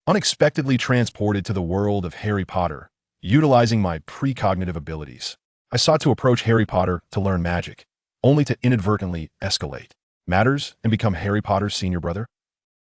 unexpectedly transported to the world of Harry Potter, utilizing my precognitive abilities. I sought to approach Harry Potter to learn magic, only to inadvertently escalate matters and become Harry Potter's senior brother.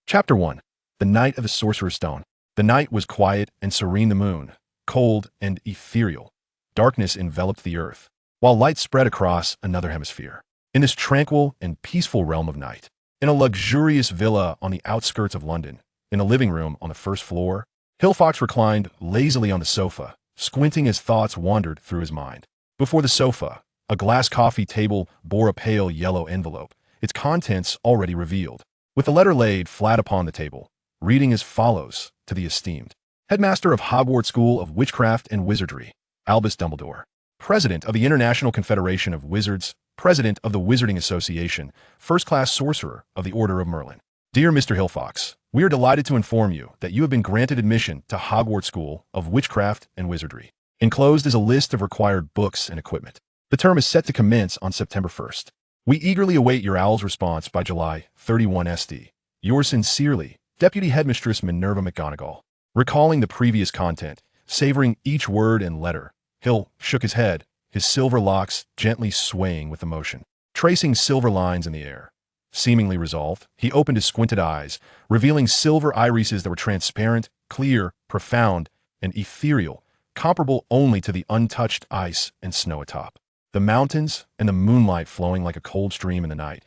Chapter 1. The Night of the Sorcerer's Stone. The night was quiet and serene, the moon, cold and ethereal. Darkness enveloped the earth, while light spread across another hemisphere. In this tranquil and peaceful realm of night, in a luxurious villa on the outskirts of London, in a living room on the first floor, Hill Fox reclined lazily on the sofa, squinting as thoughts wandered through his mind. Before the sofa, a glass coffee table bore a pale yellow envelope, its contents already revealed, with the letter laid flat upon the table, reading as follows: to the esteemed headmaster of Hogwarts School of Witchcraft and Wizardry, Albus Dumbledore, President of the International Confederation of Wizards, President of the Wizarding Association, First-Class Sorcerer of the Order of Merlin. Dear Mr. Hillfox, we are delighted to inform you that you have been granted admission to Hogwarts School of Witchcraft and Wizardry. Enclosed is a list of required books and equipment. The term is set to commence on September 1st. We eagerly await your owl's response by July 31 SD. Yours sincerely, Deputy Headmistress Minerva McGonagall. Recalling the previous content, savoring each word and letter, Hill shook his head, his silver locks gently swaying with emotion, tracing silver lines in the air. Seemingly resolved, he opened his squinted eyes, revealing silver irises that were transparent, clear, profound, and ethereal, comparable only to the untouched ice and snow atop. The mountains and the moonlight flowing like a cold stream in the night.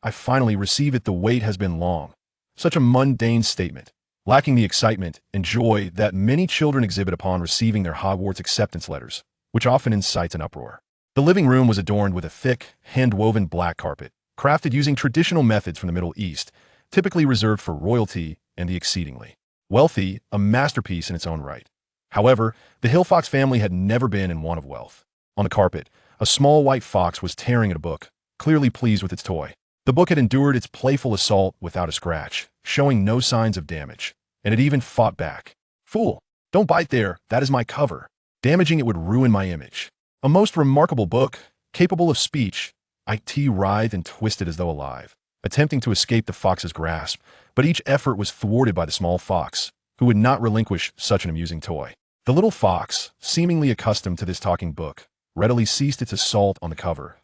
I finally receive it. The wait has been long. Such a mundane statement, lacking the excitement and joy that many children exhibit upon receiving their Hogwarts acceptance letters, which often incites an uproar. The living room was adorned with a thick, hand-woven black carpet, crafted using traditional methods from the Middle East, typically reserved for royalty and the exceedingly wealthy, a masterpiece in its own right. However, the Hill Fox family had never been in want of wealth. On the carpet, a small white fox was tearing at a book, clearly pleased with its toy. The book had endured its playful assault without a scratch, showing no signs of damage, and it even fought back. Fool! Don't bite there, that is my cover. Damaging it would ruin my image. A most remarkable book, capable of speech. IT writhed and twisted as though alive, attempting to escape the fox's grasp, but each effort was thwarted by the small fox, who would not relinquish such an amusing toy. The little fox, seemingly accustomed to this talking book, readily ceased its assault on the cover.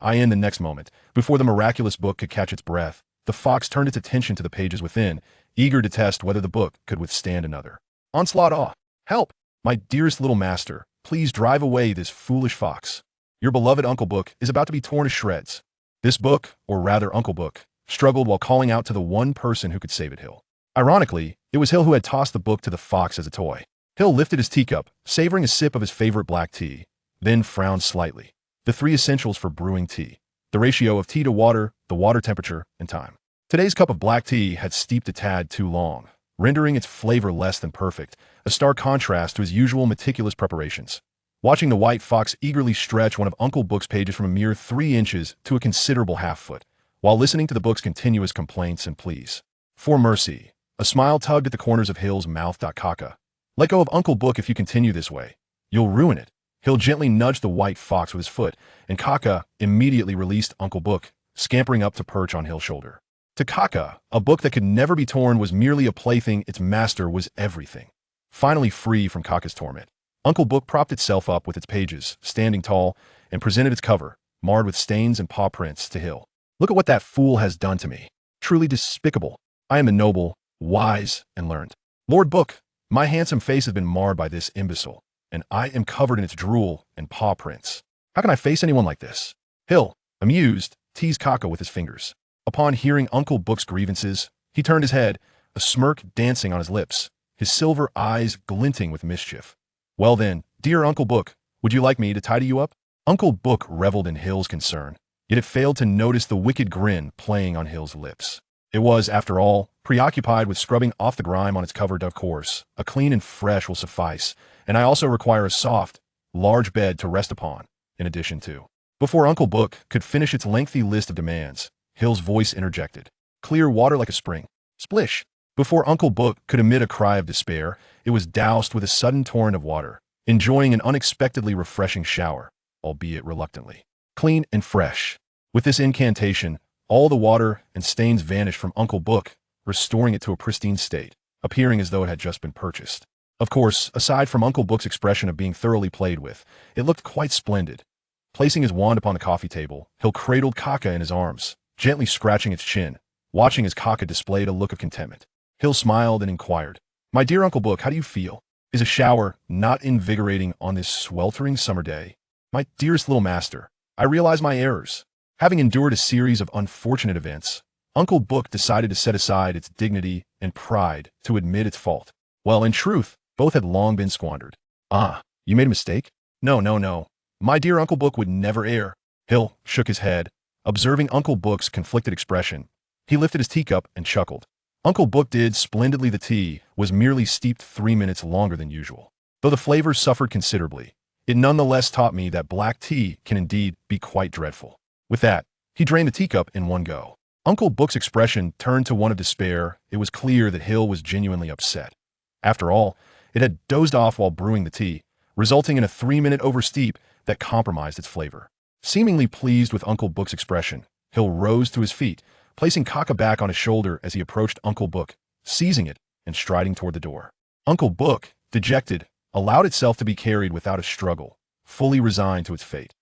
In the next moment, before the miraculous book could catch its breath, the fox turned its attention to the pages within, eager to test whether the book could withstand another onslaught. Help! My dearest little master, please drive away this foolish fox. Your beloved Uncle Book is about to be torn to shreds. This book, or rather Uncle Book, struggled while calling out to the one person who could save it, Hill. Ironically, it was Hill who had tossed the book to the fox as a toy. Hill lifted his teacup, savoring a sip of his favorite black tea, then frowned slightly. The 3 essentials for brewing tea: the ratio of tea to water, the water temperature, and time. Today's cup of black tea had steeped a tad too long, rendering its flavor less than perfect, a stark contrast to his usual meticulous preparations. Watching the white fox eagerly stretch one of Uncle Book's pages from a mere 3 inches to a considerable half-foot, while listening to the book's continuous complaints and pleas for mercy, a smile tugged at the corners of Hill's mouth. Kaka, let go of Uncle Book if you continue this way. You'll ruin it. Hill gently nudged the white fox with his foot, and Kaka immediately released Uncle Book, scampering up to perch on Hill's shoulder. To Kaka, a book that could never be torn was merely a plaything. Its master was everything. Finally free from Kaka's torment, Uncle Book propped itself up with its pages, standing tall, and presented its cover, marred with stains and paw prints, to Hill. Look at what that fool has done to me. Truly despicable. I am the noble, wise, and learned Lord Book. My handsome face has been marred by this imbecile, and I am covered in its drool and paw prints. How can I face anyone like this? Hill, amused, teased Kaka with his fingers. Upon hearing Uncle Book's grievances, he turned his head, a smirk dancing on his lips, his silver eyes glinting with mischief. Well then, dear Uncle Book, would you like me to tidy you up? Uncle Book reveled in Hill's concern, yet it failed to notice the wicked grin playing on Hill's lips. It was, after all, preoccupied with scrubbing off the grime on its cover. Of course, a clean and fresh will suffice, and I also require a soft, large bed to rest upon, in addition to. Before Uncle Book could finish its lengthy list of demands, Hill's voice interjected. Clear water like a spring. Splish! Before Uncle Book could emit a cry of despair, it was doused with a sudden torrent of water, enjoying an unexpectedly refreshing shower, albeit reluctantly. Clean and fresh. With this incantation, all the water and stains vanished from Uncle Book, restoring it to a pristine state. appearing as though it had just been purchased. Of course, aside from Uncle Book's expression of being thoroughly played with, it looked quite splendid. Placing his wand upon the coffee table, Hill cradled Kaka in his arms, gently scratching its chin, watching as Kaka displayed a look of contentment. Hill smiled and inquired, "My dear Uncle Book, how do you feel? Is a shower not invigorating on this sweltering summer day? My dearest little master, I realize my errors. Having endured a series of unfortunate events, Uncle Book decided to set aside its dignity and pride to admit its fault. Well, in truth, both had long been squandered." "Ah, you made a mistake?" No, no, no. My dear Uncle Book would never err." Hill shook his head, observing Uncle Book's conflicted expression. He lifted his teacup and chuckled. Uncle Book did splendidly. The tea was merely steeped 3 minutes longer than usual. Though the flavor suffered considerably, it nonetheless taught me that black tea can indeed be quite dreadful. With that, he drained the teacup in one go. Uncle Book's expression turned to one of despair. It was clear that Hill was genuinely upset. After all, it had dozed off while brewing the tea, resulting in a 3-minute oversteep that compromised its flavor. Seemingly pleased with Uncle Book's expression, Hill rose to his feet, placing Kaka back on his shoulder as he approached Uncle Book, seizing it and striding toward the door. Uncle Book, dejected, allowed itself to be carried without a struggle, fully resigned to its fate.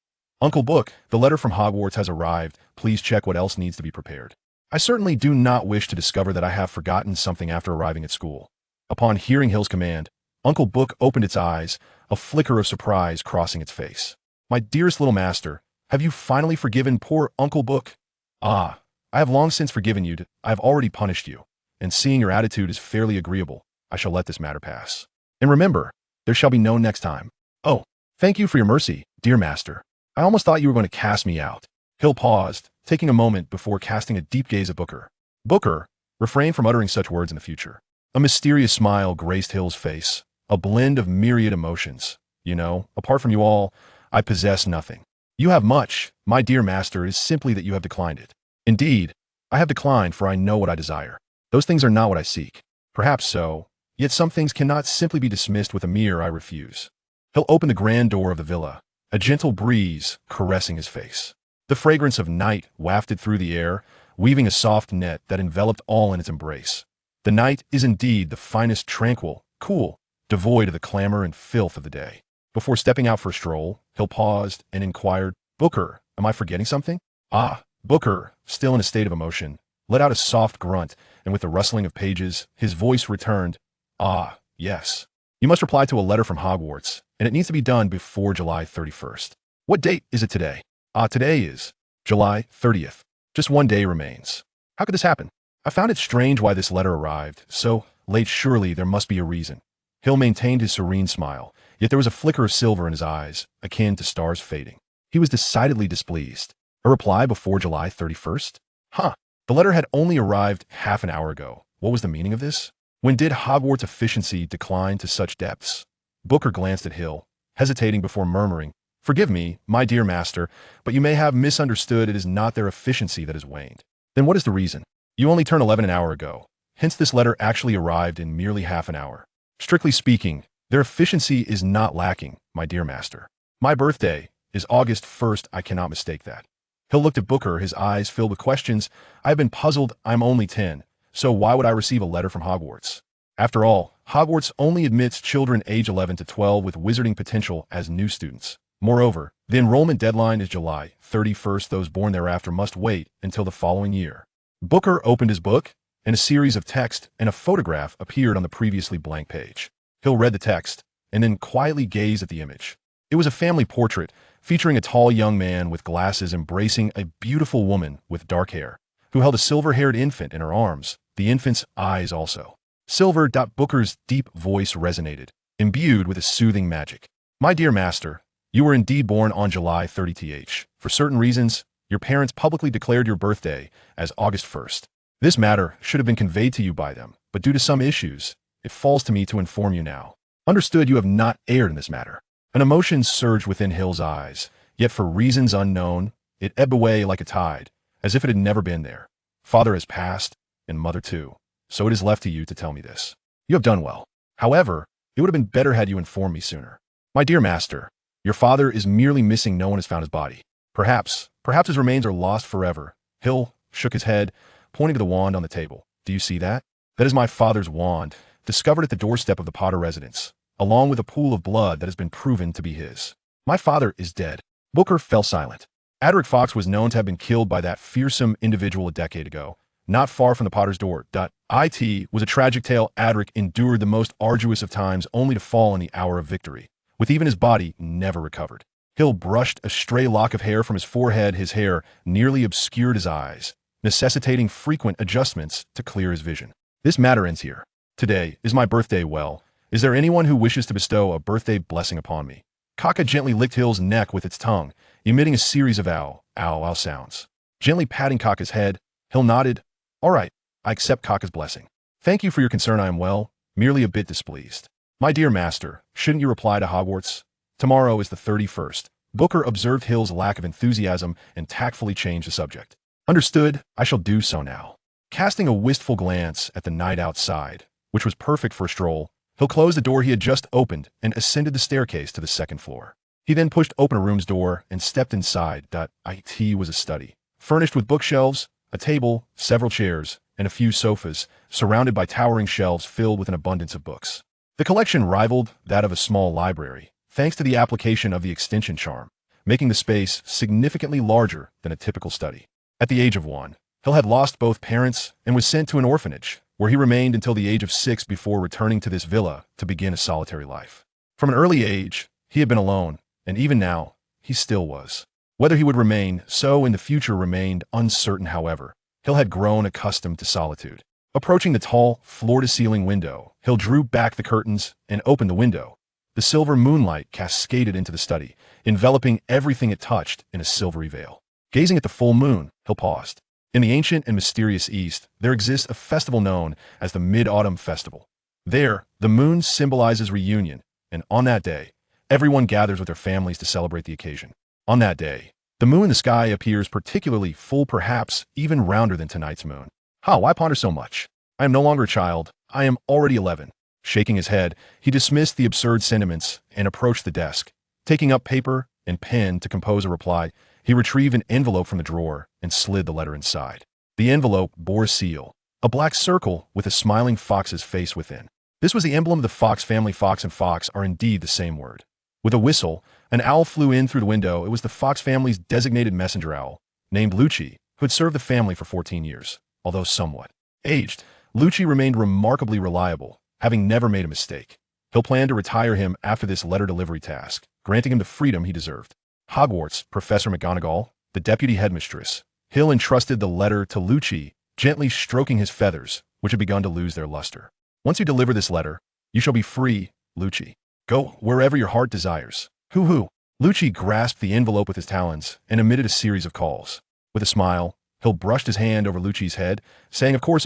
"Uncle Book, the letter from Hogwarts has arrived. Please check what else needs to be prepared. I certainly do not wish to discover that I have forgotten something after arriving at school." Upon hearing Hill's command, Uncle Book opened its eyes, a flicker of surprise crossing its face. "My dearest little master, have you finally forgiven poor Uncle Book?" "Ah, I have long since forgiven you. I have already punished you, and seeing your attitude is fairly agreeable, I shall let this matter pass. And remember, there shall be no next time." "Oh, thank you for your mercy, dear master. I almost thought you were going to cast me out." Hill paused, taking a moment before casting a deep gaze at Booker. "Booker, refrain from uttering such words in the future." A mysterious smile graced Hill's face, a blend of myriad emotions. "You know, apart from you all, I possess nothing. You have much, my dear master, it is simply that you have declined it. Indeed, I have declined, for I know what I desire. Those things are not what I seek. Perhaps so, yet some things cannot simply be dismissed with a mere I refuse." Hill opened the grand door of the villa, a gentle breeze caressing his face. The fragrance of night wafted through the air, weaving a soft net that enveloped all in its embrace. The night is indeed the finest, tranquil, cool, devoid of the clamor and filth of the day. Before stepping out for a stroll, Hill paused and inquired, "Booker, am I forgetting something?" "Ah." Booker, still in a state of emotion, let out a soft grunt, and with the rustling of pages, his voice returned, "Ah, yes. You must reply to a letter from Hogwarts, and it needs to be done before July 31st. What date is it today?" "Ah, today is July 30th. Just one day remains." "How could this happen? I found it strange why this letter arrived so late. Surely there must be a reason." Hill maintained his serene smile, yet there was a flicker of silver in his eyes, akin to stars fading. He was decidedly displeased. A reply before July 31st? Huh. The letter had only arrived half an hour ago. What was the meaning of this? When did Hogwarts efficiency decline to such depths? Booker glanced at Hill, hesitating before murmuring, "Forgive me, my dear master, but you may have misunderstood. It is not their efficiency that has waned." "Then what is the reason?" "You only turned 11 an hour ago. Hence this letter actually arrived in merely half an hour. Strictly speaking, their efficiency is not lacking, my dear master. My birthday is August 1st. I cannot mistake that." Hill looked at Booker, his eyes filled with questions. "I have been puzzled. I'm only 10, so why would I receive a letter from Hogwarts? After all, Hogwarts only admits children age 11 to 12 with wizarding potential as new students. Moreover, the enrollment deadline is July 31st. Those born thereafter must wait until the following year." Booker opened his book, and a series of text and a photograph appeared on the previously blank page. Hill read the text, and then quietly gazed at the image. It was a family portrait, featuring a tall young man with glasses embracing a beautiful woman with dark hair, who held a silver-haired infant in her arms, the infant's eyes also. Silver. Booker's deep voice resonated, imbued with a soothing magic. "My dear master, you were indeed born on July 30th. For certain reasons, your parents publicly declared your birthday as August 1st. This matter should have been conveyed to you by them, but due to some issues, it falls to me to inform you now. Understood, you have not erred in this matter." An emotion surged within Hill's eyes, yet for reasons unknown, it ebbed away like a tide, as if it had never been there. "Father has passed, and mother too, so it is left to you to tell me this. You have done well. However, it would have been better had you informed me sooner. My dear master, your father is merely missing. No one has found his body. Perhaps his remains are lost forever." Hill shook his head, pointing to the wand on the table. "Do you see that? That is my father's wand. discovered at the doorstep of the Potter residence, along with a pool of blood that has been proven to be his. My father is dead. Booker fell silent. Adric Fox was known to have been killed by that fearsome individual a decade ago, not far from the Potter's door. It was a tragic tale. Adric endured the most arduous of times only to fall in the hour of victory, with even his body never recovered. Hill brushed a stray lock of hair from his forehead. His hair nearly obscured his eyes, necessitating frequent adjustments to clear his vision. This matter ends here. Today is my birthday. Well, is there anyone who wishes to bestow a birthday blessing upon me? Kaka gently licked Hill's neck with its tongue, emitting a series of ow, ow, ow sounds. Gently patting Kaka's head, Hill nodded. All right, I accept Kaka's blessing. Thank you for your concern. I am well, merely a bit displeased. My dear master, shouldn't you reply to Hogwarts? Tomorrow is the 31st. Booker observed Hill's lack of enthusiasm and tactfully changed the subject. Understood, I shall do so now. Casting a wistful glance at the night outside, which was perfect for a stroll, Hill closed the door he had just opened and ascended the staircase to the second floor. He then pushed open a room's door and stepped inside. It was a study, furnished with bookshelves, a table, several chairs, and a few sofas, surrounded by towering shelves filled with an abundance of books. The collection rivaled that of a small library, thanks to the application of the extension charm, making the space significantly larger than a typical study. At the age of 1, Hill had lost both parents and was sent to an orphanage, where he remained until the age of 6 before returning to this villa to begin a solitary life. From an early age, he had been alone, and even now, he still was. Whether he would remain so in the future remained uncertain. However, Hill had grown accustomed to solitude. Approaching the tall, floor-to-ceiling window, Hill drew back the curtains and opened the window. The silver moonlight cascaded into the study, enveloping everything it touched in a silvery veil. Gazing at the full moon, Hill paused. In the ancient and mysterious East, there exists a festival known as the Mid-Autumn Festival. There, the moon symbolizes reunion, and on that day, everyone gathers with their families to celebrate the occasion. On that day, the moon in the sky appears particularly full, perhaps even rounder than tonight's moon. Why ponder so much? I am no longer a child. I am already 11. Shaking his head, he dismissed the absurd sentiments and approached the desk. Taking up paper and pen to compose a reply, he retrieved an envelope from the drawer and slid the letter inside. The envelope bore a seal, a black circle with a smiling fox's face within. This was the emblem of the Fox family. Fox and fox are indeed the same word. With a whistle, an owl flew in through the window. It was the Fox family's designated messenger owl, named Lucci, who had served the family for 14 years. Although somewhat aged, Lucci remained remarkably reliable, having never made a mistake. He'll plan to retire him after this letter delivery task, granting him the freedom he deserved. Hogwarts, Professor McGonagall, the deputy headmistress. Hill entrusted the letter to Lucci, gently stroking his feathers, which had begun to lose their luster. Once you deliver this letter, you shall be free, Lucci. Go wherever your heart desires. Hoo-hoo. Lucci grasped the envelope with his talons and emitted a series of calls. With a smile, Hill brushed his hand over Lucci's head, saying, Of course.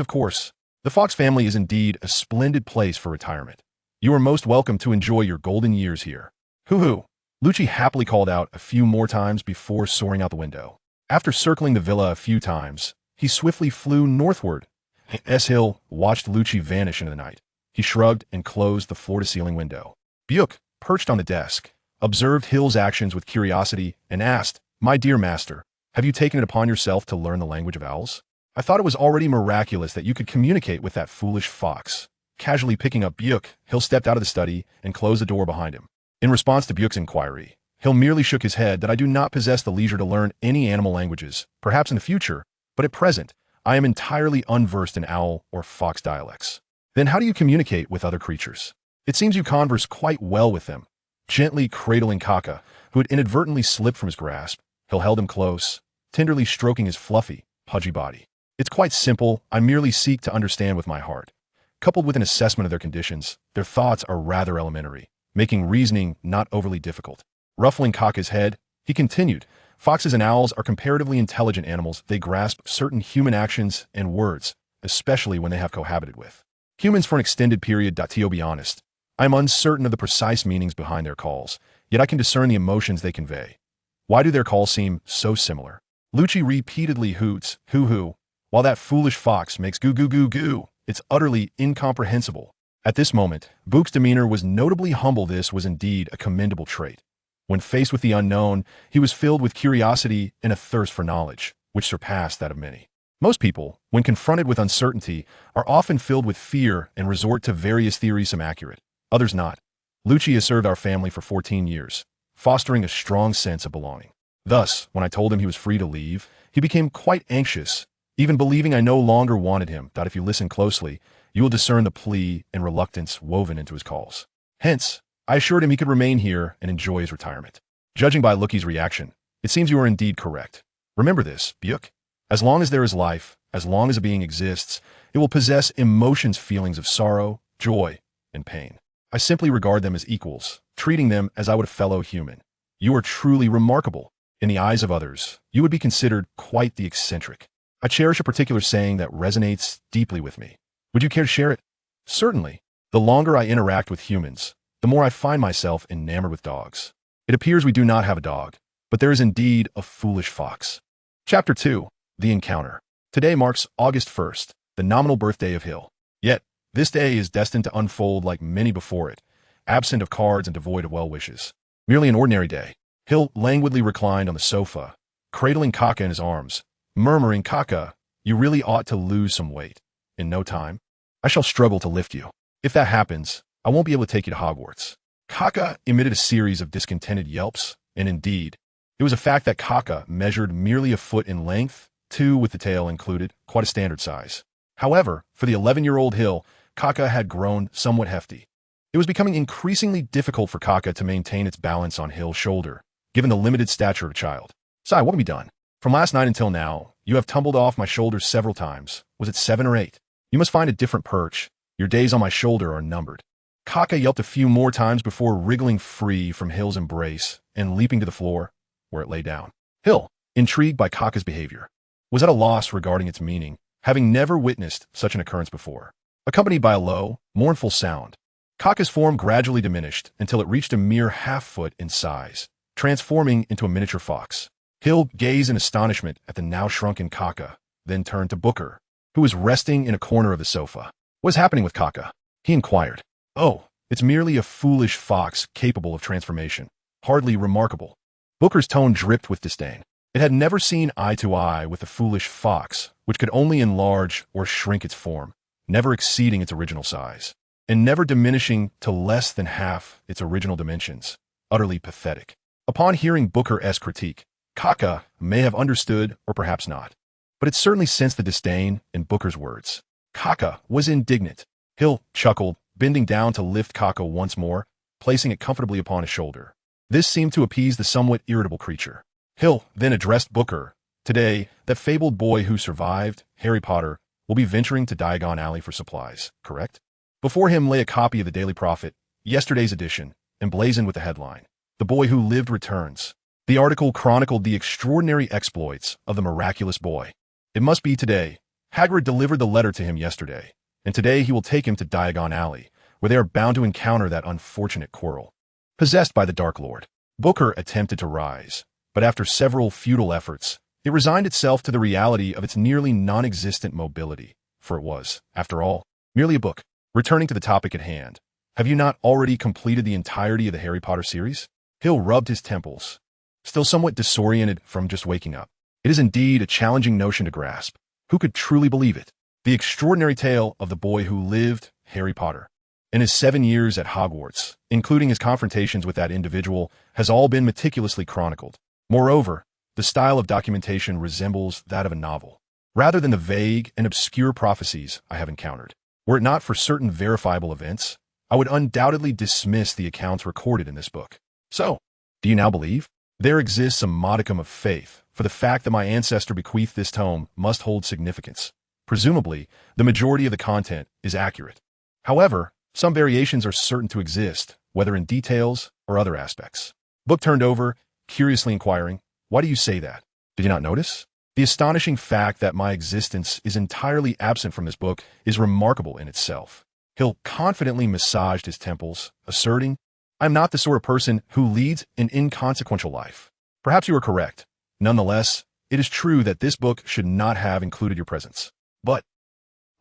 The Fox family is indeed a splendid place for retirement. You are most welcome to enjoy your golden years here. Hoo-hoo. Lucci happily called out a few more times before soaring out the window. After circling the villa a few times, he swiftly flew northward. S. Hill watched Lucci vanish into the night. He shrugged and closed the floor-to-ceiling window. Buick, perched on the desk, observed Hill's actions with curiosity and asked, My dear master, have you taken it upon yourself to learn the language of owls? I thought it was already miraculous that you could communicate with that foolish fox. Casually picking up Buick, Hill stepped out of the study and closed the door behind him. In response to Buick's inquiry, Hill merely shook his head that I do not possess the leisure to learn any animal languages, perhaps in the future, but at present, I am entirely unversed in owl or fox dialects. Then how do you communicate with other creatures? It seems you converse quite well with them. Gently cradling Kaka, who had inadvertently slipped from his grasp, Hill held him close, tenderly stroking his fluffy, pudgy body. It's quite simple. I merely seek to understand with my heart. Coupled with an assessment of their conditions, their thoughts are rather elementary, making reasoning not overly difficult. Ruffling Kaka's head, he continued, Foxes and owls are comparatively intelligent animals. They grasp certain human actions and words, especially when they have cohabited with humans for an extended period. To be honest, I am uncertain of the precise meanings behind their calls, yet I can discern the emotions they convey. Why do their calls seem so similar? Lucci repeatedly hoots, hoo-hoo, while that foolish fox makes goo-goo-goo-goo. It's utterly incomprehensible. At this moment, Book's demeanor was notably humble. This was indeed a commendable trait. When faced with the unknown, he was filled with curiosity and a thirst for knowledge, which surpassed that of many. Most people, when confronted with uncertainty, are often filled with fear and resort to various theories, some accurate, others not. Lucci has served our family for 14 years, fostering a strong sense of belonging. Thus, when I told him he was free to leave, he became quite anxious, even believing I no longer wanted him. If you listen closely, you will discern the plea and reluctance woven into his calls. Hence, I assured him he could remain here and enjoy his retirement. Judging by Lucci's reaction, it seems you are indeed correct. Remember this, Byuk. As long as there is life, as long as a being exists, it will possess emotions, feelings of sorrow, joy, and pain. I simply regard them as equals, treating them as I would a fellow human. You are truly remarkable. In the eyes of others, you would be considered quite the eccentric. I cherish a particular saying that resonates deeply with me. Would you care to share it? Certainly. The longer I interact with humans, the more I find myself enamored with dogs. It appears we do not have a dog, but there is indeed a foolish fox. Chapter 2. The Encounter. Today marks August 1st, the nominal birthday of Hill. Yet, this day is destined to unfold like many before it, absent of cards and devoid of well wishes. Merely an ordinary day. Hill languidly reclined on the sofa, cradling Kaka in his arms, murmuring, "Kaka, you really ought to lose some weight. In no time, I shall struggle to lift you. If that happens, I won't be able to take you to Hogwarts." Kaka emitted a series of discontented yelps, and indeed, it was a fact that Kaka measured merely a foot in length, 2 with the tail included, quite a standard size. However, for the 11-year-old Hill, Kaka had grown somewhat hefty. It was becoming increasingly difficult for Kaka to maintain its balance on Hill's shoulder, given the limited stature of a child. "Sai, what can be done? From last night until now, you have tumbled off my shoulders several times. Was it 7 or 8? You must find a different perch. Your days on my shoulder are numbered." Kaka yelped a few more times before wriggling free from Hill's embrace and leaping to the floor, where it lay down. Hill, intrigued by Kaka's behavior, was at a loss regarding its meaning, having never witnessed such an occurrence before. Accompanied by a low, mournful sound, Kaka's form gradually diminished until it reached a mere half-foot in size, transforming into a miniature fox. Hill gazed in astonishment at the now shrunken Kaka, then turned to Booker, who was resting in a corner of the sofa. "What is happening with Kaka?" he inquired. "Oh, it's merely a foolish fox capable of transformation. Hardly remarkable." Booker's tone dripped with disdain. It had never seen eye to eye with a foolish fox, which could only enlarge or shrink its form, never exceeding its original size, and never diminishing to less than half its original dimensions. Utterly pathetic. Upon hearing Booker's critique, Kaka may have understood or perhaps not, but it certainly sensed the disdain in Booker's words. Kaka was indignant. Hill chuckled, bending down to lift Kaka once more, placing it comfortably upon his shoulder. This seemed to appease the somewhat irritable creature. Hill then addressed Booker. "Today, that fabled boy who survived, Harry Potter, will be venturing to Diagon Alley for supplies, correct?" Before him lay a copy of the Daily Prophet, yesterday's edition, emblazoned with the headline, "The Boy Who Lived Returns." The article chronicled the extraordinary exploits of the miraculous boy. It must be today. Hagrid delivered the letter to him yesterday, and today he will take him to Diagon Alley, where they are bound to encounter that unfortunate Quirrell, possessed by the Dark Lord. Booker attempted to rise, but after several futile efforts, it resigned itself to the reality of its nearly non-existent mobility, for it was, after all, merely a book. Returning to the topic at hand, have you not already completed the entirety of the Harry Potter series? Hill rubbed his temples, still somewhat disoriented from just waking up. It is indeed a challenging notion to grasp. Who could truly believe it? The extraordinary tale of the boy who lived, Harry Potter, in his 7 years at Hogwarts, including his confrontations with that individual, has all been meticulously chronicled. Moreover, the style of documentation resembles that of a novel, rather than the vague and obscure prophecies I have encountered. Were it not for certain verifiable events, I would undoubtedly dismiss the accounts recorded in this book. So, do you now believe? There exists a modicum of faith, for the fact that my ancestor bequeathed this tome must hold significance. Presumably, the majority of the content is accurate. However, some variations are certain to exist, whether in details or other aspects. Book turned over, curiously inquiring, "Why do you say that? Did you not notice? The astonishing fact that my existence is entirely absent from this book is remarkable in itself." Hill confidently massaged his temples, asserting, "I am not the sort of person who leads an inconsequential life." Perhaps you are correct. Nonetheless, it is true that this book should not have included your presence. But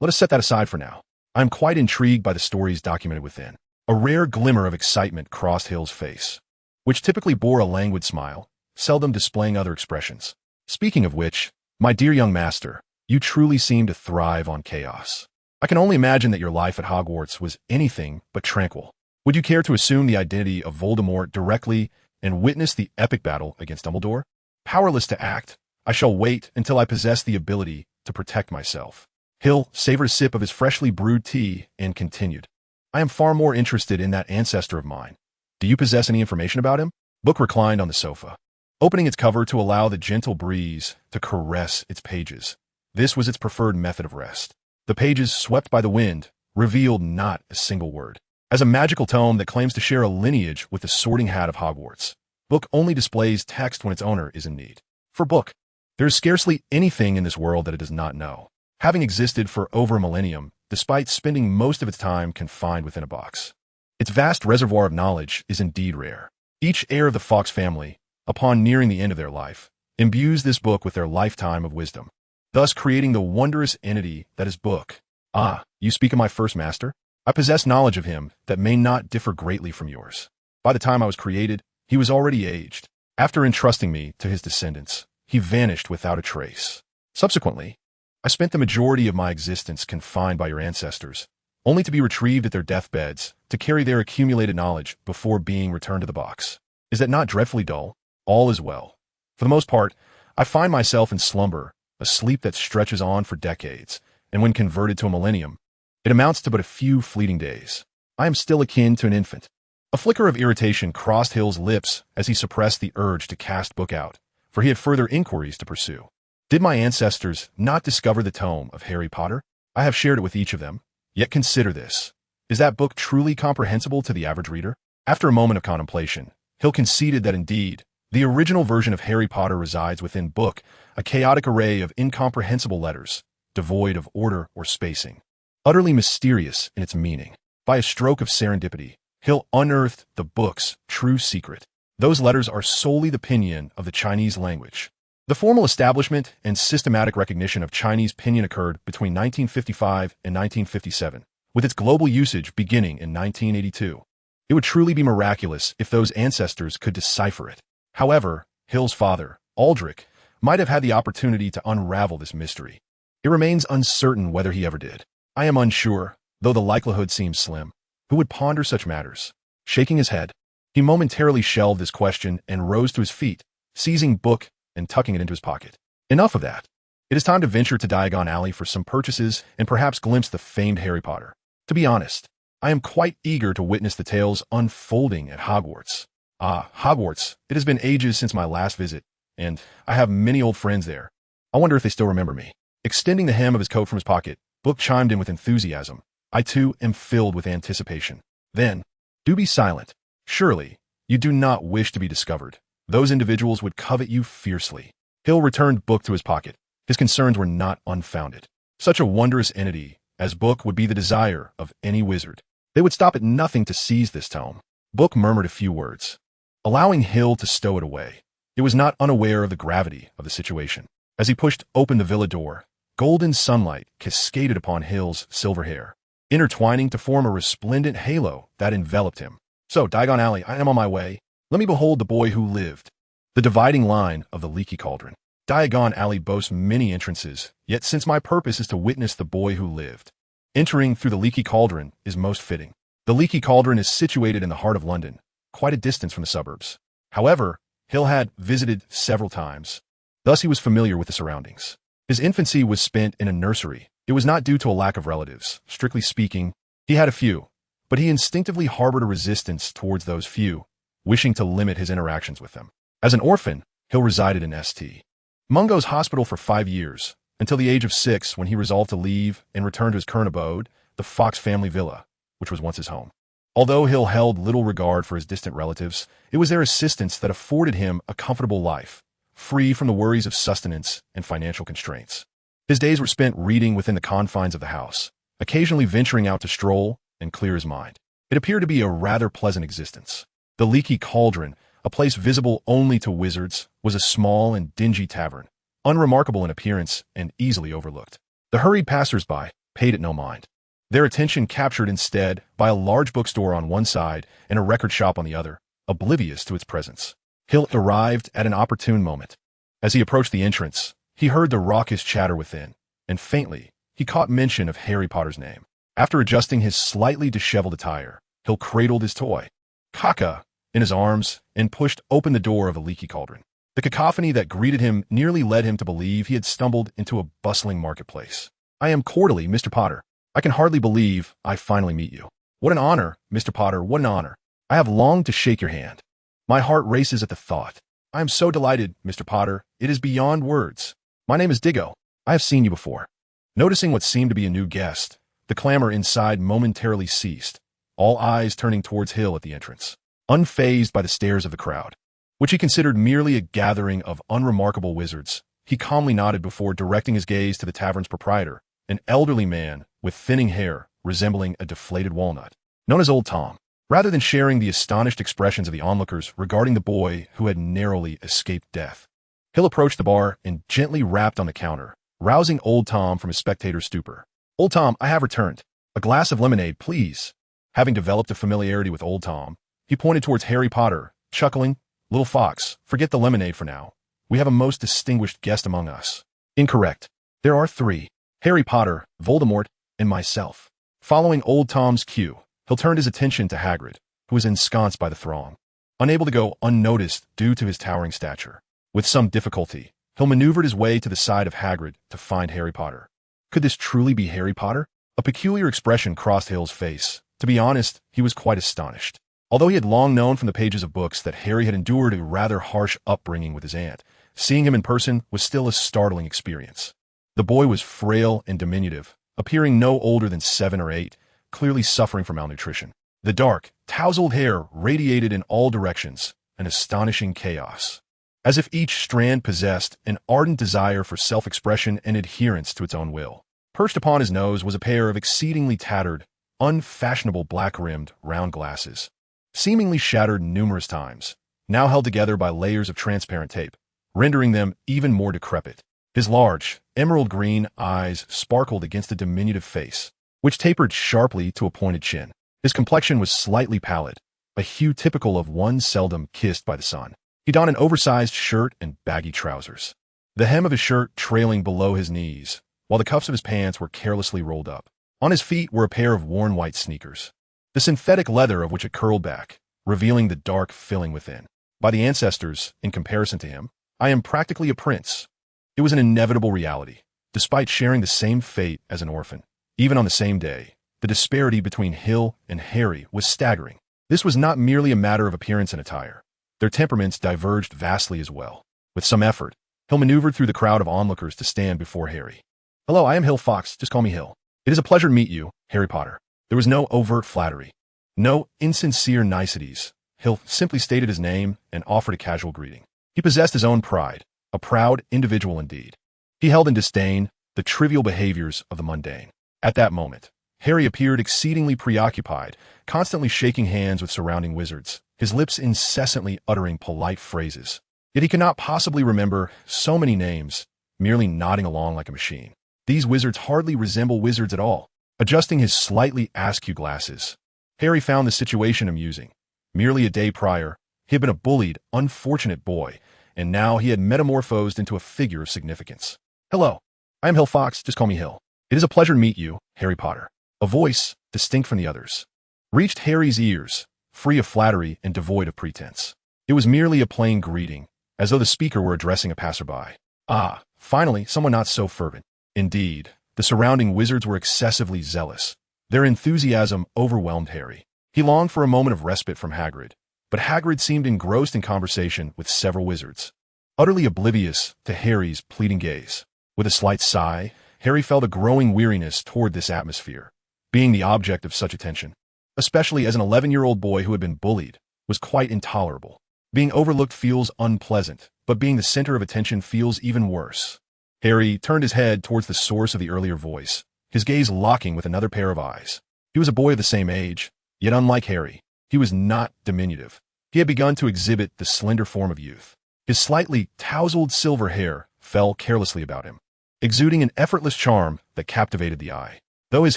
let us set that aside for now. I am quite intrigued by the stories documented within. A rare glimmer of excitement crossed Hill's face, which typically bore a languid smile, seldom displaying other expressions. "Speaking of which, my dear young master, You truly seem to thrive on chaos. I can only imagine that your life at Hogwarts was anything but tranquil. Would you care to assume the identity of Voldemort directly and witness the epic battle against Dumbledore? Powerless to act, I shall wait until I possess the ability to protect myself. Hill savored a sip of his freshly brewed tea and continued. I am far more interested in that ancestor of mine. Do you possess any information about him? Book reclined on the sofa, opening its cover to allow the gentle breeze to caress its pages. This was its preferred method of rest. The pages, swept by the wind, revealed not a single word. As a magical tome that claims to share a lineage with the Sorting Hat of Hogwarts, Book only displays text when its owner is in need. For Book, there is scarcely anything in this world that it does not know, having existed for over a millennium, despite spending most of its time confined within a box. Its vast reservoir of knowledge is indeed rare. Each heir of the Fawkes family, upon nearing the end of their life, imbues this book with their lifetime of wisdom, thus creating the wondrous entity that is Book. Ah, you speak of my first master? I possess knowledge of him that may not differ greatly from yours. By the time I was created, he was already aged. After entrusting me to his descendants, he vanished without a trace. Subsequently, I spent the majority of my existence confined by your ancestors, only to be retrieved at their deathbeds to carry their accumulated knowledge before being returned to the box. Is that not dreadfully dull? All is well. For the most part, I find myself in slumber, a sleep that stretches on for decades, and when converted to a millennium, it amounts to but a few fleeting days. I am still akin to an infant. A flicker of irritation crossed Hill's lips as he suppressed the urge to cast Book out, for he had further inquiries to pursue. Did my ancestors not discover the tome of Harry Potter? I have shared it with each of them. Yet consider this. Is that book truly comprehensible to the average reader? After a moment of contemplation, Hill conceded that indeed, the original version of Harry Potter resides within Book, a chaotic array of incomprehensible letters, devoid of order or spacing, utterly mysterious in its meaning. By a stroke of serendipity, Hill unearthed the book's true secret. Those letters are solely the pinyin of the Chinese language. The formal establishment and systematic recognition of Chinese pinyin occurred between 1955 and 1957, with its global usage beginning in 1982. It would truly be miraculous if those ancestors could decipher it. However, Hill's father, Aldrich, might have had the opportunity to unravel this mystery. It remains uncertain whether he ever did. I am unsure, though the likelihood seems slim. Who would ponder such matters? Shaking his head, he momentarily shelved this question and rose to his feet, seizing Book and tucking it into his pocket. Enough of that. It is time to venture to Diagon Alley for some purchases and perhaps glimpse the famed Harry Potter. To be honest, I am quite eager to witness the tales unfolding at Hogwarts. Ah, Hogwarts. It has been ages since my last visit, and I have many old friends there. I wonder if they still remember me. Extending the hem of his coat from his pocket, Book chimed in with enthusiasm. I too am filled with anticipation. Then, do be silent. Surely, you do not wish to be discovered. Those individuals would covet you fiercely. Hill returned Book to his pocket. His concerns were not unfounded. Such a wondrous entity as Book would be the desire of any wizard. They would stop at nothing to seize this tome. Book murmured a few words, allowing Hill to stow it away. It was not unaware of the gravity of the situation. As he pushed open the villa door, golden sunlight cascaded upon Hill's silver hair, intertwining to form a resplendent halo that enveloped him. So, Diagon Alley, I am on my way. Let me behold the boy who lived. The dividing line of the Leaky Cauldron. Diagon Alley boasts many entrances, yet since my purpose is to witness the boy who lived, entering through the Leaky Cauldron is most fitting. The Leaky Cauldron is situated in the heart of London, quite a distance from the suburbs. However, Hill had visited several times. Thus he was familiar with the surroundings. His infancy was spent in a nursery. It was not due to a lack of relatives. Strictly speaking, he had a few, but he instinctively harbored a resistance towards those few, wishing to limit his interactions with them. As an orphan, Hill resided in St. Mungo's hospital for 5 years, until the age of 6 when he resolved to leave and return to his current abode, the Fawkes family villa, which was once his home. Although Hill held little regard for his distant relatives, it was their assistance that afforded him a comfortable life, free from the worries of sustenance and financial constraints. His days were spent reading within the confines of the house, occasionally venturing out to stroll and clear his mind. It appeared to be a rather pleasant existence. The Leaky Cauldron, a place visible only to wizards, was a small and dingy tavern, unremarkable in appearance and easily overlooked. The hurried passers-by paid it no mind, their attention captured instead by a large bookstore on one side and a record shop on the other, oblivious to its presence. Hill arrived at an opportune moment. As he approached the entrance, he heard the raucous chatter within, and faintly, he caught mention of Harry Potter's name. After adjusting his slightly disheveled attire, Hill cradled his toy, Kaka, in his arms and pushed open the door of a leaky cauldron. The cacophony that greeted him nearly led him to believe he had stumbled into a bustling marketplace. I am cordially Mr. Potter. I can hardly believe I finally meet you. What an honor, Mr. Potter, what an honor. I have longed to shake your hand. My heart races at the thought. I am so delighted, Mr. Potter. It is beyond words. My name is Diggo. I have seen you before. Noticing what seemed to be a new guest, the clamor inside momentarily ceased, all eyes turning towards Hill at the entrance, unfazed by the stares of the crowd, which he considered merely a gathering of unremarkable wizards. He calmly nodded before directing his gaze to the tavern's proprietor, an elderly man with thinning hair resembling a deflated walnut, known as Old Tom. Rather than sharing the astonished expressions of the onlookers regarding the boy who had narrowly escaped death, Hill approached the bar and gently rapped on the counter, rousing Old Tom from his spectator's stupor. Old Tom, I have returned. A glass of lemonade, please. Having developed a familiarity with Old Tom, he pointed towards Harry Potter, chuckling, Little fox, forget the lemonade for now. We have a most distinguished guest among us. Incorrect. There are three. Harry Potter, Voldemort, and myself. Following Old Tom's cue, Hill turned his attention to Hagrid, who was ensconced by the throng, unable to go unnoticed due to his towering stature. With some difficulty, Hill maneuvered his way to the side of Hagrid to find Harry Potter. Could this truly be Harry Potter? A peculiar expression crossed Hill's face. To be honest, he was quite astonished. Although he had long known from the pages of books that Harry had endured a rather harsh upbringing with his aunt, seeing him in person was still a startling experience. The boy was frail and diminutive, appearing no older than 7 or 8, clearly suffering from malnutrition. The dark, tousled hair radiated in all directions, an astonishing chaos, as if each strand possessed an ardent desire for self-expression and adherence to its own will. Perched upon his nose was a pair of exceedingly tattered, unfashionable black-rimmed round glasses, seemingly shattered numerous times, now held together by layers of transparent tape, rendering them even more decrepit. His large, emerald green eyes sparkled against a diminutive face, which tapered sharply to a pointed chin. His complexion was slightly pallid, a hue typical of one seldom kissed by the sun. He donned an oversized shirt and baggy trousers, the hem of his shirt trailing below his knees, while the cuffs of his pants were carelessly rolled up. On his feet were a pair of worn white sneakers, the synthetic leather of which had curled back, revealing the dark filling within. By the ancestors, in comparison to him, I am practically a prince. It was an inevitable reality. Despite sharing the same fate as an orphan, even on the same day, the disparity between Hill and Harry was staggering. This was not merely a matter of appearance and attire. Their temperaments diverged vastly as well. With some effort, Hill maneuvered through the crowd of onlookers to stand before Harry. Hello, I am Hill Fox. Just call me Hill. It is a pleasure to meet you, Harry Potter. There was no overt flattery, no insincere niceties. Hill simply stated his name and offered a casual greeting. He possessed his own pride, a proud individual indeed. He held in disdain the trivial behaviors of the mundane. At that moment, Harry appeared exceedingly preoccupied, constantly shaking hands with surrounding wizards, his lips incessantly uttering polite phrases. Yet he could not possibly remember so many names, merely nodding along like a machine. These wizards hardly resemble wizards at all. Adjusting his slightly askew glasses, Harry found the situation amusing. Merely a day prior, he had been a bullied, unfortunate boy, and now he had metamorphosed into a figure of significance. Hello, I am Hill Fox, just call me Hill. It is a pleasure to meet you, Harry Potter. A voice, distinct from the others, reached Harry's ears, free of flattery and devoid of pretense. It was merely a plain greeting, as though the speaker were addressing a passerby. Ah, finally, someone not so fervent. Indeed, the surrounding wizards were excessively zealous. Their enthusiasm overwhelmed Harry. He longed for a moment of respite from Hagrid, but Hagrid seemed engrossed in conversation with several wizards, utterly oblivious to Harry's pleading gaze. With a slight sigh, Harry felt a growing weariness toward this atmosphere. Being the object of such attention, especially as an 11-year-old boy who had been bullied, was quite intolerable. Being overlooked feels unpleasant, but being the center of attention feels even worse. Harry turned his head towards the source of the earlier voice, his gaze locking with another pair of eyes. He was a boy of the same age, yet unlike Harry, he was not diminutive. He had begun to exhibit the slender form of youth. His slightly tousled silver hair fell carelessly about him, exuding an effortless charm that captivated the eye. Though his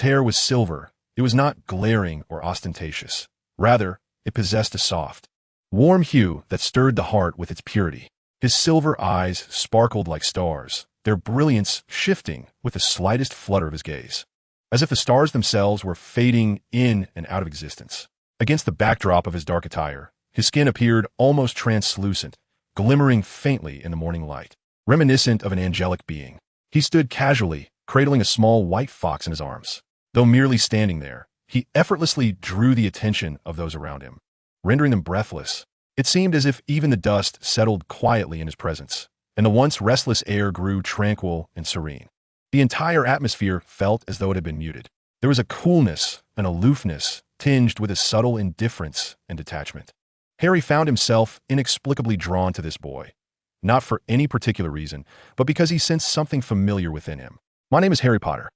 hair was silver, it was not glaring or ostentatious. Rather, it possessed a soft, warm hue that stirred the heart with its purity. His silver eyes sparkled like stars, their brilliance shifting with the slightest flutter of his gaze, as if the stars themselves were fading in and out of existence. Against the backdrop of his dark attire, his skin appeared almost translucent, glimmering faintly in the morning light, reminiscent of an angelic being. He stood casually, cradling a small white fox in his arms. Though merely standing there, he effortlessly drew the attention of those around him, rendering them breathless. It seemed as if even the dust settled quietly in his presence, and the once restless air grew tranquil and serene. The entire atmosphere felt as though it had been muted. There was a coolness, an aloofness, tinged with a subtle indifference and detachment. Harry found himself inexplicably drawn to this boy, not for any particular reason, but because he sensed something familiar within him. "My name is Harry Potter.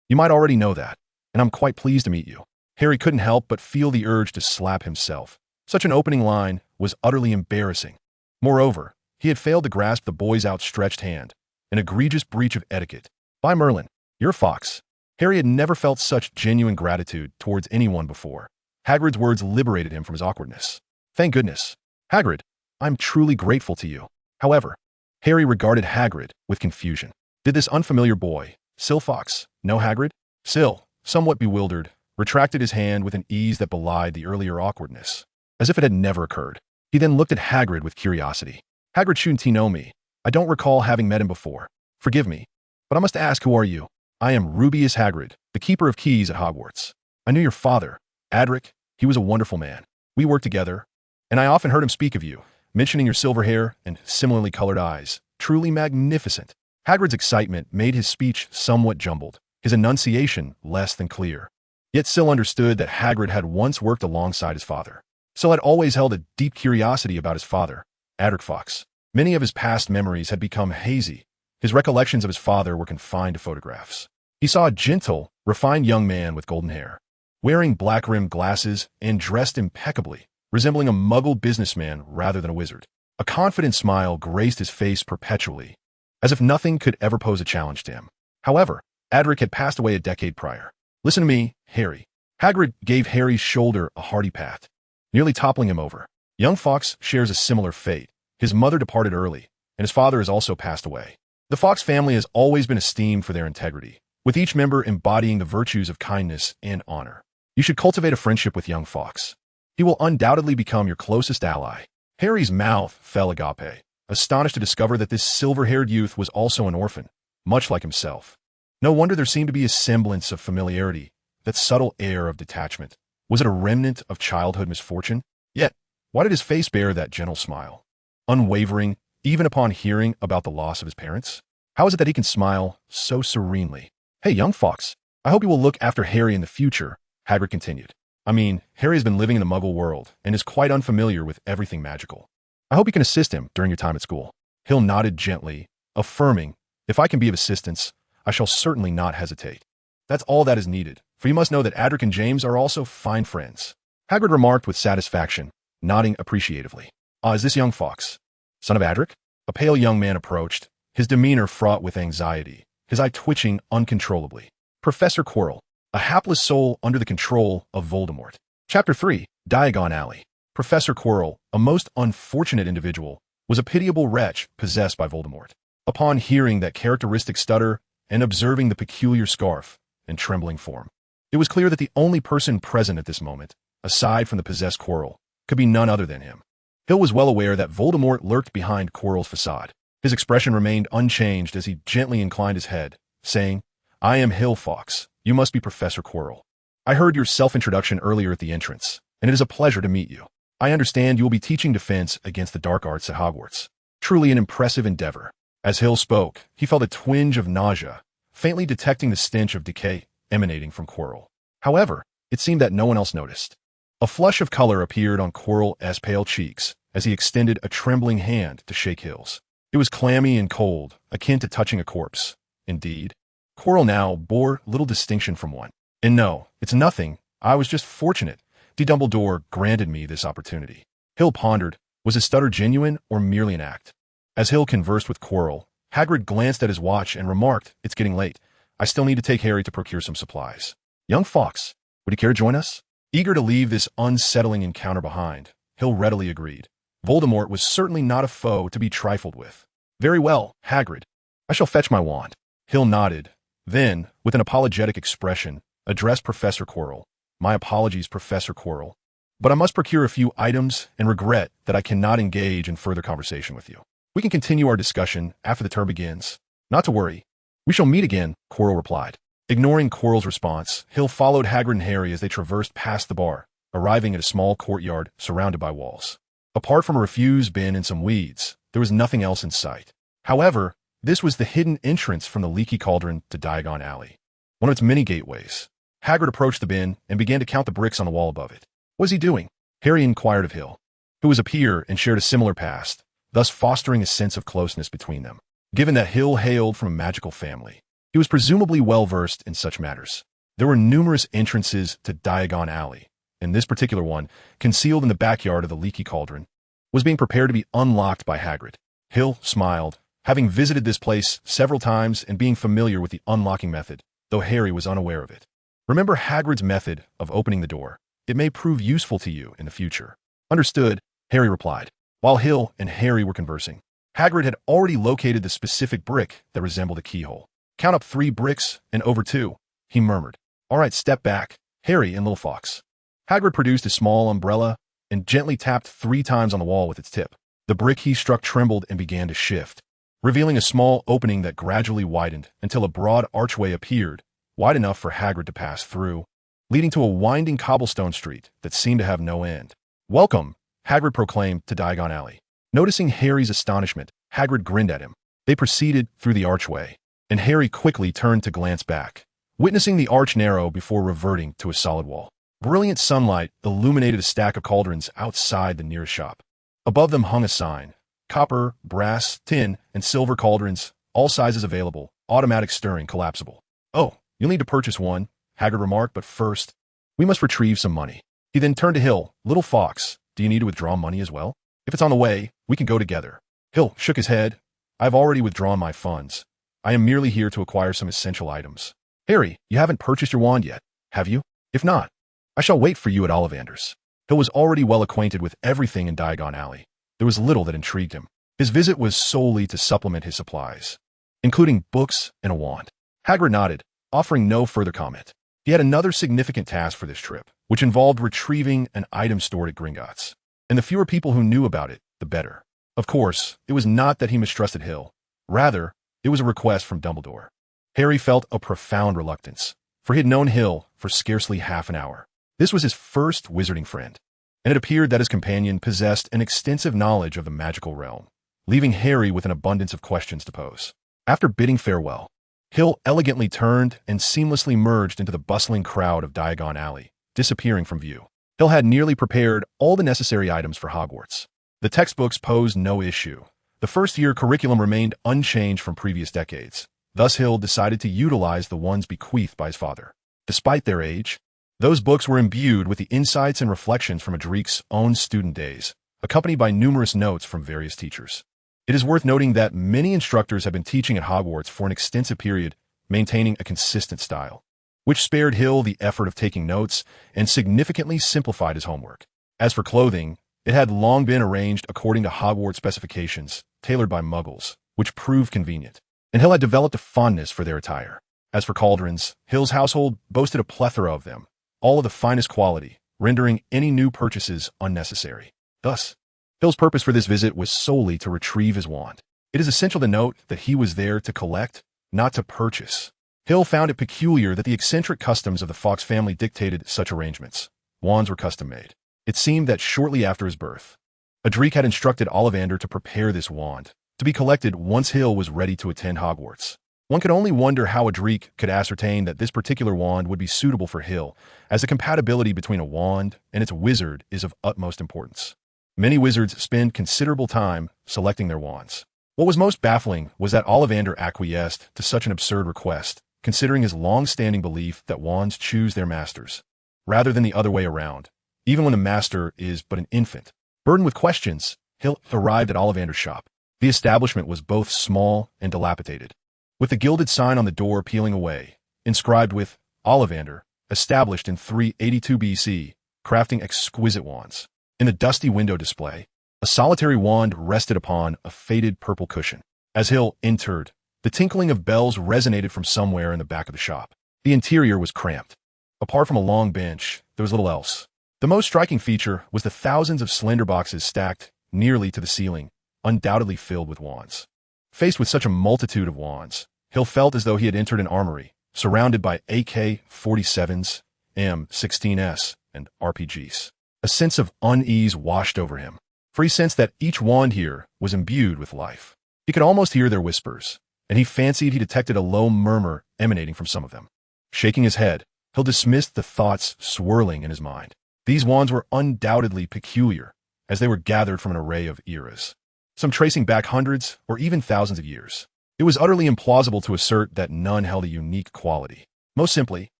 You might already know that, and I'm quite pleased to meet you." Harry couldn't help but feel the urge to slap himself. Such an opening line was utterly embarrassing. Moreover, he had failed to grasp the boy's outstretched hand, an egregious breach of etiquette. "By Merlin, you're a fox." Harry had never felt such genuine gratitude towards anyone before. Hagrid's words liberated him from his awkwardness. "Thank goodness. Hagrid, I'm truly grateful to you." However, Harry regarded Hagrid with confusion. Did this unfamiliar boy, Silfox, know Hagrid? Sil, somewhat bewildered, retracted his hand with an ease that belied the earlier awkwardness, as if it had never occurred. He then looked at Hagrid with curiosity. "Hagrid, shouldn't he know me? I don't recall having met him before. Forgive me, but I must ask, who are you?" "I am Rubeus Hagrid, the keeper of keys at Hogwarts. I knew your father, Adric. He was a wonderful man. We worked together, and I often heard him speak of you, mentioning your silver hair and similarly colored eyes. Truly magnificent." Hagrid's excitement made his speech somewhat jumbled, his enunciation less than clear. Yet Sil understood that Hagrid had once worked alongside his father. Sil had always held a deep curiosity about his father, Adric Fox. Many of his past memories had become hazy. His recollections of his father were confined to photographs. He saw a gentle, refined young man with golden hair, wearing black-rimmed glasses and dressed impeccably, resembling a muggle businessman rather than a wizard. A confident smile graced his face perpetually, as if nothing could ever pose a challenge to him. However, Adric had passed away a decade prior. "Listen to me, Harry." Hagrid gave Harry's shoulder a hearty pat, nearly toppling him over. "Young Fox shares a similar fate. His mother departed early, and his father has also passed away. The Fox family has always been esteemed for their integrity, with each member embodying the virtues of kindness and honor. You should cultivate a friendship with young Fox. He will undoubtedly become your closest ally." Harry's mouth fell agape, astonished to discover that this silver-haired youth was also an orphan, much like himself. No wonder there seemed to be a semblance of familiarity, that subtle air of detachment. Was it a remnant of childhood misfortune? Yet, why did his face bear that gentle smile? Unwavering, even upon hearing about the loss of his parents? How is it that he can smile so serenely? "Hey, young Fox, I hope you will look after Harry in the future," Hagrid continued. "I mean, Harry has been living in the Muggle world and is quite unfamiliar with everything magical. I hope you can assist him during your time at school." Hill nodded gently, affirming, "If I can be of assistance, I shall certainly not hesitate. That's all that is needed, for you must know that Adric and James are also fine friends." Hagrid remarked with satisfaction, nodding appreciatively. "Ah, is this young Fox, son of Adric?" A pale young man approached, his demeanor fraught with anxiety, his eye twitching uncontrollably. "Professor Quirrell, a hapless soul under the control of Voldemort." Chapter 3, Diagon Alley. Professor Quirrell, a most unfortunate individual, was a pitiable wretch possessed by Voldemort. Upon hearing that characteristic stutter and observing the peculiar scarf and trembling form, it was clear that the only person present at this moment, aside from the possessed Quirrell, could be none other than him. Hill was well aware that Voldemort lurked behind Quirrell's facade. His expression remained unchanged as he gently inclined his head, saying, "I am Hill Fox. You must be Professor Quirrell. I heard your self-introduction earlier at the entrance, and it is a pleasure to meet you. I understand you will be teaching defense against the dark arts at Hogwarts. Truly an impressive endeavor." As Hill spoke, he felt a twinge of nausea, faintly detecting the stench of decay emanating from Quirrell. However, it seemed that no one else noticed. A flush of color appeared on Quirrell's pale cheeks as he extended a trembling hand to shake Hill's. It was clammy and cold, akin to touching a corpse. Indeed, Quirrell now bore little distinction from one. "And no, it's nothing. I was just fortunate. Dumbledore granted me this opportunity." Hill pondered, was his stutter genuine or merely an act? As Hill conversed with Quirrell, Hagrid glanced at his watch and remarked, "It's getting late. I still need to take Harry to procure some supplies. Young Fox, would you care to join us?" Eager to leave this unsettling encounter behind, Hill readily agreed. Voldemort was certainly not a foe to be trifled with. "Very well, Hagrid. I shall fetch my wand. Hill nodded. Then, with an apologetic expression, addressed Professor Quirrell. My apologies, Professor Quirrell. But I must procure a few items and regret that I cannot engage in further conversation with you. We can continue our discussion after the term begins. Not to worry. We shall meet again, Quirrell replied. Ignoring Quirrell's response, Hill followed Hagrid and Harry as they traversed past the bar, arriving at a small courtyard surrounded by walls. Apart from a refuse bin and some weeds, there was nothing else in sight. However, this was the hidden entrance from the Leaky Cauldron to Diagon Alley, one of its many gateways. Hagrid approached the bin and began to count the bricks on the wall above it. What was he doing? Harry inquired of Hill, who was a peer and shared a similar past, thus fostering a sense of closeness between them. Given that Hill hailed from a magical family, he was presumably well-versed in such matters. There were numerous entrances to Diagon Alley, and this particular one, concealed in the backyard of the Leaky Cauldron, was being prepared to be unlocked by Hagrid. Hill smiled, having visited this place several times and being familiar with the unlocking method, though Harry was unaware of it. Remember Hagrid's method of opening the door. It may prove useful to you in the future. Understood, Harry replied. While Hill and Harry were conversing, Hagrid had already located the specific brick that resembled a keyhole. Count up 3 bricks and over 2, he murmured. All right, step back, Harry and Little Fox. Hagrid produced a small umbrella and gently tapped 3 times on the wall with its tip. The brick he struck trembled and began to shift, revealing a small opening that gradually widened until a broad archway appeared, wide enough for Hagrid to pass through, leading to a winding cobblestone street that seemed to have no end. Welcome, Hagrid proclaimed to Diagon Alley. Noticing Harry's astonishment, Hagrid grinned at him. They proceeded through the archway, and Harry quickly turned to glance back, witnessing the arch narrow before reverting to a solid wall. Brilliant sunlight illuminated a stack of cauldrons outside the nearest shop. Above them hung a sign: copper, brass, tin, and silver cauldrons, all sizes available, automatic stirring, collapsible. Oh, you'll need to purchase one, Hagrid remarked, but first, we must retrieve some money. He then turned to Hill. Little Fox, do you need to withdraw money as well? If it's on the way, we can go together. Hill shook his head. I've already withdrawn my funds. I am merely here to acquire some essential items. Harry, you haven't purchased your wand yet, have you? If not, I shall wait for you at Ollivander's. Hill was already well acquainted with everything in Diagon Alley. There was little that intrigued him. His visit was solely to supplement his supplies, including books and a wand. Hagrid nodded, offering no further comment. He had another significant task for this trip, which involved retrieving an item stored at Gringotts. And the fewer people who knew about it, the better. Of course, it was not that he mistrusted Hill. Rather, it was a request from Dumbledore. Harry felt a profound reluctance, for he had known Hill for scarcely half an hour. This was his first wizarding friend, and it appeared that his companion possessed an extensive knowledge of the magical realm, leaving Harry with an abundance of questions to pose. After bidding farewell, Hill elegantly turned and seamlessly merged into the bustling crowd of Diagon Alley, disappearing from view. Hill had nearly prepared all the necessary items for Hogwarts. The textbooks posed no issue. The first-year curriculum remained unchanged from previous decades. Thus Hill decided to utilize the ones bequeathed by his father. Despite their age, those books were imbued with the insights and reflections from Adric's own student days, accompanied by numerous notes from various teachers. It is worth noting that many instructors have been teaching at Hogwarts for an extensive period, maintaining a consistent style, which spared Hill the effort of taking notes and significantly simplified his homework. As for clothing, it had long been arranged according to Hogwarts specifications, tailored by Muggles, which proved convenient, and Hill had developed a fondness for their attire. As for cauldrons, Hill's household boasted a plethora of them, all of the finest quality, rendering any new purchases unnecessary. Thus, Hill's purpose for this visit was solely to retrieve his wand. It is essential to note that he was there to collect, not to purchase. Hill found it peculiar that the eccentric customs of the Fawkes family dictated such arrangements. Wands were custom-made. It seemed that shortly after his birth, Adric had instructed Ollivander to prepare this wand, to be collected once Hill was ready to attend Hogwarts. One could only wonder how Adric could ascertain that this particular wand would be suitable for Hill, as the compatibility between a wand and its wizard is of utmost importance. Many wizards spend considerable time selecting their wands. What was most baffling was that Ollivander acquiesced to such an absurd request, considering his long-standing belief that wands choose their masters, rather than the other way around, even when the master is but an infant. Burdened with questions, Hill arrived at Ollivander's shop. The establishment was both small and dilapidated, with the gilded sign on the door peeling away, inscribed with Ollivander, established in 382 BC, crafting exquisite wands. In the dusty window display, a solitary wand rested upon a faded purple cushion. As Hill entered, The tinkling of bells resonated from somewhere in the back of the shop. The interior was cramped. Apart from a long bench, there was little else. The most striking feature was the thousands of slender boxes stacked nearly to the ceiling, undoubtedly filled with wands. Faced with such a multitude of wands, Hill felt as though he had entered an armory, surrounded by AK-47s, M16s, and RPGs. A sense of unease washed over him, for he sensed that each wand here was imbued with life. He could almost hear their whispers, and he fancied he detected a low murmur emanating from some of them. Shaking his head, Hill dismissed the thoughts swirling in his mind. These wands were undoubtedly peculiar, as they were gathered from an array of eras, some tracing back hundreds or even thousands of years. It was utterly implausible to assert that none held a unique quality. Most simply,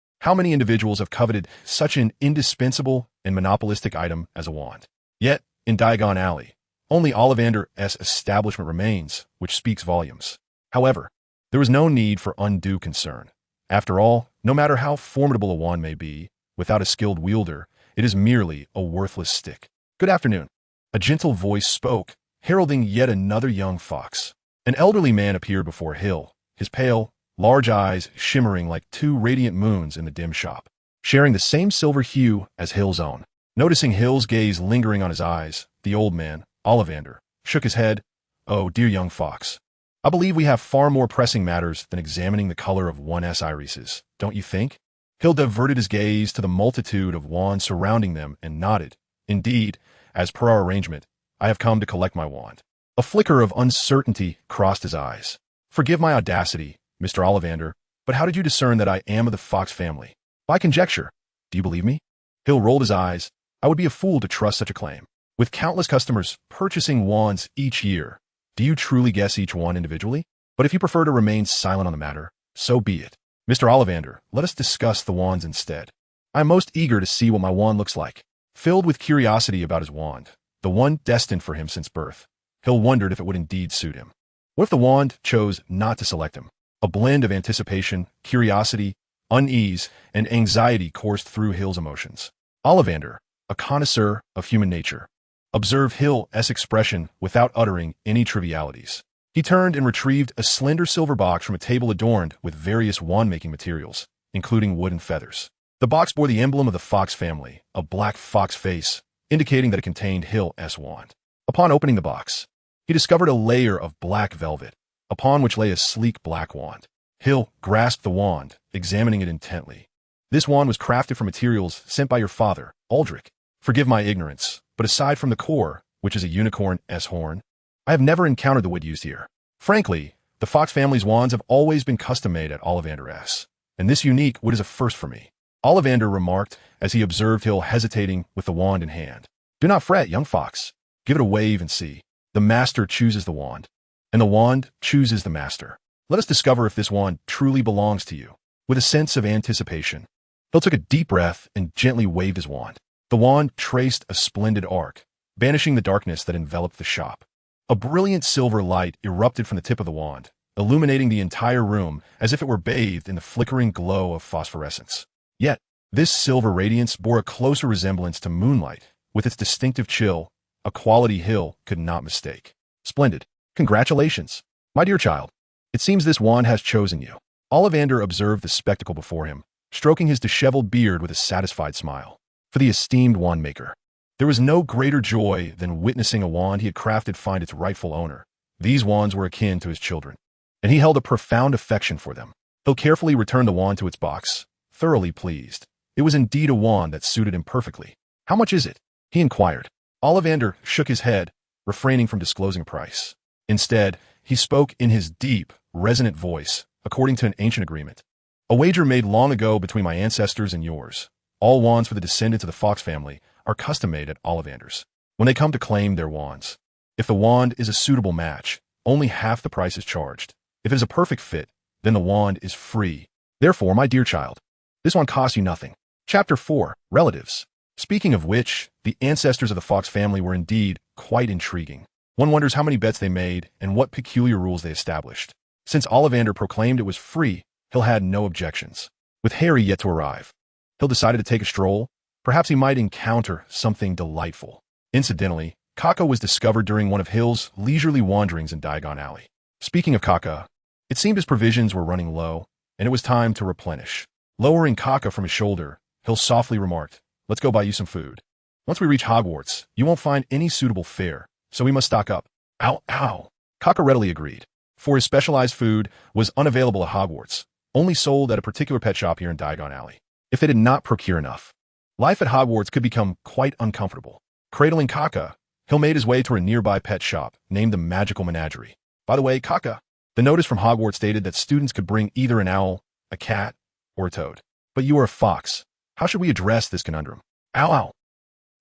how many individuals have coveted such an indispensable and monopolistic item as a wand? Yet, in Diagon Alley, only Ollivander's establishment remains, which speaks volumes. However, there was no need for undue concern. After all, no matter how formidable a wand may be, without a skilled wielder, it is merely a worthless stick. Good afternoon. A gentle voice spoke, heralding yet another young fox. An elderly man appeared before Hill, his pale, large eyes shimmering like two radiant moons in the dim shop, sharing the same silver hue as Hill's own. Noticing Hill's gaze lingering on his eyes, the old man, Ollivander, shook his head. Oh, dear young fox. I believe we have far more pressing matters than examining the color of one's irises, don't you think? Hill diverted his gaze to the multitude of wands surrounding them and nodded. Indeed, as per our arrangement, I have come to collect my wand. A flicker of uncertainty crossed his eyes. Forgive my audacity, Mr. Ollivander, but how did you discern that I am of the Fox family? By conjecture. Do you believe me? Hill rolled his eyes. I would be a fool to trust such a claim. With countless customers purchasing wands each year, do you truly guess each one individually? But if you prefer to remain silent on the matter, so be it. Mr. Ollivander, let us discuss the wands instead. I am most eager to see what my wand looks like. Filled with curiosity about his wand, the one destined for him since birth, Hill wondered if it would indeed suit him. What if the wand chose not to select him? A blend of anticipation, curiosity, unease, and anxiety coursed through Hill's emotions. Ollivander, a connoisseur of human nature, observed Hill's expression without uttering any trivialities. He turned and retrieved a slender silver box from a table adorned with various wand-making materials, including wood and feathers. The box bore the emblem of the Fox family, a black fox face, indicating that it contained Hill's wand. Upon opening the box, he discovered a layer of black velvet, upon which lay a sleek black wand. Hill grasped the wand, examining it intently. This wand was crafted from materials sent by your father, Aldrich. Forgive my ignorance, but aside from the core, which is a unicorn's horn, I have never encountered the wood used here. Frankly, the Fox family's wands have always been custom-made at Ollivander's, and this unique wood is a first for me. Ollivander remarked as he observed Hill hesitating with the wand in hand. Do not fret, young fox. Give it a wave and see. The master chooses the wand, and the wand chooses the master. Let us discover if this wand truly belongs to you. With a sense of anticipation, Hill took a deep breath and gently waved his wand. The wand traced a splendid arc, banishing the darkness that enveloped the shop. A brilliant silver light erupted from the tip of the wand, illuminating the entire room as if it were bathed in the flickering glow of phosphorescence. Yet, this silver radiance bore a closer resemblance to moonlight, with its distinctive chill, a quality Hill could not mistake. Splendid. Congratulations. My dear child, it seems this wand has chosen you. Ollivander observed the spectacle before him, stroking his disheveled beard with a satisfied smile. For the esteemed wand maker, there was no greater joy than witnessing a wand he had crafted find its rightful owner. These wands were akin to his children, and he held a profound affection for them. Hill carefully returned the wand to its box, thoroughly pleased. It was indeed a wand that suited him perfectly. How much is it? He inquired. Ollivander shook his head, refraining from disclosing a price. Instead, he spoke in his deep, resonant voice, according to an ancient agreement. A wager made long ago between my ancestors and yours. All wands for the descendants of the Fox family are custom-made at Ollivander's. When they come to claim their wands, if the wand is a suitable match, only half the price is charged. If it is a perfect fit, then the wand is free. Therefore, my dear child, this one costs you nothing. Chapter 4. Relatives. Speaking of which, the ancestors of the Fox family were indeed quite intriguing. One wonders how many bets they made and what peculiar rules they established. Since Ollivander proclaimed it was free, Hill had no objections. With Harry yet to arrive, Hill decided to take a stroll. Perhaps he might encounter something delightful. Incidentally, Kaka was discovered during one of Hill's leisurely wanderings in Diagon Alley. Speaking of Kaka, It seemed his provisions were running low, and it was time to replenish. Lowering Kaka from his shoulder, Hill softly remarked, "Let's go buy you some food. Once we reach Hogwarts, you won't find any suitable fare, so we must stock up." Ow, ow. Kaka readily agreed, for his specialized food was unavailable at Hogwarts, only sold at a particular pet shop here in Diagon Alley. If they did not procure enough, life at Hogwarts could become quite uncomfortable. Cradling Kaka, Hill made his way to a nearby pet shop named the Magical Menagerie. By the way, Kaka, the notice from Hogwarts stated that students could bring either an owl, a cat, or a toad. But you are a fox. How should we address this conundrum? Ow, ow.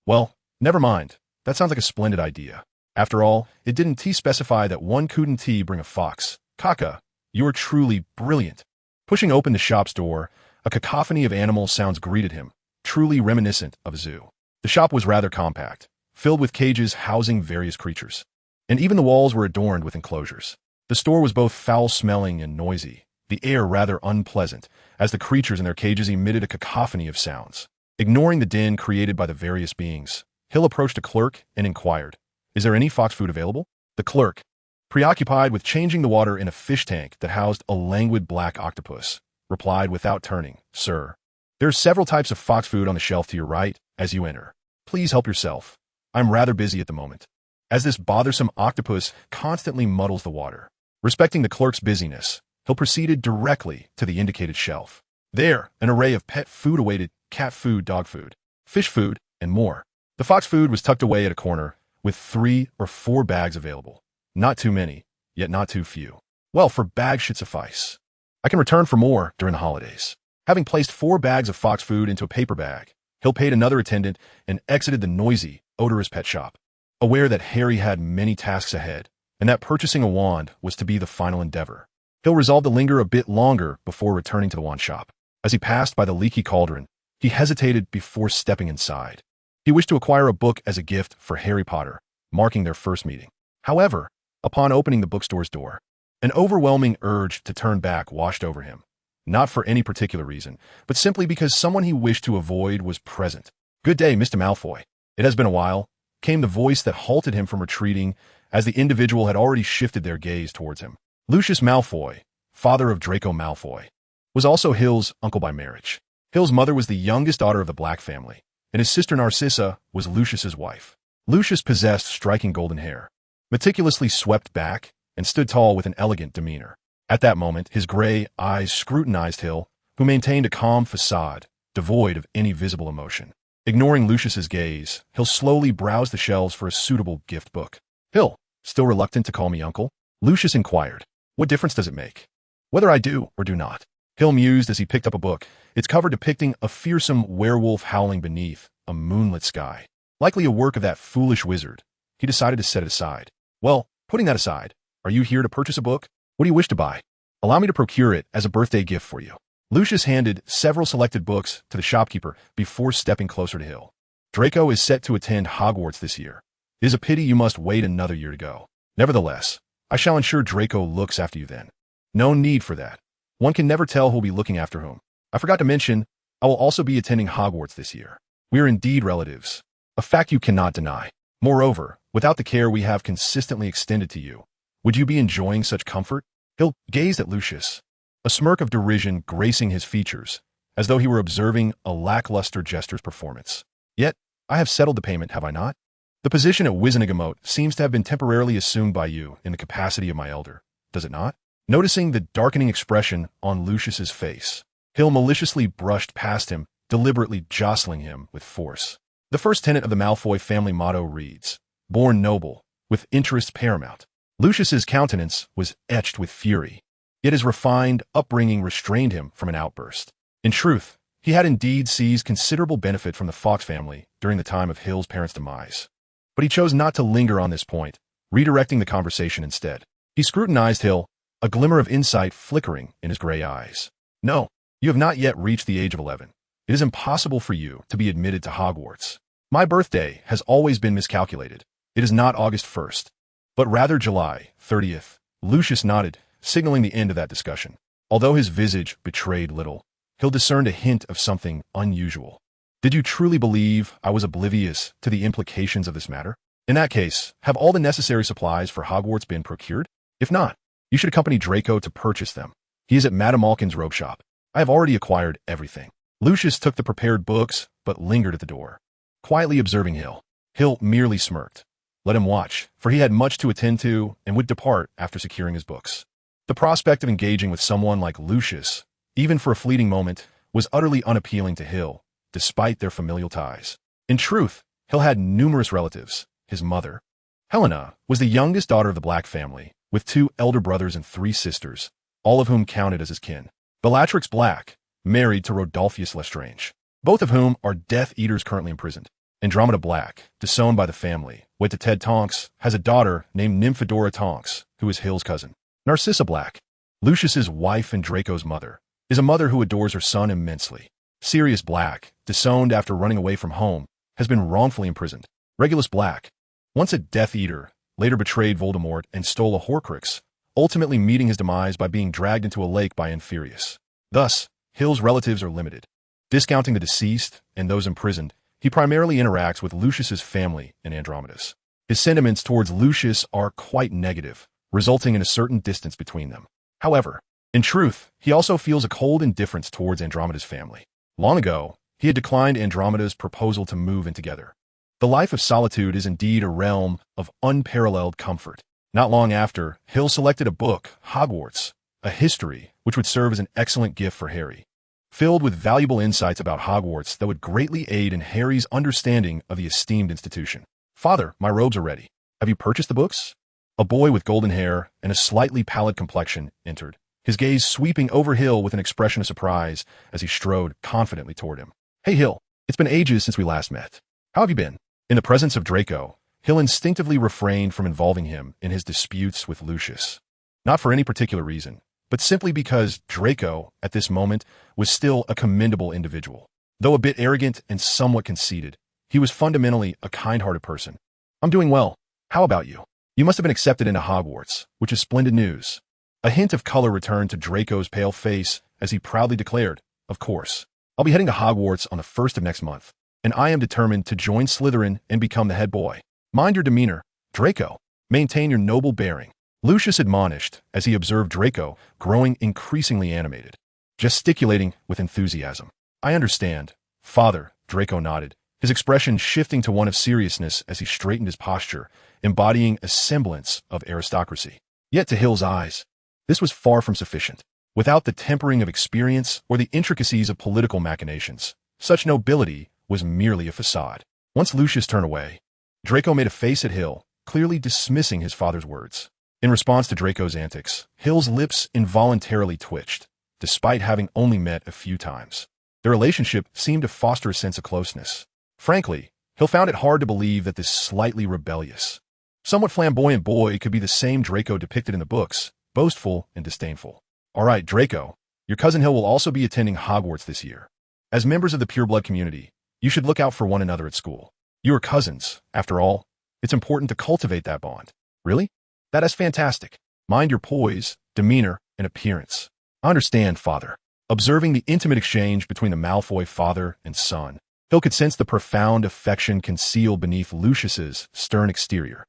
Well, never mind. That sounds like a splendid idea. After all, it didn't specify that one couldn't bring a fox. Kaka, you are truly brilliant. Pushing open the shop's door, a cacophony of animal sounds greeted him, truly reminiscent of a zoo. The shop was rather compact, filled with cages housing various creatures. And even the walls were adorned with enclosures. The store was both foul-smelling and noisy, the air rather unpleasant, as the creatures in their cages emitted a cacophony of sounds. Ignoring the din created by the various beings, Hill approached a clerk and inquired, "Is there any fox food available?" The clerk, preoccupied with changing the water in a fish tank that housed a languid black octopus, replied without turning, "Sir, there are several types of fox food on the shelf to your right as you enter. Please help yourself. I'm rather busy at the moment," as this bothersome octopus constantly muddles the water. Respecting the clerk's busyness, Hill proceeded directly to the indicated shelf. There, an array of pet food awaited: cat food, dog food, fish food, and more. The fox food was tucked away at a corner, with 3 or 4 bags available. Not too many, yet not too few. Well, for bags should suffice. I can return for more during the holidays. Having placed 4 bags of fox food into a paper bag, Hill paid another attendant and exited the noisy, odorous pet shop, aware that Harry had many tasks ahead, and that purchasing a wand was to be the final endeavor. Hill resolved to linger a bit longer before returning to the wand shop. As he passed by the leaky cauldron, he hesitated before stepping inside. He wished to acquire a book as a gift for Harry Potter, marking their first meeting. However, upon opening the bookstore's door, an overwhelming urge to turn back washed over him, not for any particular reason, but simply because someone he wished to avoid was present. "Good day, Mr. Malfoy. It has been a while," came the voice that halted him from retreating, as the individual had already shifted their gaze towards him. Lucius Malfoy, father of Draco Malfoy, was also Hill's uncle by marriage. Hill's mother was the youngest daughter of the Black family, and his sister Narcissa was Lucius's wife. Lucius possessed striking golden hair, meticulously swept back, and stood tall with an elegant demeanor. At that moment, his gray eyes scrutinized Hill, who maintained a calm facade, devoid of any visible emotion. Ignoring Lucius's gaze, Hill slowly browsed the shelves for a suitable gift book. "Hill, still reluctant to call me uncle?" Lucius inquired. "What difference does it make? Whether I do or do not?" Hill mused as he picked up a book, its cover depicting a fearsome werewolf howling beneath a moonlit sky. Likely a work of that foolish wizard. He decided to set it aside. "Well, putting that aside, are you here to purchase a book? What do you wish to buy? Allow me to procure it as a birthday gift for you." Lucius handed several selected books to the shopkeeper before stepping closer to Hill. "Draco is set to attend Hogwarts this year. It is a pity you must wait another year to go. Nevertheless, I shall ensure Draco looks after you then." "No need for that. One can never tell who'll be looking after whom. I forgot to mention, I will also be attending Hogwarts this year. We are indeed relatives, a fact you cannot deny. Moreover, without the care we have consistently extended to you, would you be enjoying such comfort?" Hill gazed at Lucius, a smirk of derision gracing his features, as though he were observing a lackluster jester's performance. "Yet, I have settled the payment, have I not? The position at Wizenigame seems to have been temporarily assumed by you in the capacity of my elder, does it not?" Noticing the darkening expression on Lucius's face, Hill maliciously brushed past him, deliberately jostling him with force. The first tenet of the Malfoy family motto reads, "Born noble, with interests paramount." Lucius's countenance was etched with fury, yet his refined upbringing restrained him from an outburst. In truth, he had indeed seized considerable benefit from the Fawkes family during the time of Hill's parents' demise. But he chose not to linger on this point, redirecting the conversation instead. He scrutinized Hill, a glimmer of insight flickering in his gray eyes. "No, you have not yet reached the age of 11. It is impossible for you to be admitted to Hogwarts. My birthday has always been miscalculated. It is not August 1st, but rather July 30th. Lucius nodded, signaling the end of that discussion. Although his visage betrayed little, Hill discerned a hint of something unusual. "Did you truly believe I was oblivious to the implications of this matter? In that case, have all the necessary supplies for Hogwarts been procured? If not, You should accompany Draco to purchase them. He is at Madame Malkin's robe shop. I have already acquired everything. Lucius took the prepared books, but lingered at the door, quietly observing Hill. Hill merely smirked. Let him watch, for he had much to attend to and would depart after securing his books. The prospect of engaging with someone like Lucius, even for a fleeting moment, was utterly unappealing to Hill, despite their familial ties. In truth, Hill had numerous relatives. His mother, Helena, was the youngest daughter of the Black family, with 2 elder brothers and 3 sisters, all of whom counted as his kin. Bellatrix Black, married to Rodolphus Lestrange, both of whom are Death Eaters currently imprisoned. Andromeda Black, disowned by the family, wed to Ted Tonks, has a daughter named Nymphadora Tonks, who is Hill's cousin. Narcissa Black, Lucius's wife and Draco's mother, is a mother who adores her son immensely. Sirius Black, disowned after running away from home, has been wrongfully imprisoned. Regulus Black, once a Death Eater, later betrayed Voldemort and stole a Horcrux, ultimately meeting his demise by being dragged into a lake by Inferius. Thus, Hill's relatives are limited. Discounting the deceased and those imprisoned, he primarily interacts with Lucius's family and Andromeda's. His sentiments towards Lucius are quite negative, resulting in a certain distance between them. However, in truth, he also feels a cold indifference towards Andromeda's family. Long ago, he had declined Andromeda's proposal to move in together. The life of solitude is indeed a realm of unparalleled comfort. Not long after, Hill selected a book, Hogwarts, a history, which would serve as an excellent gift for Harry, filled with valuable insights about Hogwarts that would greatly aid in Harry's understanding of the esteemed institution. Father, my robes are ready. Have you purchased the books? A boy with golden hair and a slightly pallid complexion entered, his gaze sweeping over Hill with an expression of surprise as he strode confidently toward him. Hey Hill, it's been ages since we last met. How have you been? In the presence of Draco, Hill instinctively refrained from involving him in his disputes with Lucius. Not for any particular reason, but simply because Draco, at this moment, was still a commendable individual. Though a bit arrogant and somewhat conceited, he was fundamentally a kind-hearted person. I'm doing well. How about you? You must have been accepted into Hogwarts, which is splendid news. A hint of color returned to Draco's pale face as he proudly declared, of course. I'll be heading to Hogwarts on the 1st of next month, and I am determined to join Slytherin and become the head boy. Mind your demeanor, Draco. Maintain your noble bearing. Lucius admonished as he observed Draco growing increasingly animated, gesticulating with enthusiasm. I understand, Father, Draco nodded, his expression shifting to one of seriousness as he straightened his posture, embodying a semblance of aristocracy. Yet to Hill's eyes, this was far from sufficient. Without the tempering of experience or the intricacies of political machinations, such nobility was merely a facade. Once Lucius turned away, Draco made a face at Hill, clearly dismissing his father's words. In response to Draco's antics, Hill's lips involuntarily twitched, despite having only met a few times. Their relationship seemed to foster a sense of closeness. Frankly, Hill found it hard to believe that this slightly rebellious, somewhat flamboyant boy could be the same Draco depicted in the books, boastful and disdainful. All right, Draco, your cousin Hill will also be attending Hogwarts this year. As members of the pureblood community, you should look out for one another at school. You are cousins, after all. It's important to cultivate that bond. Really? That is fantastic. Mind your poise, demeanor, and appearance. I understand, Father. Observing the intimate exchange between the Malfoy father and son, Hill could sense the profound affection concealed beneath Lucius's stern exterior.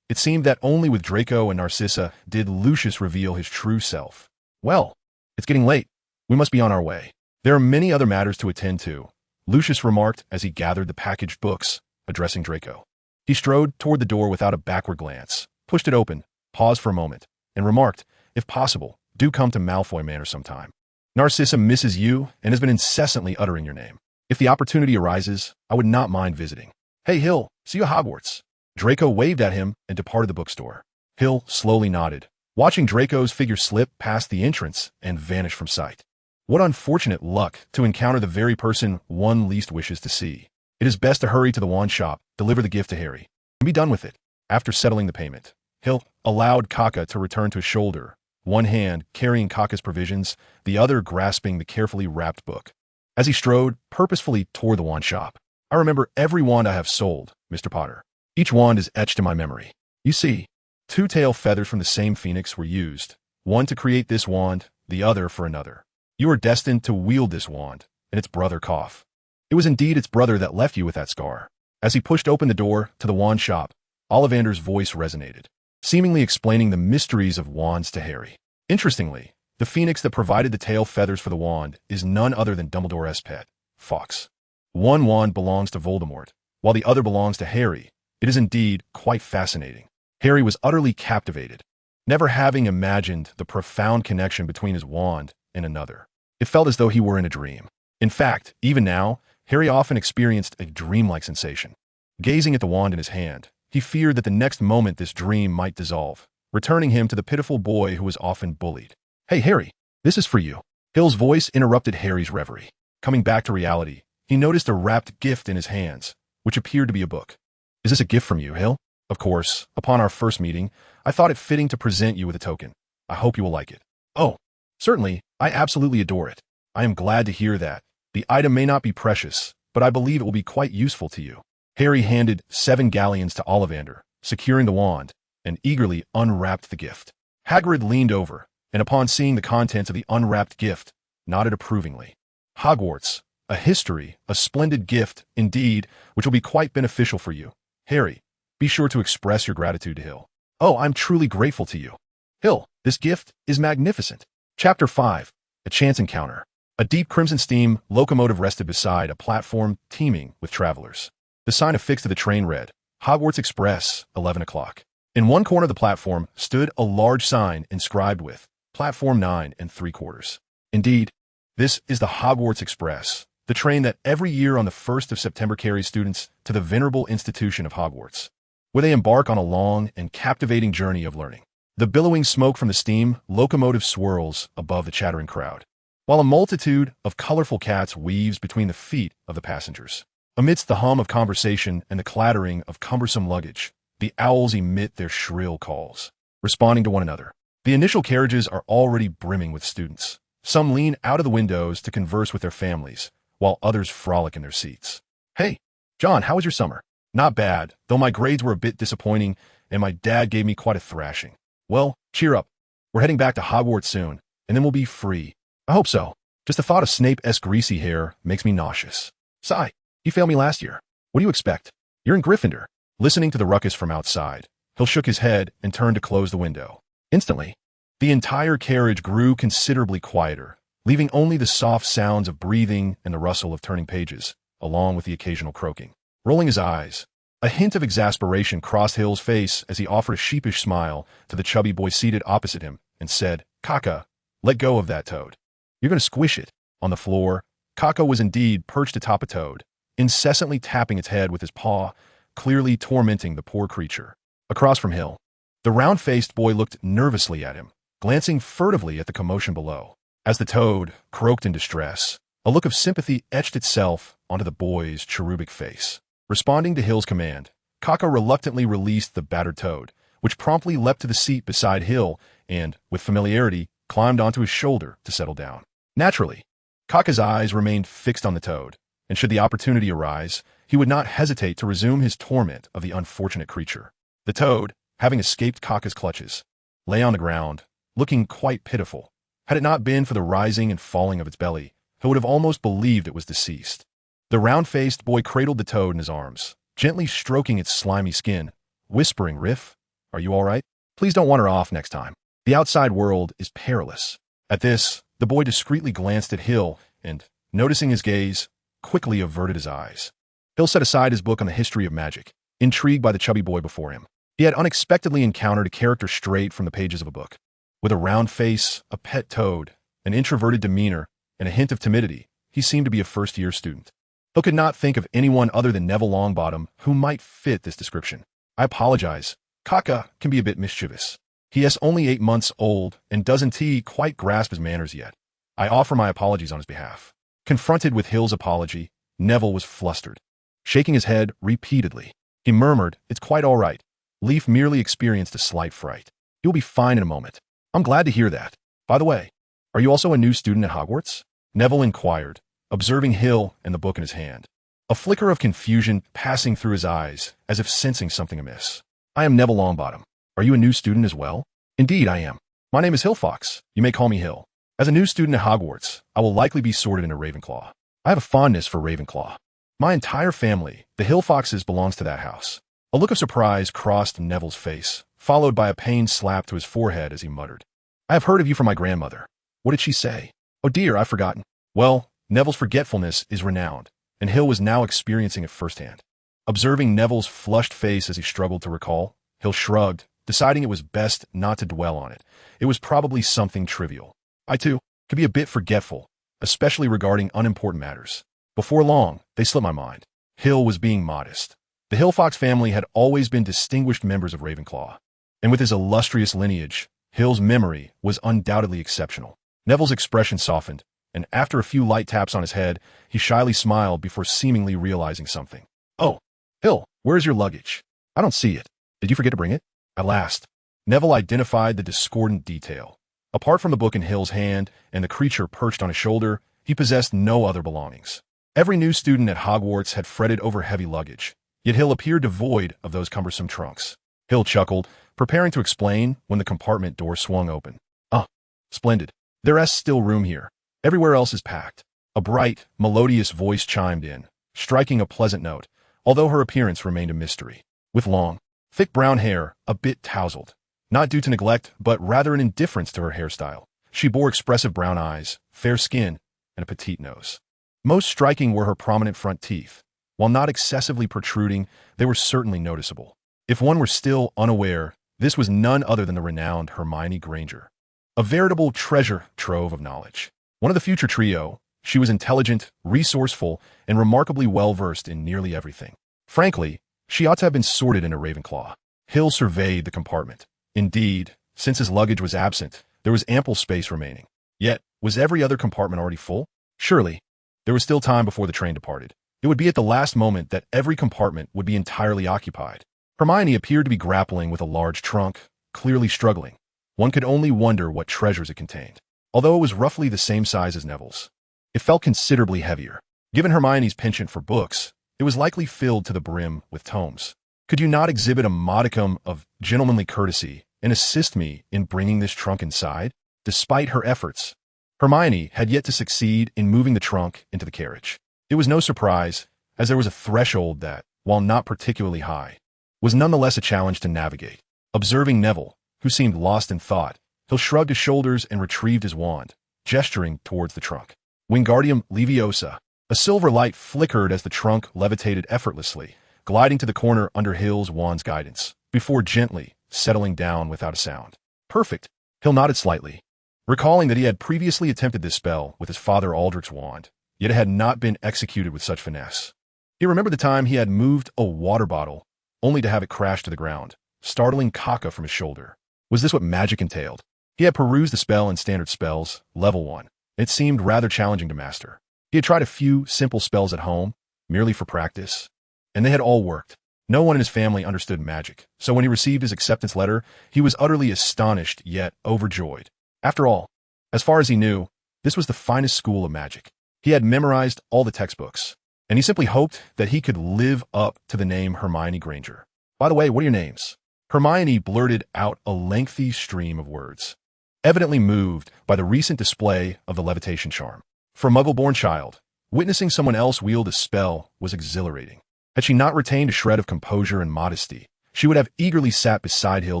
It seemed that only with Draco and Narcissa did Lucius reveal his true self. Well, it's getting late. We must be on our way. There are many other matters to attend to, Lucius remarked as he gathered the packaged books, addressing Draco. He strode toward the door without a backward glance, pushed it open, paused for a moment, and remarked, if possible, do come to Malfoy Manor sometime. Narcissa misses you and has been incessantly uttering your name. If the opportunity arises, I would not mind visiting. Hey Hill, see you at Hogwarts. Draco waved at him and departed the bookstore. Hill slowly nodded, watching Draco's figure slip past the entrance and vanish from sight. What unfortunate luck to encounter the very person one least wishes to see. It is best to hurry to the wand shop, deliver the gift to Harry, and be done with it. After settling the payment, Hill allowed Kaka to return to his shoulder, one hand carrying Kaka's provisions, the other grasping the carefully wrapped book. As he strode purposefully toward the wand shop, I remember every wand I have sold, Mr. Potter. Each wand is etched in my memory. You see, 2 tail feathers from the same phoenix were used, one to create this wand, the other for another. You are destined to wield this wand, and its brother cough. It was indeed its brother that left you with that scar. As he pushed open the door to the wand shop, Ollivander's voice resonated. seemingly explaining the mysteries of wands to Harry. Interestingly, the phoenix that provided the tail feathers for the wand is none other than Dumbledore's pet, Fawkes. One wand belongs to Voldemort, while the other belongs to Harry. It is indeed quite fascinating. Harry was utterly captivated, never having imagined the profound connection between his wand and another. It felt as though he were in a dream. In fact, even now, Harry often experienced a dreamlike sensation. Gazing at the wand in his hand, he feared that the next moment this dream might dissolve, returning him to the pitiful boy who was often bullied. "Hey, Harry, this is for you." Hill's voice interrupted Harry's reverie. Coming back to reality, he noticed a wrapped gift in his hands, which appeared to be a book. "Is this a gift from you, Hill?" "Of course. Upon our first meeting, I thought it fitting to present you with a token. I hope you will like it." "Oh, certainly. I absolutely adore it." "I am glad to hear that. The item may not be precious, but I believe it will be quite useful to you." Harry handed 7 galleons to Ollivander, securing the wand, and eagerly unwrapped the gift. Hagrid leaned over, and upon seeing the contents of the unwrapped gift, nodded approvingly. "Hogwarts, a history, a splendid gift, indeed, which will be quite beneficial for you. Harry, be sure to express your gratitude to Hill." "Oh, I'm truly grateful to you. Hill, this gift is magnificent." Chapter 5. A Chance Encounter. A deep crimson steam locomotive rested beside a platform teeming with travelers. The sign affixed to the train read, "Hogwarts Express, 11 o'clock." In one corner of the platform stood a large sign inscribed with, "Platform 9 3/4." Indeed, this is the Hogwarts Express, the train that every year on the 1st of September carries students to the venerable institution of Hogwarts, where they embark on a long and captivating journey of learning. The billowing smoke from the steam locomotive swirls above the chattering crowd, while a multitude of colorful cats weaves between the feet of the passengers. Amidst the hum of conversation and the clattering of cumbersome luggage, the owls emit their shrill calls, responding to one another. The initial carriages are already brimming with students. Some lean out of the windows to converse with their families, while others frolic in their seats. "Hey, John, how was your summer?" "Not bad, though my grades were a bit disappointing, and my dad gave me quite a thrashing." "Well, cheer up. We're heading back to Hogwarts soon, and then we'll be free." "I hope so. Just the thought of Snape's greasy hair makes me nauseous." "Sigh. You failed me last year. What do you expect? You're in Gryffindor." Listening to the ruckus from outside, Hill shook his head and turned to close the window. Instantly, the entire carriage grew considerably quieter, leaving only the soft sounds of breathing and the rustle of turning pages, along with the occasional croaking. Rolling his eyes, a hint of exasperation crossed Hill's face as he offered a sheepish smile to the chubby boy seated opposite him and said, "Kaka, let go of that toad. You're going to squish it." On the floor, Kaka was indeed perched atop a toad, incessantly tapping its head with his paw, clearly tormenting the poor creature. Across from Hill, the round-faced boy looked nervously at him, glancing furtively at the commotion below. As the toad croaked in distress, a look of sympathy etched itself onto the boy's cherubic face. Responding to Hill's command, Kaka reluctantly released the battered toad, which promptly leapt to the seat beside Hill and, with familiarity, climbed onto his shoulder to settle down. Naturally, Kaka's eyes remained fixed on the toad, and should the opportunity arise, he would not hesitate to resume his torment of the unfortunate creature. The toad, having escaped Kaka's clutches, lay on the ground, looking quite pitiful. Had it not been for the rising and falling of its belly, he would have almost believed it was deceased. The round-faced boy cradled the toad in his arms, gently stroking its slimy skin, whispering, "Riff, are you all right? Please don't wander off next time. The outside world is perilous." At this, the boy discreetly glanced at Hill and, noticing his gaze, quickly averted his eyes. Hill set aside his book on the history of magic, intrigued by the chubby boy before him. He had unexpectedly encountered a character straight from the pages of a book. With a round face, a pet toad, an introverted demeanor, and a hint of timidity, he seemed to be a first-year student. Hill could not think of anyone other than Neville Longbottom who might fit this description. "I apologize. Kaka can be a bit mischievous. He is only 8 months old and doesn't quite grasp his manners yet. I offer my apologies on his behalf." Confronted with Hill's apology, Neville was flustered. Shaking his head repeatedly, he murmured, "It's quite all right. Leaf merely experienced a slight fright. He'll be fine in a moment." "I'm glad to hear that. By the way, are you also a new student at Hogwarts?" Neville inquired, observing Hill and the book in his hand, a flicker of confusion passing through his eyes as if sensing something amiss. "I am Neville Longbottom. Are you a new student as well?" "Indeed, I am. My name is Hill Fox. You may call me Hill. As a new student at Hogwarts, I will likely be sorted into Ravenclaw. I have a fondness for Ravenclaw. My entire family, the Hill Foxes, belongs to that house." A look of surprise crossed Neville's face, followed by a pained slap to his forehead as he muttered, "I have heard of you from my grandmother. What did she say? Oh dear, I've forgotten." Well, Neville's forgetfulness is renowned, and Hill was now experiencing it firsthand. Observing Neville's flushed face as he struggled to recall, Hill shrugged, deciding it was best not to dwell on it. It was probably something trivial. I, too, could be a bit forgetful, especially regarding unimportant matters. Before long, they slipped my mind. Hill was being modest. The Hill Fox family had always been distinguished members of Ravenclaw, and with his illustrious lineage, Hill's memory was undoubtedly exceptional. Neville's expression softened, and after a few light taps on his head, he shyly smiled before seemingly realizing something. "Oh, Hill, where's your luggage? I don't see it. Did you forget to bring it?" At last, Neville identified the discordant detail. Apart from the book in Hill's hand and the creature perched on his shoulder, he possessed no other belongings. Every new student at Hogwarts had fretted over heavy luggage, yet Hill appeared devoid of those cumbersome trunks. Hill chuckled, preparing to explain when the compartment door swung open. "Ah, splendid. There's still room here. Everywhere else is packed." A bright, melodious voice chimed in, striking a pleasant note, although her appearance remained a mystery. With long, thick brown hair, a bit tousled, not due to neglect, but rather an indifference to her hairstyle. She bore expressive brown eyes, fair skin, and a petite nose. Most striking were her prominent front teeth. While not excessively protruding, they were certainly noticeable. If one were still unaware, this was none other than the renowned Hermione Granger. A veritable treasure trove of knowledge. One of the future trio, she was intelligent, resourceful, and remarkably well-versed in nearly everything. Frankly, she ought to have been sorted into Ravenclaw. Hill surveyed the compartment. Indeed, since his luggage was absent, there was ample space remaining. Yet, was every other compartment already full? Surely, there was still time before the train departed. It would be at the last moment that every compartment would be entirely occupied. Hermione appeared to be grappling with a large trunk, clearly struggling. One could only wonder what treasures it contained. Although it was roughly the same size as Neville's, it felt considerably heavier. Given Hermione's penchant for books, it was likely filled to the brim with tomes. "Could you not exhibit a modicum of gentlemanly courtesy and assist me in bringing this trunk inside?" Despite her efforts, Hermione had yet to succeed in moving the trunk into the carriage. It was no surprise, as there was a threshold that, while not particularly high, was nonetheless a challenge to navigate. Observing Neville, who seemed lost in thought, Hill shrugged his shoulders and retrieved his wand, gesturing towards the trunk. Wingardium Leviosa. A silver light flickered as the trunk levitated effortlessly, gliding to the corner under Hill's wand's guidance, before gently settling down without a sound. "Perfect." Hill nodded slightly, recalling that he had previously attempted this spell with his father Aldrich's wand, yet it had not been executed with such finesse. He remembered the time he had moved a water bottle, only to have it crash to the ground, startling Kaka from his shoulder. Was this what magic entailed? He had perused the spell in Standard Spells, Level 1. It seemed rather challenging to master. He had tried a few simple spells at home, merely for practice, and they had all worked. No one in his family understood magic, so when he received his acceptance letter, he was utterly astonished yet overjoyed. After all, as far as he knew, this was the finest school of magic. He had memorized all the textbooks, and he simply hoped that he could live up to the name Hermione Granger. "By the way, what are your names?" Hermione blurted out a lengthy stream of words, evidently moved by the recent display of the levitation charm. For a Muggle-born child, witnessing someone else wield a spell was exhilarating. Had she not retained a shred of composure and modesty, she would have eagerly sat beside Hill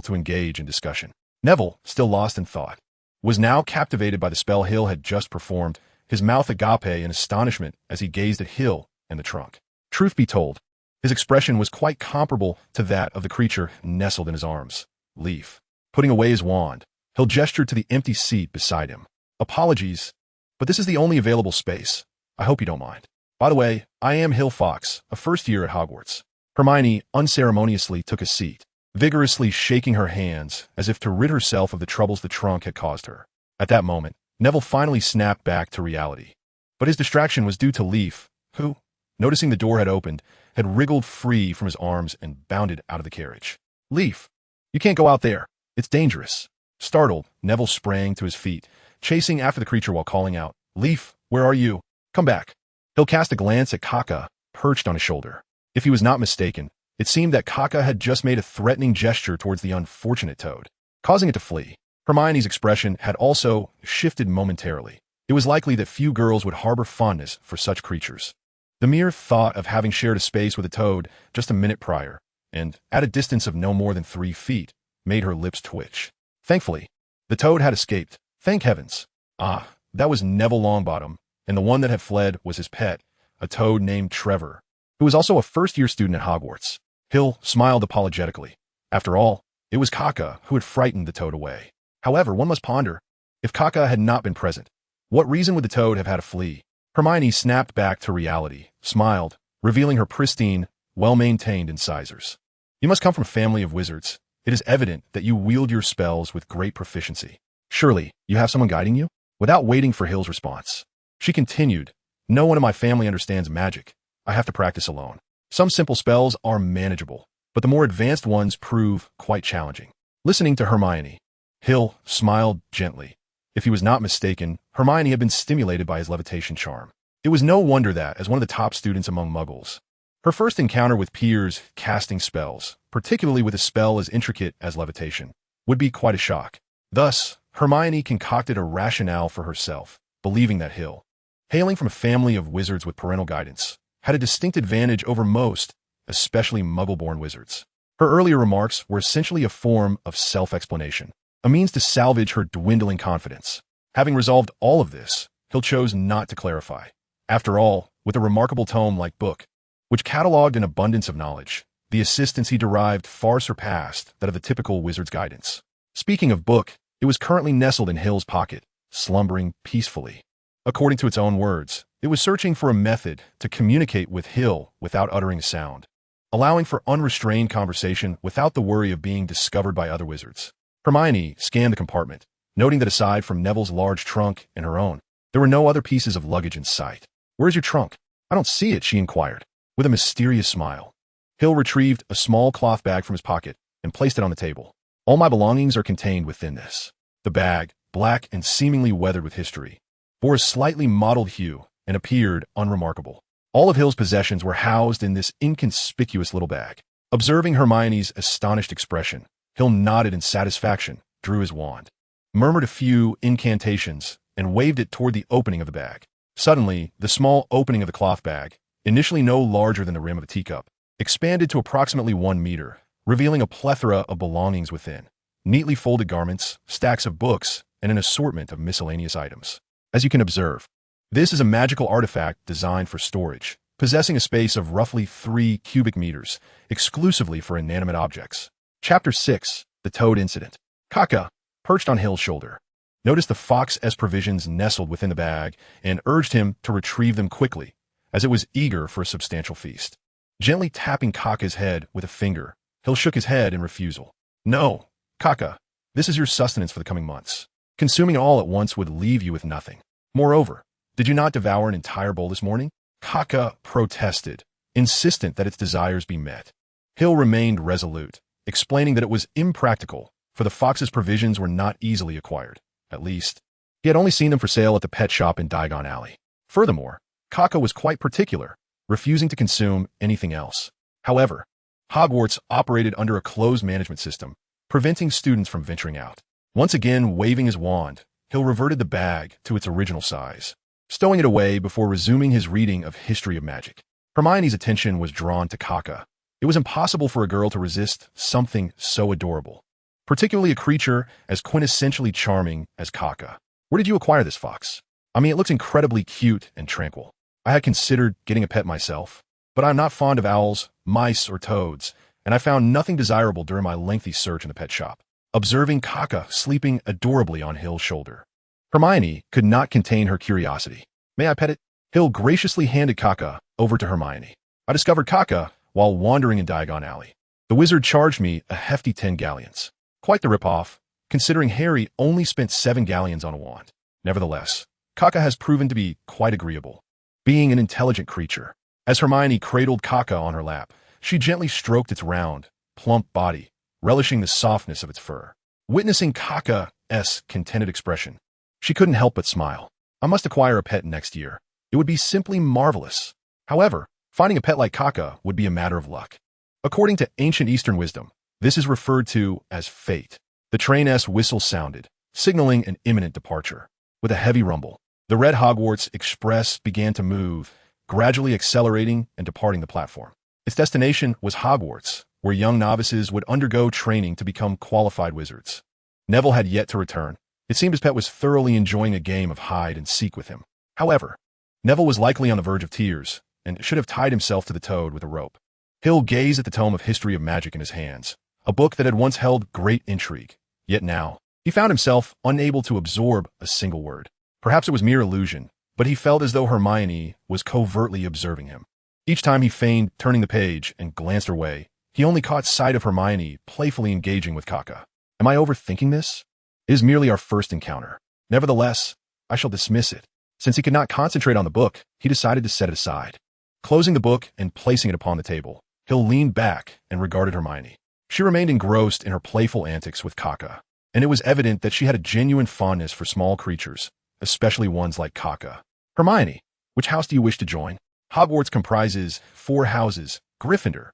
to engage in discussion. Neville, still lost in thought, was now captivated by the spell Hill had just performed, his mouth agape in astonishment as he gazed at Hill and the trunk. Truth be told, his expression was quite comparable to that of the creature nestled in his arms. Leaf. Putting away his wand, Hill gestured to the empty seat beside him. "Apologies, but this is the only available space. I hope you don't mind. By the way, I am Hill Fox, a first year at Hogwarts." Hermione unceremoniously took a seat, vigorously shaking her hands as if to rid herself of the troubles the trunk had caused her. At that moment, Neville finally snapped back to reality. But his distraction was due to Leaf, who, noticing the door had opened, had wriggled free from his arms and bounded out of the carriage. "Leaf, you can't go out there. It's dangerous." Startled, Neville sprang to his feet, chasing after the creature while calling out, "Leaf, where are you? Come back." He'll cast a glance at Kaka, perched on his shoulder. If he was not mistaken, it seemed that Kaka had just made a threatening gesture towards the unfortunate toad, causing it to flee. Hermione's expression had also shifted momentarily. It was likely that few girls would harbor fondness for such creatures. The mere thought of having shared a space with a toad just a minute prior, and at a distance of no more than 3 feet, made her lips twitch. Thankfully, the toad had escaped. Thank heavens. Ah, that was Neville Longbottom, and the one that had fled was his pet, a toad named Trevor, who was also a first-year student at Hogwarts. Hill smiled apologetically. After all, it was Kaka who had frightened the toad away. However, one must ponder, if Kaka had not been present, what reason would the toad have had to flee? Hermione snapped back to reality, smiled, revealing her pristine, well-maintained incisors. You must come from a family of wizards. It is evident that you wield your spells with great proficiency. Surely, you have someone guiding you? Without waiting for Hill's response, she continued, no one in my family understands magic. I have to practice alone. Some simple spells are manageable, but the more advanced ones prove quite challenging. Listening to Hermione, Hill smiled gently. If he was not mistaken, Hermione had been stimulated by his levitation charm. It was no wonder that, as one of the top students among Muggles, her first encounter with peers casting spells, particularly with a spell as intricate as levitation, would be quite a shock. Thus, Hermione concocted a rationale for herself, believing that Hill, hailing from a family of wizards with parental guidance, had a distinct advantage over most, especially Muggle-born wizards. Her earlier remarks were essentially a form of self-explanation, a means to salvage her dwindling confidence. Having resolved all of this, Hill chose not to clarify. After all, with a remarkable tome like Book, which catalogued an abundance of knowledge, the assistance he derived far surpassed that of the typical wizard's guidance. Speaking of Book, it was currently nestled in Hill's pocket, slumbering peacefully. According to its own words, it was searching for a method to communicate with Hill without uttering a sound, allowing for unrestrained conversation without the worry of being discovered by other wizards. Hermione scanned the compartment, noting that aside from Neville's large trunk and her own, there were no other pieces of luggage in sight. Where's your trunk? I don't see it, she inquired, with a mysterious smile. Hill retrieved a small cloth bag from his pocket and placed it on the table. All my belongings are contained within this. The bag, black and seemingly weathered with history, bore a slightly mottled hue and appeared unremarkable. All of Hill's possessions were housed in this inconspicuous little bag. Observing Hermione's astonished expression, Hill nodded in satisfaction, drew his wand, murmured a few incantations, and waved it toward the opening of the bag. Suddenly, the small opening of the cloth bag, initially no larger than the rim of a teacup, expanded to approximately 1 meter, revealing a plethora of belongings within. Neatly folded garments, stacks of books, and an assortment of miscellaneous items. As you can observe, this is a magical artifact designed for storage, possessing a space of roughly 3 cubic meters, exclusively for inanimate objects. Chapter 6, The Toad Incident. Kaka, perched on Hill's shoulder, noticed the fox's provisions nestled within the bag and urged him to retrieve them quickly, as it was eager for a substantial feast. Gently tapping Kaka's head with a finger, Hill shook his head in refusal. No, Kaka, this is your sustenance for the coming months. Consuming it all at once would leave you with nothing. Moreover, did you not devour an entire bowl this morning? Kaka protested, insistent that its desires be met. Hill remained resolute, explaining that it was impractical, for the fox's provisions were not easily acquired. At least, he had only seen them for sale at the pet shop in Diagon Alley. Furthermore, Kaka was quite particular, refusing to consume anything else. However, Hogwarts operated under a closed management system, preventing students from venturing out. Once again waving his wand, Hill reverted the bag to its original size, stowing it away before resuming his reading of History of Magic. Hermione's attention was drawn to Kaka. It was impossible for a girl to resist something so adorable, particularly a creature as quintessentially charming as Kaka. Where did you acquire this fox? I mean, it looks incredibly cute and tranquil. I had considered getting a pet myself, but I'm not fond of owls, mice, or toads, and I found nothing desirable during my lengthy search in the pet shop. Observing Kaka sleeping adorably on Hill's shoulder, Hermione could not contain her curiosity. May I pet it? Hill graciously handed Kaka over to Hermione. I discovered Kaka while wandering in Diagon Alley. The wizard charged me a hefty 10 galleons. Quite the rip-off, considering Harry only spent 7 galleons on a wand. Nevertheless, Kaka has proven to be quite agreeable, being an intelligent creature. As Hermione cradled Kaka on her lap, she gently stroked its round, plump body, relishing the softness of its fur. Witnessing Kaka's contented expression, she couldn't help but smile. I must acquire a pet next year. It would be simply marvelous. However, finding a pet like Kaka would be a matter of luck. According to ancient Eastern wisdom, this is referred to as fate. The train's whistle sounded, signaling an imminent departure. With a heavy rumble, the red Hogwarts Express began to move, gradually accelerating and departing the platform. Its destination was Hogwarts, where young novices would undergo training to become qualified wizards. Neville had yet to return. It seemed his pet was thoroughly enjoying a game of hide and seek with him. However, Neville was likely on the verge of tears and should have tied himself to the toad with a rope. Hill gazed at the tome of History of Magic in his hands, a book that had once held great intrigue. Yet now, he found himself unable to absorb a single word. Perhaps it was mere illusion, but he felt as though Hermione was covertly observing him. Each time he feigned turning the page and glanced her way, he only caught sight of Hermione playfully engaging with Kaka. Am I overthinking this? It is merely our first encounter. Nevertheless, I shall dismiss it. Since he could not concentrate on the book, he decided to set it aside. Closing the book and placing it upon the table, Hill leaned back and regarded Hermione. She remained engrossed in her playful antics with Kaka, and it was evident that she had a genuine fondness for small creatures, especially ones like Kaka. Hermione, which house do you wish to join? Hogwarts comprises 4 houses: Gryffindor,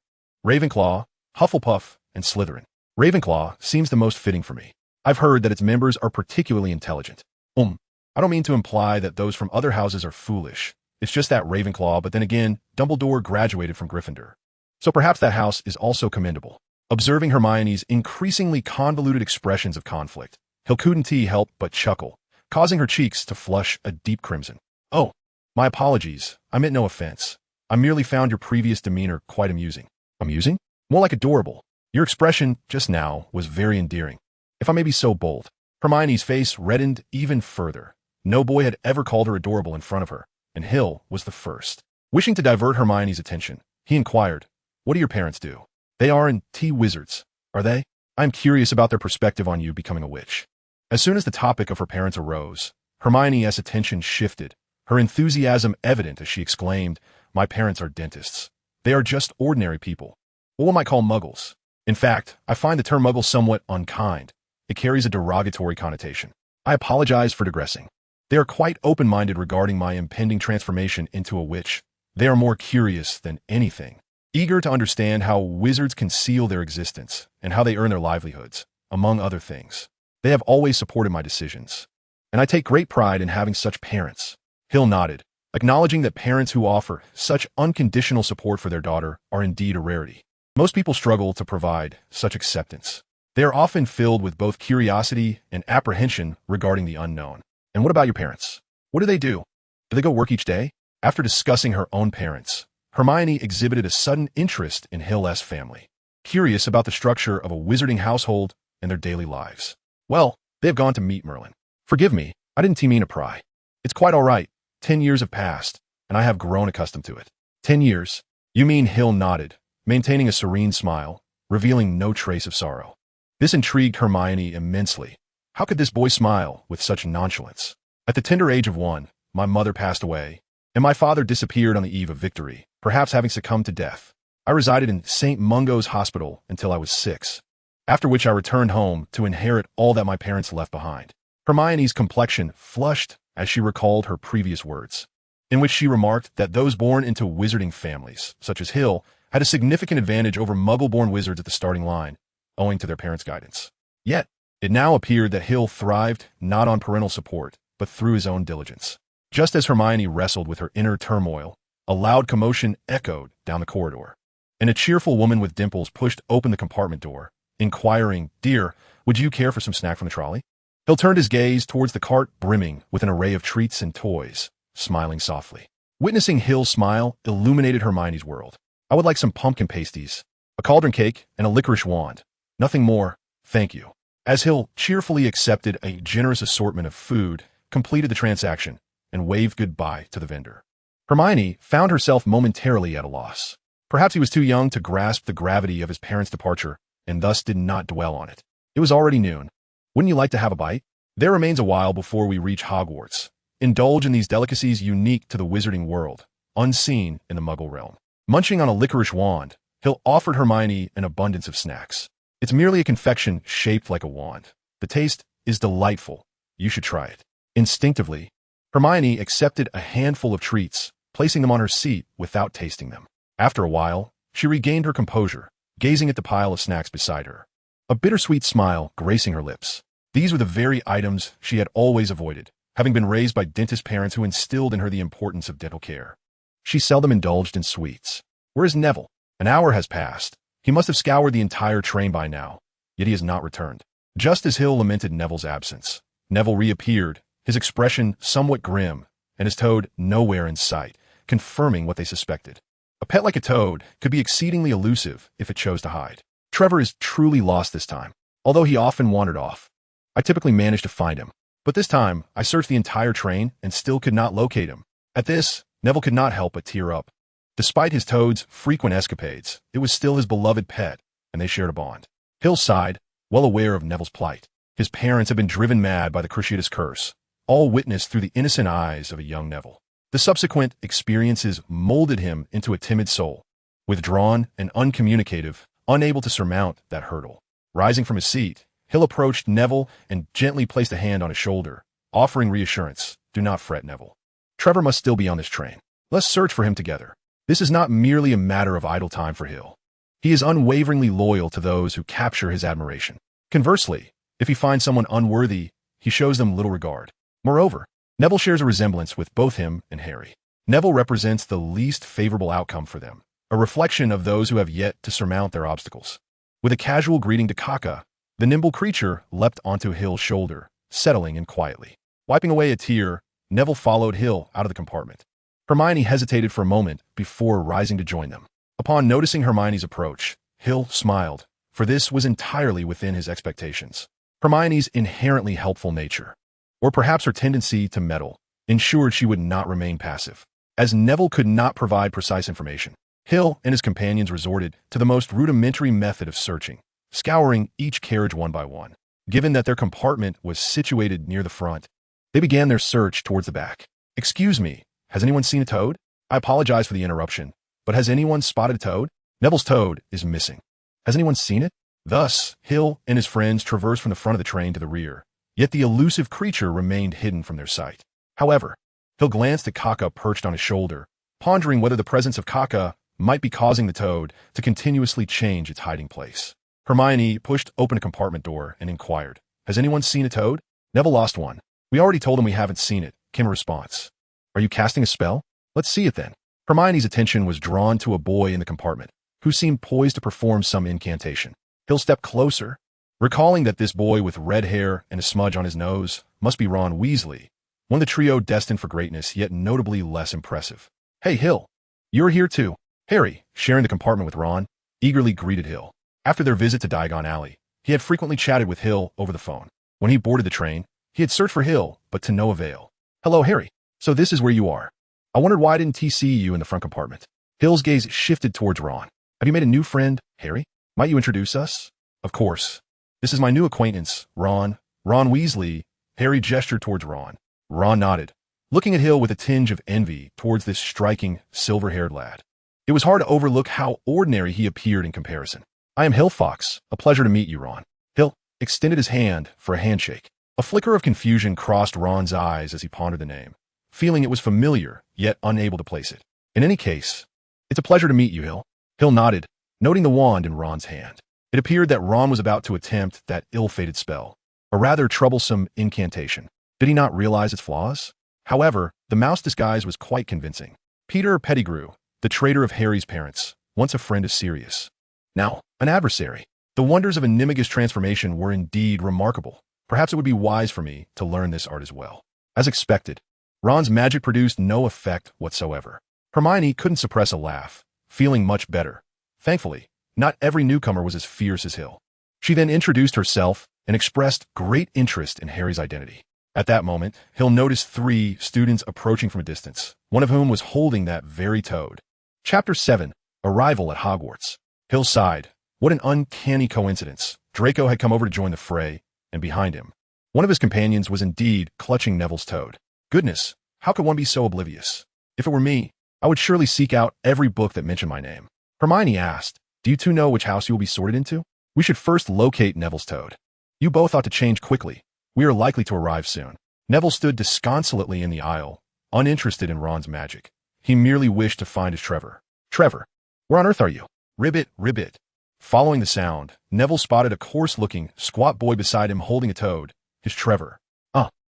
Ravenclaw, Hufflepuff, and Slytherin. Ravenclaw seems the most fitting for me. I've heard that its members are particularly intelligent. I don't mean to imply that those from other houses are foolish. It's just that Ravenclaw, but then again, Dumbledore graduated from Gryffindor. So perhaps that house is also commendable. Observing Hermione's increasingly convoluted expressions of conflict, Hill couldn't help but chuckle, causing her cheeks to flush a deep crimson. Oh, my apologies. I meant no offense. I merely found your previous demeanor quite amusing. Amusing? More like adorable. Your expression just now was very endearing. If I may be so bold. Hermione's face reddened even further. No boy had ever called her adorable in front of her, and Hill was the first. Wishing to divert Hermione's attention, he inquired, "What do your parents do?" "They are wizards, are they? I'm curious about their perspective on you becoming a witch." As soon as the topic of her parents arose, Hermione's attention shifted, her enthusiasm evident as she exclaimed, "My parents are dentists. They are just ordinary people. What one might call muggles. In fact, I find the term muggle somewhat unkind. It carries a derogatory connotation. I apologize for digressing. They are quite open-minded regarding my impending transformation into a witch. They are more curious than anything, eager to understand how wizards conceal their existence and how they earn their livelihoods, among other things. They have always supported my decisions, and I take great pride in having such parents." Hill nodded, acknowledging that parents who offer such unconditional support for their daughter are indeed a rarity. Most people struggle to provide such acceptance. They are often filled with both curiosity and apprehension regarding the unknown. "And what about your parents? What do they do? Do they go work each day?" After discussing her own parents, Hermione exhibited a sudden interest in Hill's family, curious about the structure of a wizarding household and their daily lives. "Well, they have gone to meet Merlin. Forgive me, I didn't mean to pry. It's quite all right. 10 years have passed, and I have grown accustomed to it." 10 years? You mean? Hill nodded, maintaining a serene smile, revealing no trace of sorrow. This intrigued Hermione immensely. How could this boy smile with such nonchalance? "At the tender age of 1, my mother passed away, and my father disappeared on the eve of victory, perhaps having succumbed to death. I resided in St. Mungo's Hospital until I was 6, after which I returned home to inherit all that my parents left behind." Hermione's complexion flushed as she recalled her previous words, in which she remarked that those born into wizarding families, such as Hill, had a significant advantage over muggle-born wizards at the starting line, owing to their parents' guidance. Yet, it now appeared that Hill thrived not on parental support, but through his own diligence. Just as Hermione wrestled with her inner turmoil, a loud commotion echoed down the corridor, and a cheerful woman with dimples pushed open the compartment door, inquiring, "Dear, would you care for some snack from the trolley?" Hill turned his gaze towards the cart brimming with an array of treats and toys, smiling softly. Witnessing Hill's smile illuminated Hermione's world. "I would like some pumpkin pasties, a cauldron cake, and a licorice wand. Nothing more, thank you." As Hill cheerfully accepted a generous assortment of food, completed the transaction, and waved goodbye to the vendor, Hermione found herself momentarily at a loss. Perhaps he was too young to grasp the gravity of his parents' departure, and thus did not dwell on it. It was already noon. "Wouldn't you like to have a bite? There remains a while before we reach Hogwarts. Indulge in these delicacies unique to the wizarding world, unseen in the Muggle realm." Munching on a licorice wand, Hill offered Hermione an abundance of snacks. "It's merely a confection shaped like a wand. The taste is delightful. You should try it." Instinctively, Hermione accepted a handful of treats, placing them on her seat without tasting them. After a while, she regained her composure, gazing at the pile of snacks beside her, a bittersweet smile gracing her lips. These were the very items she had always avoided, having been raised by dentist parents who instilled in her the importance of dental care. She seldom indulged in sweets. "Where is Neville? An hour has passed. He must have scoured the entire train by now, yet he has not returned. Just as Hill lamented Neville's absence, Neville reappeared, his expression somewhat grim, and his toad nowhere in sight, confirming what they suspected. A pet like a toad could be exceedingly elusive if it chose to hide. Trevor is truly lost this time. Although he often wandered off, I typically managed to find him. But this time, I searched the entire train and still could not locate him. At this, Neville could not help but tear up. Despite his toad's frequent escapades, it was still his beloved pet, and they shared a bond. Hill sighed, well aware of Neville's plight. His parents had been driven mad by the Cruciatus curse, all witnessed through the innocent eyes of a young Neville. The subsequent experiences molded him into a timid soul, withdrawn and uncommunicative, unable to surmount that hurdle. Rising from his seat, Hill approached Neville and gently placed a hand on his shoulder, offering reassurance. Do not fret, Neville. Trevor must still be on this train. Let's search for him together. This is not merely a matter of idle time for Hill. He is unwaveringly loyal to those who capture his admiration. Conversely, if he finds someone unworthy, he shows them little regard. Moreover, Neville shares a resemblance with both him and Harry. Neville represents the least favorable outcome for them, a reflection of those who have yet to surmount their obstacles. With a casual greeting to Kaka, the nimble creature leapt onto Hill's shoulder, settling in quietly. Wiping away a tear, Neville followed Hill out of the compartment. Hermione hesitated for a moment before rising to join them. Upon noticing Hermione's approach, Hill smiled, for this was entirely within his expectations. Hermione's inherently helpful nature, or perhaps her tendency to meddle, ensured she would not remain passive. As Neville could not provide precise information, Hill and his companions resorted to the most rudimentary method of searching, scouring each carriage one by one. Given that their compartment was situated near the front, they began their search towards the back. Excuse me, has anyone seen a toad? I apologize for the interruption, but has anyone spotted a toad? Neville's toad is missing. Has anyone seen it? Thus, Hill and his friends traversed from the front of the train to the rear, yet the elusive creature remained hidden from their sight. However, Hill glanced at Kaka perched on his shoulder, pondering whether the presence of Kaka might be causing the toad to continuously change its hiding place. Hermione pushed open a compartment door and inquired, has anyone seen a toad? Neville lost one. We already told him we haven't seen it, came a response. Are you casting a spell? Let's see it then. Hermione's attention was drawn to a boy in the compartment, who seemed poised to perform some incantation. Hill stepped closer, recalling that this boy with red hair and a smudge on his nose must be Ron Weasley, one of the trio destined for greatness, yet notably less impressive. Hey, Hill, you're here too. Harry, sharing the compartment with Ron, eagerly greeted Hill. After their visit to Diagon Alley, he had frequently chatted with Hill over the phone. When he boarded the train, he had searched for Hill, but to no avail. Hello, Harry. So this is where you are. I wondered why I didn't see you in the front compartment. Hill's gaze shifted towards Ron. Have you made a new friend, Harry? Might you introduce us? Of course. This is my new acquaintance, Ron Weasley. Harry gestured towards Ron. Ron nodded, looking at Hill with a tinge of envy towards this striking, silver-haired lad. It was hard to overlook how ordinary he appeared in comparison. I am Hill Fox. A pleasure to meet you, Ron. Hill extended his hand for a handshake. A flicker of confusion crossed Ron's eyes as he pondered the name, feeling it was familiar, yet unable to place it. In any case, it's a pleasure to meet you, Hill. Hill nodded, noting the wand in Ron's hand. It appeared that Ron was about to attempt that ill-fated spell, a rather troublesome incantation. Did he not realize its flaws? However, the mouse disguise was quite convincing. Peter Pettigrew, the traitor of Harry's parents, once a friend of Sirius, now an adversary. The wonders of a Nimigus transformation were indeed remarkable. Perhaps it would be wise for me to learn this art as well. As expected, Ron's magic produced no effect whatsoever. Hermione couldn't suppress a laugh, feeling much better. Thankfully, not every newcomer was as fierce as Hill. She then introduced herself and expressed great interest in Harry's identity. At that moment, Hill noticed 3 students approaching from a distance, one of whom was holding that very toad. Chapter 7, Arrival at Hogwarts. Hill sighed. What an uncanny coincidence. Draco had come over to join the fray, and behind him, one of his companions was indeed clutching Neville's toad. Goodness, how could one be so oblivious? If it were me, I would surely seek out every book that mentioned my name. Hermione asked, do you two know which house you will be sorted into? We should first locate Neville's toad. You both ought to change quickly. We are likely to arrive soon. Neville stood disconsolately in the aisle, uninterested in Ron's magic. He merely wished to find his Trevor. Trevor, where on earth are you? Ribbit. Following the sound, Neville spotted a coarse-looking, squat boy beside him holding a toad, his Trevor.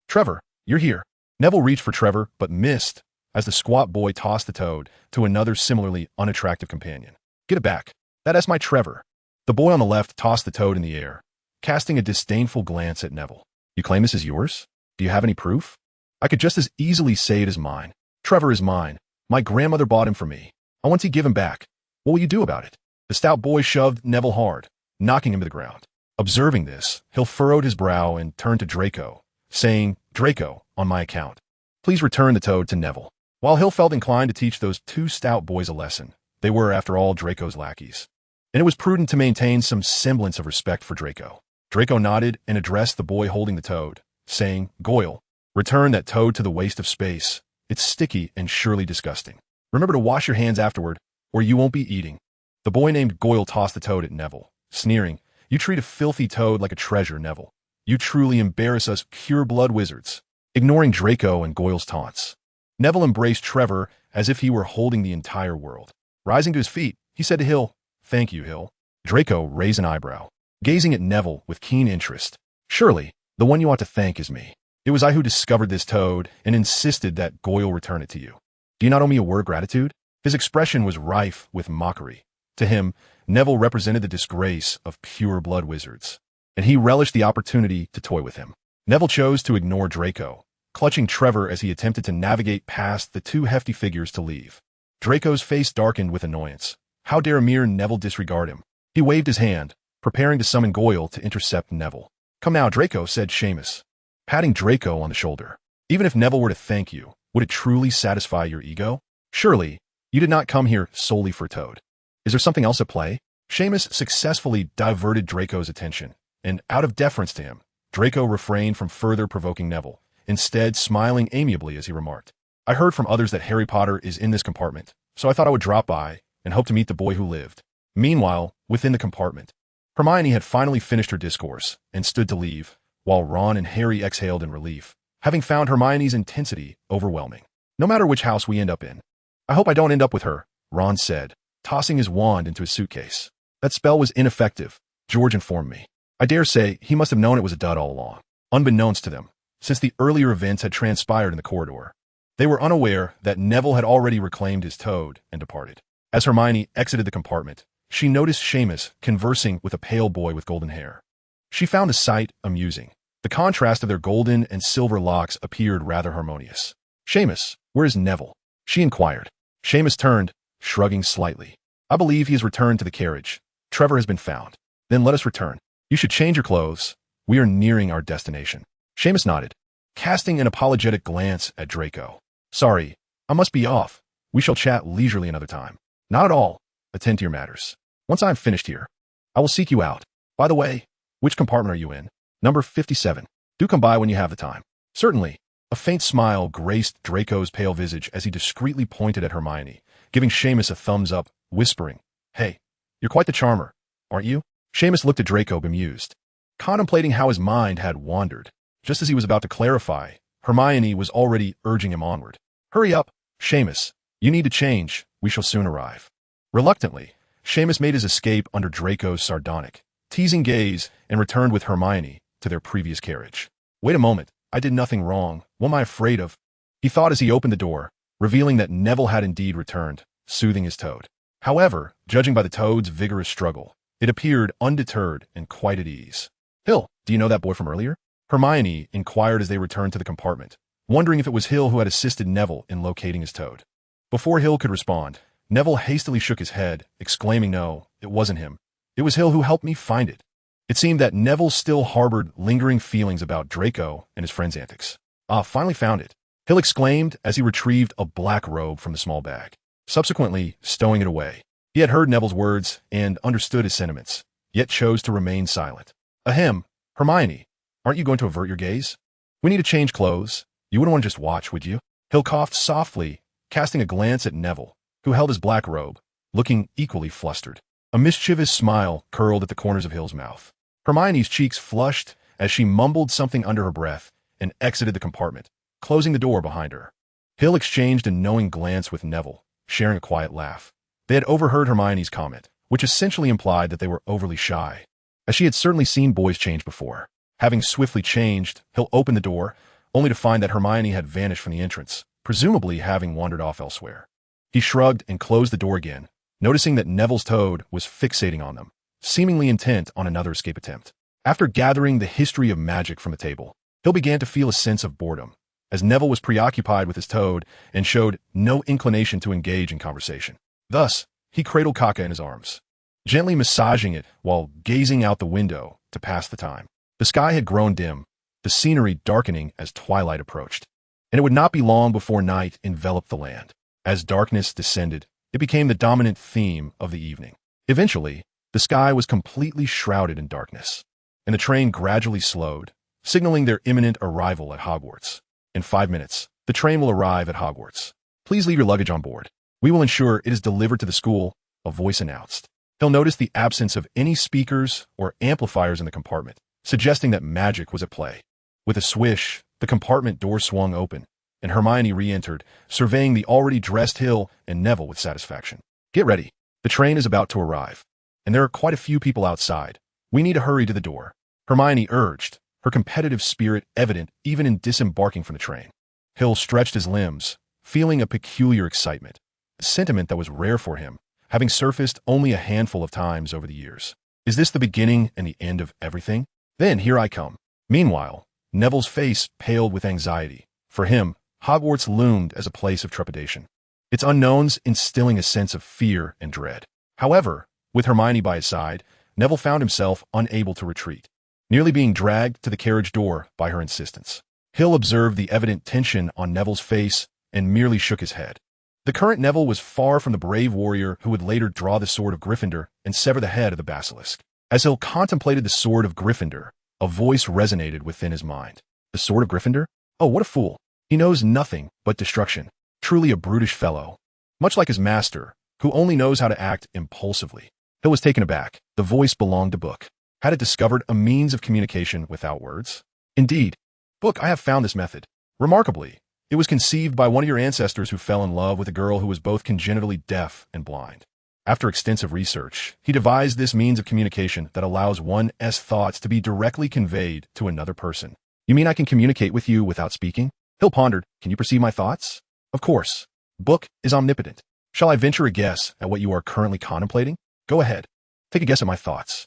Trevor, you're here. Neville reached for Trevor, but missed, as the squat boy tossed the toad to another similarly unattractive companion. Get it back. That's my Trevor. The boy on the left tossed the toad in the air, casting a disdainful glance at Neville. You claim this is yours? Do you have any proof? I could just as easily say it is mine. Trevor is mine. My grandmother bought him for me. I want to give him back. What will you do about it? The stout boy shoved Neville hard, knocking him to the ground. Observing this, Hill furrowed his brow and turned to Draco, saying, Draco, on my account. Please return the toad to Neville. While Hill felt inclined to teach those two stout boys a lesson, they were, after all, Draco's lackeys, and it was prudent to maintain some semblance of respect for Draco. Draco nodded and addressed the boy holding the toad, saying, Goyle, return that toad to the waste of space. It's sticky and surely disgusting. Remember to wash your hands afterward, or you won't be eating. The boy named Goyle tossed the toad at Neville, sneering, You treat a filthy toad like a treasure, Neville. You truly embarrass us pure-blood wizards. Ignoring Draco and Goyle's taunts, Neville embraced Trevor as if he were holding the entire world. Rising to his feet, he said to Hill, Thank you, Hill. Draco raised an eyebrow, gazing at Neville with keen interest. Surely, the one you ought to thank is me. It was I who discovered this toad and insisted that Goyle return it to you. Do you not owe me a word of gratitude? His expression was rife with mockery. To him, Neville represented the disgrace of pure-blood wizards, and he relished the opportunity to toy with him. Neville chose to ignore Draco, clutching Trevor as he attempted to navigate past the two hefty figures to leave. Draco's face darkened with annoyance. How dare mere Neville disregard him? He waved his hand, preparing to summon Goyle to intercept Neville. Come now, Draco, said Seamus, patting Draco on the shoulder. Even if Neville were to thank you, would it truly satisfy your ego? Surely, you did not come here solely for Toad. Is there something else at play? Seamus successfully diverted Draco's attention, and out of deference to him, Draco refrained from further provoking Neville, instead smiling amiably as he remarked, I heard from others that Harry Potter is in this compartment, so I thought I would drop by and hope to meet the boy who lived. Meanwhile, within the compartment, Hermione had finally finished her discourse and stood to leave, while Ron and Harry exhaled in relief, having found Hermione's intensity overwhelming. No matter which house we end up in. I hope I don't end up with her, Ron said, tossing his wand into his suitcase. That spell was ineffective, George informed me. I dare say he must have known it was a dud all along, unbeknownst to them, since the earlier events had transpired in the corridor. They were unaware that Neville had already reclaimed his toad and departed. As Hermione exited the compartment, she noticed Seamus conversing with a pale boy with golden hair. She found the sight amusing. The contrast of their golden and silver locks appeared rather harmonious. Seamus, where is Neville? She inquired. Seamus turned, shrugging slightly. I believe he has returned to the carriage. Trevor has been found. Then let us return. You should change your clothes. We are nearing our destination. Seamus nodded, casting an apologetic glance at Draco. Sorry, I must be off. We shall chat leisurely another time. Not at all. Attend to your matters. Once I am finished here, I will seek you out. By the way, which compartment are you in? Number 57. Do come by when you have the time. Certainly. A faint smile graced Draco's pale visage as he discreetly pointed at Hermione, giving Seamus a thumbs up, whispering, Hey, you're quite the charmer, aren't you? Seamus looked at Draco bemused, contemplating how his mind had wandered. Just as he was about to clarify, Hermione was already urging him onward. Hurry up, Seamus. You need to change. We shall soon arrive. Reluctantly, Seamus made his escape under Draco's sardonic, teasing gaze and returned with Hermione to their previous carriage. Wait a moment. I did nothing wrong. What am I afraid of? He thought as he opened the door, revealing that Neville had indeed returned, soothing his toad. However, judging by the toad's vigorous struggle, it appeared undeterred and quite at ease. Hill, do you know that boy from earlier? Hermione inquired as they returned to the compartment, wondering if it was Hill who had assisted Neville in locating his toad. Before Hill could respond, Neville hastily shook his head, exclaiming no, it wasn't him. It was Hill who helped me find it. It seemed that Neville still harbored lingering feelings about Draco and his friend's antics. Finally found it, Hill exclaimed as he retrieved a black robe from the small bag, subsequently stowing it away. He had heard Neville's words and understood his sentiments, yet chose to remain silent. Ahem, Hermione, aren't you going to avert your gaze? We need to change clothes. You wouldn't want to just watch, would you? Hill coughed softly, casting a glance at Neville, who held his black robe, looking equally flustered. A mischievous smile curled at the corners of Hill's mouth. Hermione's cheeks flushed as she mumbled something under her breath and exited the compartment, closing the door behind her. Hill exchanged a knowing glance with Neville, sharing a quiet laugh. They had overheard Hermione's comment, which essentially implied that they were overly shy, as she had certainly seen boys change before. Having swiftly changed, Hill opened the door, only to find that Hermione had vanished from the entrance, presumably having wandered off elsewhere. He shrugged and closed the door again, noticing that Neville's toad was fixating on them, seemingly intent on another escape attempt. After gathering the history of magic from the table, Hill began to feel a sense of boredom, as Neville was preoccupied with his toad and showed no inclination to engage in conversation. Thus, he cradled Kaka in his arms, gently massaging it while gazing out the window to pass the time. The sky had grown dim, the scenery darkening as twilight approached, and it would not be long before night enveloped the land. As darkness descended, it became the dominant theme of the evening. Eventually, the sky was completely shrouded in darkness, and the train gradually slowed, signaling their imminent arrival at Hogwarts. In 5 minutes, the train will arrive at Hogwarts. Please leave your luggage on board. We will ensure it is delivered to the school, a voice announced. He'll notice the absence of any speakers or amplifiers in the compartment, suggesting that magic was at play. With a swish, the compartment door swung open, and Hermione re-entered, surveying the already dressed Hill and Neville with satisfaction. Get ready. The train is about to arrive, and there are quite a few people outside. We need to hurry to the door, Hermione urged, her competitive spirit evident even in disembarking from the train. Hill stretched his limbs, feeling a peculiar excitement, a sentiment that was rare for him, having surfaced only a handful of times over the years. Is this the beginning and the end of everything? Then here I come. Meanwhile, Neville's face paled with anxiety. For him, Hogwarts loomed as a place of trepidation, its unknowns instilling a sense of fear and dread. However, with Hermione by his side, Neville found himself unable to retreat, nearly being dragged to the carriage door by her insistence. Hill observed the evident tension on Neville's face and merely shook his head. The current Neville was far from the brave warrior who would later draw the sword of Gryffindor and sever the head of the basilisk. As Hill contemplated the sword of Gryffindor, a voice resonated within his mind. The sword of Gryffindor? Oh, what a fool. He knows nothing but destruction. Truly a brutish fellow. Much like his master, who only knows how to act impulsively. Hill was taken aback. The voice belonged to Book. Had it discovered a means of communication without words? Indeed. Book, I have found this method. Remarkably, it was conceived by one of your ancestors who fell in love with a girl who was both congenitally deaf and blind. After extensive research, he devised this means of communication that allows one's thoughts to be directly conveyed to another person. You mean I can communicate with you without speaking? Hill pondered. Can you perceive my thoughts? Of course. Book is omnipotent. Shall I venture a guess at what you are currently contemplating? Go ahead. Take a guess at my thoughts.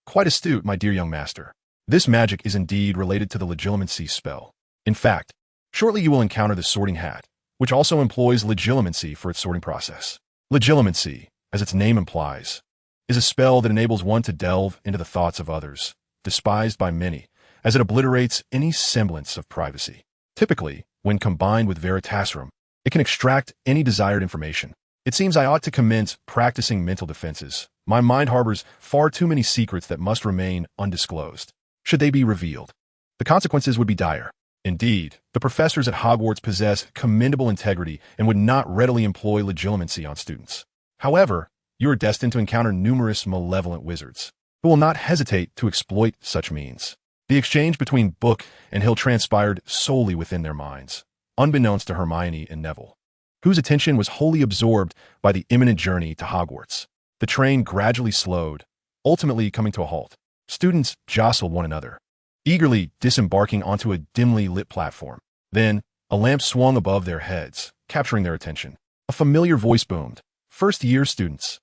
Quite astute, my dear young master. This magic is indeed related to the legilimency spell. In fact, shortly you will encounter the sorting hat, which also employs legilimency for its sorting process. Legilimency, as its name implies, is a spell that enables one to delve into the thoughts of others, despised by many, as it obliterates any semblance of privacy. Typically, when combined with Veritasserum, it can extract any desired information. It seems I ought to commence practicing mental defenses. My mind harbors far too many secrets that must remain undisclosed. Should they be revealed, the consequences would be dire. Indeed, the professors at Hogwarts possess commendable integrity and would not readily employ legilimency on students. However, you are destined to encounter numerous malevolent wizards who will not hesitate to exploit such means. The exchange between Book and Hill transpired solely within their minds, unbeknownst to Hermione and Neville, whose attention was wholly absorbed by the imminent journey to Hogwarts. The train gradually slowed, ultimately coming to a halt. Students jostled one another, eagerly disembarking onto a dimly lit platform. Then, a lamp swung above their heads, capturing their attention. A familiar voice boomed. First-year students,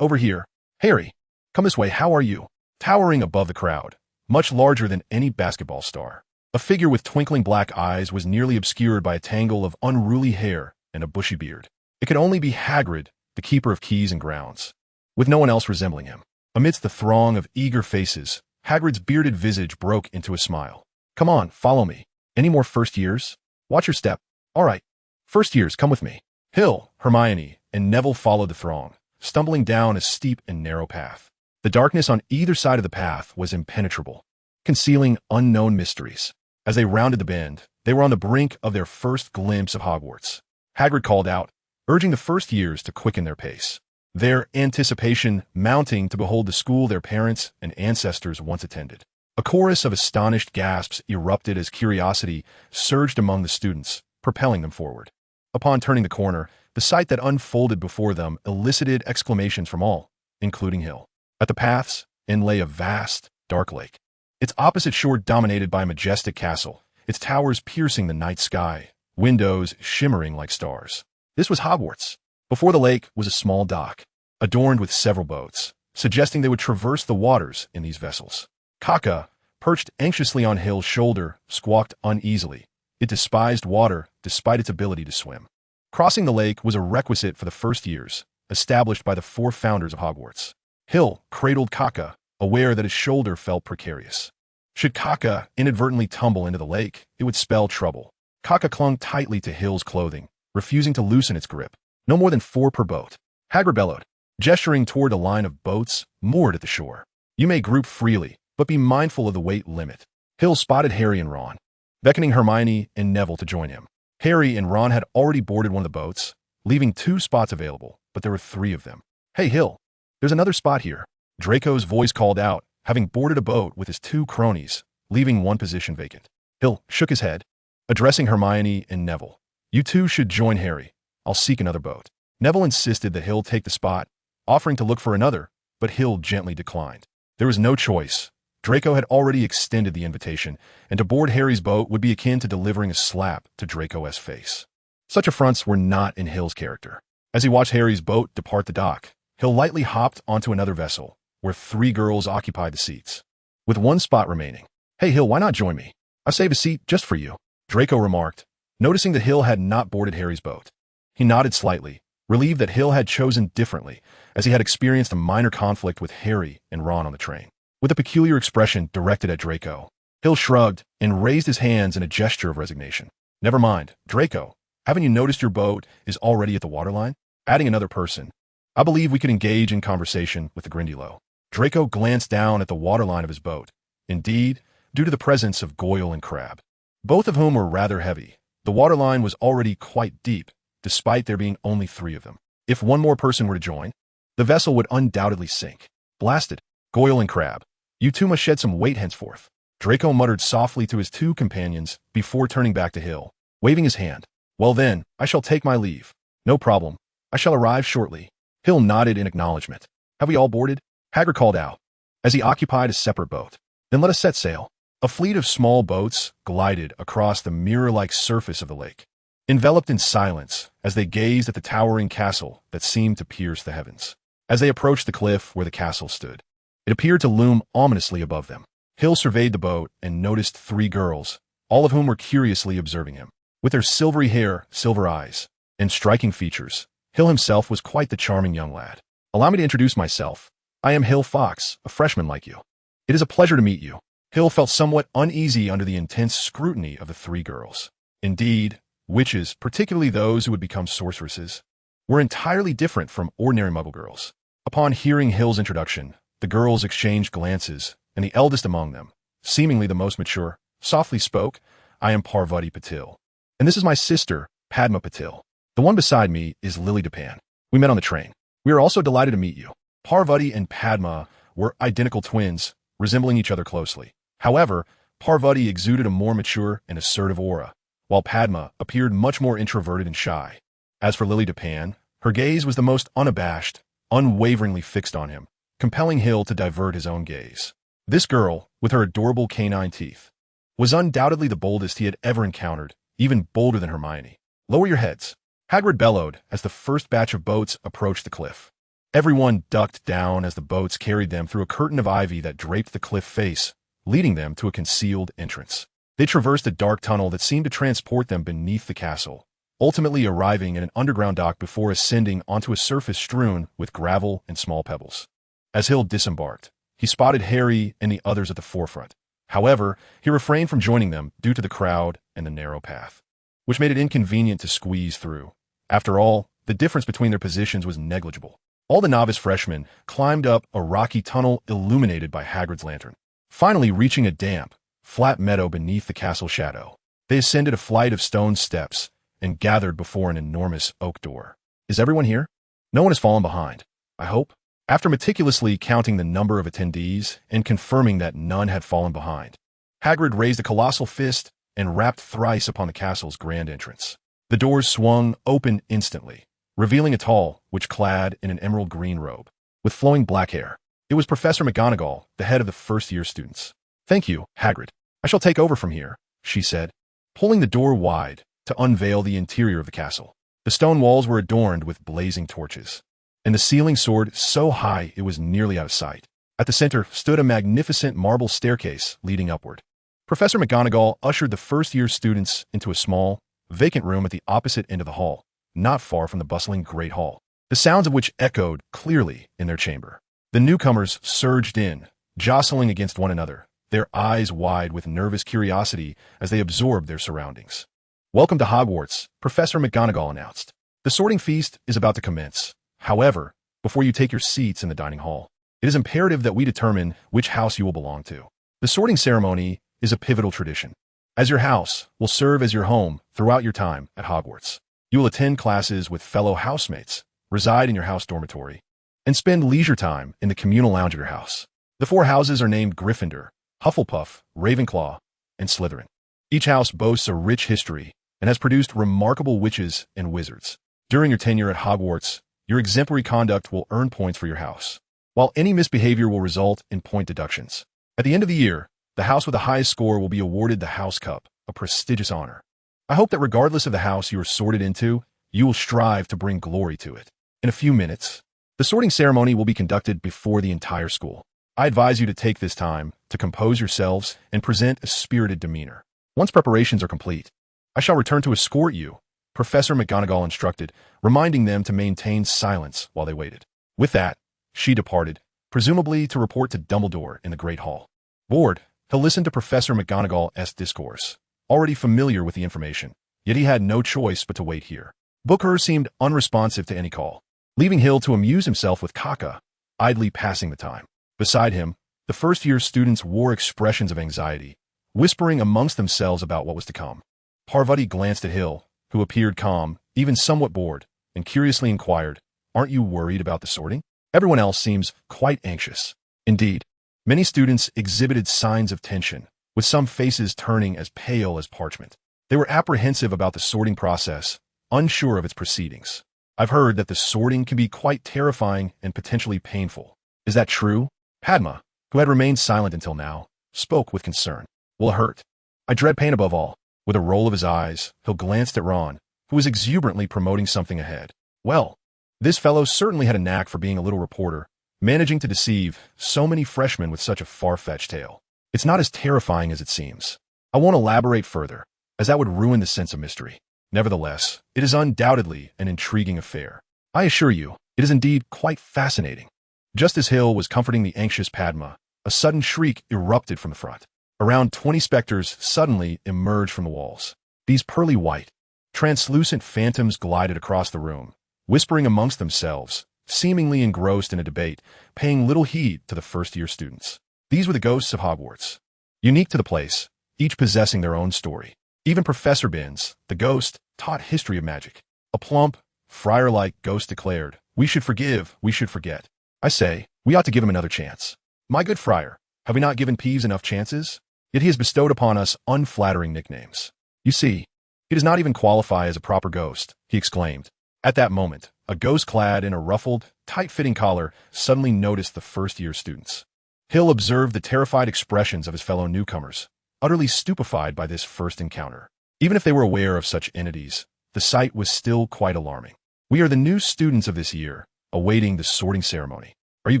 over here. Harry, come this way, how are you? Towering above the crowd, much larger than any basketball star, a figure with twinkling black eyes was nearly obscured by a tangle of unruly hair and a bushy beard. It could only be Hagrid, the keeper of keys and grounds, with no one else resembling him. Amidst the throng of eager faces, Hagrid's bearded visage broke into a smile. Come on, follow me. Any more first years? Watch your step. All right. First years, come with me. Hill, Hermione, and Neville followed the throng, stumbling down a steep and narrow path. The darkness on either side of the path was impenetrable, concealing unknown mysteries. As they rounded the bend, they were on the brink of their first glimpse of Hogwarts. Hagrid called out, urging the first years to quicken their pace, their anticipation mounting to behold the school their parents and ancestors once attended. A chorus of astonished gasps erupted as curiosity surged among the students, propelling them forward. Upon turning the corner, the sight that unfolded before them elicited exclamations from all, including Hill. At the path's end lay a vast, dark lake, its opposite shore dominated by a majestic castle, its towers piercing the night sky, windows shimmering like stars. This was Hogwarts. Before the lake was a small dock, adorned with several boats, suggesting they would traverse the waters in these vessels. Kaka, perched anxiously on Hill's shoulder, squawked uneasily. It despised water despite its ability to swim. Crossing the lake was a requisite for the first years, established by the 4 founders of Hogwarts. Hill cradled Kaka, aware that his shoulder felt precarious. Should Kaka inadvertently tumble into the lake, it would spell trouble. Kaka clung tightly to Hill's clothing, refusing to loosen its grip. No more than 4 per boat. Hagrid bellowed, gesturing toward a line of boats moored at the shore. You may group freely, but be mindful of the weight limit. Hill spotted Harry and Ron, beckoning Hermione and Neville to join him. Harry and Ron had already boarded one of the boats, leaving 2 spots available, but there were 3 of them. Hey, Hill, there's another spot here. Draco's voice called out, having boarded a boat with his 2 cronies, leaving one position vacant. Hill shook his head, addressing Hermione and Neville. You 2 should join Harry. I'll seek another boat. Neville insisted that Hill take the spot, offering to look for another, but Hill gently declined. There was no choice. Draco had already extended the invitation, and to board Harry's boat would be akin to delivering a slap to Draco's face. Such affronts were not in Hill's character. As he watched Harry's boat depart the dock, Hill lightly hopped onto another vessel, where 3 girls occupied the seats, with 1 spot remaining. Hey, Hill, why not join me? I'll save a seat just for you, Draco remarked, noticing that Hill had not boarded Harry's boat. He nodded slightly, relieved that Hill had chosen differently, as he had experienced a minor conflict with Harry and Ron on the train. With a peculiar expression directed at Draco, Hill shrugged and raised his hands in a gesture of resignation. Never mind, Draco, haven't you noticed your boat is already at the waterline? Adding another person, I believe we could engage in conversation with the Grindylow. Draco glanced down at the waterline of his boat. Indeed, due to the presence of Goyle and Crabbe, both of whom were rather heavy, the waterline was already quite deep, despite there being only 3 of them. If one more person were to join, the vessel would undoubtedly sink. Blasted, Goyle and Crabbe, you 2 must shed some weight henceforth. Draco muttered softly to his 2 companions before turning back to Hill, waving his hand. Well then, I shall take my leave. No problem. I shall arrive shortly. Hill nodded in acknowledgement. Have we all boarded? Hagrid called out, as he occupied a separate boat. Then let us set sail. A fleet of small boats glided across the mirror-like surface of the lake, enveloped in silence as they gazed at the towering castle that seemed to pierce the heavens. As they approached the cliff where the castle stood, it appeared to loom ominously above them. Hill surveyed the boat and noticed 3 girls, all of whom were curiously observing him. With their silvery hair, silver eyes, and striking features, Hill himself was quite the charming young lad. Allow me to introduce myself. I am Hill Fox, a freshman like you. It is a pleasure to meet you. Hill felt somewhat uneasy under the intense scrutiny of the 3 girls. Indeed, witches, particularly those who would become sorceresses, were entirely different from ordinary Muggle girls. Upon hearing Hill's introduction, the girls exchanged glances, and the eldest among them, seemingly the most mature, softly spoke, I am Parvati Patil. And this is my sister, Padma Patil. The one beside me is Lily Depan. We met on the train. We are also delighted to meet you. Parvati and Padma were identical twins, resembling each other closely. However, Parvati exuded a more mature and assertive aura, while Padma appeared much more introverted and shy. As for Lily Depan, her gaze was the most unabashed, unwaveringly fixed on him, compelling Hill to divert his own gaze. This girl, with her adorable canine teeth, was undoubtedly the boldest he had ever encountered, even bolder than Hermione. Lower your heads, Hagrid bellowed as the first batch of boats approached the cliff. Everyone ducked down as the boats carried them through a curtain of ivy that draped the cliff face, leading them to a concealed entrance. They traversed a dark tunnel that seemed to transport them beneath the castle, ultimately arriving at an underground dock before ascending onto a surface strewn with gravel and small pebbles. As Hill disembarked, he spotted Harry and the others at the forefront. However, he refrained from joining them due to the crowd and the narrow path, which made it inconvenient to squeeze through. After all, the difference between their positions was negligible. All the novice freshmen climbed up a rocky tunnel illuminated by Hagrid's lantern. Finally reaching a damp, flat meadow beneath the castle shadow, they ascended a flight of stone steps and gathered before an enormous oak door. Is everyone here? No one has fallen behind, I hope? After meticulously counting the number of attendees and confirming that none had fallen behind, Hagrid raised a colossal fist and rapped thrice upon the castle's grand entrance. The doors swung open instantly, revealing a tall witch-clad in an emerald green robe, with flowing black hair. It was Professor McGonagall, the head of the first-year students. Thank you, Hagrid. I shall take over from here, she said, pulling the door wide to unveil the interior of the castle. The The stone walls were adorned with blazing torches, and the ceiling soared so high it was nearly out of sight. At the center stood a magnificent marble staircase leading upward. Professor McGonagall ushered the first-year students into a small, vacant room at the opposite end of the hall, not far from the bustling Great Hall, the sounds of which echoed clearly in their chamber. The newcomers surged in, jostling against one another, their eyes wide with nervous curiosity as they absorbed their surroundings. "Welcome to Hogwarts," Professor McGonagall announced. "The sorting feast is about to commence. However, before you take your seats in the dining hall, it is imperative that we determine which house you will belong to. The sorting ceremony is a pivotal tradition, as your house will serve as your home throughout your time at Hogwarts. You will attend classes with fellow housemates, reside in your house dormitory, and spend leisure time in the communal lounge of your house. The 4 houses are named Gryffindor, Hufflepuff, Ravenclaw, and Slytherin. Each house boasts a rich history and has produced remarkable witches and wizards. During your tenure at Hogwarts, your exemplary conduct will earn points for your house, while any misbehavior will result in point deductions. At the end of the year, the house with the highest score will be awarded the House Cup, a prestigious honor. I hope that regardless of the house you are sorted into, you will strive to bring glory to it. In a few minutes, the sorting ceremony will be conducted before the entire school. I advise you to take this time to compose yourselves and present a spirited demeanor. Once preparations are complete, I shall return to escort you," Professor McGonagall instructed, reminding them to maintain silence while they waited. With that, she departed, presumably to report to Dumbledore in the Great Hall. Bored, he'll listen to Professor McGonagall's discourse, already familiar with the information, yet he had no choice but to wait here. Booker seemed unresponsive to any call, leaving Hill to amuse himself with Kaka, idly passing the time. Beside him, the first-year students wore expressions of anxiety, whispering amongst themselves about what was to come. Parvati glanced at Hill, who appeared calm, even somewhat bored, and curiously inquired, "Aren't you worried about the sorting? Everyone else seems quite anxious." Indeed, many students exhibited signs of tension, with some faces turning as pale as parchment. They were apprehensive about the sorting process, unsure of its proceedings. "I've heard that the sorting can be quite terrifying and potentially painful. Is that true?" Padma, who had remained silent until now, spoke with concern. "Will it hurt? I dread pain above all." With a roll of his eyes, Hill glanced at Ron, who was exuberantly promoting something ahead. Well, this fellow certainly had a knack for being a little reporter, managing to deceive so many freshmen with such a far-fetched tale. "It's not as terrifying as it seems. I won't elaborate further, as that would ruin the sense of mystery. Nevertheless, it is undoubtedly an intriguing affair. I assure you, it is indeed quite fascinating." Just as Hill was comforting the anxious Padma, a sudden shriek erupted from the front. Around 20 specters suddenly emerged from the walls. These pearly white, translucent phantoms glided across the room, whispering amongst themselves, seemingly engrossed in a debate, paying little heed to the first-year students. These were the ghosts of Hogwarts, unique to the place, each possessing their own story. Even Professor Binns, the ghost, taught history of magic. A plump, friar-like ghost declared, "We should forgive, we should forget. I say, we ought to give him another chance. My good friar, have we not given Peeves enough chances? Yet he has bestowed upon us unflattering nicknames. You see, he does not even qualify as a proper ghost," he exclaimed. At that moment, a ghost clad in a ruffled, tight-fitting collar suddenly noticed the first-year students. Hill observed the terrified expressions of his fellow newcomers, utterly stupefied by this first encounter. Even if they were aware of such entities, the sight was still quite alarming. "We are the new students of this year, awaiting the sorting ceremony. Are you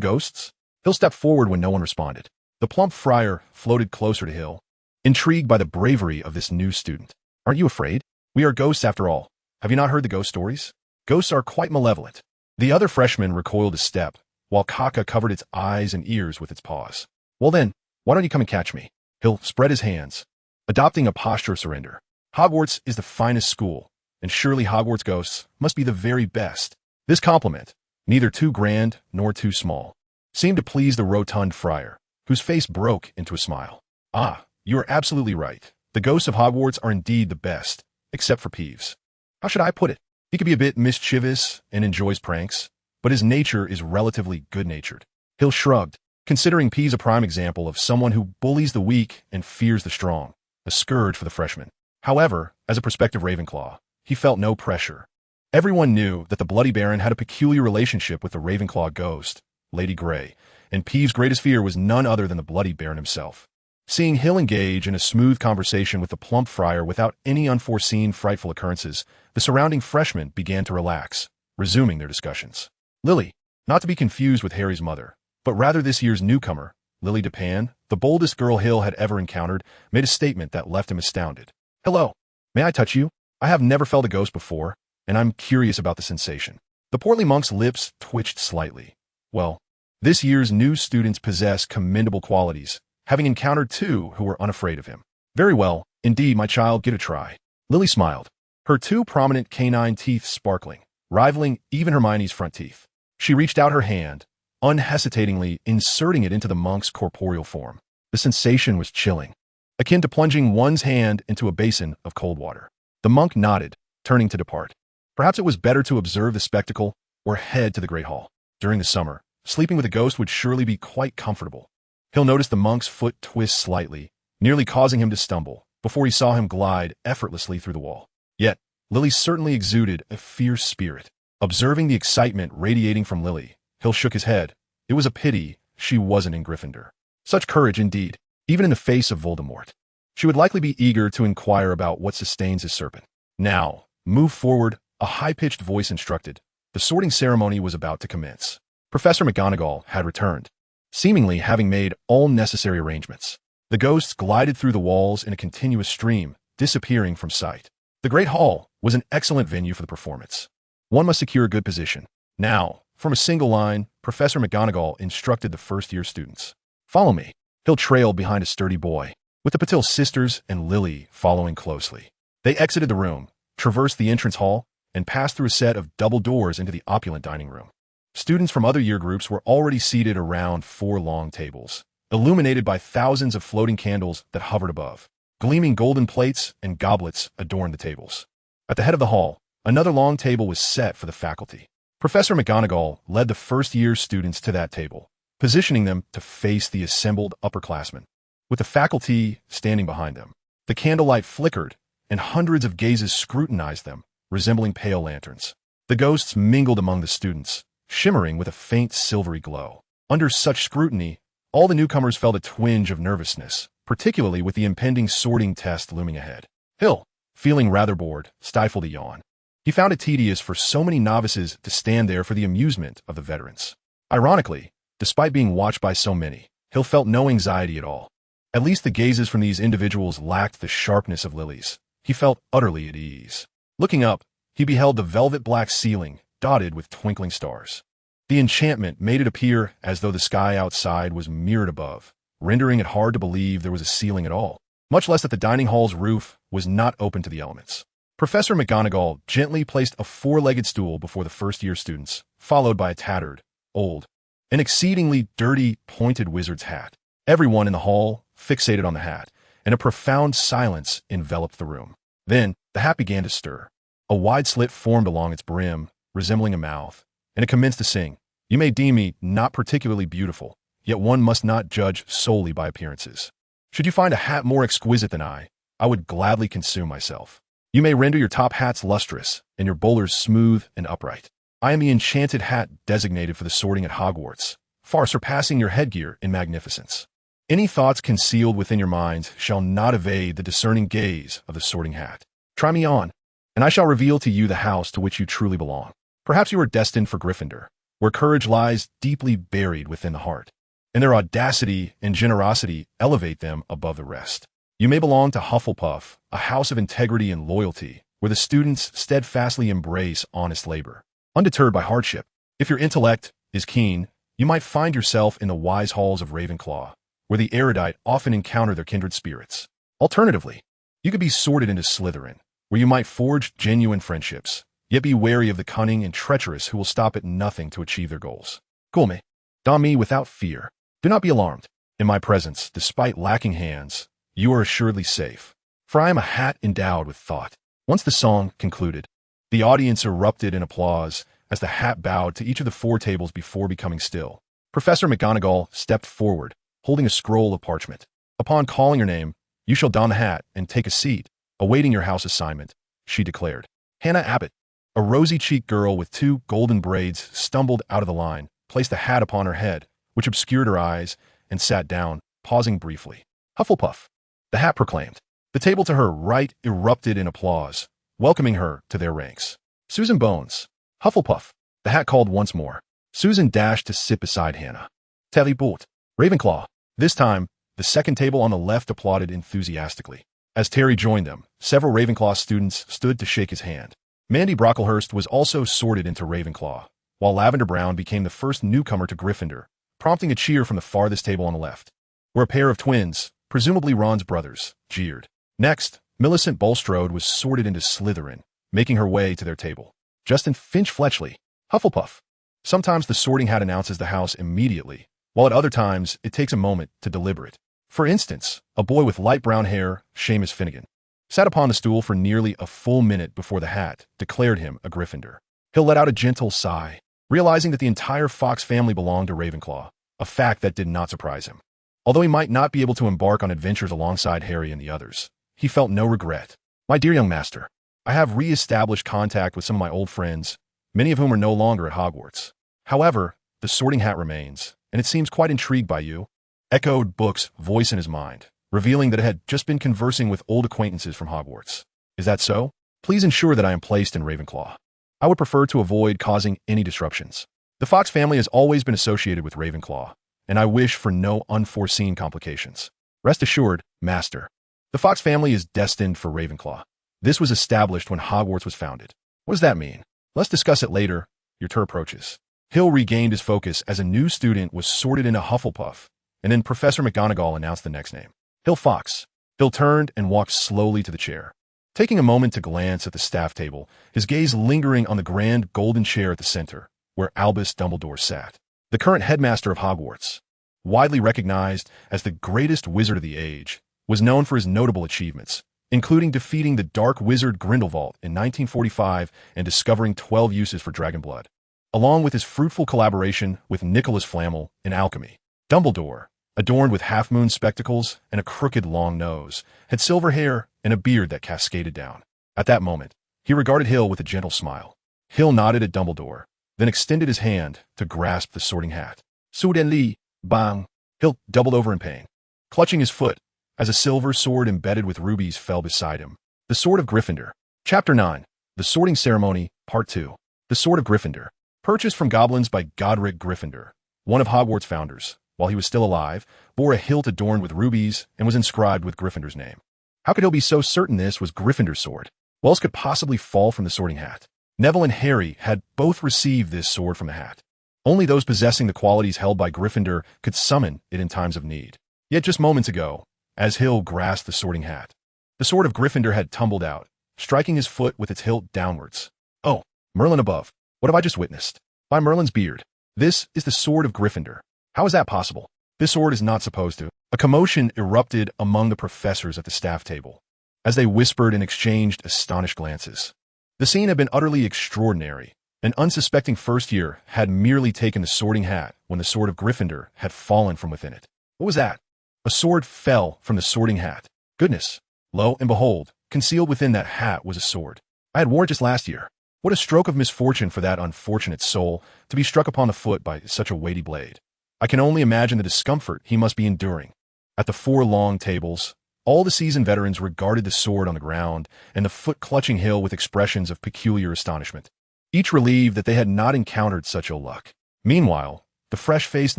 ghosts?" Hill stepped forward when no one responded. The plump friar floated closer to Hill, intrigued by the bravery of this new student. "Aren't you afraid? We are ghosts after all. Have you not heard the ghost stories? Ghosts are quite malevolent." The other freshman recoiled a step, while Kaka covered its eyes and ears with its paws. "Well then, why don't you come and catch me?" Hill spread his hands, adopting a posture of surrender. "Hogwarts is the finest school, and surely Hogwarts ghosts must be the very best." This compliment, neither too grand nor too small, seemed to please the rotund friar, whose face broke into a smile. "Ah, you are absolutely right. The ghosts of Hogwarts are indeed the best, except for Peeves. How should I put it? He could be a bit mischievous and enjoys pranks, but his nature is relatively good-natured." Hill shrugged, considering Peeves a prime example of someone who bullies the weak and fears the strong, a scourge for the freshman. However, as a prospective Ravenclaw, he felt no pressure. Everyone knew that the Bloody Baron had a peculiar relationship with the Ravenclaw ghost, Lady Grey, and Peeves' greatest fear was none other than the Bloody Baron himself. Seeing Hill engage in a smooth conversation with the plump friar without any unforeseen frightful occurrences, the surrounding freshmen began to relax, resuming their discussions. Lily, not to be confused with Harry's mother, but rather this year's newcomer, Lily DePan, the boldest girl Hill had ever encountered, made a statement that left him astounded. "Hello. May I touch you? I have never felt a ghost before, and I'm curious about the sensation." The portly monk's lips twitched slightly. Well, this year's new students possess commendable qualities, having encountered two who were unafraid of him. "Very well, indeed, my child, give it a try." Lily smiled, her two prominent canine teeth sparkling, rivaling even Hermione's front teeth. She reached out her hand, unhesitatingly inserting it into the monk's corporeal form. The sensation was chilling, akin to plunging one's hand into a basin of cold water. The monk nodded, turning to depart. Perhaps it was better to observe the spectacle or head to the Great Hall. During the summer, sleeping with a ghost would surely be quite comfortable. Hill noticed the monk's foot twist slightly, nearly causing him to stumble, before he saw him glide effortlessly through the wall. Yet, Lily certainly exuded a fierce spirit. Observing the excitement radiating from Lily, Hill shook his head. It was a pity she wasn't in Gryffindor. Such courage indeed, even in the face of Voldemort. She would likely be eager to inquire about what sustains his serpent. "Now, move forward," a high-pitched voice instructed. The sorting ceremony was about to commence. Professor McGonagall had returned, seemingly having made all necessary arrangements. The ghosts glided through the walls in a continuous stream, disappearing from sight. The Great Hall was an excellent venue for the performance. One must secure a good position. Now, from a single line, Professor McGonagall instructed the first-year students. "Follow me." Hill trailed behind a sturdy boy, with the Patil sisters and Lily following closely. They exited the room, traversed the entrance hall, and passed through a set of double doors into the opulent dining room. Students from other year groups were already seated around 4 long tables, illuminated by thousands of floating candles that hovered above. Gleaming golden plates and goblets adorned the tables. At the head of the hall, another long table was set for the faculty. Professor McGonagall led the first-year students to that table, positioning them to face the assembled upperclassmen, with the faculty standing behind them. The candlelight flickered, and hundreds of gazes scrutinized them, resembling pale lanterns. The ghosts mingled among the students, shimmering with a faint silvery glow. Under such scrutiny, all the newcomers felt a twinge of nervousness, particularly with the impending sorting test looming ahead. Hill, feeling rather bored, stifled a yawn. He found it tedious for so many novices to stand there for the amusement of the veterans. Ironically, despite being watched by so many, Hill felt no anxiety at all. At least the gazes from these individuals lacked the sharpness of Lily's. He felt utterly at ease. Looking up, he beheld the velvet black ceiling, dotted with twinkling stars. The enchantment made it appear as though the sky outside was mirrored above, rendering it hard to believe there was a ceiling at all, much less that the dining hall's roof was not open to the elements. Professor McGonagall gently placed a 4-legged stool before the first-year students, followed by a tattered, old, and exceedingly dirty, pointed wizard's hat. Everyone in the hall fixated on the hat, and a profound silence enveloped the room. Then, the hat began to stir. A wide slit formed along its brim, resembling a mouth, and it commenced to sing. "You may deem me not particularly beautiful, yet one must not judge solely by appearances. Should you find a hat more exquisite than I would gladly consume myself. You may render your top hats lustrous, and your bowlers smooth and upright. I am the enchanted hat designated for the sorting at Hogwarts, far surpassing your headgear in magnificence. Any thoughts concealed within your minds shall not evade the discerning gaze of the sorting hat. Try me on, and I shall reveal to you the house to which you truly belong. Perhaps you are destined for Gryffindor, where courage lies deeply buried within the heart, and their audacity and generosity elevate them above the rest. You may belong to Hufflepuff, a house of integrity and loyalty, where the students steadfastly embrace honest labor, undeterred by hardship. If your intellect is keen, you might find yourself in the wise halls of Ravenclaw, where the erudite often encounter their kindred spirits. Alternatively, you could be sorted into Slytherin, where you might forge genuine friendships, yet be wary of the cunning and treacherous who will stop at nothing to achieve their goals. Come, don me without fear. Do not be alarmed. In my presence, despite lacking hands, you are assuredly safe, for I am a hat endowed with thought. Once the song concluded, the audience erupted in applause as the hat bowed to each of the 4 tables before becoming still. Professor McGonagall stepped forward, holding a scroll of parchment. Upon calling your name, you shall don the hat and take a seat, awaiting your house assignment, she declared. Hannah Abbott, a rosy-cheeked girl with 2 golden braids, stumbled out of the line, placed the hat upon her head, which obscured her eyes, and sat down, pausing briefly. Hufflepuff, the hat proclaimed. The table to her right erupted in applause, welcoming her to their ranks. Susan Bones, Hufflepuff, the hat called once more. Susan dashed to sit beside Hannah. Terry Boot, Ravenclaw. This time, the second table on the left applauded enthusiastically. As Terry joined them, several Ravenclaw students stood to shake his hand. Mandy Brocklehurst was also sorted into Ravenclaw, while Lavender Brown became the first newcomer to Gryffindor, prompting a cheer from the farthest table on the left, where a pair of twins, presumably Ron's brothers, jeered. Next, Millicent Bulstrode was sorted into Slytherin, making her way to their table. Justin Finch Fletchley, Hufflepuff. Sometimes the sorting hat announces the house immediately, while at other times it takes a moment to deliberate. For instance, a boy with light brown hair, Seamus Finnegan, sat upon the stool for nearly a full minute before the hat declared him a Gryffindor. Hill let out a gentle sigh, realizing that the entire Fox family belonged to Ravenclaw, a fact that did not surprise him. Although he might not be able to embark on adventures alongside Harry and the others, he felt no regret. My dear young master, I have re-established contact with some of my old friends, many of whom are no longer at Hogwarts. However, the sorting hat remains, and it seems quite intrigued by you, echoed Book's voice in his mind, revealing that it had just been conversing with old acquaintances from Hogwarts. Is that so? Please ensure that I am placed in Ravenclaw. I would prefer to avoid causing any disruptions. The Fox family has always been associated with Ravenclaw, and I wish for no unforeseen complications. Rest assured, Master. The Fox family is destined for Ravenclaw. This was established when Hogwarts was founded. What does that mean? Let's discuss it later. Your turn approaches. Hill regained his focus as a new student was sorted into Hufflepuff, and then Professor McGonagall announced the next name. Hill Fox. Hill turned and walked slowly to the chair. Taking a moment to glance at the staff table, his gaze lingering on the grand golden chair at the center, where Albus Dumbledore sat. The current headmaster of Hogwarts, widely recognized as the greatest wizard of the age, was known for his notable achievements, including defeating the dark wizard Grindelwald in 1945 and discovering 12 uses for dragon blood, along with his fruitful collaboration with Nicholas Flamel in alchemy. Dumbledore, adorned with half-moon spectacles and a crooked long nose, had silver hair and a beard that cascaded down. At that moment, he regarded Hill with a gentle smile. Hill nodded at Dumbledore, then extended his hand to grasp the sorting hat. Suddenly, bang! Hill doubled over in pain, clutching his foot, as a silver sword embedded with rubies fell beside him. The Sword of Gryffindor. Chapter 9. The Sorting Ceremony, Part 2. The Sword of Gryffindor. Purchased from goblins by Godric Gryffindor, one of Hogwarts' founders, while he was still alive, bore a hilt adorned with rubies and was inscribed with Gryffindor's name. How could Hill be so certain this was Gryffindor's sword? What else could possibly fall from the sorting hat? Neville and Harry had both received this sword from the hat. Only those possessing the qualities held by Gryffindor could summon it in times of need. Yet just moments ago, as Hill grasped the sorting hat, the sword of Gryffindor had tumbled out, striking his foot with its hilt downwards. Oh, Merlin above. What have I just witnessed? By Merlin's beard. This is the sword of Gryffindor. How is that possible? This sword is not supposed to. A commotion erupted among the professors at the staff table, as they whispered and exchanged astonished glances. The scene had been utterly extraordinary. An unsuspecting first year had merely taken the sorting hat when the sword of Gryffindor had fallen from within it. What was that? A sword fell from the sorting hat. Goodness! Lo and behold, concealed within that hat was a sword. I had worn it just last year. What a stroke of misfortune for that unfortunate soul to be struck upon the foot by such a weighty blade. I can only imagine the discomfort he must be enduring. At the four long tables, all the seasoned veterans regarded the sword on the ground and the foot-clutching Hill with expressions of peculiar astonishment, each relieved that they had not encountered such ill luck. Meanwhile, the fresh-faced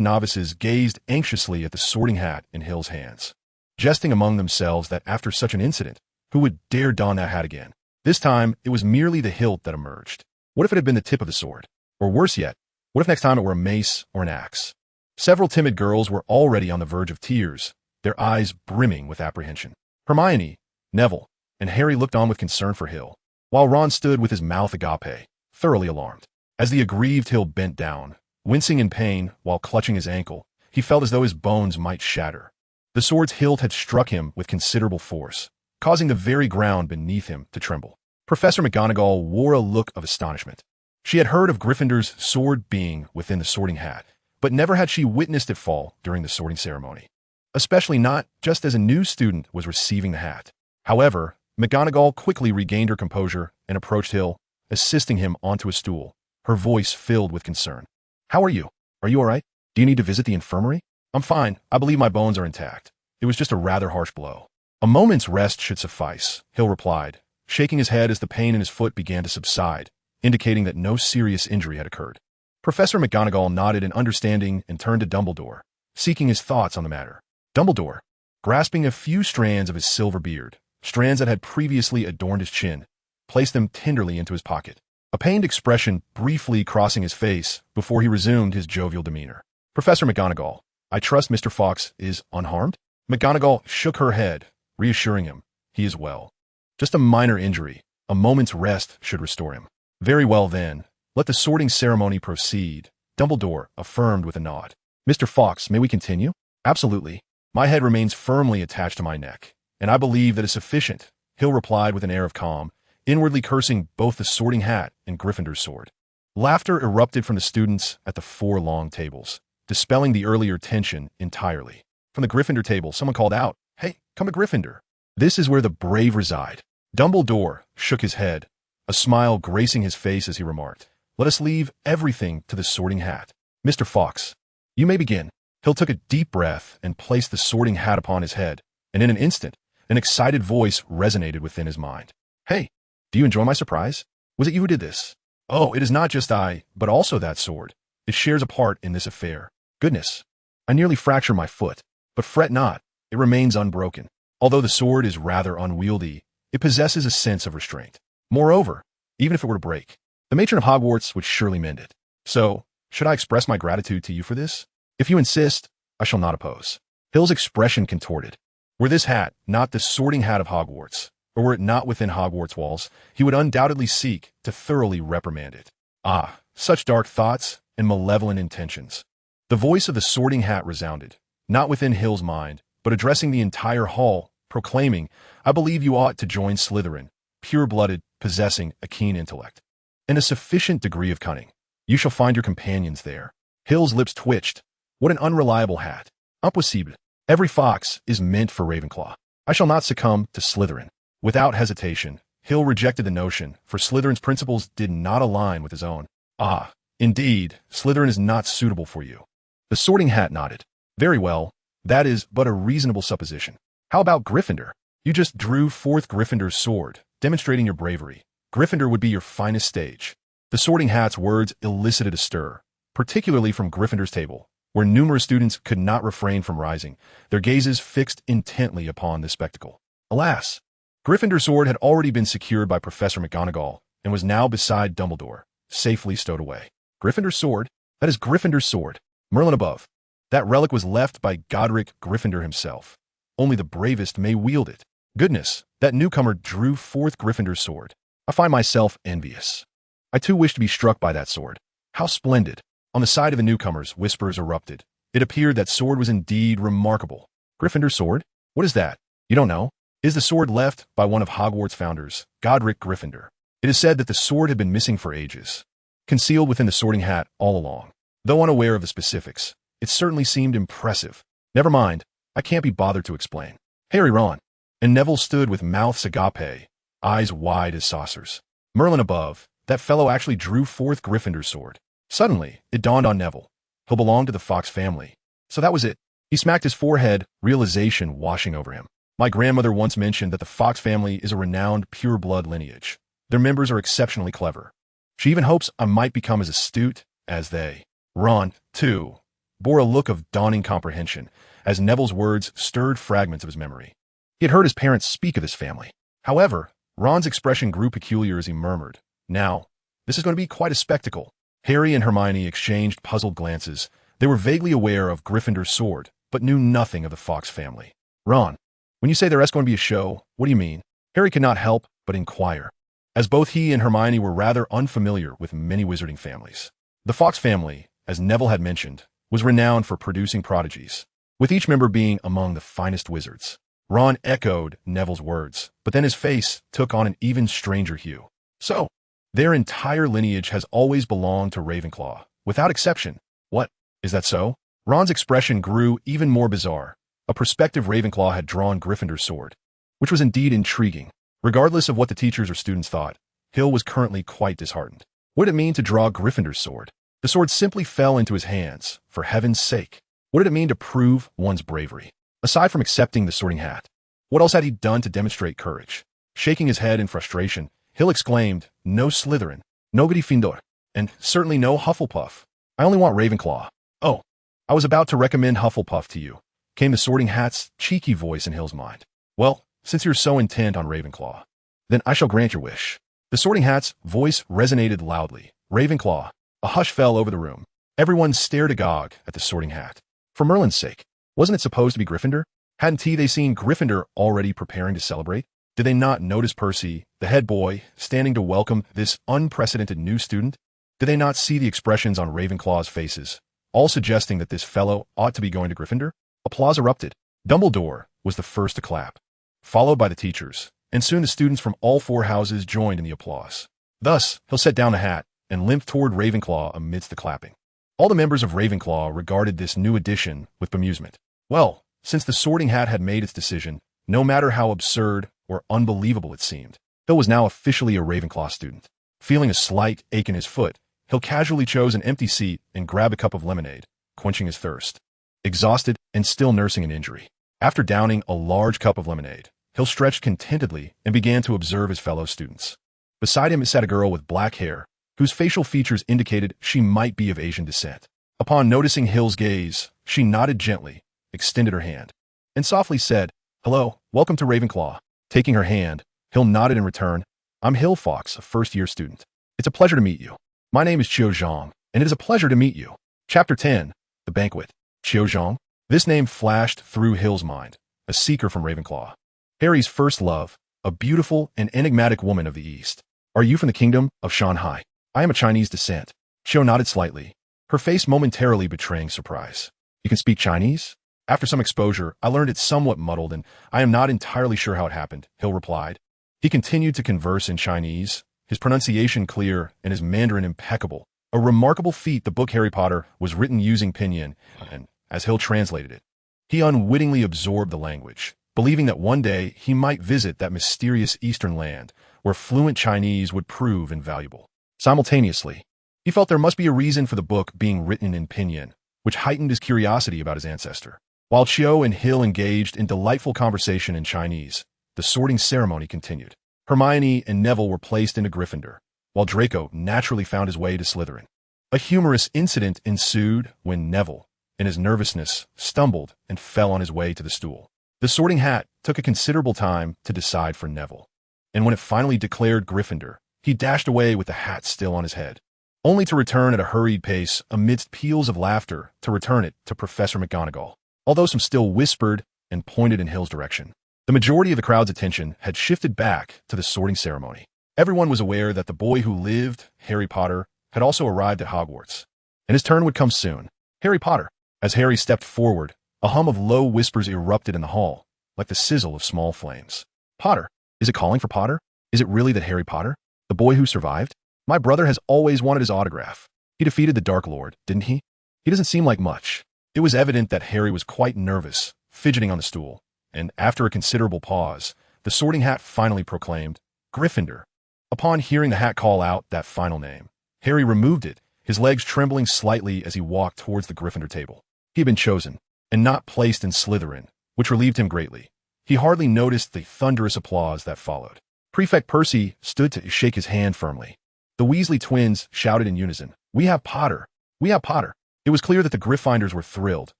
novices gazed anxiously at the sorting hat in Hill's hands, jesting among themselves that after such an incident, who would dare don that hat again? This time, it was merely the hilt that emerged. What if it had been the tip of the sword? Or worse yet, what if next time it were a mace or an axe? Several timid girls were already on the verge of tears, their eyes brimming with apprehension. Hermione, Neville, and Harry looked on with concern for Hill, while Ron stood with his mouth agape, thoroughly alarmed. As the aggrieved Hill bent down, wincing in pain while clutching his ankle, he felt as though his bones might shatter. The sword's hilt had struck him with considerable force, causing the very ground beneath him to tremble. Professor McGonagall wore a look of astonishment. She had heard of Gryffindor's sword being within the sorting hat, but never had she witnessed it fall during the sorting ceremony, especially not just as a new student was receiving the hat. However, McGonagall quickly regained her composure and approached Hill, assisting him onto a stool, her voice filled with concern. How are you? Are you all right? Do you need to visit the infirmary? I'm fine. I believe my bones are intact. it was just a rather harsh blow. A moment's rest should suffice, Hill replied, shaking his head as the pain in his foot began to subside, indicating that no serious injury had occurred. Professor McGonagall nodded in understanding and turned to Dumbledore, seeking his thoughts on the matter. Dumbledore, grasping a few strands of his silver beard, strands that had previously adorned his chin, placed them tenderly into his pocket, a pained expression briefly crossing his face before he resumed his jovial demeanor. Professor McGonagall, I trust Mr. Fawkes is unharmed? McGonagall shook her head, reassuring him. He is well. Just a minor injury. A moment's rest should restore him. Very well then. Let the sorting ceremony proceed, Dumbledore affirmed with a nod. Mr. Fawkes, may we continue? Absolutely. My head remains firmly attached to my neck, and I believe that is sufficient, Hill replied with an air of calm, inwardly cursing both the sorting hat and Gryffindor's sword. Laughter erupted from the students at the 4 long tables, dispelling the earlier tension entirely. From the Gryffindor table, someone called out, Hey, come a Gryffindor. This is where the brave reside. Dumbledore shook his head, a smile gracing his face as he remarked, Let us leave everything to the sorting hat. Mr. Fawkes, you may begin. Hill took a deep breath and placed the sorting hat upon his head, and in an instant, an excited voice resonated within his mind. Hey, do you enjoy my surprise? Was it you who did this? Oh, it is not just I, but also that sword. It shares a part in this affair. Goodness, I nearly fractured my foot, but fret not, it remains unbroken. Although the sword is rather unwieldy, it possesses a sense of restraint. Moreover, even if it were to break, the matron of Hogwarts would surely mend it. So, should I express my gratitude to you for this? If you insist, I shall not oppose. Hill's expression contorted. Were this hat not the sorting hat of Hogwarts, or were it not within Hogwarts walls, he would undoubtedly seek to thoroughly reprimand it. Ah, such dark thoughts and malevolent intentions. The voice of the sorting hat resounded, not within Hill's mind, but addressing the entire hall, proclaiming, I believe you ought to join Slytherin, pure-blooded, possessing a keen intellect, and a sufficient degree of cunning. You shall find your companions there. Hill's lips twitched. What an unreliable hat. Impossible. Every fox is meant for Ravenclaw. I shall not succumb to Slytherin. Without hesitation, Hill rejected the notion, for Slytherin's principles did not align with his own. Ah, indeed, Slytherin is not suitable for you. The sorting hat nodded. Very well, that is but a reasonable supposition. How about Gryffindor? You just drew forth Gryffindor's sword, demonstrating your bravery. Gryffindor would be your finest stage. The sorting hat's words elicited a stir, particularly from Gryffindor's table, where numerous students could not refrain from rising, their gazes fixed intently upon this spectacle. Alas, Gryffindor's sword had already been secured by Professor McGonagall and was now beside Dumbledore, safely stowed away. Gryffindor's sword? That is Gryffindor's sword. Merlin above. That relic was left by Godric Gryffindor himself. Only the bravest may wield it. Goodness, that newcomer drew forth Gryffindor's sword. I find myself envious. I too wish to be struck by that sword. How splendid. On the side of the newcomers, whispers erupted. It appeared that sword was indeed remarkable. Gryffindor's sword? What is that? You don't know? It is the sword left by one of Hogwarts' founders, Godric Gryffindor. It is said that the sword had been missing for ages, concealed within the sorting hat all along. Though unaware of the specifics, it certainly seemed impressive. Never mind, I can't be bothered to explain. Harry, Ron. And Neville stood with mouths agape, eyes wide as saucers. Merlin above, that fellow actually drew forth Gryffindor's sword. Suddenly, it dawned on Neville. He'll belong to the Fawkes family. So that was it. He smacked his forehead, realization washing over him. My grandmother once mentioned that the Fawkes family is a renowned pure-blood lineage. Their members are exceptionally clever. She even hopes I might become as astute as they. Ron, too, bore a look of dawning comprehension as Neville's words stirred fragments of his memory. He had heard his parents speak of this family. However, Ron's expression grew peculiar as he murmured, Now, this is going to be quite a spectacle. Harry and Hermione exchanged puzzled glances. They were vaguely aware of Gryffindor's sword, but knew nothing of the Fawkes family. Ron, when you say there is going to be a show, what do you mean? Harry could not help but inquire, as both he and Hermione were rather unfamiliar with many wizarding families. The Fawkes family, as Neville had mentioned, was renowned for producing prodigies, with each member being among the finest wizards. Ron echoed Neville's words, but then his face took on an even stranger hue. So, their entire lineage has always belonged to Ravenclaw, without exception. What? Is that so? Ron's expression grew even more bizarre. A prospective Ravenclaw had drawn Gryffindor's sword, which was indeed intriguing. Regardless of what the teachers or students thought, Hill was currently quite disheartened. What did it mean to draw Gryffindor's sword? The sword simply fell into his hands, for heaven's sake. What did it mean to prove one's bravery? aside from accepting the Sorting Hat. What else had he done to demonstrate courage? Shaking his head in frustration, Hill exclaimed, "No Slytherin, no Gryffindor, and certainly no Hufflepuff. I only want Ravenclaw." "Oh, I was about to recommend Hufflepuff to you," came the Sorting Hat's cheeky voice in Hill's mind. "Well, since you're so intent on Ravenclaw, then I shall grant your wish." The Sorting Hat's voice resonated loudly. "Ravenclaw." A hush fell over the room. Everyone stared agog at the Sorting Hat. For Merlin's sake, wasn't it supposed to be Gryffindor? Hadn't they seen Gryffindor already preparing to celebrate? Did they not notice Percy, the head boy, standing to welcome this unprecedented new student? Did they not see the expressions on Ravenclaw's faces, all suggesting that this fellow ought to be going to Gryffindor? Applause erupted. Dumbledore was the first to clap, followed by the teachers, and soon the students from all four houses joined in the applause. Thus, Hill set down the hat and limped toward Ravenclaw amidst the clapping. All the members of Ravenclaw regarded this new addition with bemusement. Well, since the Sorting Hat had made its decision, no matter how absurd or unbelievable it seemed, Hill was now officially a Ravenclaw student. Feeling a slight ache in his foot, Hill casually chose an empty seat and grabbed a cup of lemonade, quenching his thirst. Exhausted and still nursing an injury. After downing a large cup of lemonade, Hill stretched contentedly and began to observe his fellow students. Beside him sat a girl with black hair, whose facial features indicated she might be of Asian descent. Upon noticing Hill's gaze, she nodded gently, extended her hand, and softly said, "Hello, welcome to Ravenclaw." Taking her hand, Hill nodded in return. "I'm Hill Fox, a first-year student. It's a pleasure to meet you. My name is Qiu Zhang, and it is a pleasure to meet you." Chapter 10, The Banquet. Qiu Zhang? This name flashed through Hill's mind, a seeker from Ravenclaw. Harry's first love, a beautiful and enigmatic woman of the East. "Are you from the kingdom of Shanghai?" "I am of Chinese descent." Qiu nodded slightly, her face momentarily betraying surprise. "You can speak Chinese?" "After some exposure, I learned it somewhat muddled, and I am not entirely sure how it happened," Hill replied. He continued to converse in Chinese, his pronunciation clear and his Mandarin impeccable. A remarkable feat. The book Harry Potter was written using pinyin, and as Hill translated it, he unwittingly absorbed the language, believing that one day he might visit that mysterious eastern land where fluent Chinese would prove invaluable. Simultaneously, he felt there must be a reason for the book being written in pinyin, which heightened his curiosity about his ancestor. While Qiu and Hill engaged in delightful conversation in Chinese, the sorting ceremony continued. Hermione and Neville were placed into Gryffindor, while Draco naturally found his way to Slytherin. A humorous incident ensued when Neville, in his nervousness, stumbled and fell on his way to the stool. The Sorting Hat took a considerable time to decide for Neville, and when it finally declared Gryffindor, he dashed away with the hat still on his head, only to return at a hurried pace amidst peals of laughter to return it to Professor McGonagall, although some still whispered and pointed in Hill's direction. The majority of the crowd's attention had shifted back to the sorting ceremony. Everyone was aware that the boy who lived, Harry Potter, had also arrived at Hogwarts, and his turn would come soon. "Harry Potter." As Harry stepped forward, a hum of low whispers erupted in the hall, like the sizzle of small flames. "Potter? Is it calling for Potter? Is it really that Harry Potter? The boy who survived? My brother has always wanted his autograph. He defeated the Dark Lord, didn't he? He doesn't seem like much." It was evident that Harry was quite nervous, fidgeting on the stool, and after a considerable pause, the Sorting Hat finally proclaimed, "Gryffindor." Upon hearing the hat call out that final name, Harry removed it, his legs trembling slightly as he walked towards the Gryffindor table. He had been chosen, and not placed in Slytherin, which relieved him greatly. He hardly noticed the thunderous applause that followed. Prefect Percy stood to shake his hand firmly. The Weasley twins shouted in unison, "We have Potter! We have Potter!" It was clear that the Gryffindors were thrilled.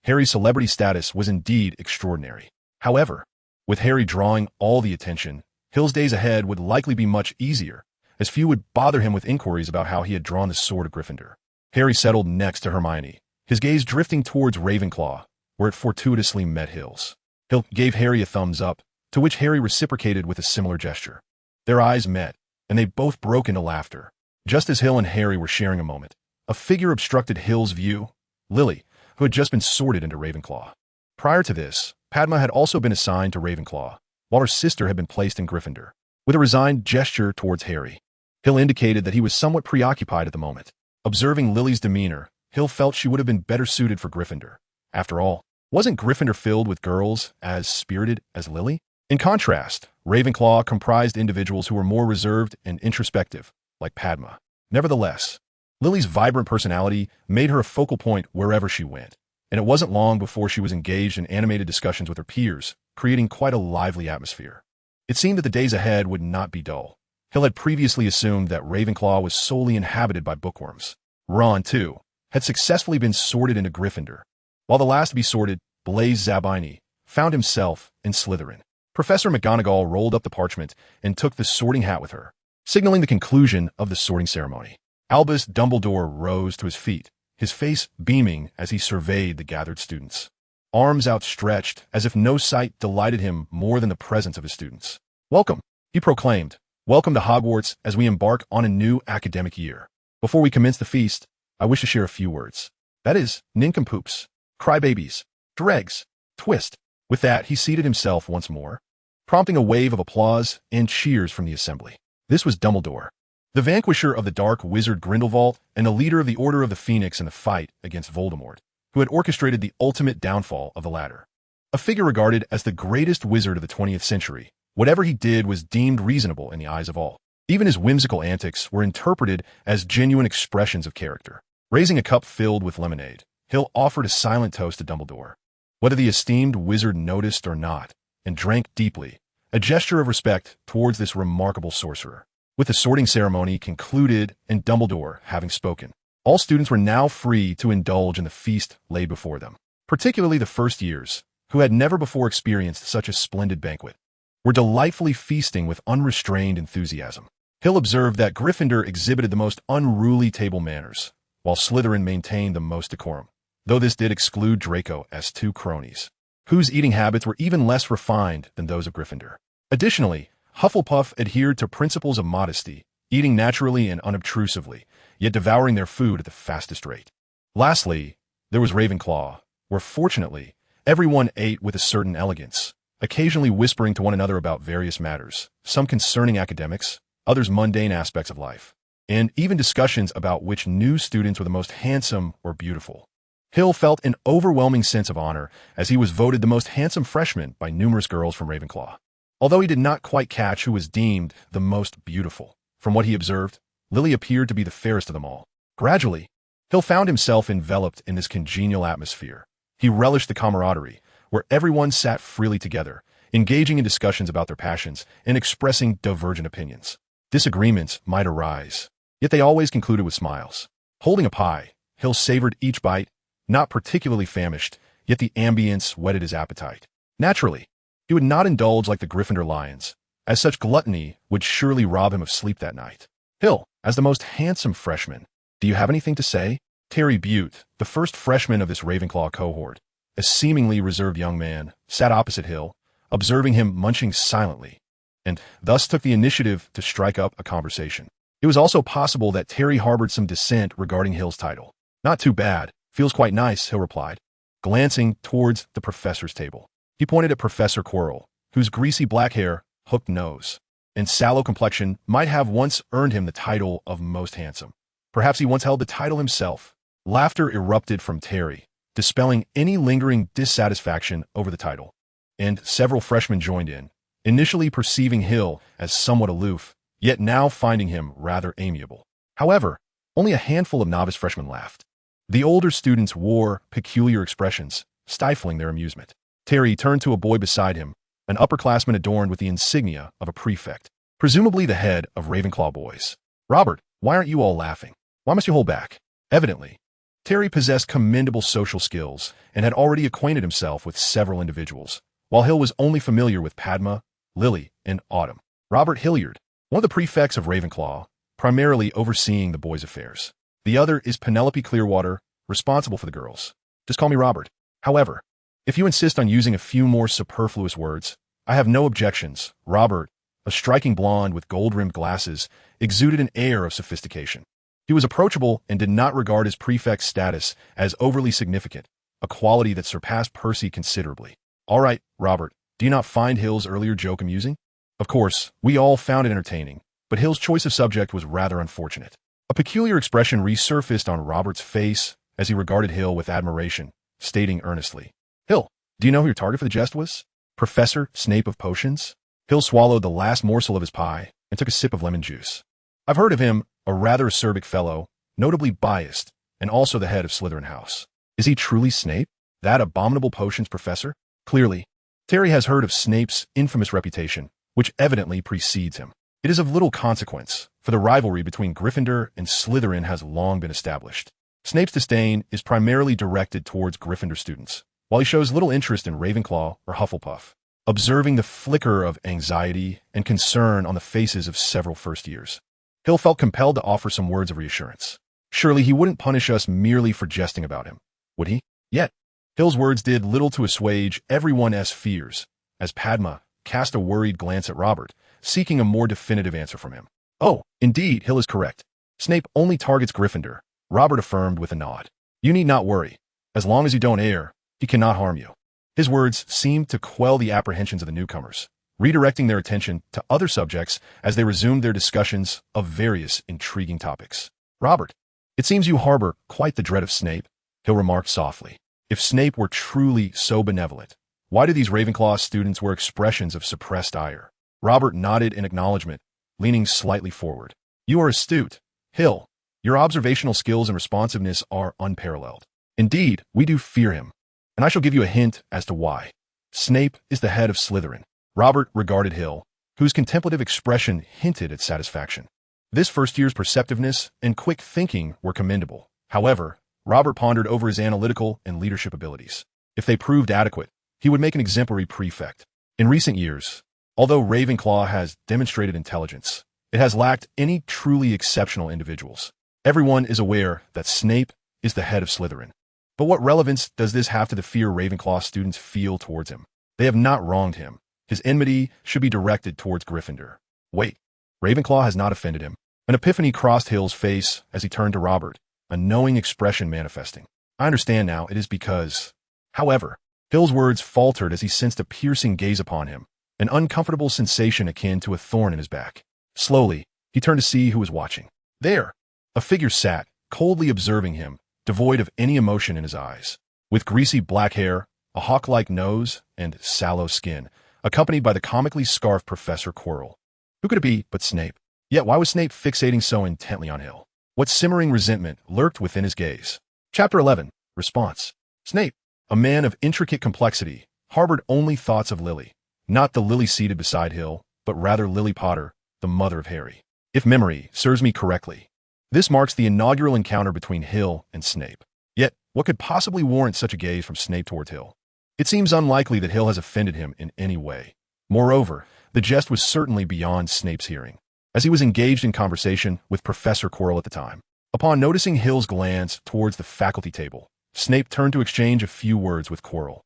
Harry's celebrity status was indeed extraordinary. However, with Harry drawing all the attention, Hill's days ahead would likely be much easier, as few would bother him with inquiries about how he had drawn the sword of Gryffindor. Harry settled next to Hermione, his gaze drifting towards Ravenclaw, where it fortuitously met Hill's. Hill gave Harry a thumbs up, to which Harry reciprocated with a similar gesture. Their eyes met, and they both broke into laughter. Just as Hill and Harry were sharing a moment, a figure obstructed Hill's view, Lily, who had just been sorted into Ravenclaw. Prior to this, Padma had also been assigned to Ravenclaw, while her sister had been placed in Gryffindor. With a resigned gesture towards Harry, Hill indicated that he was somewhat preoccupied at the moment. Observing Lily's demeanor, Hill felt she would have been better suited for Gryffindor. After all, wasn't Gryffindor filled with girls as spirited as Lily? In contrast, Ravenclaw comprised individuals who were more reserved and introspective, like Padma. Nevertheless, Lily's vibrant personality made her a focal point wherever she went, and it wasn't long before she was engaged in animated discussions with her peers, creating quite a lively atmosphere. It seemed that the days ahead would not be dull. Hill had previously assumed that Ravenclaw was solely inhabited by bookworms. Ron, too, had successfully been sorted into Gryffindor, while the last to be sorted, Blaise Zabini, found himself in Slytherin. Professor McGonagall rolled up the parchment and took the sorting hat with her, signaling the conclusion of the sorting ceremony. Albus Dumbledore rose to his feet, his face beaming as he surveyed the gathered students. Arms outstretched, as if no sight delighted him more than the presence of his students. "Welcome," he proclaimed. "Welcome to Hogwarts as we embark on a new academic year. Before we commence the feast, I wish to share a few words. That is, nincompoops, crybabies, dregs, twist." With that, he seated himself once more, prompting a wave of applause and cheers from the assembly. This was Dumbledore, the vanquisher of the dark wizard Grindelwald and the leader of the Order of the Phoenix in the fight against Voldemort, who had orchestrated the ultimate downfall of the latter. A figure regarded as the greatest wizard of the 20th century, whatever he did was deemed reasonable in the eyes of all. Even his whimsical antics were interpreted as genuine expressions of character. Raising a cup filled with lemonade, Hill offered a silent toast to Dumbledore, whether the esteemed wizard noticed or not, and drank deeply, a gesture of respect towards this remarkable sorcerer. With the sorting ceremony concluded and Dumbledore having spoken, all students were now free to indulge in the feast laid before them. Particularly the first years, who had never before experienced such a splendid banquet, were delightfully feasting with unrestrained enthusiasm. Hill observed that Gryffindor exhibited the most unruly table manners, while Slytherin maintained the most decorum, though this did exclude Draco as two cronies, whose eating habits were even less refined than those of Gryffindor. Additionally, Hufflepuff adhered to principles of modesty, eating naturally and unobtrusively, yet devouring their food at the fastest rate. Lastly, there was Ravenclaw, where fortunately, everyone ate with a certain elegance, occasionally whispering to one another about various matters, some concerning academics, others mundane aspects of life, and even discussions about which new students were the most handsome or beautiful. Hill felt an overwhelming sense of honor as he was voted the most handsome freshman by numerous girls from Ravenclaw. Although he did not quite catch who was deemed the most beautiful, from what he observed, Lily appeared to be the fairest of them all. Gradually, Hill found himself enveloped in this congenial atmosphere. He relished the camaraderie, where everyone sat freely together, engaging in discussions about their passions and expressing divergent opinions. Disagreements might arise, yet they always concluded with smiles. Holding a pie, Hill savored each bite, not particularly famished, yet the ambience whetted his appetite. Naturally, he would not indulge like the Gryffindor lions, as such gluttony would surely rob him of sleep that night. Hill, as the most handsome freshman, do you have anything to say? Terry Butte, the first freshman of this Ravenclaw cohort, a seemingly reserved young man, sat opposite Hill, observing him munching silently, and thus took the initiative to strike up a conversation. It was also possible that Terry harbored some dissent regarding Hill's title. "Not too bad. Feels quite nice," Hill replied, glancing towards the professor's table. He pointed at Professor Quirrell, whose greasy black hair, hooked nose, and sallow complexion might have once earned him the title of most handsome. Perhaps he once held the title himself. Laughter erupted from Terry, dispelling any lingering dissatisfaction over the title, and several freshmen joined in, initially perceiving Hill as somewhat aloof, yet now finding him rather amiable. However, only a handful of novice freshmen laughed. The older students wore peculiar expressions, stifling their amusement. Terry turned to a boy beside him, an upperclassman adorned with the insignia of a prefect, presumably the head of Ravenclaw boys. "Robert, why aren't you all laughing? Why must you hold back?" Evidently, Terry possessed commendable social skills and had already acquainted himself with several individuals, while Hill was only familiar with Padma, Lily, and Autumn. Robert Hilliard, one of the prefects of Ravenclaw, primarily overseeing the boys' affairs. The other is Penelope Clearwater, responsible for the girls. Just call me Robert. However, if you insist on using a few more superfluous words, I have no objections. Robert, a striking blonde with gold-rimmed glasses, exuded an air of sophistication. He was approachable and did not regard his prefect's status as overly significant, a quality that surpassed Percy considerably. "All right, Robert, do you not find Hill's earlier joke amusing?" Of course, we all found it entertaining, but Hill's choice of subject was rather unfortunate. A peculiar expression resurfaced on Robert's face as he regarded Hill with admiration, stating earnestly, "Hill, do you know who your target for the jest was? Professor Snape of Potions?" Hill swallowed the last morsel of his pie and took a sip of lemon juice. "I've heard of him, a rather acerbic fellow, notably biased, and also the head of Slytherin House." "Is he truly Snape?" That abominable potions professor? Clearly, Terry has heard of Snape's infamous reputation, which evidently precedes him. It is of little consequence, for the rivalry between Gryffindor and Slytherin has long been established. Snape's disdain is primarily directed towards Gryffindor students, while he shows little interest in Ravenclaw or Hufflepuff. Observing the flicker of anxiety and concern on the faces of several first years, Hill felt compelled to offer some words of reassurance. Surely he wouldn't punish us merely for jesting about him, would he? Yet, Hill's words did little to assuage everyone's fears, as Padma cast a worried glance at Robert, seeking a more definitive answer from him. Oh, indeed, Hill is correct. Snape only targets Gryffindor, Robert affirmed with a nod. You need not worry. As long as you don't err, he cannot harm you. His words seemed to quell the apprehensions of the newcomers, redirecting their attention to other subjects as they resumed their discussions of various intriguing topics. Robert, it seems you harbor quite the dread of Snape, Hill remarked softly. If Snape were truly so benevolent, why do these Ravenclaw students wear expressions of suppressed ire? Robert nodded in acknowledgement, leaning slightly forward. You are astute, Hill. Your observational skills and responsiveness are unparalleled. Indeed, we do fear him, and I shall give you a hint as to why. Snape is the head of Slytherin. Robert regarded Hill, whose contemplative expression hinted at satisfaction. This first year's perceptiveness and quick thinking were commendable. However, Robert pondered over his analytical and leadership abilities. If they proved adequate, he would make an exemplary prefect. In recent years, although Ravenclaw has demonstrated intelligence, it has lacked any truly exceptional individuals. Everyone is aware that Snape is the head of Slytherin. But what relevance does this have to the fear Ravenclaw students feel towards him? They have not wronged him. His enmity should be directed towards Gryffindor. Wait, Ravenclaw has not offended him. An epiphany crossed Hill's face as he turned to Robert, a knowing expression manifesting. I understand now, it is because... However, Hill's words faltered as he sensed a piercing gaze upon him, an uncomfortable sensation akin to a thorn in his back. Slowly, he turned to see who was watching. There, a figure sat, coldly observing him, devoid of any emotion in his eyes. With greasy black hair, a hawk-like nose, and sallow skin, accompanied by the comically scarfed Professor Quirrell. Who could it be but Snape? Yet why was Snape fixating so intently on Hill? What simmering resentment lurked within his gaze? Chapter 11. Response. Snape, a man of intricate complexity, harbored only thoughts of Lily. Not the Lily seated beside Hill, but rather Lily Potter, the mother of Harry. If memory serves me correctly, this marks the inaugural encounter between Hill and Snape. Yet, what could possibly warrant such a gaze from Snape toward Hill? It seems unlikely that Hill has offended him in any way. Moreover, the jest was certainly beyond Snape's hearing, as he was engaged in conversation with Professor Quirrell at the time. Upon noticing Hill's glance towards the faculty table, Snape turned to exchange a few words with Quirrell,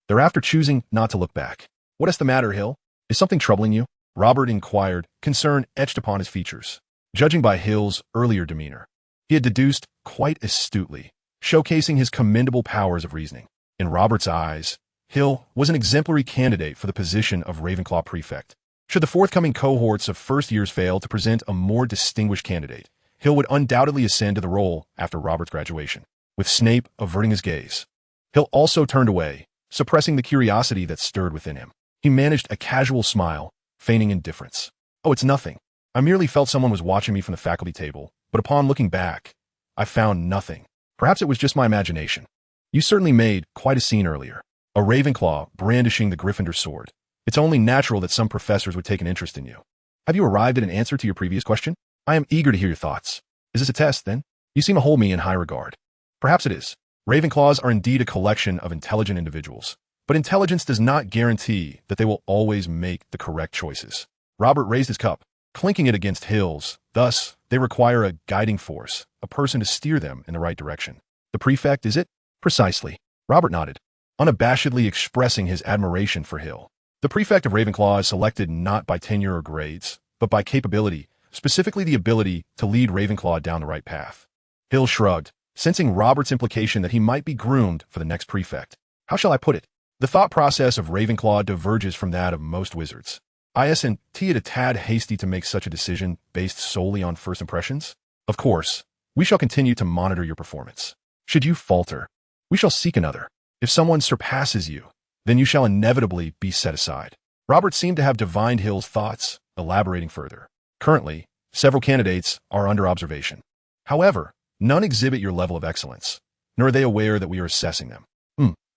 thereafter choosing not to look back. What is the matter, Hill? Is something troubling you? Robert inquired, concern etched upon his features. Judging by Hill's earlier demeanor, he had deduced quite astutely, showcasing his commendable powers of reasoning. In Robert's eyes, Hill was an exemplary candidate for the position of Ravenclaw prefect. Should the forthcoming cohorts of first years fail to present a more distinguished candidate, Hill would undoubtedly ascend to the role after Robert's graduation. With Snape averting his gaze, Hill also turned away, suppressing the curiosity that stirred within him. He managed a casual smile, feigning indifference. Oh, it's nothing. I merely felt someone was watching me from the faculty table, but upon looking back, I found nothing. Perhaps it was just my imagination. You certainly made quite a scene earlier. A Ravenclaw brandishing the Gryffindor sword. It's only natural that some professors would take an interest in you. Have you arrived at an answer to your previous question? I am eager to hear your thoughts. Is this a test, then? You seem to hold me in high regard. Perhaps it is. Ravenclaws are indeed a collection of intelligent individuals, but intelligence does not guarantee that they will always make the correct choices. Robert raised his cup, clinking it against Hill's. Thus, they require a guiding force, a person to steer them in the right direction. The prefect, is it? Precisely. Robert nodded, unabashedly expressing his admiration for Hill. The prefect of Ravenclaw is selected not by tenure or grades, but by capability, specifically the ability to lead Ravenclaw down the right path. Hill shrugged, sensing Robert's implication that he might be groomed for the next prefect. How shall I put it? The thought process of Ravenclaw diverges from that of most wizards. Isn't it a tad hasty to make such a decision based solely on first impressions? Of course, we shall continue to monitor your performance. Should you falter, we shall seek another. If someone surpasses you, then you shall inevitably be set aside. Robert seemed to have divined Hill's thoughts, elaborating further. Currently, several candidates are under observation. However, none exhibit your level of excellence, nor are they aware that we are assessing them.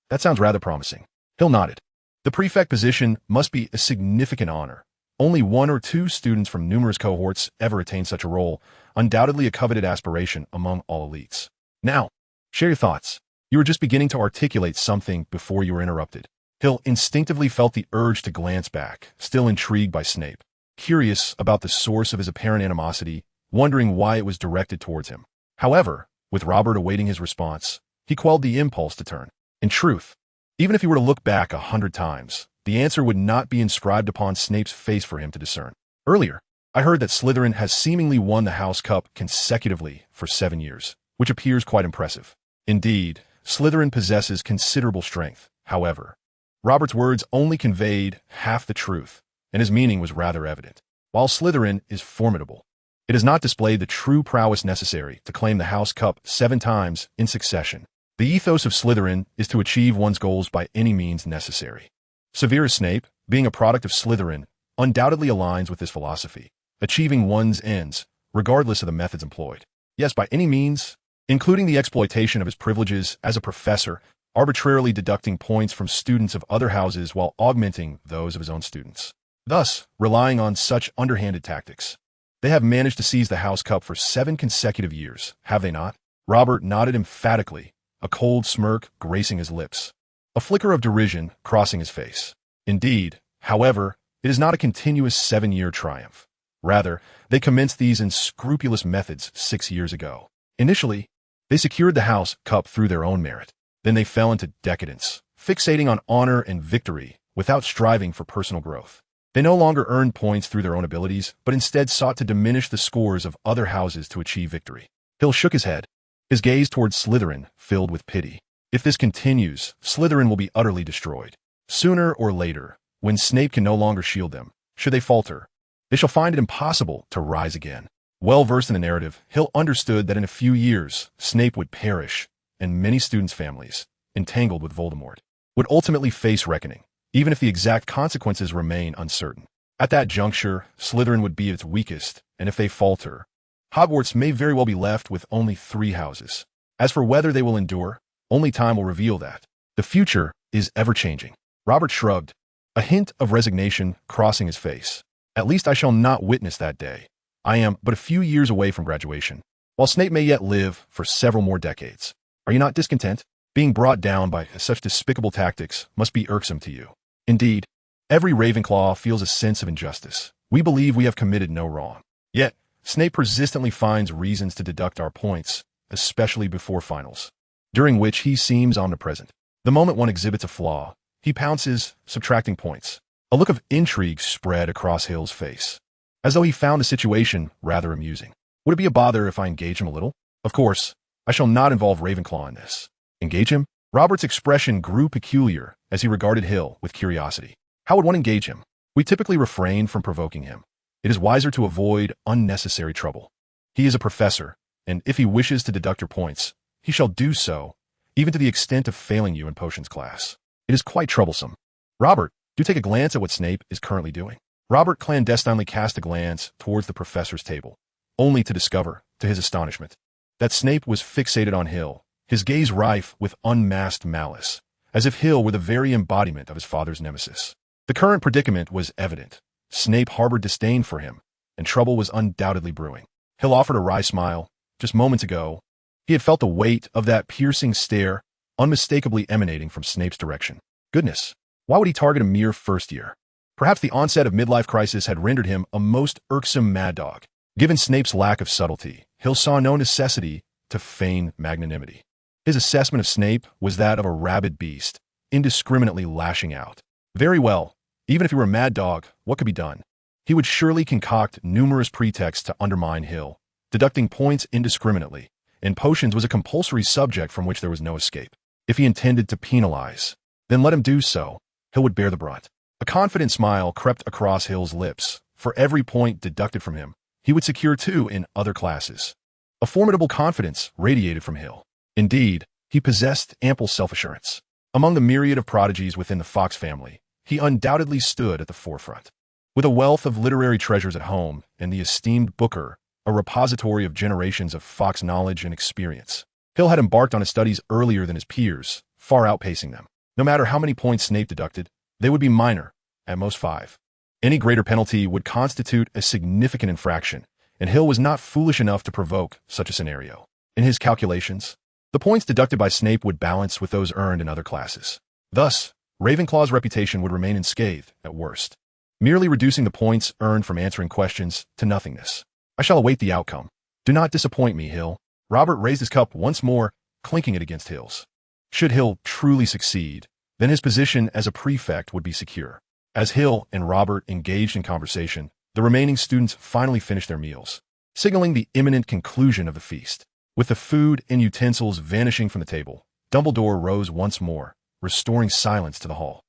That sounds rather promising. Hill nodded. The prefect position must be a significant honor. Only one or two students from numerous cohorts ever attain such a role, undoubtedly a coveted aspiration among all elites. Now, share your thoughts. You were just beginning to articulate something before you were interrupted. Hill instinctively felt the urge to glance back, still intrigued by Snape, curious about the source of his apparent animosity, wondering why it was directed towards him. However, with Robert awaiting his response, he quelled the impulse to turn. In truth, even if he were to look back 100 times, the answer would not be inscribed upon Snape's face for him to discern. Earlier, I heard that Slytherin has seemingly won the House Cup consecutively for 7 years, which appears quite impressive. Indeed, Slytherin possesses considerable strength. However, Robert's words only conveyed half the truth, and his meaning was rather evident. While Slytherin is formidable, it has not displayed the true prowess necessary to claim the House Cup 7 times in succession. The ethos of Slytherin is to achieve one's goals by any means necessary. Severus Snape, being a product of Slytherin, undoubtedly aligns with this philosophy, achieving one's ends, regardless of the methods employed. Yes, by any means, including the exploitation of his privileges as a professor, arbitrarily deducting points from students of other houses while augmenting those of his own students. Thus, relying on such underhanded tactics, they have managed to seize the House Cup for 7 consecutive years, have they not? Robert nodded emphatically, a cold smirk gracing his lips, a flicker of derision crossing his face. Indeed, however, it is not a continuous 7-year triumph. Rather, they commenced these unscrupulous methods 6 years ago. Initially, they secured the House Cup through their own merit. Then they fell into decadence, fixating on honor and victory without striving for personal growth. They no longer earned points through their own abilities, but instead sought to diminish the scores of other houses to achieve victory. Hill shook his head, his gaze towards Slytherin filled with pity. If this continues, Slytherin will be utterly destroyed. Sooner or later, when Snape can no longer shield them, should they falter, they shall find it impossible to rise again. Well versed in the narrative, Hill understood that in a few years, Snape would perish, and many students' families, entangled with Voldemort, would ultimately face reckoning, even if the exact consequences remain uncertain. At that juncture, Slytherin would be its weakest, and if they falter, Hogwarts may very well be left with only 3 houses. As for whether they will endure, only time will reveal that. The future is ever-changing. Robert shrugged, a hint of resignation crossing his face. At least I shall not witness that day. I am but a few years away from graduation, while Snape may yet live for several more decades. Are you not discontent? Being brought down by such despicable tactics must be irksome to you. Indeed, every Ravenclaw feels a sense of injustice. We believe we have committed no wrong. Yet, Snape persistently finds reasons to deduct our points, especially before finals, during which he seems omnipresent. The moment one exhibits a flaw, he pounces, subtracting points. A look of intrigue spread across Hill's face, as though he found the situation rather amusing. Would it be a bother if I engage him a little? Of course, I shall not involve Ravenclaw in this. Engage him? Robert's expression grew peculiar as he regarded Hill with curiosity. How would one engage him? We typically refrain from provoking him. It is wiser to avoid unnecessary trouble. He is a professor, and if he wishes to deduct your points, he shall do so, even to the extent of failing you in potions class. It is quite troublesome. Robert, do take a glance at what Snape is currently doing. Robert clandestinely cast a glance towards the professor's table, only to discover, to his astonishment, that Snape was fixated on Hill, his gaze rife with unmasked malice, as if Hill were the very embodiment of his father's nemesis. The current predicament was evident. Snape harbored disdain for him, and trouble was undoubtedly brewing. Hill offered a wry smile. Just moments ago, he had felt the weight of that piercing stare unmistakably emanating from Snape's direction. Goodness, why would he target a mere first year? Perhaps the onset of midlife crisis had rendered him a most irksome mad dog. Given Snape's lack of subtlety, Hill saw no necessity to feign magnanimity. His assessment of Snape was that of a rabid beast, indiscriminately lashing out. Very well, even if he were a mad dog, what could be done? He would surely concoct numerous pretexts to undermine Hill, deducting points indiscriminately, and potions was a compulsory subject from which there was no escape. If he intended to penalize, then let him do so. Hill would bear the brunt. A confident smile crept across Hill's lips. For every point deducted from him, he would secure 2 in other classes. A formidable confidence radiated from Hill. Indeed, he possessed ample self-assurance. Among the myriad of prodigies within the Fox family, he undoubtedly stood at the forefront. With a wealth of literary treasures at home and the esteemed Booker, a repository of generations of Fox knowledge and experience, Hill had embarked on his studies earlier than his peers, far outpacing them. No matter how many points Snape deducted, they would be minor, at most 5. Any greater penalty would constitute a significant infraction, and Hill was not foolish enough to provoke such a scenario. In his calculations, the points deducted by Snape would balance with those earned in other classes. Thus, Ravenclaw's reputation would remain unscathed at worst, merely reducing the points earned from answering questions to nothingness. I shall await the outcome. Do not disappoint me, Hill. Robert raised his cup once more, clinking it against Hill's. Should Hill truly succeed, then his position as a prefect would be secure. As Hill and Robert engaged in conversation, the remaining students finally finished their meals, signaling the imminent conclusion of the feast. With the food and utensils vanishing from the table, Dumbledore rose once more, restoring silence to the hall.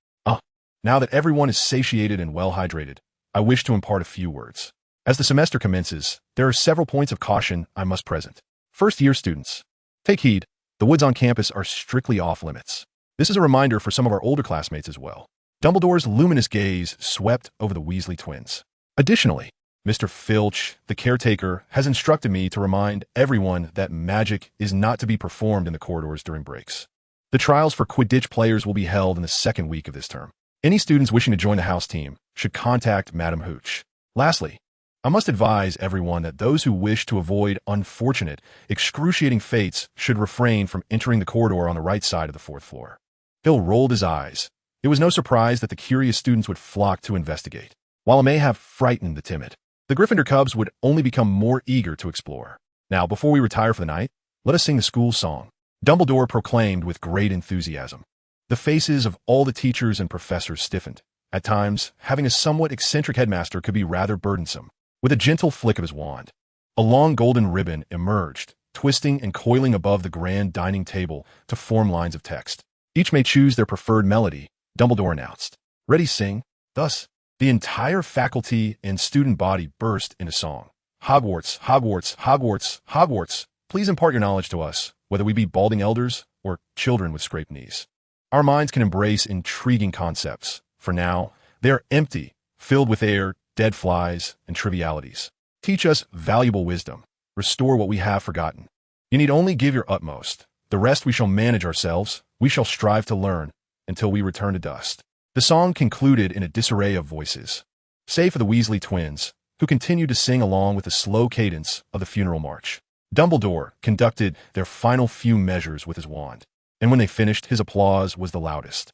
Now that everyone is satiated and well-hydrated, I wish to impart a few words. As the semester commences, there are several points of caution I must present. First-year students, take heed. The woods on campus are strictly off-limits. This is a reminder for some of our older classmates as well. Dumbledore's luminous gaze swept over the Weasley twins. Additionally, Mr. Filch, the caretaker, has instructed me to remind everyone that magic is not to be performed in the corridors during breaks. The trials for Quidditch players will be held in the second week of this term. Any students wishing to join the house team should contact Madam Hooch. Lastly, I must advise everyone that those who wish to avoid unfortunate, excruciating fates should refrain from entering the corridor on the right side of the 4th floor. Bill rolled his eyes. It was no surprise that the curious students would flock to investigate. While it may have frightened the timid, the Gryffindor cubs would only become more eager to explore. Now, before we retire for the night, let us sing the school song. Dumbledore proclaimed with great enthusiasm. The faces of all the teachers and professors stiffened. At times, having a somewhat eccentric headmaster could be rather burdensome. With a gentle flick of his wand, a long golden ribbon emerged, twisting and coiling above the grand dining table to form lines of text. Each may choose their preferred melody, Dumbledore announced. Ready, sing. Thus, the entire faculty and student body burst into song. Hogwarts, Hogwarts, Hogwarts, Hogwarts. Please impart your knowledge to us, whether we be balding elders or children with scraped knees. Our minds can embrace intriguing concepts. For now, they are empty, filled with air, dead flies, and trivialities. Teach us valuable wisdom. Restore what we have forgotten. You need only give your utmost. The rest we shall manage ourselves. We shall strive to learn until we return to dust. The song concluded in a disarray of voices, save for the Weasley twins, who continued to sing along with the slow cadence of the funeral march. Dumbledore conducted their final few measures with his wand, and when they finished, his applause was the loudest.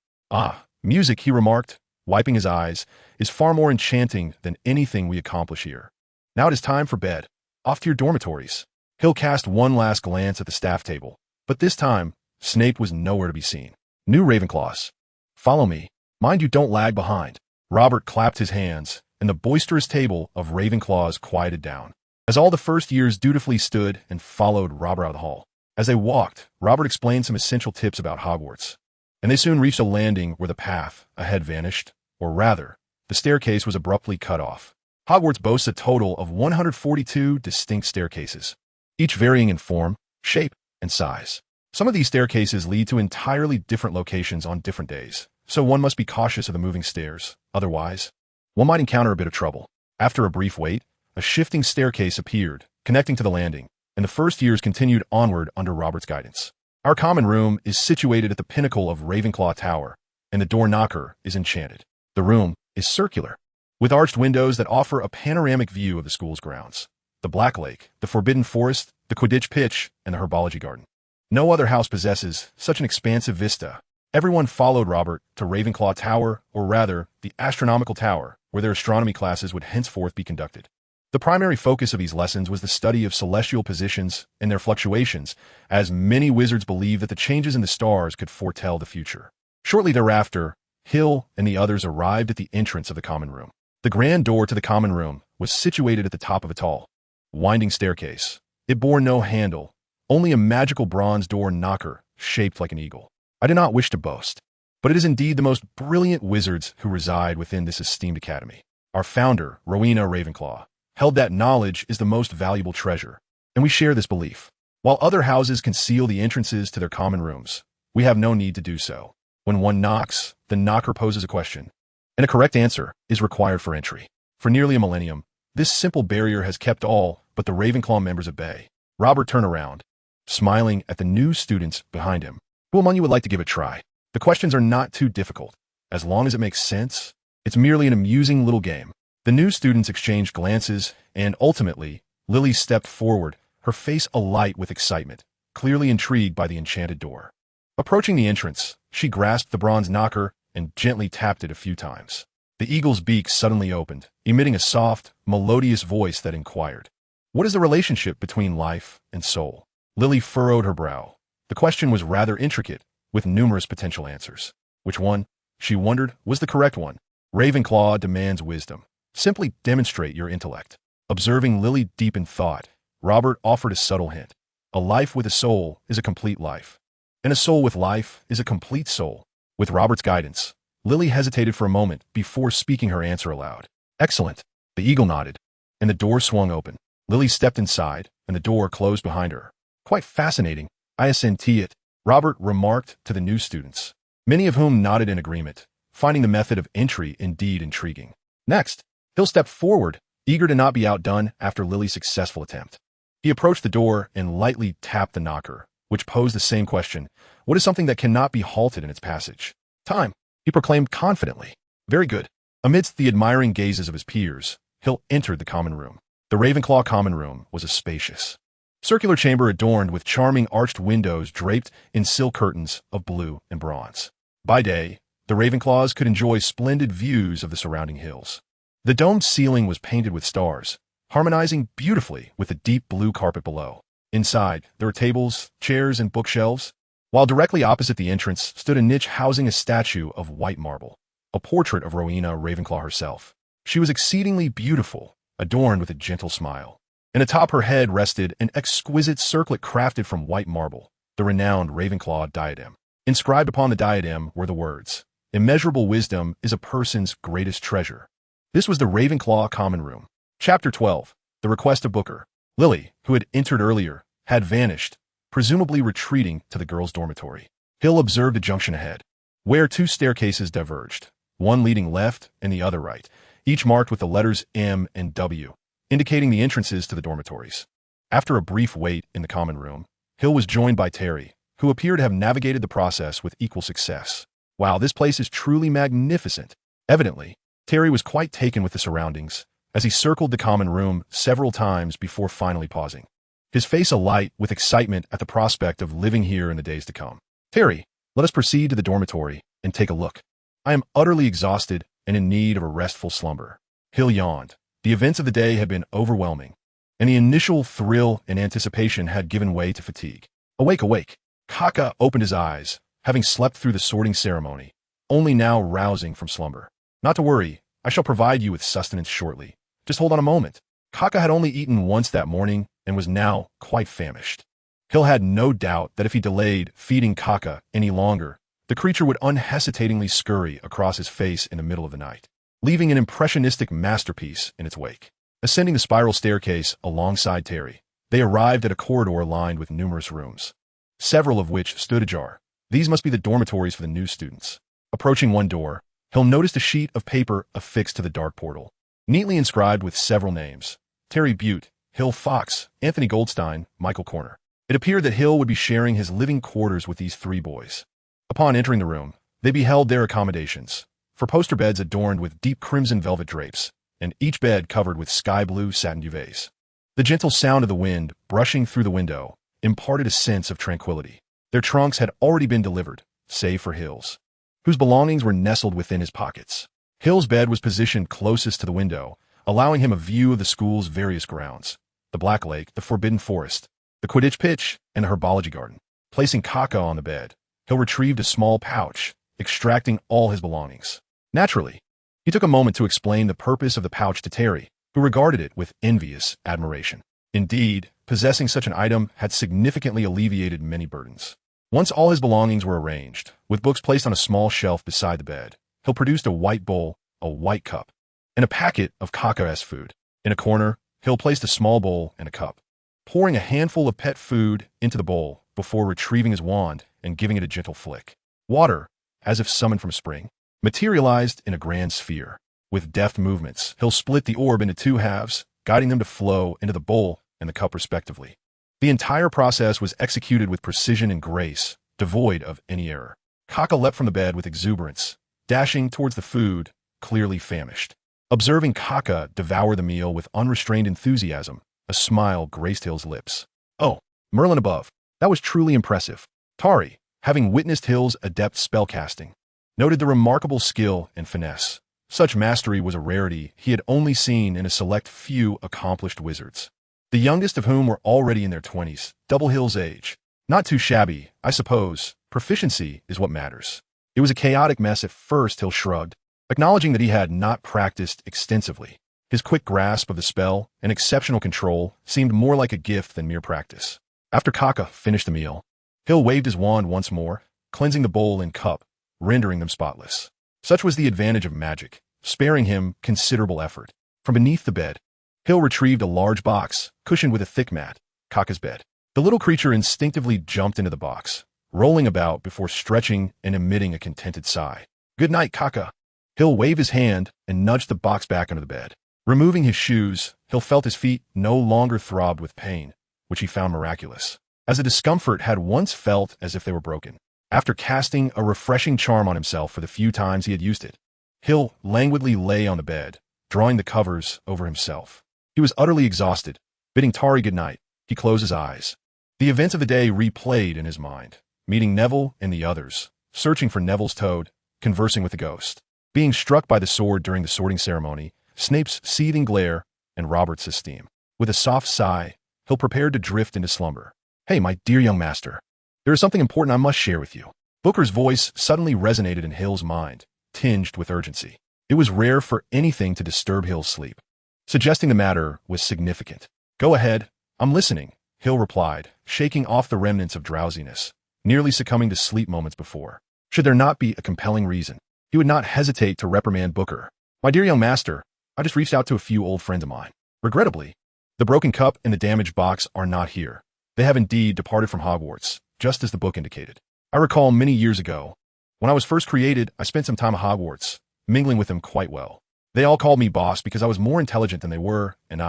Music, he remarked, wiping his eyes, is far more enchanting than anything we accomplish here. Now it is time for bed. Off to your dormitories. Hill cast one last glance at the staff table, but this time, Snape was nowhere to be seen. New Ravenclaws. Follow me. Mind you don't lag behind. Robert clapped his hands, and the boisterous table of Ravenclaws quieted down, as all the first years dutifully stood and followed Robert out of the hall. As they walked, Robert explained some essential tips about Hogwarts, and they soon reached a landing where the path ahead vanished, or rather, the staircase was abruptly cut off. Hogwarts boasts a total of 142 distinct staircases, each varying in form, shape, and size. Some of these staircases lead to entirely different locations on different days, so one must be cautious of the moving stairs. Otherwise, one might encounter a bit of trouble. After a brief wait, a shifting staircase appeared, connecting to the landing, and the first years continued onward under Robert's guidance. Our common room is situated at the pinnacle of Ravenclaw Tower, and the door knocker is enchanted. The room is circular, with arched windows that offer a panoramic view of the school's grounds, the Black Lake, the Forbidden Forest, the Quidditch pitch, and the Herbology Garden. No other house possesses such an expansive vista. Everyone followed Robert to Ravenclaw Tower, or rather, the Astronomical Tower, where their astronomy classes would henceforth be conducted. The primary focus of these lessons was the study of celestial positions and their fluctuations, as many wizards believed that the changes in the stars could foretell the future. Shortly thereafter, Hill and the others arrived at the entrance of the common room. The grand door to the common room was situated at the top of a tall, winding staircase. It bore no handle, only a magical bronze door knocker shaped like an eagle. I do not wish to boast, but it is indeed the most brilliant wizards who reside within this esteemed academy. Our founder, Rowena Ravenclaw, held that knowledge is the most valuable treasure, and we share this belief. While other houses conceal the entrances to their common rooms, we have no need to do so. When one knocks, the knocker poses a question, and a correct answer is required for entry. For nearly a millennium, this simple barrier has kept all but the Ravenclaw members at bay. Robert turned around, smiling at the new students behind him. Who among you would like to give it a try? The questions are not too difficult. As long as it makes sense, it's merely an amusing little game. The new students exchanged glances, and ultimately, Lily stepped forward, her face alight with excitement, clearly intrigued by the enchanted door. Approaching the entrance, she grasped the bronze knocker and gently tapped it a few times. The eagle's beak suddenly opened, emitting a soft, melodious voice that inquired, "What is the relationship between life and soul?" Lily furrowed her brow. The question was rather intricate, with numerous potential answers. Which one, she wondered, was the correct one? Ravenclaw demands wisdom. Simply demonstrate your intellect. Observing Lily deep in thought, Robert offered a subtle hint. A life with a soul is a complete life, and a soul with life is a complete soul. With Robert's guidance, Lily hesitated for a moment before speaking her answer aloud. Excellent. The eagle nodded, and the door swung open. Lily stepped inside, and the door closed behind her. Quite fascinating, I assenti it, Robert remarked to the new students, many of whom nodded in agreement, finding the method of entry indeed intriguing. Next, Hill stepped forward, eager to not be outdone after Lily's successful attempt. He approached the door and lightly tapped the knocker, which posed the same question. What is something that cannot be halted in its passage? Time, he proclaimed confidently. Very good. Amidst the admiring gazes of his peers, Hill entered the common room. The Ravenclaw common room was a spacious, circular chamber adorned with charming arched windows draped in silk curtains of blue and bronze. By day, the Ravenclaws could enjoy splendid views of the surrounding hills. The domed ceiling was painted with stars, harmonizing beautifully with the deep blue carpet below. Inside, there were tables, chairs, and bookshelves, while directly opposite the entrance stood a niche housing a statue of white marble, a portrait of Rowena Ravenclaw herself. She was exceedingly beautiful, adorned with a gentle smile, and atop her head rested an exquisite circlet crafted from white marble, the renowned Ravenclaw diadem. Inscribed upon the diadem were the words, "Immeasurable wisdom is a person's greatest treasure." This was the Ravenclaw common room. Chapter 12. The Request of Booker. Lily, who had entered earlier, had vanished, presumably retreating to the girls' dormitory. Hill observed a junction ahead, where two staircases diverged, one leading left and the other right, each marked with the letters M and W, indicating the entrances to the dormitories. After a brief wait in the common room, Hill was joined by Terry, who appeared to have navigated the process with equal success. Wow, this place is truly magnificent. Evidently, Terry was quite taken with the surroundings, as he circled the common room several times before finally pausing, his face alight with excitement at the prospect of living here in the days to come. Terry, let us proceed to the dormitory and take a look. I am utterly exhausted and in need of a restful slumber. Hill yawned. The events of the day had been overwhelming, and the initial thrill and anticipation had given way to fatigue. Awake, awake. Kaka opened his eyes, having slept through the sorting ceremony, only now rousing from slumber. Not to worry, I shall provide you with sustenance shortly. Just hold on a moment. Kaka had only eaten once that morning and was now quite famished. Hill had no doubt that if he delayed feeding Kaka any longer, the creature would unhesitatingly scurry across his face in the middle of the night, leaving an impressionistic masterpiece in its wake. Ascending the spiral staircase alongside Terry, they arrived at a corridor lined with numerous rooms, several of which stood ajar. These must be the dormitories for the new students. Approaching one door, Hill noticed a sheet of paper affixed to the dark portal, neatly inscribed with several names: Terry Butte, Hill Fox, Anthony Goldstein, Michael Corner. It appeared that Hill would be sharing his living quarters with these three boys. Upon entering the room, they beheld their accommodations, for poster beds adorned with deep crimson velvet drapes, and each bed covered with sky-blue satin duvets. The gentle sound of the wind brushing through the window imparted a sense of tranquility. Their trunks had already been delivered, save for Hill's, whose belongings were nestled within his pockets. Hill's bed was positioned closest to the window, allowing him a view of the school's various grounds: the Black Lake, the Forbidden Forest, the Quidditch pitch, and the Herbology Garden. Placing Kaka on the bed, Hill retrieved a small pouch, extracting all his belongings. Naturally, he took a moment to explain the purpose of the pouch to Terry, who regarded it with envious admiration. Indeed, possessing such an item had significantly alleviated many burdens. Once all his belongings were arranged, with books placed on a small shelf beside the bed, Hill produced a white bowl, a white cup, and a packet of Kaka's food. In a corner, Hill placed a small bowl and a cup, pouring a handful of pet food into the bowl before retrieving his wand and giving it a gentle flick. Water, as if summoned from spring, materialized in a grand sphere. With deft movements, Hill split the orb into two halves, guiding them to flow into the bowl and the cup respectively. The entire process was executed with precision and grace, devoid of any error. Kaka leapt from the bed with exuberance, dashing towards the food, clearly famished. Observing Kaka devour the meal with unrestrained enthusiasm, a smile graced Hill's lips. Oh, Merlin above, that was truly impressive. Tari, having witnessed Hill's adept spellcasting, noted the remarkable skill and finesse. Such mastery was a rarity he had only seen in a select few accomplished wizards, the youngest of whom were already in their 20s, double Hill's age. Not too shabby, I suppose. Proficiency is what matters. It was a chaotic mess at first, Hill shrugged, acknowledging that he had not practiced extensively. His quick grasp of the spell and exceptional control seemed more like a gift than mere practice. After Kaka finished the meal, Hill waved his wand once more, cleansing the bowl and cup, rendering them spotless. Such was the advantage of magic, sparing him considerable effort. From beneath the bed, Hill retrieved a large box, cushioned with a thick mat, Kaka's bed. The little creature instinctively jumped into the box, rolling about before stretching and emitting a contented sigh. Good night, Kaka. Hill waved his hand and nudged the box back under the bed. Removing his shoes, Hill felt his feet no longer throbbed with pain, which he found miraculous, as the discomfort had once felt as if they were broken. After casting a refreshing charm on himself for the few times he had used it, Hill languidly lay on the bed, drawing the covers over himself. He was utterly exhausted. Bidding Tari good night, he closed his eyes. The events of the day replayed in his mind, meeting Neville and the others, searching for Neville's toad, conversing with the ghost, being struck by the sword during the sorting ceremony, Snape's seething glare, and Robert's esteem. With a soft sigh, Hill prepared to drift into slumber. Hey, my dear young master, there is something important I must share with you. Booker's voice suddenly resonated in Hill's mind, tinged with urgency. It was rare for anything to disturb Hill's sleep, suggesting the matter was significant. Go ahead, I'm listening, Hill replied, shaking off the remnants of drowsiness, nearly succumbing to sleep moments before. Should there not be a compelling reason, he would not hesitate to reprimand Booker. My dear young master, I just reached out to a few old friends of mine. Regrettably, the broken cup and the damaged box are not here. They have indeed departed from Hogwarts, just as the book indicated. I recall many years ago, when I was first created, I spent some time at Hogwarts, mingling with them quite well. They all called me boss because I was more intelligent than they were, and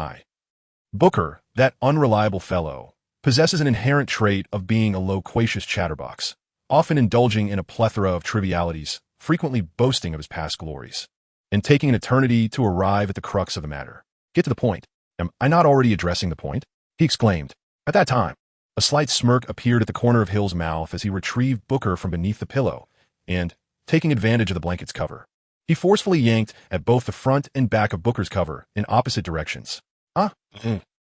Booker, that unreliable fellow, possesses an inherent trait of being a loquacious chatterbox, often indulging in a plethora of trivialities, frequently boasting of his past glories, and taking an eternity to arrive at the crux of the matter. Get to the point. Am I not already addressing the point? He exclaimed. At that time, a slight smirk appeared at the corner of Hill's mouth as he retrieved Booker from beneath the pillow, and, taking advantage of the blanket's cover, he forcefully yanked at both the front and back of Booker's cover in opposite directions.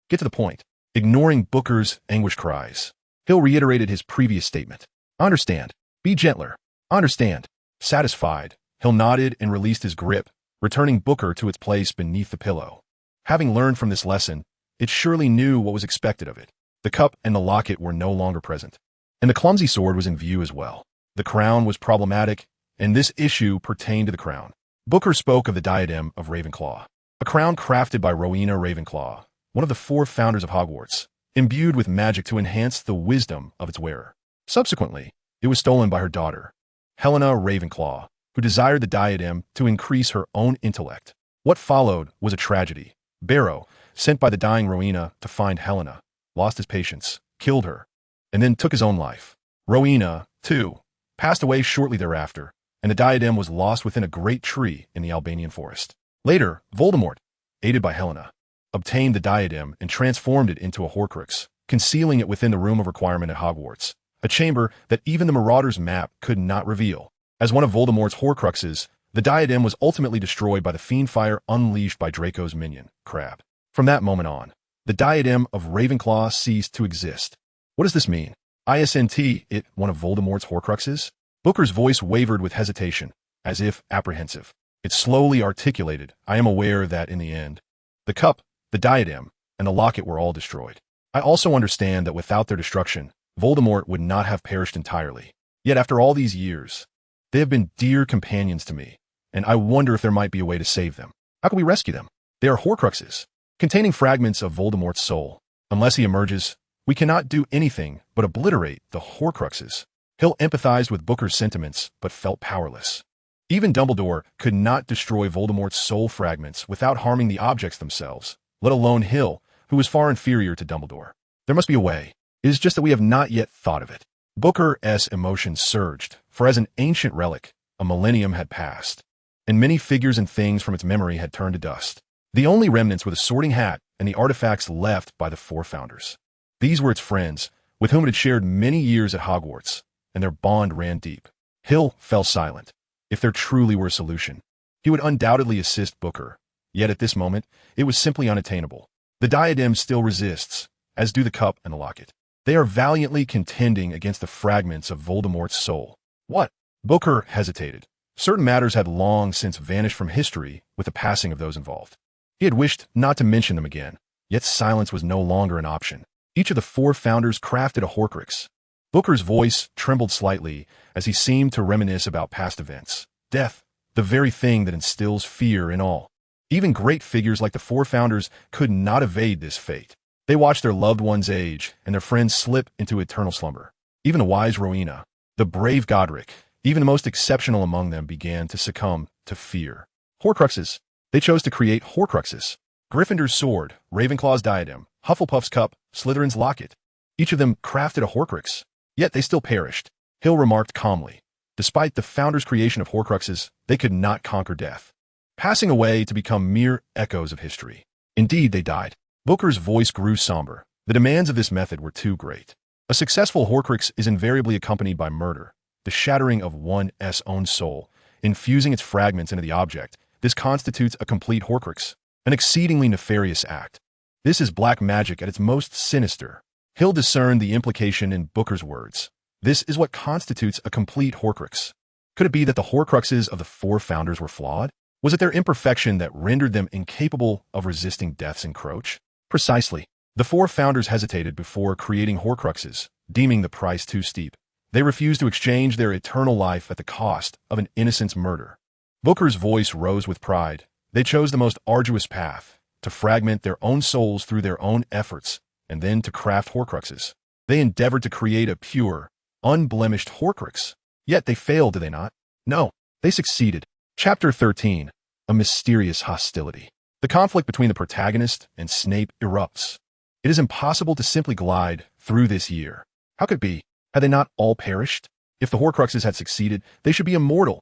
Get to the point. Ignoring Booker's anguished cries, Hill reiterated his previous statement. I understand. Be gentler. I understand. Satisfied, Hill nodded and released his grip, returning Booker to its place beneath the pillow. Having learned from this lesson, it surely knew what was expected of it. The cup and the locket were no longer present, and the clumsy sword was in view as well. The crown was problematic, and this issue pertained to the crown. Booker spoke of the diadem of Ravenclaw, a crown crafted by Rowena Ravenclaw, one of the 4 founders of Hogwarts, imbued with magic to enhance the wisdom of its wearer. Subsequently, it was stolen by her daughter, Helena Ravenclaw, who desired the diadem to increase her own intellect. What followed was a tragedy. Barrow, sent by the dying Rowena to find Helena, lost his patience, killed her, and then took his own life. Rowena, too, passed away shortly thereafter, and the diadem was lost within a great tree in the Albanian forest. Later, Voldemort, aided by Helena, obtained the diadem and transformed it into a Horcrux, concealing it within the Room of Requirement at Hogwarts, a chamber that even the Marauder's map could not reveal. As one of Voldemort's Horcruxes, the diadem was ultimately destroyed by the fiend fire unleashed by Draco's minion, Crabbe. From that moment on, the diadem of Ravenclaw ceased to exist. What does this mean? Isn't it one of Voldemort's Horcruxes? Booker's voice wavered with hesitation, as if apprehensive. It slowly articulated, I am aware that in the end, the cup, the diadem, and the locket were all destroyed. I also understand that without their destruction, Voldemort would not have perished entirely. Yet after all these years, they have been dear companions to me, and I wonder if there might be a way to save them. How can we rescue them? They are Horcruxes, containing fragments of Voldemort's soul. Unless he emerges, we cannot do anything but obliterate the Horcruxes. Hill empathized with Booker's sentiments, but felt powerless. Even Dumbledore could not destroy Voldemort's soul fragments without harming the objects themselves, let alone Hill, who was far inferior to Dumbledore. There must be a way. It is just that we have not yet thought of it. Booker's emotions surged, for as an ancient relic, a millennium had passed, and many figures and things from its memory had turned to dust. The only remnants were the sorting hat and the artifacts left by the four founders. These were its friends, with whom it had shared many years at Hogwarts, and their bond ran deep. Hill fell silent. If there truly were a solution, he would undoubtedly assist Booker, yet at this moment, it was simply unattainable. The diadem still resists, as do the cup and the locket. They are valiantly contending against the fragments of Voldemort's soul. What? Booker hesitated. Certain matters had long since vanished from history with the passing of those involved. He had wished not to mention them again, yet silence was no longer an option. Each of the four founders crafted a Horcrux. Booker's voice trembled slightly as he seemed to reminisce about past events. Death, the very thing that instills fear in all. Even great figures like the four founders could not evade this fate. They watched their loved ones age and their friends slip into eternal slumber. Even the wise Rowena, the brave Godric, even the most exceptional among them began to succumb to fear. Horcruxes. They chose to create Horcruxes. Gryffindor's sword, Ravenclaw's diadem, Hufflepuff's cup, Slytherin's locket. Each of them crafted a Horcrux. Yet they still perished. Hill remarked calmly. Despite the founders' creation of Horcruxes, they could not conquer death, passing away to become mere echoes of history. Indeed, they died. Booker's voice grew somber. The demands of this method were too great. A successful Horcrux is invariably accompanied by murder, the shattering of one's own soul, infusing its fragments into the object. This constitutes a complete Horcrux, an exceedingly nefarious act. This is black magic at its most sinister. Hill discerned the implication in Booker's words. This is what constitutes a complete Horcrux. Could it be that the Horcruxes of the four founders were flawed? Was it their imperfection that rendered them incapable of resisting death's encroach? Precisely. The four founders hesitated before creating Horcruxes, deeming the price too steep. They refused to exchange their eternal life at the cost of an innocent's murder. Booker's voice rose with pride. They chose the most arduous path, to fragment their own souls through their own efforts, and then to craft Horcruxes. They endeavored to create a pure, unblemished Horcrux. Yet they failed, did they not? No, they succeeded. Chapter 13. A mysterious hostility. The conflict between the protagonist and Snape erupts. It is impossible to simply glide through this year. How could it be? Had they not all perished? If the Horcruxes had succeeded, they should be immortal.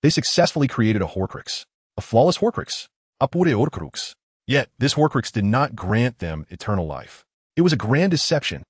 They successfully created a Horcrux. A flawless Horcrux. Apure Horcrux. Yet, this Horcrux did not grant them eternal life. It was a grand deception.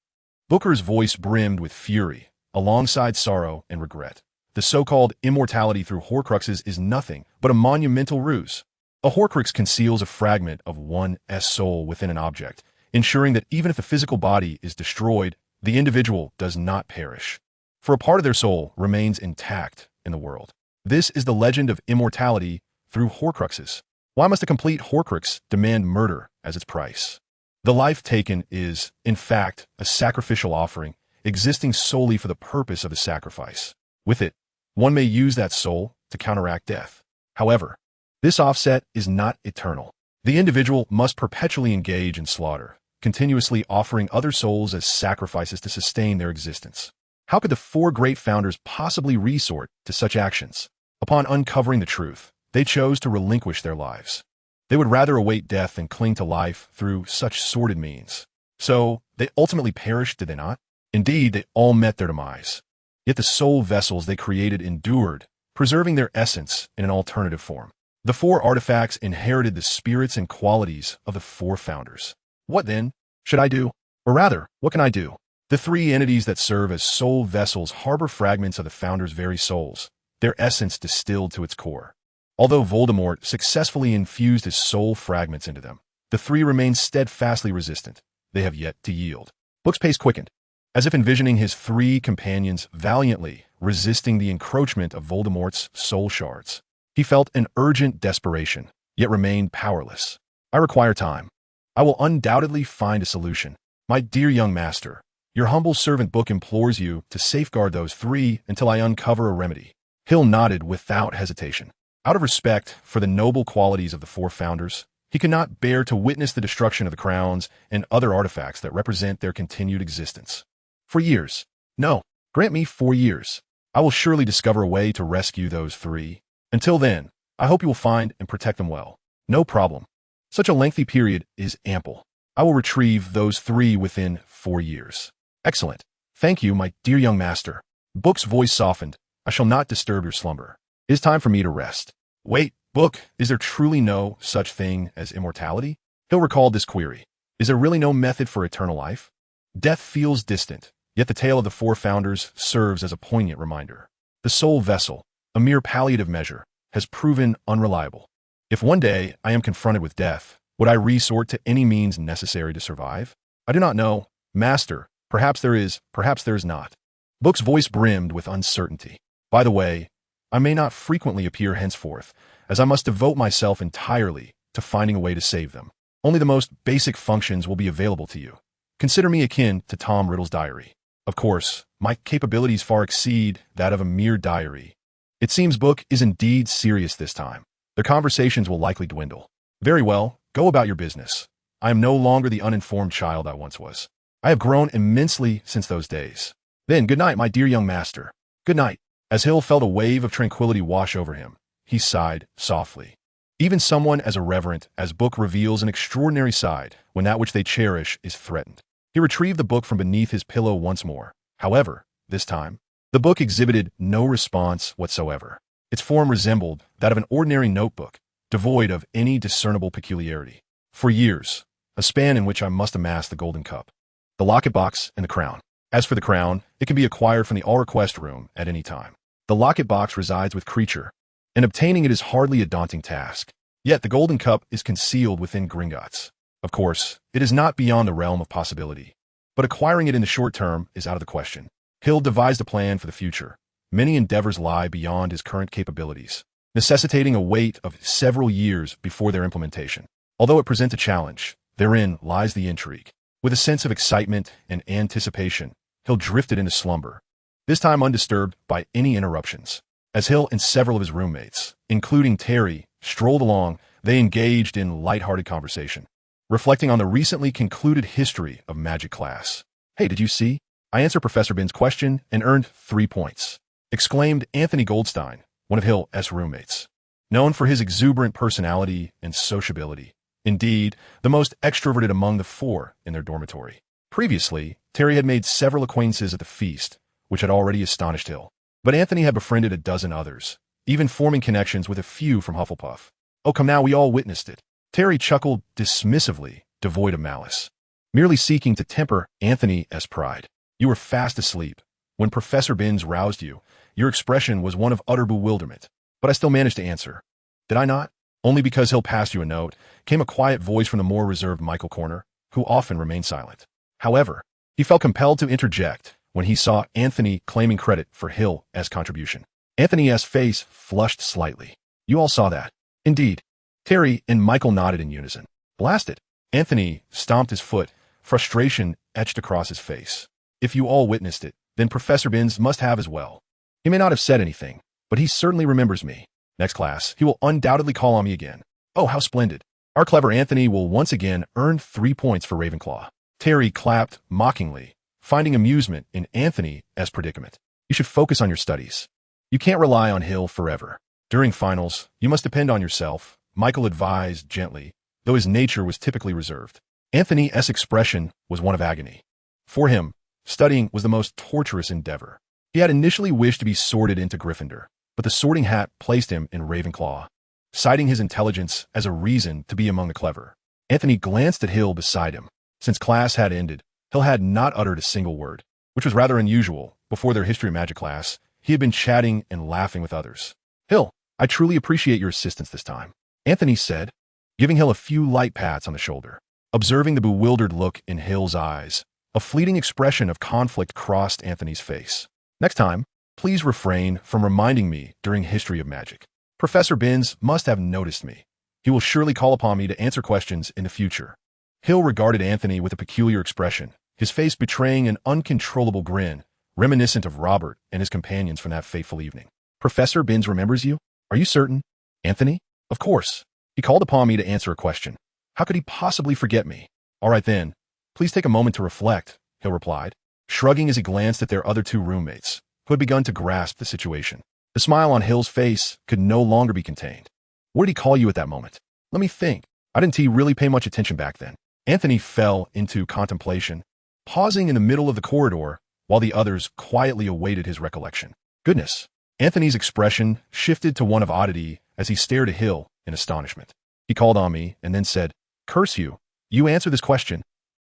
Booker's voice brimmed with fury, alongside sorrow and regret. The so-called immortality through Horcruxes is nothing but a monumental ruse. A Horcrux conceals a fragment of one's soul within an object, ensuring that even if the physical body is destroyed, the individual does not perish, for a part of their soul remains intact in the world. This is the legend of immortality through Horcruxes. Why must a complete Horcrux demand murder as its price? The life taken is, in fact, a sacrificial offering, existing solely for the purpose of the sacrifice. With it, one may use that soul to counteract death. However, this offset is not eternal. The individual must perpetually engage in slaughter, continuously offering other souls as sacrifices to sustain their existence. How could the four great founders possibly resort to such actions? Upon uncovering the truth, they chose to relinquish their lives. They would rather await death than cling to life through such sordid means. So, they ultimately perished, did they not? Indeed, they all met their demise. Yet the soul vessels they created endured, preserving their essence in an alternative form. The four artifacts inherited the spirits and qualities of the four founders. What then should I do? Or rather, what can I do? The three entities that serve as soul vessels harbor fragments of the founders' very souls, their essence distilled to its core. Although Voldemort successfully infused his soul fragments into them, the three remain steadfastly resistant. They have yet to yield. Book's pace quickened, as if envisioning his three companions valiantly resisting the encroachment of Voldemort's soul shards. He felt an urgent desperation, yet remained powerless. I require time. I will undoubtedly find a solution. My dear young master, your humble servant Book implores you to safeguard those three until I uncover a remedy. Hill nodded without hesitation. Out of respect for the noble qualities of the four founders, he could not bear to witness the destruction of the crowns and other artifacts that represent their continued existence. For years. No, grant me 4 years. I will surely discover a way to rescue those three. Until then, I hope you will find and protect them well. No problem. Such a lengthy period is ample. I will retrieve those three within 4 years. Excellent. Thank you, my dear young master. Book's voice softened. I shall not disturb your slumber. It is time for me to rest. Wait, book, is there truly no such thing as immortality? Hill recalled this query. Is there really no method for eternal life? Death feels distant, yet the tale of the four founders serves as a poignant reminder. The soul vessel, a mere palliative measure, has proven unreliable. If one day I am confronted with death, would I resort to any means necessary to survive? I do not know, Master. Perhaps there is not. Book's voice brimmed with uncertainty. By the way, I may not frequently appear henceforth, as I must devote myself entirely to finding a way to save them. Only the most basic functions will be available to you. Consider me akin to Tom Riddle's diary. Of course, my capabilities far exceed that of a mere diary. It seems Book is indeed serious this time. Their conversations will likely dwindle. Very well, go about your business. I am no longer the uninformed child I once was. I have grown immensely since those days. Then, good night, my dear young master. Good night. As Hill felt a wave of tranquility wash over him, he sighed softly. Even someone as irreverent as Book reveals an extraordinary side when that which they cherish is threatened. He retrieved the book from beneath his pillow once more. However, this time, the book exhibited no response whatsoever. Its form resembled that of an ordinary notebook, devoid of any discernible peculiarity. For years, a span in which I must amass the golden cup, the locket box, and the crown. As for the crown, it can be acquired from the all-request room at any time. The locket box resides with Creature, and obtaining it is hardly a daunting task. Yet the golden cup is concealed within Gringotts. Of course, it is not beyond the realm of possibility, but acquiring it in the short term is out of the question. Hill devised a plan for the future. Many endeavors lie beyond his current capabilities, necessitating a wait of several years before their implementation. Although it presents a challenge, therein lies the intrigue. With a sense of excitement and anticipation, Hill drifted into slumber, this time undisturbed by any interruptions. As Hill and several of his roommates, including Terry, strolled along, they engaged in light-hearted conversation, reflecting on the recently concluded history of magic class. Hey, did you see? I answered Professor Bin's question and earned 3 points, exclaimed Anthony Goldstein, one of Hill's roommates. Known for his exuberant personality and sociability, indeed, the most extroverted among the four in their dormitory. Previously, Terry had made several acquaintances at the feast, which had already astonished Hill. But Anthony had befriended a dozen others, even forming connections with a few from Hufflepuff. Oh, come now, we all witnessed it. Terry chuckled dismissively, devoid of malice, merely seeking to temper Anthony's pride. You were fast asleep. When Professor Binns roused you, your expression was one of utter bewilderment. But I still managed to answer. Did I not? Only because Hill passed you a note, came a quiet voice from the more reserved Michael Corner, who often remained silent. However, he felt compelled to interject when he saw Anthony claiming credit for Hill's contribution. Anthony's face flushed slightly. You all saw that. Indeed. Terry and Michael nodded in unison. Blast it. Anthony stomped his foot, frustration etched across his face. If you all witnessed it, then Professor Binns must have as well. He may not have said anything, but he certainly remembers me. Next class, he will undoubtedly call on me again. Oh, how splendid. Our clever Anthony will once again earn 3 points for Ravenclaw. Terry clapped mockingly, finding amusement in Anthony's predicament. You should focus on your studies. You can't rely on Hill forever. During finals, you must depend on yourself, Michael advised gently, though his nature was typically reserved. Anthony's expression was one of agony. For him, studying was the most torturous endeavor. He had initially wished to be sorted into Gryffindor, but the sorting hat placed him in Ravenclaw, citing his intelligence as a reason to be among the clever. Anthony glanced at Hill beside him. Since class had ended, Hill had not uttered a single word, which was rather unusual. Before their history of magic class, he had been chatting and laughing with others. Hill, I truly appreciate your assistance this time, Anthony said, giving Hill a few light pats on the shoulder. Observing the bewildered look in Hill's eyes, a fleeting expression of conflict crossed Anthony's face. Next time, please refrain from reminding me during history of magic. Professor Binns must have noticed me. He will surely call upon me to answer questions in the future. Hill regarded Anthony with a peculiar expression, his face betraying an uncontrollable grin, reminiscent of Robert and his companions from that fateful evening. Professor Binns remembers you? Are you certain? Anthony? Of course. He called upon me to answer a question. How could he possibly forget me? All right then. Please take a moment to reflect, Hill replied, shrugging as he glanced at their other 2 roommates, who had begun to grasp the situation. The smile on Hill's face could no longer be contained. What did he call you at that moment? Let me think. I didn't really pay much attention back then. Anthony fell into contemplation, pausing in the middle of the corridor while the others quietly awaited his recollection. Goodness, Anthony's expression shifted to one of oddity as he stared at Hill in astonishment. He called on me and then said, "Curse you. You answer this question."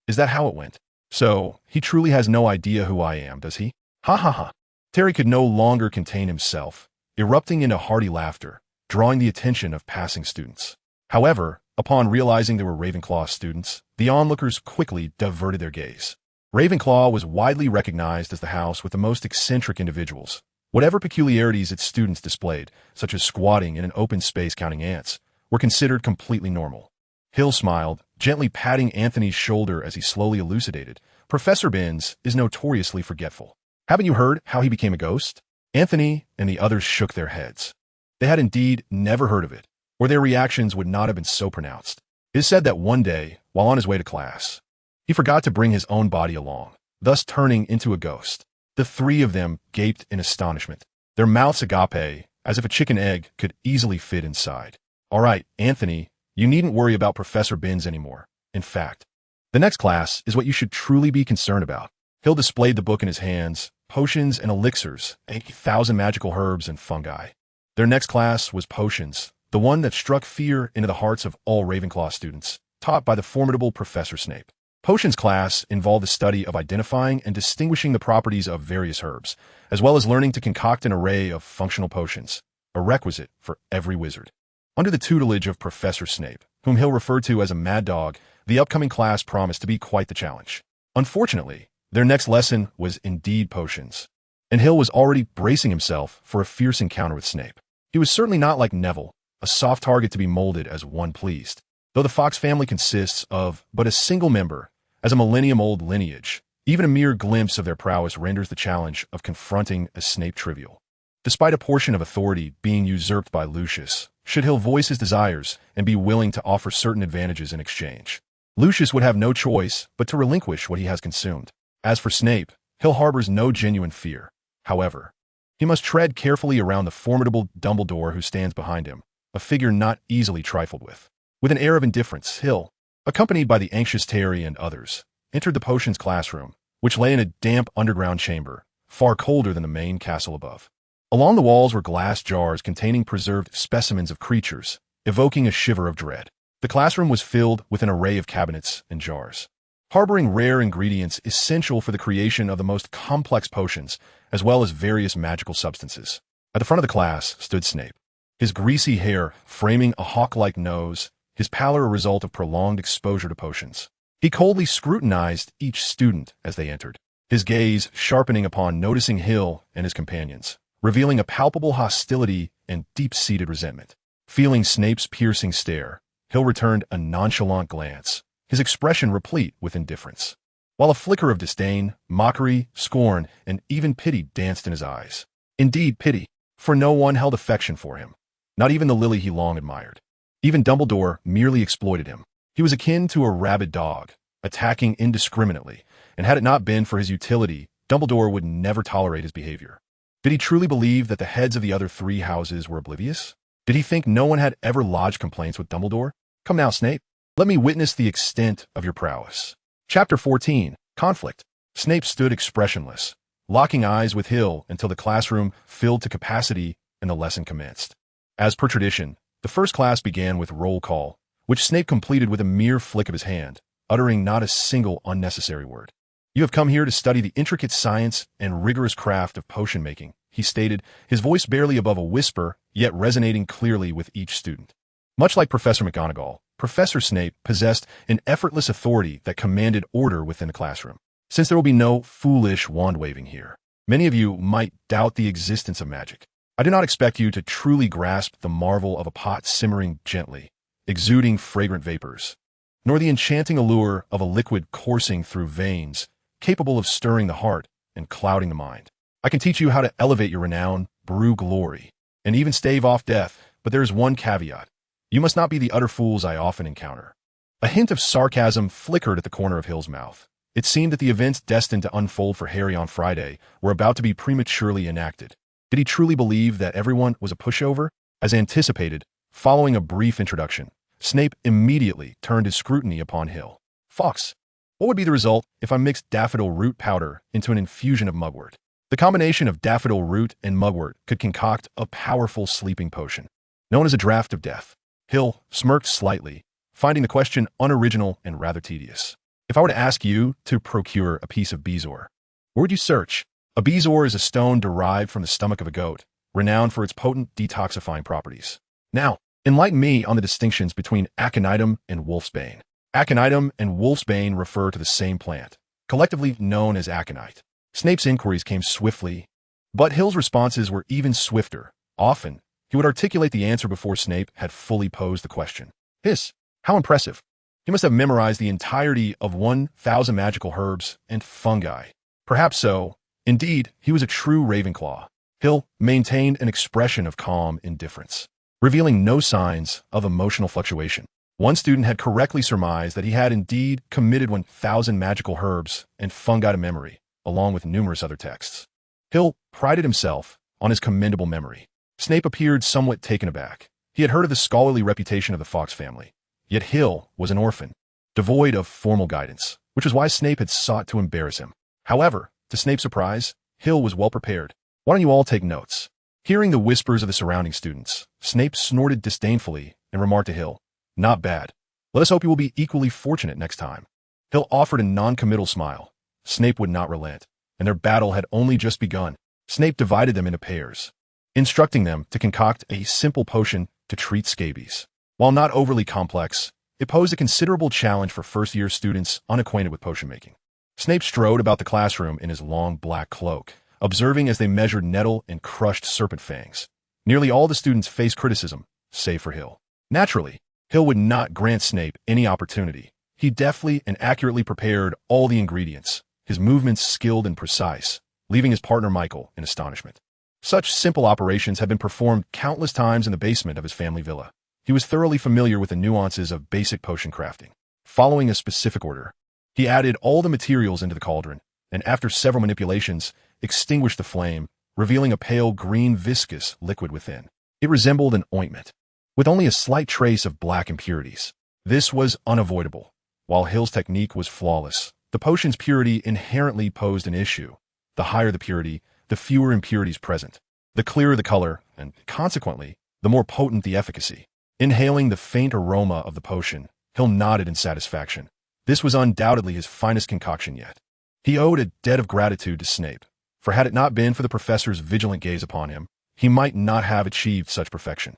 Is that how it went? So, he truly has no idea who I am, does he? Ha ha ha. Terry could no longer contain himself, erupting into hearty laughter, drawing the attention of passing students. However, upon realizing they were Ravenclaw students, the onlookers quickly diverted their gaze. Ravenclaw was widely recognized as the house with the most eccentric individuals. Whatever peculiarities its students displayed, such as squatting in an open space counting ants, were considered completely normal. Hill smiled, gently patting Anthony's shoulder as he slowly elucidated. Professor Binns is notoriously forgetful. Haven't you heard how he became a ghost? Anthony and the others shook their heads. They had indeed never heard of it, or their reactions would not have been so pronounced. It is said that one day, while on his way to class, he forgot to bring his own body along, thus turning into a ghost. The three of them gaped in astonishment, their mouths agape, as if a chicken egg could easily fit inside. All right, Anthony, you needn't worry about Professor Binns anymore. In fact, the next class is what you should truly be concerned about. Hill displayed the book in his hands, potions and elixirs, 8,000 magical herbs and fungi. Their next class was potions, the one that struck fear into the hearts of all Ravenclaw students, taught by the formidable Professor Snape. Potions class involved the study of identifying and distinguishing the properties of various herbs, as well as learning to concoct an array of functional potions, a requisite for every wizard. Under the tutelage of Professor Snape, whom Hill referred to as a mad dog, the upcoming class promised to be quite the challenge. Unfortunately, their next lesson was indeed potions, and Hill was already bracing himself for a fierce encounter with Snape. He was certainly not like Neville, a soft target to be molded as one pleased. Though the Fox family consists of but a single member, as a millennium-old lineage, even a mere glimpse of their prowess renders the challenge of confronting a Snape trivial. Despite a portion of authority being usurped by Lucius, should Hill voice his desires and be willing to offer certain advantages in exchange, Lucius would have no choice but to relinquish what he has consumed. As for Snape, Hill harbors no genuine fear. However, he must tread carefully around the formidable Dumbledore who stands behind him, a figure not easily trifled with. With an air of indifference, Hill, accompanied by the anxious Terry and others, entered the potions classroom, which lay in a damp underground chamber, far colder than the main castle above. Along the walls were glass jars containing preserved specimens of creatures, evoking a shiver of dread. The classroom was filled with an array of cabinets and jars, harboring rare ingredients essential for the creation of the most complex potions, as well as various magical substances. At the front of the class stood Snape, his greasy hair framing a hawk-like nose, his pallor a result of prolonged exposure to potions. He coldly scrutinized each student as they entered, his gaze sharpening upon noticing Hill and his companions, revealing a palpable hostility and deep-seated resentment. Feeling Snape's piercing stare, Hill returned a nonchalant glance, his expression replete with indifference, while a flicker of disdain, mockery, scorn, and even pity danced in his eyes. Indeed, pity, for no one held affection for him, not even the Lily he long admired. Even Dumbledore merely exploited him. He was akin to a rabid dog, attacking indiscriminately, and had it not been for his utility, Dumbledore would never tolerate his behavior. Did he truly believe that the heads of the other three houses were oblivious? Did he think no one had ever lodged complaints with Dumbledore? Come now, Snape. Let me witness the extent of your prowess. Chapter 14. Conflict. Snape stood expressionless, locking eyes with Hill until the classroom filled to capacity and the lesson commenced. As per tradition, the first class began with roll call, which Snape completed with a mere flick of his hand, uttering not a single unnecessary word. You have come here to study the intricate science and rigorous craft of potion making, he stated, his voice barely above a whisper, yet resonating clearly with each student. Much like Professor McGonagall, Professor Snape possessed an effortless authority that commanded order within the classroom. Since there will be no foolish wand-waving here, many of you might doubt the existence of magic. I do not expect you to truly grasp the marvel of a pot simmering gently, exuding fragrant vapors, nor the enchanting allure of a liquid coursing through veins, capable of stirring the heart and clouding the mind. I can teach you how to elevate your renown, brew glory, and even stave off death, but there is one caveat. You must not be the utter fools I often encounter. A hint of sarcasm flickered at the corner of Hill's mouth. It seemed that the events destined to unfold for Harry on Friday were about to be prematurely enacted. Did he truly believe that everyone was a pushover? As anticipated, following a brief introduction, Snape immediately turned his scrutiny upon Hill. Fox, what would be the result if I mixed daffodil root powder into an infusion of mugwort? The combination of daffodil root and mugwort could concoct a powerful sleeping potion, known as a draft of death. Hill smirked slightly, finding the question unoriginal and rather tedious. If I were to ask you to procure a piece of bezoar, where would you search? A bezoar is a stone derived from the stomach of a goat, renowned for its potent detoxifying properties. Now, enlighten me on the distinctions between aconitum and wolfsbane. Aconitum and wolfsbane refer to the same plant, collectively known as aconite. Snape's inquiries came swiftly, but Hill's responses were even swifter. Often, he would articulate the answer before Snape had fully posed the question. How impressive. He must have memorized the entirety of 1,000 magical herbs and fungi. Perhaps so. Indeed, he was a true Ravenclaw. Hill maintained an expression of calm indifference, revealing no signs of emotional fluctuation. One student had correctly surmised that he had indeed committed 1,000 magical herbs and fungi to memory, along with numerous other texts. Hill prided himself on his commendable memory. Snape appeared somewhat taken aback. He had heard of the scholarly reputation of the Fawkes family, yet Hill was an orphan, devoid of formal guidance, which is why Snape had sought to embarrass him. However, to Snape's surprise, Hill was well prepared. Why don't you all take notes? Hearing the whispers of the surrounding students, Snape snorted disdainfully and remarked to Hill, "Not bad. Let us hope you will be equally fortunate next time." Hill offered a non-committal smile. Snape would not relent, and their battle had only just begun. Snape divided them into pairs, instructing them to concoct a simple potion to treat scabies. While not overly complex, it posed a considerable challenge for first-year students unacquainted with potion-making. Snape strode about the classroom in his long black cloak, observing as they measured nettle and crushed serpent fangs. Nearly all the students faced criticism, save for Hill. Naturally, Hill would not grant Snape any opportunity. He deftly and accurately prepared all the ingredients, his movements skilled and precise, leaving his partner Michael in astonishment. Such simple operations had been performed countless times in the basement of his family villa. He was thoroughly familiar with the nuances of basic potion crafting. Following a specific order, he added all the materials into the cauldron, and after several manipulations, extinguished the flame, revealing a pale green viscous liquid within. It resembled an ointment, with only a slight trace of black impurities. This was unavoidable. While Hill's technique was flawless, the potion's purity inherently posed an issue. The higher the purity, the fewer impurities present. The clearer the color, and consequently, the more potent the efficacy. Inhaling the faint aroma of the potion, Hill nodded in satisfaction. This was undoubtedly his finest concoction yet. He owed a debt of gratitude to Snape, for had it not been for the professor's vigilant gaze upon him, he might not have achieved such perfection.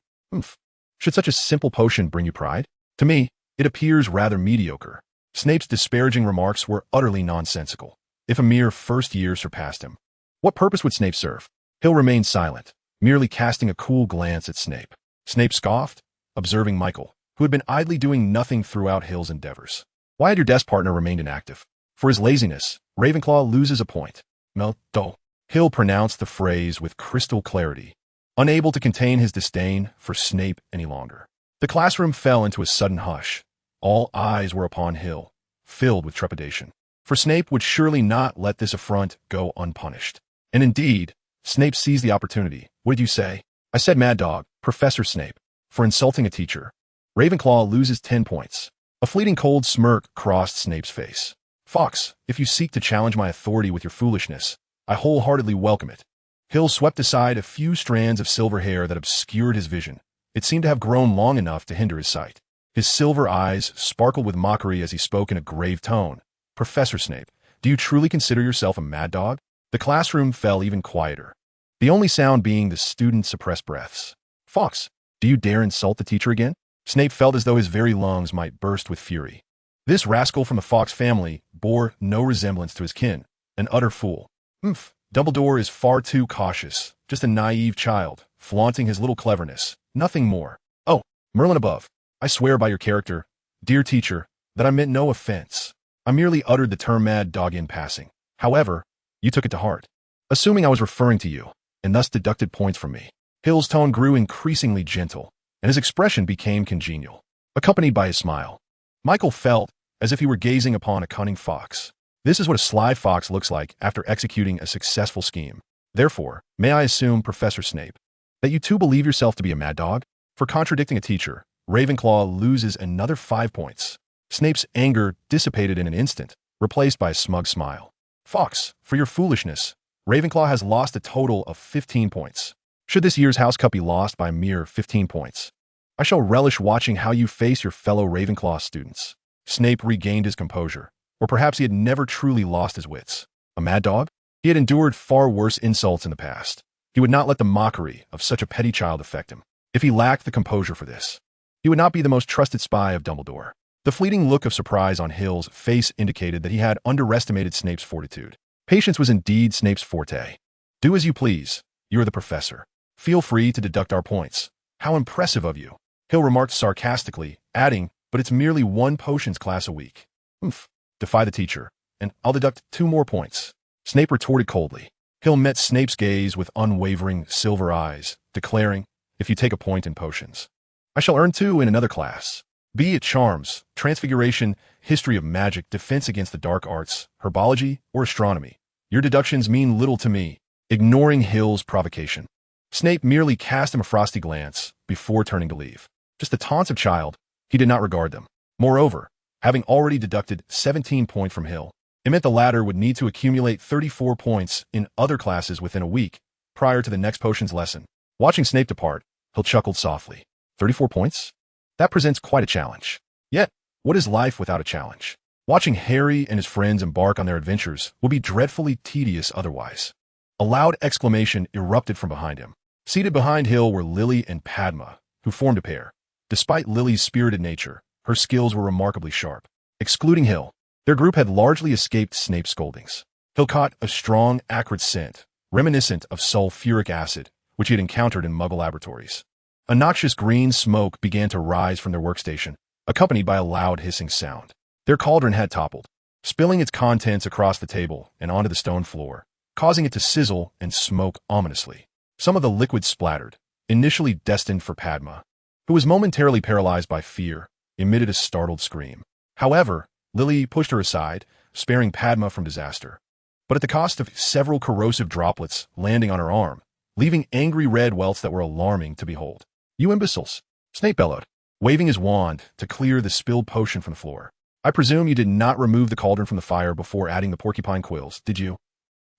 Should such a simple potion bring you pride? To me, it appears rather mediocre. Snape's disparaging remarks were utterly nonsensical. If a mere first year surpassed him, what purpose would Snape serve? Hill remained silent, merely casting a cool glance at Snape. Snape scoffed, observing Michael, who had been idly doing nothing throughout Hill's endeavors. Why had your desk partner remained inactive? For his laziness, Ravenclaw loses a point. No. Hill pronounced the phrase with crystal clarity, unable to contain his disdain for Snape any longer. The classroom fell into a sudden hush. All eyes were upon Hill, filled with trepidation. For Snape would surely not let this affront go unpunished. And indeed, Snape seized the opportunity. What did you say? I said Mad Dog, Professor Snape, for insulting a teacher. Ravenclaw loses 10 points. A fleeting cold smirk crossed Snape's face. Fawkes, if you seek to challenge my authority with your foolishness, I wholeheartedly welcome it. Hill swept aside a few strands of silver hair that obscured his vision. It seemed to have grown long enough to hinder his sight. His silver eyes sparkled with mockery as he spoke in a grave tone. Professor Snape, do you truly consider yourself a mad dog? The classroom fell even quieter, the only sound being the students' suppressed breaths. Fawkes, do you dare insult the teacher again? Snape felt as though his very lungs might burst with fury. This rascal from the Fawkes family bore no resemblance to his kin, an utter fool. Dumbledore is far too cautious, just a naive child, flaunting his little cleverness, nothing more. Oh, Merlin above, I swear by your character, dear teacher, that I meant no offense. I merely uttered the term mad dog in passing. However, you took it to heart, assuming I was referring to you, and thus deducted points from me. Hill's tone grew increasingly gentle, and his expression became congenial, accompanied by a smile. Michael felt as if he were gazing upon a cunning fox. This is what a sly fox looks like after executing a successful scheme. Therefore, may I assume, Professor Snape, that you too believe yourself to be a mad dog? For contradicting a teacher, Ravenclaw loses another 5 points. Snape's anger dissipated in an instant, replaced by a smug smile. Fawkes, for your foolishness, Ravenclaw has lost a total of 15 points. Should this year's House Cup be lost by a mere 15 points, I shall relish watching how you face your fellow Ravenclaw students. Snape regained his composure, or perhaps he had never truly lost his wits. A mad dog? He had endured far worse insults in the past. He would not let the mockery of such a petty child affect him. If he lacked the composure for this, he would not be the most trusted spy of Dumbledore. The fleeting look of surprise on Hill's face indicated that he had underestimated Snape's fortitude. Patience was indeed Snape's forte. Do as you please. You are the professor. Feel free to deduct our points. How impressive of you. Hill remarked sarcastically, adding, but it's merely 1 potions class a week. Oomph. Defy the teacher, and I'll deduct 2 more points. Snape retorted coldly. Hill met Snape's gaze with unwavering silver eyes, declaring, if you take a point in potions, I shall earn 2 in another class. Be it charms, transfiguration, history of magic, defense against the dark arts, herbology, or astronomy. Your deductions mean little to me. Ignoring Hill's provocation, Snape merely cast him a frosty glance before turning to leave. Just the taunts of child, he did not regard them. Moreover, having already deducted 17 points from Hill, it meant the latter would need to accumulate 34 points in other classes within a week prior to the next potions lesson. Watching Snape depart, Hill chuckled softly. 34 points? That presents quite a challenge. Yet, what is life without a challenge? Watching Harry and his friends embark on their adventures will be dreadfully tedious otherwise. A loud exclamation erupted from behind him. Seated behind Hill were Lily and Padma, who formed a pair. Despite Lily's spirited nature, her skills were remarkably sharp. Excluding Hill, their group had largely escaped Snape's scoldings. Hill caught a strong, acrid scent, reminiscent of sulfuric acid, which he had encountered in Muggle laboratories. A noxious green smoke began to rise from their workstation, accompanied by a loud hissing sound. Their cauldron had toppled, spilling its contents across the table and onto the stone floor, causing it to sizzle and smoke ominously. Some of the liquid splattered, initially destined for Padma, who was momentarily paralyzed by fear, emitted a startled scream. However, Lily pushed her aside, sparing Padma from disaster, but at the cost of several corrosive droplets landing on her arm, leaving angry red welts that were alarming to behold. You imbeciles! Snape bellowed, waving his wand to clear the spilled potion from the floor. I presume you did not remove the cauldron from the fire before adding the porcupine quills, did you?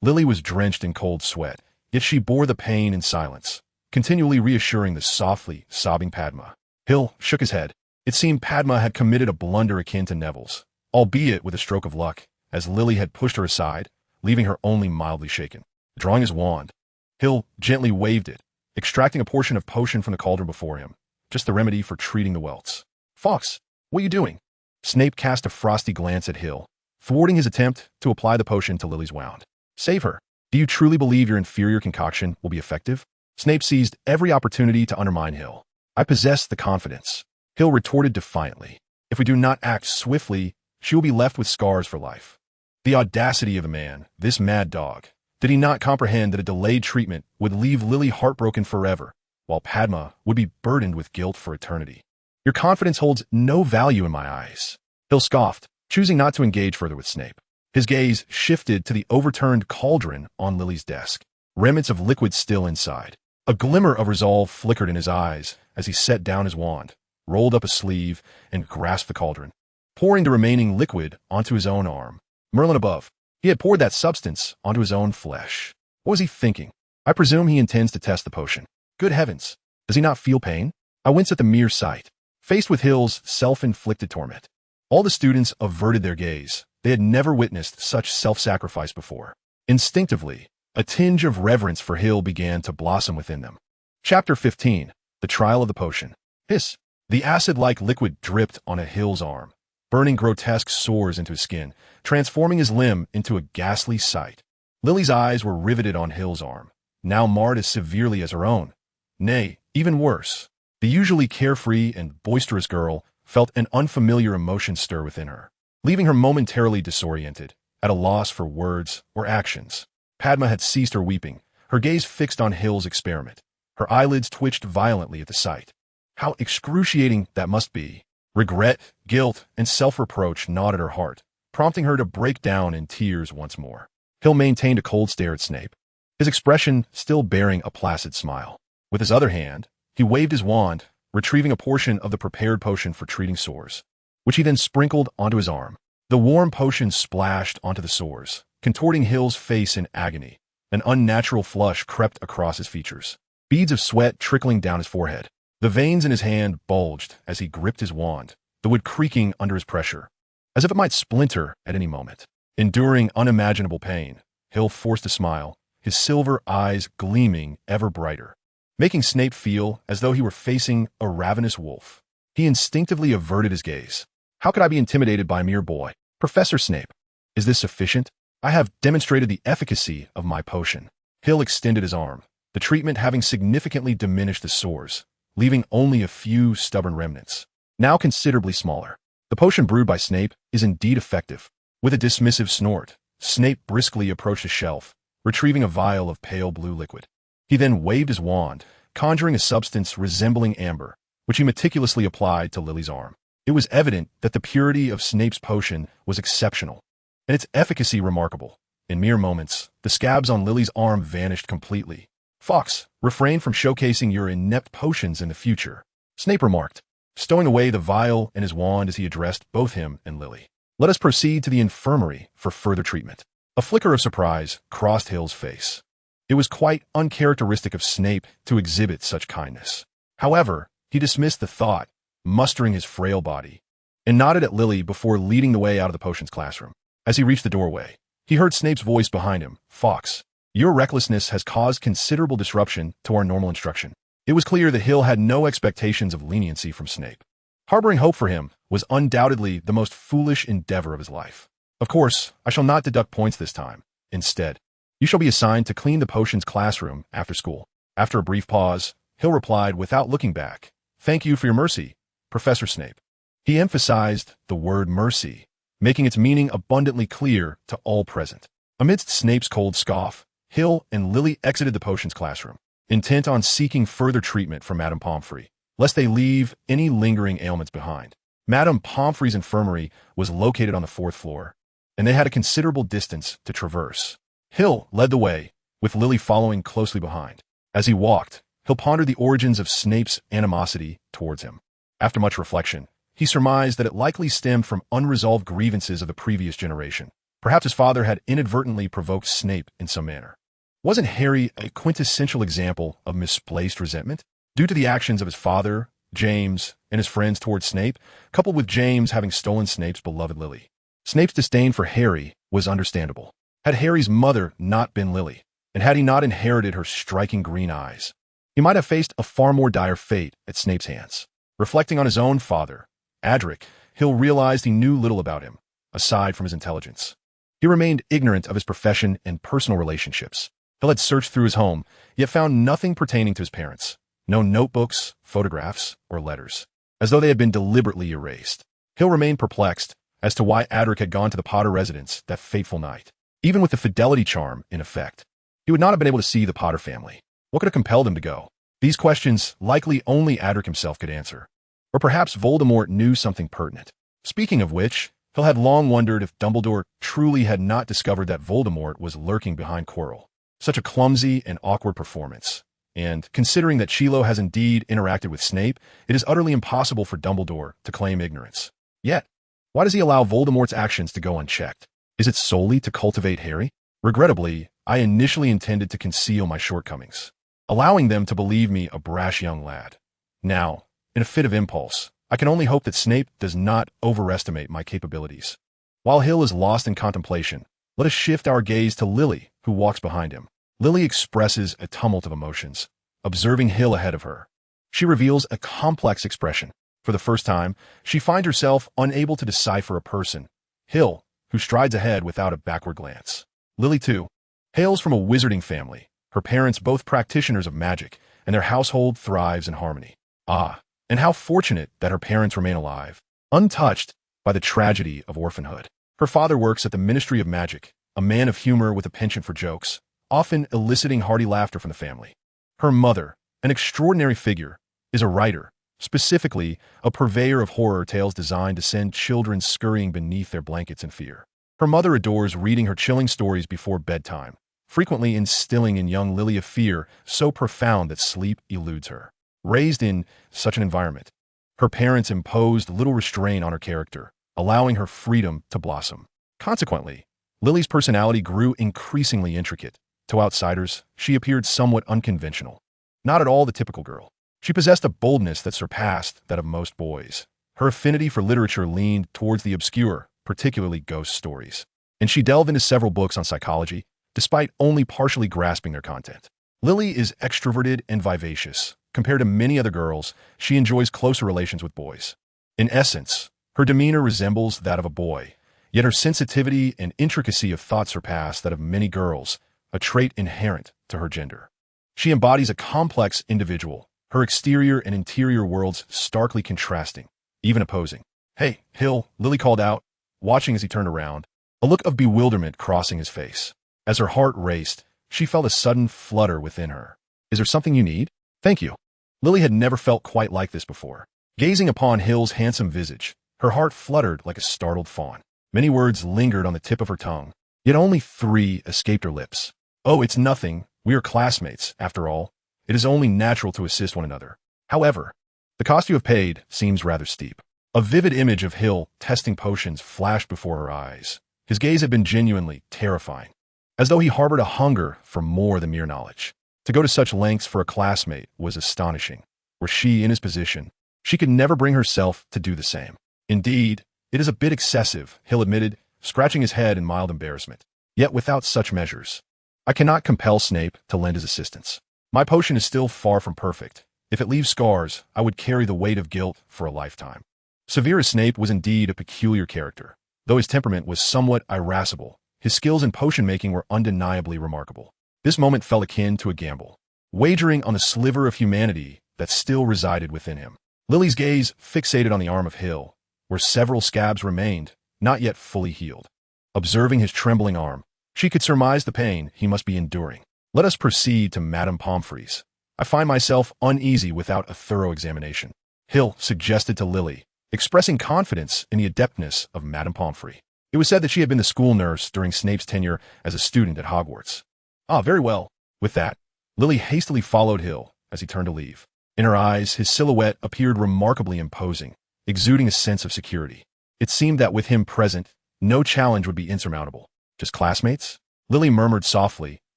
Lily was drenched in cold sweat, yet she bore the pain in silence, continually reassuring the softly sobbing Padma. Hill shook his head. It seemed Padma had committed a blunder akin to Neville's, albeit with a stroke of luck, as Lily had pushed her aside, leaving her only mildly shaken. Drawing his wand, Hill gently waved it, extracting a portion of potion from the cauldron before him, just the remedy for treating the welts. Fox, what are you doing? Snape cast a frosty glance at Hill, thwarting his attempt to apply the potion to Lily's wound. Save her. Do you truly believe your inferior concoction will be effective? Snape seized every opportunity to undermine Hill. I possess the confidence. Hill retorted defiantly. If we do not act swiftly, she will be left with scars for life. The audacity of the man, this mad dog. Did he not comprehend that a delayed treatment would leave Lily heartbroken forever, while Padma would be burdened with guilt for eternity? Your confidence holds no value in my eyes. Hill scoffed, choosing not to engage further with Snape. His gaze shifted to the overturned cauldron on Lily's desk, remnants of liquid still inside. A glimmer of resolve flickered in his eyes as he set down his wand, rolled up a sleeve, and grasped the cauldron, pouring the remaining liquid onto his own arm. Merlin above. He had poured that substance onto his own flesh. What was he thinking? I presume he intends to test the potion. Good heavens! Does he not feel pain? I wince at the mere sight. Faced with Hill's self-inflicted torment, all the students averted their gaze. They had never witnessed such self-sacrifice before. Instinctively, a tinge of reverence for Hill began to blossom within them. Chapter 15. The Trial of the Potion. Hiss! The acid-like liquid dripped on a Hill's arm, burning grotesque sores into his skin, transforming his limb into a ghastly sight. Lily's eyes were riveted on Hill's arm, now marred as severely as her own. Nay, even worse. The usually carefree and boisterous girl felt an unfamiliar emotion stir within her, leaving her momentarily disoriented, at a loss for words or actions. Padma had ceased her weeping, her gaze fixed on Hill's experiment. Her eyelids twitched violently at the sight. How excruciating that must be. Regret, guilt, and self-reproach gnawed at her heart, prompting her to break down in tears once more. Hill maintained a cold stare at Snape, his expression still bearing a placid smile. With his other hand, he waved his wand, retrieving a portion of the prepared potion for treating sores, which he then sprinkled onto his arm. The warm potion splashed onto the sores, contorting Hill's face in agony, An unnatural flush crept across his features, beads of sweat trickling down his forehead. The veins in his hand bulged as he gripped his wand, the wood creaking under his pressure, as if it might splinter at any moment. Enduring unimaginable pain, Hill forced a smile, his silver eyes gleaming ever brighter, making Snape feel as though he were facing a ravenous wolf. He instinctively averted his gaze. How could I be intimidated by a mere boy? Professor Snape, is this sufficient? I have demonstrated the efficacy of my potion. Hill extended his arm, the treatment having significantly diminished the sores, leaving only a few stubborn remnants, now considerably smaller. The potion brewed by Snape is indeed effective. With a dismissive snort, Snape briskly approached a shelf, retrieving a vial of pale blue liquid. He then waved his wand, conjuring a substance resembling amber, which he meticulously applied to Lily's arm. It was evident that the purity of Snape's potion was exceptional, and its efficacy remarkable. In mere moments, the scabs on Lily's arm vanished completely. Fox, refrain from showcasing your inept potions in the future, Snape remarked, stowing away the vial and his wand as he addressed both him and Lily. Let us proceed to the infirmary for further treatment. A flicker of surprise crossed Hill's face. It was quite uncharacteristic of Snape to exhibit such kindness. However, he dismissed the thought, mustering his frail body, and nodded at Lily before leading the way out of the potions classroom. As he reached the doorway, he heard Snape's voice behind him. Fox, your recklessness has caused considerable disruption to our normal instruction. It was clear that Hill had no expectations of leniency from Snape. Harboring hope for him was undoubtedly the most foolish endeavor of his life. Of course, I shall not deduct points this time. Instead, you shall be assigned to clean the potions classroom after school. After a brief pause, Hill replied without looking back, Thank you for your mercy, Professor Snape. He emphasized the word mercy, making its meaning abundantly clear to all present. Amidst Snape's cold scoff, Hill and Lily exited the potions classroom, intent on seeking further treatment from Madame Pomfrey, lest they leave any lingering ailments behind. Madame Pomfrey's infirmary was located on the 4th floor, and they had a considerable distance to traverse. Hill led the way, with Lily following closely behind. As he walked, Hill pondered the origins of Snape's animosity towards him. After much reflection, he surmised that it likely stemmed from unresolved grievances of the previous generation. Perhaps his father had inadvertently provoked Snape in some manner. Wasn't Harry a quintessential example of misplaced resentment? Due to the actions of his father, James, and his friends towards Snape, coupled with James having stolen Snape's beloved Lily. Snape's disdain for Harry was understandable. Had Harry's mother not been Lily, and had he not inherited her striking green eyes, he might have faced a far more dire fate at Snape's hands. Reflecting on his own father, Adric, Hill realized he knew little about him, aside from his intelligence. He remained ignorant of his profession and personal relationships. Hill had searched through his home, yet found nothing pertaining to his parents. No notebooks, photographs, or letters, as though they had been deliberately erased. Hill remained perplexed as to why Adric had gone to the Potter residence that fateful night. Even with the fidelity charm in effect, he would not have been able to see the Potter family. What could have compelled him to go? These questions likely only Adric himself could answer. Or perhaps Voldemort knew something pertinent. Speaking of which, Hill had long wondered if Dumbledore truly had not discovered that Voldemort was lurking behind Quirrell. Such a clumsy and awkward performance. And, considering that Chilo has indeed interacted with Snape, it is utterly impossible for Dumbledore to claim ignorance. Yet, why does he allow Voldemort's actions to go unchecked? Is it solely to cultivate Harry? Regrettably, I initially intended to conceal my shortcomings, allowing them to believe me a brash young lad. Now, in a fit of impulse, I can only hope that Snape does not overestimate my capabilities. While Hill is lost in contemplation, let us shift our gaze to Lily, who walks behind him. Lily expresses a tumult of emotions, observing Hill ahead of her. She reveals a complex expression. For the first time, she finds herself unable to decipher a person, Hill, who strides ahead without a backward glance. Lily, too, hails from a wizarding family, her parents both practitioners of magic, and their household thrives in harmony. Ah, and how fortunate that her parents remain alive, untouched by the tragedy of orphanhood. Her father works at the Ministry of Magic, a man of humor with a penchant for jokes, often eliciting hearty laughter from the family. Her mother, an extraordinary figure, is a writer, specifically a purveyor of horror tales designed to send children scurrying beneath their blankets in fear. Her mother adores reading her chilling stories before bedtime, frequently instilling in young Lily a fear so profound that sleep eludes her. Raised in such an environment, her parents imposed little restraint on her character, allowing her freedom to blossom. Consequently, Lily's personality grew increasingly intricate, To outsiders, she appeared somewhat unconventional. Not at all the typical girl. She possessed a boldness that surpassed that of most boys. Her affinity for literature leaned towards the obscure, particularly ghost stories. And she delved into several books on psychology, despite only partially grasping their content. Lily is extroverted and vivacious. Compared to many other girls, she enjoys closer relations with boys. In essence, her demeanor resembles that of a boy, yet her sensitivity and intricacy of thought surpass that of many girls, a trait inherent to her gender. She embodies a complex individual, her exterior and interior worlds starkly contrasting, even opposing. "Hey, Hill," Lily called out, watching as he turned around, a look of bewilderment crossing his face. As her heart raced, she felt a sudden flutter within her. "Is there something you need?" "Thank you." Lily had never felt quite like this before. Gazing upon Hill's handsome visage, her heart fluttered like a startled fawn. Many words lingered on the tip of her tongue, yet only 3 escaped her lips. "Oh, it's nothing. We are classmates, after all. It is only natural to assist one another. However, the cost you have paid seems rather steep." A vivid image of Hill testing potions flashed before her eyes. His gaze had been genuinely terrifying, as though he harbored a hunger for more than mere knowledge. To go to such lengths for a classmate was astonishing. Were she in his position, she could never bring herself to do the same. "Indeed, it is a bit excessive," Hill admitted, scratching his head in mild embarrassment. "Yet without such measures, I cannot compel Snape to lend his assistance. My potion is still far from perfect. If it leaves scars, I would carry the weight of guilt for a lifetime." Severus Snape was indeed a peculiar character. Though his temperament was somewhat irascible, his skills in potion-making were undeniably remarkable. This moment felt akin to a gamble, wagering on the sliver of humanity that still resided within him. Lily's gaze fixated on the arm of Hill, where several scabs remained, not yet fully healed. Observing his trembling arm, she could surmise the pain he must be enduring. "Let us proceed to Madame Pomfrey's. I find myself uneasy without a thorough examination," Hill suggested to Lily, expressing confidence in the adeptness of Madame Pomfrey. It was said that she had been the school nurse during Snape's tenure as a student at Hogwarts. "Ah, very well." With that, Lily hastily followed Hill as he turned to leave. In her eyes, his silhouette appeared remarkably imposing, exuding a sense of security. It seemed that with him present, no challenge would be insurmountable. "Just classmates?" Lily murmured softly,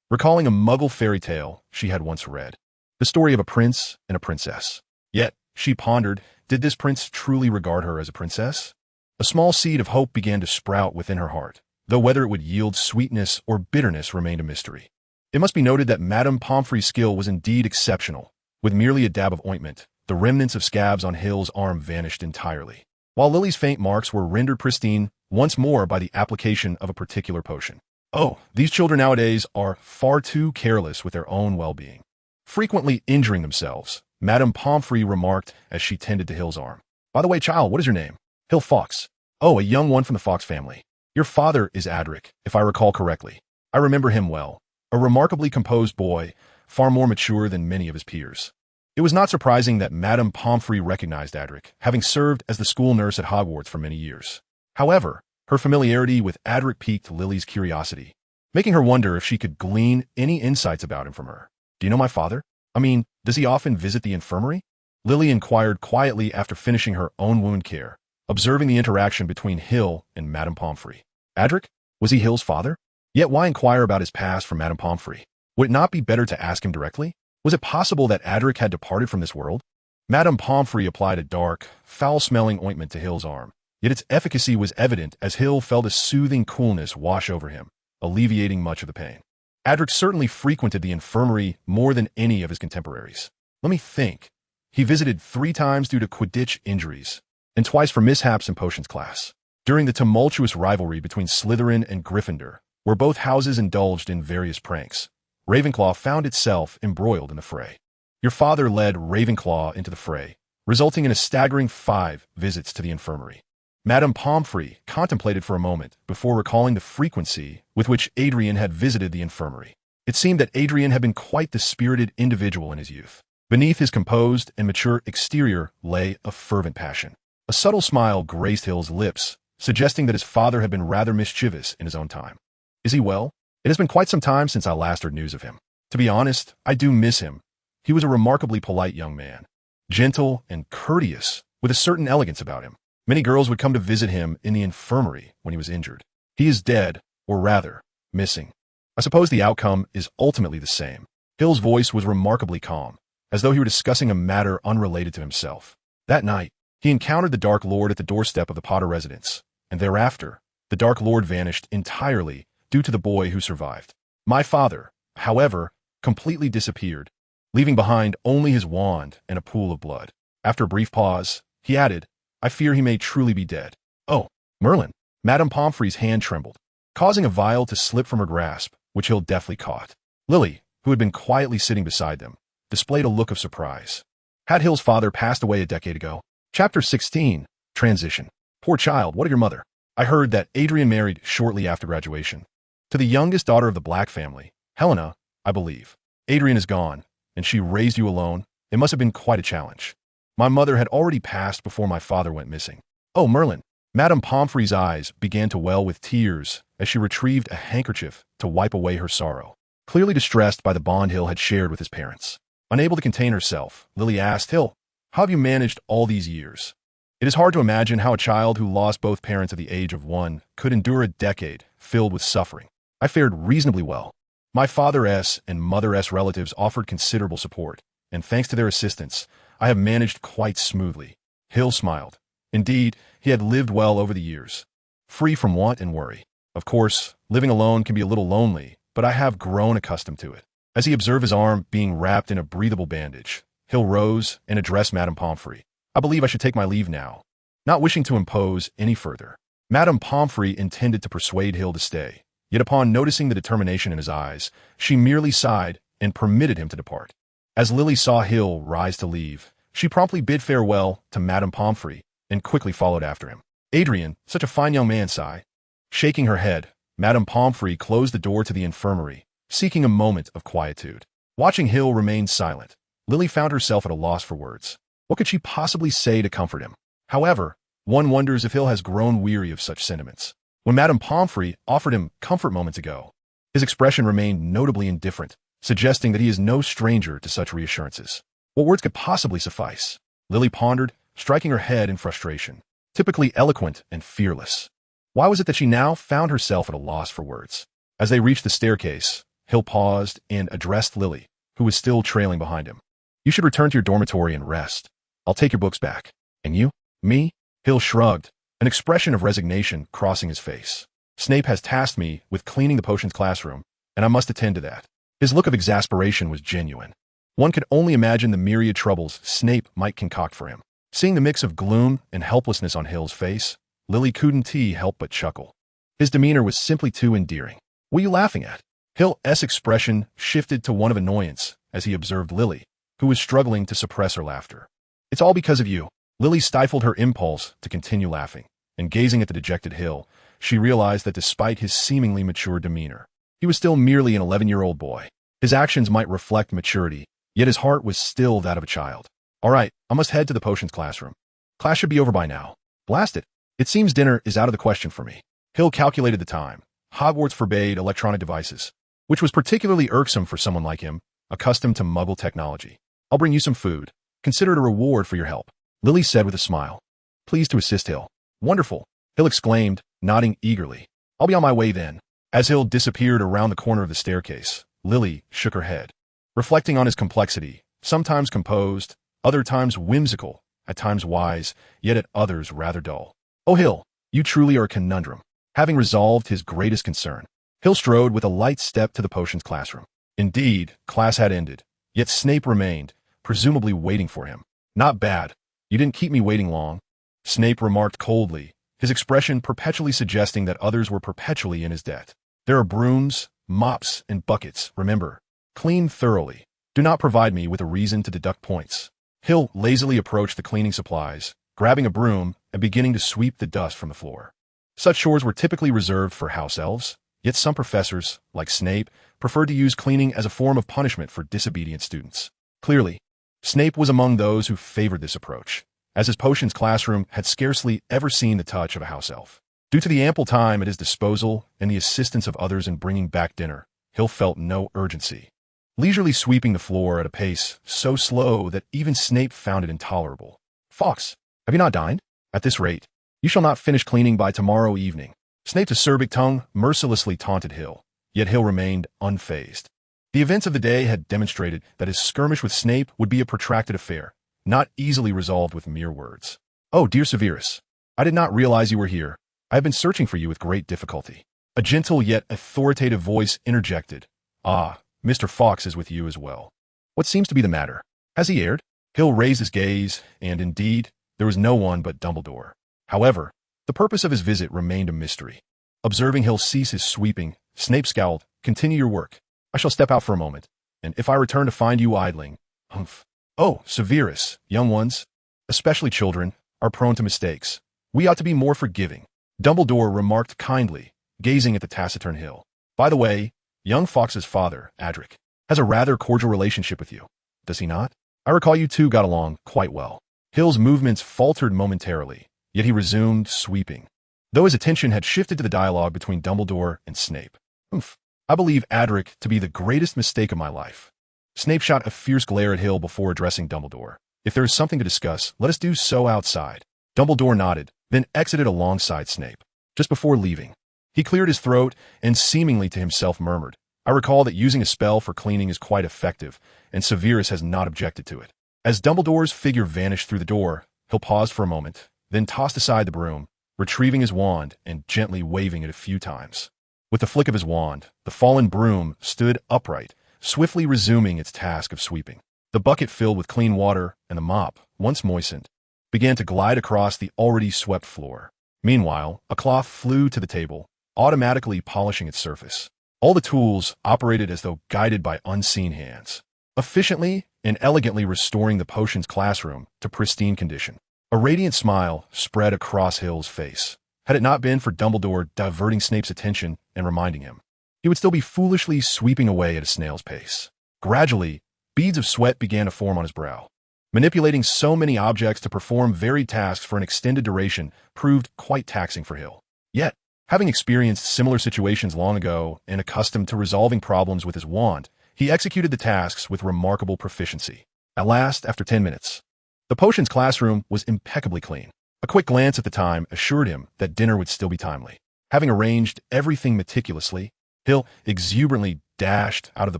recalling a Muggle fairy tale she had once read. The story of a prince and a princess. Yet, she pondered, did this prince truly regard her as a princess? A small seed of hope began to sprout within her heart, though whether it would yield sweetness or bitterness remained a mystery. It must be noted that Madame Pomfrey's skill was indeed exceptional. With merely a dab of ointment, the remnants of scabs on Hill's arm vanished entirely, while Lily's faint marks were rendered pristine once more by the application of a particular potion. "Oh, these children nowadays are far too careless with their own well-being, frequently injuring themselves," Madame Pomfrey remarked as she tended to Hill's arm. "By the way, child, what is your name?" "Hill Fawkes." "Oh, a young one from the Fawkes family. Your father is Adric, if I recall correctly. I remember him well. A remarkably composed boy, far more mature than many of his peers." It was not surprising that Madame Pomfrey recognized Adric, having served as the school nurse at Hogwarts for many years. However, her familiarity with Adric piqued Lily's curiosity, making her wonder if she could glean any insights about him from her. "Do you know my father? I mean, does he often visit the infirmary?" Lily inquired quietly after finishing her own wound care, observing the interaction between Hill and Madame Pomfrey. Adric? Was he Hill's father? Yet why inquire about his past from Madame Pomfrey? Would it not be better to ask him directly? Was it possible that Adric had departed from this world? Madame Pomfrey applied a dark, foul-smelling ointment to Hill's arm, yet its efficacy was evident as Hill felt a soothing coolness wash over him, alleviating much of the pain. Adric certainly frequented the infirmary more than any of his contemporaries. Let me think. He visited 3 times due to Quidditch injuries, and twice for mishaps in potions class. During the tumultuous rivalry between Slytherin and Gryffindor, where both houses indulged in various pranks, Ravenclaw found itself embroiled in the fray. Your father led Ravenclaw into the fray, resulting in a staggering 5 visits to the infirmary. Madame Pomfrey contemplated for a moment before recalling the frequency with which Adrian had visited the infirmary. It seemed that Adrian had been quite the spirited individual in his youth. Beneath his composed and mature exterior lay a fervent passion. A subtle smile graced Hill's lips, suggesting that his father had been rather mischievous in his own time. "Is he well? It has been quite some time since I last heard news of him. To be honest, I do miss him. He was a remarkably polite young man, gentle and courteous, with a certain elegance about him. Many girls would come to visit him in the infirmary when he was injured. He is dead, or rather, missing." I suppose the outcome is ultimately the same. Hill's voice was remarkably calm, as though he were discussing a matter unrelated to himself. That night, he encountered the Dark Lord at the doorstep of the Potter residence, and thereafter, the Dark Lord vanished entirely due to the boy who survived. My father, however, completely disappeared, leaving behind only his wand and a pool of blood. After a brief pause, he added, I fear he may truly be dead. Oh, Merlin. Madame Pomfrey's hand trembled, causing a vial to slip from her grasp, which Hill deftly caught. Lily, who had been quietly sitting beside them, displayed a look of surprise. Had Hill's father passed away a decade ago? Chapter 16. Transition. Poor child, what of your mother? I heard that Adrian married shortly after graduation. To the youngest daughter of the Black family, Helena, I believe. Adrian is gone, and she raised you alone. It must have been quite a challenge. My mother had already passed before my father went missing. Oh, Merlin. Madame Pomfrey's eyes began to well with tears as she retrieved a handkerchief to wipe away her sorrow. Clearly distressed by the bond Hill had shared with his parents. Unable to contain herself, Lily asked, Hill, how have you managed all these years? It is hard to imagine how a child who lost both parents at the age of 1 could endure a decade filled with suffering. I fared reasonably well. My father's and mother's relatives offered considerable support, and thanks to their assistance, I have managed quite smoothly. Hill smiled. Indeed, he had lived well over the years, free from want and worry. Of course, living alone can be a little lonely, but I have grown accustomed to it. As he observed his arm being wrapped in a breathable bandage, Hill rose and addressed Madame Pomfrey. I believe I should take my leave now. Not wishing to impose any further, Madame Pomfrey intended to persuade Hill to stay, yet upon noticing the determination in his eyes, she merely sighed and permitted him to depart. As Lily saw Hill rise to leave, she promptly bid farewell to Madame Pomfrey and quickly followed after him. Adrian, such a fine young man, sighed. Shaking her head, Madame Pomfrey closed the door to the infirmary, seeking a moment of quietude. Watching Hill remain silent, Lily found herself at a loss for words. What could she possibly say to comfort him? However, one wonders if Hill has grown weary of such sentiments. When Madame Pomfrey offered him comfort moments ago, his expression remained notably indifferent, suggesting that he is no stranger to such reassurances. What words could possibly suffice? Lily pondered, striking her head in frustration. Typically eloquent and fearless. Why was it that she now found herself at a loss for words? As they reached the staircase, Hill paused and addressed Lily, who was still trailing behind him. You should return to your dormitory and rest. I'll take your books back. And you? Me? Hill shrugged, an expression of resignation crossing his face. Snape has tasked me with cleaning the potions classroom, and I must attend to that. His look of exasperation was genuine. One could only imagine the myriad troubles Snape might concoct for him. Seeing the mix of gloom and helplessness on Hill's face, Lily couldn't help but chuckle. His demeanor was simply too endearing. What are you laughing at? Hill's expression shifted to one of annoyance as he observed Lily, who was struggling to suppress her laughter. It's all because of you. Lily stifled her impulse to continue laughing, and gazing at the dejected Hill, she realized that despite his seemingly mature demeanor, he was still merely an 11-year-old boy. His actions might reflect maturity, yet his heart was still that of a child. All right, I must head to the potions classroom. Class should be over by now. Blast it. It seems dinner is out of the question for me. Hill calculated the time. Hogwarts forbade electronic devices, which was particularly irksome for someone like him, accustomed to Muggle technology. I'll bring you some food. Consider it a reward for your help, Lily said with a smile. Pleased to assist, Hill. Wonderful, Hill exclaimed, nodding eagerly. I'll be on my way then. As Hill disappeared around the corner of the staircase, Lily shook her head, reflecting on his complexity, sometimes composed, other times whimsical, at times wise, yet at others rather dull. Oh, Hill, you truly are a conundrum. Having resolved his greatest concern, Hill strode with a light step to the potions classroom. Indeed, class had ended, yet Snape remained, presumably waiting for him. Not bad. You didn't keep me waiting long, Snape remarked coldly, his expression perpetually suggesting that others were perpetually in his debt. There are brooms, mops, and buckets, remember. Clean thoroughly. Do not provide me with a reason to deduct points. Hill lazily approached the cleaning supplies, grabbing a broom and beginning to sweep the dust from the floor. Such chores were typically reserved for house elves, yet some professors, like Snape, preferred to use cleaning as a form of punishment for disobedient students. Clearly, Snape was among those who favored this approach, as his potions classroom had scarcely ever seen the touch of a house elf. Due to the ample time at his disposal and the assistance of others in bringing back dinner, Hill felt no urgency, leisurely sweeping the floor at a pace so slow that even Snape found it intolerable. Fox, have you not dined? At this rate, you shall not finish cleaning by tomorrow evening. Snape's acerbic tongue mercilessly taunted Hill, yet Hill remained unfazed. The events of the day had demonstrated that his skirmish with Snape would be a protracted affair, not easily resolved with mere words. "Oh, dear Severus, I did not realize you were here. I have been searching for you with great difficulty." A gentle yet authoritative voice interjected. "Ah, Mr. Fawkes is with you as well. What seems to be the matter? Has he erred?" Hill raised his gaze, and indeed, there was no one but Dumbledore. However, the purpose of his visit remained a mystery. Observing Hill cease his sweeping, Snape scowled. "Continue your work. I shall step out for a moment, and if I return to find you idling..." "Humph. Oh, Severus, young ones, especially children, are prone to mistakes. We ought to be more forgiving," Dumbledore remarked kindly, gazing at the taciturn Hill. "By the way, young Fawkes's father, Adric, has a rather cordial relationship with you, does he not? I recall you two got along quite well." Hill's movements faltered momentarily, yet he resumed sweeping, though his attention had shifted to the dialogue between Dumbledore and Snape. "Humph. I believe Adric to be the greatest mistake of my life." Snape shot a fierce glare at Hill before addressing Dumbledore. "If there is something to discuss, let us do so outside." Dumbledore nodded, then exited alongside Snape. Just before leaving, he cleared his throat and seemingly to himself murmured, "I recall that using a spell for cleaning is quite effective, and Severus has not objected to it." As Dumbledore's figure vanished through the door, Hill paused for a moment, then tossed aside the broom, retrieving his wand and gently waving it a few times. With the flick of his wand, the fallen broom stood upright, swiftly resuming its task of sweeping. The bucket filled with clean water and the mop, once moistened, began to glide across the already swept floor. Meanwhile, a cloth flew to the table, automatically polishing its surface. All the tools operated as though guided by unseen hands, efficiently and elegantly restoring the potions classroom to pristine condition. A radiant smile spread across Hill's face. Had it not been for Dumbledore diverting Snape's attention and reminding him, he would still be foolishly sweeping away at a snail's pace. Gradually, beads of sweat began to form on his brow. Manipulating so many objects to perform varied tasks for an extended duration proved quite taxing for Hill. Yet, having experienced similar situations long ago and accustomed to resolving problems with his wand, he executed the tasks with remarkable proficiency. At last, after 10 minutes, the potions classroom was impeccably clean. A quick glance at the time assured him that dinner would still be timely. Having arranged everything meticulously, Hill exuberantly dashed out of the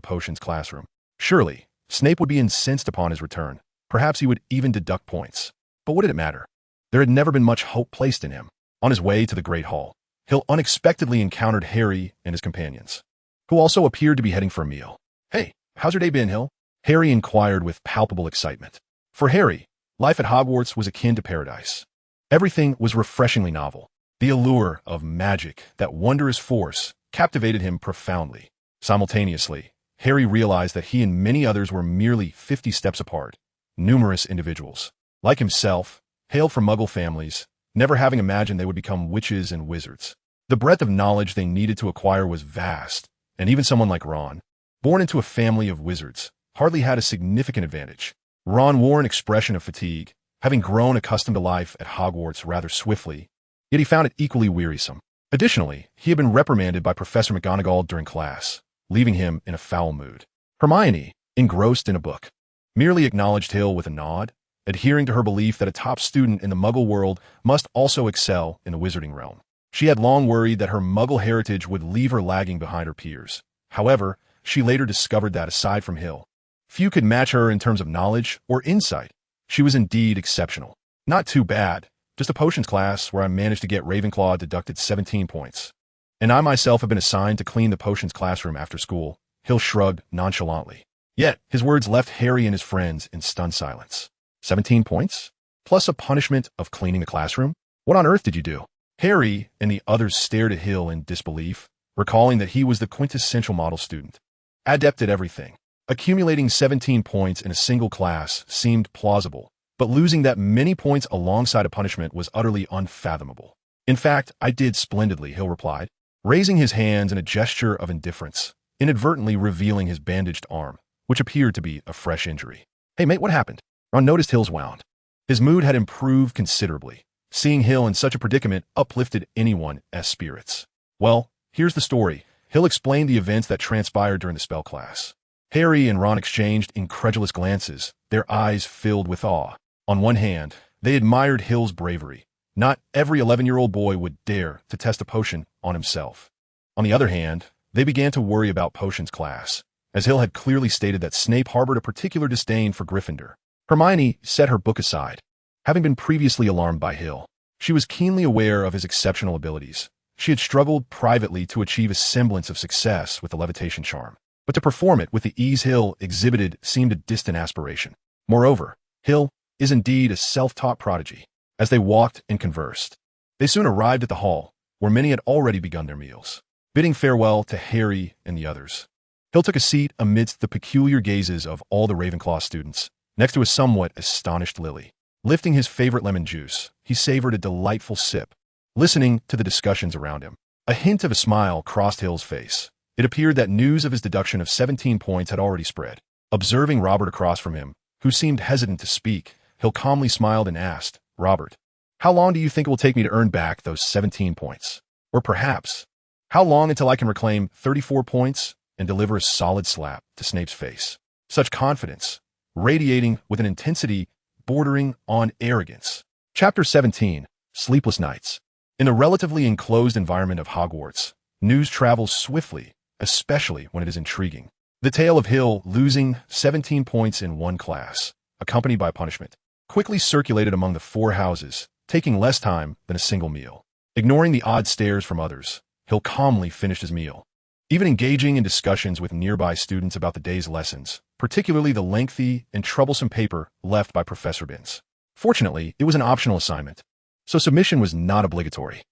potions classroom. Surely, Snape would be incensed upon his return. Perhaps he would even deduct points. But what did it matter? There had never been much hope placed in him. On his way to the Great Hall, Hill unexpectedly encountered Harry and his companions, who also appeared to be heading for a meal. "Hey, how's your day been, Hill?" Harry inquired with palpable excitement. For Harry, life at Hogwarts was akin to paradise. Everything was refreshingly novel. The allure of magic, that wondrous force, captivated him profoundly. Simultaneously, Harry realized that he and many others were merely 50 steps apart. Numerous individuals, like himself, hailed from Muggle families, never having imagined they would become witches and wizards. The breadth of knowledge they needed to acquire was vast, and even someone like Ron, born into a family of wizards, hardly had a significant advantage. Ron wore an expression of fatigue, having grown accustomed to life at Hogwarts rather swiftly, yet he found it equally wearisome. Additionally, he had been reprimanded by Professor McGonagall during class, leaving him in a foul mood. Hermione, engrossed in a book, merely acknowledged Hill with a nod, adhering to her belief that a top student in the Muggle world must also excel in the wizarding realm. She had long worried that her Muggle heritage would leave her lagging behind her peers. However, she later discovered that aside from Hill, few could match her in terms of knowledge or insight. She was indeed exceptional. Not too bad, just a potions class where I managed to get Ravenclaw deducted 17 points. And I myself have been assigned to clean the potions classroom after school. Hill shrugged nonchalantly. Yet, his words left Harry and his friends in stunned silence. 17 points? Plus a punishment of cleaning the classroom? What on earth did you do? Harry and the others stared at Hill in disbelief, recalling that he was the quintessential model student, adept at everything. Accumulating 17 points in a single class seemed plausible, but losing that many points alongside a punishment was utterly unfathomable. "In fact, I did splendidly," Hill replied, raising his hands in a gesture of indifference, inadvertently revealing his bandaged arm, which appeared to be a fresh injury. "Hey mate, what happened?" Ron noticed Hill's wound. His mood had improved considerably. Seeing Hill in such a predicament uplifted anyone's spirits. "Well, here's the story." Hill explained the events that transpired during the spell class. Harry and Ron exchanged incredulous glances, their eyes filled with awe. On one hand, they admired Hill's bravery. Not every 11-year-old boy would dare to test a potion on himself. On the other hand, They began to worry about Potion's class, as Hill had clearly stated that Snape harbored a particular disdain for Gryffindor. Hermione set her book aside. Having been previously alarmed by Hill, she was keenly aware of his exceptional abilities. She had struggled privately to achieve a semblance of success with the levitation charm, but to perform it with the ease Hill exhibited seemed a distant aspiration. Moreover, Hill is indeed a self-taught prodigy. As they walked and conversed, they soon arrived at the hall, where many had already begun their meals. Bidding farewell to Harry and the others, Hill took a seat amidst the peculiar gazes of all the Ravenclaw students, next to a somewhat astonished Lily. Lifting his favorite lemon juice, he savored a delightful sip, listening to the discussions around him. A hint of a smile crossed Hill's face. It appeared that news of his deduction of 17 points had already spread. Observing Robert across from him, who seemed hesitant to speak, Hill calmly smiled and asked, "Robert, how long do you think it will take me to earn back those 17 points? Or perhaps, how long until I can reclaim 34 points and deliver a solid slap to Snape's face?" Such confidence, radiating with an intensity bordering on arrogance. Chapter 17, Sleepless Nights. In the relatively enclosed environment of Hogwarts, news travels swiftly, especially when it is intriguing. The tale of Hill losing 17 points in one class, accompanied by punishment, quickly circulated among the four houses, taking less time than a single meal. Ignoring the odd stares from others, Hill calmly finished his meal, even engaging in discussions with nearby students about the day's lessons, particularly the lengthy and troublesome paper left by Professor Binns. Fortunately, it was an optional assignment, so submission was not obligatory.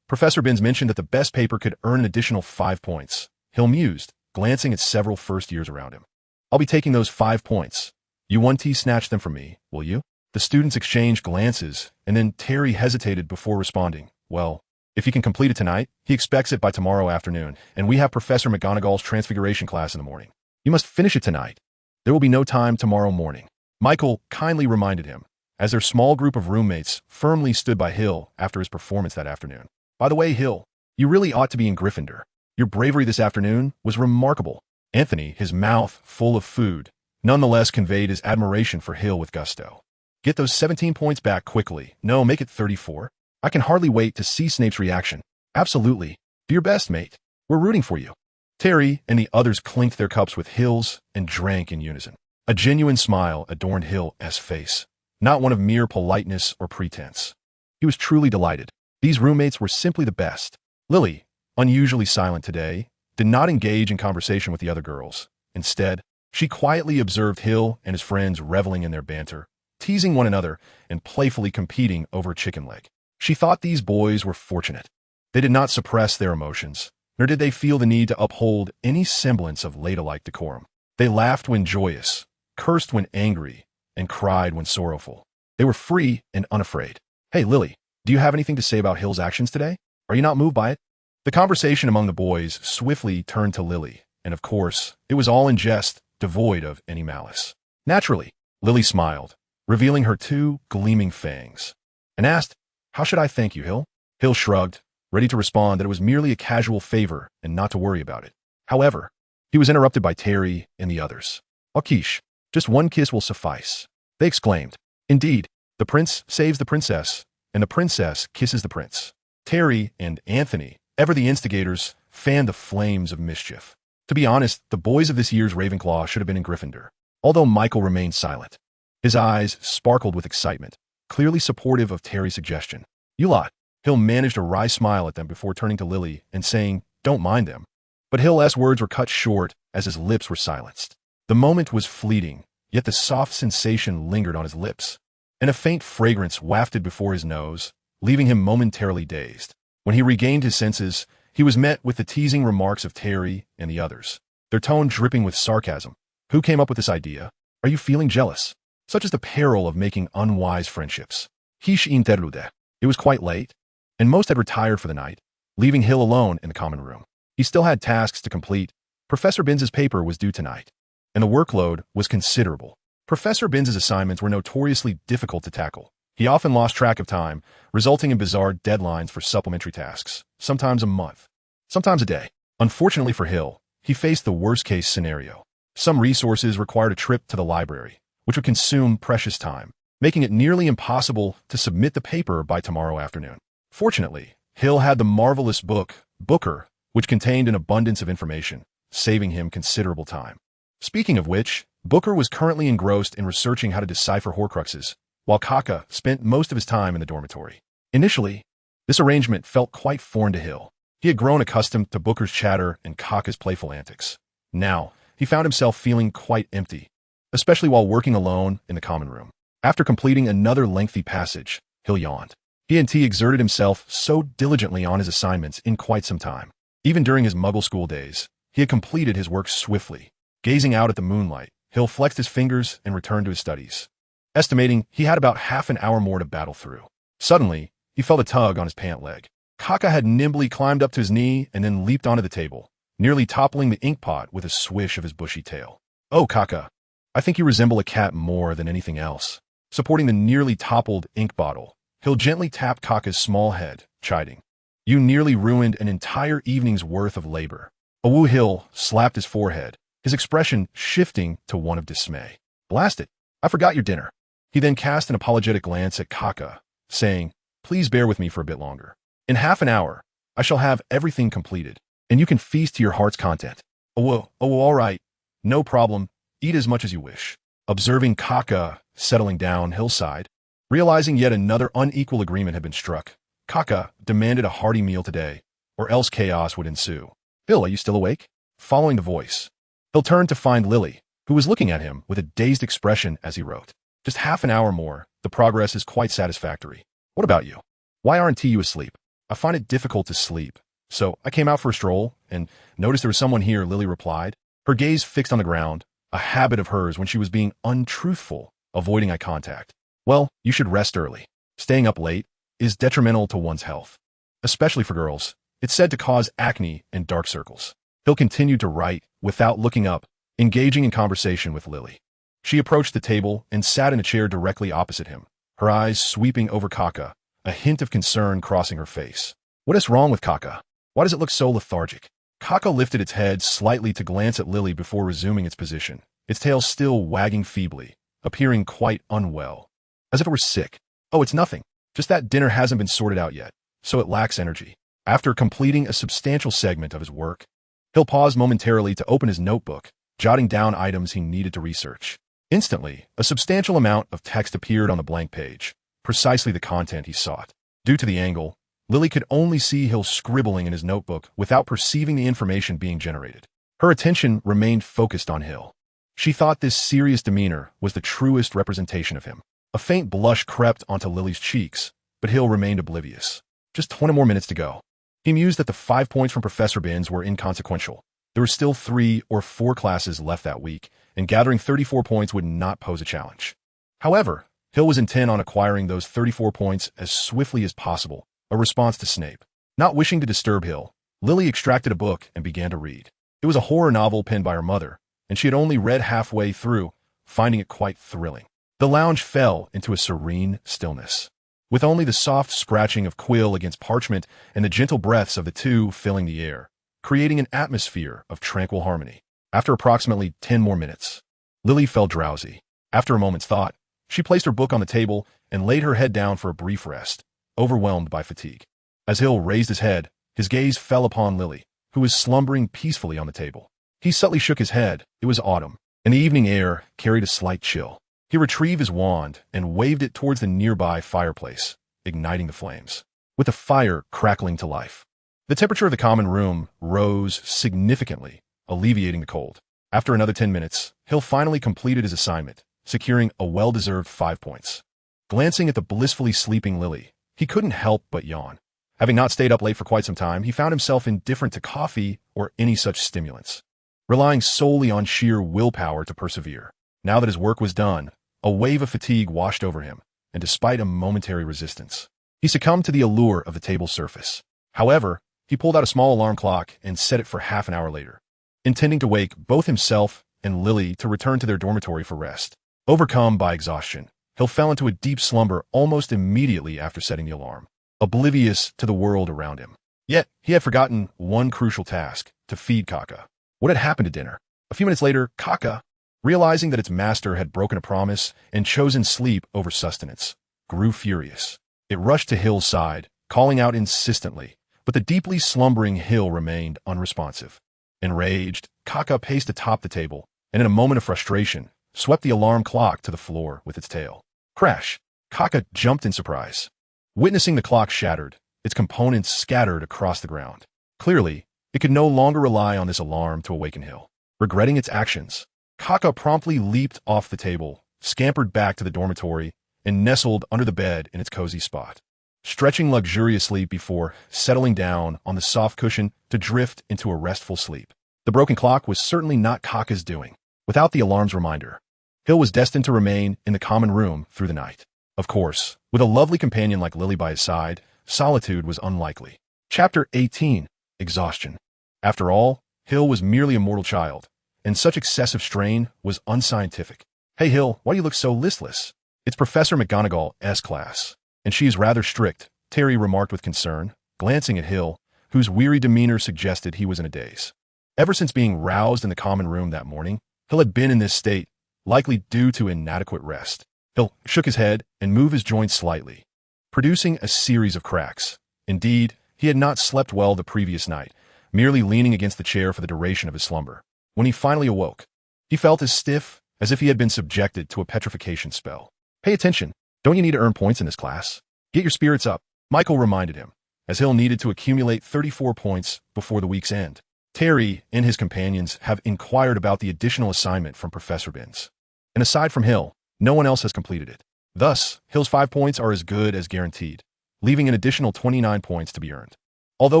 Professor Binns mentioned that the best paper could earn an additional 5 points. Hill mused, glancing at several first years around him. "I'll be taking those 5 points. You won't snatch them from me, will you?" The students exchanged glances, and then Terry hesitated before responding. "Well, if he can complete it tonight, he expects it by tomorrow afternoon, and we have Professor McGonagall's Transfiguration class in the morning. You must finish it tonight. There will be no time tomorrow morning." Michael kindly reminded him, as their small group of roommates firmly stood by Hill after his performance that afternoon. "By the way, Hill, you really ought to be in Gryffindor. Your bravery this afternoon was remarkable." Anthony, his mouth full of food, nonetheless conveyed his admiration for Hill with gusto. "Get those 17 points back quickly. No, make it 34. I can hardly wait to see Snape's reaction." "Absolutely. Do your best, mate. We're rooting for you." Terry and the others clinked their cups with Hill's and drank in unison. A genuine smile adorned Hill's face, not one of mere politeness or pretense. He was truly delighted. These roommates were simply the best. Lily, unusually silent today, did not engage in conversation with the other girls. Instead, she quietly observed Hill and his friends reveling in their banter, teasing one another and playfully competing over a chicken leg. She thought these boys were fortunate. They did not suppress their emotions, nor did they feel the need to uphold any semblance of ladylike decorum. They laughed when joyous, cursed when angry, and cried when sorrowful. They were free and unafraid. "Hey, Lily, do you have anything to say about Hill's actions today? Are you not moved by it?" The conversation among the boys swiftly turned to Lily, and of course, it was all in jest, devoid of any malice. "Naturally," Lily smiled, revealing her 2 gleaming fangs, and asked, "How should I thank you, Hill?" Hill shrugged, ready to respond that it was merely a casual favor and not to worry about it. However, he was interrupted by Terry and the others. "Oh, quiche, just one kiss will suffice," they exclaimed. "Indeed, the prince saves the princess, and the princess kisses the prince." Terry and Anthony, ever the instigators, fanned the flames of mischief. To be honest, the boys of this year's Ravenclaw should have been in Gryffindor, although Michael remained silent. His eyes sparkled with excitement, clearly supportive of Terry's suggestion. "You lot." Hill managed a wry smile at them before turning to Lily and saying, "Don't mind them." But Hill's words were cut short as his lips were silenced. The moment was fleeting, yet the soft sensation lingered on his lips, and a faint fragrance wafted before his nose, leaving him momentarily dazed. When he regained his senses, he was met with the teasing remarks of Terry and the others, their tone dripping with sarcasm. "Who came up with this idea? Are you feeling jealous? Such is the peril of making unwise friendships." Hish interlude. It was quite late, and most had retired for the night, leaving Hill alone in the common room. He still had tasks to complete. Professor Binns' paper was due tonight, and the workload was considerable. Professor Binns' assignments were notoriously difficult to tackle. He often lost track of time, resulting in bizarre deadlines for supplementary tasks, sometimes a month, sometimes a day. Unfortunately for Hill, he faced the worst-case scenario. Some resources required a trip to the library, which would consume precious time, making it nearly impossible to submit the paper by tomorrow afternoon. Fortunately, Hill had the marvelous book, Booker, which contained an abundance of information, saving him considerable time. Speaking of which, Booker was currently engrossed in researching how to decipher Horcruxes, while Kaka spent most of his time in the dormitory. Initially, this arrangement felt quite foreign to Hill. He had grown accustomed to Booker's chatter and Kaka's playful antics. Now, he found himself feeling quite empty, especially while working alone in the common room. After completing another lengthy passage, Hill yawned. He exerted himself so diligently on his assignments in quite some time. Even during his Muggle school days, he had completed his work swiftly. Gazing out at the moonlight, Hill flexed his fingers and returned to his studies, estimating he had about half an hour more to battle through. Suddenly, he felt a tug on his pant leg. Kaka had nimbly climbed up to his knee and then leaped onto the table, nearly toppling the ink pot with a swish of his bushy tail. "Oh, Kaka, I think you resemble a cat more than anything else." Supporting the nearly toppled ink bottle, Hill gently tapped Kaka's small head, chiding, "You nearly ruined an entire evening's worth of labor." Awu Hill slapped his forehead, his expression shifting to one of dismay. "Blast it, I forgot your dinner." He then cast an apologetic glance at Kaka, saying, "Please bear with me for a bit longer. In half an hour, I shall have everything completed, and you can feast to your heart's content." "Oh, all right. No problem. Eat as much as you wish." Observing Kaka settling down, Hill sighed. Realizing yet another unequal agreement had been struck, Kaka demanded a hearty meal today, or else chaos would ensue. "Hill, are you still awake?" Following the voice, Hill turned to find Lily, who was looking at him with a dazed expression as he wrote. "Just half an hour more. The progress is quite satisfactory. What about you? Why aren't you asleep?" "I find it difficult to sleep, so I came out for a stroll and noticed there was someone here," Lily replied, her gaze fixed on the ground, a habit of hers when she was being untruthful, avoiding eye contact. "Well, you should rest early. Staying up late is detrimental to one's health, especially for girls. It's said to cause acne and dark circles." Hill continued to write without looking up, engaging in conversation with Lily. She approached the table and sat in a chair directly opposite him, her eyes sweeping over Kaka, a hint of concern crossing her face. "What is wrong with Kaka? Why does it look so lethargic?" Kaka lifted its head slightly to glance at Lily before resuming its position, its tail still wagging feebly, appearing quite unwell, as if it were sick. "Oh, it's nothing. Just that dinner hasn't been sorted out yet, so it lacks energy." After completing a substantial segment of his work, Hill paused momentarily to open his notebook, jotting down items he needed to research. Instantly, a substantial amount of text appeared on the blank page, precisely the content he sought. Due to the angle, Lily could only see Hill scribbling in his notebook without perceiving the information being generated. Her attention remained focused on Hill. She thought this serious demeanor was the truest representation of him. A faint blush crept onto Lily's cheeks, but Hill remained oblivious. Just 20 more minutes to go. He mused that the 5 points from Professor Binns were inconsequential. There were still 3 or 4 classes left that week, and gathering 34 points would not pose a challenge. However, Hill was intent on acquiring those 34 points as swiftly as possible, a response to Snape. Not wishing to disturb Hill, Lily extracted a book and began to read. It was a horror novel penned by her mother, and she had only read halfway through, finding it quite thrilling. The lounge fell into a serene stillness, with only the soft scratching of quill against parchment and the gentle breaths of the two filling the air, creating an atmosphere of tranquil harmony. After approximately 10 more minutes, Lily felt drowsy. After a moment's thought, she placed her book on the table and laid her head down for a brief rest, overwhelmed by fatigue. As Hill raised his head, his gaze fell upon Lily, who was slumbering peacefully on the table. He subtly shook his head. It was autumn, and the evening air carried a slight chill. He retrieved his wand and waved it towards the nearby fireplace, igniting the flames, with the fire crackling to life. The temperature of the common room rose significantly, alleviating the cold. After another 10 minutes, Hill finally completed his assignment, securing a well-deserved 5 points. Glancing at the blissfully sleeping Lily, he couldn't help but yawn. Having not stayed up late for quite some time, he found himself indifferent to coffee or any such stimulants, relying solely on sheer willpower to persevere. Now that his work was done, a wave of fatigue washed over him, and despite a momentary resistance, he succumbed to the allure of the table's surface. However, he pulled out a small alarm clock and set it for half an hour later, intending to wake both himself and Lily to return to their dormitory for rest. Overcome by exhaustion, Hill fell into a deep slumber almost immediately after setting the alarm, oblivious to the world around him. Yet, he had forgotten one crucial task: to feed Kaka. What had happened to dinner? A few minutes later, Kaka, realizing that its master had broken a promise and chosen sleep over sustenance, grew furious. It rushed to Hill's side, calling out insistently, but the deeply slumbering Hill remained unresponsive. Enraged, Kaka paced atop the table, and in a moment of frustration, swept the alarm clock to the floor with its tail. Crash! Kaka jumped in surprise. Witnessing the clock shattered, its components scattered across the ground. Clearly, it could no longer rely on this alarm to awaken Hill. Regretting its actions, Kaka promptly leaped off the table, scampered back to the dormitory, and nestled under the bed in its cozy spot, stretching luxuriously before settling down on the soft cushion to drift into a restful sleep. The broken clock was certainly not Kaka's doing. Without the alarm's reminder, Hill was destined to remain in the common room through the night. Of course, with a lovely companion like Lily by his side, solitude was unlikely. Chapter 18. Exhaustion. After all, Hill was merely a mortal child, and such excessive strain was unscientific. "Hey Hill, why do you look so listless?" "It's Professor McGonagall's class, and she is rather strict," Terry remarked with concern, glancing at Hill, whose weary demeanor suggested he was in a daze. Ever since being roused in the common room that morning, Hill had been in this state, likely due to inadequate rest. Hill shook his head and moved his joints slightly, producing a series of cracks. Indeed, he had not slept well the previous night, merely leaning against the chair for the duration of his slumber. When he finally awoke, he felt as stiff as if he had been subjected to a petrification spell. "Pay attention. Don't you need to earn points in this class? Get your spirits up," Michael reminded him, as Hill needed to accumulate 34 points before the week's end. Terry and his companions have inquired about the additional assignment from Professor Binns, and aside from Hill, no one else has completed it. Thus, Hill's 5 points are as good as guaranteed, leaving an additional 29 points to be earned. Although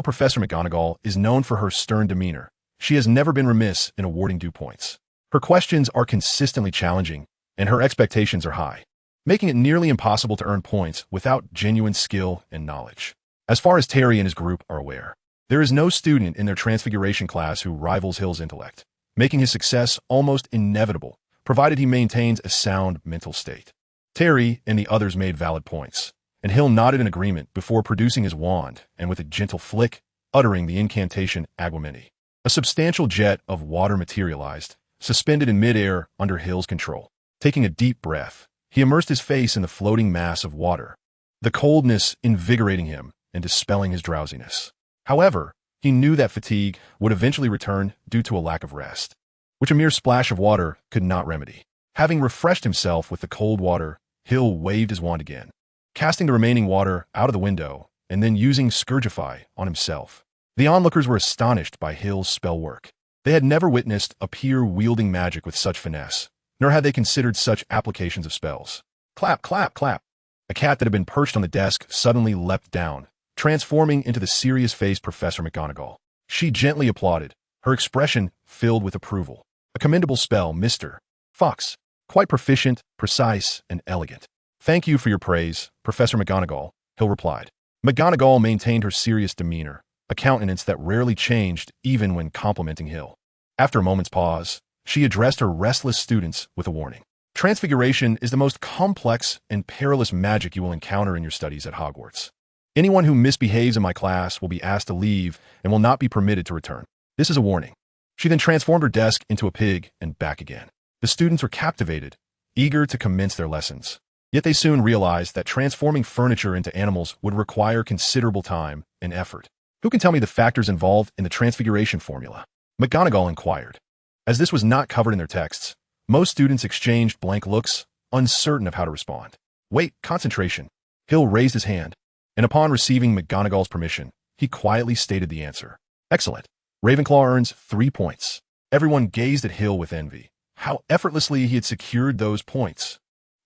Professor McGonagall is known for her stern demeanor, she has never been remiss in awarding due points. Her questions are consistently challenging, and her expectations are high, making it nearly impossible to earn points without genuine skill and knowledge. As far as Terry and his group are aware, there is no student in their Transfiguration class who rivals Hill's intellect, making his success almost inevitable, provided he maintains a sound mental state. Terry and the others made valid points, and Hill nodded in agreement before producing his wand and with a gentle flick, uttering the incantation Aguamenti. A substantial jet of water materialized, suspended in midair under Hill's control. Taking a deep breath, he immersed his face in the floating mass of water, the coldness invigorating him and dispelling his drowsiness. However, he knew that fatigue would eventually return due to a lack of rest, which a mere splash of water could not remedy. Having refreshed himself with the cold water, Hill waved his wand again, casting the remaining water out of the window and then using Scourgify on himself. The onlookers were astonished by Hill's spell work. They had never witnessed a peer wielding magic with such finesse, nor had they considered such applications of spells. Clap, clap, clap. A cat that had been perched on the desk suddenly leapt down, transforming into the serious-faced Professor McGonagall. She gently applauded, her expression filled with approval. "A commendable spell, Mr. Fox. Quite proficient, precise, and elegant." "Thank you for your praise, Professor McGonagall," Hill replied. McGonagall maintained her serious demeanor, a countenance that rarely changed even when complimenting Hill. After a moment's pause, she addressed her restless students with a warning. "Transfiguration is the most complex and perilous magic you will encounter in your studies at Hogwarts. Anyone who misbehaves in my class will be asked to leave and will not be permitted to return. This is a warning." She then transformed her desk into a pig and back again. The students were captivated, eager to commence their lessons. Yet they soon realized that transforming furniture into animals would require considerable time and effort. "Who can tell me the factors involved in the transfiguration formula?" McGonagall inquired. As this was not covered in their texts, most students exchanged blank looks, uncertain of how to respond. "Wait, concentration." Hill raised his hand, and upon receiving McGonagall's permission, he quietly stated the answer. "Excellent. Ravenclaw earns 3 points." Everyone gazed at Hill with envy. How effortlessly he had secured those points.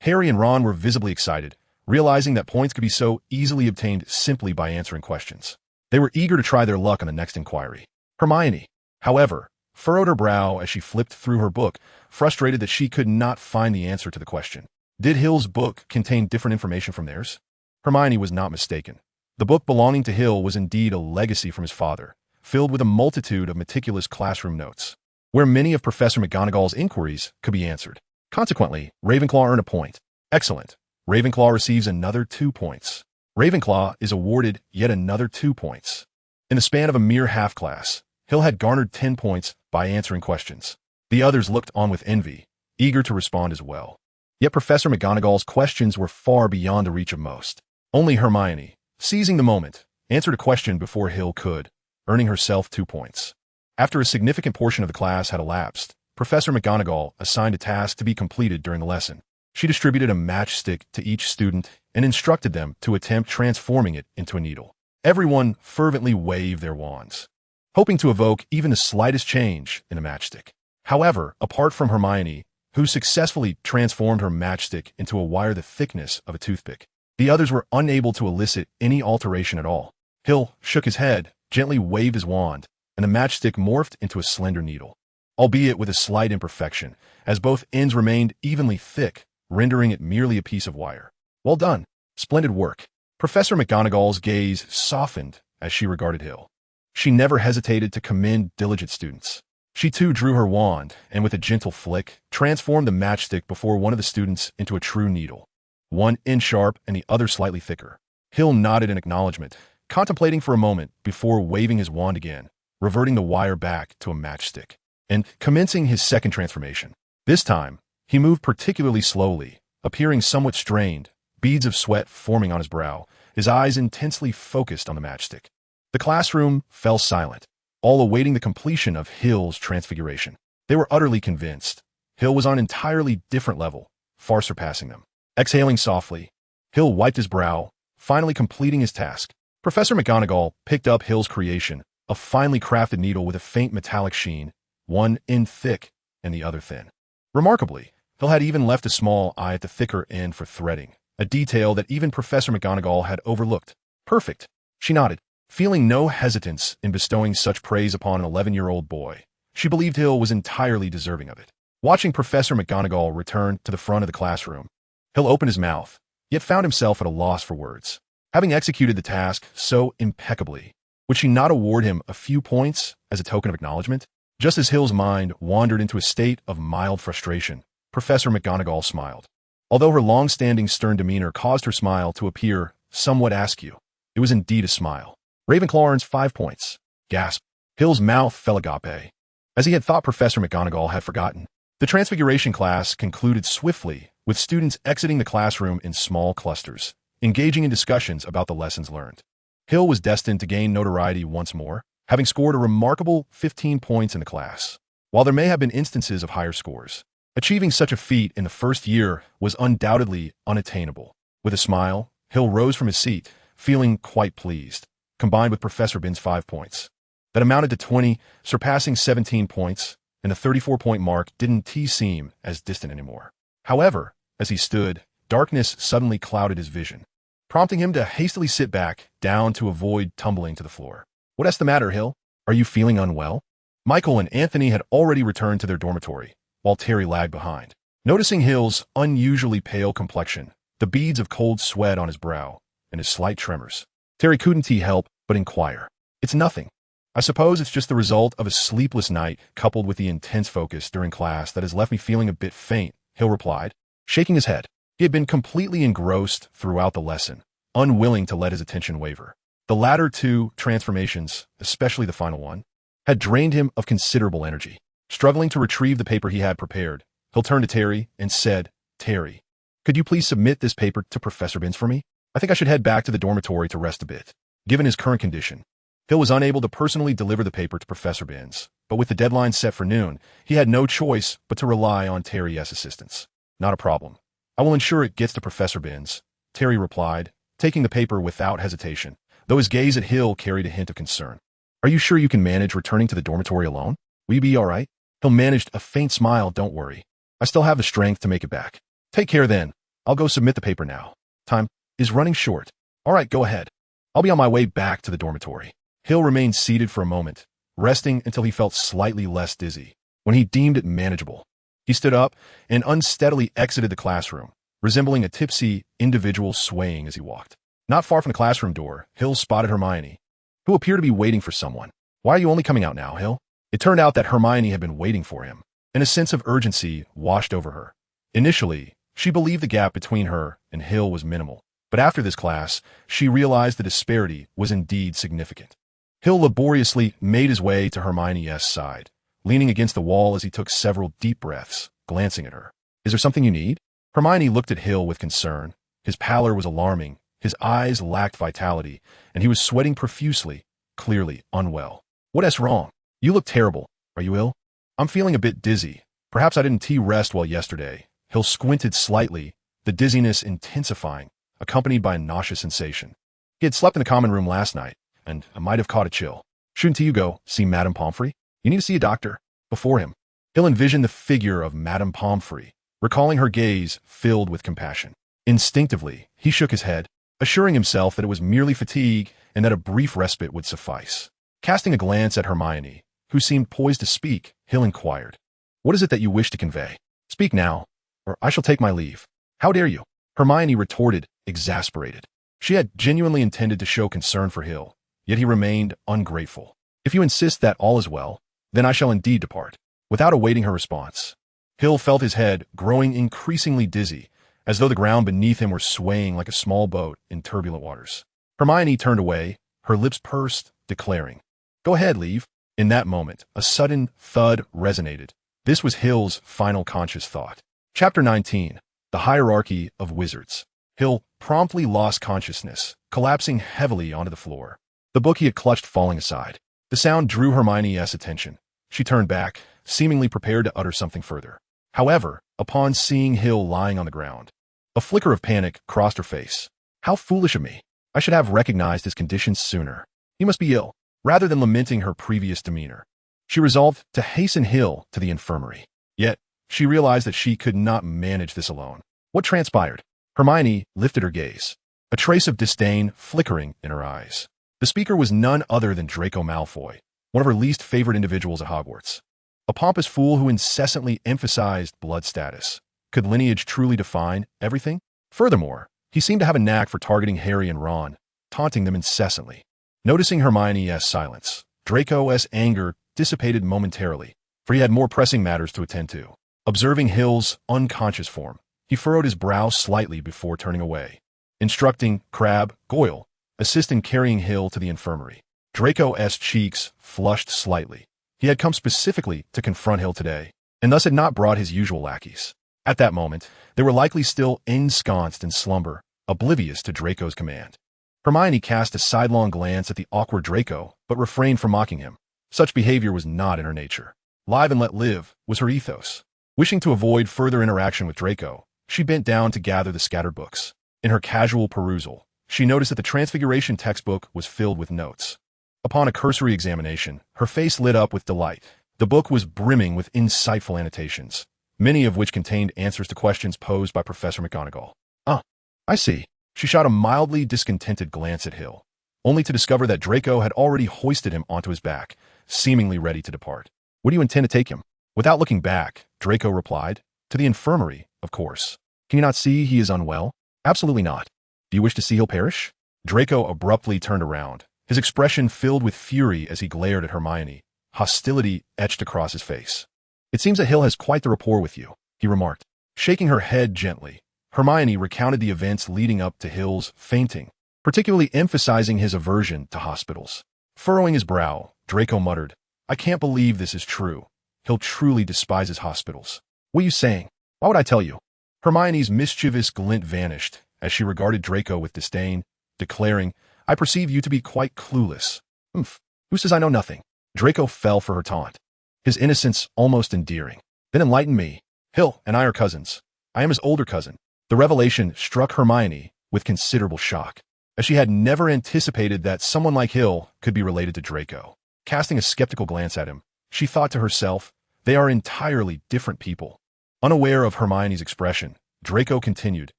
Harry and Ron were visibly excited, realizing that points could be so easily obtained simply by answering questions. They were eager to try their luck on the next inquiry. Hermione, however, furrowed her brow as she flipped through her book, frustrated that she could not find the answer to the question. Did Hill's book contain different information from theirs? Hermione was not mistaken. The book belonging to Hill was indeed a legacy from his father, filled with a multitude of meticulous classroom notes, where many of Professor McGonagall's inquiries could be answered. Consequently, Ravenclaw earned a point. Excellent. Ravenclaw receives another 2 points. Ravenclaw is awarded yet another 2 points. In the span of a mere half class, Hill had garnered 10 points by answering questions. The others looked on with envy, eager to respond as well. Yet Professor McGonagall's questions were far beyond the reach of most. Only Hermione, seizing the moment, answered a question before Hill could, earning herself 2 points. After a significant portion of the class had elapsed, Professor McGonagall assigned a task to be completed during the lesson. She distributed a matchstick to each student and instructed them to attempt transforming it into a needle. Everyone fervently waved their wands, hoping to evoke even the slightest change in a matchstick. However, apart from Hermione, who successfully transformed her matchstick into a wire the thickness of a toothpick, the others were unable to elicit any alteration at all. Hill shook his head, gently waved his wand, and the matchstick morphed into a slender needle, albeit with a slight imperfection, as both ends remained evenly thick, rendering it merely a piece of wire. Well done. Splendid work. Professor McGonagall's gaze softened as she regarded Hill. She never hesitated to commend diligent students. She too drew her wand, and with a gentle flick, transformed the matchstick before one of the students into a true needle, one end sharp and the other slightly thicker. Hill nodded in acknowledgement, contemplating for a moment before waving his wand again, reverting the wire back to a matchstick, and commencing his second transformation. This time, he moved particularly slowly, appearing somewhat strained, beads of sweat forming on his brow, his eyes intensely focused on the matchstick. The classroom fell silent, all awaiting the completion of Hill's transfiguration. They were utterly convinced. Hill was on an entirely different level, far surpassing them. Exhaling softly, Hill wiped his brow, finally completing his task. Professor McGonagall picked up Hill's creation, a finely crafted needle with a faint metallic sheen, one end thick and the other thin. Remarkably, Hill had even left a small eye at the thicker end for threading, a detail that even Professor McGonagall had overlooked. Perfect, she nodded, feeling no hesitance in bestowing such praise upon an 11-year-old boy. She believed Hill was entirely deserving of it. Watching Professor McGonagall return to the front of the classroom, Hill opened his mouth, yet found himself at a loss for words. Having executed the task so impeccably, would she not award him a few points as a token of acknowledgement? Just as Hill's mind wandered into a state of mild frustration, Professor McGonagall smiled. Although her long-standing stern demeanor caused her smile to appear somewhat askew, it was indeed a smile. Ravenclaw earns 5 points. Gasp. Hill's mouth fell agape, as he had thought Professor McGonagall had forgotten. The Transfiguration class concluded swiftly, with students exiting the classroom in small clusters, engaging in discussions about the lessons learned. Hill was destined to gain notoriety once more, having scored a remarkable 15 points in the class. While there may have been instances of higher scores, achieving such a feat in the first year was undoubtedly unattainable. With a smile, Hill rose from his seat, feeling quite pleased, combined with Professor Bin's 5 points. That amounted to 20, surpassing 17 points, and the 34-point mark didn't seem as distant anymore. However, as he stood, darkness suddenly clouded his vision, prompting him to hastily sit back down to avoid tumbling to the floor. "What's the matter, Hill? Are you feeling unwell?" Michael and Anthony had already returned to their dormitory, while Terry lagged behind. Noticing Hill's unusually pale complexion, the beads of cold sweat on his brow, and his slight tremors, Terry couldn't help but inquire. "It's nothing. I suppose it's just the result of a sleepless night coupled with the intense focus during class that has left me feeling a bit faint," Hill replied, shaking his head. He had been completely engrossed throughout the lesson, unwilling to let his attention waver. The latter two transformations, especially the final one, had drained him of considerable energy. Struggling to retrieve the paper he had prepared, Hill turned to Terry and said, "Terry, could you please submit this paper to Professor Binns for me? I think I should head back to the dormitory to rest a bit." Given his current condition, Hill was unable to personally deliver the paper to Professor Binns, but with the deadline set for noon, he had no choice but to rely on Terry's assistance. "Not a problem. I will ensure it gets to Professor Binns," Terry replied, taking the paper without hesitation, though his gaze at Hill carried a hint of concern. "Are you sure you can manage returning to the dormitory alone? Will you be all right?" Hill managed a faint smile. "Don't worry. I still have the strength to make it back." "Take care then. I'll go submit the paper now. Time is running short." "All right, go ahead. I'll be on my way back to the dormitory." Hill remained seated for a moment, resting until he felt slightly less dizzy. When he deemed it manageable, he stood up and unsteadily exited the classroom, resembling a tipsy individual swaying as he walked. Not far from the classroom door, Hill spotted Hermione, who appeared to be waiting for someone. "Why are you only coming out now, Hill?" It turned out that Hermione had been waiting for him, and a sense of urgency washed over her. Initially, she believed the gap between her and Hill was minimal, but after this class, she realized the disparity was indeed significant. Hill laboriously made his way to Hermione's side, leaning against the wall as he took several deep breaths, glancing at her. "Is there something you need?" Hermione looked at Hill with concern. His pallor was alarming, His eyes lacked vitality, and he was sweating profusely, clearly unwell. "What's wrong? You look terrible. Are you ill?" "I'm feeling a bit dizzy. Perhaps I didn't rest well yesterday." Hill squinted slightly, the dizziness intensifying, accompanied by a nauseous sensation. He had slept in the common room last night, and I might have caught a chill. "Shouldn't you go see Madame Pomfrey? You need to see a doctor." Before him, Hill envisioned the figure of Madame Pomfrey, recalling her gaze filled with compassion. Instinctively, he shook his head, assuring himself that it was merely fatigue and that a brief respite would suffice. Casting a glance at Hermione, who seemed poised to speak, Hill inquired, "What is it that you wish to convey? Speak now, or I shall take my leave." "How dare you?" Hermione retorted, exasperated. She had genuinely intended to show concern for Hill, yet he remained ungrateful. "If you insist that all is well, then I shall indeed depart." Without awaiting her response, Hill felt his head growing increasingly dizzy, as though the ground beneath him were swaying like a small boat in turbulent waters. Hermione turned away, her lips pursed, declaring, "Go ahead, leave." In that moment, a sudden thud resonated. This was Hill's final conscious thought. Chapter 19. The Hierarchy of Wizards. Hill promptly lost consciousness, collapsing heavily onto the floor, the book he had clutched falling aside. The sound drew Hermione's attention. She turned back, seemingly prepared to utter something further. However, upon seeing Hill lying on the ground, a flicker of panic crossed her face. "How foolish of me. I should have recognized his condition sooner. He must be ill." Rather than lamenting her previous demeanor, she resolved to hasten Hill to the infirmary. Yet, she realized that she could not manage this alone. What transpired? Hermione lifted her gaze, a trace of disdain flickering in her eyes. The speaker was none other than Draco Malfoy, one of her least favorite individuals at Hogwarts. A pompous fool who incessantly emphasized blood status. Could lineage truly define everything? Furthermore, he seemed to have a knack for targeting Harry and Ron, taunting them incessantly. Noticing Hermione's silence, Draco's anger dissipated momentarily, for he had more pressing matters to attend to. Observing Hill's unconscious form, he furrowed his brow slightly before turning away, instructing Crabbe Goyle assist in carrying Hill to the infirmary. Draco's cheeks flushed slightly. He had come specifically to confront Hill today, and thus had not brought his usual lackeys. At that moment, they were likely still ensconced in slumber, oblivious to Draco's command. Hermione cast a sidelong glance at the awkward Draco, but refrained from mocking him. Such behavior was not in her nature. Live and let live was her ethos. Wishing to avoid further interaction with Draco, she bent down to gather the scattered books. In her casual perusal, she noticed that the Transfiguration textbook was filled with notes. Upon a cursory examination, her face lit up with delight. The book was brimming with insightful annotations, many of which contained answers to questions posed by Professor McGonagall. "Ah, I see." She shot a mildly discontented glance at Hill, only to discover that Draco had already hoisted him onto his back, seemingly ready to depart. "Where do you intend to take him?" Without looking back, Draco replied, "To the infirmary, of course. Can you not see he is unwell?" "Absolutely not." "Do you wish to see Hill perish?" Draco abruptly turned around, his expression filled with fury as he glared at Hermione, hostility etched across his face. "It seems that Hill has quite the rapport with you," he remarked. Shaking her head gently, Hermione recounted the events leading up to Hill's fainting, particularly emphasizing his aversion to hospitals. Furrowing his brow, Draco muttered, "I can't believe this is true. Hill truly despises hospitals." "What are you saying? Why would I tell you?" Hermione's mischievous glint vanished as she regarded Draco with disdain, declaring, "I perceive you to be quite clueless." "Humph, who says I know nothing?" Draco fell for her taunt, his innocence almost endearing. "Then enlighten me. Hill and I are cousins. I am his older cousin." The revelation struck Hermione with considerable shock, as she had never anticipated that someone like Hill could be related to Draco. Casting a skeptical glance at him, she thought to herself, they are entirely different people. Unaware of Hermione's expression, Draco continued,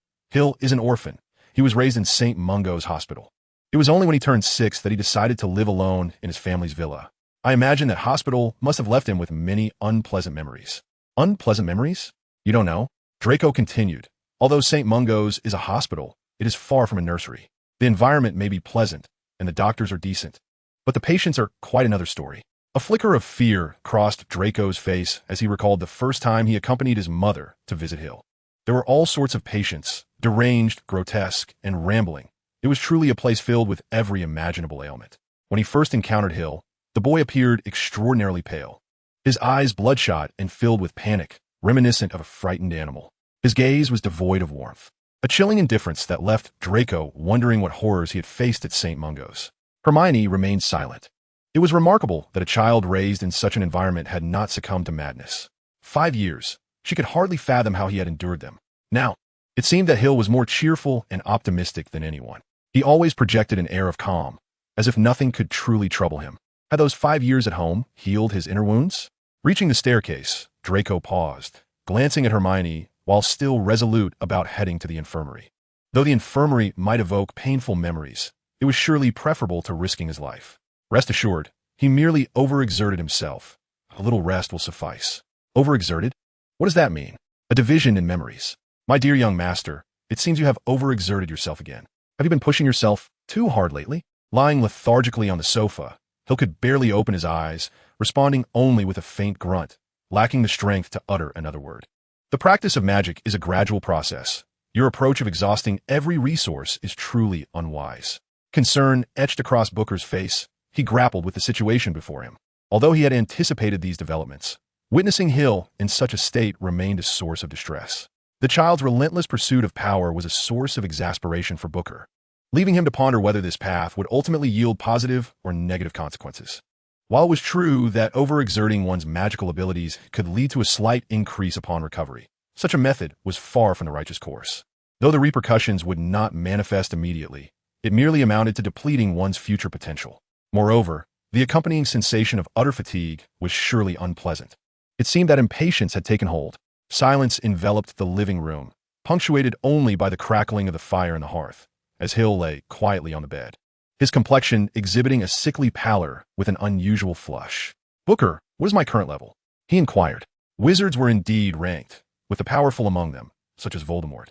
"Hill is an orphan. He was raised in St. Mungo's Hospital. It was only when he turned 6 that he decided to live alone in his family's villa. I imagine that hospital must have left him with many unpleasant memories." "Unpleasant memories? You don't know?" Draco continued, "Although St. Mungo's is a hospital, it is far from a nursery. The environment may be pleasant, and the doctors are decent, but the patients are quite another story." A flicker of fear crossed Draco's face as he recalled the first time he accompanied his mother to visit Hill. There were all sorts of patients, deranged, grotesque, and rambling. It was truly a place filled with every imaginable ailment. When he first encountered Hill, the boy appeared extraordinarily pale, his eyes bloodshot and filled with panic, reminiscent of a frightened animal. His gaze was devoid of warmth. A chilling indifference that left Draco wondering what horrors he had faced at St. Mungo's. Hermione remained silent. It was remarkable that a child raised in such an environment had not succumbed to madness. 5 years. She could hardly fathom how he had endured them. Now, it seemed that Hill was more cheerful and optimistic than anyone. He always projected an air of calm, as if nothing could truly trouble him. Had those 5 years at home healed his inner wounds? Reaching the staircase, Draco paused, glancing at Hermione while still resolute about heading to the infirmary. Though the infirmary might evoke painful memories, it was surely preferable to risking his life. Rest assured, he merely overexerted himself. A little rest will suffice. Overexerted? What does that mean? A division in memories. My dear young master, it seems you have overexerted yourself again. Have you been pushing yourself too hard lately? Lying lethargically on the sofa, Hill could barely open his eyes, responding only with a faint grunt, lacking the strength to utter another word. The practice of magic is a gradual process. Your approach of exhausting every resource is truly unwise. Concern etched across Booker's face. He grappled with the situation before him. Although he had anticipated these developments, witnessing Hill in such a state remained a source of distress. The child's relentless pursuit of power was a source of exasperation for Booker, leaving him to ponder whether this path would ultimately yield positive or negative consequences. While it was true that overexerting one's magical abilities could lead to a slight increase upon recovery, such a method was far from the righteous course. Though the repercussions would not manifest immediately, it merely amounted to depleting one's future potential. Moreover, the accompanying sensation of utter fatigue was surely unpleasant. It seemed that impatience had taken hold. Silence enveloped the living room, punctuated only by the crackling of the fire in the hearth, as Hill lay quietly on the bed, his complexion exhibiting a sickly pallor with an unusual flush. "Booker, what is my current level?" he inquired. Wizards were indeed ranked, with the powerful among them, such as Voldemort,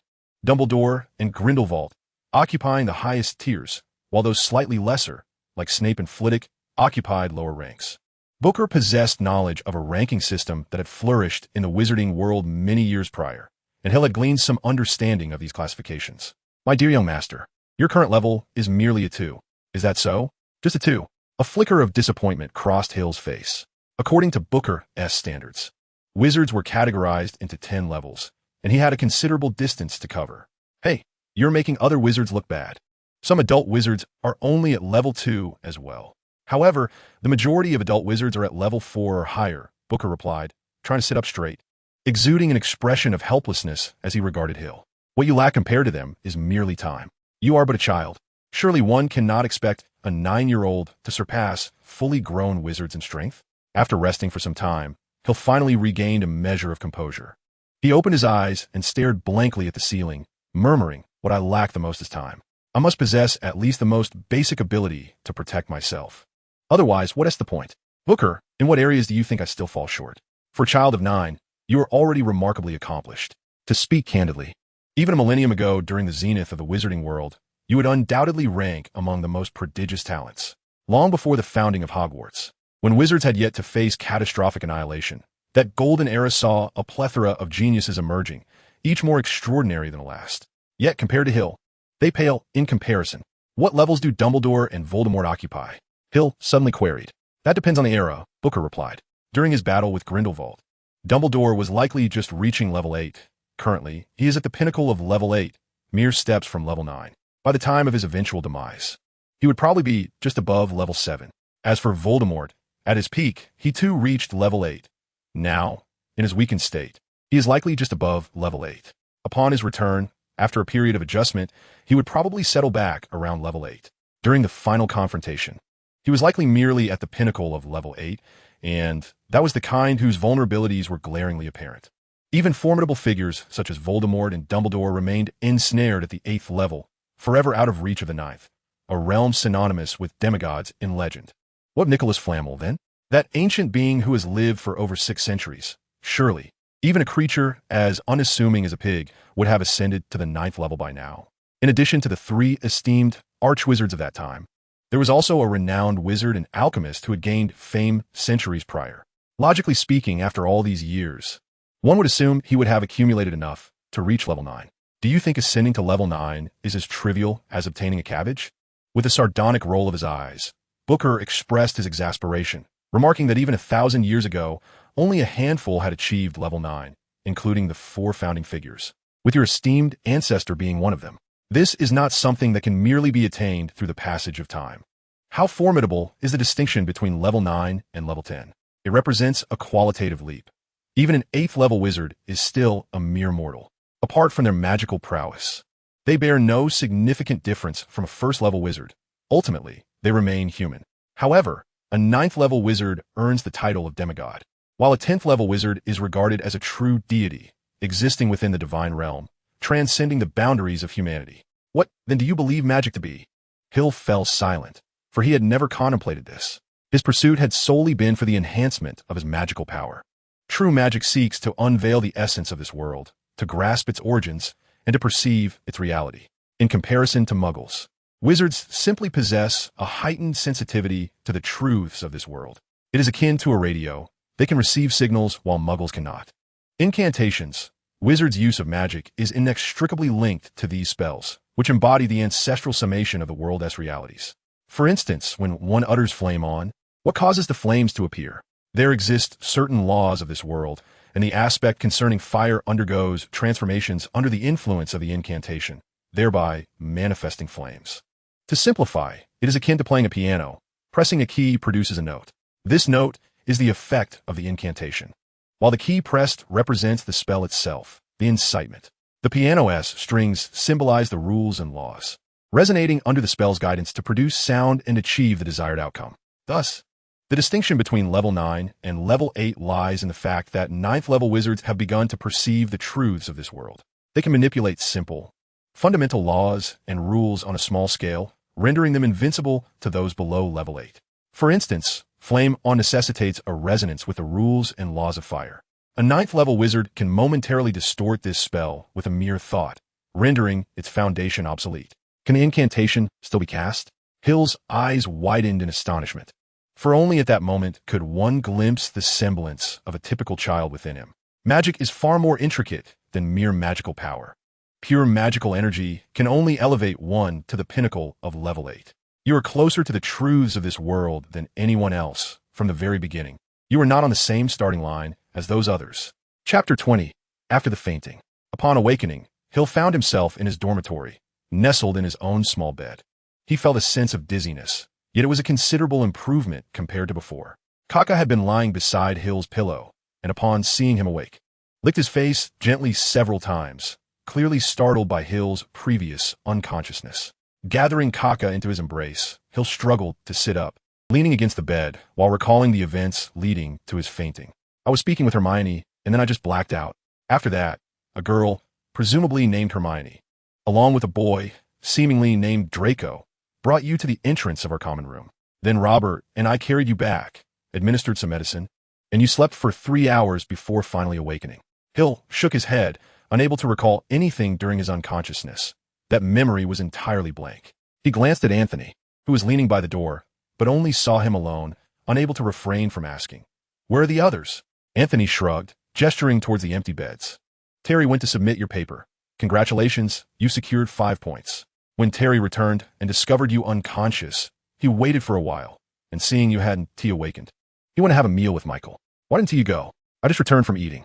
Dumbledore, and Grindelwald, occupying the highest tiers, while those slightly lesser, like Snape and Flitwick, occupied lower ranks. Booker possessed knowledge of a ranking system that had flourished in the wizarding world many years prior, and Hill had gleaned some understanding of these classifications. "My dear young master, your current level is merely a 2. Is that so?" "Just a 2. A flicker of disappointment crossed Hill's face. According to Booker's standards, wizards were categorized into 10 levels, and he had a considerable distance to cover. "Hey, you're making other wizards look bad. Some adult wizards are only at level 2 as well. However, the majority of adult wizards are at level 4 or higher," Booker replied, trying to sit up straight, exuding an expression of helplessness as he regarded Hill. "What you lack compared to them is merely time. You are but a child. Surely one cannot expect a 9-year-old to surpass fully grown wizards in strength." After resting for some time, Hill finally regained a measure of composure. He opened his eyes and stared blankly at the ceiling, murmuring, "What I lack the most is time. I must possess at least the most basic ability to protect myself. Otherwise, what is the point? Booker, in what areas do you think I still fall short? For a child of 9, you are already remarkably accomplished. To speak candidly, even a millennium ago during the zenith of the wizarding world, you would undoubtedly rank among the most prodigious talents. Long before the founding of Hogwarts, when wizards had yet to face catastrophic annihilation, that golden era saw a plethora of geniuses emerging, each more extraordinary than the last. Yet, compared to Hill, they pale in comparison. What levels do Dumbledore and Voldemort occupy?" Hill suddenly queried. "That depends on the era," Booker replied. During his battle with Grindelwald, Dumbledore was likely just reaching level 8. Currently, he is at the pinnacle of level 8, mere steps from level 9. By the time of his eventual demise, he would probably be just above level 7. As for Voldemort, at his peak, he too reached level 8. Now, in his weakened state, he is likely just above level 8. Upon his return, after a period of adjustment, he would probably settle back around level 8. During the final confrontation, he was likely merely at the pinnacle of level 8, and that was the kind whose vulnerabilities were glaringly apparent. Even formidable figures such as Voldemort and Dumbledore remained ensnared at the 8th level, forever out of reach of the 9th, a realm synonymous with demigods in legend. What of Nicholas Flamel, then? That ancient being who has lived for over 6 centuries. Surely, even a creature as unassuming as a pig would have ascended to the 9th level by now. In addition to the 3 esteemed archwizards of that time, there was also a renowned wizard and alchemist who had gained fame centuries prior. Logically speaking, after all these years, one would assume he would have accumulated enough to reach level 9. "Do you think ascending to level 9 is as trivial as obtaining a cabbage?" With a sardonic roll of his eyes, Booker expressed his exasperation, remarking that even 1,000 years ago, only a handful had achieved level 9, including the 4 founding figures. with your esteemed ancestor being one of them. This is not something that can merely be attained through the passage of time. How formidable is the distinction between level 9 and level 10? It represents a qualitative leap. Even an 8th level wizard is still a mere mortal. Apart from their magical prowess, they bear no significant difference from a 1st level wizard. Ultimately, they remain human. However, a 9th level wizard earns the title of demigod, while a 10th level wizard is regarded as a true deity, existing within the divine realm, transcending the boundaries of humanity. What, then, do you believe magic to be? Hill fell silent, for he had never contemplated this. His pursuit had solely been for the enhancement of his magical power. True magic seeks to unveil the essence of this world, to grasp its origins, and to perceive its reality. In comparison to muggles, wizards simply possess a heightened sensitivity to the truths of this world. It is akin to a radio. They can receive signals while muggles cannot. Incantations. Wizards' use of magic is inextricably linked to these spells, which embody the ancestral summation of the world's realities. For instance, when one utters flame on, what causes the flames to appear? There exist certain laws of this world, and the aspect concerning fire undergoes transformations under the influence of the incantation, thereby manifesting flames. To simplify, it is akin to playing a piano. Pressing a key produces a note. This note is the effect of the incantation, while the key pressed represents the spell itself, the incitement. The piano's strings symbolize the rules and laws, resonating under the spell's guidance to produce sound and achieve the desired outcome. Thus, the distinction between level 9 and level 8 lies in the fact that 9th level wizards have begun to perceive the truths of this world. They can manipulate simple, fundamental laws and rules on a small scale, rendering them invincible to those below level 8. For instance, flame on necessitates a resonance with the rules and laws of fire. A 9th level wizard can momentarily distort this spell with a mere thought, rendering its foundation obsolete. Can the incantation still be cast? Hill's eyes widened in astonishment, for only at that moment could one glimpse the semblance of a typical child within him. Magic is far more intricate than mere magical power. Pure magical energy can only elevate one to the pinnacle of level 8. You are closer to the truths of this world than anyone else from the very beginning. You are not on the same starting line as those others. Chapter 20. After the fainting. Upon awakening, Hill found himself in his dormitory, nestled in his own small bed. He felt a sense of dizziness, yet it was a considerable improvement compared to before. Kaka had been lying beside Hill's pillow, and upon seeing him awake, licked his face gently several times, clearly startled by Hill's previous unconsciousness. Gathering Kaka into his embrace, Hill struggled to sit up, leaning against the bed while recalling the events leading to his fainting. I was speaking with Hermione, and then I just blacked out. After that, a girl, presumably named Hermione, along with a boy, seemingly named Draco, brought you to the entrance of our common room. Then Robert and I carried you back, administered some medicine, and you slept for 3 hours before finally awakening. Hill shook his head, unable to recall anything during his unconsciousness. That memory was entirely blank. He glanced at Anthony, who was leaning by the door, but only saw him alone, unable to refrain from asking, "Where are the others?" Anthony shrugged, gesturing towards the empty beds. "Terry went to submit your paper. Congratulations, you secured 5 points." When Terry returned and discovered you unconscious, he waited for a while, and seeing you hadn't awakened, he went to have a meal with Michael. "Why didn't you go?" "I just returned from eating."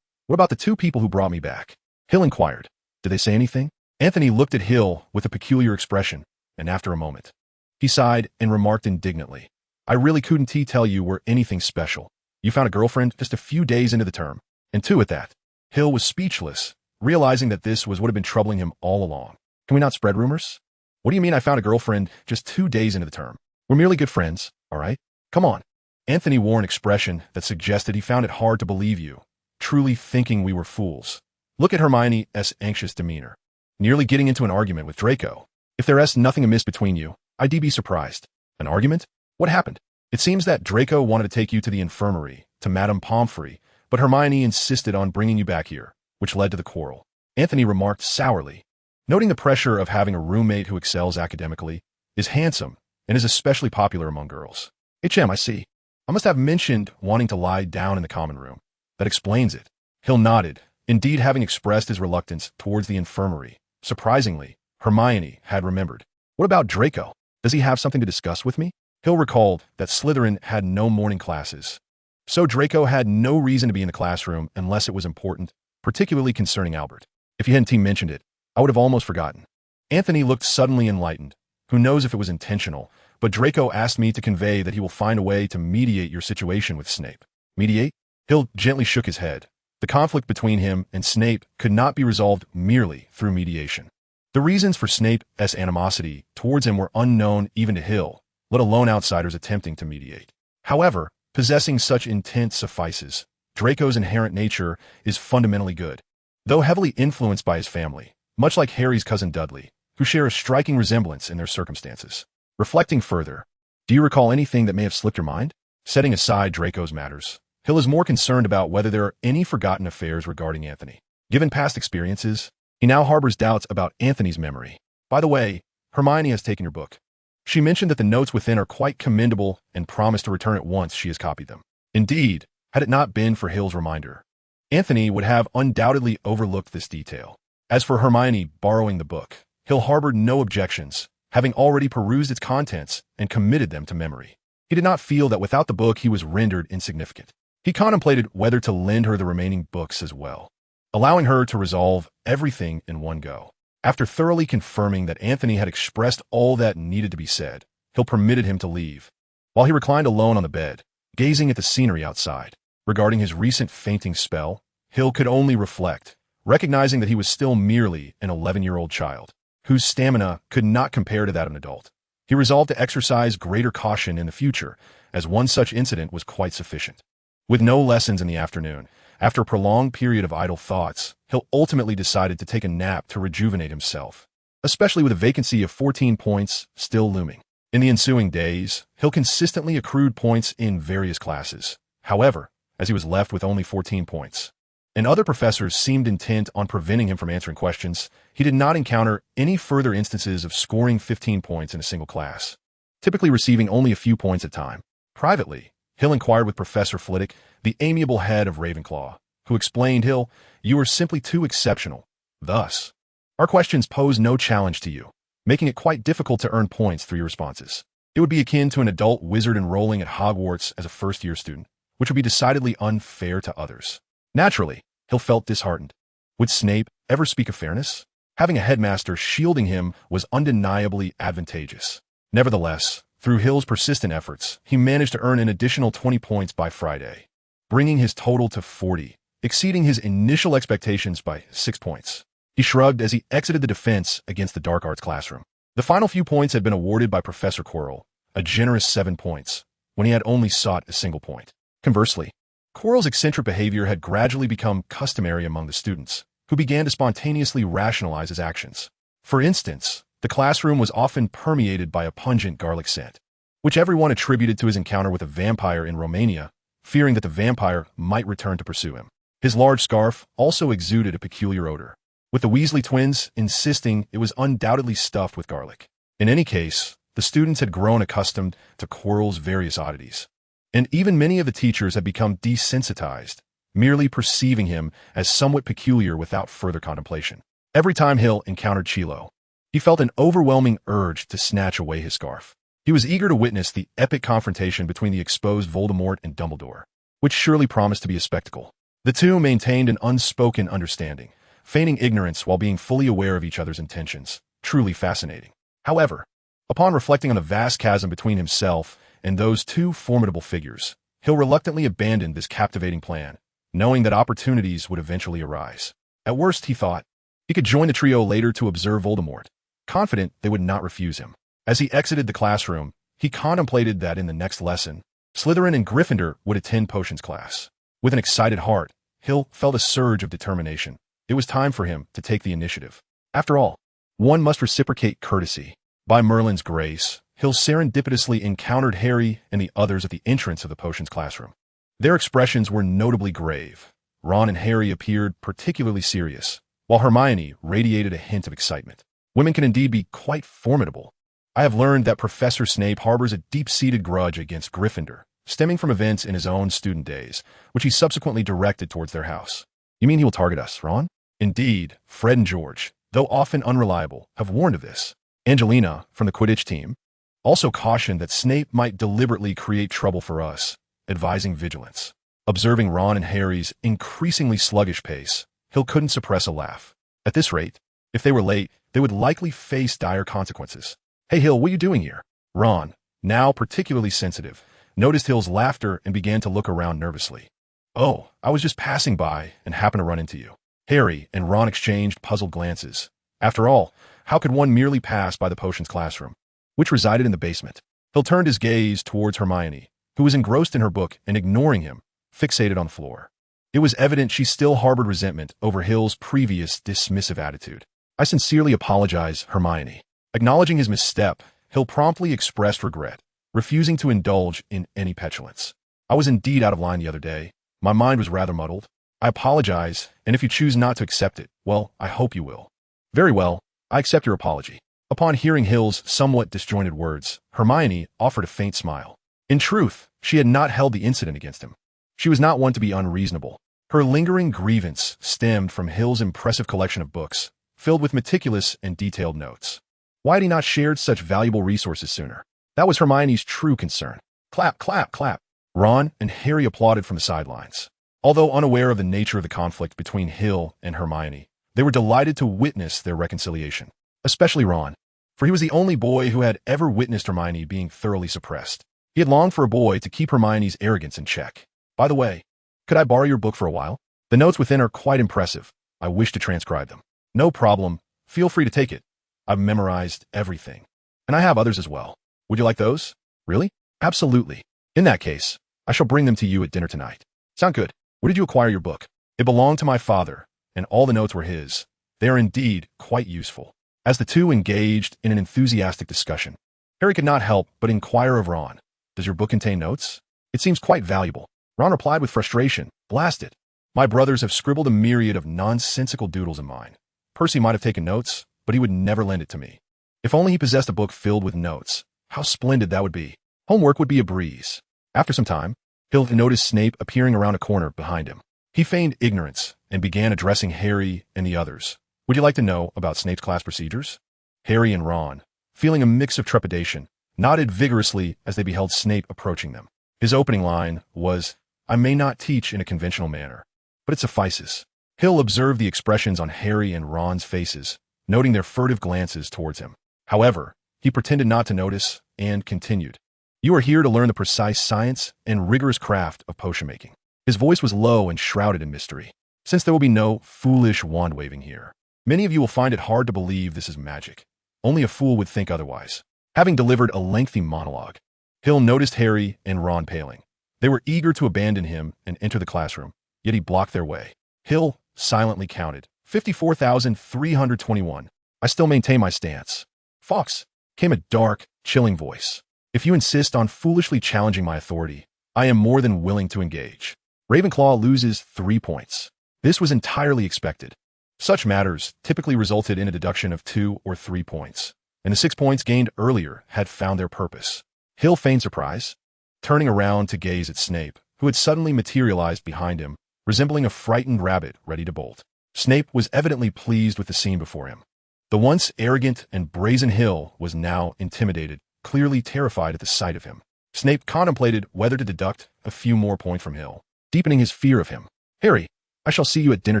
What about the 2 people who brought me back?" Hill inquired. "Did they say anything?" Anthony looked at Hill with a peculiar expression, and after a moment, he sighed and remarked indignantly, "I really couldn't tell you were anything special. You found a girlfriend just a few days into the term, and 2 at that." Hill was speechless, realizing that this was what had been troubling him all along. "Can we not spread rumors?" "What do you mean I found a girlfriend just 2 days into the term? We're merely good friends, all right? Come on." Anthony wore an expression that suggested he found it hard to believe you, truly thinking we were fools. Look at Hermione's anxious demeanor. Nearly getting into an argument with Draco. If there's nothing amiss between you, I'd be surprised. An argument? What happened? It seems that Draco wanted to take you to the infirmary, to Madame Pomfrey, but Hermione insisted on bringing you back here, which led to the quarrel. Anthony remarked sourly, noting the pressure of having a roommate who excels academically, is handsome, and is especially popular among girls. I see. I must have mentioned wanting to lie down in the common room. That explains it." Hill nodded, indeed having expressed his reluctance towards the infirmary. Surprisingly, Hermione had remembered. "What about Draco? Does he have something to discuss with me?" Hill recalled that Slytherin had no morning classes, so Draco had no reason to be in the classroom unless it was important, particularly concerning Albert. If you hadn't mentioned it, I would have almost forgotten. Anthony looked suddenly enlightened. Who knows if it was intentional, but Draco asked me to convey that he will find a way to mediate your situation with Snape. Mediate? Hill gently shook his head. The conflict between him and Snape could not be resolved merely through mediation. The reasons for Snape's animosity towards him were unknown even to Hill, let alone outsiders attempting to mediate. However, possessing such intent suffices. Draco's inherent nature is fundamentally good. Though heavily influenced by his family, much like Harry's cousin Dudley, who share a striking resemblance in their circumstances. Reflecting further, do you recall anything that may have slipped your mind? Setting aside Draco's matters, Hill is more concerned about whether there are any forgotten affairs regarding Anthony. Given past experiences, he now harbors doubts about Anthony's memory. By the way, Hermione has taken your book. She mentioned that the notes within are quite commendable and promised to return it once she has copied them. Indeed, had it not been for Hill's reminder, Anthony would have undoubtedly overlooked this detail. As for Hermione borrowing the book, Hill harbored no objections, having already perused its contents and committed them to memory. He did not feel that without the book he was rendered insignificant. He contemplated whether to lend her the remaining books as well, allowing her to resolve everything in one go. After thoroughly confirming that Anthony had expressed all that needed to be said, Hill permitted him to leave. While he reclined alone on the bed, gazing at the scenery outside, regarding his recent fainting spell, Hill could only reflect, recognizing that he was still merely an 11-year-old child, whose stamina could not compare to that of an adult. He resolved to exercise greater caution in the future, as one such incident was quite sufficient. With no lessons in the afternoon, after a prolonged period of idle thoughts, Hill ultimately decided to take a nap to rejuvenate himself, especially with a vacancy of 14 points still looming. In the ensuing days, Hill consistently accrued points in various classes. However, as he was left with only 14 points, and other professors seemed intent on preventing him from answering questions, he did not encounter any further instances of scoring 15 points in a single class, typically receiving only a few points at a time. Privately, Hill inquired with Professor Flitwick, the amiable head of Ravenclaw, who explained, "Hill, you are simply too exceptional. Thus, our questions pose no challenge to you, making it quite difficult to earn points through your responses. It would be akin to an adult wizard enrolling at Hogwarts as a first-year student, which would be decidedly unfair to others." Naturally, Hill felt disheartened. Would Snape ever speak of fairness? Having a headmaster shielding him was undeniably advantageous. Nevertheless, through Hill's persistent efforts, he managed to earn an additional 20 points by Friday, bringing his total to 40, exceeding his initial expectations by 6 points. He shrugged as he exited the defense against the dark arts classroom. The final few points had been awarded by Professor Quirrell, a generous 7 points, when he had only sought a single point. Conversely, Quirrell's eccentric behavior had gradually become customary among the students, who began to spontaneously rationalize his actions. For instance, the classroom was often permeated by a pungent garlic scent, which everyone attributed to his encounter with a vampire in Romania, fearing that the vampire might return to pursue him. His large scarf also exuded a peculiar odor, with the Weasley twins insisting it was undoubtedly stuffed with garlic. In any case, the students had grown accustomed to Quirrell's various oddities, and even many of the teachers had become desensitized, merely perceiving him as somewhat peculiar without further contemplation. Every time Hill encountered Chilo, he felt an overwhelming urge to snatch away his scarf. He was eager to witness the epic confrontation between the exposed Voldemort and Dumbledore, which surely promised to be a spectacle. The two maintained an unspoken understanding, feigning ignorance while being fully aware of each other's intentions. Truly fascinating. However, upon reflecting on the vast chasm between himself and those two formidable figures, Hill reluctantly abandoned this captivating plan, knowing that opportunities would eventually arise. At worst, he thought, he could join the trio later to observe Voldemort, confident they would not refuse him. As he exited the classroom, he contemplated that in the next lesson, Slytherin and Gryffindor would attend potions class. With an excited heart, Hill felt a surge of determination. It was time for him to take the initiative. After all, one must reciprocate courtesy. By Merlin's grace, Hill serendipitously encountered Harry and the others at the entrance of the potions classroom. Their expressions were notably grave. Ron and Harry appeared particularly serious, while Hermione radiated a hint of excitement. Women can indeed be quite formidable. I have learned that Professor Snape harbors a deep-seated grudge against Gryffindor, stemming from events in his own student days, which he subsequently directed towards their house. You mean he will target us, Ron? Indeed, Fred and George, though often unreliable, have warned of this. Angelina, from the Quidditch team, also cautioned that Snape might deliberately create trouble for us, advising vigilance. Observing Ron and Harry's increasingly sluggish pace, Hill couldn't suppress a laugh. At this rate, if they were late, they would likely face dire consequences. "Hey Hill, what are you doing here?" Ron, now particularly sensitive, noticed Hill's laughter and began to look around nervously. "Oh, I was just passing by and happened to run into you." Harry and Ron exchanged puzzled glances. After all, how could one merely pass by the potions classroom, which resided in the basement? Hill turned his gaze towards Hermione, who was engrossed in her book and ignoring him, fixated on the floor. It was evident she still harbored resentment over Hill's previous dismissive attitude. "I sincerely apologize, Hermione." Acknowledging his misstep, Hill promptly expressed regret, refusing to indulge in any petulance. "I was indeed out of line the other day. My mind was rather muddled. I apologize, and if you choose not to accept it, well, I hope you will." "Very well, I accept your apology." Upon hearing Hill's somewhat disjointed words, Hermione offered a faint smile. In truth, she had not held the incident against him. She was not one to be unreasonable. Her lingering grievance stemmed from Hill's impressive collection of books, filled with meticulous and detailed notes. Why had he not shared such valuable resources sooner? That was Hermione's true concern. Clap, clap, clap. Ron and Harry applauded from the sidelines. Although unaware of the nature of the conflict between Hill and Hermione, they were delighted to witness their reconciliation. Especially Ron, for he was the only boy who had ever witnessed Hermione being thoroughly suppressed. He had longed for a boy to keep Hermione's arrogance in check. "By the way, could I borrow your book for a while? The notes within are quite impressive. I wish to transcribe them." "No problem. Feel free to take it. I've memorized everything. And I have others as well. Would you like those?" "Really?" "Absolutely. In that case, I shall bring them to you at dinner tonight." "Sound good. Where did you acquire your book?" "It belonged to my father, and all the notes were his. They are indeed quite useful." As the two engaged in an enthusiastic discussion, Harry could not help but inquire of Ron, "Does your book contain notes? It seems quite valuable." Ron replied with frustration, "Blast it. My brothers have scribbled a myriad of nonsensical doodles in mine. Percy might have taken notes, but he would never lend it to me. If only he possessed a book filled with notes, how splendid that would be. Homework would be a breeze." After some time, Hill noticed Snape appearing around a corner behind him. He feigned ignorance and began addressing Harry and the others. "Would you like to know about Snape's class procedures?" Harry and Ron, feeling a mix of trepidation, nodded vigorously as they beheld Snape approaching them. His opening line was, "I may not teach in a conventional manner, but it suffices." Hill observed the expressions on Harry and Ron's faces, noting their furtive glances towards him. However, he pretended not to notice and continued, "You are here to learn the precise science and rigorous craft of potion making." His voice was low and shrouded in mystery. "Since there will be no foolish wand-waving here, many of you will find it hard to believe this is magic. Only a fool would think otherwise." Having delivered a lengthy monologue, Hill noticed Harry and Ron paling. They were eager to abandon him and enter the classroom, yet he blocked their way. Hill silently counted, 54,321. "I still maintain my stance." "Fox," came a dark, chilling voice. "If you insist on foolishly challenging my authority, I am more than willing to engage." Ravenclaw loses 3 points. This was entirely expected. Such matters typically resulted in a deduction of 2 or 3 points, and the 6 points gained earlier had found their purpose. Hill feigned surprise, turning around to gaze at Snape, who had suddenly materialized behind him, resembling a frightened rabbit ready to bolt. Snape was evidently pleased with the scene before him. The once arrogant and brazen Hill was now intimidated, clearly terrified at the sight of him. Snape contemplated whether to deduct a few more points from Hill, deepening his fear of him. "Harry, I shall see you at dinner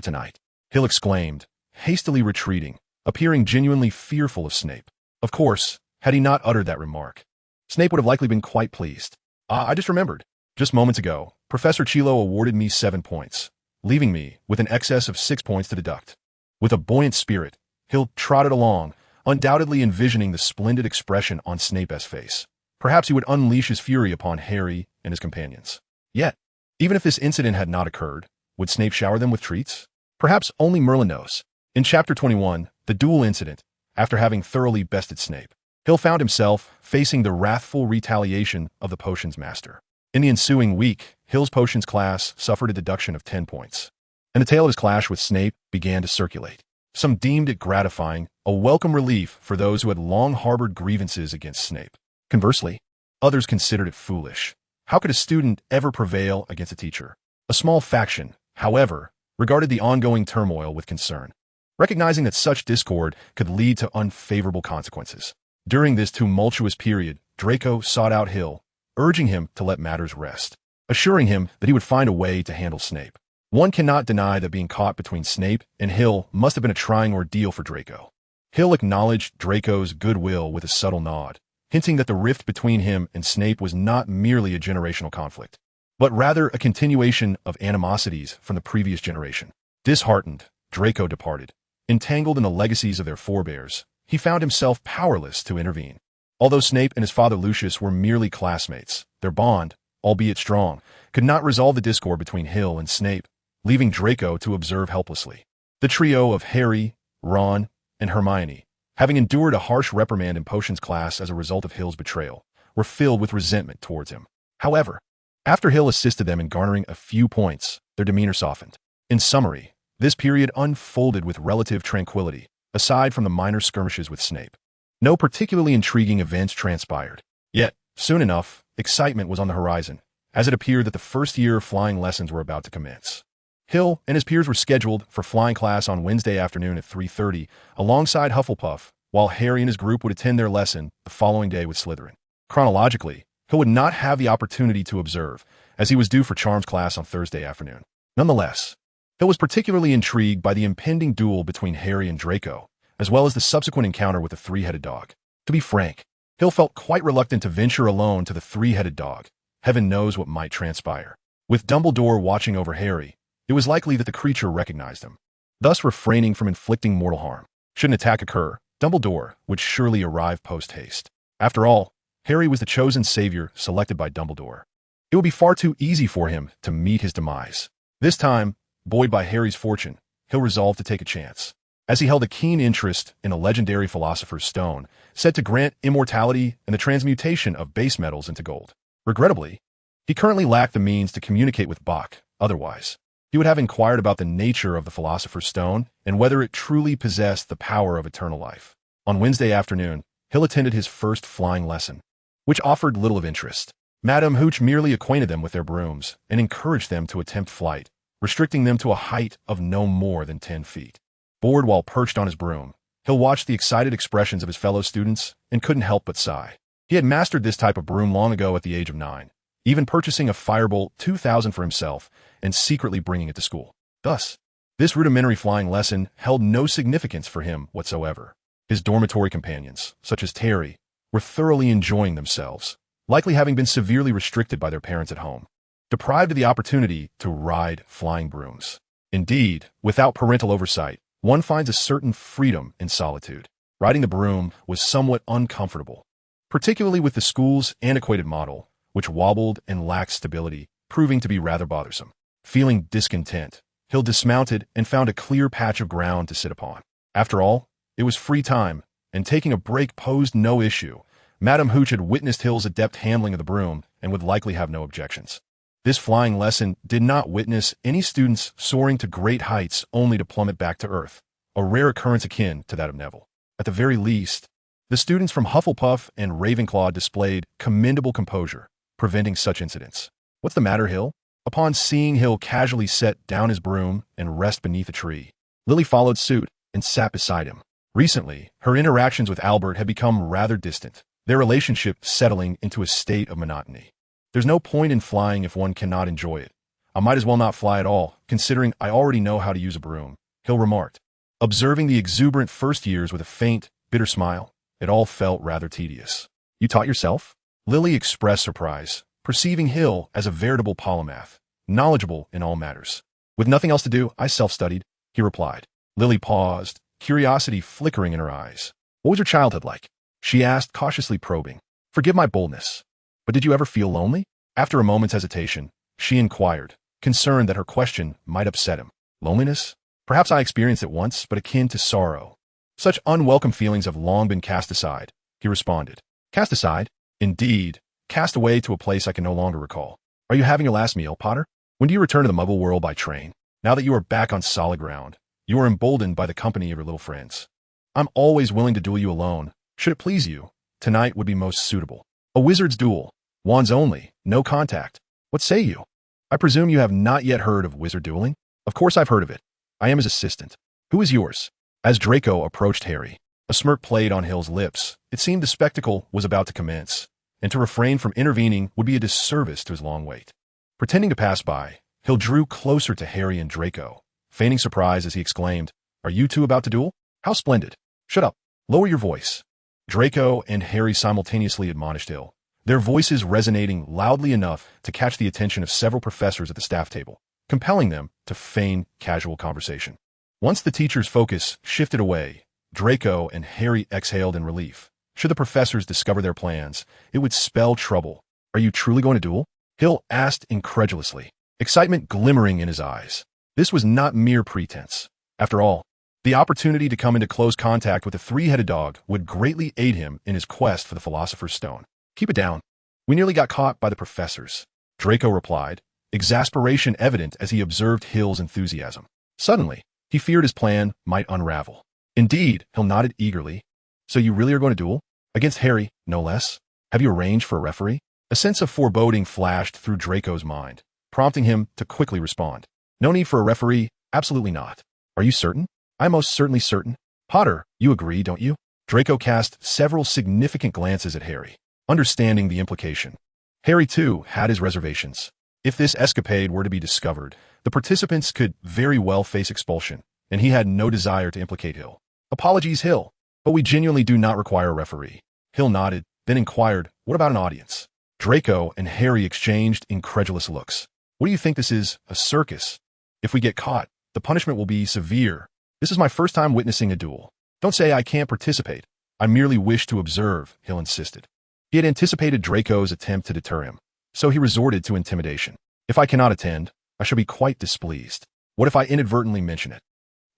tonight," Hill exclaimed, hastily retreating, appearing genuinely fearful of Snape. Of course, had he not uttered that remark, Snape would have likely been quite pleased. I just remembered. Just moments ago, Professor Chilo awarded me 7 points, leaving me with an excess of 6 points to deduct." With a buoyant spirit, Hill trotted along, undoubtedly envisioning the splendid expression on Snape's face. Perhaps he would unleash his fury upon Harry and his companions. Yet, even if this incident had not occurred, would Snape shower them with treats? Perhaps only Merlin knows. In Chapter 21, the duel incident, after having thoroughly bested Snape, Hill found himself facing the wrathful retaliation of the potions master. In the ensuing week, Hill's potions class suffered a deduction of 10 points, and the tale of his clash with Snape began to circulate. Some deemed it gratifying, a welcome relief for those who had long harbored grievances against Snape. Conversely, others considered it foolish. How could a student ever prevail against a teacher? A small faction, however, regarded the ongoing turmoil with concern, recognizing that such discord could lead to unfavorable consequences. During this tumultuous period, Draco sought out Hill, urging him to let matters rest, assuring him that he would find a way to handle Snape. One cannot deny that being caught between Snape and Hill must have been a trying ordeal for Draco. Hill acknowledged Draco's goodwill with a subtle nod, hinting that the rift between him and Snape was not merely a generational conflict, but rather a continuation of animosities from the previous generation. Disheartened, Draco departed. Entangled in the legacies of their forebears, he found himself powerless to intervene. Although Snape and his father Lucius were merely classmates, their bond, albeit strong, could not resolve the discord between Hill and Snape, leaving Draco to observe helplessly. The trio of Harry, Ron, and Hermione, having endured a harsh reprimand in potions class as a result of Hill's betrayal, were filled with resentment towards him. However, after Hill assisted them in garnering a few points, their demeanor softened. In summary, this period unfolded with relative tranquility, aside from the minor skirmishes with Snape. No particularly intriguing events transpired. Yet, soon enough, excitement was on the horizon, as it appeared that the first year of flying lessons were about to commence. Hill and his peers were scheduled for flying class on Wednesday afternoon at 3:30, alongside Hufflepuff, while Harry and his group would attend their lesson the following day with Slytherin. Chronologically, Hill would not have the opportunity to observe, as he was due for Charms class on Thursday afternoon. Nonetheless, Hill was particularly intrigued by the impending duel between Harry and Draco, as well as the subsequent encounter with the three-headed dog. To be frank, Hill felt quite reluctant to venture alone to the three-headed dog. Heaven knows what might transpire. With Dumbledore watching over Harry, it was likely that the creature recognized him, thus refraining from inflicting mortal harm. Should an attack occur, Dumbledore would surely arrive post-haste. After all, Harry was the chosen savior selected by Dumbledore. It would be far too easy for him to meet his demise. This time, buoyed by Harry's fortune, Hill resolved to take a chance, as he held a keen interest in a legendary philosopher's stone, said to grant immortality and the transmutation of base metals into gold. Regrettably, he currently lacked the means to communicate with Bach. Otherwise, he would have inquired about the nature of the philosopher's stone and whether it truly possessed the power of eternal life. On Wednesday afternoon, Hill attended his first flying lesson, which offered little of interest. Madame Hooch merely acquainted them with their brooms and encouraged them to attempt flight, restricting them to a height of no more than 10 feet. Bored while perched on his broom, Hill watched the excited expressions of his fellow students and couldn't help but sigh. He had mastered this type of broom long ago at the age of 9, even purchasing a Firebolt 2000 for himself and secretly bringing it to school. Thus, this rudimentary flying lesson held no significance for him whatsoever. His dormitory companions, such as Terry, were thoroughly enjoying themselves, likely having been severely restricted by their parents at home, deprived of the opportunity to ride flying brooms. Indeed, without parental oversight, one finds a certain freedom in solitude. Riding the broom was somewhat uncomfortable, particularly with the school's antiquated model, which wobbled and lacked stability, proving to be rather bothersome. Feeling discontent, Hill dismounted and found a clear patch of ground to sit upon. After all, it was free time, and taking a break posed no issue. Madame Hooch had witnessed Hill's adept handling of the broom and would likely have no objections. This flying lesson did not witness any students soaring to great heights only to plummet back to earth, a rare occurrence akin to that of Neville. At the very least, the students from Hufflepuff and Ravenclaw displayed commendable composure, preventing such incidents. "What's the matter, Hill?" Upon seeing Hill casually set down his broom and rest beneath a tree, Lily followed suit and sat beside him. Recently, her interactions with Albert had become rather distant, their relationship settling into a state of monotony. "There's no point in flying if one cannot enjoy it. I might as well not fly at all, considering I already know how to use a broom," Hill remarked, observing the exuberant first years with a faint, bitter smile. It all felt rather tedious. "You taught yourself?" Lily expressed surprise, perceiving Hill as a veritable polymath, knowledgeable in all matters. "With nothing else to do, I self-studied," he replied. Lily paused, curiosity flickering in her eyes. "What was your childhood like?" she asked, cautiously probing. "Forgive my boldness, but did you ever feel lonely?" After a moment's hesitation, she inquired, concerned that her question might upset him. "Loneliness? Perhaps I experienced it once, but akin to sorrow. Such unwelcome feelings have long been cast aside," he responded. "Cast aside?" "Indeed, cast away to a place I can no longer recall. Are you having your last meal, Potter? When do you return to the Muggle world by train? Now that you are back on solid ground, you are emboldened by the company of your little friends. I'm always willing to duel you alone. Should it please you, tonight would be most suitable. A wizard's duel. Wands only, no contact. What say you? I presume you have not yet heard of wizard dueling?" "Of course I've heard of it. I am his assistant. Who is yours?" As Draco approached Harry, a smirk played on Hill's lips. It seemed the spectacle was about to commence, and to refrain from intervening would be a disservice to his long wait. Pretending to pass by, Hill drew closer to Harry and Draco, feigning surprise as he exclaimed, "Are you two about to duel? How splendid! Shut up! Lower your voice." Draco and Harry simultaneously admonished Hill, their voices resonating loudly enough to catch the attention of several professors at the staff table, compelling them to feign casual conversation. Once the teacher's focus shifted away, Draco and Harry exhaled in relief. Should the professors discover their plans, it would spell trouble. "Are you truly going to duel?" Hill asked incredulously, excitement glimmering in his eyes. This was not mere pretense. After all, the opportunity to come into close contact with a three-headed dog would greatly aid him in his quest for the Philosopher's Stone. "Keep it down. We nearly got caught by the professors," Draco replied, exasperation evident as he observed Hill's enthusiasm. Suddenly, he feared his plan might unravel. Indeed, Hill nodded eagerly. "So you really are going to duel? Against Harry, no less? Have you arranged for a referee?" A sense of foreboding flashed through Draco's mind, prompting him to quickly respond. "No need for a referee, absolutely not." "Are you certain?" "I'm most certainly certain." "Potter, you agree, don't you?" Draco cast several significant glances at Harry, understanding the implication. Harry, too, had his reservations. If this escapade were to be discovered, the participants could very well face expulsion, and he had no desire to implicate Hill. "Apologies, Hill, but we genuinely do not require a referee." Hill nodded, then inquired, "What about an audience?" Draco and Harry exchanged incredulous looks. "What do you think this is, a circus? If we get caught, the punishment will be severe. This is my first time witnessing a duel. Don't say I can't participate. I merely wish to observe," Hill insisted. He had anticipated Draco's attempt to deter him, so he resorted to intimidation. "If I cannot attend, I shall be quite displeased. What if I inadvertently mention it?"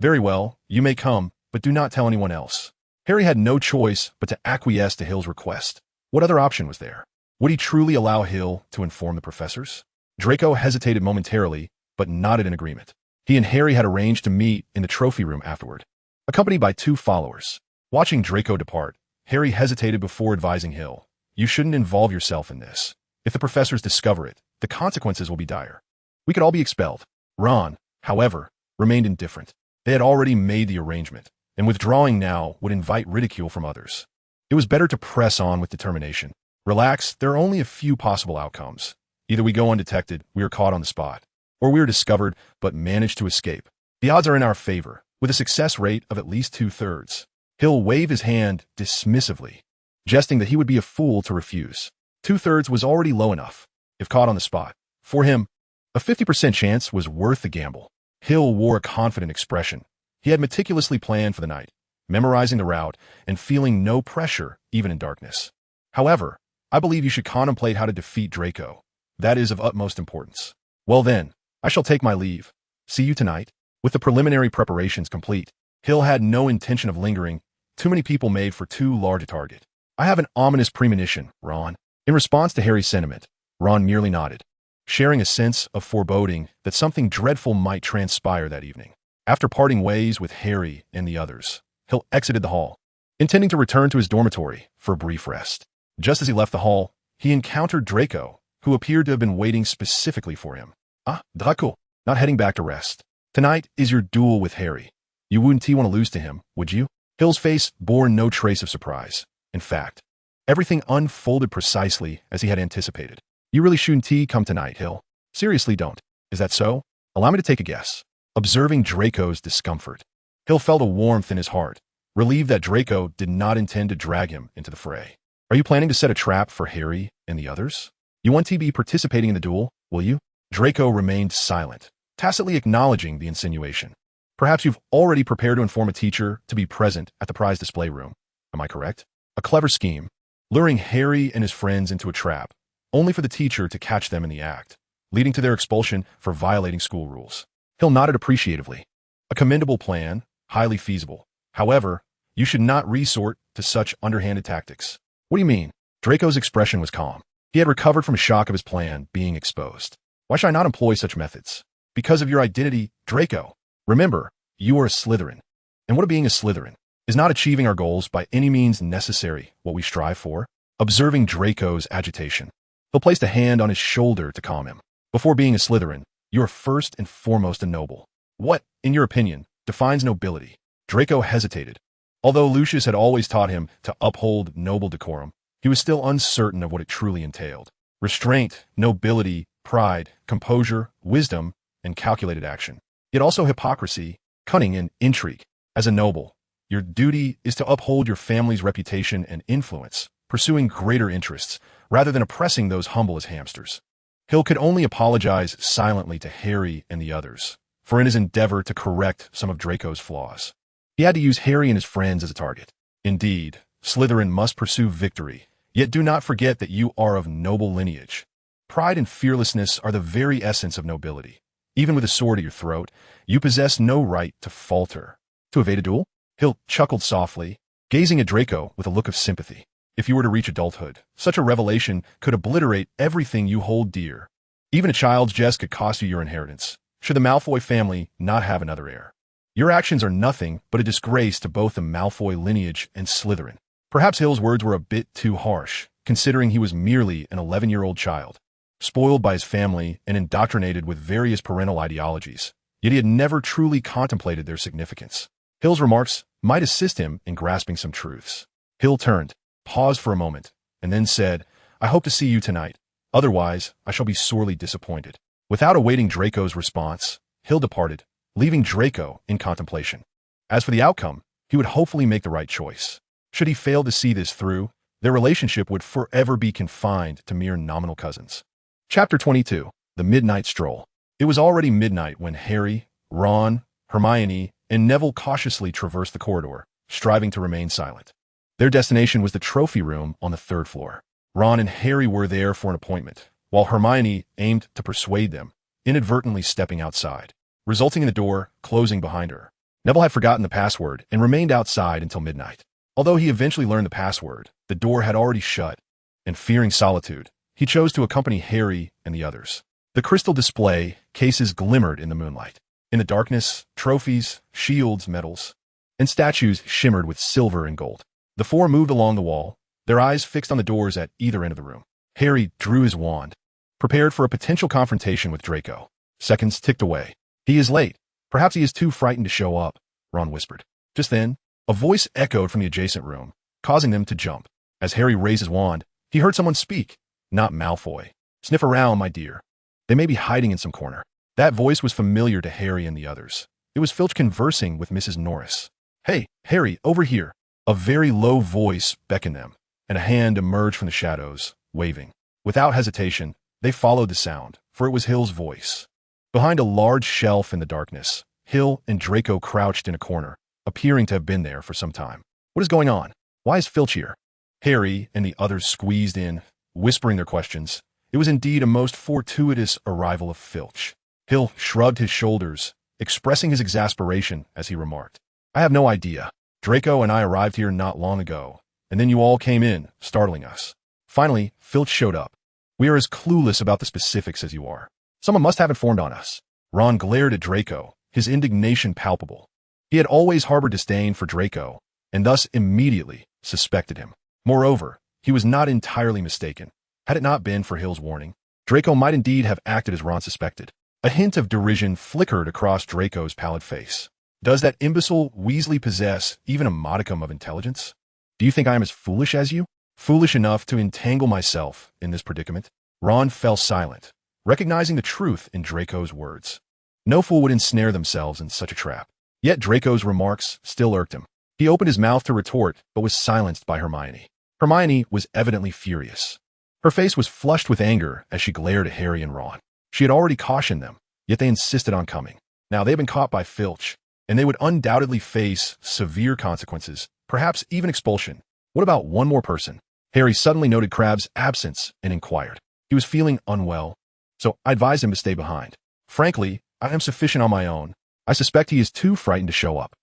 "Very well, you may come, but do not tell anyone else." Harry had no choice but to acquiesce to Hill's request. What other option was there? Would he truly allow Hill to inform the professors? Draco hesitated momentarily, but nodded in agreement. He and Harry had arranged to meet in the trophy room afterward, accompanied by two followers. Watching Draco depart, Harry hesitated before advising Hill, "You shouldn't involve yourself in this. If the professors discover it, the consequences will be dire. We could all be expelled." Ron, however, remained indifferent. They had already made the arrangement, and withdrawing now would invite ridicule from others. It was better to press on with determination. "Relax, there are only a few possible outcomes. Either we go undetected, we are caught on the spot, or we are discovered but manage to escape. The odds are in our favor, with a success rate of at least 2/3. Hill waved his hand dismissively, jesting that he would be a fool to refuse. 2/3 was already low enough, if caught on the spot. For him, a 50% chance was worth the gamble. Hill wore a confident expression. He had meticulously planned for the night, memorizing the route and feeling no pressure even in darkness. "However, I believe you should contemplate how to defeat Draco. That is of utmost importance." "Well then, I shall take my leave. See you tonight." With the preliminary preparations complete, Hill had no intention of lingering. Too many people made for too large a target. "I have an ominous premonition, Ron." In response to Harry's sentiment, Ron merely nodded, sharing a sense of foreboding that something dreadful might transpire that evening. After parting ways with Harry and the others, Hill exited the hall, intending to return to his dormitory for a brief rest. Just as he left the hall, he encountered Draco, who appeared to have been waiting specifically for him. "Ah, Draco, not heading back to rest. Tonight is your duel with Harry. You wouldn't want to lose to him, would you?" Hill's face bore no trace of surprise. In fact, everything unfolded precisely as he had anticipated. "You really shouldn't come tonight, Hill. Seriously don't. Is that so? Allow me to take a guess." Observing Draco's discomfort, Hill felt a warmth in his heart, relieved that Draco did not intend to drag him into the fray. "Are you planning to set a trap for Harry and the others? You want to be participating in the duel, will you?" Draco remained silent, tacitly acknowledging the insinuation. "Perhaps you've already prepared to inform a teacher to be present at the prize display room. Am I correct?" A clever scheme, luring Harry and his friends into a trap, only for the teacher to catch them in the act, leading to their expulsion for violating school rules. Hill nodded appreciatively. A commendable plan, highly feasible. However, you should not resort to such underhanded tactics. "What do you mean?" Draco's expression was calm. He had recovered from a shock of his plan being exposed. "Why should I not employ such methods?" "Because of your identity, Draco. Remember, you are a Slytherin. And what of being a Slytherin? Is not achieving our goals by any means necessary what we strive for?" Observing Draco's agitation, Hill placed a hand on his shoulder to calm him. "Before being a Slytherin, you are first and foremost a noble. What, in your opinion, defines nobility?" Draco hesitated. Although Lucius had always taught him to uphold noble decorum, he was still uncertain of what it truly entailed. Restraint, nobility, pride, composure, wisdom, and calculated action, yet also hypocrisy, cunning, and intrigue. As a noble, your duty is to uphold your family's reputation and influence, pursuing greater interests, rather than oppressing those humble as hamsters. Hill could only apologize silently to Harry and the others, for in his endeavor to correct some of Draco's flaws, he had to use Harry and his friends as a target. Indeed, Slytherin must pursue victory, yet do not forget that you are of noble lineage. Pride and fearlessness are the very essence of nobility. Even with a sword at your throat, you possess no right to falter. To evade a duel? Hill chuckled softly, gazing at Draco with a look of sympathy. If you were to reach adulthood, such a revelation could obliterate everything you hold dear. Even a child's jest could cost you your inheritance, should the Malfoy family not have another heir. Your actions are nothing but a disgrace to both the Malfoy lineage and Slytherin. Perhaps Hill's words were a bit too harsh, considering he was merely an 11-year-old child, spoiled by his family and indoctrinated with various parental ideologies, yet he had never truly contemplated their significance. Hill's remarks might assist him in grasping some truths. Hill turned, paused for a moment, and then said, "I hope to see you tonight. Otherwise, I shall be sorely disappointed." Without awaiting Draco's response, Hill departed, leaving Draco in contemplation. As for the outcome, he would hopefully make the right choice. Should he fail to see this through, their relationship would forever be confined to mere nominal cousins. Chapter 22. The Midnight Stroll. It was already midnight when Harry, Ron, Hermione, and Neville cautiously traversed the corridor, striving to remain silent. Their destination was the trophy room on the 3rd floor. Ron and Harry were there for an appointment, while Hermione aimed to persuade them, inadvertently stepping outside, resulting in the door closing behind her. Neville had forgotten the password and remained outside until midnight. Although he eventually learned the password, the door had already shut, and fearing solitude, he chose to accompany Harry and the others. The crystal display cases glimmered in the moonlight. In the darkness, trophies, shields, medals, and statues shimmered with silver and gold. The four moved along the wall, their eyes fixed on the doors at either end of the room. Harry drew his wand, prepared for a potential confrontation with Draco. Seconds ticked away. "He is late. Perhaps he is too frightened to show up," Ron whispered. Just then, a voice echoed from the adjacent room, causing them to jump. As Harry raised his wand, he heard someone speak. "Not Malfoy. Sniff around, my dear. They may be hiding in some corner." That voice was familiar to Harry and the others. It was Filch conversing with Mrs. Norris. "Hey, Harry, over here." A very low voice beckoned them, and a hand emerged from the shadows, waving. Without hesitation, they followed the sound, for it was Hill's voice. Behind a large shelf in the darkness, Hill and Draco crouched in a corner, appearing to have been there for some time. "What is going on? Why is Filch here?" Harry and the others squeezed in, whispering their questions. It was indeed a most fortuitous arrival of Filch. Hill shrugged his shoulders, expressing his exasperation as he remarked, "I have no idea. Draco and I arrived here not long ago, and then you all came in, startling us." Finally, Filch showed up. "We are as clueless about the specifics as you are. Someone must have informed on us." Ron glared at Draco, his indignation palpable. He had always harbored disdain for Draco, and thus immediately suspected him. Moreover, he was not entirely mistaken. Had it not been for Hill's warning, Draco might indeed have acted as Ron suspected. A hint of derision flickered across Draco's pallid face. "Does that imbecile Weasley possess even a modicum of intelligence? Do you think I am as foolish as you? Foolish enough to entangle myself in this predicament?" Ron fell silent, recognizing the truth in Draco's words. No fool would ensnare themselves in such a trap. Yet Draco's remarks still irked him. He opened his mouth to retort, but was silenced by Hermione. Hermione was evidently furious. Her face was flushed with anger as she glared at Harry and Ron. She had already cautioned them, yet they insisted on coming. Now they had been caught by Filch, and they would undoubtedly face severe consequences, perhaps even expulsion. What about one more person? Harry suddenly noted Crabbe's absence and inquired. He was feeling unwell, so I advised him to stay behind. "Frankly, I am sufficient on my own. I suspect he is too frightened to show up."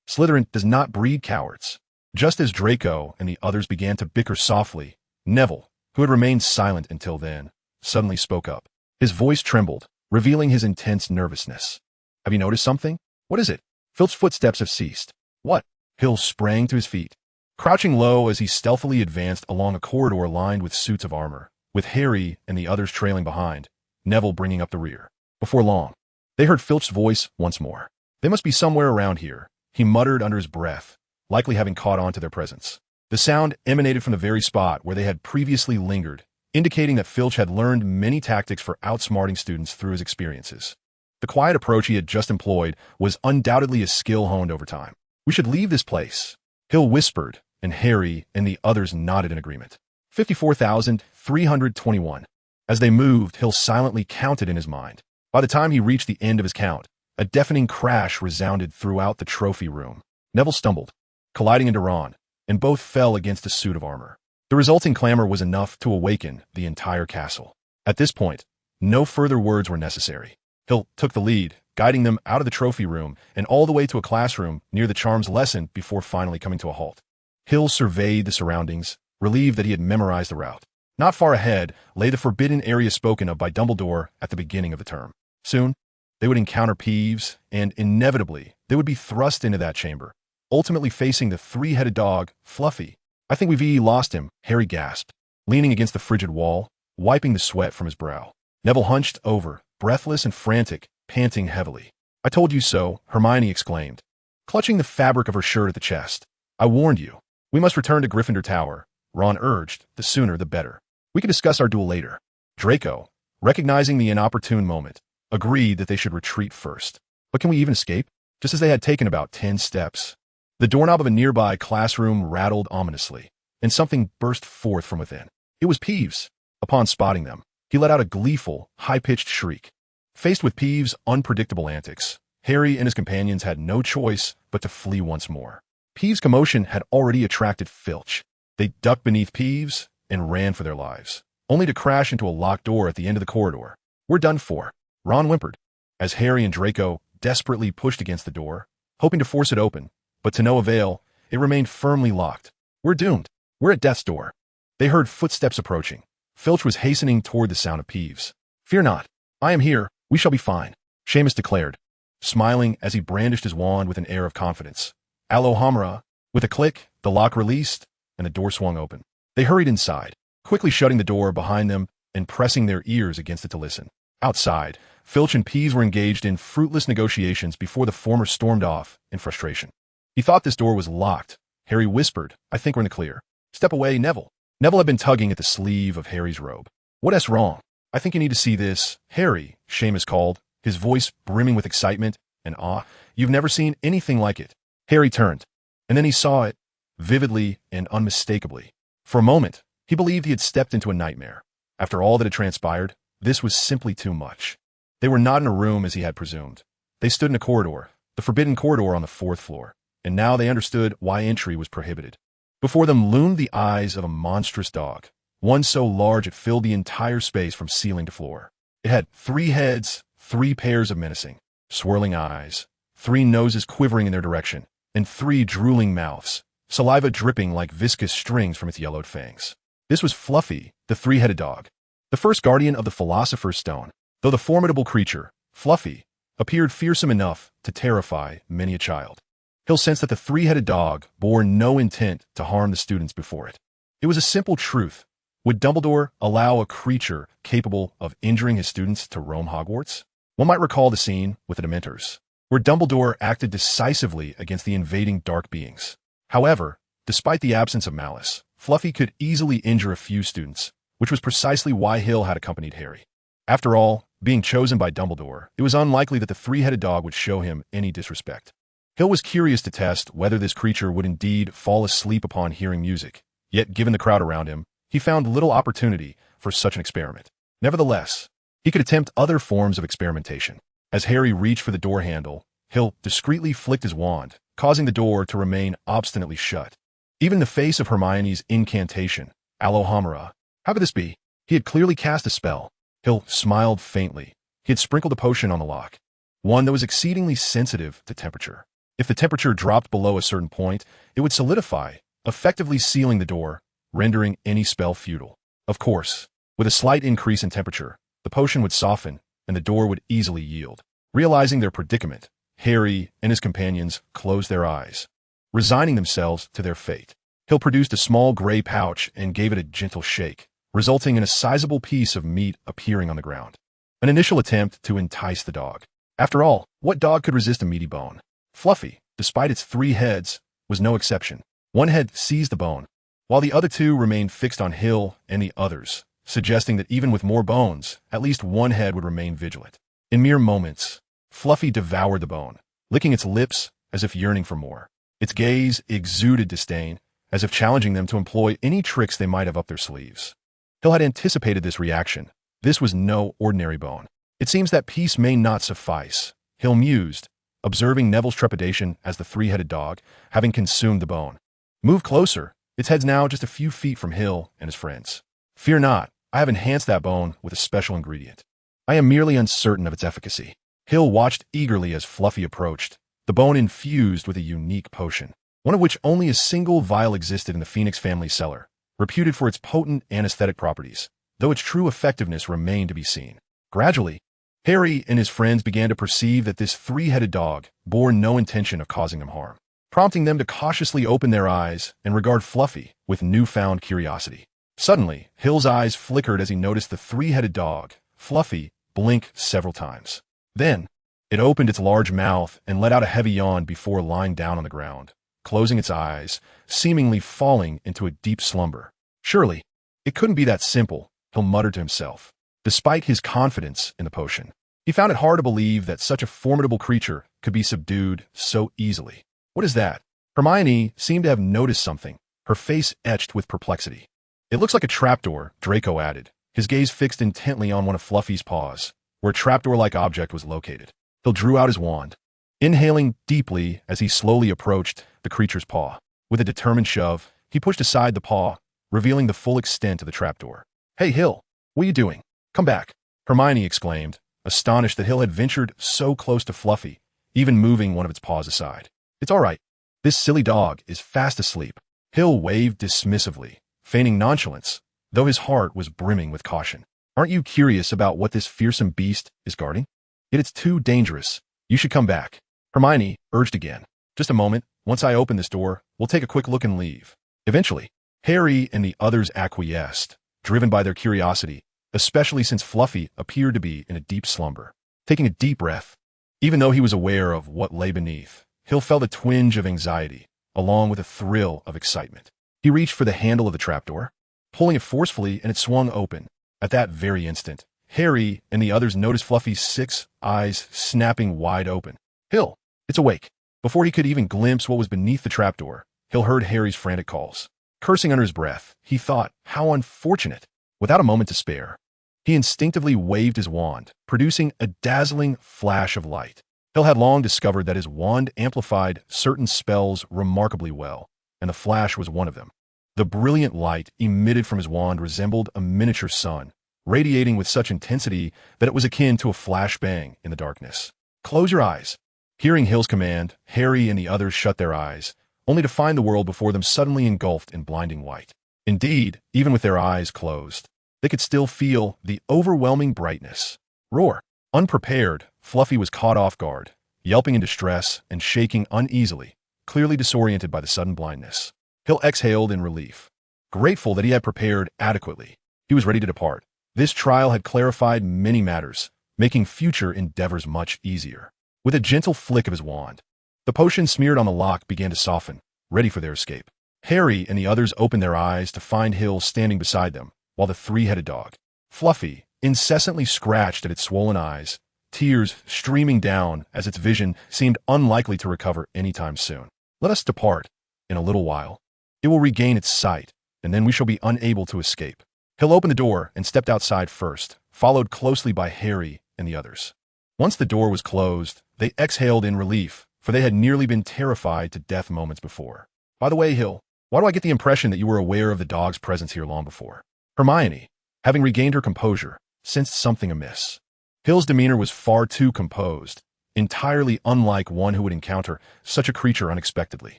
Slytherin does not breed cowards. Just as Draco and the others began to bicker softly, Neville, who had remained silent until then, suddenly spoke up. His voice trembled, revealing his intense nervousness. "Have you noticed something?" "What is it?" Filch's footsteps have ceased. "What?" Hill sprang to his feet. Crouching low as he stealthily advanced along a corridor lined with suits of armor, with Harry and the others trailing behind, Neville bringing up the rear. Before long, they heard Filch's voice once more. "They must be somewhere around here," he muttered under his breath, likely having caught on to their presence. The sound emanated from the very spot where they had previously lingered, indicating that Filch had learned many tactics for outsmarting students through his experiences. The quiet approach he had just employed was undoubtedly a skill honed over time. "We should leave this place," Hill whispered, and Harry and the others nodded in agreement. 54,321. As they moved, Hill silently counted in his mind. By the time he reached the end of his count, a deafening crash resounded throughout the trophy room. Neville stumbled, colliding into Ron, and both fell against a suit of armor. The resulting clamor was enough to awaken the entire castle. At this point, no further words were necessary. Hill took the lead, guiding them out of the trophy room and all the way to a classroom near the charms lesson before finally coming to a halt. Hill surveyed the surroundings, relieved that he had memorized the route. Not far ahead lay the forbidden area spoken of by Dumbledore at the beginning of the term. Soon, they would encounter Peeves, and inevitably, they would be thrust into that chamber, ultimately facing the three-headed dog, Fluffy. "I think we've lost him," Harry gasped, leaning against the frigid wall, wiping the sweat from his brow. Neville hunched over, breathless and frantic, panting heavily. "I told you so," Hermione exclaimed, clutching the fabric of her shirt at the chest. "I warned you. We must return to Gryffindor Tower," Ron urged, "the sooner the better. We can discuss our duel later." Draco, recognizing the inopportune moment, agreed that they should retreat first. But can we even escape? Just as they had taken about 10 steps, the doorknob of a nearby classroom rattled ominously, and something burst forth from within. It was Peeves. Upon spotting them, he let out a gleeful, high-pitched shriek. Faced with Peeves' unpredictable antics, Harry and his companions had no choice but to flee once more. Peeves' commotion had already attracted Filch. They ducked beneath Peeves and ran for their lives, only to crash into a locked door at the end of the corridor. "We're done for," Ron whimpered, as Harry and Draco desperately pushed against the door, hoping to force it open, but to no avail. It remained firmly locked. "We're doomed. We're at death's door." They heard footsteps approaching. Filch was hastening toward the sound of Peeves. "Fear not. I am here. We shall be fine," Seamus declared, smiling as he brandished his wand with an air of confidence. Alohomora. With a click, the lock released, and the door swung open. They hurried inside, quickly shutting the door behind them and pressing their ears against it to listen. Outside, Filch and Peeves were engaged in fruitless negotiations before the former stormed off in frustration. "He thought this door was locked," Harry whispered. "I think we're in the clear." "Step away, Neville." Neville had been tugging at the sleeve of Harry's robe. "What's wrong?" "I think you need to see this, Harry," Seamus called, his voice brimming with excitement and awe. "You've never seen anything like it." Harry turned, and then he saw it, vividly and unmistakably. For a moment, he believed he had stepped into a nightmare. After all that had transpired, this was simply too much. They were not in a room as he had presumed. They stood in a corridor, the forbidden corridor on the 4th floor, and now they understood why entry was prohibited. Before them loomed the eyes of a monstrous dog, one so large it filled the entire space from ceiling to floor. It had 3 heads, 3 pairs of menacing, swirling eyes, 3 noses quivering in their direction, and 3 drooling mouths, saliva dripping like viscous strings from its yellowed fangs. This was Fluffy, the 3-headed dog, the first guardian of the Philosopher's Stone. Though the formidable creature, Fluffy, appeared fearsome enough to terrify many a child, Hill sensed that the 3-headed dog bore no intent to harm the students before it. It was a simple truth. Would Dumbledore allow a creature capable of injuring his students to roam Hogwarts? One might recall the scene with the Dementors, where Dumbledore acted decisively against the invading dark beings. However, despite the absence of malice, Fluffy could easily injure a few students, which was precisely why Hill had accompanied Harry. After all, being chosen by Dumbledore, it was unlikely that the 3-headed dog would show him any disrespect. Hill was curious to test whether this creature would indeed fall asleep upon hearing music, yet given the crowd around him, he found little opportunity for such an experiment. Nevertheless, he could attempt other forms of experimentation. As Harry reached for the door handle, Hill discreetly flicked his wand, causing the door to remain obstinately shut. Even in the face of Hermione's incantation, Alohomora, how could this be? He had clearly cast a spell. Hill smiled faintly. He had sprinkled a potion on the lock, one that was exceedingly sensitive to temperature. If the temperature dropped below a certain point, it would solidify, effectively sealing the door, rendering any spell futile. Of course, with a slight increase in temperature, the potion would soften, and the door would easily yield. Realizing their predicament, Harry and his companions closed their eyes, resigning themselves to their fate. Hill produced a small gray pouch and gave it a gentle shake, resulting in a sizable piece of meat appearing on the ground. An initial attempt to entice the dog. After all, what dog could resist a meaty bone? Fluffy, despite its 3 heads, was no exception. One head seized the bone, while the other 2 remained fixed on Hill and the others, suggesting that even with more bones, at least one head would remain vigilant. In mere moments, Fluffy devoured the bone, licking its lips as if yearning for more. Its gaze exuded disdain, as if challenging them to employ any tricks they might have up their sleeves. Hill had anticipated this reaction. This was no ordinary bone. It seems that peace may not suffice, Hill mused, observing Neville's trepidation as the three-headed dog, having consumed the bone. Move closer. Its head's now just a few feet from Hill and his friends. Fear not, I have enhanced that bone with a special ingredient. I am merely uncertain of its efficacy. Hill watched eagerly as Fluffy approached, the bone infused with a unique potion, one of which only a single vial existed in the Phoenix family cellar, reputed for its potent anesthetic properties, though its true effectiveness remained to be seen. Gradually, Harry and his friends began to perceive that this three-headed dog bore no intention of causing them harm, prompting them to cautiously open their eyes and regard Fluffy with newfound curiosity. Suddenly, Hill's eyes flickered as he noticed the three-headed dog, Fluffy, blink several times. Then, it opened its large mouth and let out a heavy yawn before lying down on the ground, closing its eyes, seemingly falling into a deep slumber. Surely, it couldn't be that simple, Hill muttered to himself. Despite his confidence in the potion, he found it hard to believe that such a formidable creature could be subdued so easily. What is that? Hermione seemed to have noticed something, her face etched with perplexity. It looks like a trapdoor, Draco added, his gaze fixed intently on one of Fluffy's paws, where a trapdoor-like object was located. Hill drew out his wand, inhaling deeply as he slowly approached the creature's paw. With a determined shove, he pushed aside the paw, revealing the full extent of the trapdoor. Hey, Hill, what are you doing? Come back, Hermione exclaimed, astonished that Hill had ventured so close to Fluffy, even moving one of its paws aside. It's all right. This silly dog is fast asleep. Hill waved dismissively, feigning nonchalance, though his heart was brimming with caution. Aren't you curious about what this fearsome beast is guarding? Yet it's too dangerous. You should come back. Hermione urged again. Just a moment. Once I open this door, we'll take a quick look and leave. Eventually, Harry and the others acquiesced, driven by their curiosity, especially since Fluffy appeared to be in a deep slumber. Taking a deep breath, even though he was aware of what lay beneath, Hill felt a twinge of anxiety, along with a thrill of excitement. He reached for the handle of the trapdoor, pulling it forcefully, and it swung open. At that very instant, Harry and the others noticed Fluffy's 6 eyes snapping wide open. Hill, it's awake. Before he could even glimpse what was beneath the trapdoor, Hill heard Harry's frantic calls. Cursing under his breath, he thought, how unfortunate. Without a moment to spare, he instinctively waved his wand, producing a dazzling flash of light. Hill had long discovered that his wand amplified certain spells remarkably well, and the flash was one of them. The brilliant light emitted from his wand resembled a miniature sun, radiating with such intensity that it was akin to a flashbang in the darkness. Close your eyes. Hearing Hill's command, Harry and the others shut their eyes, only to find the world before them suddenly engulfed in blinding white. Indeed, even with their eyes closed, they could still feel the overwhelming brightness. Roar! Unprepared, Fluffy was caught off guard, yelping in distress and shaking uneasily, clearly disoriented by the sudden blindness. Hill exhaled in relief, grateful that he had prepared adequately. He was ready to depart. This trial had clarified many matters, making future endeavors much easier. With a gentle flick of his wand, the potion smeared on the lock began to soften, ready for their escape. Harry and the others opened their eyes to find Hill standing beside them, while the three-headed dog, Fluffy, incessantly scratched at its swollen eyes, tears streaming down as its vision seemed unlikely to recover anytime soon. Let us depart. In a little while, it will regain its sight, and then we shall be unable to escape. Hill opened the door and stepped outside first, followed closely by Harry and the others. Once the door was closed, they exhaled in relief, for they had nearly been terrified to death moments before. By the way, Hill, why do I get the impression that you were aware of the dog's presence here long before? Hermione, having regained her composure, sensed something amiss. Hill's demeanor was far too composed, entirely unlike one who would encounter such a creature unexpectedly.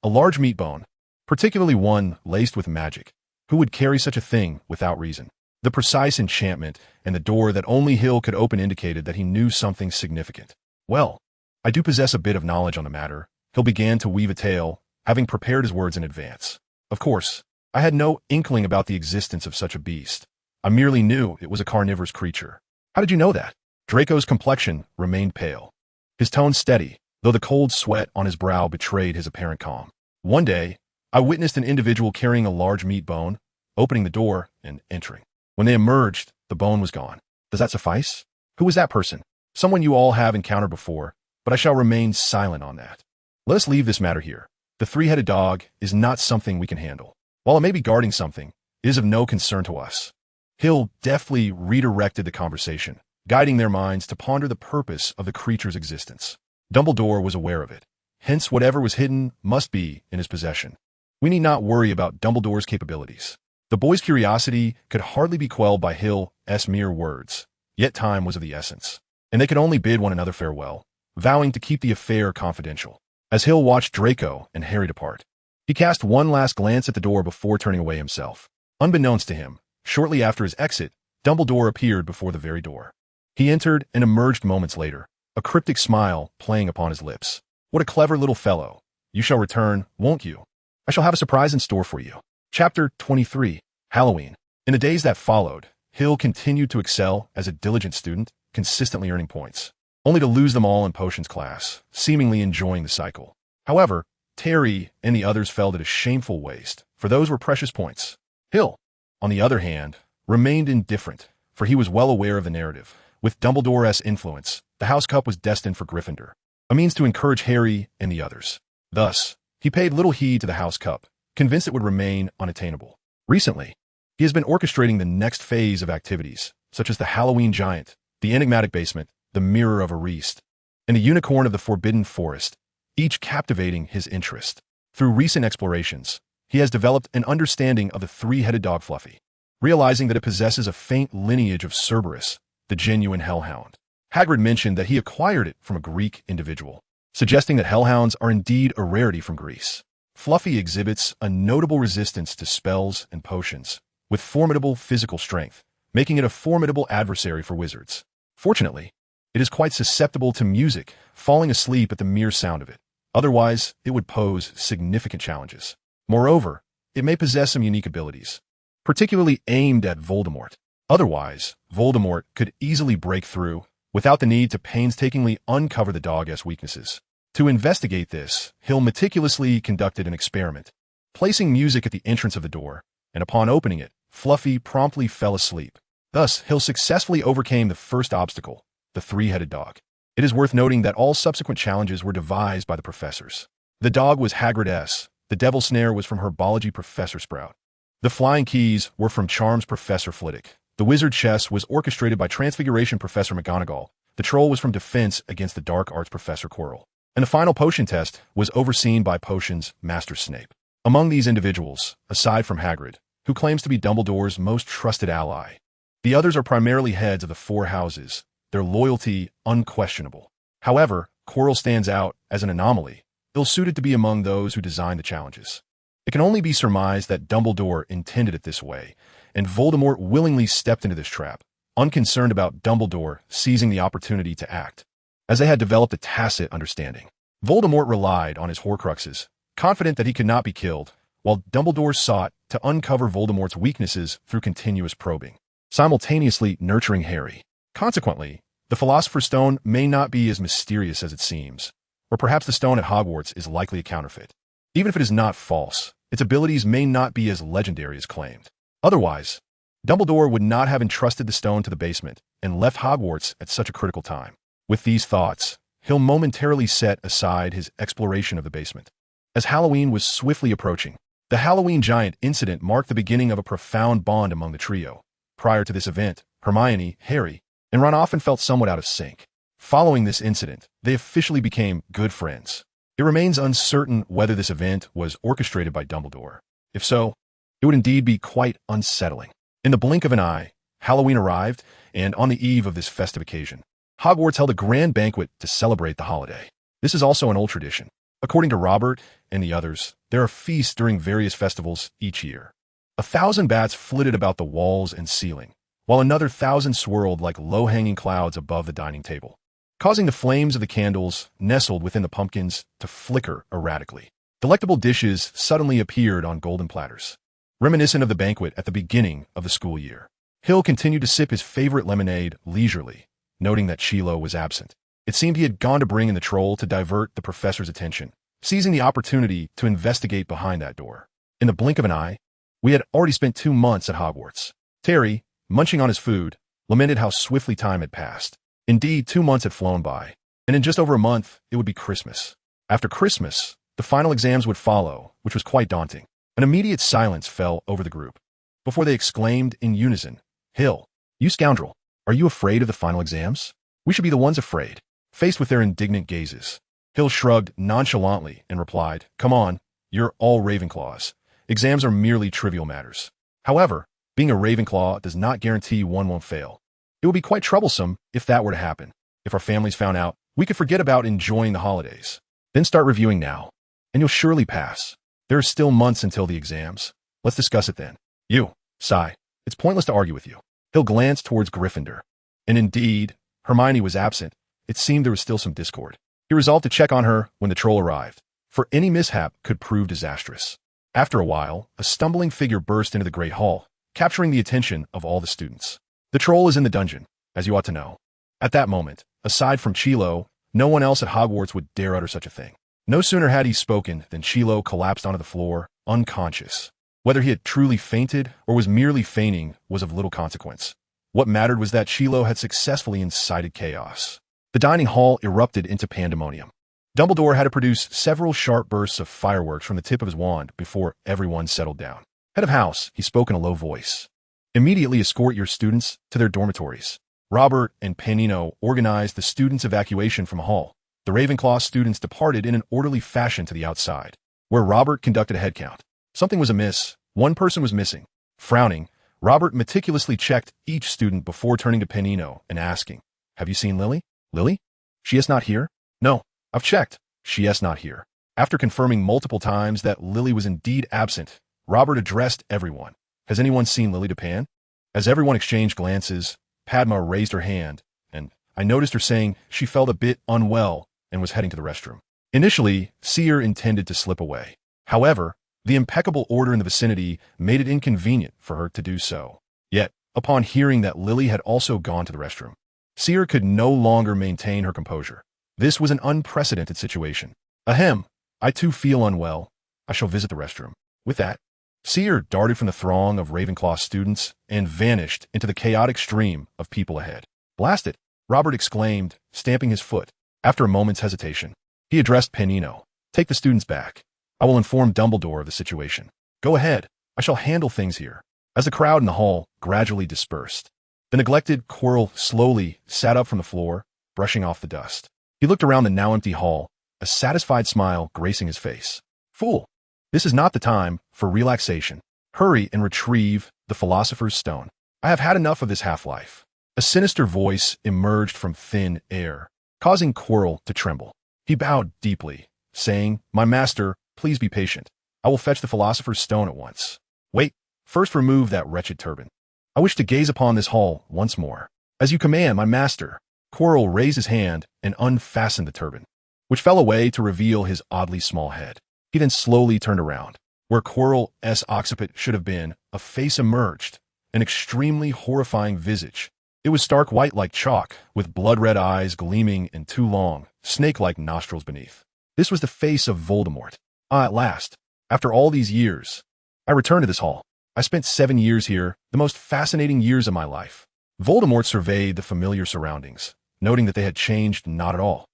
A large meat bone, particularly one laced with magic. Who would carry such a thing without reason? The precise enchantment and the door that only Hill could open indicated that he knew something significant. Well, I do possess a bit of knowledge on the matter. Hill began to weave a tale, having prepared his words in advance. Of course, I had no inkling about the existence of such a beast. I merely knew it was a carnivorous creature. How did you know that? Draco's complexion remained pale, his tone steady, though the cold sweat on his brow betrayed his apparent calm. One day, I witnessed an individual carrying a large meat bone, opening the door and entering. When they emerged, the bone was gone. Does that suffice? Who was that person? Someone you all have encountered before, but I shall remain silent on that. Let us leave this matter here. The three-headed dog is not something we can handle. While it may be guarding something, it is of no concern to us. Hill deftly redirected the conversation, guiding their minds to ponder the purpose of the creature's existence. Dumbledore was aware of it. Hence, whatever was hidden must be in his possession. We need not worry about Dumbledore's capabilities. The boy's curiosity could hardly be quelled by Hill's mere words, yet time was of the essence, and they could only bid one another farewell, vowing to keep the affair confidential. As Hill watched Draco and Harry depart, he cast one last glance at the door before turning away himself. Unbeknownst to him, shortly after his exit, Dumbledore appeared before the very door. He entered and emerged moments later, a cryptic smile playing upon his lips. What a clever little fellow. You shall return, won't you? I shall have a surprise in store for you. Chapter 23, Halloween. In the days that followed, Hill continued to excel as a diligent student, consistently earning points, only to lose them all in potions class, seemingly enjoying the cycle. However, Terry and the others felt it a shameful waste, for those were precious points. Hill, on the other hand, remained indifferent, for he was well aware of the narrative. With Dumbledore's influence, the House Cup was destined for Gryffindor, a means to encourage Harry and the others. Thus, he paid little heed to the House Cup, convinced it would remain unattainable. Recently, he has been orchestrating the next phase of activities, such as the Halloween Giant, the enigmatic basement, the Mirror of Ariste, and the Unicorn of the Forbidden Forest, each captivating his interest. Through recent explorations, he has developed an understanding of the three-headed dog Fluffy, realizing that it possesses a faint lineage of Cerberus, the genuine hellhound. Hagrid mentioned that he acquired it from a Greek individual, suggesting that hellhounds are indeed a rarity from Greece. Fluffy exhibits a notable resistance to spells and potions, with formidable physical strength, making it a formidable adversary for wizards. Fortunately, it is quite susceptible to music, falling asleep at the mere sound of it. Otherwise, it would pose significant challenges. Moreover, it may possess some unique abilities, particularly aimed at Voldemort. Otherwise, Voldemort could easily break through without the need to painstakingly uncover the dog's weaknesses. To investigate this, Hill meticulously conducted an experiment, placing music at the entrance of the door, and upon opening it, Fluffy promptly fell asleep. Thus, Hill successfully overcame the first obstacle, the three-headed dog. It is worth noting that all subsequent challenges were devised by the professors. The dog was Hagrid's, the devil snare was from Herbology Professor Sprout. The flying keys were from Charms Professor Flitwick. The wizard chess was orchestrated by Transfiguration Professor McGonagall. The troll was from Defense against the Dark Arts Professor Quirrell. And the final potion test was overseen by Potions Master Snape. Among these individuals, aside from Hagrid, who claims to be Dumbledore's most trusted ally, the others are primarily heads of the four houses, their loyalty unquestionable. However, Quirrell stands out as an anomaly, ill-suited to be among those who designed the challenges. It can only be surmised that Dumbledore intended it this way, and Voldemort willingly stepped into this trap, unconcerned about Dumbledore seizing the opportunity to act, as they had developed a tacit understanding. Voldemort relied on his Horcruxes, confident that he could not be killed, while Dumbledore sought to uncover Voldemort's weaknesses through continuous probing, simultaneously nurturing Harry. Consequently, the Philosopher's Stone may not be as mysterious as it seems, or perhaps the stone at Hogwarts is likely a counterfeit. Even if it is not false, its abilities may not be as legendary as claimed. Otherwise, Dumbledore would not have entrusted the stone to the basement and left Hogwarts at such a critical time. With these thoughts, Hill momentarily set aside his exploration of the basement. As Halloween was swiftly approaching, the Halloween Giant incident marked the beginning of a profound bond among the trio. Prior to this event, Hermione, Harry, and Ron often felt somewhat out of sync. Following this incident, they officially became good friends. It remains uncertain whether this event was orchestrated by Dumbledore. If so, it would indeed be quite unsettling. In the blink of an eye, Halloween arrived, and on the eve of this festive occasion, Hogwarts held a grand banquet to celebrate the holiday. This is also an old tradition. According to Robert and the others, there are feasts during various festivals each year. 1,000 bats flitted about the walls and ceiling, while another 1,000 swirled like low-hanging clouds above the dining table, causing the flames of the candles nestled within the pumpkins to flicker erratically. Delectable dishes suddenly appeared on golden platters, reminiscent of the banquet at the beginning of the school year. Hill continued to sip his favorite lemonade leisurely, noting that Shiloh was absent. It seemed he had gone to bring in the troll to divert the professor's attention, seizing the opportunity to investigate behind that door. In the blink of an eye, we had already spent 2 months at Hogwarts. Terry, munching on his food, lamented how swiftly time had passed. Indeed, 2 months had flown by, and in just over a month, it would be Christmas. After Christmas, the final exams would follow, which was quite daunting. An immediate silence fell over the group, before they exclaimed in unison, "Hill, you scoundrel, are you afraid of the final exams? We should be the ones afraid." Faced with their indignant gazes, Hill shrugged nonchalantly and replied, "Come on, you're all Ravenclaws. Exams are merely trivial matters. However, being a Ravenclaw does not guarantee one won't fail. It would be quite troublesome if that were to happen. If our families found out, we could forget about enjoying the holidays. Then start reviewing now, and you'll surely pass. There are still months until the exams. Let's discuss it then. You, sigh. It's pointless to argue with you." Hill glanced towards Gryffindor. And indeed, Hermione was absent. It seemed there was still some discord. He resolved to check on her when the troll arrived, for any mishap could prove disastrous. After a while, a stumbling figure burst into the Great Hall, capturing the attention of all the students. The troll is in the dungeon, as you ought to know. At that moment, aside from Chilo, no one else at Hogwarts would dare utter such a thing. No sooner had he spoken than Chilo collapsed onto the floor, unconscious. Whether he had truly fainted or was merely feigning was of little consequence. What mattered was that Chilo had successfully incited chaos. The dining hall erupted into pandemonium. Dumbledore had to produce several sharp bursts of fireworks from the tip of his wand before everyone settled down. "Head of house," he spoke in a low voice. "Immediately escort your students to their dormitories." Robert and Panino organized the students' evacuation from the hall. The Ravenclaw students departed in an orderly fashion to the outside, where Robert conducted a head count. Something was amiss. One person was missing. Frowning, Robert meticulously checked each student before turning to Panino and asking, "Have you seen Lily? Lily? She is not here?" "No, I've checked. She is not here." After confirming multiple times that Lily was indeed absent, Robert addressed everyone. "Has anyone seen Lily Dupin?" As everyone exchanged glances, Padma raised her hand, and I noticed her saying she felt a bit unwell and was heading to the restroom. Initially, Seer intended to slip away. However, the impeccable order in the vicinity made it inconvenient for her to do so. Yet, upon hearing that Lily had also gone to the restroom, Seer could no longer maintain her composure. This was an unprecedented situation. "Ahem, I too feel unwell. I shall visit the restroom." With that, Seer darted from the throng of Ravenclaw students and vanished into the chaotic stream of people ahead. "Blast it!" Robert exclaimed, stamping his foot. After a moment's hesitation, he addressed Panino. "Take the students back. I will inform Dumbledore of the situation." "Go ahead. I shall handle things here." As the crowd in the hall gradually dispersed, the neglected Quirrell slowly sat up from the floor, brushing off the dust. He looked around the now empty hall, a satisfied smile gracing his face. "Fool! This is not the time for relaxation. Hurry and retrieve the Philosopher's Stone. I have had enough of this half-life." A sinister voice emerged from thin air, causing Quirrell to tremble. He bowed deeply, saying, "My master, please be patient. I will fetch the Philosopher's Stone at once. Wait, first remove that wretched turban. I wish to gaze upon this hall once more." "As you command, my master." Quirrell raised his hand and unfastened the turban, which fell away to reveal his oddly small head. He then slowly turned around. Where Quirrell's occiput should have been, a face emerged, an extremely horrifying visage. It was stark white like chalk, with blood-red eyes gleaming and two long, snake-like nostrils beneath. This was the face of Voldemort. Ah, at last, after all these years, I returned to this hall. I spent 7 years here, the most fascinating years of my life. Voldemort surveyed the familiar surroundings, noting that they had changed not at all.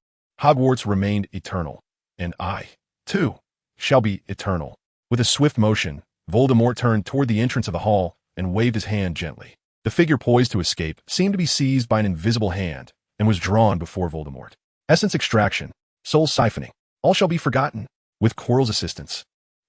Hogwarts remained eternal, and I, too, shall be eternal. With a swift motion, Voldemort turned toward the entrance of the hall and waved his hand gently. The figure poised to escape seemed to be seized by an invisible hand and was drawn before Voldemort. Essence extraction, soul siphoning, all shall be forgotten. With Quirrell's assistance,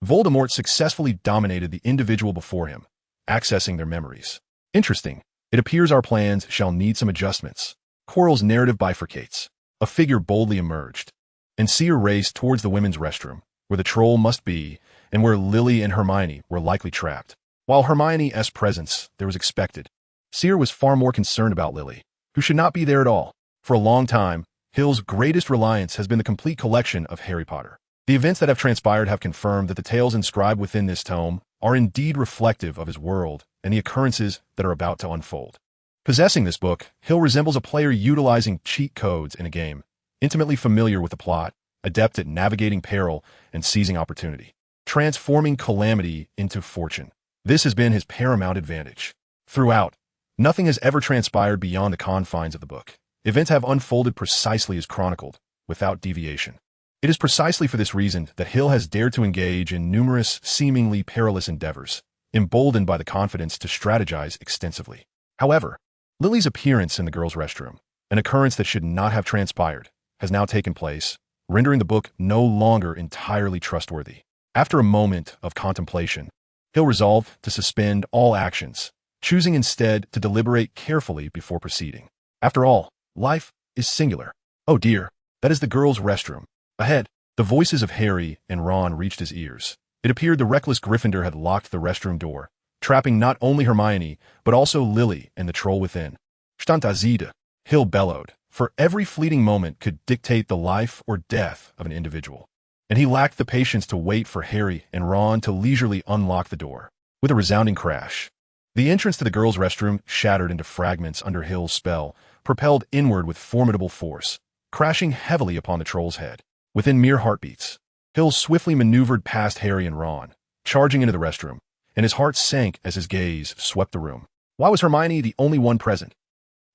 Voldemort successfully dominated the individual before him, accessing their memories. Interesting. It appears our plans shall need some adjustments. Quirrell's narrative bifurcates. A figure boldly emerged, and Seer raced towards the women's restroom, where the troll must be, and where Lily and Hermione were likely trapped. While Hermione's presence there was expected, Seer was far more concerned about Lily, who should not be there at all. For a long time, Hill's greatest reliance has been the complete collection of Harry Potter. The events that have transpired have confirmed that the tales inscribed within this tome are indeed reflective of his world and the occurrences that are about to unfold. Possessing this book, Hill resembles a player utilizing cheat codes in a game, intimately familiar with the plot, adept at navigating peril and seizing opportunity, transforming calamity into fortune. This has been his paramount advantage. Throughout, nothing has ever transpired beyond the confines of the book. Events have unfolded precisely as chronicled, without deviation. It is precisely for this reason that Hill has dared to engage in numerous, seemingly perilous endeavors, emboldened by the confidence to strategize extensively. However, Lily's appearance in the girls' restroom, an occurrence that should not have transpired, has now taken place, rendering the book no longer entirely trustworthy. After a moment of contemplation, Hill resolved to suspend all actions, choosing instead to deliberate carefully before proceeding. After all, life is singular. Oh dear, that is the girls' restroom. Ahead, the voices of Harry and Ron reached his ears. It appeared the reckless Gryffindor had locked the restroom door, trapping not only Hermione, but also Lily and the troll within. Stand azide, Hill bellowed, for every fleeting moment could dictate the life or death of an individual. And he lacked the patience to wait for Harry and Ron to leisurely unlock the door. With a resounding crash, the entrance to the girls' restroom shattered into fragments under Hill's spell, propelled inward with formidable force, crashing heavily upon the troll's head. Within mere heartbeats, Hill swiftly maneuvered past Harry and Ron, charging into the restroom, and his heart sank as his gaze swept the room. Why was Hermione the only one present?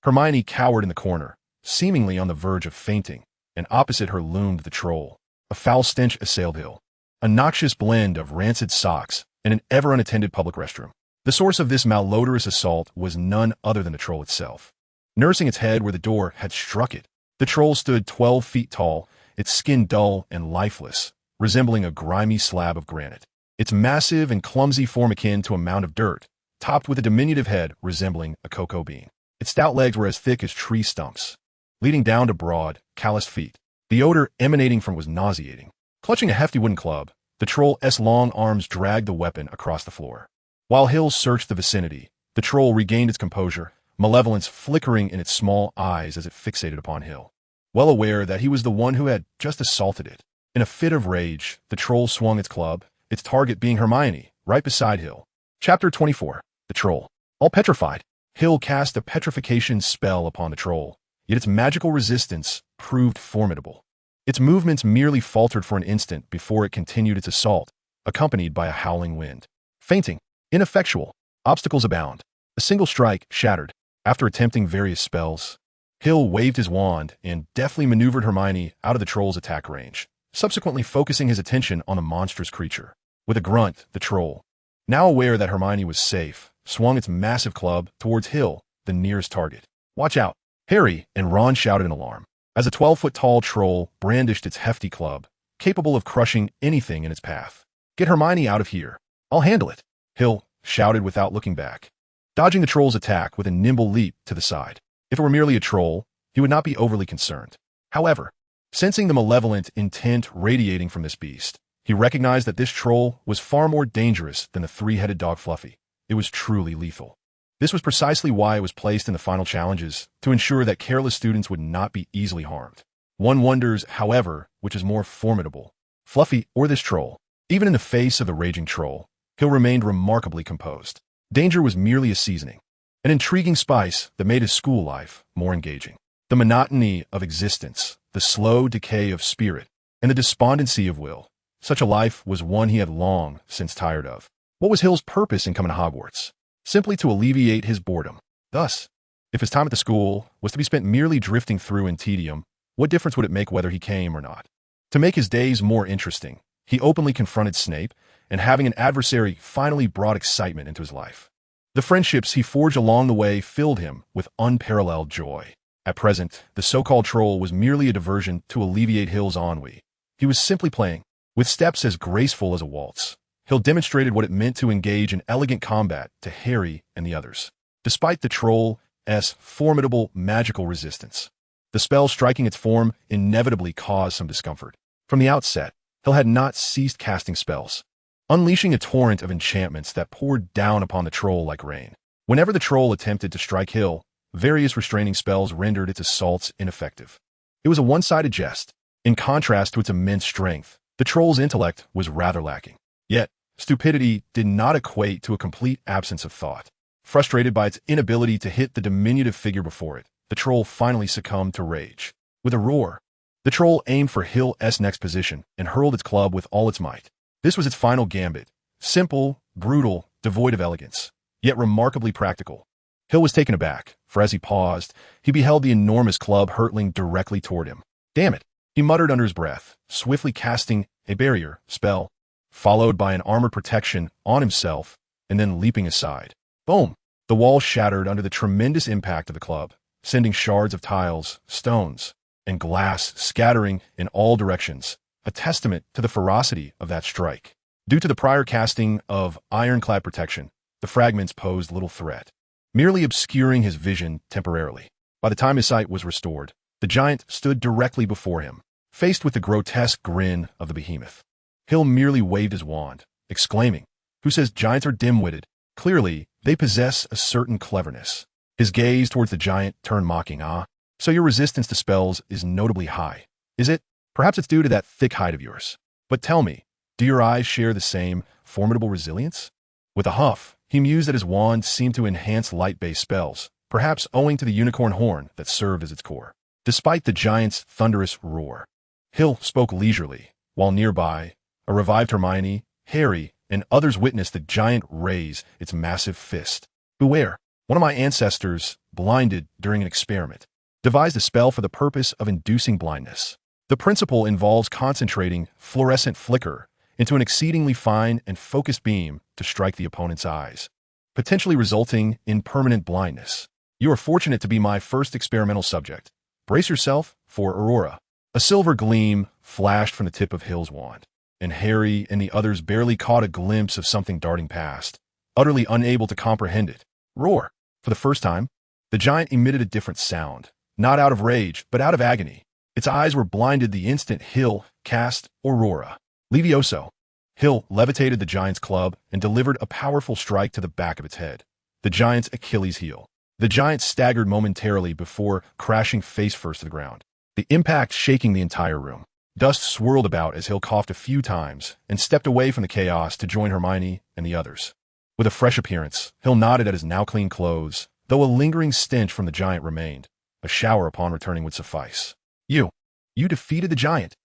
Hermione cowered in the corner, seemingly on the verge of fainting, and opposite her loomed the troll. A foul stench assailed Hill, a noxious blend of rancid socks and an ever-unattended public restroom. The source of this malodorous assault was none other than the troll itself. Nursing its head where the door had struck it, the troll stood 12 feet tall, its skin dull and lifeless, resembling a grimy slab of granite. Its massive and clumsy form akin to a mound of dirt, topped with a diminutive head resembling a cocoa bean. Its stout legs were as thick as tree stumps, leading down to broad, calloused feet. The odor emanating from was nauseating. Clutching a hefty wooden club, the troll's long arms dragged the weapon across the floor. While Hill searched the vicinity, the troll regained its composure, malevolence flickering in its small eyes as it fixated upon Hill, well aware that he was the one who had just assaulted it. In a fit of rage, the troll swung its club, its target being Hermione, right beside Hill. Chapter 24. The Troll. All petrified, Hill cast a petrification spell upon the troll, yet its magical resistance proved formidable. Its movements merely faltered for an instant before it continued its assault, accompanied by a howling wind. Fainting, ineffectual, obstacles abound. A single strike shattered. After attempting various spells, Hill waved his wand and deftly maneuvered Hermione out of the troll's attack range, subsequently focusing his attention on the monstrous creature. With a grunt, the troll, now aware that Hermione was safe, swung its massive club towards Hill, the nearest target. Watch out! Harry and Ron shouted in alarm, as a 12-foot-tall troll brandished its hefty club, capable of crushing anything in its path. Get Hermione out of here. I'll handle it, Hill shouted without looking back, dodging the troll's attack with a nimble leap to the side. If it were merely a troll, he would not be overly concerned. However, sensing the malevolent intent radiating from this beast, he recognized that this troll was far more dangerous than the three-headed dog Fluffy. It was truly lethal. This was precisely why it was placed in the final challenges, to ensure that careless students would not be easily harmed. One wonders, however, which is more formidable, Fluffy or this troll. Even in the face of the raging troll, Hill remained remarkably composed. Danger was merely a seasoning, an intriguing spice that made his school life more engaging. The monotony of existence, the slow decay of spirit, and the despondency of will, such a life was one he had long since tired of. What was Hill's purpose in coming to Hogwarts? Simply to alleviate his boredom. Thus, if his time at the school was to be spent merely drifting through in tedium, what difference would it make whether he came or not? To make his days more interesting, he openly confronted Snape, and having an adversary finally brought excitement into his life. The friendships he forged along the way filled him with unparalleled joy. At present, the so-called troll was merely a diversion to alleviate Hill's ennui. He was simply playing. With steps as graceful as a waltz, Hill demonstrated what it meant to engage in elegant combat to Harry and the others. Despite the troll's formidable magical resistance, the spell striking its form inevitably caused some discomfort. From the outset, Hill had not ceased casting spells, unleashing a torrent of enchantments that poured down upon the troll like rain. Whenever the troll attempted to strike Hill, various restraining spells rendered its assaults ineffective. It was a one-sided jest. In contrast to its immense strength, the troll's intellect was rather lacking. Yet, stupidity did not equate to a complete absence of thought. Frustrated by its inability to hit the diminutive figure before it, the troll finally succumbed to rage. With a roar, the troll aimed for Hill's next position and hurled its club with all its might. This was its final gambit. Simple, brutal, devoid of elegance, yet remarkably practical. Hill was taken aback, for as he paused, he beheld the enormous club hurtling directly toward him. Damn it, he muttered under his breath, swiftly casting a barrier spell, followed by an armored protection on himself, and then leaping aside. Boom! The wall shattered under the tremendous impact of the club, sending shards of tiles, stones, and glass scattering in all directions, a testament to the ferocity of that strike. Due to the prior casting of ironclad protection, the fragments posed little threat, merely obscuring his vision temporarily. By the time his sight was restored, the giant stood directly before him, faced with the grotesque grin of the behemoth. Hill merely waved his wand, exclaiming, "Who says giants are dim-witted? Clearly, they possess a certain cleverness." His gaze towards the giant turned mocking. "Ah, so your resistance to spells is notably high, is it? Perhaps it's due to that thick hide of yours. But tell me, do your eyes share the same formidable resilience?" With a huff, he mused that his wand seemed to enhance light-based spells, perhaps owing to the unicorn horn that served as its core. Despite the giant's thunderous roar, Hill spoke leisurely, while nearby, a revived Hermione, Harry, and others witnessed the giant raise its massive fist. "Beware, one of my ancestors, blinded during an experiment, devised a spell for the purpose of inducing blindness. The principle involves concentrating fluorescent flicker into an exceedingly fine and focused beam to strike the opponent's eyes, potentially resulting in permanent blindness. You are fortunate to be my first experimental subject. Brace yourself for Aurora." A silver gleam flashed from the tip of Hill's wand, and Harry and the others barely caught a glimpse of something darting past, utterly unable to comprehend it. Roar! For the first time, the giant emitted a different sound, not out of rage, but out of agony. Its eyes were blinded the instant Hill cast Aurora. Levioso. Hill levitated the giant's club and delivered a powerful strike to the back of its head, the giant's Achilles heel. The giant staggered momentarily before crashing face first to the ground, the impact shaking the entire room. Dust swirled about as Hill coughed a few times and stepped away from the chaos to join Hermione and the others. With a fresh appearance, Hill nodded at his now clean clothes, though a lingering stench from the giant remained. A shower upon returning would suffice. You defeated the giant,"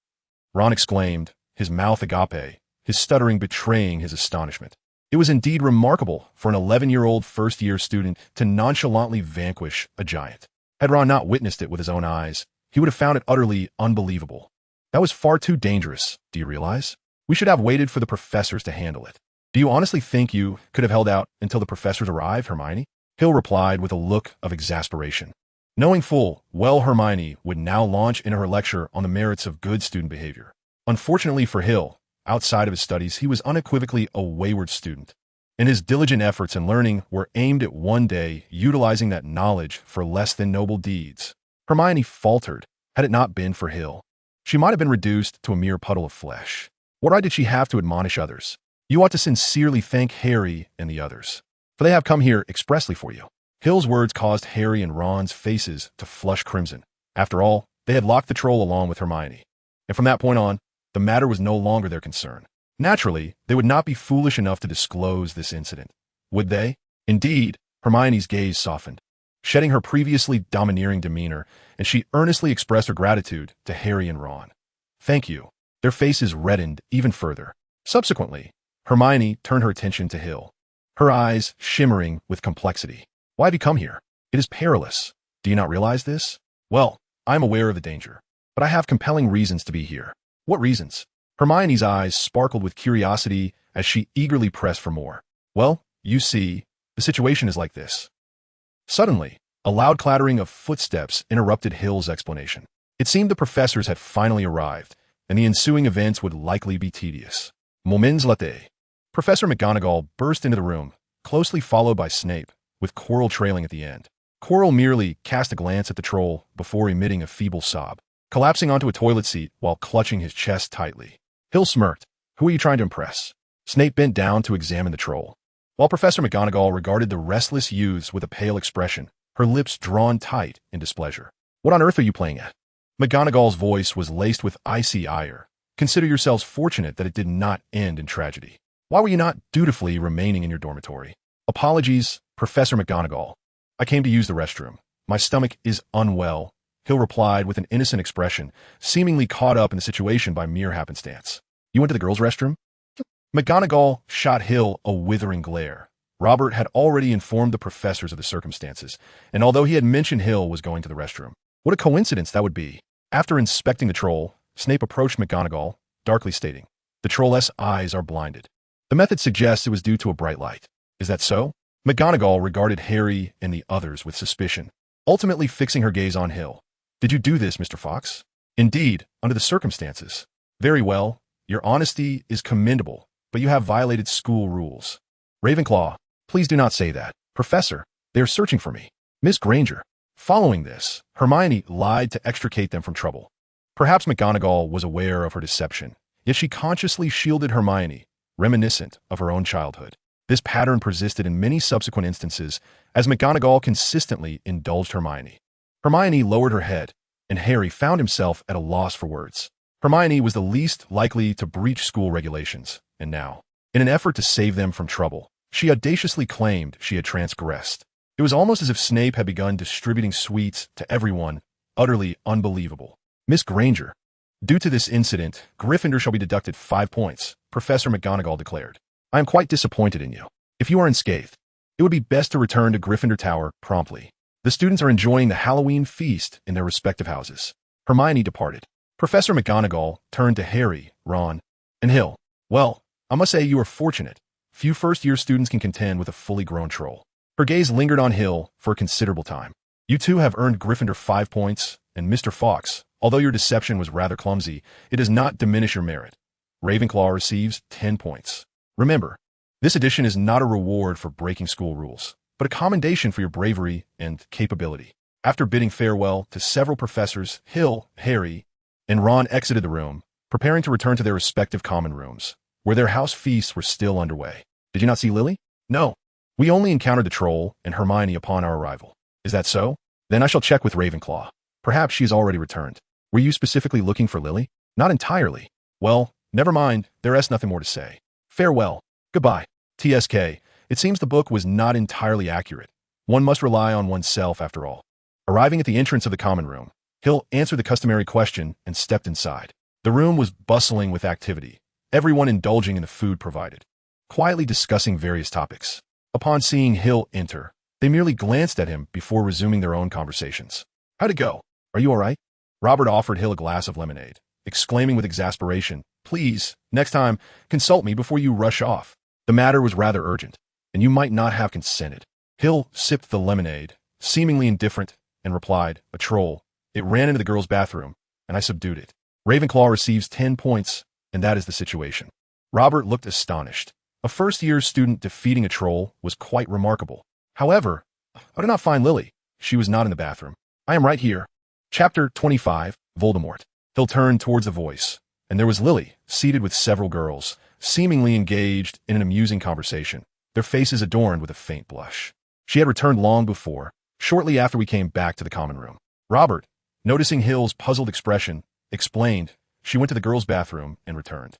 Ron exclaimed, his mouth agape, his stuttering betraying his astonishment. It was indeed remarkable for an 11-year-old first-year student to nonchalantly vanquish a giant. Had Ron not witnessed it with his own eyes, he would have found it utterly unbelievable. "That was far too dangerous, do you realize? We should have waited for the professors to handle it." "Do you honestly think you could have held out until the professors arrived, Hermione?" Hill replied with a look of exasperation, knowing full well Hermione would now launch into her lecture on the merits of good student behavior. Unfortunately for Hill, outside of his studies, he was unequivocally a wayward student, and his diligent efforts in learning were aimed at one day utilizing that knowledge for less than noble deeds. Hermione faltered. Had it not been for Hill, she might have been reduced to a mere puddle of flesh. What right did she have to admonish others? "You ought to sincerely thank Harry and the others, for they have come here expressly for you." Hill's words caused Harry and Ron's faces to flush crimson. After all, they had locked the troll along with Hermione, and from that point on, the matter was no longer their concern. Naturally, they would not be foolish enough to disclose this incident, would they? Indeed, Hermione's gaze softened, shedding her previously domineering demeanor, and she earnestly expressed her gratitude to Harry and Ron. "Thank you." Their faces reddened even further. Subsequently, Hermione turned her attention to Hill, her eyes shimmering with complexity. "Why have you come here? It is perilous. Do you not realize this?" "Well, I am aware of the danger, but I have compelling reasons to be here." "What reasons?" Hermione's eyes sparkled with curiosity as she eagerly pressed for more. "Well, you see, the situation is like this." Suddenly, a loud clattering of footsteps interrupted Hill's explanation. It seemed the professors had finally arrived, and the ensuing events would likely be tedious. Moments later, Professor McGonagall burst into the room, closely followed by Snape, with Quirrell trailing at the end. Quirrell merely cast a glance at the troll before emitting a feeble sob, collapsing onto a toilet seat while clutching his chest tightly. Hill smirked. "Who are you trying to impress?" Snape bent down to examine the troll, while Professor McGonagall regarded the restless youths with a pale expression, her lips drawn tight in displeasure. "What on earth are you playing at?" McGonagall's voice was laced with icy ire. "Consider yourselves fortunate that it did not end in tragedy. Why were you not dutifully remaining in your dormitory?" "Apologies, Professor McGonagall. I came to use the restroom. My stomach is unwell," Hill replied with an innocent expression, seemingly caught up in the situation by mere happenstance. "You went to the girls' restroom?" McGonagall shot Hill a withering glare, Robert had already informed the professors of the circumstances, and although he had mentioned Hill was going to the restroom, what a coincidence that would be. After inspecting the troll, Snape approached McGonagall, darkly stating, "The troll's eyes are blinded. The method suggests it was due to a bright light. Is that so?" McGonagall regarded Harry and the others with suspicion, ultimately fixing her gaze on Hill. "Did you do this, Mr. Fox?" "Indeed, under the circumstances." "Very well. Your honesty is commendable, but you have violated school rules." "Ravenclaw, please do not say that. Professor, they are searching for me." "Miss Granger." Following this, Hermione lied to extricate them from trouble. Perhaps McGonagall was aware of her deception, yet she consciously shielded Hermione, reminiscent of her own childhood. This pattern persisted in many subsequent instances as McGonagall consistently indulged Hermione. Hermione lowered her head, and Harry found himself at a loss for words. Hermione was the least likely to breach school regulations, and now, in an effort to save them from trouble, she audaciously claimed she had transgressed. It was almost as if Snape had begun distributing sweets to everyone, utterly unbelievable. "Miss Granger, due to this incident, Gryffindor shall be deducted 5 points, Professor McGonagall declared. I am quite disappointed in you. If you are unscathed, it would be best to return to Gryffindor Tower promptly. The students are enjoying the Halloween feast in their respective houses." Hermione departed. Professor McGonagall turned to Harry, Ron, and Hill. "Well, I must say you are fortunate. Few first-year students can contend with a fully grown troll." Her gaze lingered on Hill for a considerable time. "You two have earned Gryffindor 5 points, and Mr. Fox, although your deception was rather clumsy, it does not diminish your merit. Ravenclaw receives 10 points. Remember, this edition is not a reward for breaking school rules, but a commendation for your bravery and capability." After bidding farewell to several professors, Hill, Harry, and Ron exited the room, preparing to return to their respective common rooms, where their house feasts were still underway. "Did you not see Lily?" "No. We only encountered the troll and Hermione upon our arrival." "Is that so? Then I shall check with Ravenclaw. Perhaps she has already returned." "Were you specifically looking for Lily?" "Not entirely." "Well, never mind. There is nothing more to say. Farewell. Goodbye." TSK. It seems the book was not entirely accurate. One must rely on oneself after all. Arriving at the entrance of the common room, Hill answered the customary question and stepped inside. The room was bustling with activity, everyone indulging in the food provided, quietly discussing various topics. Upon seeing Hill enter, they merely glanced at him before resuming their own conversations. "How'd it go? Are you all right?" Robert offered Hill a glass of lemonade, exclaiming with exasperation, "Please, next time, consult me before you rush off. The matter was rather urgent, and you might not have consented." Hill sipped the lemonade, seemingly indifferent, and replied, "A troll. It ran into the girls' bathroom, and I subdued it. Ravenclaw receives 10 points, and that is the situation." Robert looked astonished. A first-year student defeating a troll was quite remarkable. "However, I do not find Lily. She was not in the bathroom. I am right here." Chapter 25, Voldemort. Hill turned towards the voice, and there was Lily, seated with several girls, seemingly engaged in an amusing conversation, their faces adorned with a faint blush. She had returned long before, shortly after we came back to the common room. Robert, noticing Hill's puzzled expression, explained she went to the girls' bathroom and returned.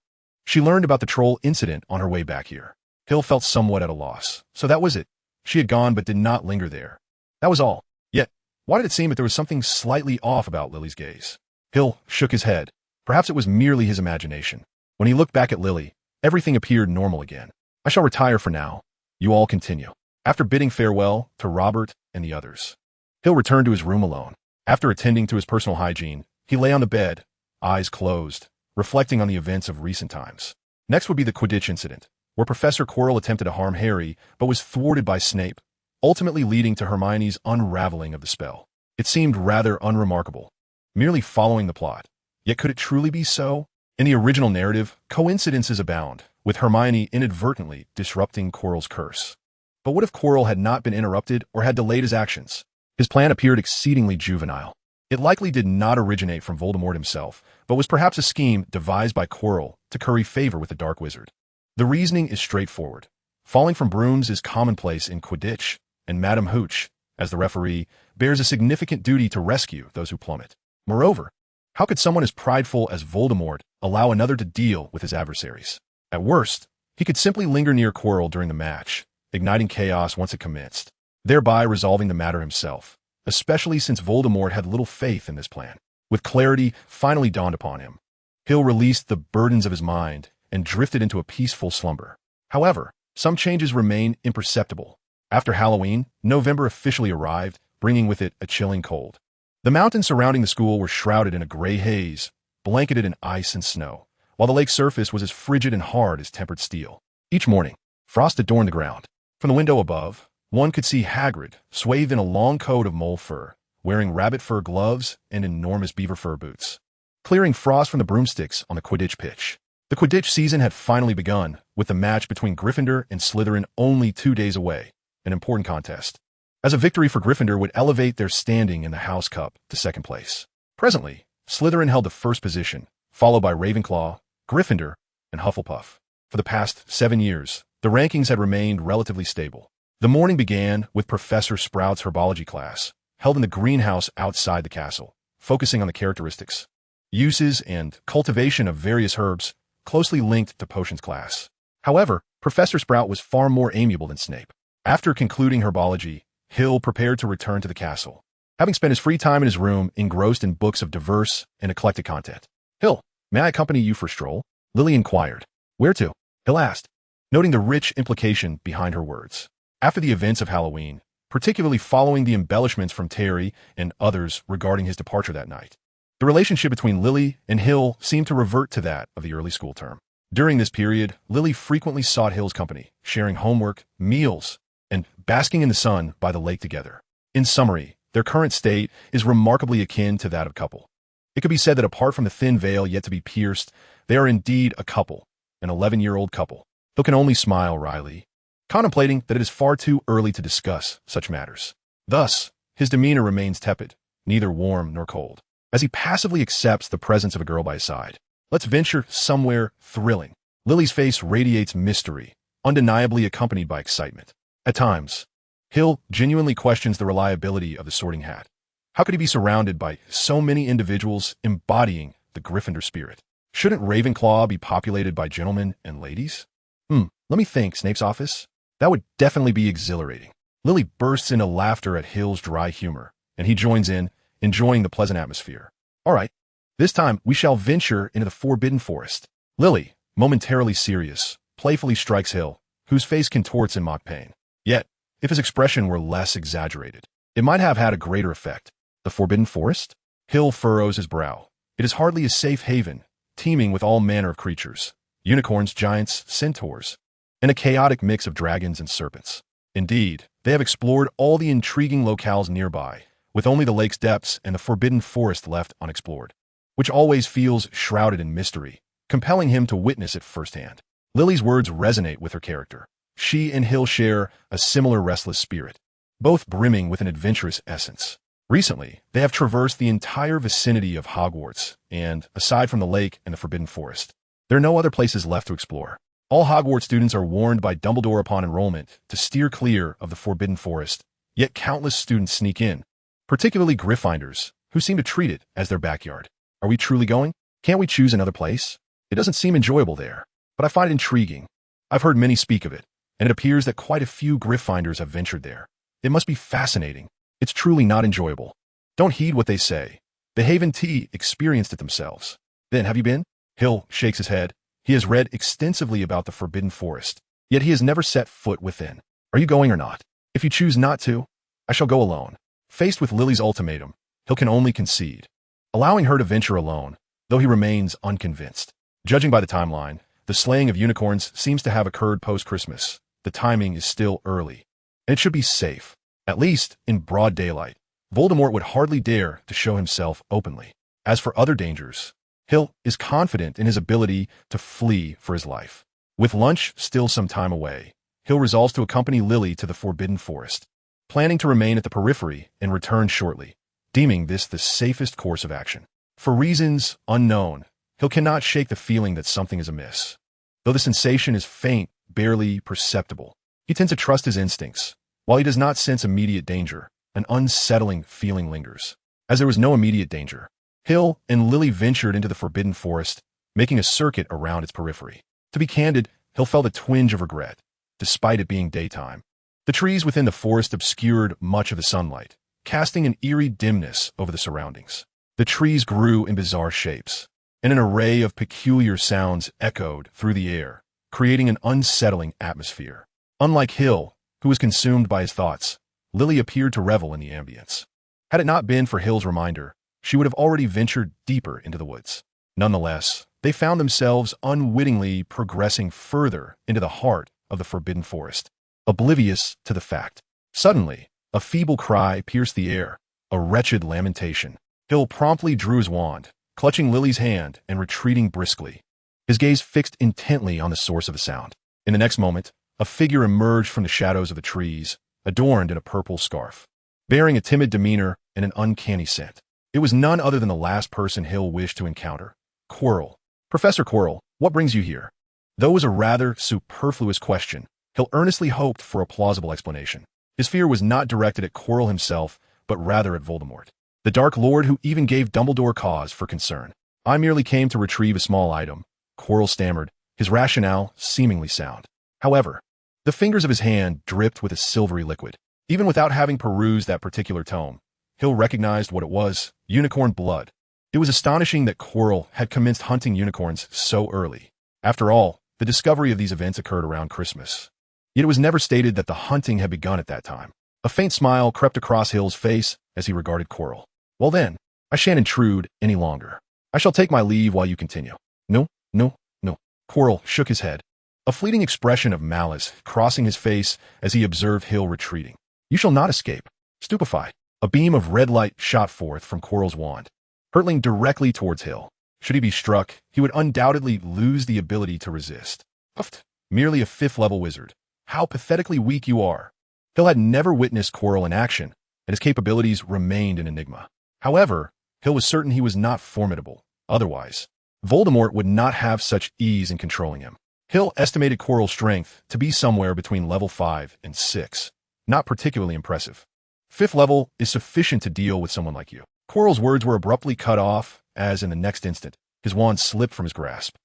She learned about the troll incident on her way back here. Hill felt somewhat at a loss. So that was it. She had gone but did not linger there. That was all. Yet, why did it seem that there was something slightly off about Lily's gaze? Hill shook his head. Perhaps it was merely his imagination. When he looked back at Lily, everything appeared normal again. "I shall retire for now. You all continue." After bidding farewell to Robert and the others, Hill returned to his room alone. After attending to his personal hygiene, he lay on the bed, eyes closed, reflecting on the events of recent times. Next would be the Quidditch incident, where Professor Quirrell attempted to harm Harry but was thwarted by Snape, ultimately leading to Hermione's unraveling of the spell. It seemed rather unremarkable, merely following the plot. Yet could it truly be so? In the original narrative, coincidences abound, with Hermione inadvertently disrupting Quirrell's curse. But what if Quirrell had not been interrupted or had delayed his actions? His plan appeared exceedingly juvenile. It likely did not originate from Voldemort himself, but was perhaps a scheme devised by Quirrell to curry favor with the Dark Wizard. The reasoning is straightforward. Falling from brooms is commonplace in Quidditch, and Madam Hooch, as the referee, bears a significant duty to rescue those who plummet. Moreover, how could someone as prideful as Voldemort allow another to deal with his adversaries? At worst, he could simply linger near Quirrell during the match, igniting chaos once it commenced, thereby resolving the matter himself, especially since Voldemort had little faith in this plan. With clarity finally dawned upon him, Hill released the burdens of his mind and drifted into a peaceful slumber. However, some changes remain imperceptible. After Halloween, November officially arrived, bringing with it a chilling cold. The mountains surrounding the school were shrouded in a gray haze, blanketed in ice and snow, while the lake's surface was as frigid and hard as tempered steel. Each morning, frost adorned the ground. From the window above, one could see Hagrid, swathed in a long coat of mole fur, wearing rabbit fur gloves and enormous beaver fur boots, clearing frost from the broomsticks on the Quidditch pitch. The Quidditch season had finally begun, with the match between Gryffindor and Slytherin only 2 days away, an important contest, as a victory for Gryffindor would elevate their standing in the House Cup to second place. Presently, Slytherin held the first position, followed by Ravenclaw, Gryffindor, and Hufflepuff. For the past 7 years, the rankings had remained relatively stable. The morning began with Professor Sprout's herbology class, held in the greenhouse outside the castle, focusing on the characteristics, uses, and cultivation of various herbs closely linked to potions class. However, Professor Sprout was far more amiable than Snape. After concluding herbology, Hill prepared to return to the castle, having spent his free time in his room engrossed in books of diverse and eclectic content. "Hill, may I accompany you for a stroll?" Lily inquired. "Where to?" Hill asked, noting the rich implication behind her words. After the events of Halloween, particularly following the embellishments from Terry and others regarding his departure that night, the relationship between Lily and Hill seemed to revert to that of the early school term. During this period, Lily frequently sought Hill's company, sharing homework, meals, and basking in the sun by the lake together. In summary, their current state is remarkably akin to that of a couple. It could be said that apart from the thin veil yet to be pierced, they are indeed a couple, an 11-year-old couple. Hill can only smile wryly, contemplating that it is far too early to discuss such matters. Thus, his demeanor remains tepid, neither warm nor cold, as he passively accepts the presence of a girl by his side. Let's venture somewhere thrilling. Lily's face radiates mystery, undeniably accompanied by excitement. At times, Hill genuinely questions the reliability of the Sorting Hat. How could he be surrounded by so many individuals embodying the Gryffindor spirit? Shouldn't Ravenclaw be populated by gentlemen and ladies? Let me think, Snape's office? That would definitely be exhilarating. Lily bursts into laughter at Hill's dry humor, and he joins in, enjoying the pleasant atmosphere. All right, this time we shall venture into the Forbidden Forest. Lily, momentarily serious, playfully strikes Hill, whose face contorts in mock pain. Yet, if his expression were less exaggerated, it might have had a greater effect. The Forbidden Forest? Hill furrows his brow. It is hardly a safe haven, teeming with all manner of creatures, unicorns, giants, centaurs, and a chaotic mix of dragons and serpents. Indeed, they have explored all the intriguing locales nearby, with only the lake's depths and the Forbidden Forest left unexplored, which always feels shrouded in mystery, compelling him to witness it firsthand. Lily's words resonate with her character. She and Hill share a similar restless spirit, both brimming with an adventurous essence. Recently, they have traversed the entire vicinity of Hogwarts, and, aside from the lake and the Forbidden Forest, there are no other places left to explore. All Hogwarts students are warned by Dumbledore upon enrollment to steer clear of the Forbidden Forest, yet countless students sneak in, particularly Gryffindors, who seem to treat it as their backyard. Are we truly going? Can't we choose another place? It doesn't seem enjoyable there, but I find it intriguing. I've heard many speak of it, and it appears that quite a few Gryffindors have ventured there. It must be fascinating. It's truly not enjoyable. Don't heed what they say. The Haven Tea experienced it themselves. Then, have you been? Hill shakes his head. He has read extensively about the Forbidden Forest, yet he has never set foot within. Are you going or not? If you choose not to, I shall go alone. Faced with Lily's ultimatum, Hill can only concede, allowing her to venture alone, though he remains unconvinced. Judging by the timeline, the slaying of unicorns seems to have occurred post-Christmas. The timing is still early, and it should be safe, at least in broad daylight. Voldemort would hardly dare to show himself openly. As for other dangers, Hill is confident in his ability to flee for his life. With lunch still some time away, Hill resolves to accompany Lily to the Forbidden Forest, planning to remain at the periphery and return shortly, deeming this the safest course of action. For reasons unknown, Hill cannot shake the feeling that something is amiss. Though the sensation is faint, barely perceptible, he tends to trust his instincts. While he does not sense immediate danger, an unsettling feeling lingers. As there was no immediate danger, Hill and Lily ventured into the Forbidden Forest, making a circuit around its periphery. To be candid, Hill felt a twinge of regret, despite it being daytime. The trees within the forest obscured much of the sunlight, casting an eerie dimness over the surroundings. The trees grew in bizarre shapes, and an array of peculiar sounds echoed through the air, creating an unsettling atmosphere. Unlike Hill, who was consumed by his thoughts, Lily appeared to revel in the ambience. Had it not been for Hill's reminder, she would have already ventured deeper into the woods. Nonetheless, they found themselves unwittingly progressing further into the heart of the forbidden forest, oblivious to the fact. Suddenly, a feeble cry pierced the air, a wretched lamentation. Hill promptly drew his wand, clutching Lily's hand and retreating briskly, his gaze fixed intently on the source of the sound. In the next moment, a figure emerged from the shadows of the trees, adorned in a purple scarf, bearing a timid demeanor and an uncanny scent. It was none other than the last person Hill wished to encounter, Quirrell. "Professor Quirrell, what brings you here?" Though it was a rather superfluous question, Hill earnestly hoped for a plausible explanation. His fear was not directed at Quirrell himself, but rather at Voldemort, the Dark Lord who even gave Dumbledore cause for concern. "I merely came to retrieve a small item," Quirrell stammered, his rationale seemingly sound. However, the fingers of his hand dripped with a silvery liquid. Even without having perused that particular tome, Hill recognized what it was: unicorn blood. It was astonishing that Quirrell had commenced hunting unicorns so early. After all, the discovery of these events occurred around Christmas. Yet it was never stated that the hunting had begun at that time. A faint smile crept across Hill's face as he regarded Quirrell. "Well then, I shan't intrude any longer. I shall take my leave while you continue." "No, no, no." Quirrell shook his head, a fleeting expression of malice crossing his face as he observed Hill retreating. "You shall not escape." Stupefied, a beam of red light shot forth from Quirrell's wand, hurtling directly towards Hill. Should he be struck, he would undoubtedly lose the ability to resist. Puffed. Merely a 5th-level wizard. How pathetically weak you are. Hill had never witnessed Quirrell in action, and his capabilities remained an enigma. However, Hill was certain he was not formidable. Otherwise, Voldemort would not have such ease in controlling him. Hill estimated Quirrell's strength to be somewhere between level 5 and 6. Not particularly impressive. 5th level is sufficient to deal with someone like you. Quirrell's words were abruptly cut off as in the next instant, his wand slipped from his grasp.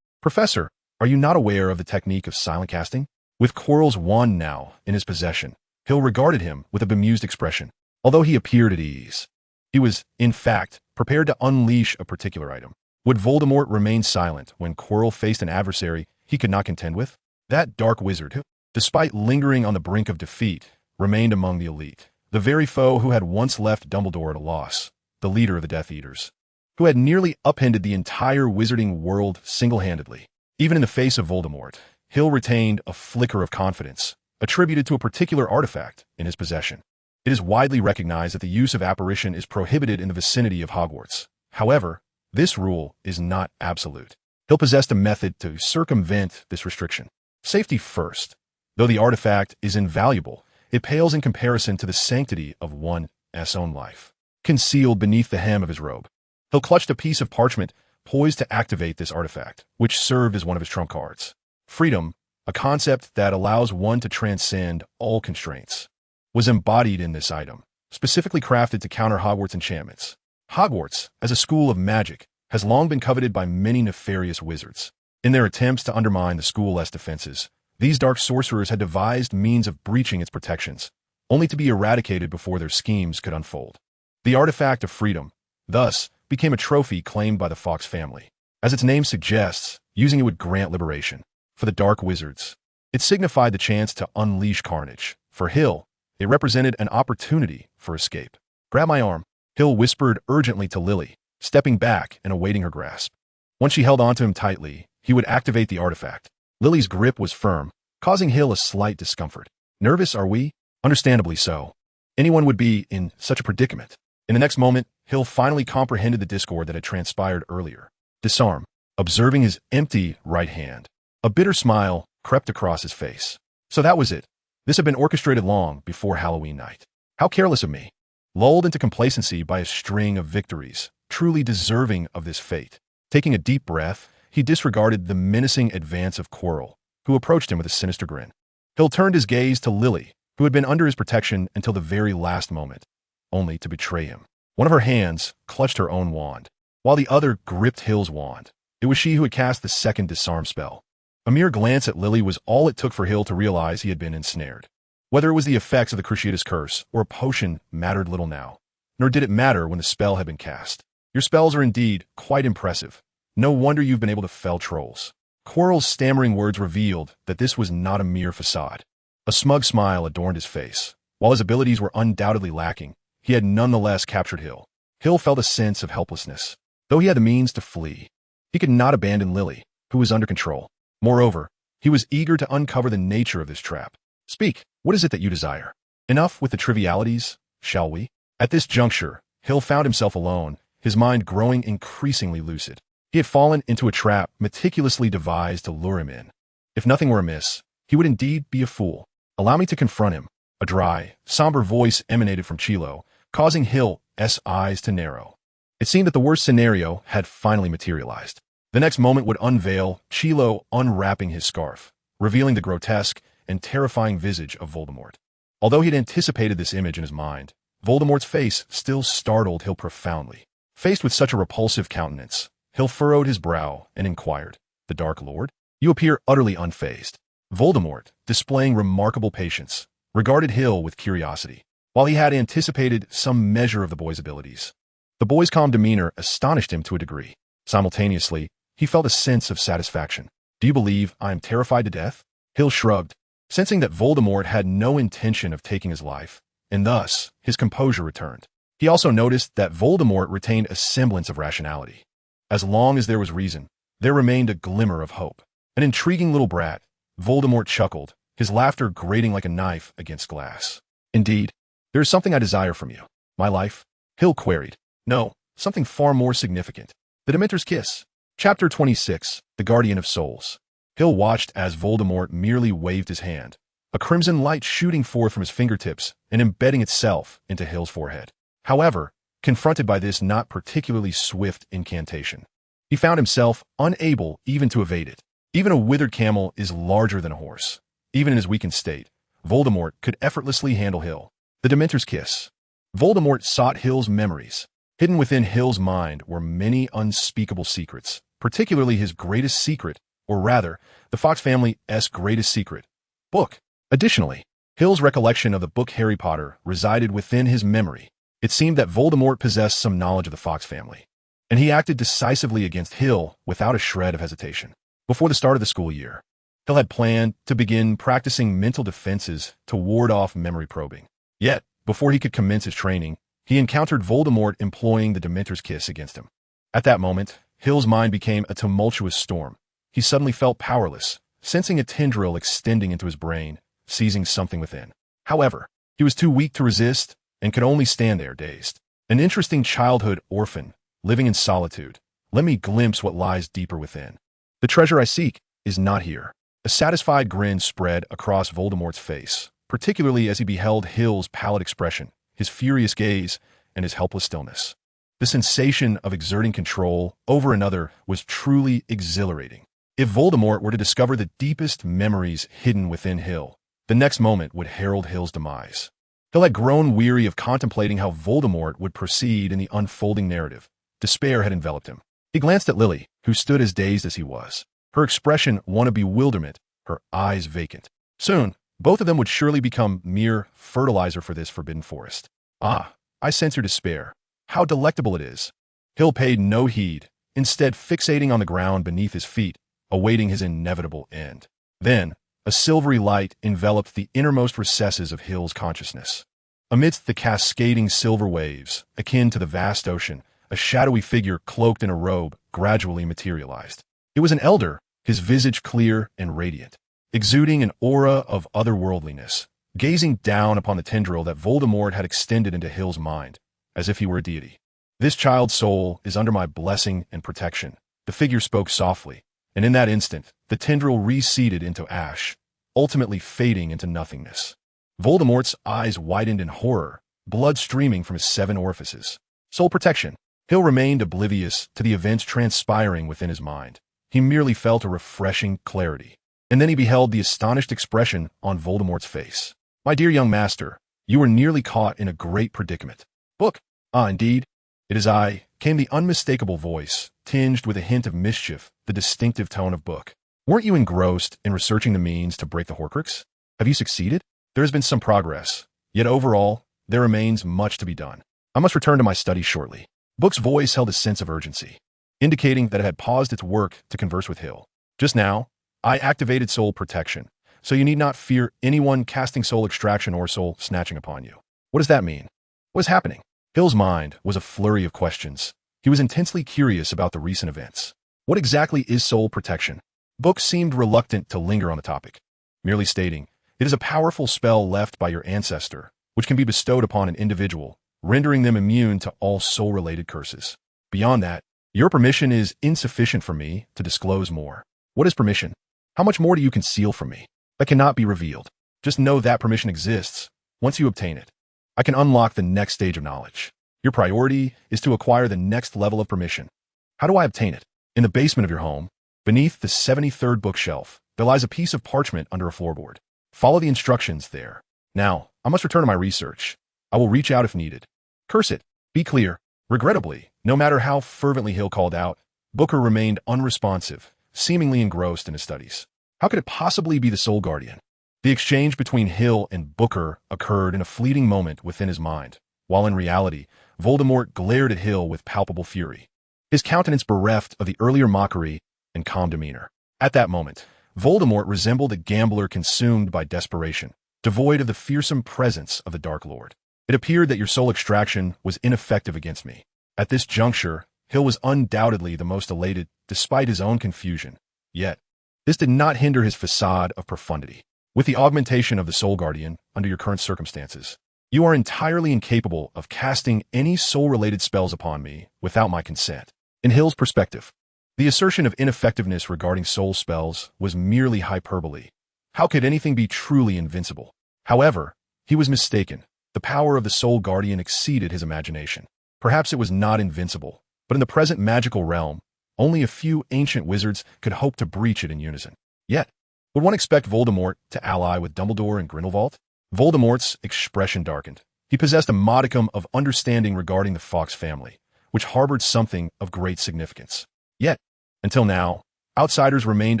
Professor, are you not aware of the technique of silent casting?" With Quirrell's wand now in his possession, Hill regarded him with a bemused expression. Although he appeared at ease, he was, in fact, prepared to unleash a particular item. Would Voldemort remain silent when Quirrell faced an adversary he could not contend with? That dark wizard who, despite lingering on the brink of defeat, remained among the elite. The very foe who had once left Dumbledore at a loss, the leader of the Death Eaters, who had nearly upended the entire wizarding world single-handedly. Even in the face of Voldemort, Hill retained a flicker of confidence, attributed to a particular artifact in his possession. It is widely recognized that the use of apparition is prohibited in the vicinity of Hogwarts. However, this rule is not absolute. Hill possessed a method to circumvent this restriction. Safety first. Though the artifact is invaluable, it pales in comparison to the sanctity of one's own life. Concealed beneath the hem of his robe, Hill clutched a piece of parchment poised to activate this artifact, which served as one of his trump cards. Freedom, a concept that allows one to transcend all constraints, was embodied in this item, specifically crafted to counter Hogwarts enchantments. Hogwarts, as a school of magic, has long been coveted by many nefarious wizards. In their attempts to undermine the school's defenses, these dark sorcerers had devised means of breaching its protections, only to be eradicated before their schemes could unfold. The artifact of freedom, thus, became a trophy claimed by the Fawkes family. As its name suggests, using it would grant liberation. For the dark wizards, it signified the chance to unleash carnage. For Hill, it represented an opportunity for escape. "Grab my arm," Hill whispered urgently to Lily, stepping back and awaiting her grasp. Once she held onto him tightly, he would activate the artifact. Lily's grip was firm, causing Hill a slight discomfort. "Nervous, are we?" "Understandably so. Anyone would be in such a predicament." In the next moment, Hill finally comprehended the discord that had transpired earlier. Disarm, observing his empty right hand. A bitter smile crept across his face. So that was it. This had been orchestrated long before Halloween night. How careless of me. Lulled into complacency by a string of victories, truly deserving of this fate. Taking a deep breath, he disregarded the menacing advance of Quirrell, who approached him with a sinister grin. Hill turned his gaze to Lily, who had been under his protection until the very last moment, only to betray him. One of her hands clutched her own wand, while the other gripped Hill's wand. It was she who had cast the second disarm spell. A mere glance at Lily was all it took for Hill to realize he had been ensnared. Whether it was the effects of the Cruciatus curse or a potion mattered little now, nor did it matter when the spell had been cast. "Your spells are indeed quite impressive. No wonder you've been able to fell trolls." Quirrell's stammering words revealed that this was not a mere facade. A smug smile adorned his face. While his abilities were undoubtedly lacking, he had nonetheless captured Hill. Hill felt a sense of helplessness. Though he had the means to flee, he could not abandon Lily, who was under control. Moreover, he was eager to uncover the nature of this trap. Speak, what is it that you desire? Enough with the trivialities, shall we? At this juncture, Hill found himself alone, his mind growing increasingly lucid. He had fallen into a trap meticulously devised to lure him in. If nothing were amiss, he would indeed be a fool. Allow me to confront him. A dry, somber voice emanated from Chilo, causing Hill's eyes to narrow. It seemed that the worst scenario had finally materialized. The next moment would unveil Chilo unwrapping his scarf, revealing the grotesque and terrifying visage of Voldemort. Although he had anticipated this image in his mind, Voldemort's face still startled Hill profoundly. Faced with such a repulsive countenance, Hill furrowed his brow and inquired, "The Dark Lord? You appear utterly unfazed." Voldemort, displaying remarkable patience, regarded Hill with curiosity. While he had anticipated some measure of the boy's abilities, the boy's calm demeanor astonished him to a degree. Simultaneously, he felt a sense of satisfaction. "Do you believe I am terrified to death?" Hill shrugged, sensing that Voldemort had no intention of taking his life, and thus his composure returned. He also noticed that Voldemort retained a semblance of rationality. As long as there was reason, there remained a glimmer of hope. An intriguing little brat, Voldemort chuckled, his laughter grating like a knife against glass. "Indeed, there is something I desire from you." "My life?" Hill queried. "No, something far more significant. The Dementor's Kiss." Chapter 26, The Guardian of Souls. Hill watched as Voldemort merely waved his hand, a crimson light shooting forth from his fingertips and embedding itself into Hill's forehead. However, confronted by this not particularly swift incantation, he found himself unable even to evade it. Even a withered camel is larger than a horse. Even in his weakened state, Voldemort could effortlessly handle Hill. The Dementor's Kiss. Voldemort sought Hill's memories. Hidden within Hill's mind were many unspeakable secrets, particularly his greatest secret, or rather, the Fox family's greatest secret, book. Additionally, Hill's recollection of the book Harry Potter resided within his memory. It seemed that Voldemort possessed some knowledge of the Fox family, and he acted decisively against Hill without a shred of hesitation. Before the start of the school year, Hill had planned to begin practicing mental defenses to ward off memory probing. Yet, before he could commence his training, he encountered Voldemort employing the Dementor's Kiss against him. At that moment, Hill's mind became a tumultuous storm. He suddenly felt powerless, sensing a tendril extending into his brain, seizing something within. However, he was too weak to resist and could only stand there dazed. An interesting childhood orphan, living in solitude. Let me glimpse what lies deeper within. The treasure I seek is not here. A satisfied grin spread across Voldemort's face, particularly as he beheld Hill's pallid expression, his furious gaze, and his helpless stillness. The sensation of exerting control over another was truly exhilarating. If Voldemort were to discover the deepest memories hidden within Hill, the next moment would herald Hill's demise. Hill had grown weary of contemplating how Voldemort would proceed in the unfolding narrative. Despair had enveloped him. He glanced at Lily, who stood as dazed as he was, her expression one of bewilderment, her eyes vacant. Soon, both of them would surely become mere fertilizer for this forbidden forest. "Ah, I sense your despair. How delectable it is." Hill paid no heed, instead fixating on the ground beneath his feet, awaiting his inevitable end. Then, a silvery light enveloped the innermost recesses of Hill's consciousness. Amidst the cascading silver waves, akin to the vast ocean, a shadowy figure cloaked in a robe gradually materialized. It was an elder, his visage clear and radiant, exuding an aura of otherworldliness, gazing down upon the tendril that Voldemort had extended into Hill's mind, as if he were a deity. "This child's soul is under my blessing and protection," the figure spoke softly, and in that instant, the tendril receded into ash, ultimately fading into nothingness. Voldemort's eyes widened in horror, blood streaming from his 7 orifices. Soul protection. Hill remained oblivious to the events transpiring within his mind. He merely felt a refreshing clarity. And then he beheld the astonished expression on Voldemort's face. "My dear young master, you were nearly caught in a great predicament." "Book? Ah, indeed. It is I," came the unmistakable voice, tinged with a hint of mischief, the distinctive tone of book. "Weren't you engrossed in researching the means to break the Horcrux? Have you succeeded?" "There has been some progress, yet overall, there remains much to be done. I must return to my studies shortly." Book's voice held a sense of urgency, indicating that it had paused its work to converse with Hill. Just now, I activated soul protection, so you need not fear anyone casting soul extraction or soul snatching upon you. What does that mean? What is happening? Hill's mind was a flurry of questions. He was intensely curious about the recent events. What exactly is soul protection? Book seemed reluctant to linger on the topic, merely stating, it is a powerful spell left by your ancestor, which can be bestowed upon an individual, rendering them immune to all soul-related curses. Beyond that, your permission is insufficient for me to disclose more. What is permission? How much more do you conceal from me? That cannot be revealed. Just know that permission exists. Once you obtain it, I can unlock the next stage of knowledge. Your priority is to acquire the next level of permission. How do I obtain it? In the basement of your home, beneath the 73rd bookshelf, there lies a piece of parchment under a floorboard. Follow the instructions there. Now, I must return to my research. I will reach out if needed. Curse it. Be clear. Regrettably, no matter how fervently Hill called out, Booker remained unresponsive, seemingly engrossed in his studies. How could it possibly be the Soul Guardian? The exchange between Hill and Booker occurred in a fleeting moment within his mind, while in reality, Voldemort glared at Hill with palpable fury, his countenance bereft of the earlier mockery and calm demeanor. At that moment, Voldemort resembled a gambler consumed by desperation, devoid of the fearsome presence of the Dark Lord. It appeared that your soul extraction was ineffective against me. At this juncture, Hill was undoubtedly the most elated, despite his own confusion. Yet, this did not hinder his facade of profundity. With the augmentation of the Soul Guardian, under your current circumstances, you are entirely incapable of casting any soul-related spells upon me without my consent. In Hill's perspective, the assertion of ineffectiveness regarding soul spells was merely hyperbole. How could anything be truly invincible? However, he was mistaken. The power of the Soul Guardian exceeded his imagination. Perhaps it was not invincible, but in the present magical realm, only a few ancient wizards could hope to breach it in unison. Yet, would one expect Voldemort to ally with Dumbledore and Grindelwald? Voldemort's expression darkened. He possessed a modicum of understanding regarding the Fawkes family, which harbored something of great significance. Yet, until now, outsiders remained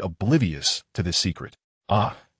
oblivious to this secret.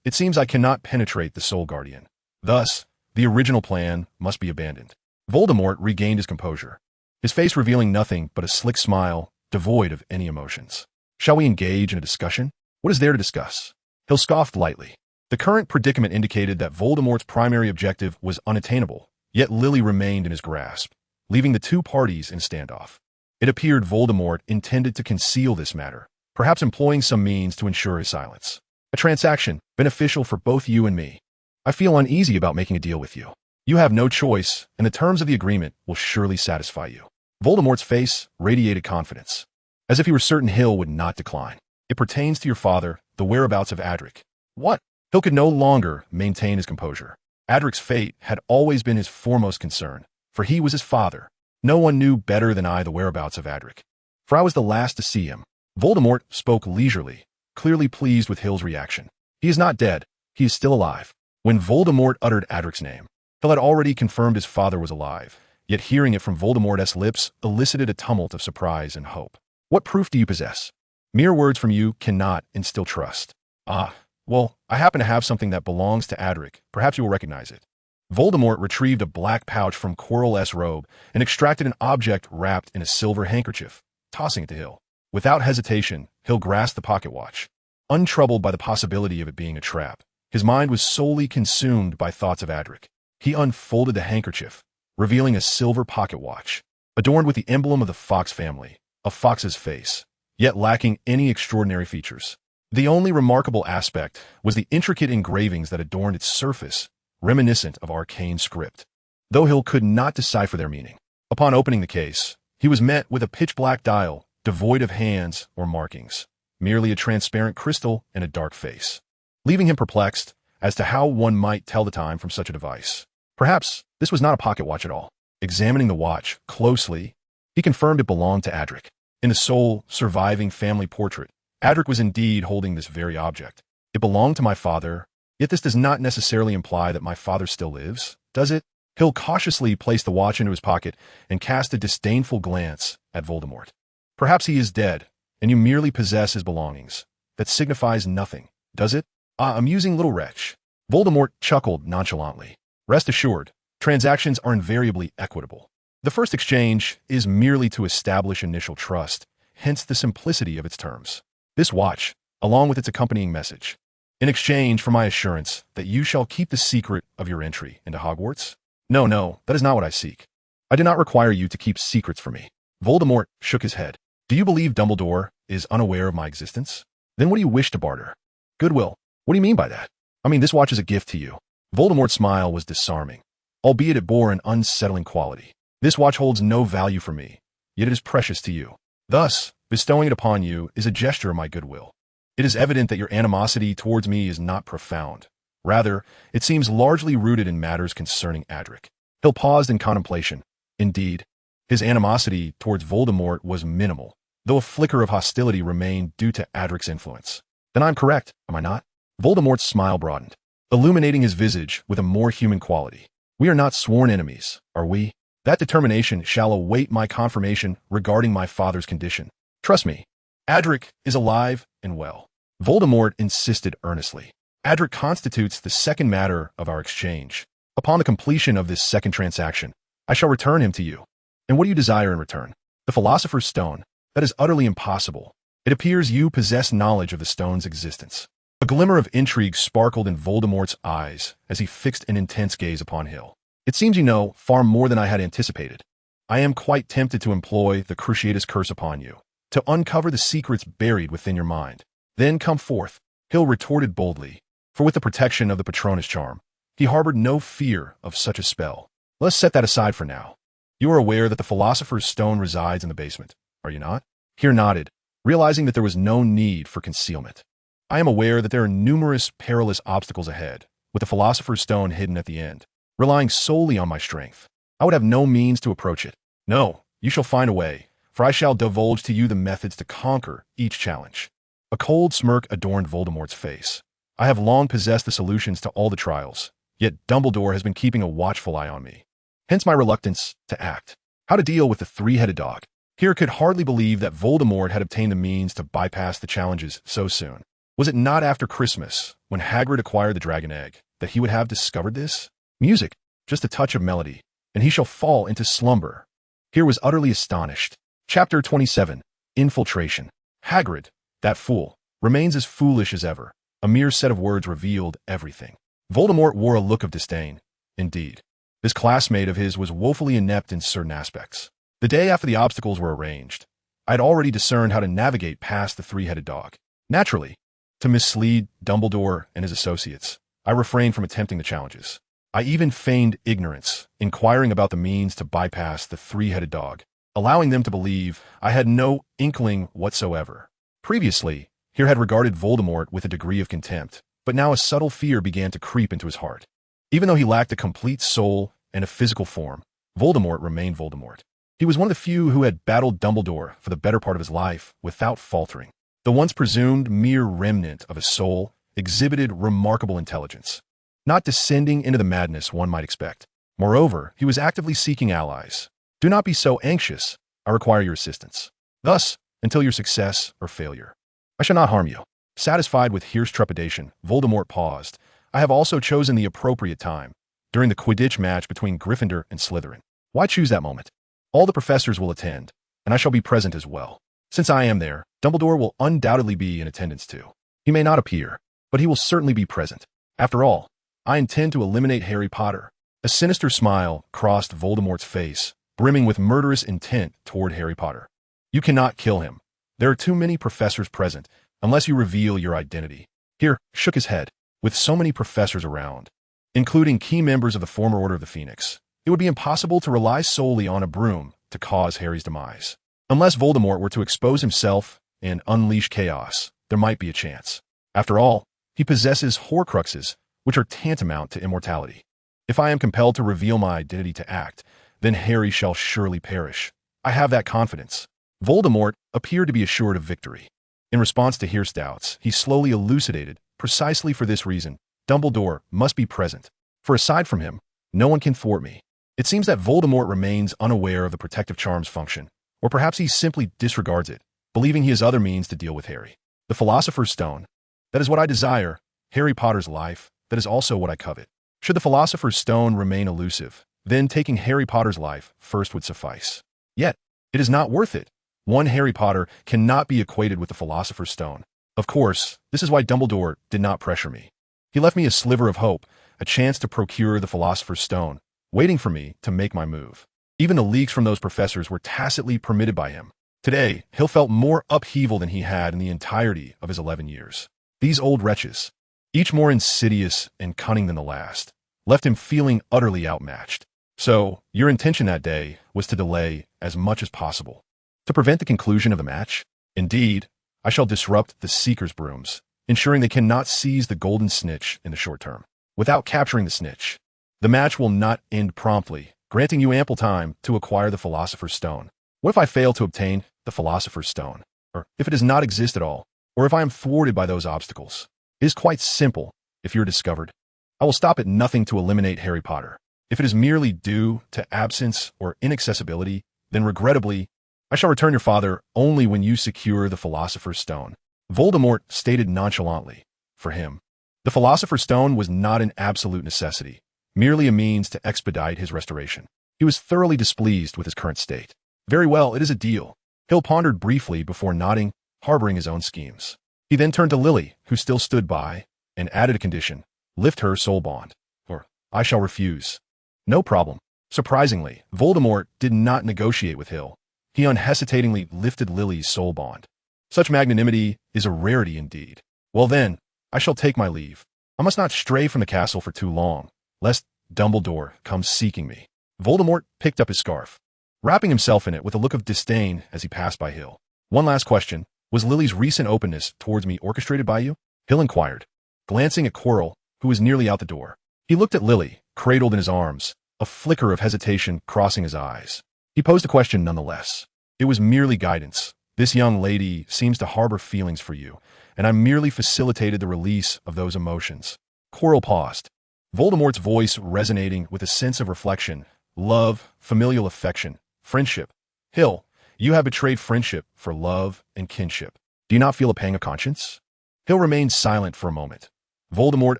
It seems I cannot penetrate the Soul Guardian. Thus, the original plan must be abandoned. Voldemort regained his composure, his face revealing nothing but a slick smile, devoid of any emotions. Shall we engage in a discussion? What is there to discuss? Hill scoffed lightly. The current predicament indicated that Voldemort's primary objective was unattainable, yet Lily remained in his grasp, leaving the two parties in standoff. It appeared Voldemort intended to conceal this matter, perhaps employing some means to ensure his silence. A transaction beneficial for both you and me. I feel uneasy about making a deal with you. You have no choice, and the terms of the agreement will surely satisfy you. Voldemort's face radiated confidence, as if he were certain Hill would not decline. It pertains to your father, the whereabouts of Adric. What? Hill could no longer maintain his composure. Adric's fate had always been his foremost concern, for he was his father. No one knew better than I the whereabouts of Adric, for I was the last to see him. Voldemort spoke leisurely, clearly pleased with Hill's reaction. He is not dead. He is still alive. When Voldemort uttered Adric's name, Hill had already confirmed his father was alive, yet hearing it from Voldemort's lips elicited a tumult of surprise and hope. What proof do you possess? Mere words from you cannot instill trust. Well, I happen to have something that belongs to Adric. Perhaps you will recognize it. Voldemort retrieved a black pouch from Quirrell's robe and extracted an object wrapped in a silver handkerchief, tossing it to Hill. Without hesitation, Hill grasped the pocket watch. Untroubled by the possibility of it being a trap, his mind was solely consumed by thoughts of Adric. He unfolded the handkerchief, revealing a silver pocket watch, adorned with the emblem of the Fawkes family, a fox's face, yet lacking any extraordinary features. The only remarkable aspect was the intricate engravings that adorned its surface, reminiscent of arcane script, though Hill could not decipher their meaning. Upon opening the case, he was met with a pitch-black dial, devoid of hands or markings, merely a transparent crystal and a dark face, leaving him perplexed as to how one might tell the time from such a device. Perhaps this was not a pocket watch at all. Examining the watch closely, he confirmed it belonged to Adric. In the sole surviving family portrait, Adric was indeed holding this very object. It belonged to my father, yet this does not necessarily imply that my father still lives, does it? Hill cautiously placed the watch into his pocket and cast a disdainful glance at Voldemort. Perhaps he is dead, and you merely possess his belongings. That signifies nothing, does it? Amusing little wretch. Voldemort chuckled nonchalantly. Rest assured, transactions are invariably equitable. The first exchange is merely to establish initial trust, hence the simplicity of its terms. This watch, along with its accompanying message. In exchange for my assurance that you shall keep the secret of your entry into Hogwarts? No, no, that is not what I seek. I do not require you to keep secrets from me. Voldemort shook his head. Do you believe Dumbledore is unaware of my existence? Then what do you wish to barter? Goodwill. What do you mean by that? I mean, this watch is a gift to you. Voldemort's smile was disarming, albeit it bore an unsettling quality. This watch holds no value for me, yet it is precious to you. Thus, bestowing it upon you is a gesture of my goodwill. It is evident that your animosity towards me is not profound. Rather, it seems largely rooted in matters concerning Adric. Hill paused in contemplation. Indeed, his animosity towards Voldemort was minimal, though a flicker of hostility remained due to Adric's influence. Then I'm correct, am I not? Voldemort's smile broadened, illuminating his visage with a more human quality. We are not sworn enemies, are we? That determination shall await my confirmation regarding my father's condition. Trust me, Adric is alive and well. Voldemort insisted earnestly. Adric constitutes the second matter of our exchange. Upon the completion of this second transaction, I shall return him to you. And what do you desire in return? The Philosopher's Stone. That is utterly impossible. It appears you possess knowledge of the stone's existence. A glimmer of intrigue sparkled in Voldemort's eyes as he fixed an intense gaze upon Hill. It seems you know far more than I had anticipated. I am quite tempted to employ the Cruciatus Curse upon you, to uncover the secrets buried within your mind. Then come forth, Hill retorted boldly, for with the protection of the Patronus charm, he harbored no fear of such a spell. Let's set that aside for now. You are aware that the Philosopher's Stone resides in the basement, are you not? Here nodded, realizing that there was no need for concealment. I am aware that there are numerous perilous obstacles ahead, with the Philosopher's Stone hidden at the end. Relying solely on my strength, I would have no means to approach it. No, you shall find a way, for I shall divulge to you the methods to conquer each challenge. A cold smirk adorned Voldemort's face. I have long possessed the solutions to all the trials, yet Dumbledore has been keeping a watchful eye on me. Hence my reluctance to act. How to deal with the three-headed dog. Here could hardly believe that Voldemort had obtained the means to bypass the challenges so soon. Was it not after Christmas, when Hagrid acquired the dragon egg, that he would have discovered this? Music, just a touch of melody, and he shall fall into slumber. Here was utterly astonished. Chapter 27. Infiltration. Hagrid, that fool, remains as foolish as ever. A mere set of words revealed everything. Voldemort wore a look of disdain. Indeed, this classmate of his was woefully inept in certain aspects. The day after the obstacles were arranged, I had already discerned how to navigate past the three-headed dog. Naturally, to mislead Dumbledore and his associates, I refrained from attempting the challenges. I even feigned ignorance, inquiring about the means to bypass the three-headed dog, allowing them to believe I had no inkling whatsoever. Previously, Here had regarded Voldemort with a degree of contempt, but now a subtle fear began to creep into his heart. Even though he lacked a complete soul and a physical form, Voldemort remained Voldemort. He was one of the few who had battled Dumbledore for the better part of his life without faltering. The once presumed mere remnant of a soul exhibited remarkable intelligence, not descending into the madness one might expect. Moreover, he was actively seeking allies. Do not be so anxious. I require your assistance. Thus, until your success or failure, I shall not harm you. Satisfied with Here's trepidation, Voldemort paused. I have also chosen the appropriate time, during the Quidditch match between Gryffindor and Slytherin. Why choose that moment? All the professors will attend, and I shall be present as well. Since I am there, Dumbledore will undoubtedly be in attendance too. He may not appear, but he will certainly be present. After all, I intend to eliminate Harry Potter. A sinister smile crossed Voldemort's face, brimming with murderous intent toward Harry Potter. You cannot kill him. There are too many professors present, unless you reveal your identity. Here shook his head. With so many professors around, including key members of the former Order of the Phoenix, it would be impossible to rely solely on a broom to cause Harry's demise. Unless Voldemort were to expose himself and unleash chaos, there might be a chance. After all, he possesses Horcruxes, which are tantamount to immortality. If I am compelled to reveal my identity to act, then Harry shall surely perish. I have that confidence. Voldemort appeared to be assured of victory. In response to Here's doubts, he slowly elucidated, precisely for this reason, Dumbledore must be present. For aside from him, no one can thwart me. It seems that Voldemort remains unaware of the protective charm's function, or perhaps he simply disregards it, believing he has other means to deal with Harry. The Philosopher's Stone. That is what I desire. Harry Potter's life. That is also what I covet. Should the Philosopher's Stone remain elusive, then taking Harry Potter's life first would suffice. Yet, it is not worth it. One Harry Potter cannot be equated with the Philosopher's Stone. Of course, this is why Dumbledore did not pressure me. He left me a sliver of hope, a chance to procure the Philosopher's Stone, waiting for me to make my move. Even the leaks from those professors were tacitly permitted by him. Today, Hill felt more upheaval than he had in the entirety of his 11 years. These old wretches, each more insidious and cunning than the last, left him feeling utterly outmatched. So, your intention that day was to delay as much as possible. To prevent the conclusion of the match? Indeed, I shall disrupt the Seeker's brooms, ensuring they cannot seize the golden snitch in the short term. Without capturing the snitch, the match will not end promptly, granting you ample time to acquire the Philosopher's Stone. What if I fail to obtain the Philosopher's Stone? Or if it does not exist at all? Or if I am thwarted by those obstacles? It is quite simple if you're discovered. I will stop at nothing to eliminate Harry Potter. If it is merely due to absence or inaccessibility, then regrettably, I shall return your father only when you secure the Philosopher's Stone. Voldemort stated nonchalantly. For him, the Philosopher's Stone was not an absolute necessity, merely a means to expedite his restoration. He was thoroughly displeased with his current state. Very well, it is a deal. Hill pondered briefly before nodding, harboring his own schemes. He then turned to Lily, who still stood by, and added a condition. Lift her soul bond, or I shall refuse. No problem. Surprisingly, Voldemort did not negotiate with Hill. He unhesitatingly lifted Lily's soul bond. Such magnanimity is a rarity indeed. Well then, I shall take my leave. I must not stray from the castle for too long, lest Dumbledore come seeking me. Voldemort picked up his scarf, wrapping himself in it with a look of disdain as he passed by Hill. One last question. Was Lily's recent openness towards me orchestrated by you? Hill inquired, glancing at Quirrell, who was nearly out the door. He looked at Lily, cradled in his arms, a flicker of hesitation crossing his eyes. He posed a question nonetheless. It was merely guidance. This young lady seems to harbor feelings for you, and I merely facilitated the release of those emotions. Quirrell paused, Voldemort's voice resonating with a sense of reflection, love, familial affection, friendship. Hill, you have betrayed friendship for love and kinship. Do you not feel a pang of conscience? Hill remained silent for a moment. Voldemort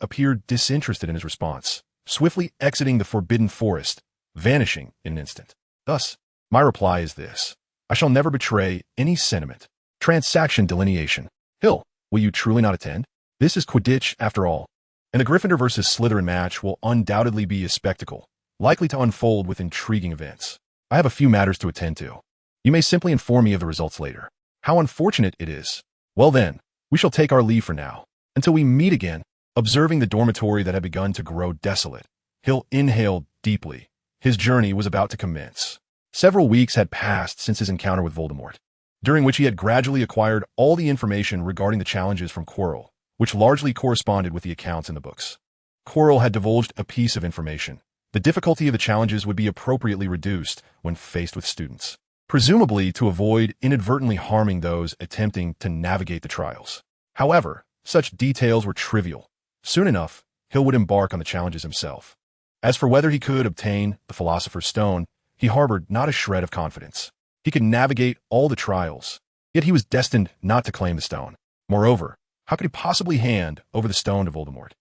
appeared disinterested in his response, swiftly exiting the forbidden forest, vanishing in an instant. Thus, my reply is this. I shall never betray any sentiment. Transaction delineation. Hill, will you truly not attend? This is Quidditch after all, and the Gryffindor versus Slytherin match will undoubtedly be a spectacle, likely to unfold with intriguing events. I have a few matters to attend to. You may simply inform me of the results later. How unfortunate it is. Well then, we shall take our leave for now. Until we meet again. Observing the dormitory that had begun to grow desolate, Hill inhaled deeply. His journey was about to commence. Several weeks had passed since his encounter with Voldemort, during which he had gradually acquired all the information regarding the challenges from Quirrell, which largely corresponded with the accounts in the books. Quirrell had divulged a piece of information. The difficulty of the challenges would be appropriately reduced when faced with students, presumably to avoid inadvertently harming those attempting to navigate the trials. However, such details were trivial. Soon enough, Hill would embark on the challenges himself. As for whether he could obtain the Philosopher's Stone, he harbored not a shred of confidence. He could navigate all the trials, yet he was destined not to claim the stone. Moreover, how could he possibly hand over the stone to Voldemort?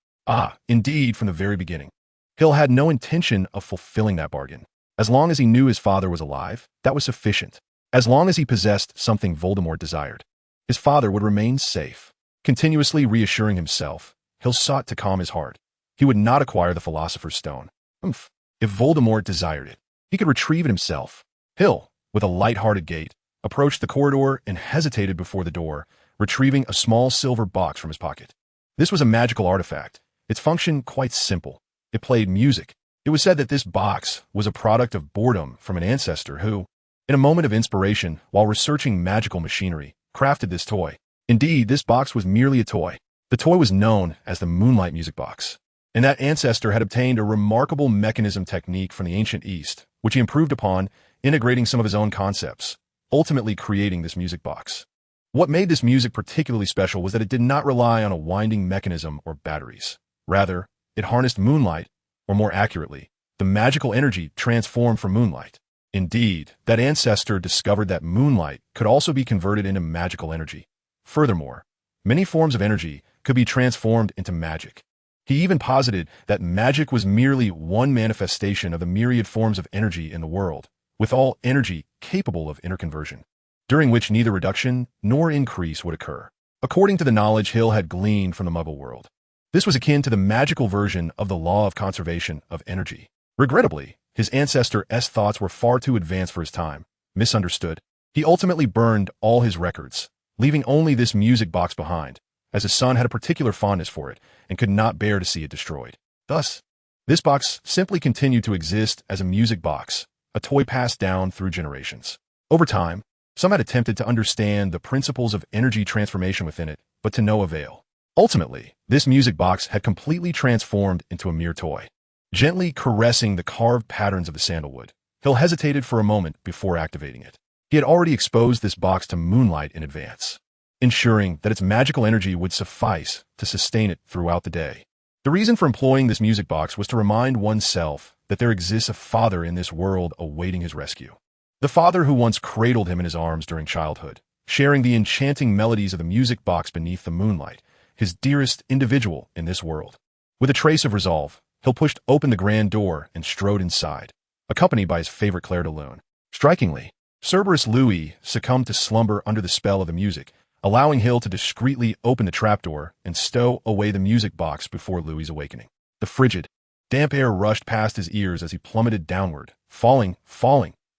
Indeed, from the very beginning, Hill had no intention of fulfilling that bargain. As long as he knew his father was alive, that was sufficient. As long as he possessed something Voldemort desired, his father would remain safe. Continuously reassuring himself, Hill sought to calm his heart. He would not acquire the Philosopher's Stone. If Voldemort desired it, he could retrieve it himself. Hill, with a light-hearted gait, approached the corridor and hesitated before the door, retrieving a small silver box from his pocket. This was a magical artifact, its function quite simple. It played music. It was said that this box was a product of boredom from an ancestor who, in a moment of inspiration while researching magical machinery, crafted this toy. Indeed, this box was merely a toy. The toy was known as the Moonlight music box, and that ancestor had obtained a remarkable mechanism technique from the ancient East, which he improved upon, integrating some of his own concepts, ultimately creating this music box. What made this music particularly special was that it did not rely on a winding mechanism or batteries. Rather, it harnessed moonlight, or more accurately, the magical energy transformed from moonlight. Indeed, that ancestor discovered that moonlight could also be converted into magical energy. Furthermore, many forms of energy could be transformed into magic. He even posited that magic was merely one manifestation of the myriad forms of energy in the world, with all energy capable of interconversion, during which neither reduction nor increase would occur. according to the knowledge Hill had gleaned from the Muggle world. This was akin to the magical version of the law of conservation of energy. Regrettably, his ancestor's thoughts were far too advanced for his time. Misunderstood, he ultimately burned all his records, leaving only this music box behind, as his son had a particular fondness for it and could not bear to see it destroyed. Thus, this box simply continued to exist as a music box, a toy passed down through generations. Over time, some had attempted to understand the principles of energy transformation within it, but to no avail. Ultimately, this music box had completely transformed into a mere toy. Gently caressing the carved patterns of the sandalwood, Hill hesitated for a moment before activating it. He had already exposed this box to moonlight in advance, ensuring that its magical energy would suffice to sustain it throughout the day. The reason for employing this music box was to remind oneself that there exists a father in this world awaiting his rescue. The father who once cradled him in his arms during childhood, sharing the enchanting melodies of the music box beneath the moonlight, his dearest individual in this world. With a trace of resolve, Hill pushed open the grand door and strode inside, accompanied by his favorite Claire de Lune. Strikingly, Cerberus Louis succumbed to slumber under the spell of the music, allowing Hill to discreetly open the trapdoor and stow away the music box before Louis' awakening. The frigid, damp air rushed past his ears as he plummeted downward, falling,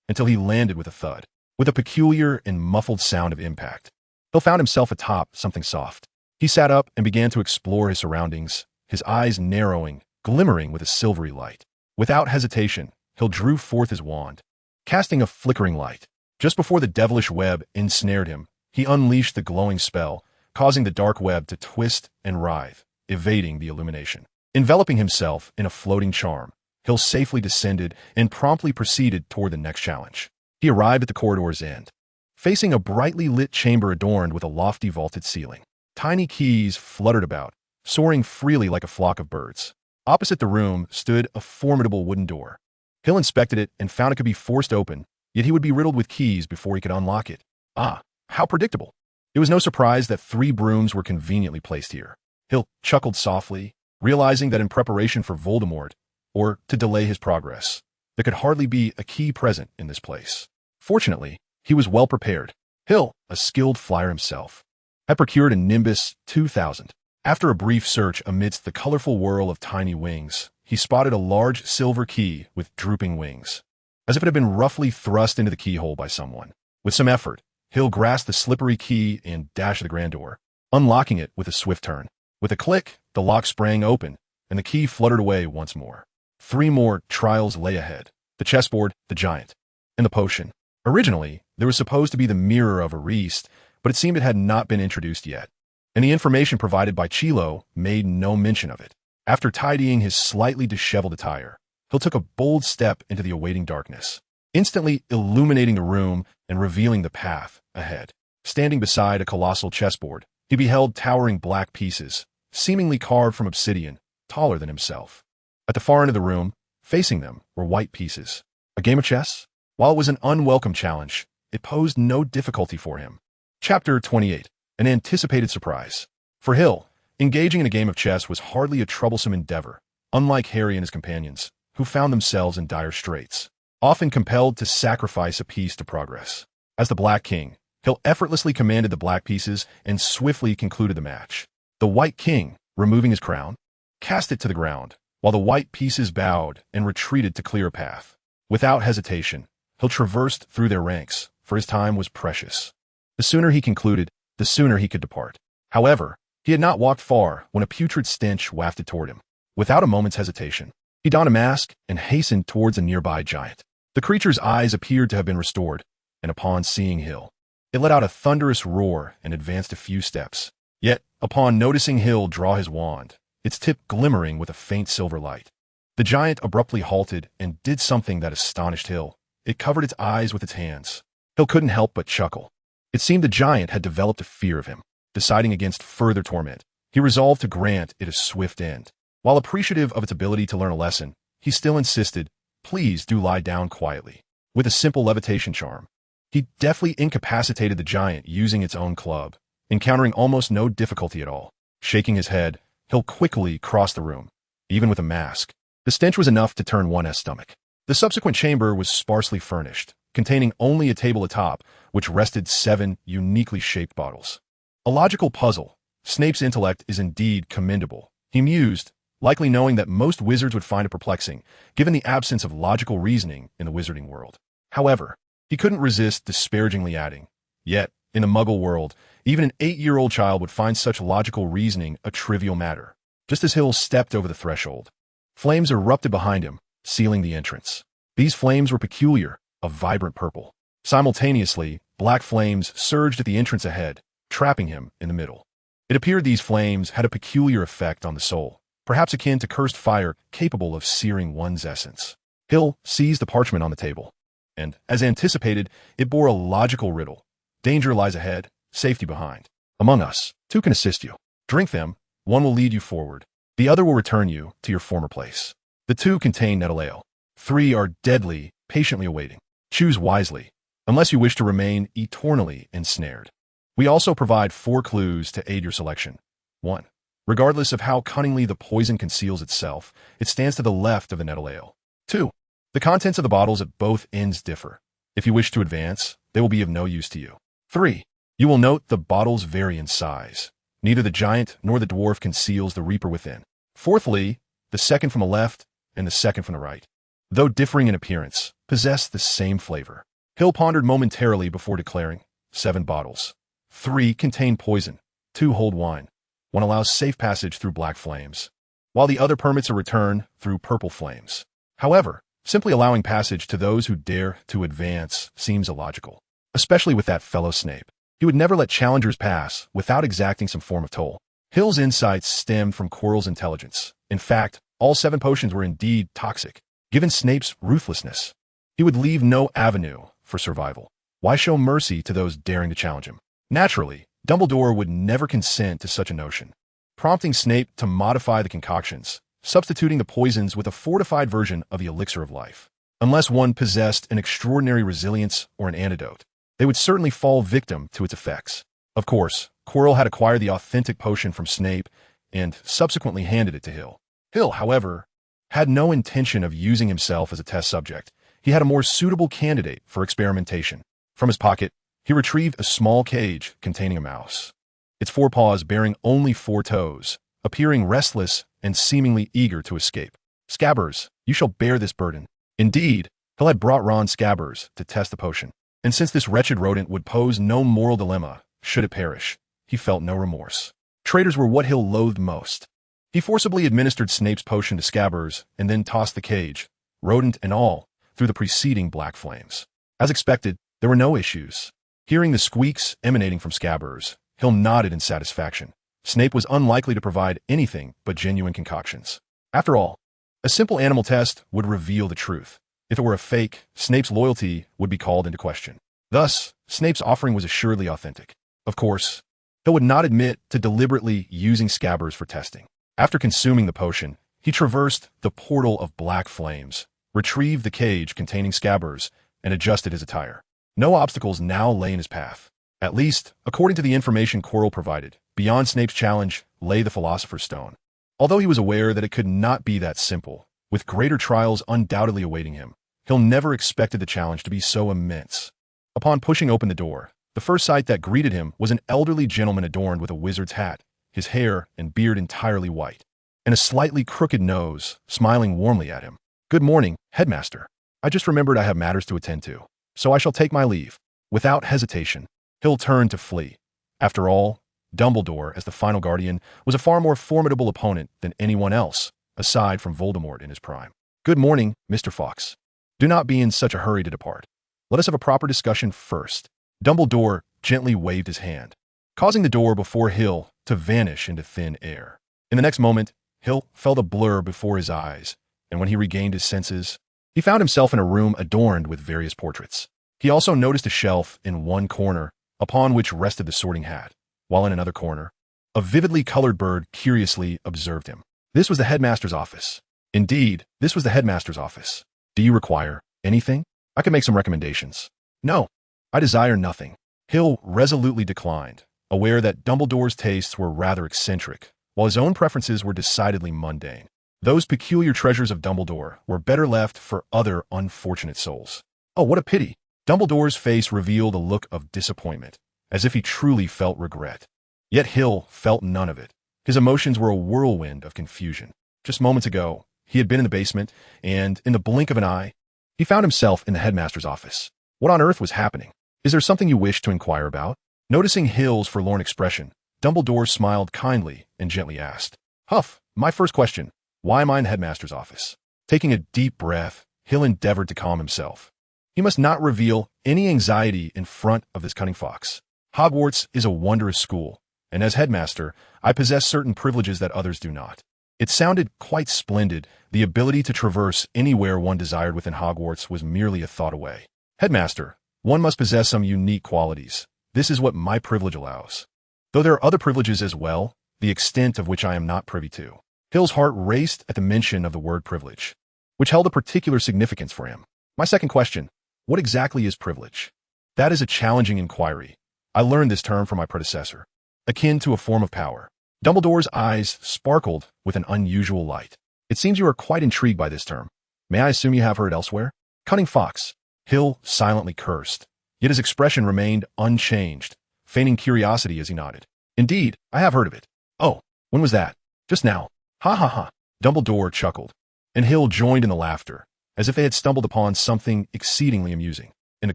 until he landed with a thud. With a peculiar and muffled sound of impact, Hill found himself atop something soft. He sat up and began to explore his surroundings, his eyes narrowing, glimmering with a silvery light. Without hesitation, Hill drew forth his wand, casting a flickering light. Just before the devilish web ensnared him, he unleashed the glowing spell, causing the dark web to twist and writhe, evading the illumination. Enveloping himself in a floating charm, Hill safely descended and promptly proceeded toward the next challenge. He arrived at the corridor's end, facing a brightly lit chamber adorned with a lofty vaulted ceiling. Tiny keys fluttered about, soaring freely like a flock of birds. Opposite the room stood a formidable wooden door. Hill inspected it and found it could be forced open, yet he would be riddled with keys before he could unlock it. Ah, how predictable. It was no surprise that 3 brooms were conveniently placed here. Hill chuckled softly, realizing that in preparation for Voldemort, or to delay his progress, there could hardly be a key present in this place. Fortunately, he was well prepared. Hill, a skilled flyer himself, had procured a Nimbus 2000. After a brief search amidst the colorful whirl of tiny wings, he spotted a large silver key with drooping wings, as if it had been roughly thrust into the keyhole by someone. With some effort, Hill grasped the slippery key and dashed the grand door, unlocking it with a swift turn. With a click, the lock sprang open, and the key fluttered away once more. 3 more trials lay ahead: the chessboard, the giant, and the potion. Originally, there was supposed to be the mirror of Ariste, but it seemed it had not been introduced yet, and the information provided by Chilo made no mention of it. After tidying his slightly disheveled attire, Hill took a bold step into the awaiting darkness, instantly illuminating the room and revealing the path ahead. Standing beside a colossal chessboard, he beheld towering black pieces, seemingly carved from obsidian, taller than himself. At the far end of the room, facing them, were white pieces. A game of chess? While it was an unwelcome challenge, it posed no difficulty for him. Chapter 28. An anticipated surprise. For Hill, engaging in a game of chess was hardly a troublesome endeavor, unlike Harry and his companions, who found themselves in dire straits, often compelled to sacrifice a piece to progress. As the Black King, Hill effortlessly commanded the black pieces and swiftly concluded the match. The White King, removing his crown, cast it to the ground, while the white pieces bowed and retreated to clear a path. Without hesitation, Hill traversed through their ranks, for his time was precious. The sooner he concluded, the sooner he could depart. However, he had not walked far when a putrid stench wafted toward him. Without a moment's hesitation, he donned a mask and hastened towards a nearby giant. The creature's eyes appeared to have been restored, and upon seeing Hill, it let out a thunderous roar and advanced a few steps. Yet, upon noticing Hill draw his wand, its tip glimmering with a faint silver light, the giant abruptly halted and did something that astonished Hill. It covered its eyes with its hands. Hill couldn't help but chuckle. It seemed the giant had developed a fear of him. Deciding against further torment, he resolved to grant it a swift end. While appreciative of its ability to learn a lesson, he still insisted, "Please do lie down quietly." With a simple levitation charm, he deftly incapacitated the giant using its own club, encountering almost no difficulty at all. Shaking his head, Hill quickly crossed the room. Even with a mask, the stench was enough to turn one's stomach. The subsequent chamber was sparsely furnished, containing only a table atop, which rested 7 uniquely shaped bottles. A logical puzzle. Snape's intellect is indeed commendable, he mused, likely knowing that most wizards would find it perplexing, given the absence of logical reasoning in the wizarding world. However, he couldn't resist disparagingly adding, yet, in the Muggle world, even an 8-year-old child would find such logical reasoning a trivial matter. Just as Hill stepped over the threshold, flames erupted behind him, sealing the entrance. These flames were peculiar, a vibrant purple. Simultaneously, black flames surged at the entrance ahead, trapping him in the middle. It appeared these flames had a peculiar effect on the soul, perhaps akin to cursed fire capable of searing one's essence. Hill seized the parchment on the table, and, as anticipated, it bore a logical riddle. Danger lies ahead, safety behind. Among us, two can assist you. Drink them, one will lead you forward, the other will return you to your former place. The two contain nettle ale. 3 are deadly, patiently awaiting. Choose wisely, unless you wish to remain eternally ensnared. We also provide 4 clues to aid your selection. 1. Regardless of how cunningly the poison conceals itself, it stands to the left of the nettle ale. 2. The contents of the bottles at both ends differ. If you wish to advance, they will be of no use to you. 3. You will note the bottles vary in size. Neither the giant nor the dwarf conceals the reaper within. Fourthly, the second from the left and the second from the right, though differing in appearance, possess the same flavor. Hill pondered momentarily before declaring, 7 bottles. 3 contain poison, 2 hold wine. 1 allows safe passage through black flames, while the other permits a return through purple flames. However, simply allowing passage to those who dare to advance seems illogical, especially with that fellow Snape. He would never let challengers pass without exacting some form of toll. Hill's insights stemmed from Quirrell's intelligence. In fact, all 7 potions were indeed toxic. Given Snape's ruthlessness, he would leave no avenue for survival. Why show mercy to those daring to challenge him? Naturally, Dumbledore would never consent to such a notion, prompting Snape to modify the concoctions, substituting the poisons with a fortified version of the elixir of life. Unless one possessed an extraordinary resilience or an antidote, they would certainly fall victim to its effects. Of course, Quirrell had acquired the authentic potion from Snape and subsequently handed it to Hill. Hill, however, had no intention of using himself as a test subject. He had a more suitable candidate for experimentation. From his pocket, he retrieved a small cage containing a mouse, its 4 paws bearing only 4 toes, appearing restless and seemingly eager to escape. Scabbers, you shall bear this burden. Indeed, Hill had brought Ron Scabbers to test the potion, and since this wretched rodent would pose no moral dilemma should it perish, he felt no remorse. Traitors were what Hill loathed most. He forcibly administered Snape's potion to Scabbers and then tossed the cage, rodent and all, through the preceding black flames. As expected, there were no issues. Hearing the squeaks emanating from Scabbers, Hill nodded in satisfaction. Snape was unlikely to provide anything but genuine concoctions. After all, a simple animal test would reveal the truth. If it were a fake, Snape's loyalty would be called into question. Thus, Snape's offering was assuredly authentic. Of course, Hill would not admit to deliberately using Scabbers for testing. After consuming the potion, he traversed the portal of black flames, retrieved the cage containing Scabbers, and adjusted his attire. No obstacles now lay in his path. At least, according to the information Quirrell provided, beyond Snape's challenge lay the Philosopher's Stone. Although he was aware that it could not be that simple, with greater trials undoubtedly awaiting him, Hill never expected the challenge to be so immense. Upon pushing open the door, the first sight that greeted him was an elderly gentleman adorned with a wizard's hat, his hair and beard entirely white, and a slightly crooked nose, smiling warmly at him. "Good morning, Headmaster. I just remembered I have matters to attend to, so I shall take my leave." Without hesitation, Hill turned to flee. After all, Dumbledore, as the final guardian, was a far more formidable opponent than anyone else, aside from Voldemort in his prime. "Good morning, Mr. Fawkes. Do not be in such a hurry to depart. Let us have a proper discussion first." Dumbledore gently waved his hand, causing the door before Hill to vanish into thin air. In the next moment, Hill felt a blur before his eyes, and when he regained his senses, he found himself in a room adorned with various portraits. He also noticed a shelf in one corner, upon which rested the Sorting Hat, while in another corner, a vividly colored bird curiously observed him. This was the headmaster's office. Indeed, this was the headmaster's office. "Do you require anything? I can make some recommendations." "No, I desire nothing." Hill resolutely declined, aware that Dumbledore's tastes were rather eccentric, while his own preferences were decidedly mundane. Those peculiar treasures of Dumbledore were better left for other unfortunate souls. "Oh, what a pity." Dumbledore's face revealed a look of disappointment, as if he truly felt regret. Yet Hill felt none of it. His emotions were a whirlwind of confusion. Just moments ago, he had been in the basement, and in the blink of an eye, he found himself in the headmaster's office. What on earth was happening? Is there something you wish to inquire about? Noticing Hill's forlorn expression, Dumbledore smiled kindly and gently asked, "Huff, my first question. Why am I in the headmaster's office?" Taking a deep breath, Hill endeavored to calm himself. He must not reveal any anxiety in front of this cunning fox. Hogwarts is a wondrous school, and as headmaster, I possess certain privileges that others do not. It sounded quite splendid. The ability to traverse anywhere one desired within Hogwarts was merely a thought away. Headmaster, one must possess some unique qualities. This is what my privilege allows. Though there are other privileges as well, the extent of which I am not privy to. Hill's heart raced at the mention of the word privilege, which held a particular significance for him. My second question, what exactly is privilege? That is a challenging inquiry. I learned this term from my predecessor, akin to a form of power. Dumbledore's eyes sparkled with an unusual light. It seems you are quite intrigued by this term. May I assume you have heard elsewhere? Cunning fox. Hill silently cursed, yet his expression remained unchanged, feigning curiosity as he nodded. Indeed, I have heard of it. Oh, when was that? Just now. Ha ha ha. Dumbledore chuckled, and Hill joined in the laughter, as if they had stumbled upon something exceedingly amusing. In the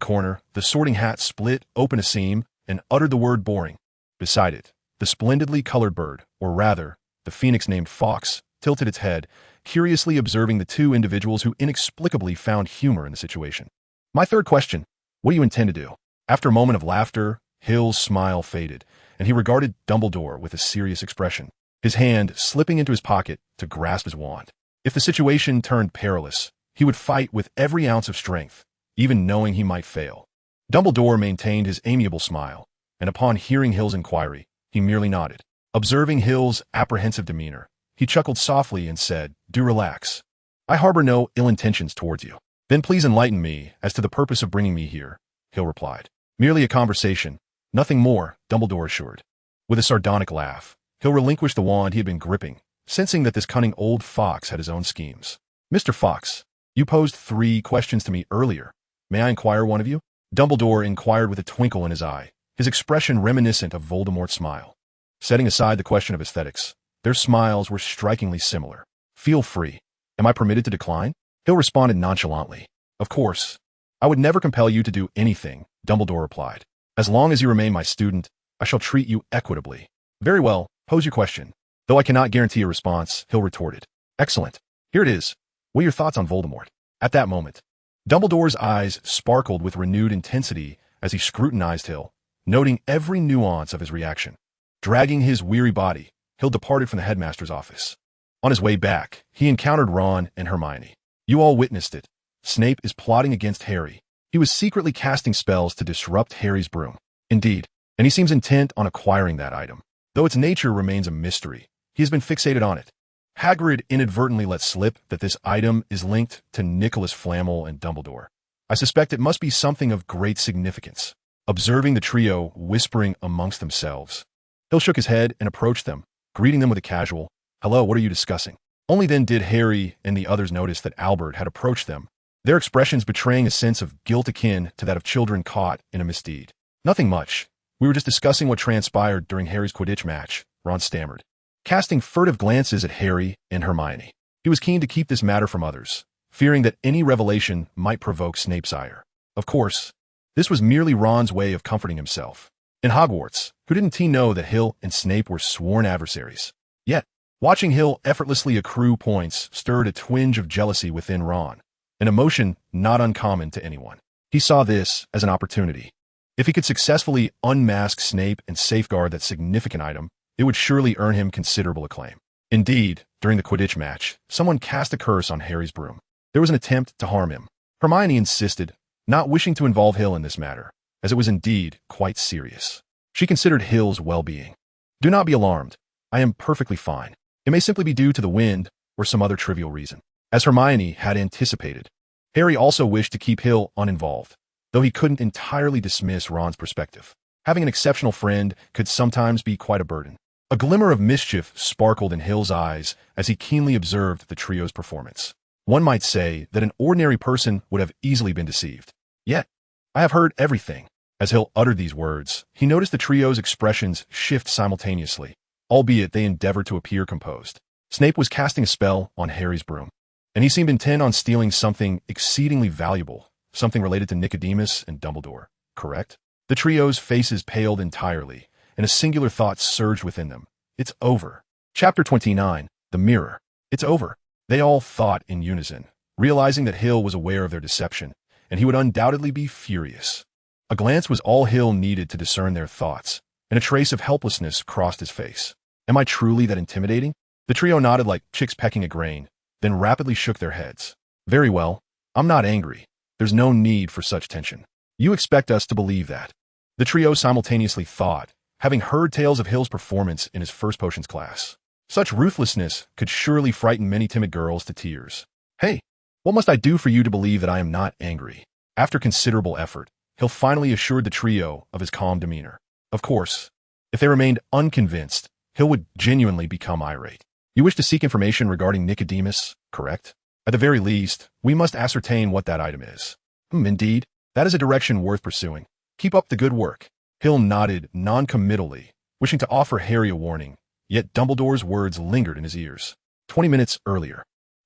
corner, the Sorting Hat split open a seam and uttered the word boring. Beside it, the splendidly colored bird, or rather, the phoenix named Fox, tilted its head, curiously observing the two individuals who inexplicably found humor in the situation. My third question, what do you intend to do? After a moment of laughter, Hill's smile faded, and he regarded Dumbledore with a serious expression, his hand slipping into his pocket to grasp his wand. If the situation turned perilous, he would fight with every ounce of strength, even knowing he might fail. Dumbledore maintained his amiable smile, and upon hearing Hill's inquiry, he merely nodded. Observing Hill's apprehensive demeanor, he chuckled softly and said, "Do relax. I harbor no ill intentions towards you." "Then please enlighten me as to the purpose of bringing me here," Hill replied. "Merely a conversation, nothing more," Dumbledore assured. With a sardonic laugh, Hill relinquished the wand he had been gripping, sensing that this cunning old fox had his own schemes. "Mr. Fox, you posed 3 questions to me earlier. May I inquire one of you?" Dumbledore inquired with a twinkle in his eye, his expression reminiscent of Voldemort's smile. Setting aside the question of aesthetics, their smiles were strikingly similar. "Feel free. Am I permitted to decline?" Hill responded nonchalantly. "Of course. I would never compel you to do anything," Dumbledore replied. "As long as you remain my student, I shall treat you equitably." "Very well, pose your question." "Though I cannot guarantee a response," Hill retorted. "Excellent. Here it is. What are your thoughts on Voldemort?" At that moment, Dumbledore's eyes sparkled with renewed intensity as he scrutinized Hill, noting every nuance of his reaction. Dragging his weary body, Hill departed from the headmaster's office. On his way back, he encountered Ron and Hermione. "You all witnessed it. Snape is plotting against Harry. He was secretly casting spells to disrupt Harry's broom. Indeed, and he seems intent on acquiring that item. Though its nature remains a mystery, he has been fixated on it. Hagrid inadvertently let slip that this item is linked to Nicholas Flamel and Dumbledore. I suspect it must be something of great significance." Observing the trio whispering amongst themselves, Hill shook his head and approached them, greeting them with a casual, "Hello, what are you discussing?" Only then did Harry and the others notice that Albert had approached them, their expressions betraying a sense of guilt akin to that of children caught in a misdeed. "Nothing much. We were just discussing what transpired during Harry's Quidditch match," Ron stammered, casting furtive glances at Harry and Hermione. He was keen to keep this matter from others, fearing that any revelation might provoke Snape's ire. Of course, this was merely Ron's way of comforting himself. In Hogwarts, who didn't he know that Hill and Snape were sworn adversaries? Yet, watching Hill effortlessly accrue points stirred a twinge of jealousy within Ron, an emotion not uncommon to anyone. He saw this as an opportunity. If he could successfully unmask Snape and safeguard that significant item, it would surely earn him considerable acclaim. Indeed, during the Quidditch match, someone cast a curse on Harry's broom. There was an attempt to harm him. Hermione insisted, not wishing to involve Hill in this matter, as it was indeed quite serious. She considered Hill's well-being. "Do not be alarmed. I am perfectly fine. It may simply be due to the wind or some other trivial reason." As Hermione had anticipated, Harry also wished to keep Hill uninvolved, though he couldn't entirely dismiss Ron's perspective. Having an exceptional friend could sometimes be quite a burden. A glimmer of mischief sparkled in Hill's eyes as he keenly observed the trio's performance. One might say that an ordinary person would have easily been deceived. "Yet, I have heard everything. As Hill uttered these words, he noticed the trio's expressions shift simultaneously, albeit they endeavored to appear composed. Snape was casting a spell on Harry's broom, and he seemed intent on stealing something exceedingly valuable, something related to Nicodemus and Dumbledore, correct? The trio's faces paled entirely, and a singular thought surged within them. It's over. Chapter 29, The Mirror. It's over. They all thought in unison, realizing that Hill was aware of their deception, and he would undoubtedly be furious. A glance was all Hill needed to discern their thoughts, and a trace of helplessness crossed his face. Am I truly that intimidating? The trio nodded like chicks pecking a grain, then rapidly shook their heads. Very well. I'm not angry. There's no need for such tension. You expect us to believe that. The trio simultaneously thought, having heard tales of Hill's performance in his first potions class. Such ruthlessness could surely frighten many timid girls to tears. Hey, what must I do for you to believe that I am not angry? After considerable effort, Hill finally assured the trio of his calm demeanor. Of course, if they remained unconvinced, Hill would genuinely become irate. You wish to seek information regarding Nicodemus, correct? At the very least, we must ascertain what that item is. Indeed, that is a direction worth pursuing. Keep up the good work. Hill nodded non-committally, wishing to offer Harry a warning, yet Dumbledore's words lingered in his ears. 20 minutes earlier.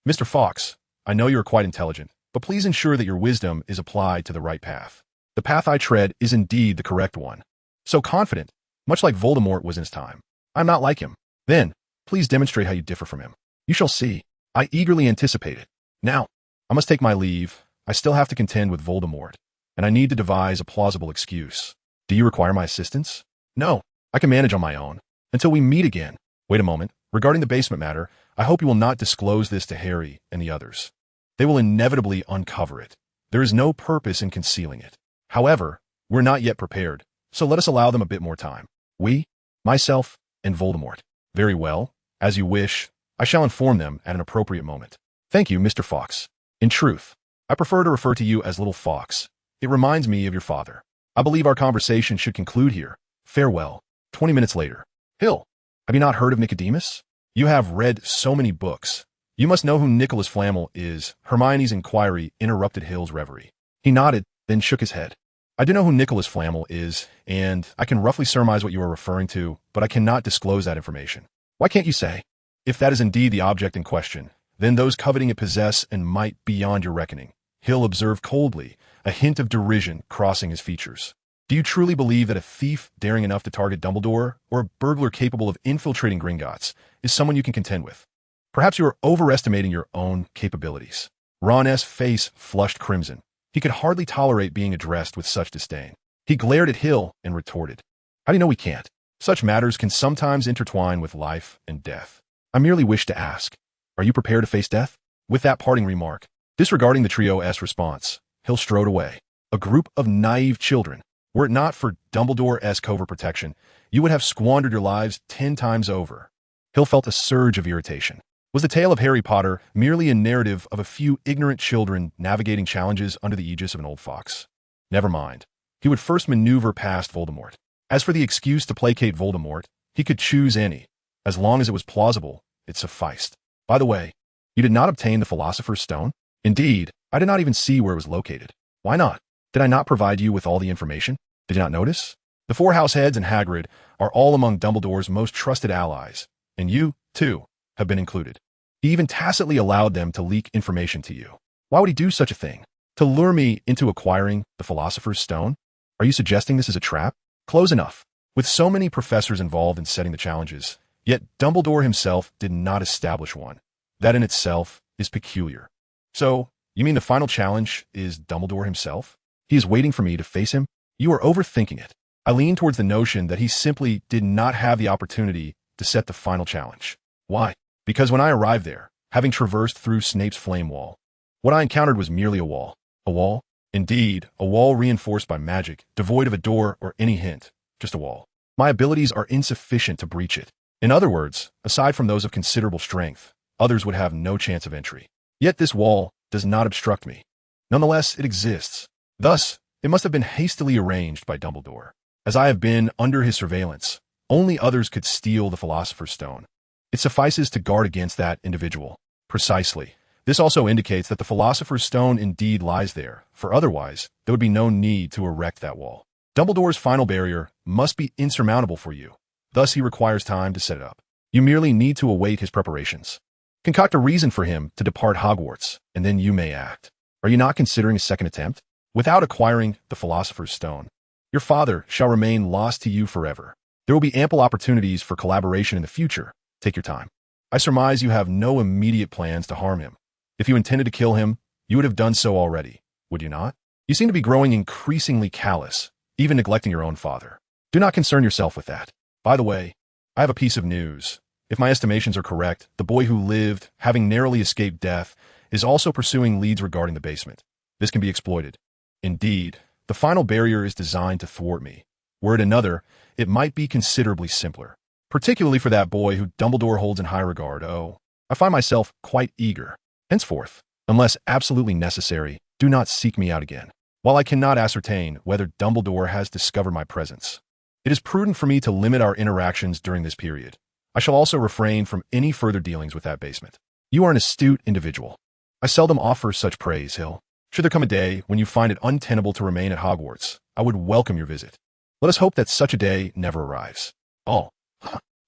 Mr. Fawkes, I know you are quite intelligent, but please ensure that your wisdom is applied to the right path. The path I tread is indeed the correct one. So confident, much like Voldemort was in his time. I'm not like him. Then, please demonstrate how you differ from him. You shall see. I eagerly anticipate it. Now, I must take my leave. I still have to contend with Voldemort, and I need to devise a plausible excuse. Do you require my assistance? No, I can manage on my own. Until we meet again. Wait a moment. Regarding the basement matter, I hope you will not disclose this to Harry and the others. They will inevitably uncover it. There is no purpose in concealing it. However, we're not yet prepared, so let us allow them a bit more time. We, myself, and Voldemort. Very well. As you wish. I shall inform them at an appropriate moment. Thank you, Mr. Fawkes. In truth, I prefer to refer to you as Little Fawkes. It reminds me of your father. I believe our conversation should conclude here. Farewell. 20 minutes later. Hill, have you not heard of Nicodemus? You have read so many books. You must know who Nicholas Flamel is. Hermione's inquiry interrupted Hill's reverie. He nodded, then shook his head. I do know who Nicholas Flamel is, and I can roughly surmise what you are referring to, but I cannot disclose that information. Why can't you say? If that is indeed the object in question, then those coveting it possess and might beyond your reckoning. Hill observed coldly, a hint of derision crossing his features. Do you truly believe that a thief daring enough to target Dumbledore, or a burglar capable of infiltrating Gringotts, is someone you can contend with? Perhaps you are overestimating your own capabilities. Ron's face flushed crimson. He could hardly tolerate being addressed with such disdain. He glared at Hill and retorted. How do you know we can't? Such matters can sometimes intertwine with life and death. I merely wish to ask, are you prepared to face death? With that parting remark, disregarding the trio's response, Hill strode away. A group of naive children. Were it not for Dumbledore's covert protection, you would have squandered your lives 10 times over. Hill felt a surge of irritation. Was the tale of Harry Potter merely a narrative of a few ignorant children navigating challenges under the aegis of an old fox? Never mind. He would first maneuver past Voldemort. As for the excuse to placate Voldemort, he could choose any. As long as it was plausible, it sufficed. By the way, you did not obtain the Philosopher's Stone? Indeed, I did not even see where it was located. Why not? Did I not provide you with all the information? Did you not notice? The four house heads and Hagrid are all among Dumbledore's most trusted allies, and you, too, have been included. He even tacitly allowed them to leak information to you. Why would he do such a thing? To lure me into acquiring the Philosopher's Stone? Are you suggesting this is a trap? Close enough. With so many professors involved in setting the challenges, yet Dumbledore himself did not establish one. That in itself is peculiar. So, you mean the final challenge is Dumbledore himself? He is waiting for me to face him? You are overthinking it. I lean towards the notion that he simply did not have the opportunity to set the final challenge. Why? Because when I arrived there, having traversed through Snape's flame wall, what I encountered was merely a wall. A wall? Indeed, a wall reinforced by magic, devoid of a door or any hint. Just a wall. My abilities are insufficient to breach it. In other words, aside from those of considerable strength, others would have no chance of entry. Yet this wall does not obstruct me. Nonetheless, it exists. Thus, it must have been hastily arranged by Dumbledore. As I have been under his surveillance, only others could steal the Philosopher's Stone. It suffices to guard against that individual. Precisely. This also indicates that the Philosopher's Stone indeed lies there, for otherwise, there would be no need to erect that wall. Dumbledore's final barrier must be insurmountable for you. Thus, he requires time to set it up. You merely need to await his preparations. Concoct a reason for him to depart Hogwarts, and then you may act. Are you not considering a second attempt? Without acquiring the Philosopher's Stone, your father shall remain lost to you forever. There will be ample opportunities for collaboration in the future. Take your time. I surmise you have no immediate plans to harm him. If you intended to kill him, you would have done so already, would you not? You seem to be growing increasingly callous, even neglecting your own father. Do not concern yourself with that. By the way, I have a piece of news. If my estimations are correct, the boy who lived, having narrowly escaped death, is also pursuing leads regarding the basement. This can be exploited. Indeed, the final barrier is designed to thwart me. Were it another, it might be considerably simpler. Particularly for that boy who Dumbledore holds in high regard. Oh, I find myself quite eager. Henceforth, unless absolutely necessary, do not seek me out again. While I cannot ascertain whether Dumbledore has discovered my presence, it is prudent for me to limit our interactions during this period. I shall also refrain from any further dealings with that basement. You are an astute individual. I seldom offer such praise, Hill. Should there come a day when you find it untenable to remain at Hogwarts, I would welcome your visit. Let us hope that such a day never arrives. Oh,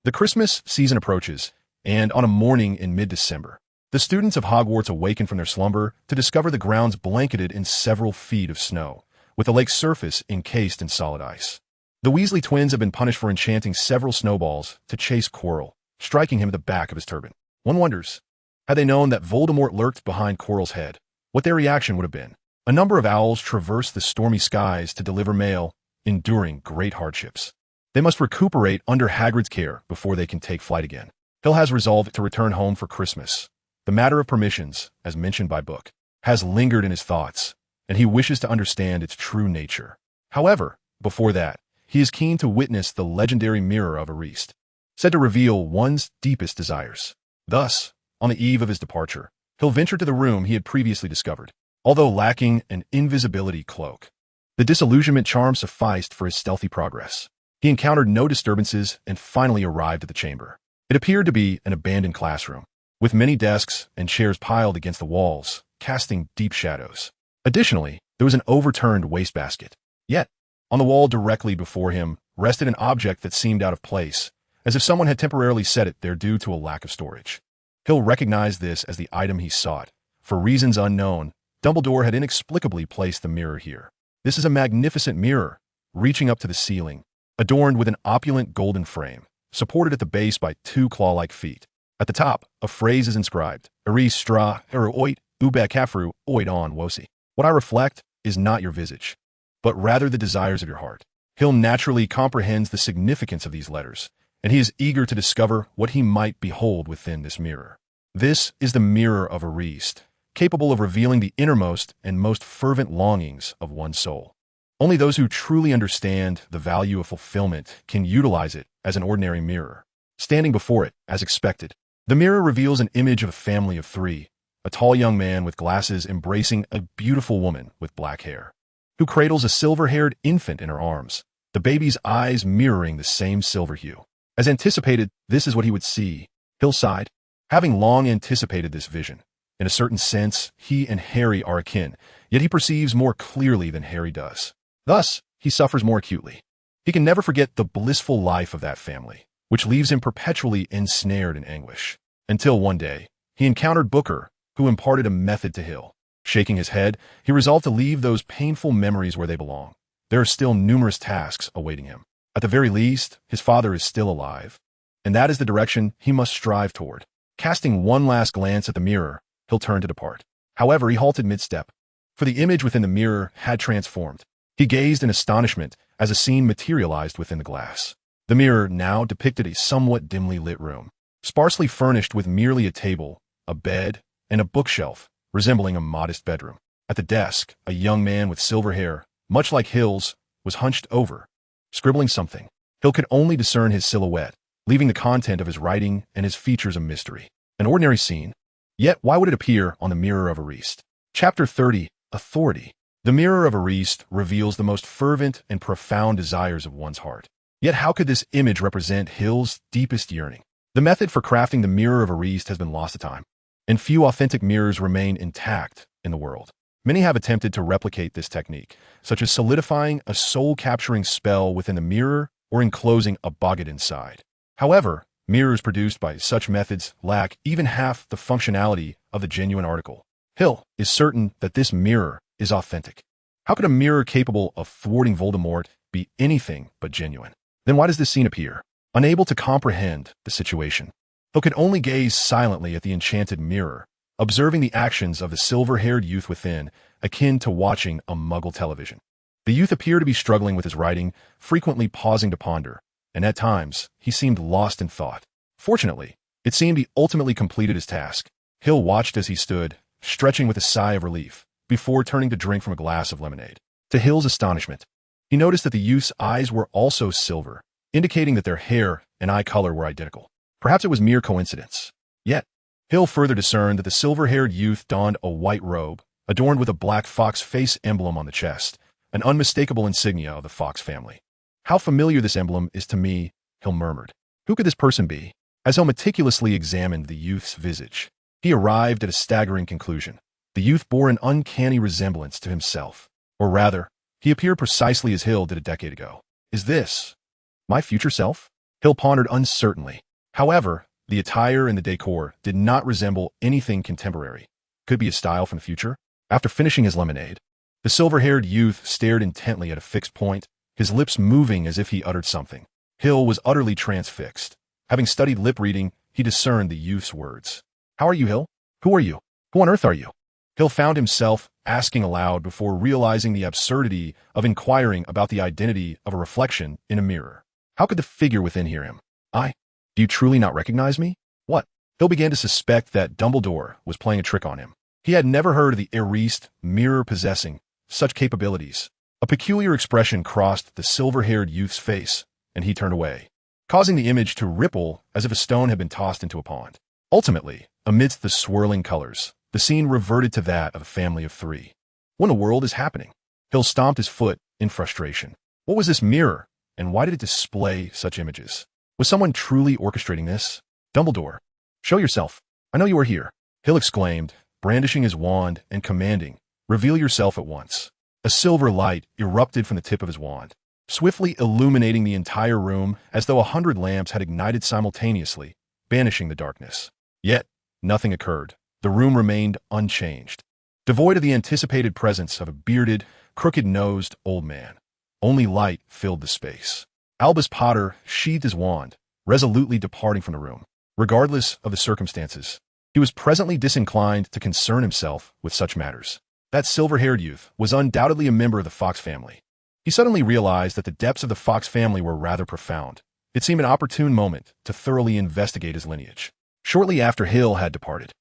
the Christmas season approaches, and on a morning in mid-December, the students of Hogwarts awaken from their slumber to discover the grounds blanketed in several feet of snow, with the lake's surface encased in solid ice. The Weasley twins have been punished for enchanting several snowballs to chase Quirrell, striking him at the back of his turban. One wonders, had they known that Voldemort lurked behind Quirrell's head, what their reaction would have been. A number of owls traverse the stormy skies to deliver mail, enduring great hardships. They must recuperate under Hagrid's care before they can take flight again. Hill has resolved to return home for Christmas. The matter of permissions, as mentioned by Book, has lingered in his thoughts, and he wishes to understand its true nature. However, before that, he is keen to witness the legendary Mirror of Ariste, said to reveal one's deepest desires. Thus, on the eve of his departure, Hill ventured to the room he had previously discovered, although lacking an invisibility cloak. The disillusionment charm sufficed for his stealthy progress. He encountered no disturbances and finally arrived at the chamber. It appeared to be an abandoned classroom, with many desks and chairs piled against the walls, casting deep shadows. Additionally, there was an overturned wastebasket. Yet, on the wall directly before him rested an object that seemed out of place, as if someone had temporarily set it there due to a lack of storage. Hill recognized this as the item he sought. For reasons unknown, Dumbledore had inexplicably placed the mirror here. This is a magnificent mirror, reaching up to the ceiling, adorned with an opulent golden frame, supported at the base by two claw-like feet. At the top, a phrase is inscribed, Eris stra eruoit ube cafru oid on wosi. What I reflect is not your visage, but rather the desires of your heart. Hill naturally comprehends the significance of these letters, and he is eager to discover what he might behold within this mirror. This is the Mirror of Ariste, capable of revealing the innermost and most fervent longings of one's soul. Only those who truly understand the value of fulfillment can utilize it as an ordinary mirror. Standing before it, as expected, the mirror reveals an image of a family of three, a tall young man with glasses embracing a beautiful woman with black hair, who cradles a silver-haired infant in her arms, the baby's eyes mirroring the same silver hue. As anticipated, this is what he would see. Hill sighed. Having long anticipated this vision, in a certain sense, he and Harry are akin, yet he perceives more clearly than Harry does. Thus, he suffers more acutely. He can never forget the blissful life of that family, which leaves him perpetually ensnared in anguish. Until one day, he encountered Booker, who imparted a method to Hill. Shaking his head, he resolved to leave those painful memories where they belong. There are still numerous tasks awaiting him. At the very least, his father is still alive, and that is the direction he must strive toward. Casting one last glance at the mirror, Hill turned to depart. However, he halted mid-step, for the image within the mirror had transformed. He gazed in astonishment as a scene materialized within the glass. The mirror now depicted a somewhat dimly lit room, sparsely furnished with merely a table, a bed, and a bookshelf, resembling a modest bedroom. At the desk, a young man with silver hair, much like Hill's, was hunched over, scribbling something. Hill could only discern his silhouette, leaving the content of his writing and his features a mystery. An ordinary scene. Yet why would it appear on the Mirror of Ariste? Chapter 30, Authority. The Mirror of Ariste reveals the most fervent and profound desires of one's heart. Yet how could this image represent Hill's deepest yearning? The method for crafting the Mirror of Ariste has been lost to time, and few authentic mirrors remain intact in the world. Many have attempted to replicate this technique, such as solidifying a soul-capturing spell within the mirror or enclosing a boggart inside. However, mirrors produced by such methods lack even half the functionality of the genuine article. Hill is certain that this mirror is authentic. How could a mirror capable of thwarting Voldemort be anything but genuine? Then why does this scene appear? Unable to comprehend the situation, Hill could only gaze silently at the enchanted mirror, observing the actions of the silver-haired youth within, akin to watching a Muggle television. The youth appeared to be struggling with his writing, frequently pausing to ponder, and at times he seemed lost in thought. Fortunately, it seemed he ultimately completed his task. Hill watched as he stood, stretching with a sigh of relief, before turning to drink from a glass of lemonade. To Hill's astonishment, he noticed that the youth's eyes were also silver, indicating that their hair and eye color were identical. Perhaps it was mere coincidence. Yet, Hill further discerned that the silver-haired youth donned a white robe, adorned with a black fox face emblem on the chest, an unmistakable insignia of the Fox family. How familiar this emblem is to me, Hill murmured. Who could this person be? As Hill meticulously examined the youth's visage, he arrived at a staggering conclusion. The youth bore an uncanny resemblance to himself. Or rather, he appeared precisely as Hill did a decade ago. Is this my future self? Hill pondered uncertainly. However, the attire and the decor did not resemble anything contemporary. Could be a style from the future? After finishing his lemonade, the silver-haired youth stared intently at a fixed point, his lips moving as if he uttered something. Hill was utterly transfixed. Having studied lip reading, he discerned the youth's words. How are you, Hill? Who are you? Who on earth are you? Hill found himself asking aloud before realizing the absurdity of inquiring about the identity of a reflection in a mirror. How could the figure within hear him? Do you truly not recognize me? What? Hill began to suspect that Dumbledore was playing a trick on him. He had never heard of the erased mirror possessing such capabilities. A peculiar expression crossed the silver-haired youth's face, and he turned away, causing the image to ripple as if a stone had been tossed into a pond. Ultimately, amidst the swirling colors, the scene reverted to that of a family of three. What in the world is happening? Hill stomped his foot in frustration. What was this mirror, and why did it display such images? Was someone truly orchestrating this? Dumbledore, show yourself. I know you are here, Hill exclaimed, brandishing his wand and commanding, reveal yourself at once. A silver light erupted from the tip of his wand, swiftly illuminating the entire room as though 100 lamps had ignited simultaneously, banishing the darkness. Yet, nothing occurred. The room remained unchanged, devoid of the anticipated presence of a bearded, crooked-nosed old man. Only light filled the space. Albus Potter sheathed his wand, resolutely departing from the room. Regardless of the circumstances, he was presently disinclined to concern himself with such matters. That silver-haired youth was undoubtedly a member of the Fox family. He suddenly realized that the depths of the Fox family were rather profound. It seemed an opportune moment to thoroughly investigate his lineage. Shortly after Hill had departed,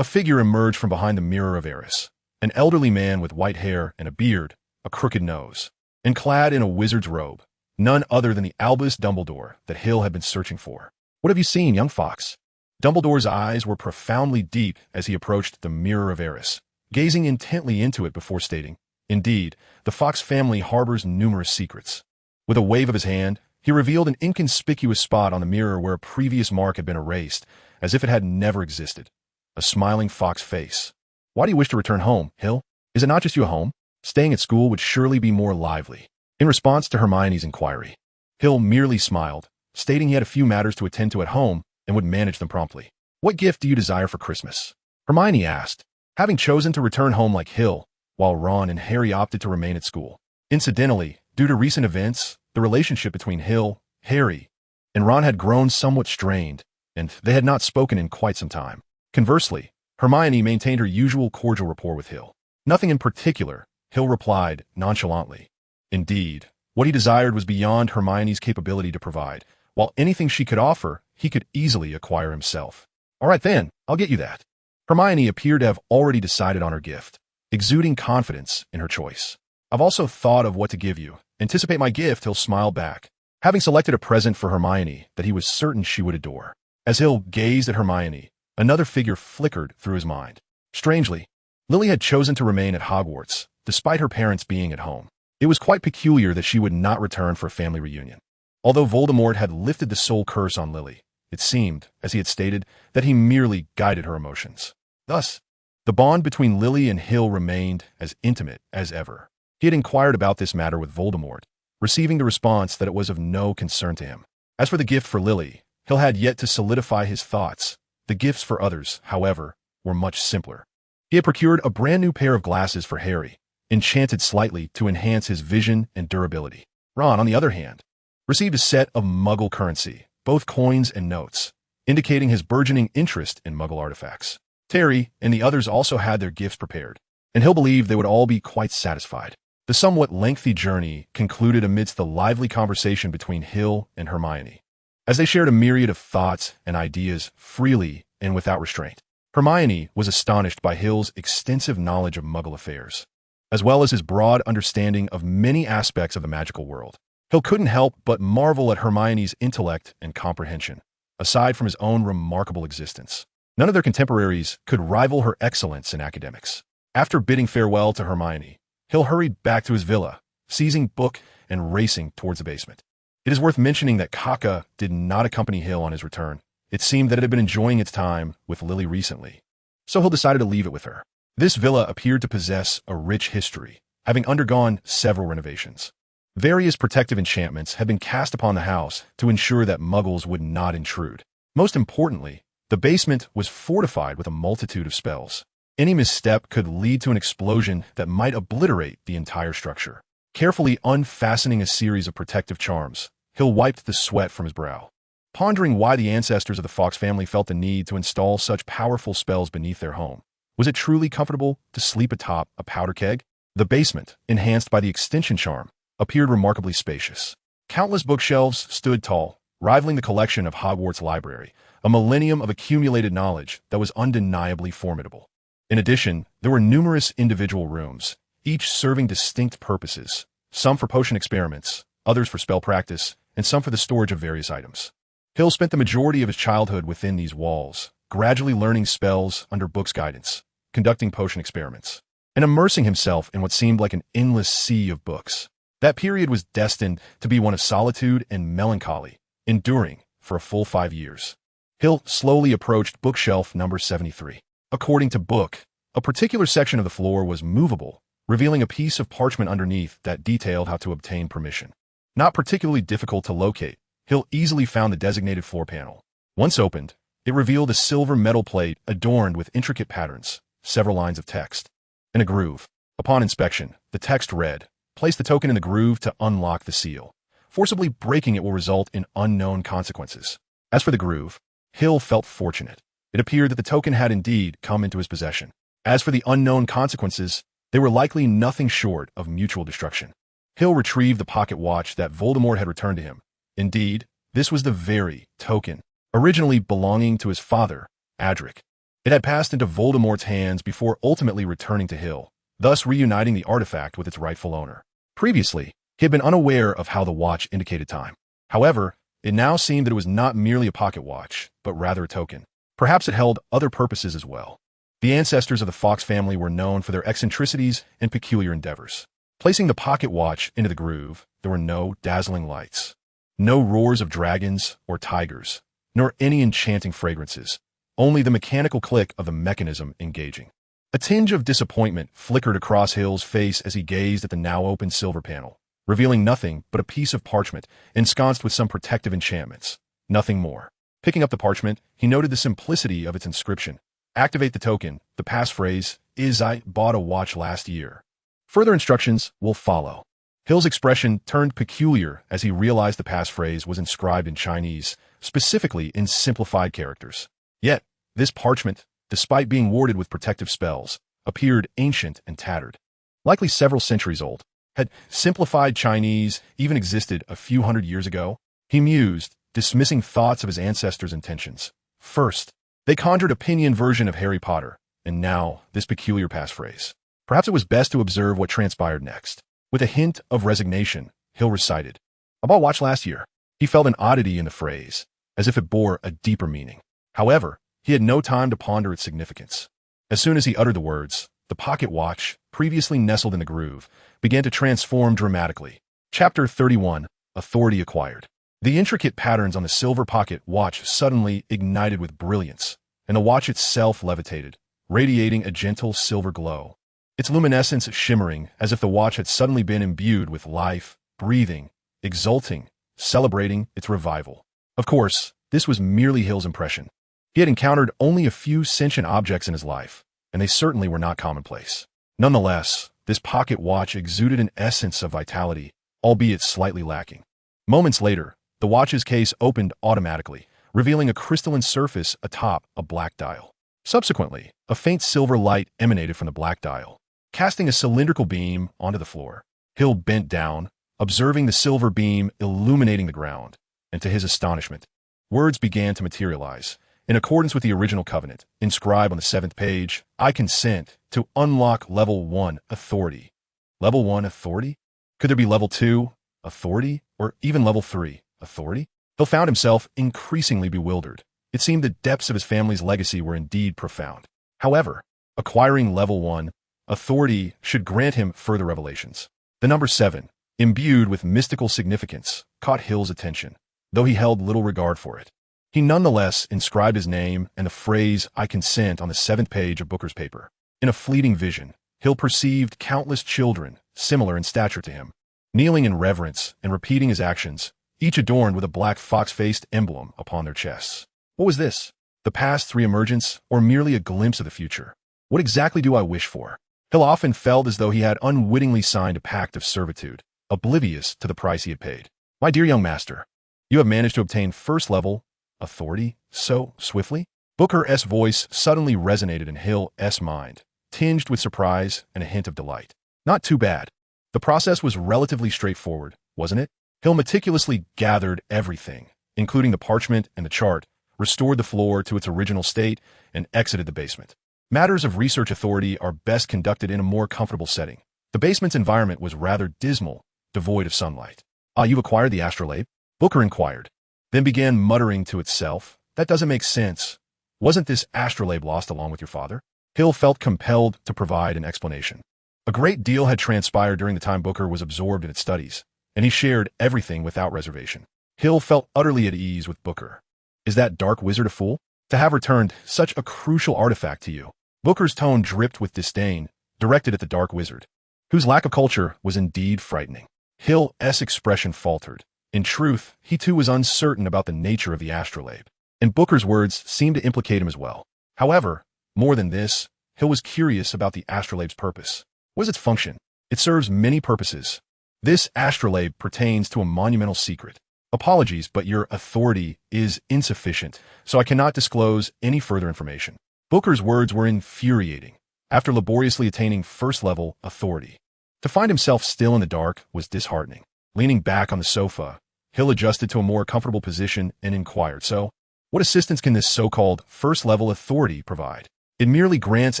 a figure emerged from behind the Mirror of Eris, an elderly man with white hair and a beard, a crooked nose, and clad in a wizard's robe. None other than the Albus Dumbledore that Hill had been searching for. What have you seen, young fox? Dumbledore's eyes were profoundly deep as he approached the Mirror of Eris, gazing intently into it before stating, indeed, the Fox family harbors numerous secrets. With a wave of his hand, he revealed an inconspicuous spot on the mirror where a previous mark had been erased, as if it had never existed. A smiling fox face. Why do you wish to return home, Hill? Is it not just you at home? Staying at school would surely be more lively. In response to Hermione's inquiry, Hill merely smiled, stating he had a few matters to attend to at home and would manage them promptly. What gift do you desire for Christmas? Hermione asked, having chosen to return home like Hill, while Ron and Harry opted to remain at school. Incidentally, due to recent events, the relationship between Hill, Harry, and Ron had grown somewhat strained, and they had not spoken in quite some time. Conversely, Hermione maintained her usual cordial rapport with Hill. Nothing in particular, Hill replied nonchalantly. Indeed, what he desired was beyond Hermione's capability to provide, while anything she could offer, he could easily acquire himself. All right then, I'll get you that. Hermione appeared to have already decided on her gift, exuding confidence in her choice. I've also thought of what to give you. Anticipate my gift, Hill smiled back, having selected a present for Hermione that he was certain she would adore. As Hill gazed at Hermione, another figure flickered through his mind. Strangely, Lily had chosen to remain at Hogwarts, despite her parents being at home. It was quite peculiar that she would not return for a family reunion. Although Voldemort had lifted the soul curse on Lily, it seemed, as he had stated, that he merely guided her emotions. Thus, The bond between Lily and Hill remained as intimate as ever. He had inquired about this matter with Voldemort, receiving the response that it was of no concern to him. As for the gift for Lily, Hill had yet to solidify his thoughts. The gifts for others, however, were much simpler. He had procured a brand new pair of glasses for Harry, enchanted slightly to enhance his vision and durability. Ron, on the other hand, received a set of Muggle currency, both coins and notes, indicating his burgeoning interest in Muggle artifacts. Terry and the others also had their gifts prepared, and Hill believed they would all be quite satisfied. The somewhat lengthy journey concluded amidst the lively conversation between Hill and Hermione, as they shared a myriad of thoughts and ideas freely and without restraint. Hermione was astonished by Hill's extensive knowledge of Muggle affairs, as well as his broad understanding of many aspects of the magical world. Hill couldn't help but marvel at Hermione's intellect and comprehension, aside from his own remarkable existence. None of their contemporaries could rival her excellence in academics. After bidding farewell to Hermione, Hill hurried back to his villa, seizing book and racing towards the basement. It is worth mentioning that Kaka did not accompany Hill on his return. It seemed that it had been enjoying its time with Lily recently, so Hill decided to leave it with her. This villa appeared to possess a rich history, having undergone several renovations. Various protective enchantments had been cast upon the house to ensure that Muggles would not intrude. Most importantly, the basement was fortified with a multitude of spells. Any misstep could lead to an explosion that might obliterate the entire structure. Carefully unfastening a series of protective charms, Hill wiped the sweat from his brow, pondering why the ancestors of the Fawkes family felt the need to install such powerful spells beneath their home. Was it truly comfortable to sleep atop a powder keg? The basement, enhanced by the extension charm, appeared remarkably spacious. Countless bookshelves stood tall, rivaling the collection of Hogwarts library, a millennium of accumulated knowledge that was undeniably formidable. In addition, there were numerous individual rooms, each serving distinct purposes, some for potion experiments, others for spell practice, and some for the storage of various items. Hill spent the majority of his childhood within these walls, gradually learning spells under Book's guidance, conducting potion experiments, and immersing himself in what seemed like an endless sea of books. That period was destined to be one of solitude and melancholy, enduring for a full 5 years. Hill slowly approached bookshelf number 73. According to Book, a particular section of the floor was movable, revealing a piece of parchment underneath that detailed how to obtain permission. Not particularly difficult to locate, Hill easily found the designated floor panel. Once opened, it revealed a silver metal plate adorned with intricate patterns, several lines of text, and a groove. Upon inspection, the text read, "Place the token in the groove to unlock the seal. Forcibly breaking it will result in unknown consequences." As for the groove, Hill felt fortunate. It appeared that the token had indeed come into his possession. As for the unknown consequences, they were likely nothing short of mutual destruction. Hill retrieved the pocket watch that Voldemort had returned to him. Indeed, this was the very token, originally belonging to his father, Adric. It had passed into Voldemort's hands before ultimately returning to Hill, thus reuniting the artifact with its rightful owner. Previously, he had been unaware of how the watch indicated time. However, it now seemed that it was not merely a pocket watch, but rather a token. Perhaps it held other purposes as well. The ancestors of the Fawkes family were known for their eccentricities and peculiar endeavors. Placing the pocket watch into the groove, there were no dazzling lights, no roars of dragons or tigers, nor any enchanting fragrances, only the mechanical click of the mechanism engaging. A tinge of disappointment flickered across Hill's face as he gazed at the now open silver panel, revealing nothing but a piece of parchment ensconced with some protective enchantments. Nothing more. Picking up the parchment, he noted the simplicity of its inscription. Activate the token. The passphrase is "I bought a watch last year." Further instructions will follow. Hill's expression turned peculiar as he realized the passphrase was inscribed in Chinese, specifically in simplified characters. Yet, this parchment, despite being warded with protective spells, appeared ancient and tattered. Likely several centuries old. Had simplified Chinese even existed a few hundred years ago? He mused, dismissing thoughts of his ancestors' intentions. First, they conjured a pinyin version of Harry Potter, and now this peculiar passphrase. Perhaps it was best to observe what transpired next. With a hint of resignation, Hill recited, "I bought a watch last year." He felt an oddity in the phrase, as if it bore a deeper meaning. However, he had no time to ponder its significance. As soon as he uttered the words, the pocket watch, previously nestled in the groove, began to transform dramatically. Chapter 31, Authority Acquired. The intricate patterns on the silver pocket watch suddenly ignited with brilliance, and the watch itself levitated, radiating a gentle silver glow. Its luminescence shimmering as if the watch had suddenly been imbued with life, breathing, exulting, celebrating its revival. Of course, this was merely Hill's impression. He had encountered only a few sentient objects in his life, and they certainly were not commonplace. Nonetheless, this pocket watch exuded an essence of vitality, albeit slightly lacking. Moments later, the watch's case opened automatically, revealing a crystalline surface atop a black dial. Subsequently, a faint silver light emanated from the black dial, casting a cylindrical beam onto the floor. Hill bent down, observing the silver beam illuminating the ground, and to his astonishment, words began to materialize. In accordance with the original covenant, inscribed on the 7th page, I consent to unlock Level 1 Authority. Level 1 Authority? Could there be Level 2 Authority, or even Level 3 Authority? Hill found himself increasingly bewildered. It seemed the depths of his family's legacy were indeed profound. However, acquiring Level 1 Authority should grant him further revelations. The number 7, imbued with mystical significance, caught Hill's attention, though he held little regard for it. He nonetheless inscribed his name and the phrase, I consent, on the 7th page of Booker's paper. In a fleeting vision, Hill perceived countless children, similar in stature to him, kneeling in reverence and repeating his actions, each adorned with a black fox-faced emblem upon their chests. What was this? The past re-emergence, or merely a glimpse of the future? What exactly do I wish for? Hill often felt as though he had unwittingly signed a pact of servitude, oblivious to the price he had paid. My dear young master, you have managed to obtain first-level authority so swiftly? Booker's voice suddenly resonated in Hill's mind, tinged with surprise and a hint of delight. Not too bad. The process was relatively straightforward, wasn't it? Hill meticulously gathered everything, including the parchment and the chart, restored the floor to its original state, and exited the basement. Matters of research authority are best conducted in a more comfortable setting. The basement's environment was rather dismal, devoid of sunlight. Ah, you've acquired the astrolabe? Booker inquired, then began muttering to itself, that doesn't make sense. Wasn't this astrolabe lost along with your father? Hill felt compelled to provide an explanation. A great deal had transpired during the time Booker was absorbed in its studies, and he shared everything without reservation. Hill felt utterly at ease with Booker. Is that dark wizard a fool? To have returned such a crucial artifact to you? Booker's tone dripped with disdain, directed at the dark wizard, whose lack of culture was indeed frightening. Hill's expression faltered. In truth, he too was uncertain about the nature of the astrolabe, and Booker's words seemed to implicate him as well. However, more than this, Hill was curious about the astrolabe's purpose. What is its function? It serves many purposes. This astrolabe pertains to a monumental secret. Apologies, but your authority is insufficient, so I cannot disclose any further information. Booker's words were infuriating. After laboriously attaining first-level authority, to find himself still in the dark was disheartening. Leaning back on the sofa, Hill adjusted to a more comfortable position and inquired, so, what assistance can this so-called first-level authority provide? It merely grants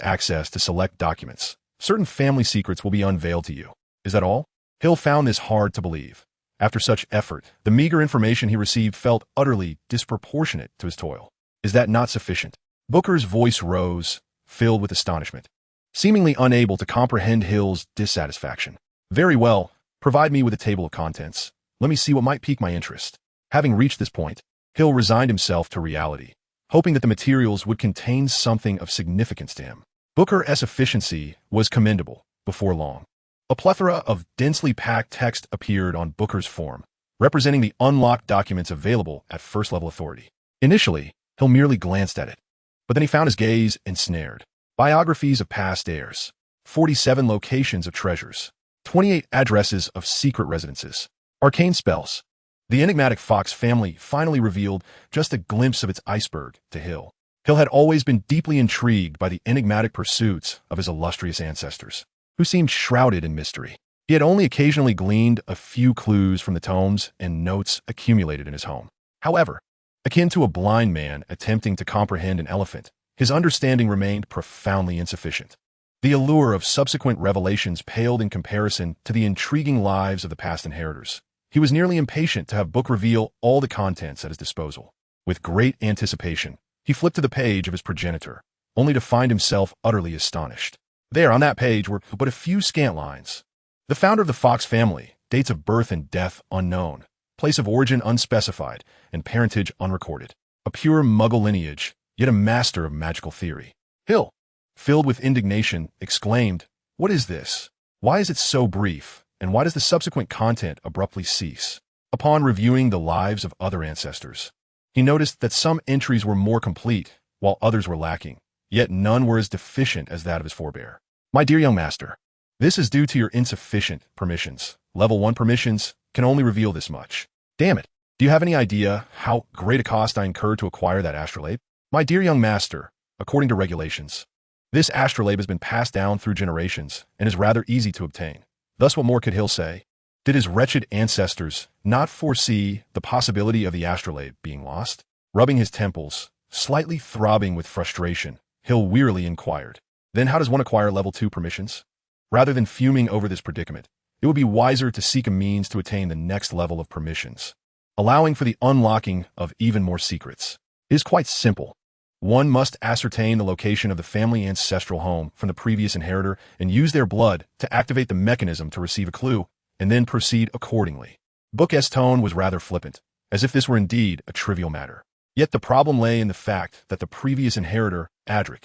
access to select documents. Certain family secrets will be unveiled to you. Is that all? Hill found this hard to believe. After such effort, the meager information he received felt utterly disproportionate to his toil. Is that not sufficient? Booker's voice rose, filled with astonishment, seemingly unable to comprehend Hill's dissatisfaction. Very well. Provide me with a table of contents. Let me see what might pique my interest. Having reached this point, Hill resigned himself to reality, hoping that the materials would contain something of significance to him. Booker's efficiency was commendable. Before long, a plethora of densely packed text appeared on Booker's form, representing the unlocked documents available at first-level authority. Initially, Hill merely glanced at it, but then he found his gaze ensnared. Biographies of past heirs, 47 locations of treasures, 28 addresses of secret residences, arcane spells. The enigmatic Fox family finally revealed just a glimpse of its iceberg to Hill. Hill had always been deeply intrigued by the enigmatic pursuits of his illustrious ancestors, who seemed shrouded in mystery. He had only occasionally gleaned a few clues from the tomes and notes accumulated in his home. However, akin to a blind man attempting to comprehend an elephant, his understanding remained profoundly insufficient. The allure of subsequent revelations paled in comparison to the intriguing lives of the past inheritors. He was nearly impatient to have Book reveal all the contents at his disposal. With great anticipation, he flipped to the page of his progenitor, only to find himself utterly astonished. There, on that page, were but a few scant lines. The founder of the Fox family, dates of birth and death unknown, place of origin unspecified, and parentage unrecorded. A pure Muggle lineage, yet a master of magical theory. Hill, filled with indignation, exclaimed, "What is this? Why is it so brief, and why does the subsequent content abruptly cease?" Upon reviewing the lives of other ancestors, he noticed that some entries were more complete, while others were lacking, yet none were as deficient as that of his forebear. "My dear young master, this is due to your insufficient permissions. Level 1 permissions can only reveal this much. Damn it. Do you have any idea how great a cost I incurred to acquire that astrolabe? My dear young master, according to regulations, this astrolabe has been passed down through generations and is rather easy to obtain. Thus what more could Hill say? Did his wretched ancestors not foresee the possibility of the astrolabe being lost? Rubbing his temples, slightly throbbing with frustration, Hill wearily inquired, "Then how does one acquire level 2 permissions?" Rather than fuming over this predicament, it would be wiser to seek a means to attain the next level of permissions, allowing for the unlocking of even more secrets. It is quite simple. One must ascertain the location of the family ancestral home from the previous inheritor and use their blood to activate the mechanism to receive a clue, and then proceed accordingly. Book's tone was rather flippant, as if this were indeed a trivial matter. Yet the problem lay in the fact that the previous inheritor, Adric,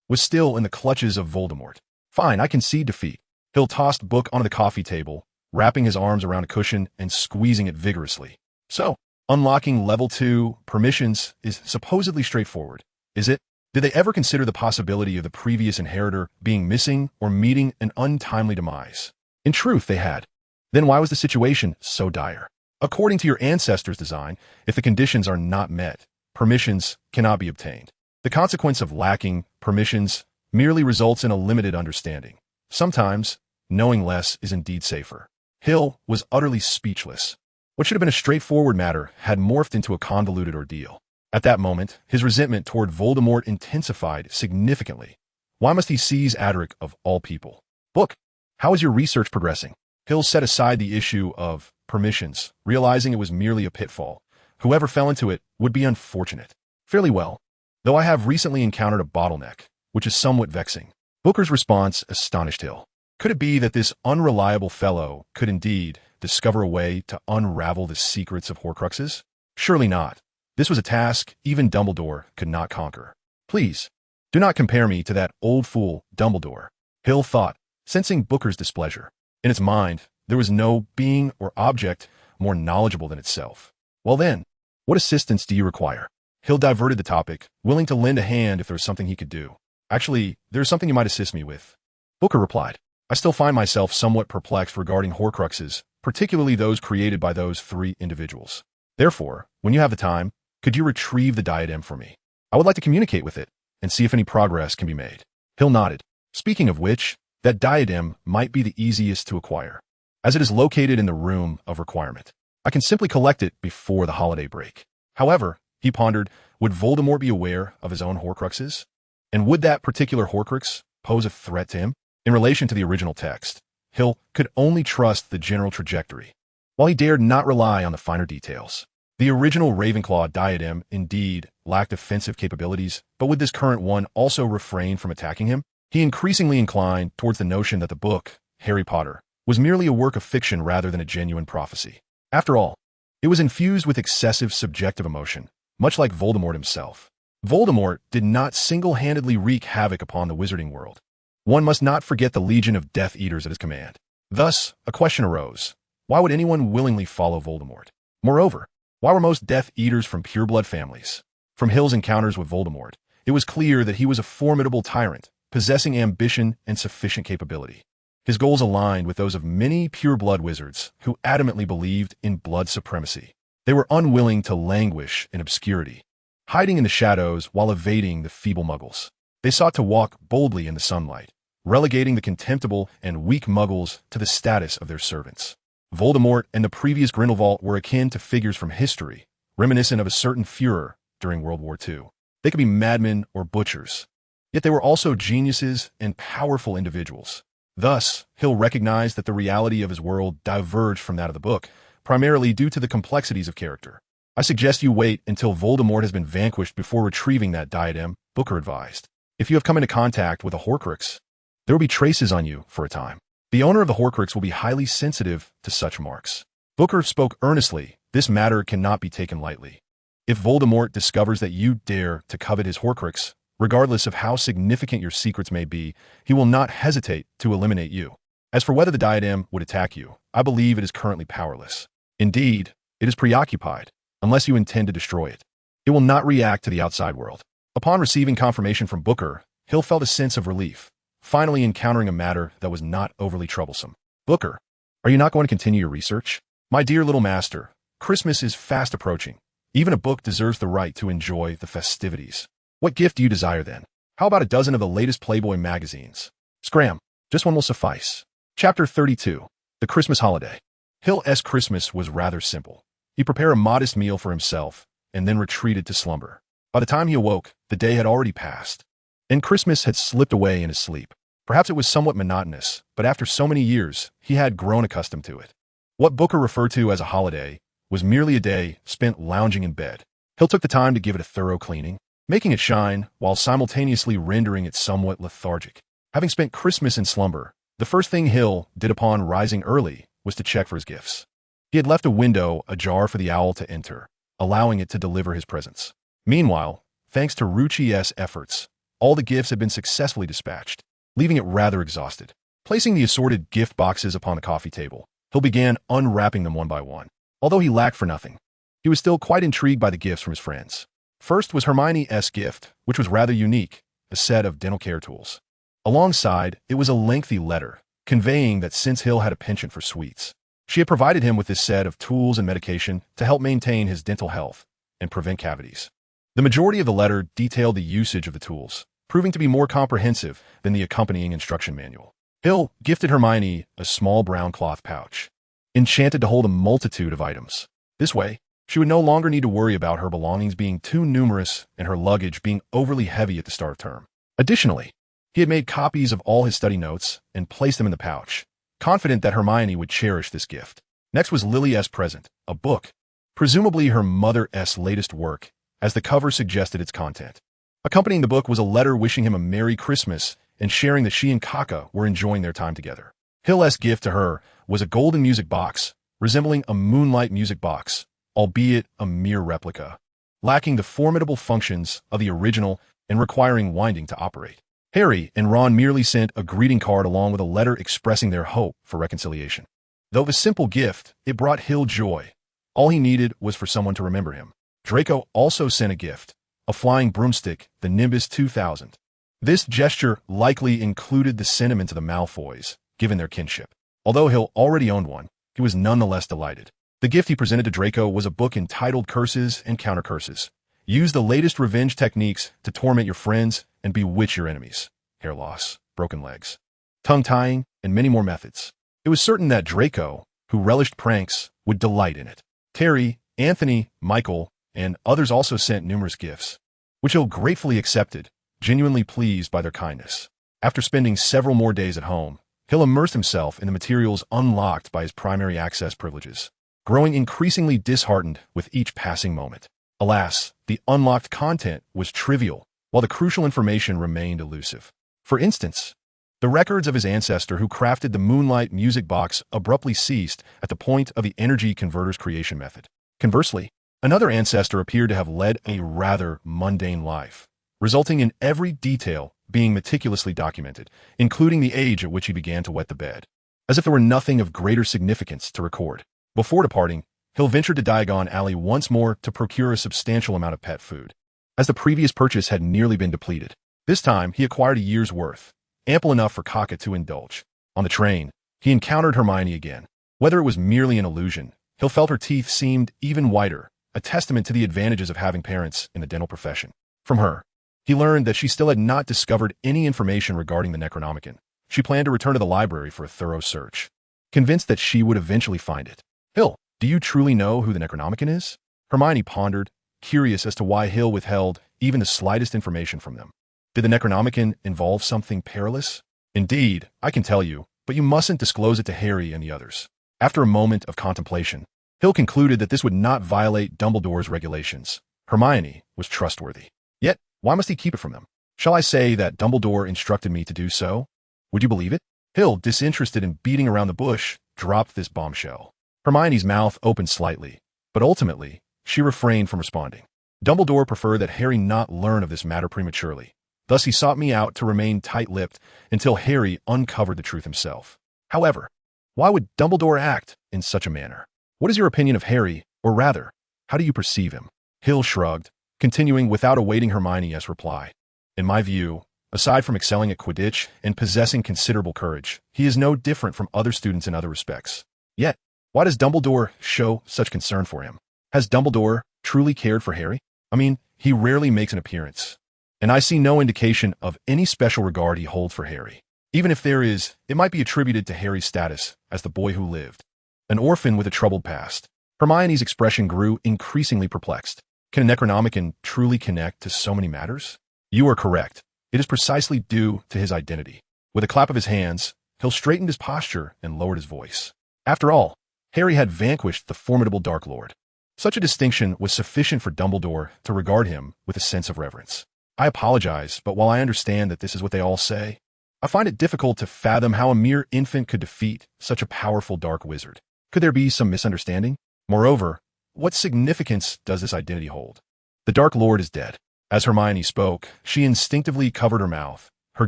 was still in the clutches of Voldemort. Fine, I concede defeat. Hill tossed Book onto the coffee table, wrapping his arms around a cushion and squeezing it vigorously. So, unlocking level 2 permissions is supposedly straightforward, is it? Did they ever consider the possibility of the previous inheritor being missing or meeting an untimely demise? In truth, they had. Then why was the situation so dire? According to your ancestors' design, if the conditions are not met, permissions cannot be obtained. The consequence of lacking permissions merely results in a limited understanding. Sometimes, knowing less is indeed safer. Hill was utterly speechless. What should have been a straightforward matter had morphed into a convoluted ordeal. At that moment, his resentment toward Voldemort intensified significantly. Why must he seize Adric of all people? Book, how is your research progressing? Hill set aside the issue of permissions, realizing it was merely a pitfall. Whoever fell into it would be unfortunate. Fairly well, though I have recently encountered a bottleneck, which is somewhat vexing. Booker's response astonished Hill. Could it be that this unreliable fellow could indeed discover a way to unravel the secrets of Horcruxes? Surely not. This was a task even Dumbledore could not conquer. Please, do not compare me to that old fool, Dumbledore, Hill thought, sensing Booker's displeasure. In its mind, there was no being or object more knowledgeable than itself. Well then, what assistance do you require? Hill diverted the topic, willing to lend a hand if there was something he could do. Actually, there's something you might assist me with. Booker replied, I still find myself somewhat perplexed regarding Horcruxes, particularly those created by those 3 individuals. Therefore, when you have the time, could you retrieve the diadem for me? I would like to communicate with it and see if any progress can be made. Hill nodded. Speaking of which, that diadem might be the easiest to acquire, as it is located in the Room of Requirement. I can simply collect it before the holiday break. However, he pondered, would Voldemort be aware of his own Horcruxes? And would that particular Horcrux pose a threat to him? In relation to the original text, Hill could only trust the general trajectory, while he dared not rely on the finer details. The original Ravenclaw diadem indeed lacked offensive capabilities, but would this current one also refrain from attacking him? He increasingly inclined towards the notion that the book, Harry Potter, was merely a work of fiction rather than a genuine prophecy. After all, it was infused with excessive subjective emotion, much like Voldemort himself. Voldemort did not single-handedly wreak havoc upon the wizarding world. One must not forget the legion of Death Eaters at his command. Thus, a question arose. Why would anyone willingly follow Voldemort? Moreover, why were most Death Eaters from pureblood families? From Hill's encounters with Voldemort, it was clear that he was a formidable tyrant, possessing ambition and sufficient capability. His goals aligned with those of many pureblood wizards who adamantly believed in blood supremacy. They were unwilling to languish in obscurity, hiding in the shadows while evading the feeble muggles. They sought to walk boldly in the sunlight, relegating the contemptible and weak muggles to the status of their servants. Voldemort and the previous Grindelwald were akin to figures from history, reminiscent of a certain Führer during World War II. They could be madmen or butchers, yet they were also geniuses and powerful individuals. Thus, Hill recognized that the reality of his world diverged from that of the book, primarily due to the complexities of character. I suggest you wait until Voldemort has been vanquished before retrieving that diadem, Booker advised. If you have come into contact with a Horcrux, there will be traces on you for a time. The owner of the Horcrux will be highly sensitive to such marks. Booker spoke earnestly. This matter cannot be taken lightly. If Voldemort discovers that you dare to covet his Horcrux, Regardless of how significant your secrets may be, he will not hesitate to eliminate you. As for whether the diadem would attack you, I believe it is currently powerless. Indeed, it is preoccupied, unless you intend to destroy it. It will not react to the outside world. Upon receiving confirmation from Booker, Hill felt a sense of relief, finally encountering a matter that was not overly troublesome. Booker, are you not going to continue your research? My dear little master, Christmas is fast approaching. Even a book deserves the right to enjoy the festivities. What gift do you desire then? How about a dozen of the latest Playboy magazines? Scram, just one will suffice. Chapter 32. The Christmas Holiday. Hill's Christmas was rather simple. He prepared a modest meal for himself, and then retreated to slumber. By the time he awoke, the day had already passed, and Christmas had slipped away in his sleep. Perhaps it was somewhat monotonous, but after so many years, he had grown accustomed to it. What Booker referred to as a holiday was merely a day spent lounging in bed. Hill took the time to give it a thorough cleaning, making it shine while simultaneously rendering it somewhat lethargic. Having spent Christmas in slumber, the first thing Hill did upon rising early was to check for his gifts. He had left a window ajar for the owl to enter, allowing it to deliver his presents. Meanwhile, thanks to Ruchi's efforts, all the gifts had been successfully dispatched, leaving it rather exhausted. Placing the assorted gift boxes upon the coffee table, Hill began unwrapping them one by one. Although he lacked for nothing, he was still quite intrigued by the gifts from his friends. First was Hermione's gift, which was rather unique, a set of dental care tools. Alongside, it was a lengthy letter, conveying that since Hill had a penchant for sweets, she had provided him with this set of tools and medication to help maintain his dental health and prevent cavities. The majority of the letter detailed the usage of the tools, proving to be more comprehensive than the accompanying instruction manual. Hill gifted Hermione a small brown cloth pouch, enchanted to hold a multitude of items. This way, she would no longer need to worry about her belongings being too numerous and her luggage being overly heavy at the start of term. Additionally, he had made copies of all his study notes and placed them in the pouch, confident that Hermione would cherish this gift. Next was Lily's present, a book, presumably her mother's latest work, as the cover suggested its content. Accompanying the book was a letter wishing him a Merry Christmas and sharing that she and Kaka were enjoying their time together. Hill's gift to her was a golden music box, resembling a moonlight music box, albeit a mere replica, lacking the formidable functions of the original and requiring winding to operate. Harry and Ron merely sent a greeting card along with a letter expressing their hope for reconciliation. Though a simple gift, it brought Hill joy. All he needed was for someone to remember him. Draco also sent a gift, a flying broomstick, the Nimbus 2000. This gesture likely included the sentiment of the Malfoys, given their kinship. Although Hill already owned one, he was nonetheless delighted. The gift he presented to Draco was a book entitled Curses and Counter-Curses. Use the latest revenge techniques to torment your friends and bewitch your enemies. Hair loss, broken legs, tongue-tying, and many more methods. It was certain that Draco, who relished pranks, would delight in it. Terry, Anthony, Michael, and others also sent numerous gifts, which Hill gratefully accepted, genuinely pleased by their kindness. After spending several more days at home, Hill immersed himself in the materials unlocked by his primary access privileges, growing increasingly disheartened with each passing moment. Alas, the unlocked content was trivial, while the crucial information remained elusive. For instance, the records of his ancestor who crafted the moonlight music box abruptly ceased at the point of the energy converter's creation method. Conversely, another ancestor appeared to have led a rather mundane life, resulting in every detail being meticulously documented, including the age at which he began to wet the bed, as if there were nothing of greater significance to record. Before departing, Hill ventured to Diagon Alley once more to procure a substantial amount of pet food, as the previous purchase had nearly been depleted. This time, he acquired a year's worth, ample enough for Kaka to indulge. On the train, he encountered Hermione again. Whether it was merely an illusion, Hill felt her teeth seemed even whiter, a testament to the advantages of having parents in the dental profession. From her, he learned that she still had not discovered any information regarding the Necronomicon. She planned to return to the library for a thorough search, convinced that she would eventually find it. Hill, do you truly know who the Necronomicon is? Hermione pondered, curious as to why Hill withheld even the slightest information from them. Did the Necronomicon involve something perilous? Indeed, I can tell you, but you mustn't disclose it to Harry and the others. After a moment of contemplation, Hill concluded that this would not violate Dumbledore's regulations. Hermione was trustworthy. Yet, why must he keep it from them? Shall I say that Dumbledore instructed me to do so? Would you believe it? Hill, disinterested in beating around the bush, dropped this bombshell. Hermione's mouth opened slightly, but ultimately, she refrained from responding. Dumbledore preferred that Harry not learn of this matter prematurely, Thus he sought me out to remain tight-lipped until Harry uncovered the truth himself. However, why would Dumbledore act in such a manner? What is your opinion of Harry, or rather, how do you perceive him? Hill shrugged, continuing without awaiting Hermione's reply. In my view, aside from excelling at Quidditch and possessing considerable courage, he is no different from other students in other respects. Yet, why does Dumbledore show such concern for him? Has Dumbledore truly cared for Harry? I mean, he rarely makes an appearance, and I see no indication of any special regard he holds for Harry. Even if there is, it might be attributed to Harry's status as the boy who lived, an orphan with a troubled past. Hermione's expression grew increasingly perplexed. Can a Necronomicon truly connect to so many matters? You are correct. It is precisely due to his identity. With a clap of his hands, Hill straightened his posture and lowered his voice. After all, Harry had vanquished the formidable Dark Lord. Such a distinction was sufficient for Dumbledore to regard him with a sense of reverence. I apologize, but while I understand that this is what they all say, I find it difficult to fathom how a mere infant could defeat such a powerful dark wizard. Could there be some misunderstanding? Moreover, what significance does this identity hold? The Dark Lord is dead. As Hermione spoke, she instinctively covered her mouth, her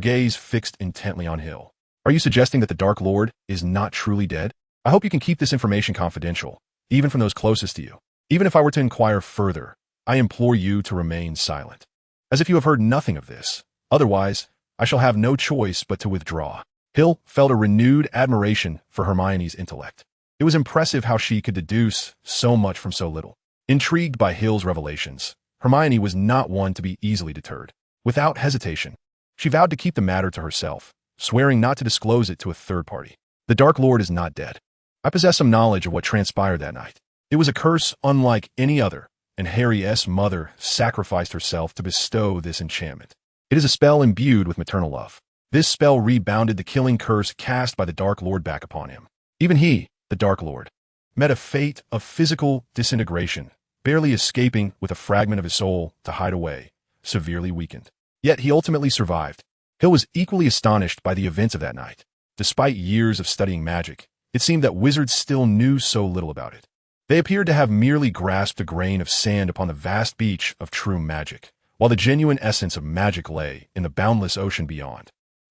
gaze fixed intently on Hill. Are you suggesting that the Dark Lord is not truly dead? I hope you can keep this information confidential, even from those closest to you. Even if I were to inquire further, I implore you to remain silent, as if you have heard nothing of this. Otherwise, I shall have no choice but to withdraw. Hill felt a renewed admiration for Hermione's intellect. It was impressive how she could deduce so much from so little. Intrigued by Hill's revelations, Hermione was not one to be easily deterred. Without hesitation, she vowed to keep the matter to herself, swearing not to disclose it to a third party. The Dark Lord is not dead. I possess some knowledge of what transpired that night. It was a curse unlike any other, and Harry's mother sacrificed herself to bestow this enchantment. It is a spell imbued with maternal love. This spell rebounded the killing curse cast by the Dark Lord back upon him. Even he, the Dark Lord, met a fate of physical disintegration, barely escaping with a fragment of his soul to hide away, severely weakened. Yet he ultimately survived. Hill was equally astonished by the events of that night. Despite years of studying magic, it seemed that wizards still knew so little about it. They appeared to have merely grasped a grain of sand upon the vast beach of true magic, while the genuine essence of magic lay in the boundless ocean beyond.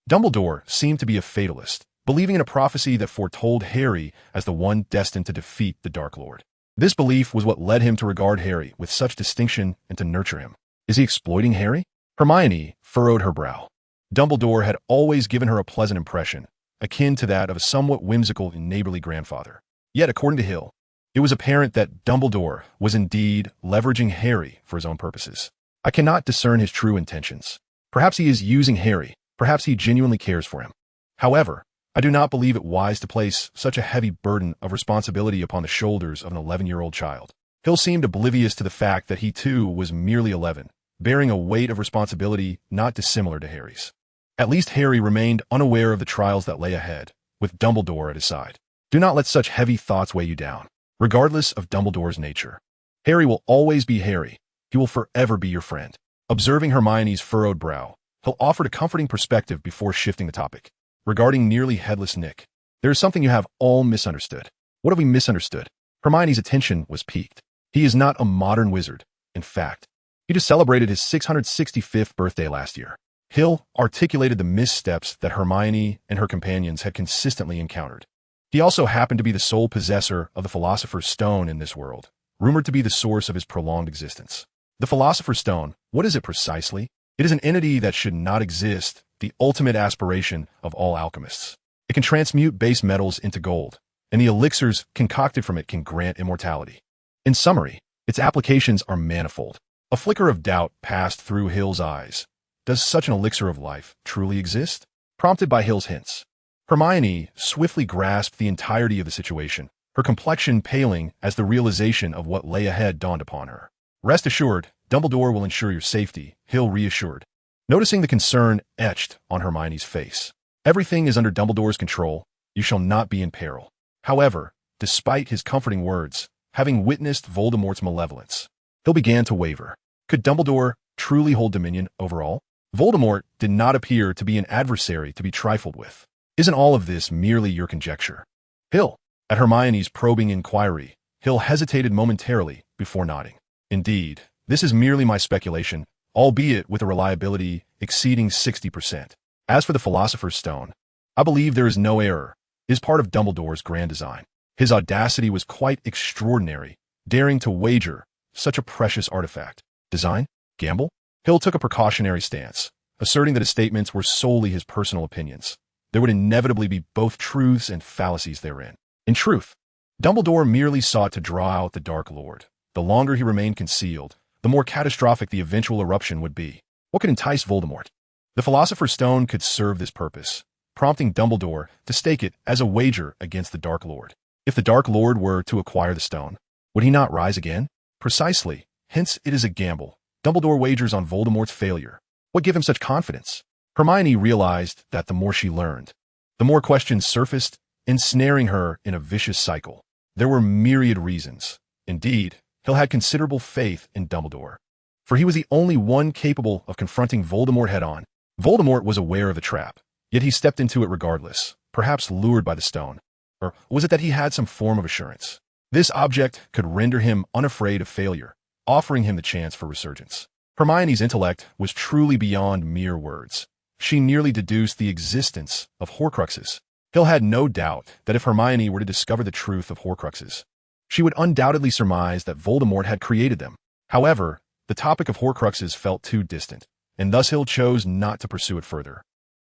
Dumbledore seemed to be a fatalist, believing in a prophecy that foretold Harry as the one destined to defeat the Dark Lord. This belief was what led him to regard Harry with such distinction and to nurture him. Is he exploiting Harry? Hermione furrowed her brow. Dumbledore had always given her a pleasant impression, akin to that of a somewhat whimsical and neighborly grandfather. Yet, according to Hill, it was apparent that Dumbledore was indeed leveraging Harry for his own purposes. I cannot discern his true intentions. Perhaps he is using Harry. Perhaps he genuinely cares for him. However, I do not believe it wise to place such a heavy burden of responsibility upon the shoulders of an 11-year-old child. Hill seemed oblivious to the fact that he too was merely 11, bearing a weight of responsibility not dissimilar to Harry's. At least Harry remained unaware of the trials that lay ahead, with Dumbledore at his side. Do not let such heavy thoughts weigh you down. Regardless of Dumbledore's nature, Harry will always be Harry. He will forever be your friend. Observing Hermione's furrowed brow, Hill offered a comforting perspective before shifting the topic. Regarding nearly headless Nick, there is something you have all misunderstood. What have we misunderstood? Hermione's attention was piqued. He is not a modern wizard. In fact, he just celebrated his 665th birthday last year. Hill articulated the missteps that Hermione and her companions had consistently encountered. He also happened to be the sole possessor of the Philosopher's Stone in this world, rumored to be the source of his prolonged existence. The Philosopher's Stone, what is it precisely? It is an entity that should not exist, the ultimate aspiration of all alchemists. It can transmute base metals into gold, and the elixirs concocted from it can grant immortality. In summary, its applications are manifold. A flicker of doubt passed through Hill's eyes. Does such an elixir of life truly exist? Prompted by Hill's hints, Hermione swiftly grasped the entirety of the situation, her complexion paling as the realization of what lay ahead dawned upon her. Rest assured, Dumbledore will ensure your safety, Hill reassured, noticing the concern etched on Hermione's face. Everything is under Dumbledore's control. You shall not be in peril. However, despite his comforting words, having witnessed Voldemort's malevolence, Hill began to waver. Could Dumbledore truly hold dominion over all? Voldemort did not appear to be an adversary to be trifled with. Isn't all of this merely your conjecture? Hill. At Hermione's probing inquiry, Hill hesitated momentarily before nodding. Indeed, this is merely my speculation, albeit with a reliability exceeding 60%. As for the Philosopher's Stone, I believe there is no error. It is part of Dumbledore's grand design. His audacity was quite extraordinary, daring to wager such a precious artifact. Design? Gamble? Hill took a precautionary stance, asserting that his statements were solely his personal opinions. There would inevitably be both truths and fallacies therein. In truth, Dumbledore merely sought to draw out the Dark Lord. The longer he remained concealed, the more catastrophic the eventual eruption would be. What could entice Voldemort? The Philosopher's Stone could serve this purpose, prompting Dumbledore to stake it as a wager against the Dark Lord. If the Dark Lord were to acquire the stone, would he not rise again? Precisely. Hence, it is a gamble. Dumbledore wagers on Voldemort's failure. What gave him such confidence? Hermione realized that the more she learned, the more questions surfaced, ensnaring her in a vicious cycle. There were myriad reasons. Indeed, Hill had considerable faith in Dumbledore, for he was the only one capable of confronting Voldemort head-on. Voldemort was aware of the trap, yet he stepped into it regardless, perhaps lured by the stone. Or was it that he had some form of assurance? This object could render him unafraid of failure, offering him the chance for resurgence. Hermione's intellect was truly beyond mere words. She nearly deduced the existence of Horcruxes. Hill had no doubt that if Hermione were to discover the truth of Horcruxes, she would undoubtedly surmise that Voldemort had created them. However, the topic of Horcruxes felt too distant, and thus Hill chose not to pursue it further.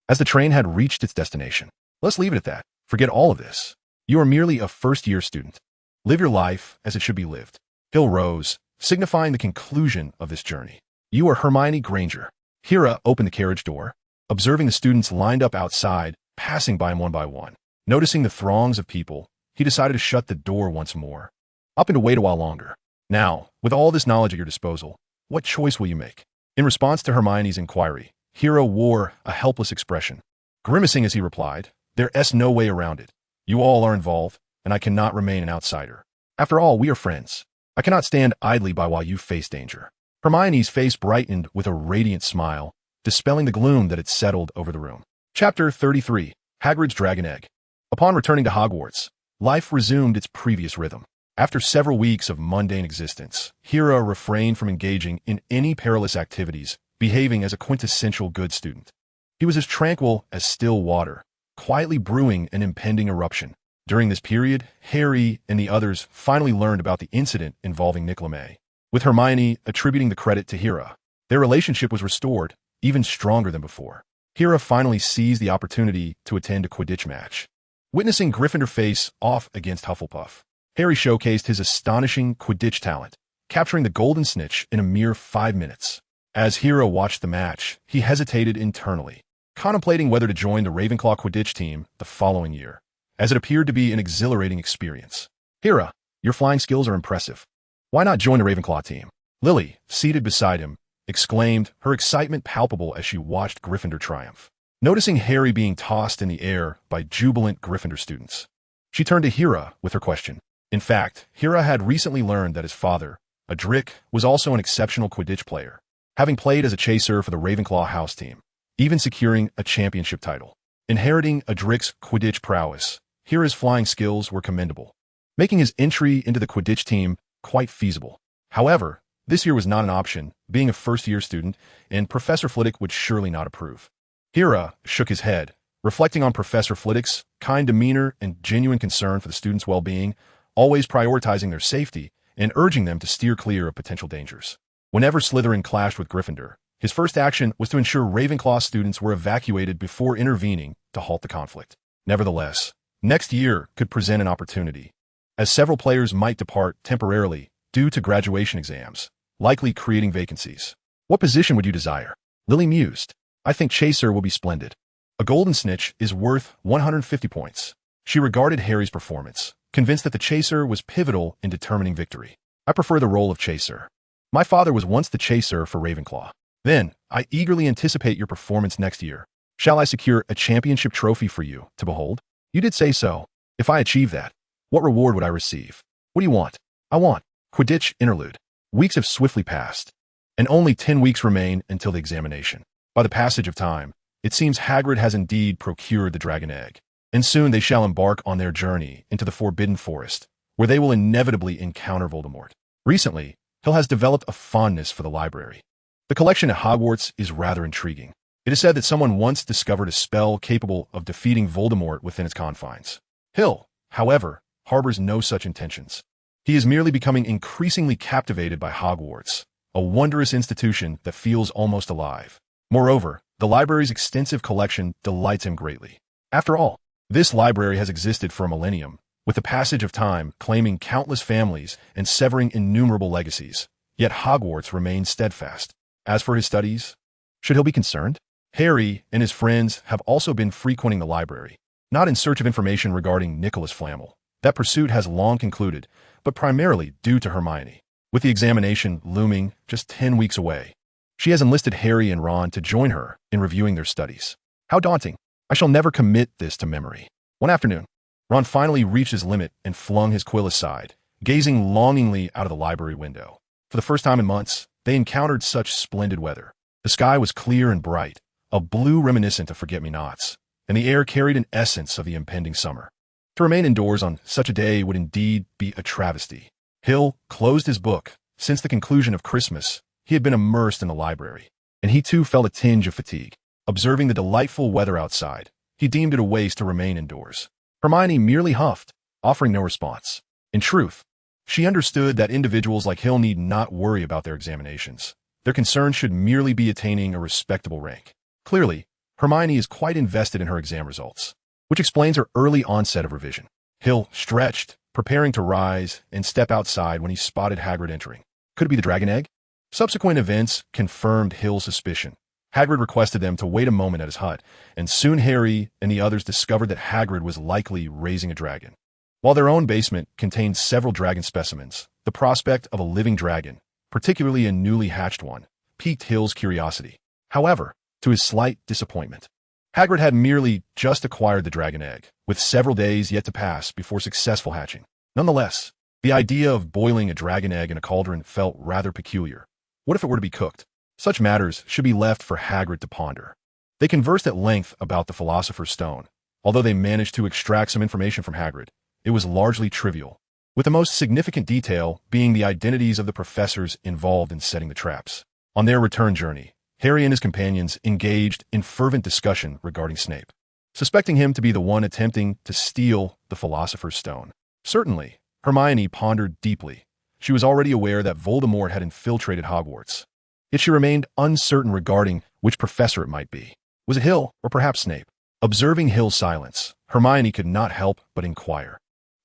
As the train had reached its destination, let's leave it at that. Forget all of this. You are merely a first-year student. Live your life as it should be lived. Hill rose, signifying the conclusion of this journey. You are Hermione Granger. Hera opened the carriage door, observing the students lined up outside, passing by him one by one. Noticing the throngs of people, he decided to shut the door once more, opting to wait a while longer. Now, with all this knowledge at your disposal, what choice will you make? In response to Hermione's inquiry, Hera wore a helpless expression. Grimacing as he replied, "There's no way around it. You all are involved, and I cannot remain an outsider. After all, we are friends. I cannot stand idly by while you face danger." Hermione's face brightened with a radiant smile, dispelling the gloom that had settled over the room. Chapter 33. Hagrid's Dragon Egg. Upon returning to Hogwarts, life resumed its previous rhythm. After several weeks of mundane existence, Hera refrained from engaging in any perilous activities, behaving as a quintessential good student. He was as tranquil as still water, quietly brewing an impending eruption. During this period, Harry and the others finally learned about the incident involving Nicolamay, with Hermione attributing the credit to Hera. Their relationship was restored, even stronger than before. Hera finally seized the opportunity to attend a Quidditch match. Witnessing Gryffindor face off against Hufflepuff, Harry showcased his astonishing Quidditch talent, capturing the Golden Snitch in a mere 5 minutes. As Hera watched the match, he hesitated internally, contemplating whether to join the Ravenclaw Quidditch team the following year, as it appeared to be an exhilarating experience. "Hera, your flying skills are impressive. Why not join the Ravenclaw team?" Lily, seated beside him, exclaimed, her excitement palpable as she watched Gryffindor triumph. Noticing Harry being tossed in the air by jubilant Gryffindor students, she turned to Hera with her question. In fact, Hera had recently learned that his father, Adric, was also an exceptional Quidditch player, having played as a chaser for the Ravenclaw house team, even securing a championship title. Inheriting Adric's Quidditch prowess, Hera's flying skills were commendable, making his entry into the Quidditch team quite feasible. However, this year was not an option, being a first-year student, and Professor Flitwick would surely not approve. Hera shook his head, reflecting on Professor Flitwick's kind demeanor and genuine concern for the students' well-being, always prioritizing their safety and urging them to steer clear of potential dangers. Whenever Slytherin clashed with Gryffindor, his first action was to ensure Ravenclaw students were evacuated before intervening to halt the conflict. Nevertheless, next year could present an opportunity, as several players might depart temporarily due to graduation exams, likely creating vacancies. "What position would you desire?" Lily mused. "I think Chaser will be splendid. A Golden Snitch is worth 150 points. She regarded Harry's performance, convinced that the Chaser was pivotal in determining victory. "I prefer the role of Chaser. My father was once the Chaser for Ravenclaw. Then, I eagerly anticipate your performance next year. Shall I secure a championship trophy for you to behold?" "You did say so. If I achieve that, what reward would I receive?" "What do you want?" "I want Quidditch Interlude." Weeks have swiftly passed, and only 10 weeks remain until the examination. By the passage of time, it seems Hagrid has indeed procured the dragon egg, and soon they shall embark on their journey into the Forbidden Forest, where they will inevitably encounter Voldemort. Recently, Hill has developed a fondness for the library. The collection at Hogwarts is rather intriguing. It is said that someone once discovered a spell capable of defeating Voldemort within its confines. Hill, however, harbors no such intentions. He is merely becoming increasingly captivated by Hogwarts, a wondrous institution that feels almost alive. Moreover, the library's extensive collection delights him greatly. After all, this library has existed for a millennium, with the passage of time claiming countless families and severing innumerable legacies. Yet Hogwarts remains steadfast. As for his studies, should Hill be concerned? Harry and his friends have also been frequenting the library, not in search of information regarding Nicholas Flamel. That pursuit has long concluded, but primarily due to Hermione. With the examination looming just 10 weeks away, she has enlisted Harry and Ron to join her in reviewing their studies. How daunting. I shall never commit this to memory. One afternoon, Ron finally reached his limit and flung his quill aside, gazing longingly out of the library window. For the first time in months, they encountered such splendid weather. The sky was clear and bright, a blue reminiscent of forget-me-nots, and the air carried an essence of the impending summer. To remain indoors on such a day would indeed be a travesty. Hill closed his book. Since the conclusion of Christmas, he had been immersed in the library, and he too felt a tinge of fatigue. Observing the delightful weather outside, he deemed it a waste to remain indoors. Hermione merely huffed, offering no response. In truth, she understood that individuals like Hill need not worry about their examinations. Their concern should merely be attaining a respectable rank. Clearly, Hermione is quite invested in her exam results, which explains her early onset of revision. Hill stretched, preparing to rise and step outside when he spotted Hagrid entering. Could it be the dragon egg? Subsequent events confirmed Hill's suspicion. Hagrid requested them to wait a moment at his hut, and soon Harry and the others discovered that Hagrid was likely raising a dragon. While their own basement contained several dragon specimens, the prospect of a living dragon, particularly a newly hatched one, piqued Hill's curiosity. However, to his slight disappointment, Hagrid had merely just acquired the dragon egg, with several days yet to pass before successful hatching. Nonetheless, the idea of boiling a dragon egg in a cauldron felt rather peculiar. What if it were to be cooked? Such matters should be left for Hagrid to ponder. They conversed at length about the Philosopher's Stone. Although they managed to extract some information from Hagrid, it was largely trivial, with the most significant detail being the identities of the professors involved in setting the traps. On their return journey, Harry and his companions engaged in fervent discussion regarding Snape, suspecting him to be the one attempting to steal the Philosopher's Stone. Certainly, Hermione pondered deeply. She was already aware that Voldemort had infiltrated Hogwarts. Yet she remained uncertain regarding which professor it might be. Was it Hill or perhaps Snape? Observing Hill's silence, Hermione could not help but inquire.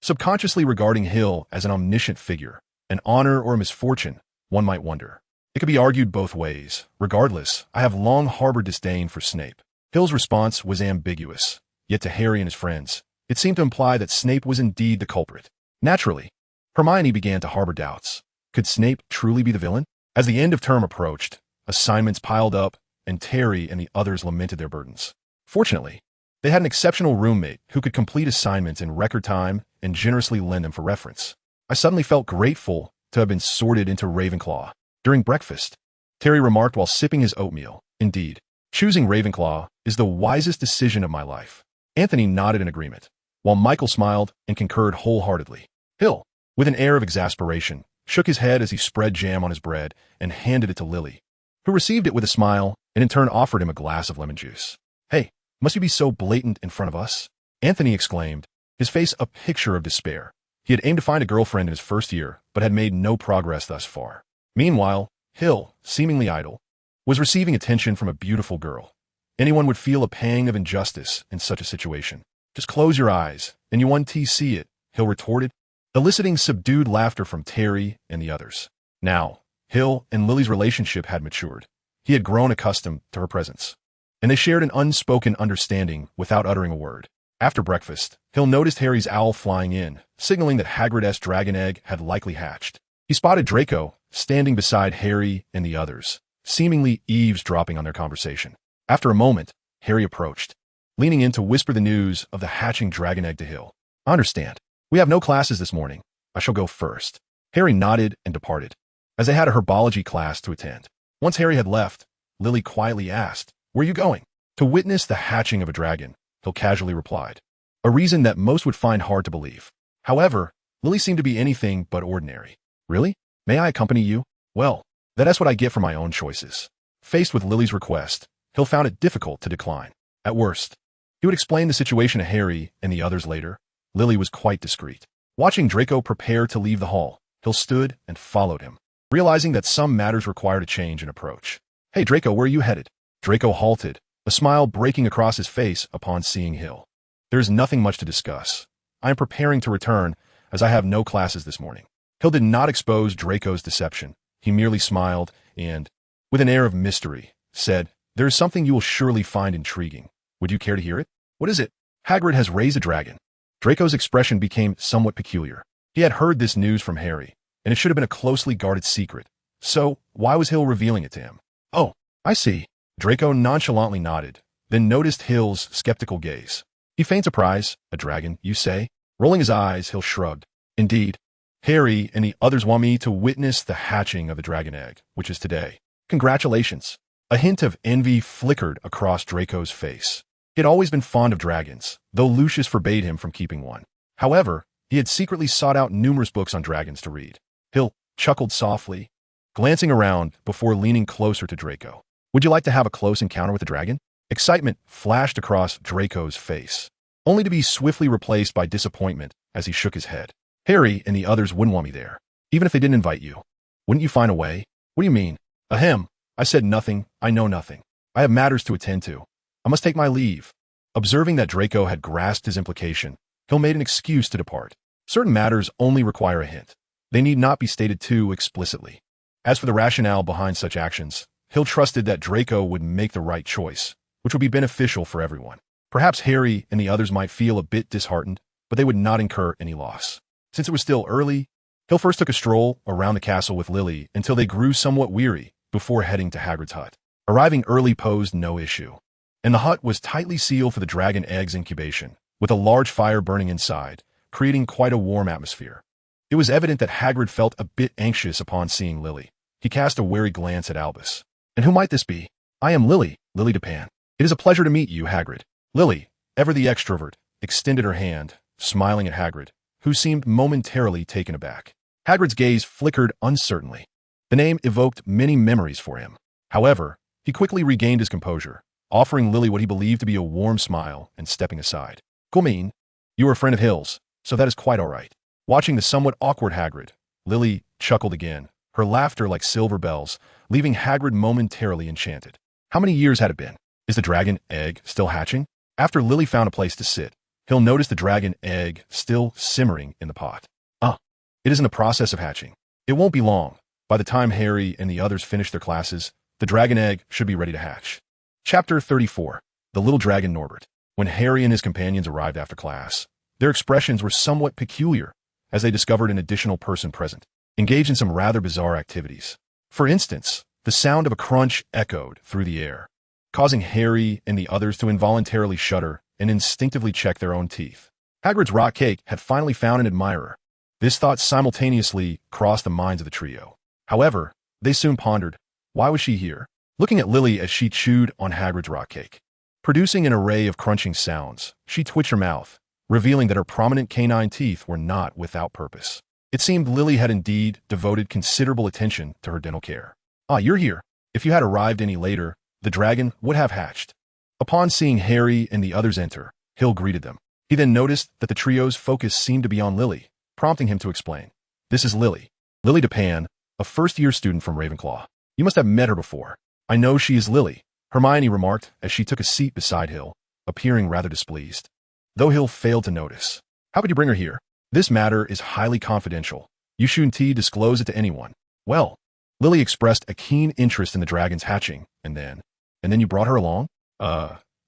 Subconsciously regarding Hill as an omniscient figure, an honor or a misfortune, one might wonder. It could be argued both ways. Regardless, I have long harbored disdain for Snape. Hill's response was ambiguous, yet to Harry and his friends, it seemed to imply that Snape was indeed the culprit. Naturally, Hermione began to harbor doubts. Could Snape truly be the villain? As the end of term approached, assignments piled up, and Terry and the others lamented their burdens. Fortunately, they had an exceptional roommate who could complete assignments in record time and generously lend them for reference. I suddenly felt grateful to have been sorted into Ravenclaw. During breakfast, Terry remarked while sipping his oatmeal, "Indeed, choosing Ravenclaw is the wisest decision of my life." Anthony nodded in agreement, while Michael smiled and concurred wholeheartedly. Hill, with an air of exasperation, shook his head as he spread jam on his bread and handed it to Lily, who received it with a smile and in turn offered him a glass of lemon juice. "Hey, must you be so blatant in front of us?" Anthony exclaimed, his face a picture of despair. He had aimed to find a girlfriend in his first year, but had made no progress thus far. Meanwhile, Hill, seemingly idle, was receiving attention from a beautiful girl. Anyone would feel a pang of injustice in such a situation. "Just close your eyes, and you won't see it," Hill retorted, eliciting subdued laughter from Terry and the others. Now, Hill and Lily's relationship had matured. He had grown accustomed to her presence, and they shared an unspoken understanding without uttering a word. After breakfast, Hill noticed Harry's owl flying in, signaling that Hagrid's dragon egg had likely hatched. He spotted Draco standing beside Harry and the others, seemingly eavesdropping on their conversation. After a moment, Harry approached, leaning in to whisper the news of the hatching dragon egg to Hill. "I understand. We have no classes this morning. I shall go first." Harry nodded and departed, as they had a herbology class to attend. Once Harry had left, Lily quietly asked, "Where are you going?" "To witness the hatching of a dragon," Hill casually replied, a reason that most would find hard to believe. However, Lily seemed to be anything but ordinary. "Really? May I accompany you?" "Well, that's what I get for my own choices." Faced with Lily's request, Hill found it difficult to decline. At worst, he would explain the situation to Harry and the others later. Lily was quite discreet. Watching Draco prepare to leave the hall, Hill stood and followed him, realizing that some matters required a change in approach. "Hey Draco, where are you headed?" Draco halted, a smile breaking across his face upon seeing Hill. "There is nothing much to discuss. I am preparing to return, as I have no classes this morning." Hill did not expose Draco's deception. He merely smiled and, with an air of mystery, said, "There is something you will surely find intriguing. Would you care to hear it?" "What is it?" "Hagrid has raised a dragon." Draco's expression became somewhat peculiar. He had heard this news from Harry, and it should have been a closely guarded secret. So, why was Hill revealing it to him? "Oh, I see." Draco nonchalantly nodded, then noticed Hill's skeptical gaze. He feigned surprise. "A dragon, you say?" Rolling his eyes, Hill shrugged. "Indeed. Harry and the others want me to witness the hatching of the dragon egg, which is today." "Congratulations." A hint of envy flickered across Draco's face. He had always been fond of dragons, though Lucius forbade him from keeping one. However, he had secretly sought out numerous books on dragons to read. Hill chuckled softly, glancing around before leaning closer to Draco. "Would you like to have a close encounter with the dragon?" Excitement flashed across Draco's face, only to be swiftly replaced by disappointment as he shook his head. "Harry and the others wouldn't want me there, even if they didn't invite you. Wouldn't you find a way?" "What do you mean?" "Ahem. I said nothing. I know nothing. I have matters to attend to. I must take my leave." Observing that Draco had grasped his implication, Hill made an excuse to depart. Certain matters only require a hint. They need not be stated too explicitly. As for the rationale behind such actions, Hill trusted that Draco would make the right choice, which would be beneficial for everyone. Perhaps Harry and the others might feel a bit disheartened, but they would not incur any loss. Since it was still early, Hill first took a stroll around the castle with Lily until they grew somewhat weary before heading to Hagrid's hut. Arriving early posed no issue, and the hut was tightly sealed for the dragon egg's incubation, with a large fire burning inside, creating quite a warm atmosphere. It was evident that Hagrid felt a bit anxious upon seeing Lily. He cast a wary glance at Albus. "And who might this be?" "I am Lily Depan. It is a pleasure to meet you, Hagrid." Lily, ever the extrovert, extended her hand, smiling at Hagrid, who seemed momentarily taken aback. Hagrid's gaze flickered uncertainly. The name evoked many memories for him. However, he quickly regained his composure, offering Lily what he believed to be a warm smile and stepping aside. "Gulmeen, you are a friend of Hill's, so that is quite all right." Watching the somewhat awkward Hagrid, Lily chuckled again, her laughter like silver bells, leaving Hagrid momentarily enchanted. How many years had it been? Is the dragon egg still hatching? After Lily found a place to sit, Hill noticed the dragon egg still simmering in the pot. It is in the process of hatching. It won't be long. By the time Harry and the others finish their classes, the dragon egg should be ready to hatch. Chapter 34. The Little Dragon Norbert. When Harry and his companions arrived after class, their expressions were somewhat peculiar as they discovered an additional person present, engaged in some rather bizarre activities. For instance, the sound of a crunch echoed through the air, causing Harry and the others to involuntarily shudder and instinctively check their own teeth. Hagrid's rock cake had finally found an admirer. This thought simultaneously crossed the minds of the trio. However, they soon pondered, why was she here? Looking at Lily as she chewed on Hagrid's rock cake, producing an array of crunching sounds, she twitched her mouth, revealing that her prominent canine teeth were not without purpose. It seemed Lily had indeed devoted considerable attention to her dental care. You're here. If you had arrived any later, the dragon would have hatched. Upon seeing Harry and the others enter, Hill greeted them. He then noticed that the trio's focus seemed to be on Lily, prompting him to explain. "This is Lily Depan, a first-year student from Ravenclaw. You must have met her before." "I know she is Lily," Hermione remarked as she took a seat beside Hill, appearing rather displeased, though Hill failed to notice. "How could you bring her here? This matter is highly confidential. You shouldn't disclose it to anyone." "Well," Lily expressed a keen interest in the dragon's hatching, and then you brought her along?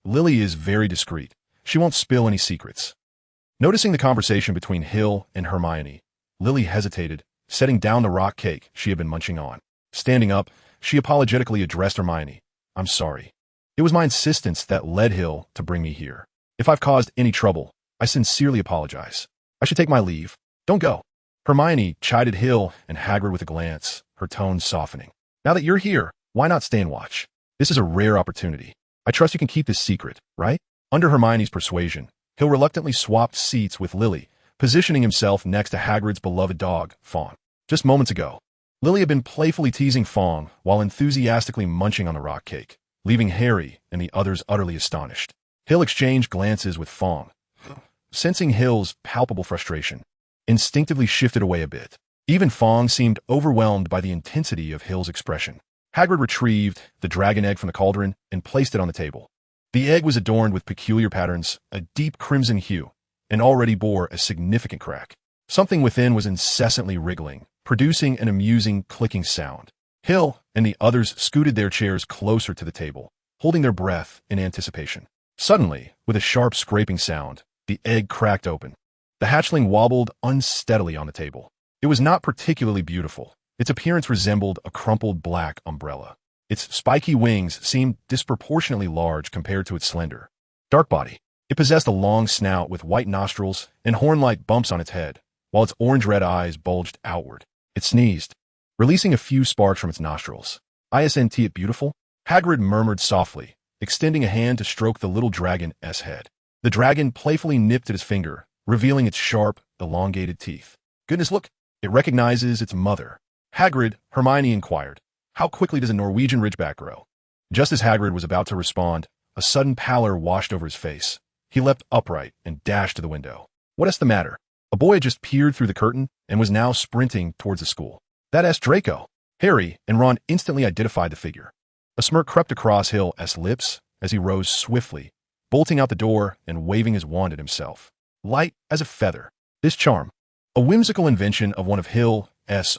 Lily is very discreet. She won't spill any secrets." Noticing the conversation between Hill and Hermione, Lily hesitated, setting down the rock cake she had been munching on. Standing up, she apologetically addressed Hermione. "I'm sorry. It was my insistence that led Hill to bring me here. If I've caused any trouble, I sincerely apologize. I should take my leave." "Don't go." Hermione chided Hill and Hagrid with a glance, her tone softening. "Now that you're here, why not stay and watch? This is a rare opportunity. I trust you can keep this secret, right?" Under Hermione's persuasion, Hill reluctantly swapped seats with Lily, positioning himself next to Hagrid's beloved dog, Fawn. Just moments ago, Lily had been playfully teasing Fong while enthusiastically munching on the rock cake, leaving Harry and the others utterly astonished. Hill exchanged glances with Fong, sensing Hill's palpable frustration, instinctively shifted away a bit. Even Fong seemed overwhelmed by the intensity of Hill's expression. Hagrid retrieved the dragon egg from the cauldron and placed it on the table. The egg was adorned with peculiar patterns, a deep crimson hue, and already bore a significant crack. Something within was incessantly wriggling, producing an amusing clicking sound. Hill and the others scooted their chairs closer to the table, holding their breath in anticipation. Suddenly, with a sharp scraping sound, the egg cracked open. The hatchling wobbled unsteadily on the table. It was not particularly beautiful. Its appearance resembled a crumpled black umbrella. Its spiky wings seemed disproportionately large compared to its slender, dark body. It possessed a long snout with white nostrils and horn-like bumps on its head, while its orange-red eyes bulged outward. It sneezed, releasing a few sparks from its nostrils. "Isn't it beautiful?" Hagrid murmured softly, extending a hand to stroke the little dragon's head. The dragon playfully nipped at his finger, revealing its sharp, elongated teeth. "Goodness, look! It recognizes its mother." "Hagrid," Hermione inquired, "how quickly does a Norwegian ridgeback grow?" Just as Hagrid was about to respond, a sudden pallor washed over his face. He leapt upright and dashed to the window. "What's the matter?" A boy had just peered through the curtain and was now sprinting towards the school. "That's Draco." Harry and Ron instantly identified the figure. A smirk crept across Hill's lips as he rose swiftly, bolting out the door and waving his wand at himself. Light as a feather. This charm, a whimsical invention of one of Hill's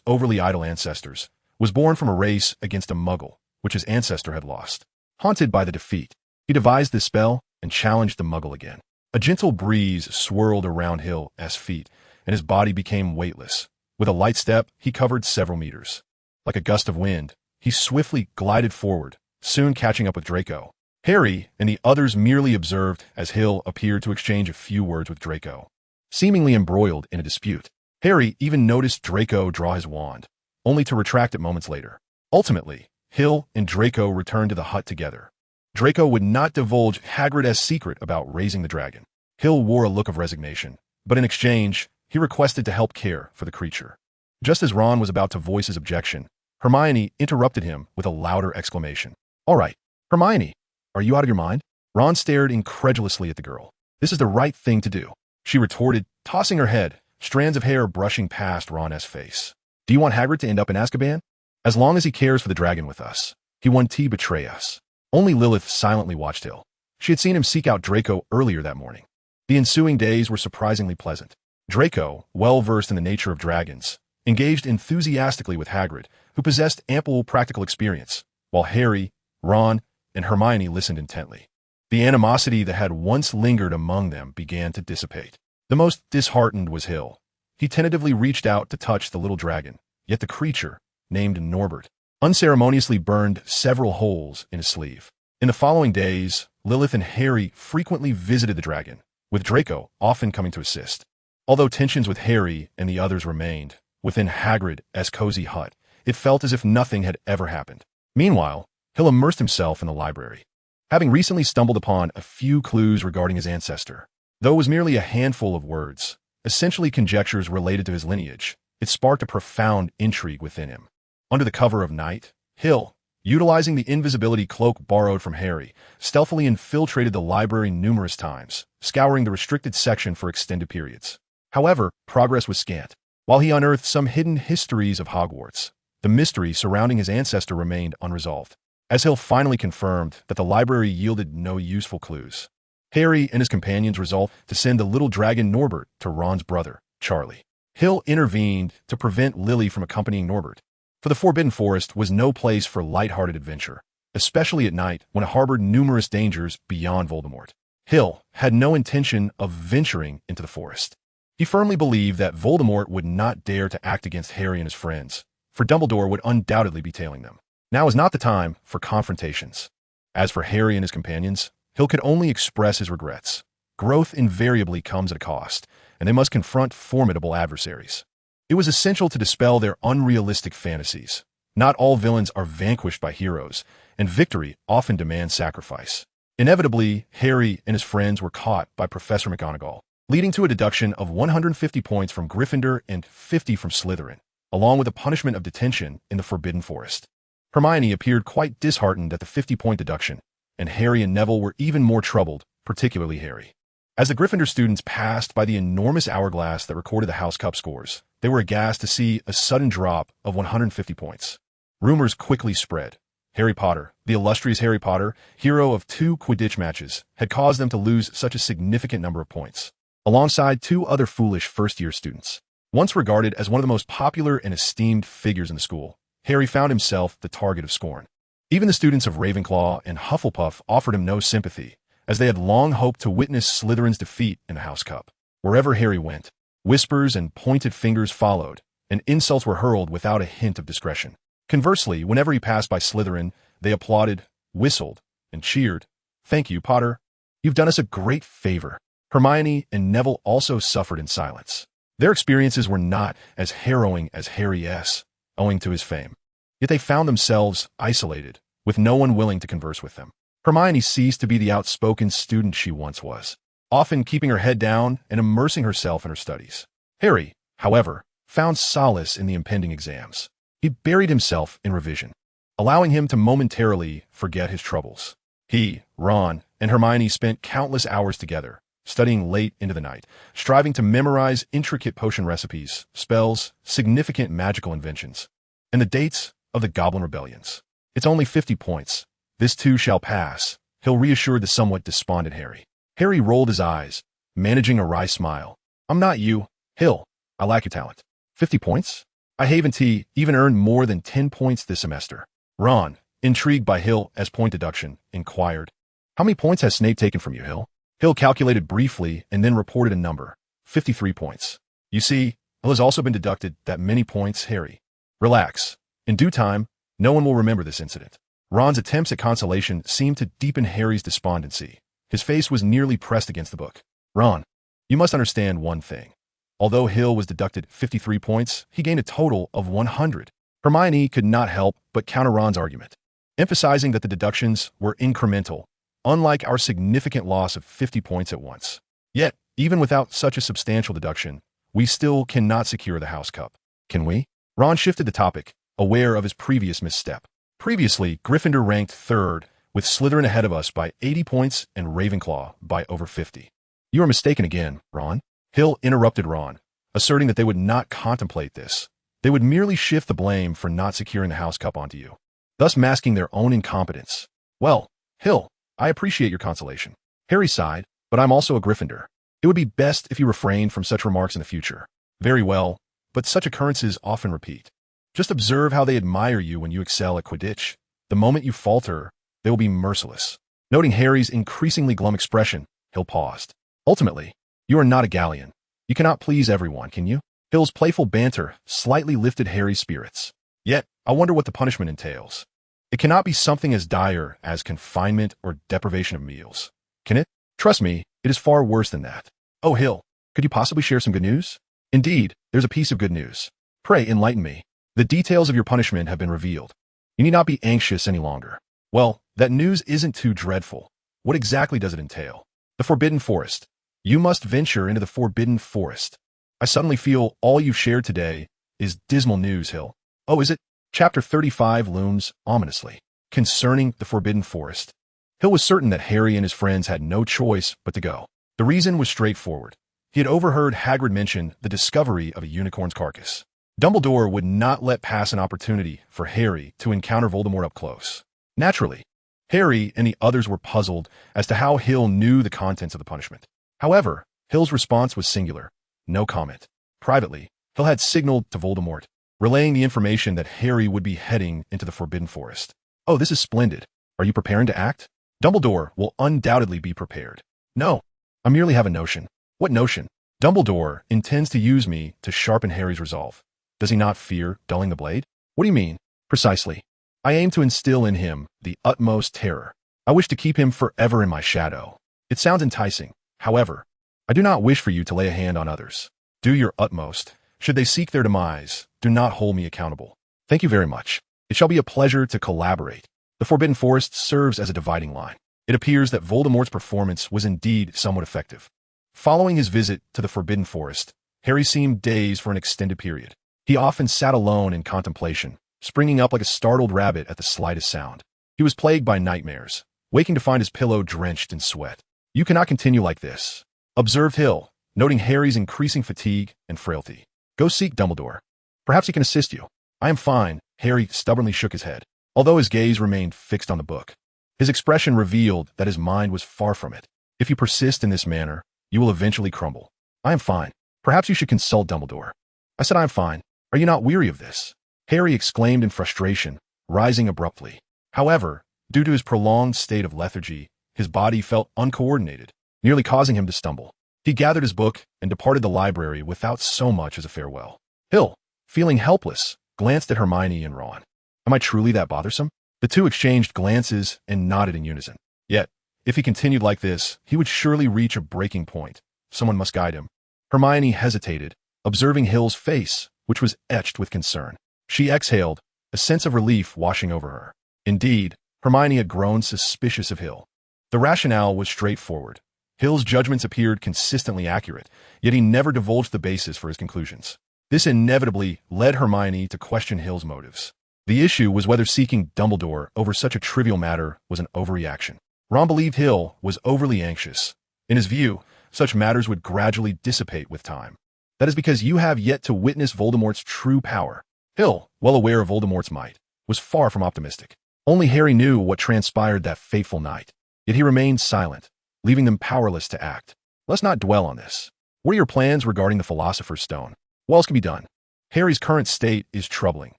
overly idle ancestors, was born from a race against a muggle, which his ancestor had lost. Haunted by the defeat, he devised this spell and challenged the muggle again. A gentle breeze swirled around Hill's feet, and his body became weightless. With a light step, he covered several meters. Like a gust of wind, he swiftly glided forward, soon catching up with Draco. Harry and the others merely observed as Hill appeared to exchange a few words with Draco, seemingly embroiled in a dispute. Harry even noticed Draco draw his wand, only to retract it moments later. Ultimately, Hill and Draco returned to the hut together. Draco would not divulge Hagrid's secret about raising the dragon. Hill wore a look of resignation, but in exchange, he requested to help care for the creature. Just as Ron was about to voice his objection, Hermione interrupted him with a louder exclamation. "All right, Hermione, are you out of your mind?" Ron stared incredulously at the girl. "This is the right thing to do," she retorted, tossing her head, strands of hair brushing past Ron's face. "Do you want Hagrid to end up in Azkaban? As long as he cares for the dragon with us, he won't betray us." Only Lilith silently watched Hill. She had seen him seek out Draco earlier that morning. The ensuing days were surprisingly pleasant. Draco, well versed in the nature of dragons, engaged enthusiastically with Hagrid, who possessed ample practical experience, while Harry, Ron, and Hermione listened intently. The animosity that had once lingered among them began to dissipate. The most disheartened was Hill. He tentatively reached out to touch the little dragon, yet the creature, named Norbert, unceremoniously burned several holes in his sleeve. In the following days, Lilith and Harry frequently visited the dragon, with Draco often coming to assist. Although tensions with Harry and the others remained, within Hagrid's cozy hut, it felt as if nothing had ever happened. Meanwhile, Hill immersed himself in the library. Having recently stumbled upon a few clues regarding his ancestor, though it was merely a handful of words, essentially conjectures related to his lineage, it sparked a profound intrigue within him. Under the cover of night, Hill, utilizing the invisibility cloak borrowed from Harry, stealthily infiltrated the library numerous times, scouring the restricted section for extended periods. However, progress was scant. While he unearthed some hidden histories of Hogwarts, the mystery surrounding his ancestor remained unresolved. As Hill finally confirmed that the library yielded no useful clues, Harry and his companions resolved to send the little dragon Norbert to Ron's brother, Charlie. Hill intervened to prevent Lily from accompanying Norbert, for the Forbidden Forest was no place for light-hearted adventure, especially at night when it harbored numerous dangers beyond Voldemort. Hill had no intention of venturing into the forest. He firmly believed that Voldemort would not dare to act against Harry and his friends, for Dumbledore would undoubtedly be tailing them. Now is not the time for confrontations. As for Harry and his companions, Hill could only express his regrets. Growth invariably comes at a cost, and they must confront formidable adversaries. It was essential to dispel their unrealistic fantasies. Not all villains are vanquished by heroes, and victory often demands sacrifice. Inevitably, Harry and his friends were caught by Professor McGonagall, leading to a deduction of 150 points from Gryffindor and 50 from Slytherin. along with a punishment of detention in the Forbidden Forest. Hermione appeared quite disheartened at the 50-point deduction, and Harry and Neville were even more troubled, particularly Harry. As the Gryffindor students passed by the enormous hourglass that recorded the House Cup scores, they were aghast to see a sudden drop of 150 points. Rumors quickly spread. Harry Potter, the illustrious Harry Potter, hero of 2 Quidditch matches, had caused them to lose such a significant number of points, alongside 2 other foolish first-year students. Once regarded as one of the most popular and esteemed figures in the school, Harry found himself the target of scorn. Even the students of Ravenclaw and Hufflepuff offered him no sympathy, as they had long hoped to witness Slytherin's defeat in the House Cup. Wherever Harry went, whispers and pointed fingers followed, and insults were hurled without a hint of discretion. Conversely, whenever he passed by Slytherin, they applauded, whistled, and cheered. "Thank you, Potter. You've done us a great favor." Hermione and Neville also suffered in silence. Their experiences were not as harrowing as Harry's, owing to his fame. Yet they found themselves isolated, with no one willing to converse with them. Hermione ceased to be the outspoken student she once was, often keeping her head down and immersing herself in her studies. Harry, however, found solace in the impending exams. He buried himself in revision, allowing him to momentarily forget his troubles. He, Ron, and Hermione spent countless hours together, studying late into the night, striving to memorize intricate potion recipes, spells, significant magical inventions, and the dates of the Goblin Rebellions. "It's only 50 points. This too shall pass," Hill reassured the somewhat despondent Harry. Harry rolled his eyes, managing a wry smile. "I'm not you, Hill. I lack your talent. 50 points? I haven't even earned more than 10 points this semester." Ron, intrigued by Hill as point deduction, inquired, "How many points has Snape taken from you, Hill?" Hill calculated briefly and then reported a number, 53 points. "You see, Hill has also been deducted that many points, Harry. Relax. In due time, no one will remember this incident." Ron's attempts at consolation seemed to deepen Harry's despondency. His face was nearly pressed against the book. "Ron, you must understand one thing. Although Hill was deducted 53 points, he gained a total of 100. Hermione could not help but counter Ron's argument, emphasizing that the deductions were incremental, unlike our significant loss of 50 points at once. Yet, even without such a substantial deduction, we still cannot secure the House Cup. Can we? Ron shifted the topic, aware of his previous misstep. Previously, Gryffindor ranked third, with Slytherin ahead of us by 80 points and Ravenclaw by over 50. You are mistaken again, Ron. Hill interrupted Ron, asserting that they would not contemplate this. They would merely shift the blame for not securing the House Cup onto you, thus masking their own incompetence. Well, Hill, I appreciate your consolation. Harry sighed, but I'm also a Gryffindor. It would be best if you refrained from such remarks in the future. Very well, but such occurrences often repeat. Just observe how they admire you when you excel at Quidditch. The moment you falter, they will be merciless. Noting Harry's increasingly glum expression, Hill paused. Ultimately, you are not a Gallion. You cannot please everyone, can you? Hill's playful banter slightly lifted Harry's spirits. Yet, I wonder what the punishment entails. It cannot be something as dire as confinement or deprivation of meals. Can it? Trust me, it is far worse than that. Oh, Hill, could you possibly share some good news? Indeed, there's a piece of good news. Pray enlighten me. The details of your punishment have been revealed. You need not be anxious any longer. Well, that news isn't too dreadful. What exactly does it entail? The Forbidden Forest. You must venture into the Forbidden Forest. I suddenly feel all you've shared today is dismal news, Hill. Oh, is it? Chapter 35 looms ominously. Concerning the Forbidden Forest. Hill was certain that Harry and his friends had no choice but to go. The reason was straightforward. He had overheard Hagrid mention the discovery of a unicorn's carcass. Dumbledore would not let pass an opportunity for Harry to encounter Voldemort up close. Naturally, Harry and the others were puzzled as to how Hill knew the contents of the punishment. However, Hill's response was singular. No comment. Privately, Hill had signaled to Voldemort, relaying the information that Harry would be heading into the Forbidden Forest. Oh, this is splendid. Are you preparing to act? Dumbledore will undoubtedly be prepared. No, I merely have a notion. What notion? Dumbledore intends to use me to sharpen Harry's resolve. Does he not fear dulling the blade? What do you mean? Precisely. I aim to instill in him the utmost terror. I wish to keep him forever in my shadow. It sounds enticing. However, I do not wish for you to lay a hand on others. Do your utmost. Should they seek their demise, do not hold me accountable. Thank you very much. It shall be a pleasure to collaborate. The Forbidden Forest serves as a dividing line. It appears that Voldemort's performance was indeed somewhat effective. Following his visit to the Forbidden Forest, Harry seemed dazed for an extended period. He often sat alone in contemplation, springing up like a startled rabbit at the slightest sound. He was plagued by nightmares, waking to find his pillow drenched in sweat. "You cannot continue like this," observed Hill, noting Harry's increasing fatigue and frailty. "Go seek Dumbledore. Perhaps he can assist you." "I am fine," Harry stubbornly shook his head, although his gaze remained fixed on the book. His expression revealed that his mind was far from it. "If you persist in this manner, you will eventually crumble." "I am fine. Perhaps you should consult Dumbledore." "I said I am fine. Are you not weary of this?" Harry exclaimed in frustration, rising abruptly. However, due to his prolonged state of lethargy, his body felt uncoordinated, nearly causing him to stumble. He gathered his book and departed the library without so much as a farewell. Hill, feeling helpless, glanced at Hermione and Ron. "Am I truly that bothersome?" The two exchanged glances and nodded in unison. Yet, if he continued like this, he would surely reach a breaking point. Someone must guide him. Hermione hesitated, observing Hill's face, which was etched with concern. She exhaled, a sense of relief washing over her. Indeed, Hermione had grown suspicious of Hill. The rationale was straightforward. Hill's judgments appeared consistently accurate, yet he never divulged the basis for his conclusions. This inevitably led Hermione to question Hill's motives. The issue was whether seeking Dumbledore over such a trivial matter was an overreaction. Ron believed Hill was overly anxious. In his view, such matters would gradually dissipate with time. "That is because you have yet to witness Voldemort's true power." Hill, well aware of Voldemort's might, was far from optimistic. Only Harry knew what transpired that fateful night. Yet he remained silent, leaving them powerless to act. "Let's not dwell on this. What are your plans regarding the Philosopher's Stone? What else can be done? Harry's current state is troubling.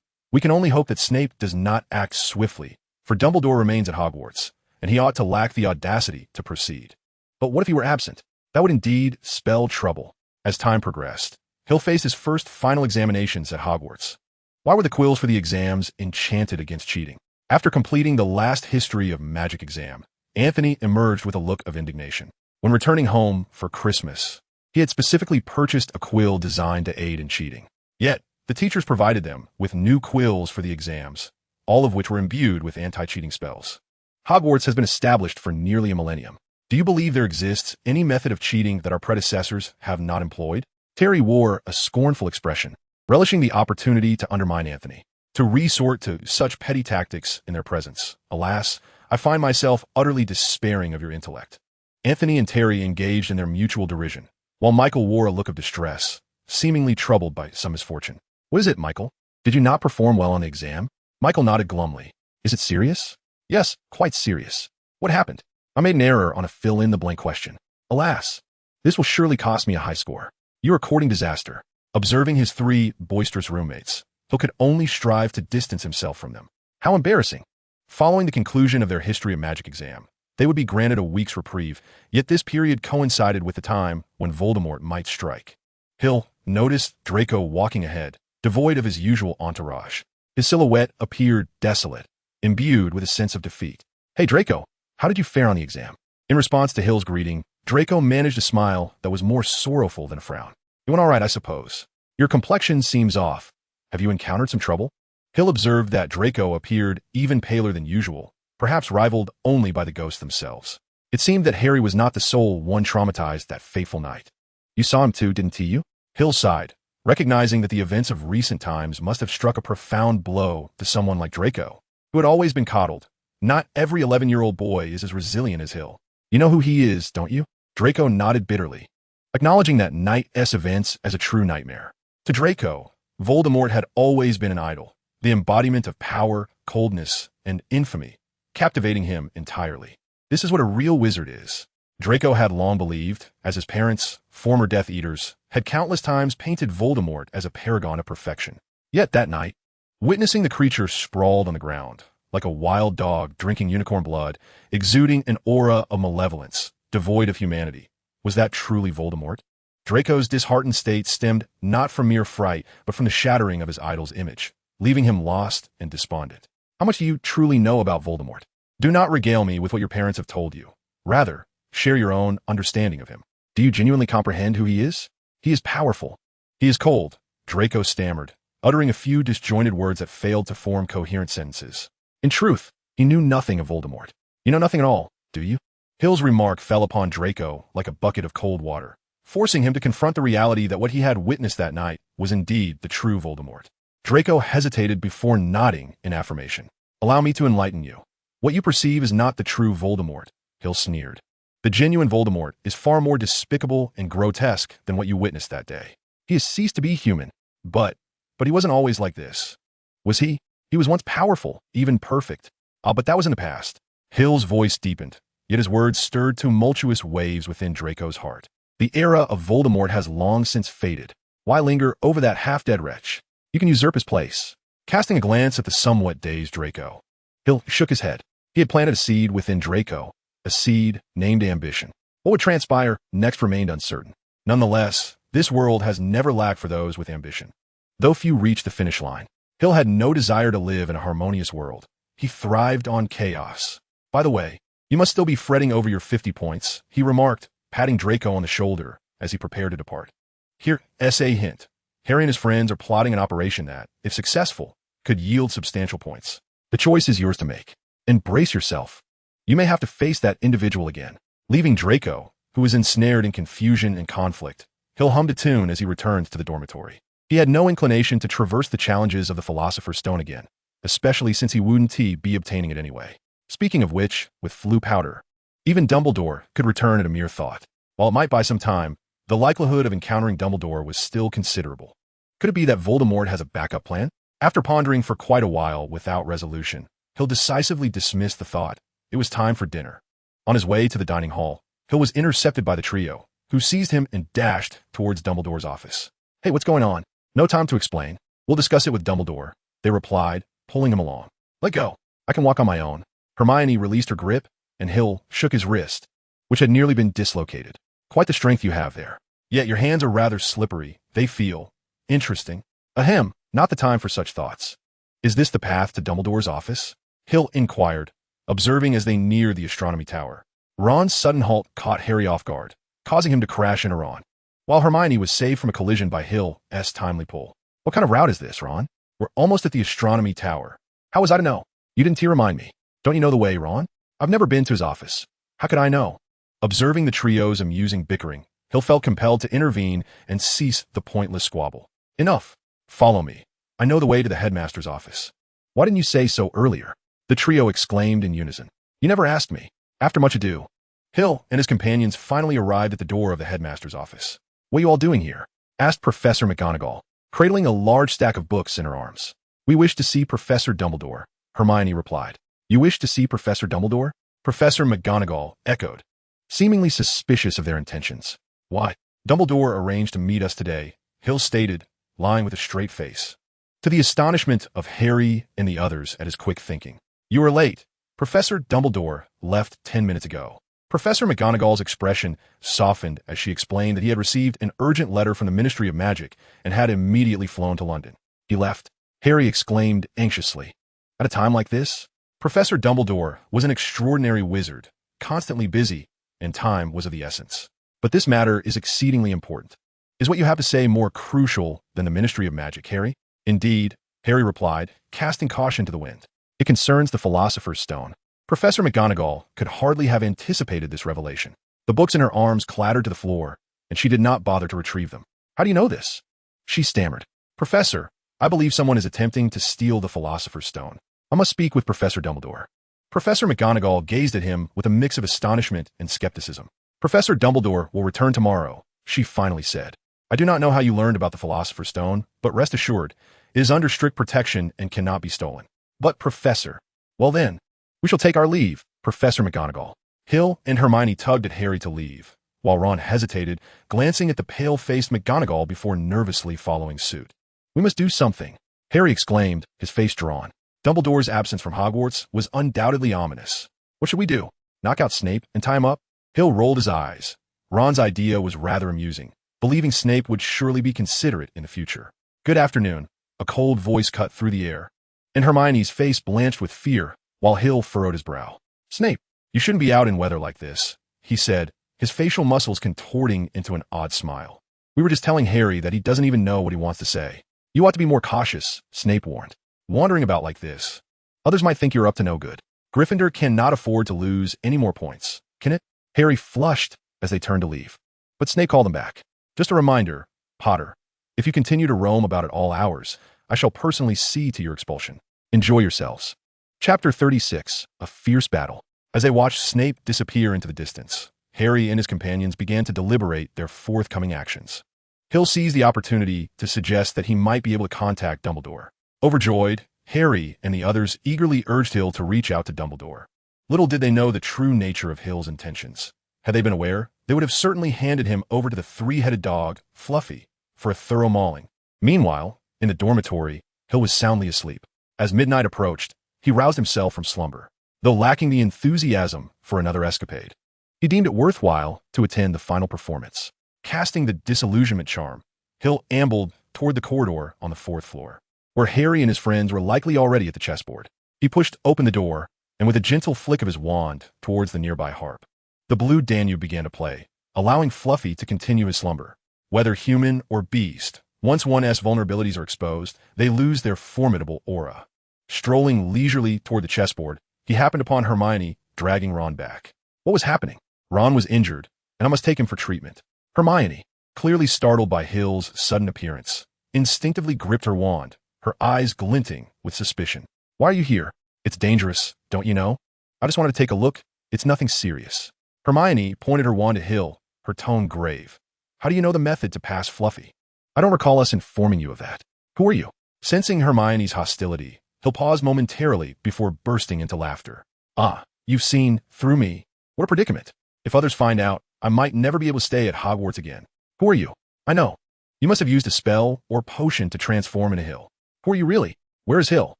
We can only hope that Snape does not act swiftly, for Dumbledore remains at Hogwarts, and he ought to lack the audacity to proceed. But what if he were absent? That would indeed spell trouble." As time progressed, Hill faced his first final examinations at Hogwarts. Why were the quills for the exams enchanted against cheating? After completing the last History of Magic exam, Anthony emerged with a look of indignation. When returning home for Christmas, he had specifically purchased a quill designed to aid in cheating. Yet, the teachers provided them with new quills for the exams, all of which were imbued with anti-cheating spells. Hogwarts has been established for nearly a millennium. Do you believe there exists any method of cheating that our predecessors have not employed? Terry wore a scornful expression, relishing the opportunity to undermine Anthony, to resort to such petty tactics in their presence. "Alas, I find myself utterly despairing of your intellect." Anthony and Terry engaged in their mutual derision, while Michael wore a look of distress, seemingly troubled by some misfortune. "What is it, Michael? Did you not perform well on the exam?" Michael nodded glumly. "Is it serious?" "Yes, quite serious." "What happened?" "I made an error on a fill-in-the-blank question." "Alas, this will surely cost me a high score." "You are courting disaster." Observing his three boisterous roommates, Hill could only strive to distance himself from them. How embarrassing. Following the conclusion of their History of Magic exam, they would be granted a week's reprieve, yet this period coincided with the time when Voldemort might strike. Hill noticed Draco walking ahead, devoid of his usual entourage. His silhouette appeared desolate, imbued with a sense of defeat. "Hey, Draco, how did you fare on the exam?" In response to Hill's greeting, Draco managed a smile that was more sorrowful than a frown. "You went all right, I suppose. Your complexion seems off. Have you encountered some trouble?" Hill observed that Draco appeared even paler than usual, perhaps rivaled only by the ghosts themselves. It seemed that Harry was not the sole one traumatized that fateful night. "You saw him too, didn't you?" Hill sighed, recognizing that the events of recent times must have struck a profound blow to someone like Draco, who had always been coddled. Not every 11-year-old boy is as resilient as Hill. "You know who he is, don't you?" Draco nodded bitterly, acknowledging that night's events as a true nightmare. To Draco, Voldemort had always been an idol, the embodiment of power, coldness, and infamy, captivating him entirely. This is what a real wizard is. Draco had long believed, as his parents, former Death Eaters, had countless times painted Voldemort as a paragon of perfection. Yet that night, witnessing the creature sprawled on the ground, like a wild dog drinking unicorn blood, exuding an aura of malevolence, devoid of humanity, was that truly Voldemort? Draco's disheartened state stemmed not from mere fright, but from the shattering of his idol's image, leaving him lost and despondent. How much do you truly know about Voldemort? Do not regale me with what your parents have told you. Rather, share your own understanding of him. Do you genuinely comprehend who he is? He is powerful. He is cold, Draco stammered, uttering a few disjointed words that failed to form coherent sentences. In truth, he knew nothing of Voldemort. You know nothing at all, do you? Hill's remark fell upon Draco like a bucket of cold water, forcing him to confront the reality that what he had witnessed that night was indeed the true Voldemort. Draco hesitated before nodding in affirmation. Allow me to enlighten you. What you perceive is not the true Voldemort, Hill sneered. The genuine Voldemort is far more despicable and grotesque than what you witnessed that day. He has ceased to be human, but he wasn't always like this. Was he? He was once powerful, even perfect. But that was in the past. Hill's voice deepened, yet his words stirred tumultuous waves within Draco's heart. The era of Voldemort has long since faded. Why linger over that half-dead wretch? You can usurp his place. Casting a glance at the somewhat dazed Draco, Hill shook his head. He had planted a seed within Draco, a seed named ambition. What would transpire next remained uncertain. Nonetheless, this world has never lacked for those with ambition. Though few reach the finish line, Hill had no desire to live in a harmonious world. He thrived on chaos. By the way, you must still be fretting over your 50 points, he remarked, patting Draco on the shoulder as he prepared to depart. Here, S.A. hint. Harry and his friends are plotting an operation that, if successful, could yield substantial points. The choice is yours to make. Embrace yourself. You may have to face that individual again. Leaving Draco, who was ensnared in confusion and conflict, Hill hummed a tune as he returned to the dormitory. He had no inclination to traverse the challenges of the Philosopher's Stone again, especially since he wouldn't be obtaining it anyway. Speaking of which, with Floo powder, even Dumbledore could return at a mere thought. While it might buy some time, the likelihood of encountering Dumbledore was still considerable. Could it be that Voldemort has a backup plan? After pondering for quite a while without resolution, Hill decisively dismissed the thought. It was time for dinner. On his way to the dining hall, Hill was intercepted by the trio, who seized him and dashed towards Dumbledore's office. Hey, what's going on? No time to explain. We'll discuss it with Dumbledore, they replied, pulling him along. Let go. I can walk on my own. Hermione released her grip, and Hill shook his wrist, which had nearly been dislocated. Quite the strength you have there. Yet your hands are rather slippery. They feel interesting. Ahem, not the time for such thoughts. Is this the path to Dumbledore's office? Hill inquired, observing as they neared the astronomy tower. Ron's sudden halt caught Harry off guard, causing him to crash into Ron, while Hermione was saved from a collision by Hill's timely pull. What kind of route is this, Ron? We're almost at the astronomy tower. How was I to know? You didn't remind me. Don't you know the way, Ron? I've never been to his office. How could I know? Observing the trio's amusing bickering, Hill felt compelled to intervene and cease the pointless squabble. Enough. Follow me. I know the way to the headmaster's office. Why didn't you say so earlier? The trio exclaimed in unison. You never asked me. After much ado, Hill and his companions finally arrived at the door of the headmaster's office. What are you all doing here? Asked Professor McGonagall, cradling a large stack of books in her arms. We wish to see Professor Dumbledore, Hermione replied. You wish to see Professor Dumbledore? Professor McGonagall echoed, seemingly suspicious of their intentions. Why? Dumbledore arranged to meet us today, Hill stated, lying with a straight face, to the astonishment of Harry and the others at his quick thinking. You are late. Professor Dumbledore left 10 minutes ago. Professor McGonagall's expression softened as she explained that he had received an urgent letter from the Ministry of Magic and had immediately flown to London. He left? Harry exclaimed anxiously. At a time like this? Professor Dumbledore was an extraordinary wizard, constantly busy, and time was of the essence. But this matter is exceedingly important. Is what you have to say more crucial than the Ministry of Magic, Harry? Indeed, Harry replied, casting caution to the wind. It concerns the Philosopher's Stone. Professor McGonagall could hardly have anticipated this revelation. The books in her arms clattered to the floor, and she did not bother to retrieve them. How do you know this? She stammered. Professor, I believe someone is attempting to steal the Philosopher's Stone. I must speak with Professor Dumbledore. Professor McGonagall gazed at him with a mix of astonishment and skepticism. Professor Dumbledore will return tomorrow, she finally said. I do not know how you learned about the Philosopher's Stone, but rest assured, it is under strict protection and cannot be stolen. But Professor, well then, we shall take our leave, Professor McGonagall. Hill and Hermione tugged at Harry to leave, while Ron hesitated, glancing at the pale-faced McGonagall before nervously following suit. We must do something, Harry exclaimed, his face drawn. Dumbledore's absence from Hogwarts was undoubtedly ominous. What should we do? Knock out Snape and tie him up? Hill rolled his eyes. Ron's idea was rather amusing, believing Snape would surely be considerate in the future. Good afternoon, a cold voice cut through the air, and Hermione's face blanched with fear, while Hill furrowed his brow. Snape, you shouldn't be out in weather like this, he said, his facial muscles contorting into an odd smile. We were just telling Harry that he doesn't even know what he wants to say. You ought to be more cautious, Snape warned. Wandering about like this, others might think you're up to no good. Gryffindor cannot afford to lose any more points, can it? Harry flushed as they turned to leave. But Snape called him back. Just a reminder, Potter, If you continue to roam about at all hours, I shall personally see to your expulsion. Enjoy yourselves. Chapter 36. A Fierce Battle. As they watched Snape disappear into the distance, Harry and his companions began to deliberate their forthcoming actions. Hill seized the opportunity to suggest that he might be able to contact Dumbledore. Overjoyed, Harry and the others eagerly urged Hill to reach out to Dumbledore. Little did they know the true nature of Hill's intentions. Had they been aware, they would have certainly handed him over to the three-headed dog, Fluffy, for a thorough mauling. Meanwhile, in the dormitory, Hill was soundly asleep. As midnight approached, he roused himself from slumber, though lacking the enthusiasm for another escapade. He deemed it worthwhile to attend the final performance. Casting the disillusionment charm, Hill ambled toward the corridor on the 4th floor, where Harry and his friends were likely already at the chessboard. He pushed open the door, and with a gentle flick of his wand towards the nearby harp, the blue Danube began to play, allowing Fluffy to continue his slumber. Whether human or beast, once one's vulnerabilities are exposed, they lose their formidable aura. Strolling leisurely toward the chessboard, he happened upon Hermione dragging Ron back. What was happening? Ron was injured, and I must take him for treatment. Hermione, clearly startled by Hill's sudden appearance, instinctively gripped her wand, her eyes glinting with suspicion. Why are you here? It's dangerous, don't you know? I just wanted to take a look. It's nothing serious. Hermione pointed her wand at Hill, her tone grave. How do you know the method to pass Fluffy? I don't recall us informing you of that. Who are you? Sensing Hermione's hostility, Hill paused momentarily before bursting into laughter. Ah, you've seen through me. What a predicament. If others find out, I might never be able to stay at Hogwarts again. Who are you? I know. You must have used a spell or potion to transform into Hill. Who are you really? Where is Hill?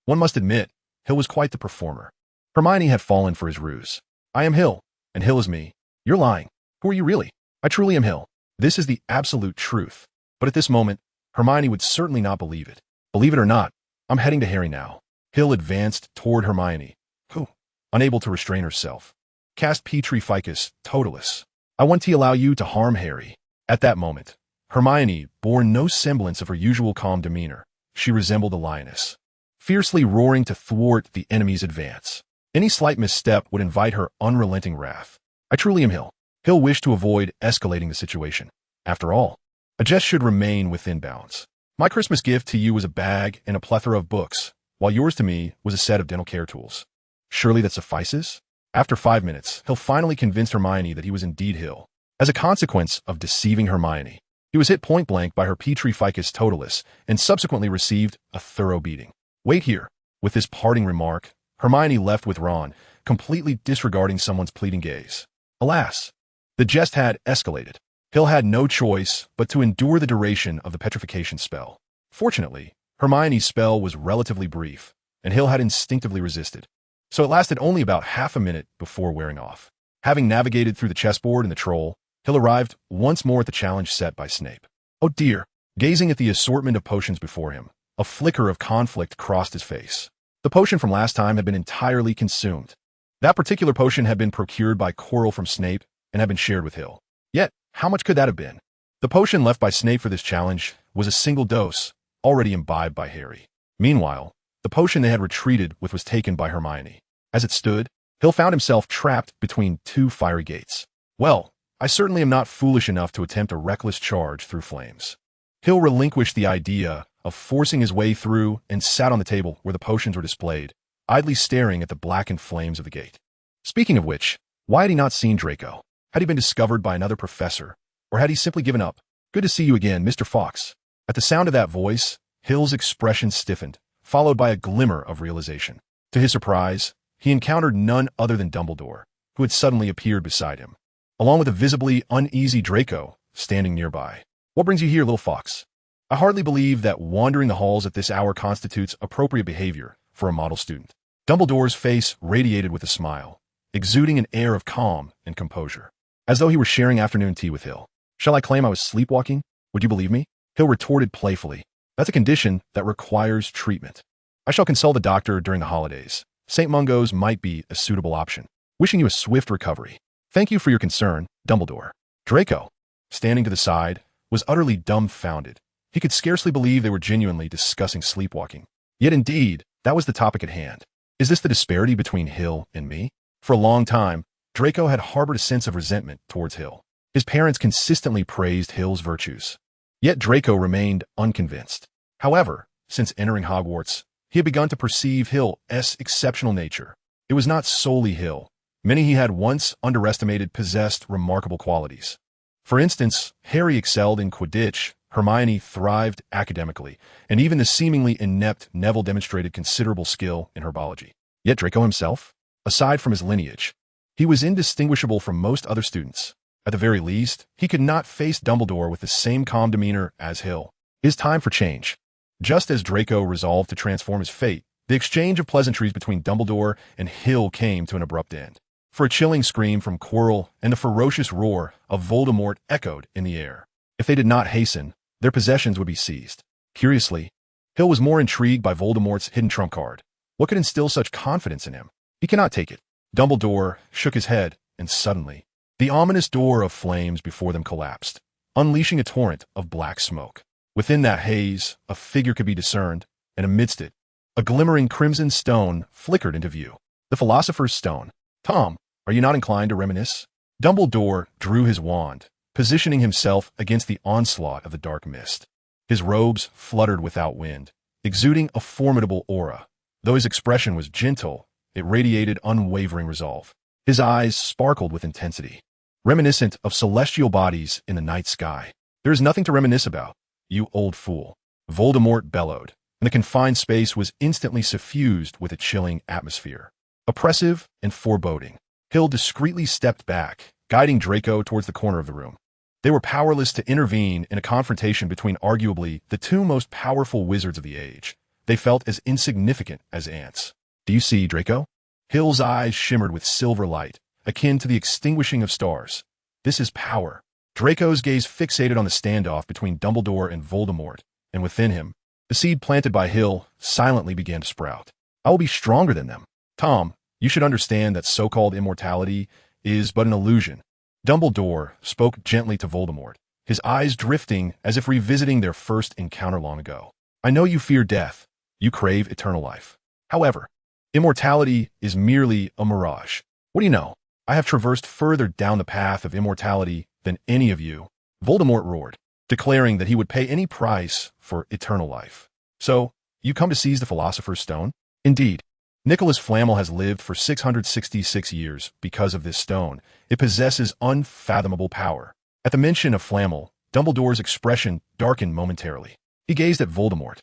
One must admit, Hill was quite the performer. Hermione had fallen for his ruse. I am Hill, and Hill is me. You're lying. Who are you really? I truly am Hill. This is the absolute truth. But at this moment, Hermione would certainly not believe it. Believe it or not, I'm heading to Harry now. Hill advanced toward Hermione, who, unable to restrain herself, cast Petri Ficus Totalis. I want to allow you to harm Harry. At that moment, Hermione bore no semblance of her usual calm demeanor. She resembled a lioness, fiercely roaring to thwart the enemy's advance. Any slight misstep would invite her unrelenting wrath. I truly am Hill. Hill wished to avoid escalating the situation. After all, a jest should remain within bounds. My Christmas gift to you was a bag and a plethora of books, while yours to me was a set of dental care tools. Surely that suffices? After 5 minutes, Hill finally convinced Hermione that he was indeed Hill. As a consequence of deceiving Hermione, he was hit point-blank by her Petri Ficus Totalis and subsequently received a thorough beating. Wait here. With this parting remark, Hermione left with Ron, completely disregarding someone's pleading gaze. Alas, the jest had escalated. Hill had no choice but to endure the duration of the petrification spell. Fortunately, Hermione's spell was relatively brief, and Hill had instinctively resisted. So it lasted only about half a minute before wearing off. Having navigated through the chessboard and the troll, Hill arrived once more at the challenge set by Snape. Oh dear! Gazing at the assortment of potions before him, a flicker of conflict crossed his face. The potion from last time had been entirely consumed. That particular potion had been procured by Quirrell from Snape and had been shared with Hill. Yet, how much could that have been? The potion left by Snape for this challenge was a single dose, already imbibed by Harry. Meanwhile, the potion they had retreated with was taken by Hermione. As it stood, Hill found himself trapped between two fiery gates. Well, I certainly am not foolish enough to attempt a reckless charge through flames. Hill relinquished the idea of forcing his way through and sat on the table where the potions were displayed, idly staring at the blackened flames of the gate. Speaking of which, why had he not seen Draco? Had he been discovered by another professor, or had he simply given up? Good to see you again, Mr. Fox. At the sound of that voice, Hill's expression stiffened, followed by a glimmer of realization. To his surprise, he encountered none other than Dumbledore, who had suddenly appeared beside him, along with a visibly uneasy Draco standing nearby. What brings you here, little fox? I hardly believe that wandering the halls at this hour constitutes appropriate behavior for a model student. Dumbledore's face radiated with a smile, exuding an air of calm and composure, as though he were sharing afternoon tea with Hill. Shall I claim I was sleepwalking? Would you believe me? Hill retorted playfully. That's a condition that requires treatment. I shall consult a doctor during the holidays. St. Mungo's might be a suitable option. Wishing you a swift recovery. Thank you for your concern, Dumbledore. Draco, standing to the side, was utterly dumbfounded. He could scarcely believe they were genuinely discussing sleepwalking. Yet indeed, that was the topic at hand. Is this the disparity between Hill and me? For a long time, Draco had harbored a sense of resentment towards Hill. His parents consistently praised Hill's virtues. Yet Draco remained unconvinced. However, since entering Hogwarts, he had begun to perceive Hill's exceptional nature. It was not solely Hill. Many he had once underestimated possessed remarkable qualities. For instance, Harry excelled in Quidditch, Hermione thrived academically, and even the seemingly inept Neville demonstrated considerable skill in herbology. Yet Draco himself, aside from his lineage, he was indistinguishable from most other students. At the very least, he could not face Dumbledore with the same calm demeanor as Hill. It is time for change. Just as Draco resolved to transform his fate, the exchange of pleasantries between Dumbledore and Hill came to an abrupt end. For a chilling scream from Quirrell and the ferocious roar of Voldemort echoed in the air. If they did not hasten, their possessions would be seized. Curiously, Hill was more intrigued by Voldemort's hidden trump card. What could instill such confidence in him? He cannot take it. Dumbledore shook his head, and suddenly, the ominous door of flames before them collapsed, unleashing a torrent of black smoke. Within that haze, a figure could be discerned, and amidst it, a glimmering crimson stone flickered into view. The Philosopher's Stone. Tom, are you not inclined to reminisce? Dumbledore drew his wand, positioning himself against the onslaught of the dark mist. His robes fluttered without wind, exuding a formidable aura. Though his expression was gentle, it radiated unwavering resolve. His eyes sparkled with intensity, reminiscent of celestial bodies in the night sky. There is nothing to reminisce about, you old fool, Voldemort bellowed, and the confined space was instantly suffused with a chilling atmosphere. Oppressive and foreboding, Hill discreetly stepped back, guiding Draco towards the corner of the room. They were powerless to intervene in a confrontation between arguably the two most powerful wizards of the age. They felt as insignificant as ants. Do you see, Draco? Hill's eyes shimmered with silver light, akin to the extinguishing of stars. This is power. Draco's gaze fixated on the standoff between Dumbledore and Voldemort, and within him, the seed planted by Hill silently began to sprout. I will be stronger than them. Tom, you should understand that so-called immortality is but an illusion. Dumbledore spoke gently to Voldemort, his eyes drifting as if revisiting their first encounter long ago. I know you fear death. You crave eternal life. However, immortality is merely a mirage. What do you know? I have traversed further down the path of immortality than any of you. Voldemort roared, declaring that he would pay any price for eternal life. So, you come to seize the Philosopher's Stone? Indeed. Nicholas Flamel has lived for 666 years because of this stone. It possesses unfathomable power. At the mention of Flamel, Dumbledore's expression darkened momentarily. He gazed at Voldemort,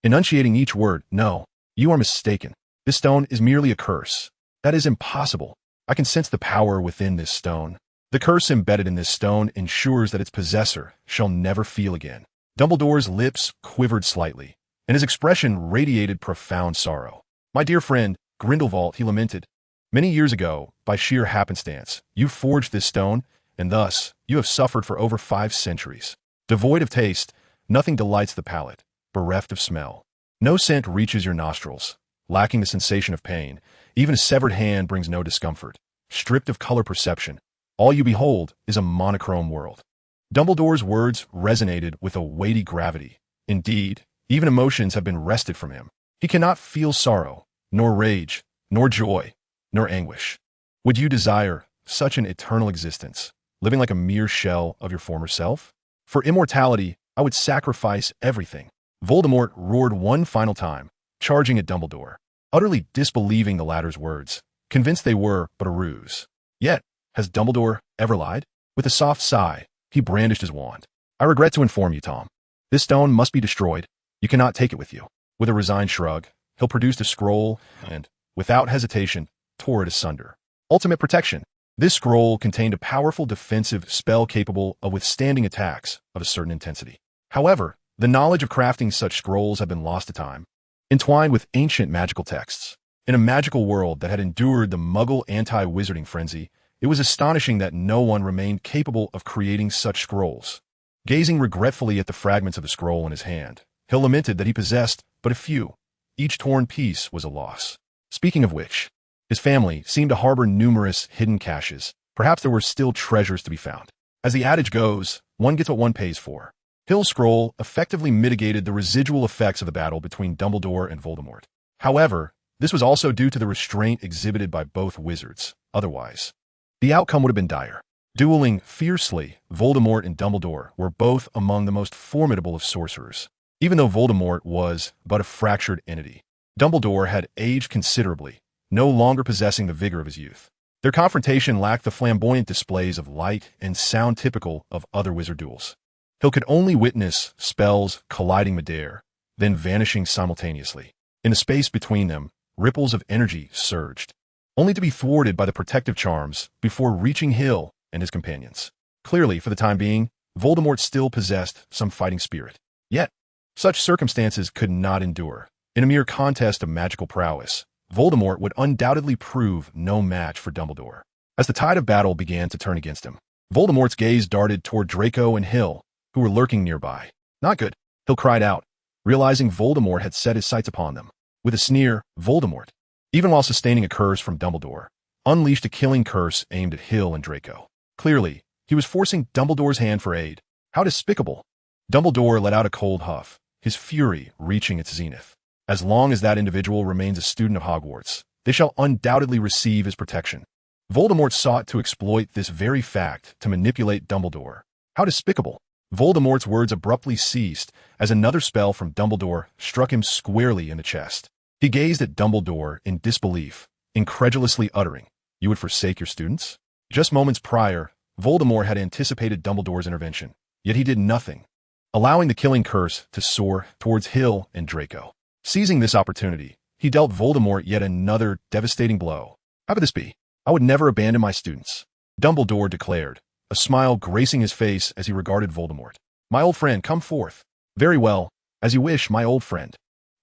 enunciating each word. No, you are mistaken. This stone is merely a curse. That is impossible. I can sense the power within this stone. The curse embedded in this stone ensures that its possessor shall never feel again. Dumbledore's lips quivered slightly, and his expression radiated profound sorrow. My dear friend, Grindelwald, he lamented, many years ago, by sheer happenstance, you forged this stone, and thus you have suffered for over 5 centuries. Devoid of taste, nothing delights the palate, bereft of smell. No scent reaches your nostrils, lacking the sensation of pain. Even a severed hand brings no discomfort. Stripped of color perception, all you behold is a monochrome world. Dumbledore's words resonated with a weighty gravity. Indeed, even emotions have been wrested from him. He cannot feel sorrow, nor rage, nor joy, nor anguish. Would you desire such an eternal existence, living like a mere shell of your former self? For immortality, I would sacrifice everything. Voldemort roared one final time, charging at Dumbledore, utterly disbelieving the latter's words, convinced they were but a ruse. Yet, has Dumbledore ever lied? With a soft sigh, he brandished his wand. I regret to inform you, Tom. This stone must be destroyed. You cannot take it with you. With a resigned shrug, Hill produced a scroll and, without hesitation, tore it asunder. Ultimate protection. This scroll contained a powerful defensive spell capable of withstanding attacks of a certain intensity. However, the knowledge of crafting such scrolls had been lost to time, entwined with ancient magical texts. In a magical world that had endured the Muggle anti-wizarding frenzy, it was astonishing that no one remained capable of creating such scrolls. Gazing regretfully at the fragments of the scroll in his hand, Hill lamented that he possessed but a few. Each torn piece was a loss. Speaking of which, his family seemed to harbor numerous hidden caches. Perhaps there were still treasures to be found. As the adage goes, one gets what one pays for. Hill's scroll effectively mitigated the residual effects of the battle between Dumbledore and Voldemort. However, this was also due to the restraint exhibited by both wizards. Otherwise, the outcome would have been dire. Dueling fiercely, Voldemort and Dumbledore were both among the most formidable of sorcerers. Even though Voldemort was but a fractured entity, Dumbledore had aged considerably, no longer possessing the vigor of his youth. Their confrontation lacked the flamboyant displays of light and sound typical of other wizard duels. Hill could only witness spells colliding midair, then vanishing simultaneously. In the space between them, ripples of energy surged, only to be thwarted by the protective charms before reaching Hill and his companions. Clearly, for the time being, Voldemort still possessed some fighting spirit. Yet, such circumstances could not endure. In a mere contest of magical prowess, Voldemort would undoubtedly prove no match for Dumbledore. As the tide of battle began to turn against him, Voldemort's gaze darted toward Draco and Hill, who were lurking nearby. "Not good," Hill cried out, realizing Voldemort had set his sights upon them. With a sneer, Voldemort, even while sustaining a curse from Dumbledore, unleashed a killing curse aimed at Hill and Draco. Clearly, he was forcing Dumbledore's hand for aid. How despicable! Dumbledore let out a cold huff, his fury reaching its zenith. As long as that individual remains a student of Hogwarts, they shall undoubtedly receive his protection. Voldemort sought to exploit this very fact to manipulate Dumbledore. How despicable! Voldemort's words abruptly ceased as another spell from Dumbledore struck him squarely in the chest. He gazed at Dumbledore in disbelief, incredulously uttering, "You would forsake your students?" Just moments prior, Voldemort had anticipated Dumbledore's intervention, yet he did nothing, allowing the killing curse to soar towards Hill and Draco. Seizing this opportunity, he dealt Voldemort yet another devastating blow. "How could this be? I would never abandon my students," Dumbledore declared, a smile gracing his face as he regarded Voldemort. "My old friend, come forth." "Very well, as you wish, my old friend."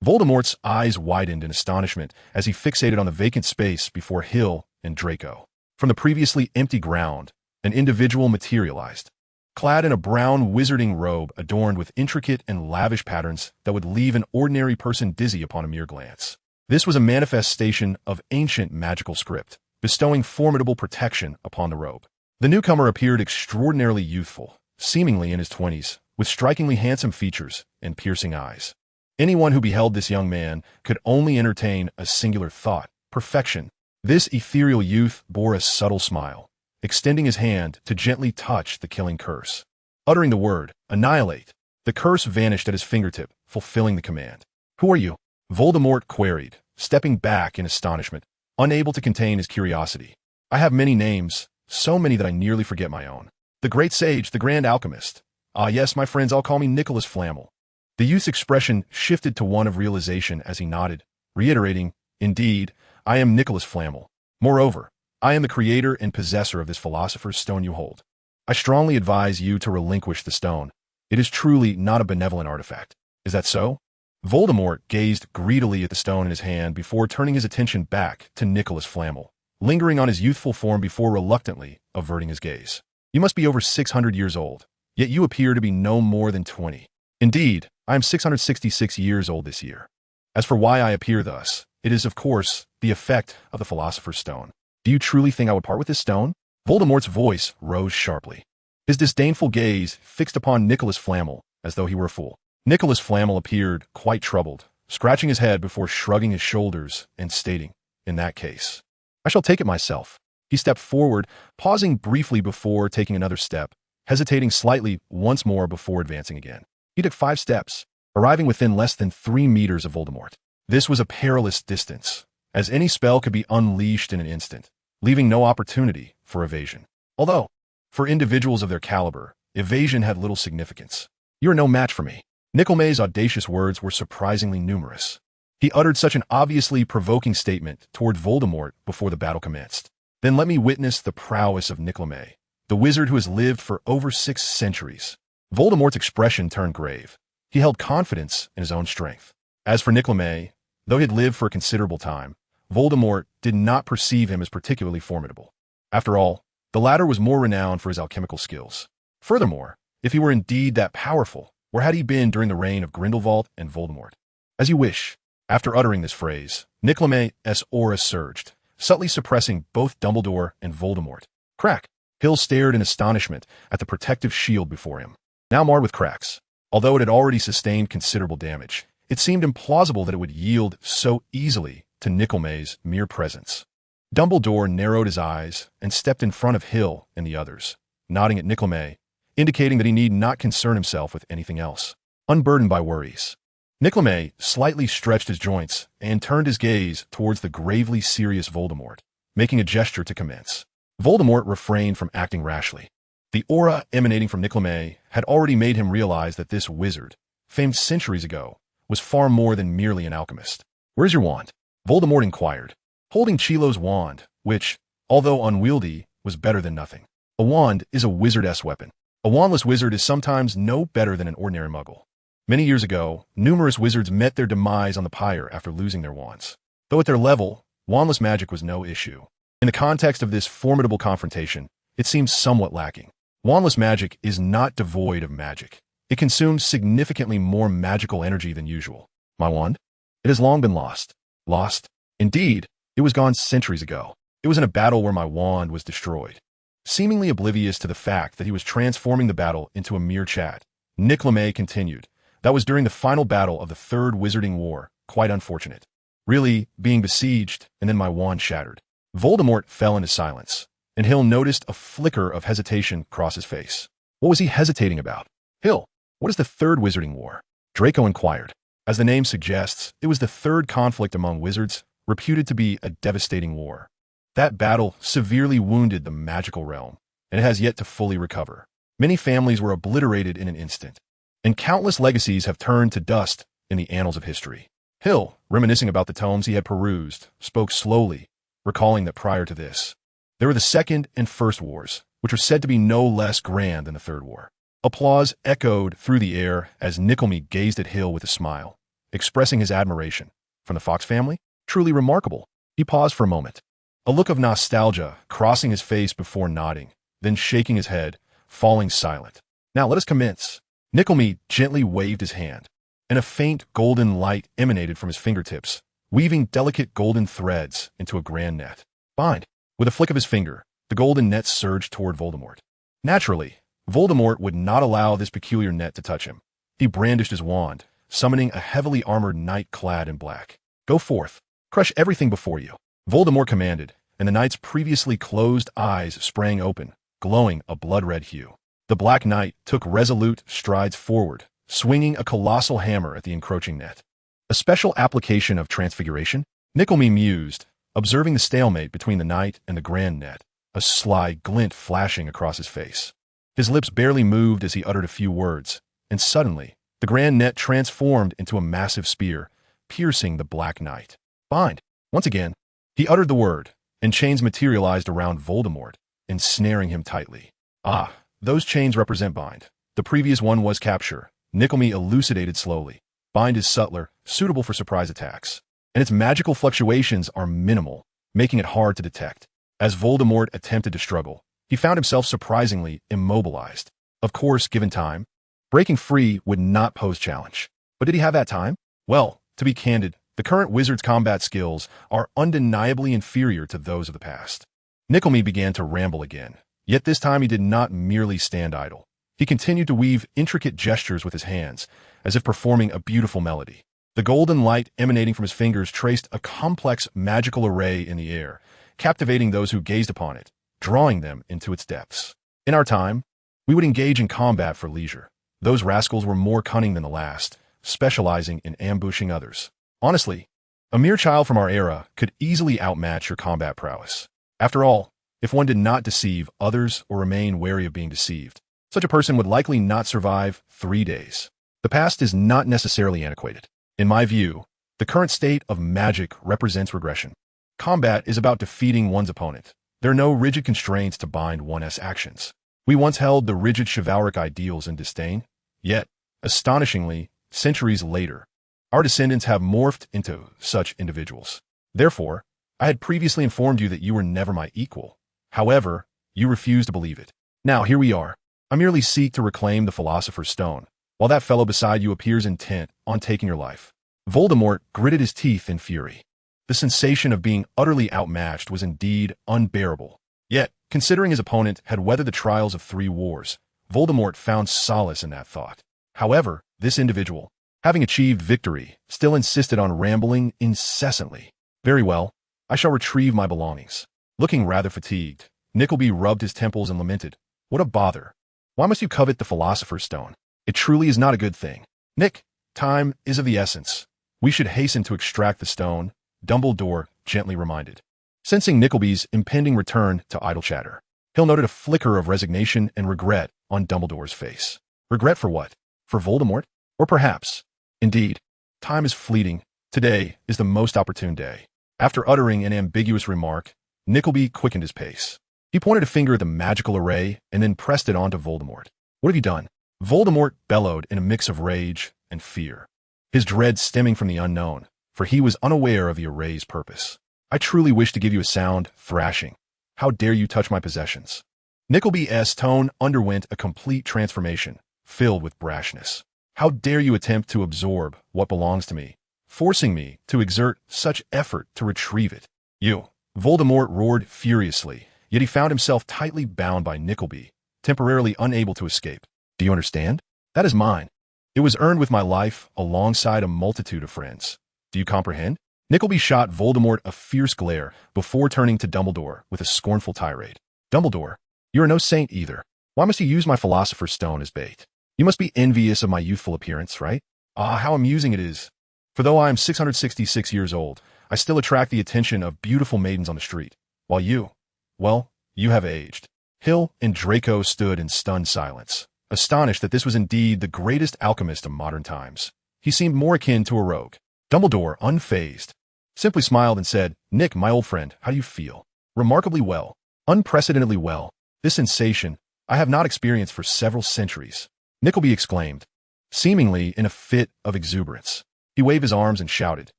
Voldemort's eyes widened in astonishment as he fixated on the vacant space before Hill and Draco. From the previously empty ground, an individual materialized, clad in a brown wizarding robe adorned with intricate and lavish patterns that would leave an ordinary person dizzy upon a mere glance. This was a manifestation of ancient magical script, bestowing formidable protection upon the robe. The newcomer appeared extraordinarily youthful, seemingly in his 20s, with strikingly handsome features and piercing eyes. Anyone who beheld this young man could only entertain a singular thought: perfection. This ethereal youth bore a subtle smile, extending his hand to gently touch the killing curse. Uttering the word, "Annihilate," the curse vanished at his fingertip, fulfilling the command. "Who are you?" Voldemort queried, stepping back in astonishment, unable to contain his curiosity. "I have many names, so many that I nearly forget my own. The great sage, the grand alchemist. Ah yes, my friends, all call me Nicholas Flamel." The youth's expression shifted to one of realization as he nodded, reiterating, "Indeed, I am Nicholas Flamel. Moreover, I am the creator and possessor of this philosopher's stone you hold. I strongly advise you to relinquish the stone. It is truly not a benevolent artifact. Is that so?" Voldemort gazed greedily at the stone in his hand before turning his attention back to Nicholas Flamel, lingering on his youthful form before reluctantly averting his gaze. "You must be over 600 years old, yet you appear to be no more than 20. Indeed, I am 666 years old this year. As for why I appear thus, it is, of course, the effect of the Philosopher's Stone. Do you truly think I would part with this stone?" Voldemort's voice rose sharply, his disdainful gaze fixed upon Nicholas Flamel as though he were a fool. Nicholas Flamel appeared quite troubled, scratching his head before shrugging his shoulders and stating, "In that case, I shall take it myself." He stepped forward, pausing briefly before taking another step, hesitating slightly once more before advancing again. He took 5 steps, arriving within less than 3 meters of Voldemort. This was a perilous distance, as any spell could be unleashed in an instant, leaving no opportunity for evasion. Although, for individuals of their caliber, evasion had little significance. "You are no match for me." Nickelmay's audacious words were surprisingly numerous. He uttered such an obviously provoking statement toward Voldemort before the battle commenced. Then let me witness the prowess of Nickelmay, the wizard who has lived for over 6 centuries. Voldemort's expression turned grave. He held confidence in his own strength. As for Nickelmay, though he had lived for a considerable time, Voldemort did not perceive him as particularly formidable. After all, the latter was more renowned for his alchemical skills. Furthermore, if he were indeed that powerful, where had he been during the reign of Grindelwald and Voldemort? "As you wish." After uttering this phrase, Nickelmay's aura surged, subtly suppressing both Dumbledore and Voldemort. Crack! Hill stared in astonishment at the protective shield before him, now marred with cracks. Although it had already sustained considerable damage, it seemed implausible that it would yield so easily to Nickelmay's mere presence. Dumbledore narrowed his eyes and stepped in front of Hill and the others, nodding at Nickleme, indicating that he need not concern himself with anything else. Unburdened by worries. Nickleme slightly stretched his joints and turned his gaze towards the gravely serious Voldemort, making a gesture to commence. Voldemort refrained from acting rashly. The aura emanating from Nickleme had already made him realize that this wizard, famed centuries ago, was far more than merely an alchemist. "Where's your wand?" Voldemort inquired, holding Chilo's wand, which, although unwieldy, was better than nothing. A wand is a wizardess weapon. A wandless wizard is sometimes no better than an ordinary muggle. Many years ago, numerous wizards met their demise on the pyre after losing their wands. Though at their level, wandless magic was no issue. In the context of this formidable confrontation, it seems somewhat lacking. Wandless magic is not devoid of magic. It consumes significantly more magical energy than usual. My wand? It has long been lost. Lost? Indeed, it was gone centuries ago. It was in a battle where my wand was destroyed. Seemingly oblivious to the fact that he was transforming the battle into a mere chat, Nickleme continued, "That was during the final battle of the Third Wizarding War. Quite unfortunate. Really, being besieged, and then my wand shattered." Voldemort fell into silence, and Hill noticed a flicker of hesitation cross his face. What was he hesitating about? "Hill, what is the Third Wizarding War?" Draco inquired. As the name suggests, it was the third conflict among wizards, reputed to be a devastating war. That battle severely wounded the magical realm, and it has yet to fully recover. Many families were obliterated in an instant, and countless legacies have turned to dust in the annals of history. Hill, reminiscing about the tomes he had perused, spoke slowly, recalling that prior to this, there were the Second and First Wars, which were said to be no less grand than the Third War. Applause echoed through the air as Nickleme gazed at Hill with a smile, expressing his admiration. From the Fox family? Truly remarkable. He paused for a moment, a look of nostalgia crossing his face before nodding, then shaking his head, falling silent. "Now let us commence." Nickleme gently waved his hand, and a faint golden light emanated from his fingertips, weaving delicate golden threads into a grand net. "Bind." With a flick of his finger, the golden net surged toward Voldemort. Naturally, Voldemort would not allow this peculiar net to touch him. He brandished his wand, summoning a heavily armored knight clad in black. "Go forth. Crush everything before you." Voldemort commanded, and the knight's previously closed eyes sprang open, glowing a blood-red hue. The Black Knight took resolute strides forward, swinging a colossal hammer at the encroaching net. A special application of transfiguration? Nickleme mused, observing the stalemate between the knight and the grand net, a sly glint flashing across his face. His lips barely moved as he uttered a few words, and suddenly, the grand net transformed into a massive spear, piercing the Black Knight. "Bind." Once again, he uttered the word, and chains materialized around Voldemort, ensnaring him tightly. "Ah, those chains represent bind. The previous one was capture," Nickleme elucidated slowly. "Bind is subtler, suitable for surprise attacks, and its magical fluctuations are minimal, making it hard to detect." As Voldemort attempted to struggle, he found himself surprisingly immobilized. Of course, given time, breaking free would not pose challenge. But did he have that time? Well, to be candid, the current wizard's combat skills are undeniably inferior to those of the past. Nickleme began to ramble again, yet this time he did not merely stand idle. He continued to weave intricate gestures with his hands, as if performing a beautiful melody. The golden light emanating from his fingers traced a complex magical array in the air, captivating those who gazed upon it, drawing them into its depths. In our time, we would engage in combat for leisure. Those rascals were more cunning than the last, specializing in ambushing others. Honestly, a mere child from our era could easily outmatch your combat prowess. After all, if one did not deceive others or remain wary of being deceived, such a person would likely not survive 3 days. The past is not necessarily antiquated. In my view, the current state of magic represents regression. Combat is about defeating one's opponent. There are no rigid constraints to bind one's actions. We once held the rigid chivalric ideals in disdain, yet, astonishingly, centuries later, our descendants have morphed into such individuals. Therefore, I had previously informed you that you were never my equal. However, you refused to believe it. Now here we are. I merely seek to reclaim the Philosopher's Stone, while that fellow beside you appears intent on taking your life. Voldemort gritted his teeth in fury. The sensation of being utterly outmatched was indeed unbearable. Yet, considering his opponent had weathered the trials of 3 wars, Voldemort found solace in that thought. However, this individual, having achieved victory, still insisted on rambling incessantly. "Very well, I shall retrieve my belongings." Looking rather fatigued, Nickleby rubbed his temples and lamented, What a bother. Why must you covet the Philosopher's Stone? It truly is not a good thing. Nick, time is of the essence. We should hasten to extract the stone, Dumbledore gently reminded. Sensing Nickleby's impending return to idle chatter, Hill noted a flicker of resignation and regret on Dumbledore's face. Regret for what? For Voldemort? Or perhaps, indeed, time is fleeting. Today is the most opportune day. After uttering an ambiguous remark, Nickleby quickened his pace. He pointed a finger at the magical array and then pressed it onto Voldemort. What have you done? Voldemort bellowed in a mix of rage and fear, his dread stemming from the unknown, for he was unaware of the array's purpose. I truly wish to give you a sound thrashing. How dare you touch my possessions? Nickleby's tone underwent a complete transformation, filled with brashness. How dare you attempt to absorb what belongs to me, forcing me to exert such effort to retrieve it? You! Voldemort roared furiously, yet he found himself tightly bound by Nickleby, temporarily unable to escape. Do you understand? That is mine. It was earned with my life alongside a multitude of friends. Do you comprehend? Nickleby shot Voldemort a fierce glare before turning to Dumbledore with a scornful tirade. Dumbledore, you are no saint either. Why must you use my Philosopher's Stone as bait? You must be envious of my youthful appearance, right? Ah, how amusing it is. For though I am 666 years old, I still attract the attention of beautiful maidens on the street, while you, well, you have aged. Hill and Draco stood in stunned silence, astonished that this was indeed the greatest alchemist of modern times. He seemed more akin to a rogue. Dumbledore, unfazed, simply smiled and said, Nick, my old friend, how do you feel? Remarkably well. Unprecedentedly well. This sensation I have not experienced for several centuries. Nickleby exclaimed, seemingly in a fit of exuberance. He waved his arms and shouted,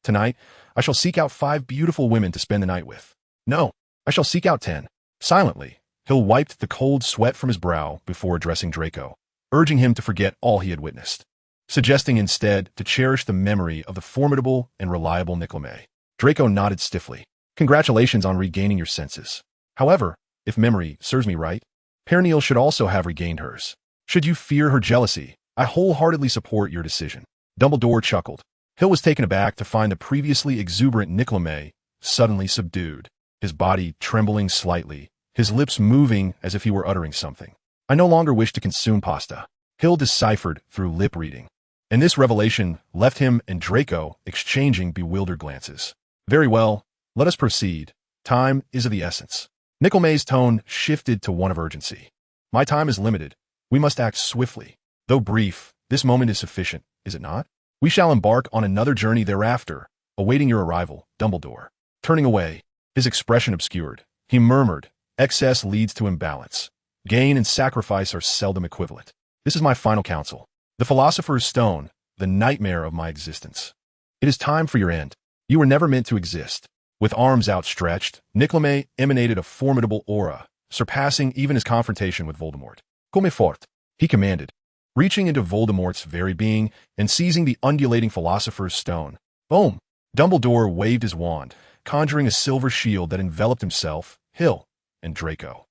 Tonight, I shall seek out 5 beautiful women to spend the night with. No, I shall seek out 10. Silently, Hill wiped the cold sweat from his brow before addressing Draco, urging him to forget all he had witnessed, suggesting instead to cherish the memory of the formidable and reliable Nickleby. Draco nodded stiffly. Congratulations on regaining your senses. However, if memory serves me right, Pernille should also have regained hers. Should you fear her jealousy, I wholeheartedly support your decision. Dumbledore chuckled. Hill was taken aback to find the previously exuberant Nickleby suddenly subdued, his body trembling slightly, his lips moving as if he were uttering something. I no longer wish to consume pasta, Hill deciphered through lip reading. And this revelation left him and Draco exchanging bewildered glances. Very well, let us proceed. Time is of the essence. Nickleby's tone shifted to one of urgency. My time is limited. We must act swiftly. Though brief, this moment is sufficient, is it not? We shall embark on another journey thereafter, awaiting your arrival, Dumbledore. Turning away, his expression obscured, he murmured, excess leads to imbalance. Gain and sacrifice are seldom equivalent. This is my final counsel. The Philosopher's Stone, the nightmare of my existence. It is time for your end. You were never meant to exist. With arms outstretched, Nickleby emanated a formidable aura, surpassing even his confrontation with Voldemort. Come fort, he commanded, reaching into Voldemort's very being and seizing the undulating Philosopher's Stone. Boom! Dumbledore waved his wand, conjuring a silver shield that enveloped himself, Hill, and Draco.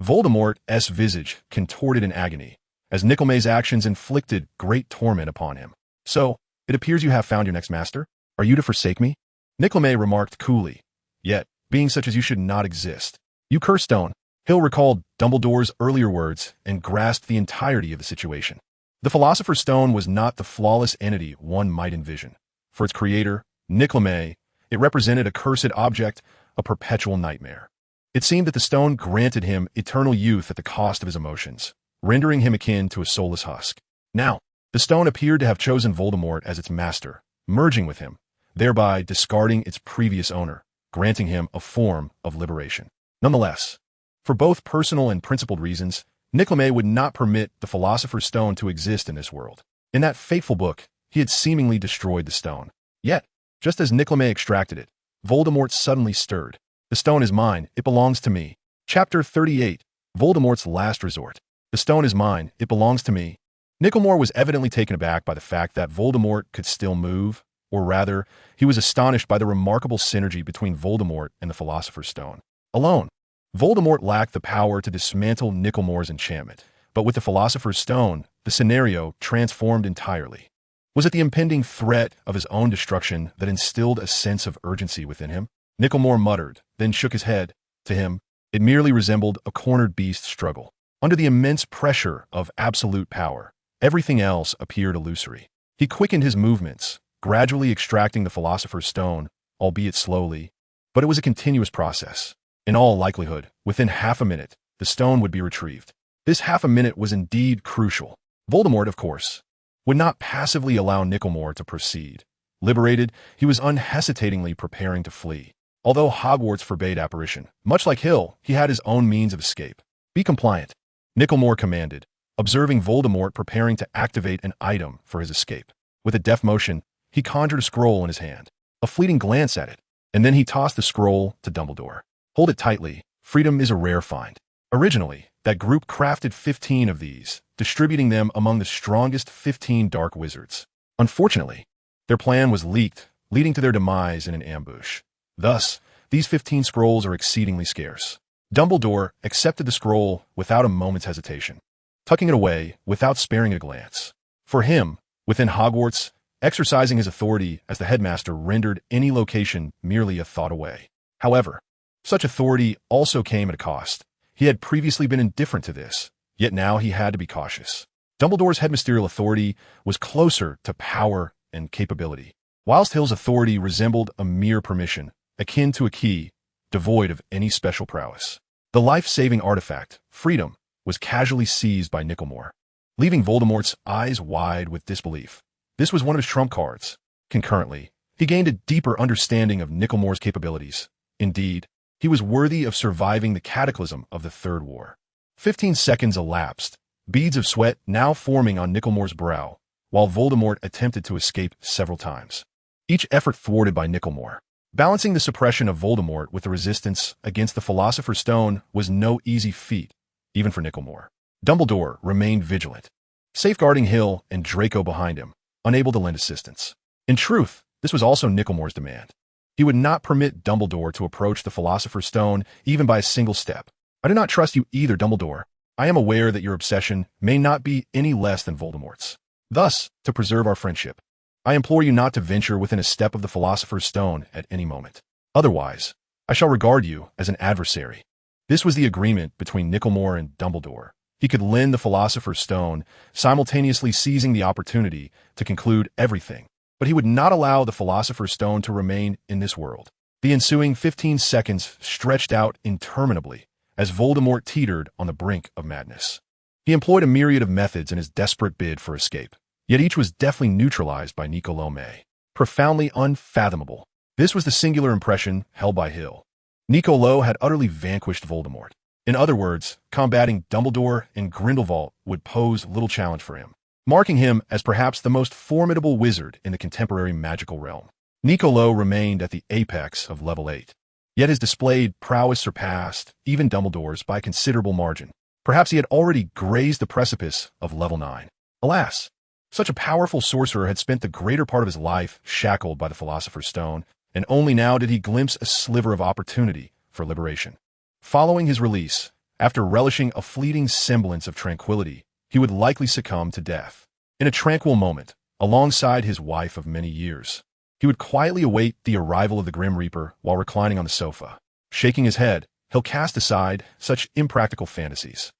Voldemort's visage contorted in agony, as Nickleby's actions inflicted great torment upon him. So, it appears you have found your next master? Are you to forsake me? Nickleby remarked coolly. Yet, being such as you should not exist. You curse stone. Hill recalled Dumbledore's earlier words and grasped the entirety of the situation. The Philosopher's Stone was not the flawless entity one might envision. For its creator, Nickleby, it represented a cursed object, a perpetual nightmare. It seemed that the stone granted him eternal youth at the cost of his emotions, rendering him akin to a soulless husk. Now, the stone appeared to have chosen Voldemort as its master, merging with him, thereby discarding its previous owner, granting him a form of liberation. Nonetheless, for both personal and principled reasons, Nickleby would not permit the Philosopher's Stone to exist in this world. In that fateful book, he had seemingly destroyed the stone. Yet, just as Nickleby extracted it, Voldemort suddenly stirred. The stone is mine, it belongs to me. Chapter 38, Voldemort's Last Resort. The stone is mine, it belongs to me. Nickleby was evidently taken aback by the fact that Voldemort could still move, or rather, he was astonished by the remarkable synergy between Voldemort and the Philosopher's Stone. Alone, Voldemort lacked the power to dismantle Nickleby's enchantment, but with the Philosopher's Stone, the scenario transformed entirely. Was it the impending threat of his own destruction that instilled a sense of urgency within him? Nickleby muttered, then shook his head. To him, it merely resembled a cornered beast struggle. Under the immense pressure of absolute power, everything else appeared illusory. He quickened his movements, gradually extracting the Philosopher's Stone, albeit slowly, but it was a continuous process. In all likelihood, within half a minute, the stone would be retrieved. This half a minute was indeed crucial. Voldemort, of course, would not passively allow Nicklemore to proceed. Liberated, he was unhesitatingly preparing to flee. Although Hogwarts forbade apparition, much like Hill, he had his own means of escape. Be compliant, Nicklemore commanded, observing Voldemort preparing to activate an item for his escape. With a deft motion, he conjured a scroll in his hand. A fleeting glance at it, and then he tossed the scroll to Dumbledore. Hold it tightly. Freedom is a rare find. Originally, that group crafted 15 of these, distributing them among the strongest 15 dark wizards. Unfortunately, their plan was leaked, leading to their demise in an ambush. Thus, these 15 scrolls are exceedingly scarce. Dumbledore accepted the scroll without a moment's hesitation, tucking it away without sparing a glance. For him, within Hogwarts, exercising his authority as the headmaster rendered any location merely a thought away. However, such authority also came at a cost. He had previously been indifferent to this, yet now he had to be cautious. Dumbledore's headmasterial authority was closer to power and capability, whilst Hill's authority resembled a mere permission, akin to a key, devoid of any special prowess. The life-saving artifact, freedom, was casually seized by Nicklemore, leaving Voldemort's eyes wide with disbelief. This was one of his trump cards. Concurrently, he gained a deeper understanding of Nicklemore's capabilities. Indeed, he was worthy of surviving the cataclysm of the Third War. 15 seconds elapsed, beads of sweat now forming on Nicklemore's brow, while Voldemort attempted to escape several times. Each effort thwarted by Nicklemore. Balancing the suppression of Voldemort with the resistance against the Philosopher's Stone was no easy feat, even for Nicklemore. Dumbledore remained vigilant, safeguarding Hill and Draco behind him, unable to lend assistance. In truth, this was also Nicklemore's demand. He would not permit Dumbledore to approach the Philosopher's Stone even by a single step. I do not trust you either, Dumbledore. I am aware that your obsession may not be any less than Voldemort's. Thus, to preserve our friendship, I implore you not to venture within a step of the Philosopher's Stone at any moment. Otherwise, I shall regard you as an adversary. This was the agreement between Nicklemore and Dumbledore. He could lend the Philosopher's Stone, simultaneously seizing the opportunity to conclude everything, but he would not allow the Philosopher's Stone to remain in this world. The ensuing 15 seconds stretched out interminably as Voldemort teetered on the brink of madness. He employed a myriad of methods in his desperate bid for escape, yet each was deftly neutralized by Niccolo May. Profoundly unfathomable. This was the singular impression held by Hill. Niccolo had utterly vanquished Voldemort. In other words, combating Dumbledore and Grindelwald would pose little challenge for him, marking him as perhaps the most formidable wizard in the contemporary magical realm. Niccolo remained at the apex of level 8, yet his displayed prowess surpassed even Dumbledore's by a considerable margin. Perhaps he had already grazed the precipice of level 9. Alas, such a powerful sorcerer had spent the greater part of his life shackled by the Philosopher's Stone, and only now did he glimpse a sliver of opportunity for liberation. Following his release, after relishing a fleeting semblance of tranquility, he would likely succumb to death. In a tranquil moment, alongside his wife of many years, he would quietly await the arrival of the Grim Reaper while reclining on the sofa. Shaking his head, he'll cast aside such impractical fantasies.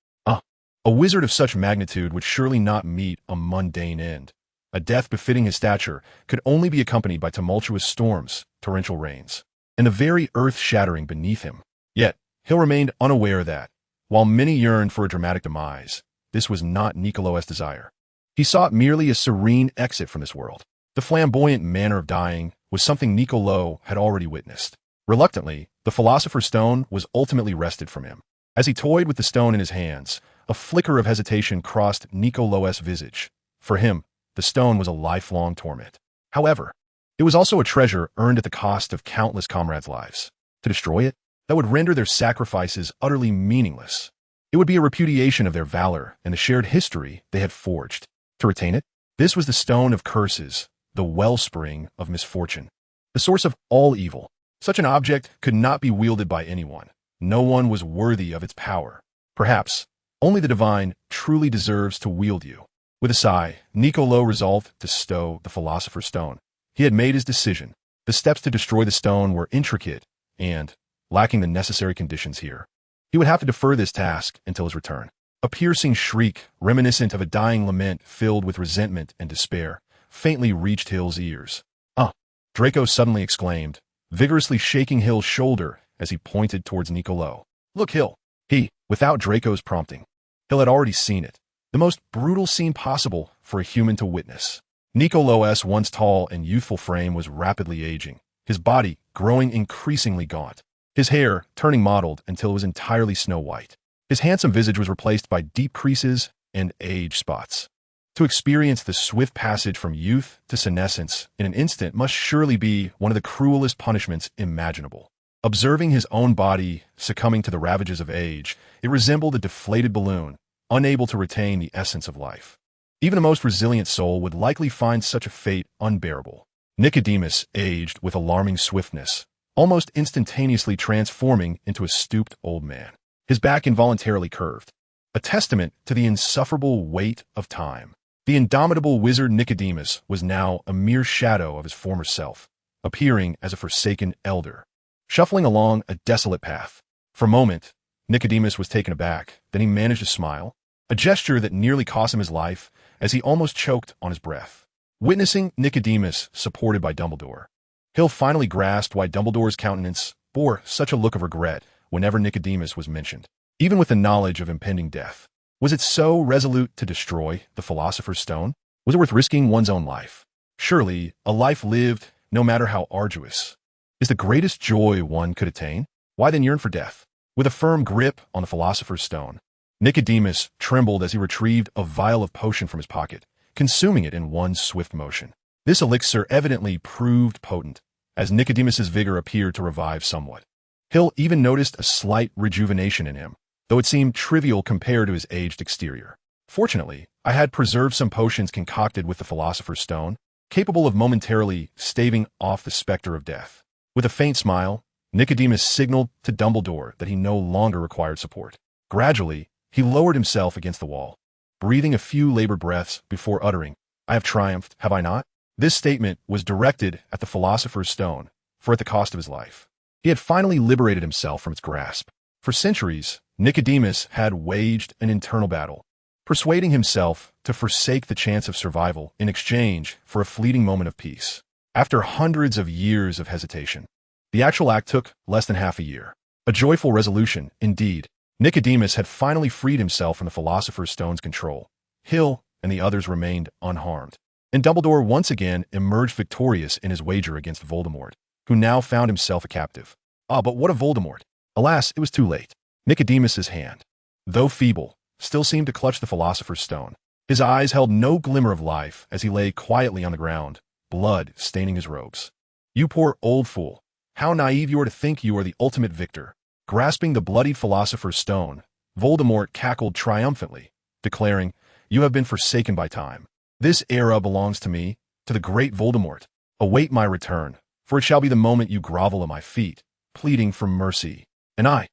A wizard of such magnitude would surely not meet a mundane end. A death befitting his stature could only be accompanied by tumultuous storms, torrential rains, and the very earth shattering beneath him. Yet, Hill remained unaware that, while many yearned for a dramatic demise, this was not Niccolo's desire. He sought merely a serene exit from this world. The flamboyant manner of dying was something Niccolo had already witnessed. Reluctantly, the Philosopher's Stone was ultimately wrested from him. As he toyed with the stone in his hands, a flicker of hesitation crossed Niccolo's visage. For him, the stone was a lifelong torment. However, it was also a treasure earned at the cost of countless comrades' lives. To destroy it, that would render their sacrifices utterly meaningless. It would be a repudiation of their valor and the shared history they had forged. To retain it, this was the stone of curses, the wellspring of misfortune, the source of all evil. Such an object could not be wielded by anyone. No one was worthy of its power. Perhaps, only the divine truly deserves to wield you. With a sigh, Niccolo resolved to stow the Philosopher's Stone. He had made his decision. The steps to destroy the stone were intricate and, lacking the necessary conditions here, he would have to defer this task until his return. A piercing shriek, reminiscent of a dying lament filled with resentment and despair, faintly reached Hill's ears. Draco suddenly exclaimed, vigorously shaking Hill's shoulder as he pointed towards Nicolo. Look, Hill! Without Draco's prompting. Hill had already seen it. The most brutal scene possible for a human to witness. Nicolo's once tall and youthful frame was rapidly aging, his body growing increasingly gaunt, his hair turning mottled until it was entirely snow white. His handsome visage was replaced by deep creases and age spots. To experience the swift passage from youth to senescence in an instant must surely be one of the cruelest punishments imaginable. Observing his own body succumbing to the ravages of age, it resembled a deflated balloon, unable to retain the essence of life. Even the most resilient soul would likely find such a fate unbearable. Nicodemus aged with alarming swiftness, almost instantaneously transforming into a stooped old man. His back involuntarily curved, a testament to the insufferable weight of time. The indomitable wizard Nicodemus was now a mere shadow of his former self, appearing as a forsaken elder, shuffling along a desolate path. For a moment, Nicodemus was taken aback, then he managed to smile, a gesture that nearly cost him his life as he almost choked on his breath. Witnessing Nicodemus supported by Dumbledore, Hill finally grasped why Dumbledore's countenance bore such a look of regret whenever Nicodemus was mentioned, even with the knowledge of impending death. Was it so resolute to destroy the Philosopher's Stone? Was it worth risking one's own life? Surely, a life lived, no matter how arduous, is the greatest joy one could attain. Why then yearn for death? With a firm grip on the Philosopher's Stone, Nicodemus trembled as he retrieved a vial of potion from his pocket, consuming it in one swift motion. This elixir evidently proved potent, as Nicodemus's vigor appeared to revive somewhat. Hill even noticed a slight rejuvenation in him, though it seemed trivial compared to his aged exterior. Fortunately, I had preserved some potions concocted with the Philosopher's Stone, capable of momentarily staving off the specter of death. With a faint smile, Nicodemus signaled to Dumbledore that he no longer required support. Gradually, he lowered himself against the wall, breathing a few labored breaths before uttering, I have triumphed, have I not? This statement was directed at the Philosopher's Stone, for at the cost of his life. He had finally liberated himself from its grasp. For centuries, Nicodemus had waged an internal battle, persuading himself to forsake the chance of survival in exchange for a fleeting moment of peace. After hundreds of years of hesitation, the actual act took less than half a year. A joyful resolution, indeed. Nicodemus had finally freed himself from the Philosopher's Stone's control. Hill and the others remained unharmed, and Dumbledore once again emerged victorious in his wager against Voldemort, who now found himself a captive. But what of Voldemort? Alas, it was too late. Nicodemus's hand, though feeble, still seemed to clutch the Philosopher's Stone. His eyes held no glimmer of life as he lay quietly on the ground, blood staining his robes. You poor old fool. How naive you are to think you are the ultimate victor. Grasping the bloodied Philosopher's Stone, Voldemort cackled triumphantly, declaring, You have been forsaken by time. This era belongs to me, to the great Voldemort. Await my return, for it shall be the moment you grovel at my feet, pleading for mercy. And I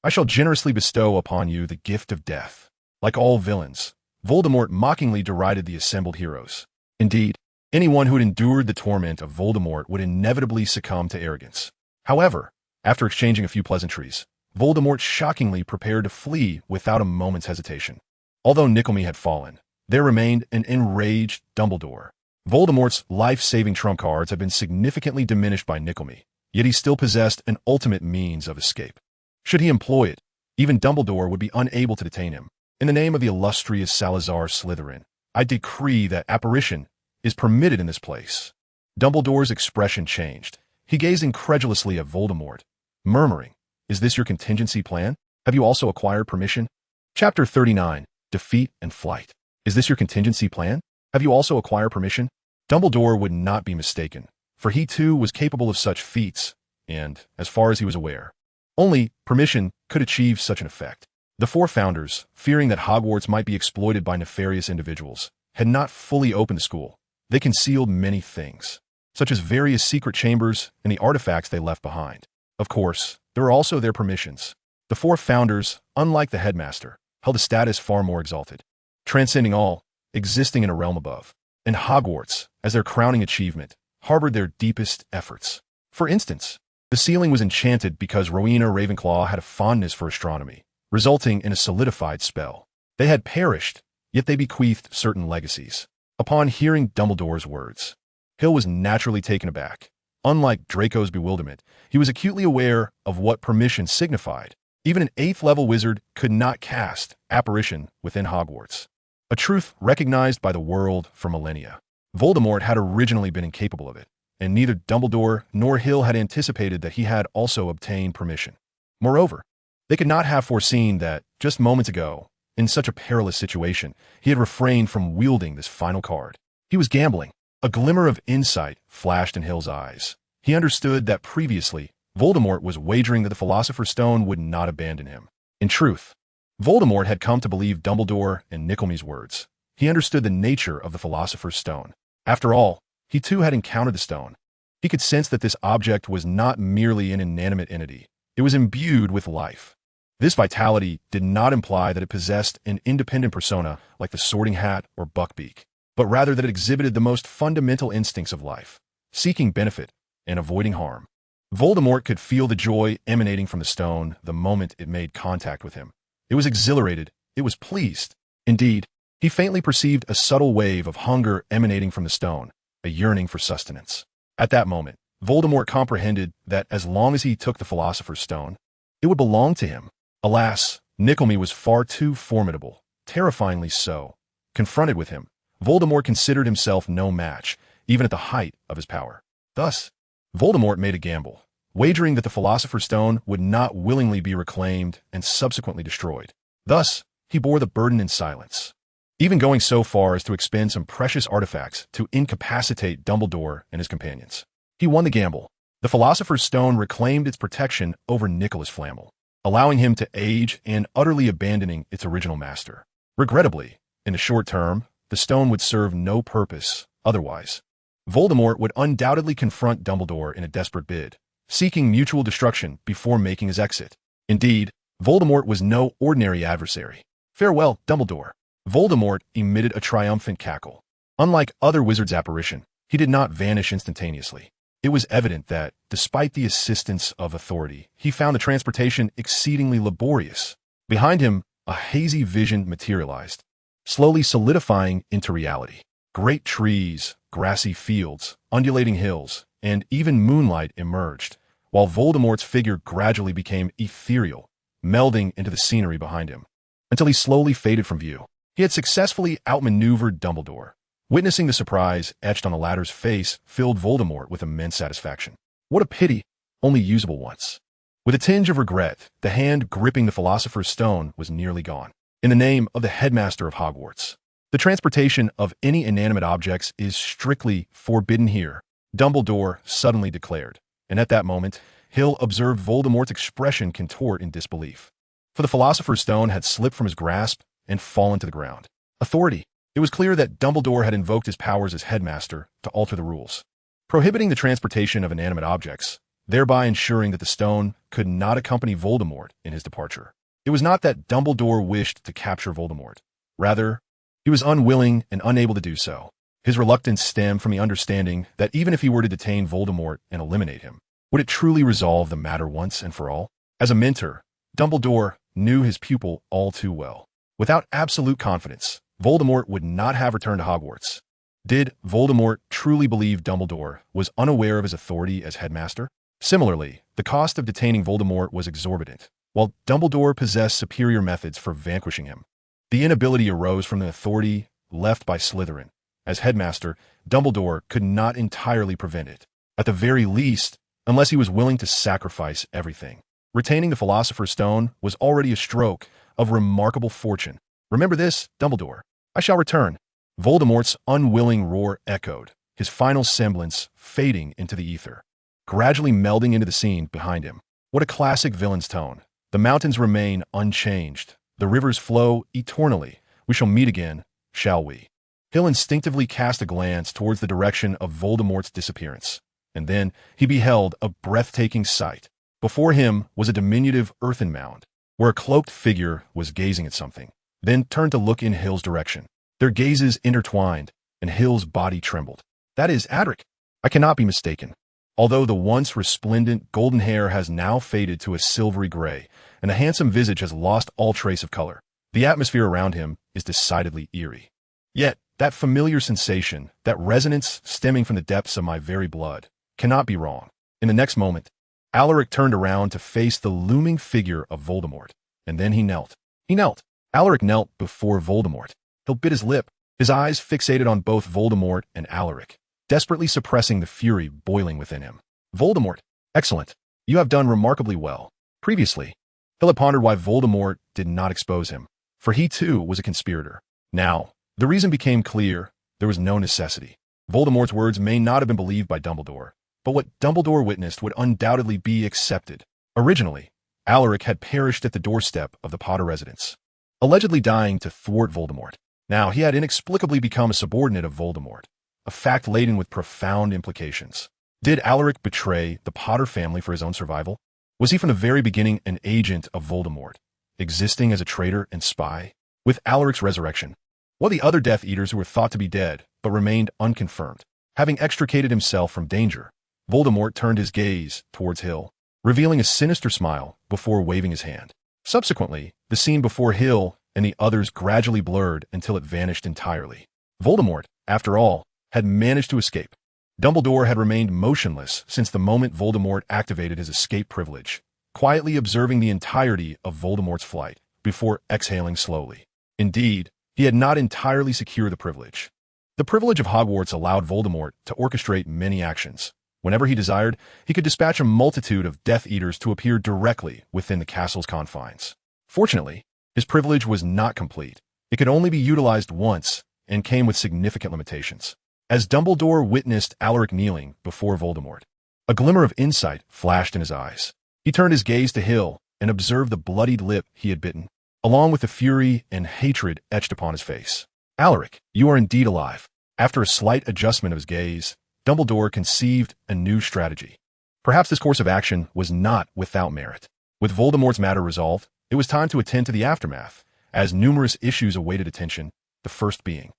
shall generously bestow upon you the gift of death. Like all villains, Voldemort mockingly derided the assembled heroes. Indeed, anyone who had endured the torment of Voldemort would inevitably succumb to arrogance. However, after exchanging a few pleasantries, Voldemort shockingly prepared to flee without a moment's hesitation. Although Nickelme had fallen, there remained an enraged Dumbledore. Voldemort's life-saving trump cards had been significantly diminished by Nickelme, yet he still possessed an ultimate means of escape. Should he employ it, even Dumbledore would be unable to detain him. In the name of the illustrious Salazar Slytherin, I decree that apparition is permitted in this place. Dumbledore's expression changed. He gazed incredulously at Voldemort, murmuring, Is this your contingency plan? Have you also acquired permission? Chapter 39, Defeat and Flight. Is this your contingency plan? Have you also acquired permission? Dumbledore would not be mistaken, for he too was capable of such feats, and, as far as he was aware, only permission could achieve such an effect. The four founders, fearing that Hogwarts might be exploited by nefarious individuals, had not fully opened the school. They concealed many things, such as various secret chambers and the artifacts they left behind. Of course, there were also their permissions. The four founders, unlike the headmaster, held a status far more exalted, transcending all, existing in a realm above. And Hogwarts, as their crowning achievement, harbored their deepest efforts. For instance, the ceiling was enchanted because Rowena Ravenclaw had a fondness for astronomy, resulting in a solidified spell. They had perished, yet they bequeathed certain legacies. Upon hearing Dumbledore's words, Hill was naturally taken aback. Unlike Draco's bewilderment, he was acutely aware of what permission signified. Even an 8th-level wizard could not cast apparition within Hogwarts, a truth recognized by the world for millennia. Voldemort had originally been incapable of it, and neither Dumbledore nor Hill had anticipated that he had also obtained permission. Moreover, they could not have foreseen that, just moments ago, in such a perilous situation, he had refrained from wielding this final card. He was gambling. A glimmer of insight flashed in Hill's eyes. He understood that previously, Voldemort was wagering that the Philosopher's Stone would not abandon him. In truth, Voldemort had come to believe Dumbledore and Nickelme's words. He understood the nature of the Philosopher's Stone. After all, he too had encountered the stone. He could sense that this object was not merely an inanimate entity. It was imbued with life. This vitality did not imply that it possessed an independent persona like the Sorting Hat or Buckbeak, but rather that it exhibited the most fundamental instincts of life, seeking benefit and avoiding harm. Voldemort could feel the joy emanating from the stone the moment it made contact with him. It was exhilarated. It was pleased. Indeed, he faintly perceived a subtle wave of hunger emanating from the stone, a yearning for sustenance. At that moment, Voldemort comprehended that as long as he took the Philosopher's Stone, it would belong to him. Alas, Nickelme was far too formidable, terrifyingly so. Confronted with him, Voldemort considered himself no match, even at the height of his power. Thus, Voldemort made a gamble, wagering that the Philosopher's Stone would not willingly be reclaimed and subsequently destroyed. Thus, he bore the burden in silence, even going so far as to expend some precious artifacts to incapacitate Dumbledore and his companions. He won the gamble. The Philosopher's Stone reclaimed its protection over Nicholas Flamel, allowing him to age and utterly abandoning its original master. Regrettably, in the short term, the stone would serve no purpose otherwise. Voldemort would undoubtedly confront Dumbledore in a desperate bid, seeking mutual destruction before making his exit. Indeed, Voldemort was no ordinary adversary. Farewell, Dumbledore. Voldemort emitted a triumphant cackle. Unlike other wizards' apparition, he did not vanish instantaneously. It was evident that, despite the assistance of authority, he found the transportation exceedingly laborious. Behind him, a hazy vision materialized, slowly solidifying into reality. Great trees, grassy fields, undulating hills, and even moonlight emerged, while Voldemort's figure gradually became ethereal, melding into the scenery behind him, until he slowly faded from view. He had successfully outmaneuvered Dumbledore. Witnessing the surprise etched on the latter's face filled Voldemort with immense satisfaction. What a pity, only usable once. With a tinge of regret, the hand gripping the Philosopher's Stone was nearly gone. In the name of the headmaster of Hogwarts, the transportation of any inanimate objects is strictly forbidden here, Dumbledore suddenly declared, and at that moment, Hill observed Voldemort's expression contort in disbelief. For the Philosopher's Stone had slipped from his grasp and fallen to the ground. Authority. It was clear that Dumbledore had invoked his powers as headmaster to alter the rules, prohibiting the transportation of inanimate objects, thereby ensuring that the stone could not accompany Voldemort in his departure. It was not that Dumbledore wished to capture Voldemort. Rather, he was unwilling and unable to do so. His reluctance stemmed from the understanding that even if he were to detain Voldemort and eliminate him, would it truly resolve the matter once and for all? As a mentor, Dumbledore knew his pupil all too well. Without absolute confidence, Voldemort would not have returned to Hogwarts. Did Voldemort truly believe Dumbledore was unaware of his authority as headmaster? Similarly, the cost of detaining Voldemort was exorbitant, while Dumbledore possessed superior methods for vanquishing him. The inability arose from the authority left by Slytherin. As headmaster, Dumbledore could not entirely prevent it, at the very least, unless he was willing to sacrifice everything. Retaining the Philosopher's Stone was already a stroke of remarkable fortune. Remember this, Dumbledore. I shall return. Voldemort's unwilling roar echoed, his final semblance fading into the ether, gradually melding into the scene behind him. What a classic villain's tone. The mountains remain unchanged. The rivers flow eternally. We shall meet again, shall we? Hill instinctively cast a glance towards the direction of Voldemort's disappearance, and then he beheld a breathtaking sight. Before him was a diminutive earthen mound, where a cloaked figure was gazing at something, then turned to look in Hill's direction. Their gazes intertwined, and Hill's body trembled. That is Adric. I cannot be mistaken. Although the once resplendent golden hair has now faded to a silvery gray, and the handsome visage has lost all trace of color, The atmosphere around him is decidedly eerie. Yet, that familiar sensation, that resonance stemming from the depths of my very blood, cannot be wrong. In the next moment, Alaric turned around to face the looming figure of Voldemort, and then he knelt. He knelt. Alaric knelt before Voldemort. He bit his lip, his eyes fixated on both Voldemort and Alaric, desperately suppressing the fury boiling within him. Voldemort, excellent. You have done remarkably well. Previously, Hill had pondered why Voldemort did not expose him, for he too was a conspirator. Now, the reason became clear. There was no necessity. Voldemort's words may not have been believed by Dumbledore, but what Dumbledore witnessed would undoubtedly be accepted. Originally, Alaric had perished at the doorstep of the Potter residence, allegedly dying to thwart Voldemort. Now he had inexplicably become a subordinate of Voldemort, a fact laden with profound implications. Did Alaric betray the Potter family for his own survival? Was he from the very beginning an agent of Voldemort, existing as a traitor and spy? With Alaric's resurrection, while the other Death Eaters who were thought to be dead but remained unconfirmed, having extricated himself from danger, Voldemort turned his gaze towards Hill, revealing a sinister smile before waving his hand. Subsequently, the scene before Hill and the others gradually blurred until it vanished entirely. Voldemort, after all, had managed to escape. Dumbledore had remained motionless since the moment Voldemort activated his escape privilege, quietly observing the entirety of Voldemort's flight before exhaling slowly. Indeed, he had not entirely secured the privilege. The privilege of Hogwarts allowed Voldemort to orchestrate many actions. Whenever he desired, he could dispatch a multitude of Death Eaters to appear directly within the castle's confines. Fortunately, his privilege was not complete. It could only be utilized once and came with significant limitations. As Dumbledore witnessed Alaric kneeling before Voldemort, a glimmer of insight flashed in his eyes. He turned his gaze to Hill and observed the bloodied lip he had bitten, along with the fury and hatred etched upon his face. Alaric, you are indeed alive. After a slight adjustment of his gaze, Dumbledore conceived a new strategy. Perhaps this course of action was not without merit. With Voldemort's matter resolved, it was time to attend to the aftermath, as numerous issues awaited attention, the first being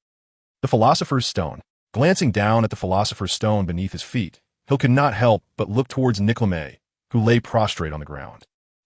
the Philosopher's Stone. Glancing down at the Philosopher's Stone beneath his feet, Hill could not help but look towards Nickleme, who lay prostrate on the ground.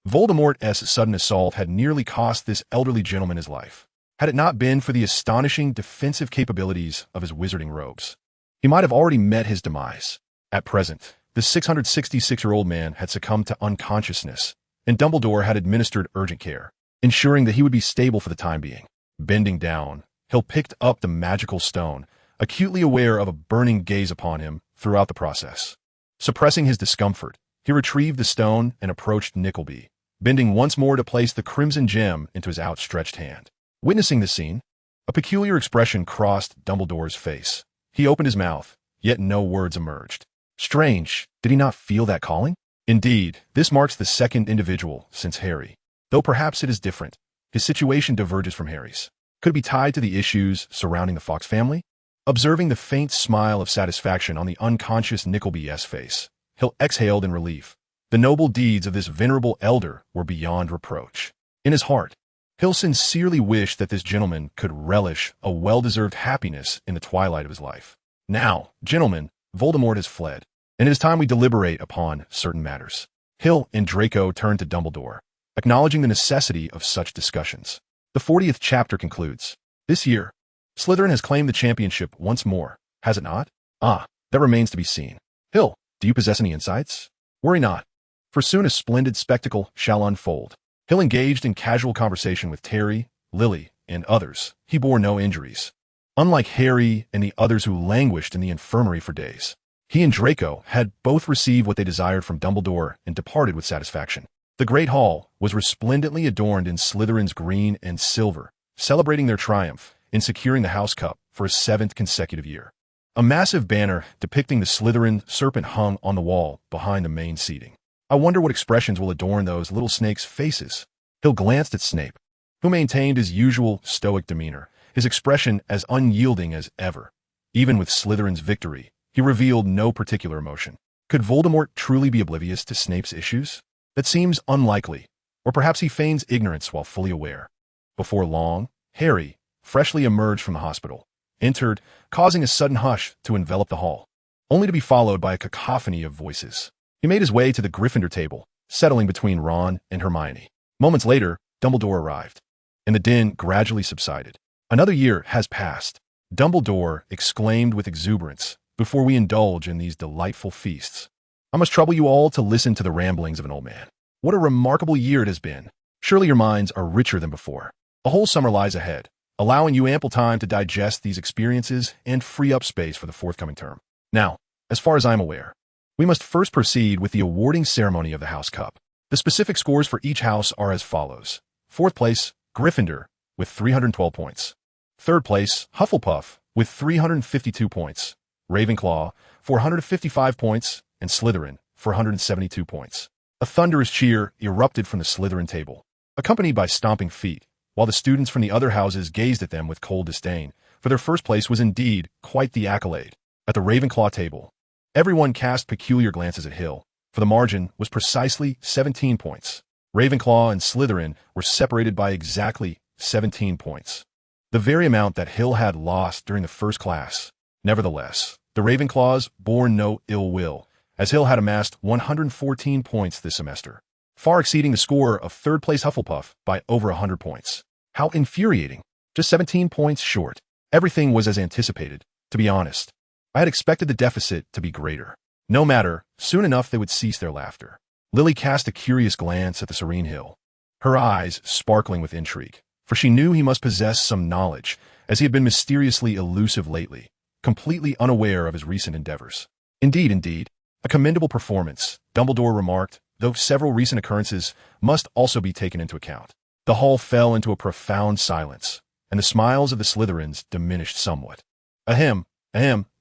Voldemort's sudden assault had nearly cost this elderly gentleman his life. Had it not been for the astonishing defensive capabilities of his wizarding robes, he might have already met his demise. At present, the 666-year-old man had succumbed to unconsciousness, and Dumbledore had administered urgent care, ensuring that he would be stable for the time being. Bending down, Hill picked up the magical stone, acutely aware of a burning gaze upon him throughout the process. Suppressing his discomfort, he retrieved the stone and approached Nickleby, bending once more to place the crimson gem into his outstretched hand. Witnessing the scene, a peculiar expression crossed Dumbledore's face. He opened his mouth, yet no words emerged. Strange, did he not feel that calling? Indeed, this marks the second individual since Harry. Though perhaps it is different, his situation diverges from Harry's. Could it be tied to the issues surrounding the Fox family? Observing the faint smile of satisfaction on the unconscious Nickleby's face, Hill exhaled in relief. The noble deeds of this venerable elder were beyond reproach. In his heart, Hill sincerely wished that this gentleman could relish a well-deserved happiness in the twilight of his life. Now, gentlemen, Voldemort has fled, and it is time we deliberate upon certain matters. Hill and Draco turned to Dumbledore, acknowledging the necessity of such discussions. The 40th chapter concludes. This year, Slytherin has claimed the championship once more, has it not? That remains to be seen. Hill, do you possess any insights? Worry not, for soon a splendid spectacle shall unfold. Hill engaged in casual conversation with Terry, Lily, and others. He bore no injuries. Unlike Harry and the others who languished in the infirmary for days, he and Draco had both received what they desired from Dumbledore and departed with satisfaction. The Great Hall was resplendently adorned in Slytherin's green and silver, celebrating their triumph in securing the House Cup for a 7th consecutive year. A massive banner depicting the Slytherin serpent hung on the wall behind the main seating. I wonder what expressions will adorn those little snakes' faces. Hill glanced at Snape, who maintained his usual stoic demeanor, his expression as unyielding as ever. Even with Slytherin's victory, he revealed no particular emotion. Could Voldemort truly be oblivious to Snape's issues? That seems unlikely, or perhaps he feigns ignorance while fully aware. Before long, Harry, freshly emerged from the hospital, entered, causing a sudden hush to envelop the hall, only to be followed by a cacophony of voices. He made his way to the Gryffindor table, settling between Ron and Hermione. Moments later, Dumbledore arrived. and the din gradually subsided. Another year has passed. Dumbledore exclaimed with exuberance before we indulge in these delightful feasts. I must trouble you all to listen to the ramblings of an old man. What a remarkable year it has been. Surely your minds are richer than before. A whole summer lies ahead, allowing you ample time to digest these experiences and free up space for the forthcoming term. Now, as far as I'm aware, we must first proceed with the awarding ceremony of the House Cup. The specific scores for each house are as follows. 4th place, Gryffindor, with 312 points. 3rd place, Hufflepuff, with 352 points. Ravenclaw, 455 points, and Slytherin, 472 points. A thunderous cheer erupted from the Slytherin table, accompanied by stomping feet, while the students from the other houses gazed at them with cold disdain, for their first place was indeed quite the accolade. At the Ravenclaw table, everyone cast peculiar glances at Hill, for the margin was precisely 17 points. Ravenclaw and Slytherin were separated by exactly 17 points, the very amount that Hill had lost during the first class. Nevertheless, the Ravenclaws bore no ill will, as Hill had amassed 114 points this semester, far exceeding the score of 3rd place Hufflepuff by over 100 points. How infuriating! Just 17 points short. Everything was as anticipated, to be honest. I had expected the deficit to be greater. No matter, soon enough they would cease their laughter. Lily cast a curious glance at the serene Hill, her eyes sparkling with intrigue, for she knew he must possess some knowledge, as he had been mysteriously elusive lately, completely unaware of his recent endeavors. Indeed, a commendable performance, Dumbledore remarked, though several recent occurrences must also be taken into account. The hall fell into a profound silence, and the smiles of the Slytherins diminished somewhat. Ahem,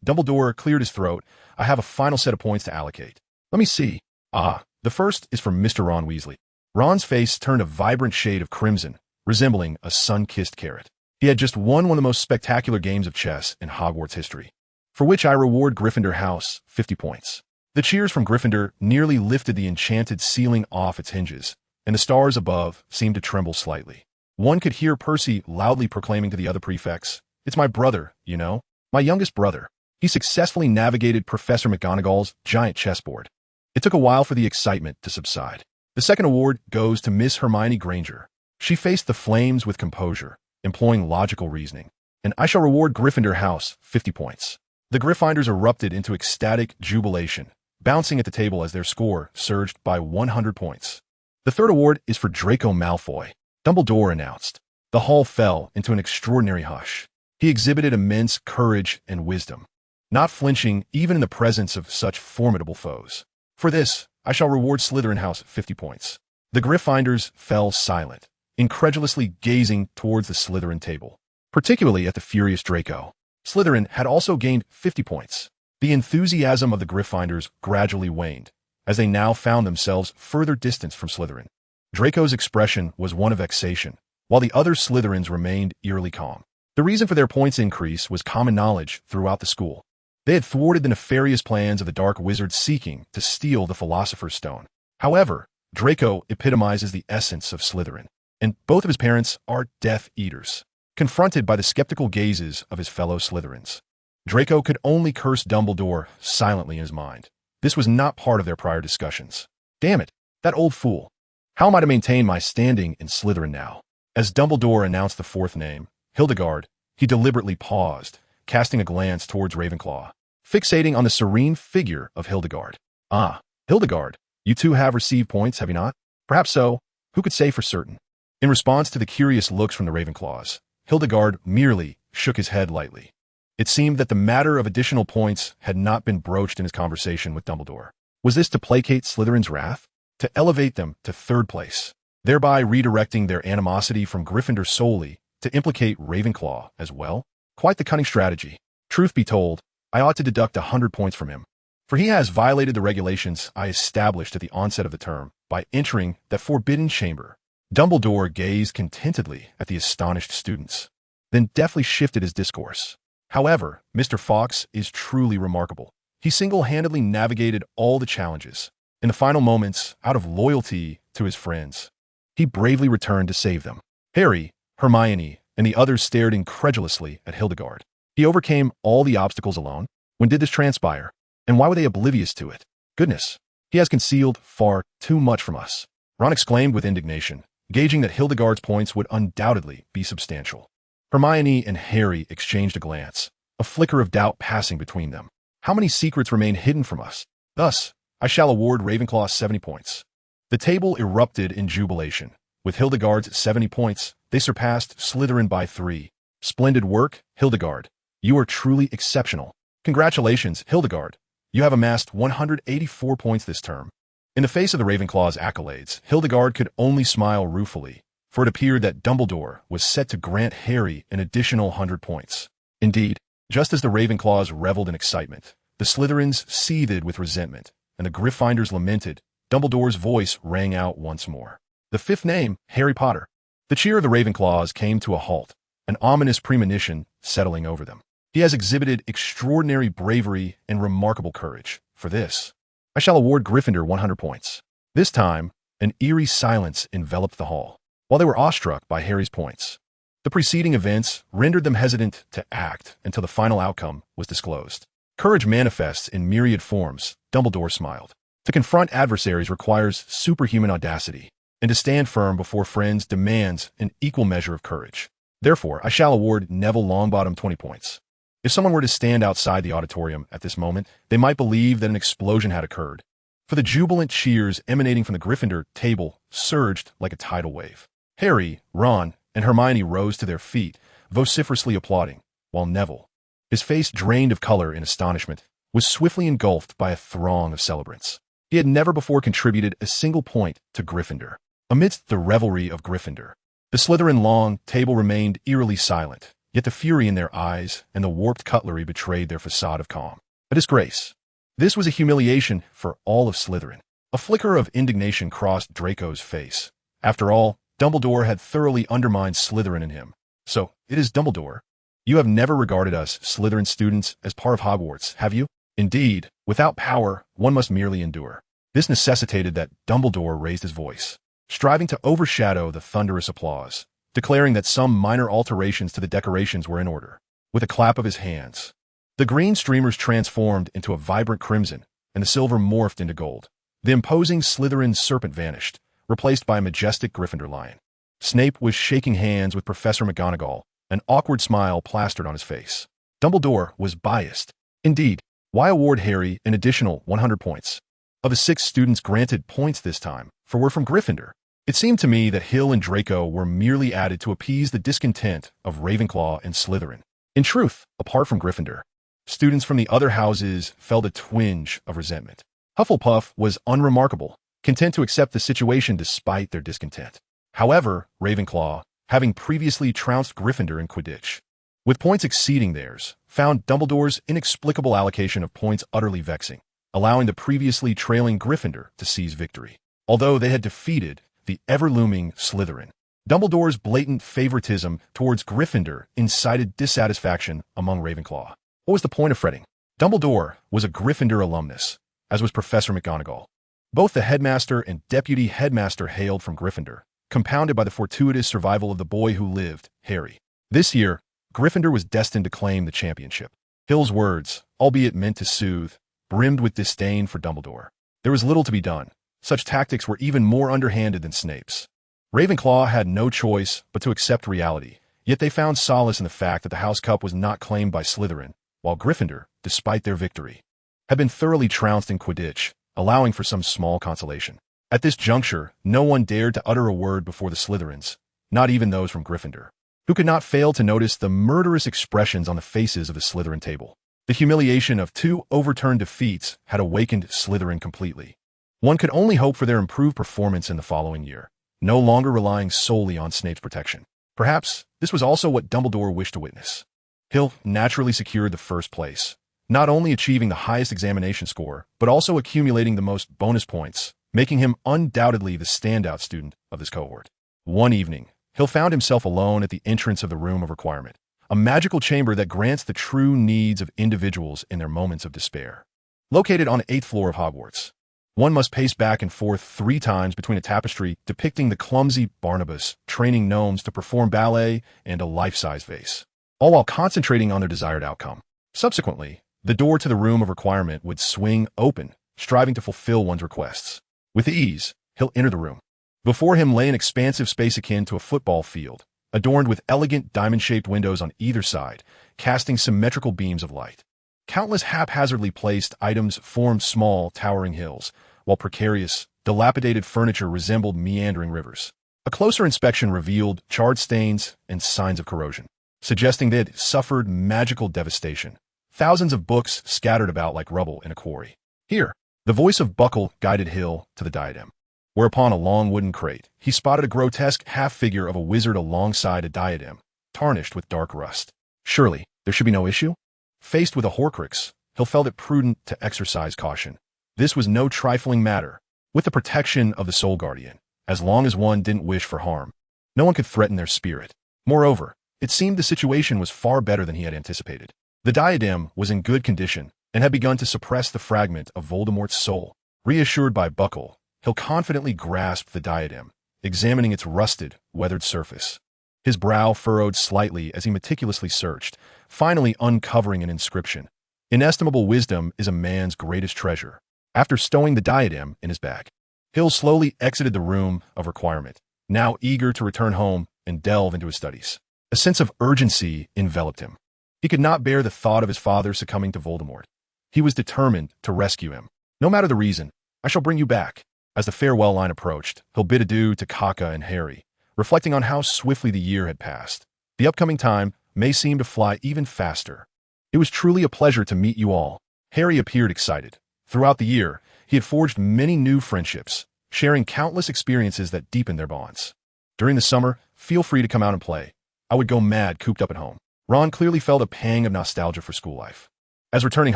Dumbledore cleared his throat. I have a final set of points to allocate. Let me see. The first is from Mr. Ron Weasley. Ron's face turned a vibrant shade of crimson, resembling a sun-kissed carrot. He had just won one of the most spectacular games of chess in Hogwarts history, for which I reward Gryffindor House 50 points. The cheers from Gryffindor nearly lifted the enchanted ceiling off its hinges, and the stars above seemed to tremble slightly. One could hear Percy loudly proclaiming to the other prefects, "It's my brother, you know, my youngest brother. He successfully navigated Professor McGonagall's giant chessboard." It took a while for the excitement to subside. The second award goes to Miss Hermione Granger. She faced the flames with composure, employing logical reasoning, and I shall reward Gryffindor House 50 points. The Gryffindors erupted into ecstatic jubilation, bouncing at the table as their score surged by 100 points. The third award is for Draco Malfoy, Dumbledore announced. The hall fell into an extraordinary hush. He exhibited immense courage and wisdom, not flinching even in the presence of such formidable foes. For this, I shall reward Slytherin House 50 points. The Gryffindors fell silent, incredulously gazing towards the Slytherin table, particularly at the furious Draco. Slytherin had also gained 50 points. The enthusiasm of the Gryffindors gradually waned, as they now found themselves further distanced from Slytherin. Draco's expression was one of vexation, while the other Slytherins remained eerily calm. The reason for their points increase was common knowledge throughout the school. They had thwarted the nefarious plans of the Dark Wizard seeking to steal the Philosopher's Stone. However, Draco epitomizes the essence of Slytherin, and both of his parents are Death Eaters. Confronted by the skeptical gazes of his fellow Slytherins, Draco could only curse Dumbledore silently in his mind. This was not part of their prior discussions. Damn it, that old fool. How am I to maintain my standing in Slytherin now? As Dumbledore announced the fourth name, Hildegard, he deliberately paused, casting a glance towards Ravenclaw, fixating on the serene figure of Hildegard. Ah, Hildegard, you too have received points, have you not? Perhaps so. Who could say for certain? In response to the curious looks from the Ravenclaws, Hildegard merely shook his head lightly. It seemed that the matter of additional points had not been broached in his conversation with Dumbledore. Was this to placate Slytherin's wrath? To elevate them to third place, thereby redirecting their animosity from Gryffindor solely to implicate Ravenclaw as well? Quite the cunning strategy. Truth be told, I ought to deduct 100 points from him, for he has violated the regulations I established at the onset of the term by entering that forbidden chamber. Dumbledore gazed contentedly at the astonished students, then deftly shifted his discourse. However, Mr. Fawkes is truly remarkable. He single-handedly navigated all the challenges. In the final moments, out of loyalty to his friends, he bravely returned to save them. Harry, Hermione, and the others stared incredulously at Hildegard. He overcame all the obstacles alone? When did this transpire? And why were they oblivious to it? Goodness, he has concealed far too much from us. Ron exclaimed with indignation, gauging that Hildegard's points would undoubtedly be substantial. Hermione and Harry exchanged a glance, a flicker of doubt passing between them. How many secrets remain hidden from us? Thus, I shall award Ravenclaw 70 points. The table erupted in jubilation. With Hildegard's 70 points, they surpassed Slytherin by 3. Splendid work, Hildegard. You are truly exceptional. Congratulations, Hildegard. You have amassed 184 points this term. In the face of the Ravenclaw's accolades, Hildegard could only smile ruefully, for it appeared that Dumbledore was set to grant Harry an additional 100 points. Indeed, just as the Ravenclaws reveled in excitement, the Slytherins seethed with resentment, and the Gryffindors lamented. Dumbledore's voice rang out once more. The fifth name, Harry Potter. The cheer of the Ravenclaws came to a halt, an ominous premonition settling over them. He has exhibited extraordinary bravery and remarkable courage. For this, I shall award Gryffindor 100 points. This time, an eerie silence enveloped the hall, while they were awestruck by Harry's points. The preceding events rendered them hesitant to act until the final outcome was disclosed. Courage manifests in myriad forms, Dumbledore smiled. To confront adversaries requires superhuman audacity, and to stand firm before friends demands an equal measure of courage. Therefore, I shall award Neville Longbottom 20 points. If someone were to stand outside the auditorium at this moment, they might believe that an explosion had occurred, for the jubilant cheers emanating from the Gryffindor table surged like a tidal wave. Harry, Ron, and Hermione rose to their feet, vociferously applauding, while Neville, his face drained of color in astonishment, was swiftly engulfed by a throng of celebrants. He had never before contributed a single point to Gryffindor. Amidst the revelry of Gryffindor, the Slytherin long table remained eerily silent, yet the fury in their eyes and the warped cutlery betrayed their facade of calm. A disgrace. This was a humiliation for all of Slytherin. A flicker of indignation crossed Draco's face. After all, Dumbledore had thoroughly undermined Slytherin in him. So, it is Dumbledore. You have never regarded us, Slytherin students, as part of Hogwarts, have you? Indeed, without power, one must merely endure. This necessitated that Dumbledore raised his voice, striving to overshadow the thunderous applause, declaring that some minor alterations to the decorations were in order. With a clap of his hands, the green streamers transformed into a vibrant crimson, and the silver morphed into gold. The imposing Slytherin serpent vanished, replaced by a majestic Gryffindor lion. Snape was shaking hands with Professor McGonagall, an awkward smile plastered on his face. Dumbledore was biased. Indeed, why award Harry an additional 100 points? Of the 6 students granted points this time, 4 were from Gryffindor. It seemed to me that Hill and Draco were merely added to appease the discontent of Ravenclaw and Slytherin. In truth, apart from Gryffindor, students from the other houses felt a twinge of resentment. Hufflepuff was unremarkable, content to accept the situation despite their discontent. However, Ravenclaw, having previously trounced Gryffindor in Quidditch, with points exceeding theirs, found Dumbledore's inexplicable allocation of points utterly vexing, allowing the previously trailing Gryffindor to seize victory. Although they had defeated the ever-looming Slytherin, Dumbledore's blatant favoritism towards Gryffindor incited dissatisfaction among Ravenclaw. What was the point of fretting? Dumbledore was a Gryffindor alumnus, as was Professor McGonagall. Both the headmaster and deputy headmaster hailed from Gryffindor, compounded by the fortuitous survival of the boy who lived, Harry. This year, Gryffindor was destined to claim the championship. Hill's words, albeit meant to soothe, brimmed with disdain for Dumbledore. There was little to be done. Such tactics were even more underhanded than Snape's. Ravenclaw had no choice but to accept reality, yet they found solace in the fact that the House Cup was not claimed by Slytherin, while Gryffindor, despite their victory, had been thoroughly trounced in Quidditch, allowing for some small consolation. At this juncture, no one dared to utter a word before the Slytherins, not even those from Gryffindor, who could not fail to notice the murderous expressions on the faces of the Slytherin table. The humiliation of 2 overturned defeats had awakened Slytherin completely. One could only hope for their improved performance in the following year, no longer relying solely on Snape's protection. Perhaps this was also what Dumbledore wished to witness. Hill naturally secured the first place, not only achieving the highest examination score, but also accumulating the most bonus points, making him undoubtedly the standout student of this cohort. One evening, Hill found himself alone at the entrance of the Room of Requirement, a magical chamber that grants the true needs of individuals in their moments of despair. Located on the 8th floor of Hogwarts, one must pace back and forth 3 times between a tapestry depicting the clumsy Barnabas training gnomes to perform ballet and a life-size vase, all while concentrating on their desired outcome. Subsequently, the door to the Room of Requirement would swing open, striving to fulfill one's requests. With ease, he'll enter the room. Before him lay an expansive space akin to a football field, adorned with elegant diamond-shaped windows on either side, casting symmetrical beams of light. Countless haphazardly placed items formed small, towering hills, while precarious, dilapidated furniture resembled meandering rivers. A closer inspection revealed charred stains and signs of corrosion, suggesting they had suffered magical devastation. Thousands of books scattered about like rubble in a quarry. Here, the voice of Buckle guided Hill to the diadem. Whereupon a long wooden crate, he spotted a grotesque half-figure of a wizard alongside a diadem, tarnished with dark rust. Surely, there should be no issue? Faced with a Horcrux, Hill felt it prudent to exercise caution. This was no trifling matter. With the protection of the Soul Guardian, as long as one didn't wish for harm, no one could threaten their spirit. Moreover, it seemed the situation was far better than he had anticipated. The diadem was in good condition and had begun to suppress the fragment of Voldemort's soul. Reassured by Buckle, Hill confidently grasped the diadem, examining its rusted, weathered surface. His brow furrowed slightly as he meticulously searched, finally uncovering an inscription. Inestimable wisdom is a man's greatest treasure. After stowing the diadem in his bag, Hill slowly exited the room of requirement, now eager to return home and delve into his studies. A sense of urgency enveloped him. He could not bear the thought of his father succumbing to Voldemort. He was determined to rescue him. No matter the reason, I shall bring you back. As the farewell line approached, Hill bid adieu to Kaka and Harry, reflecting on how swiftly the year had passed. The upcoming time may seem to fly even faster. It was truly a pleasure to meet you all. Harry appeared excited. Throughout the year, he had forged many new friendships, sharing countless experiences that deepened their bonds. During the summer, feel free to come out and play. I would go mad cooped up at home. Ron clearly felt a pang of nostalgia for school life, as returning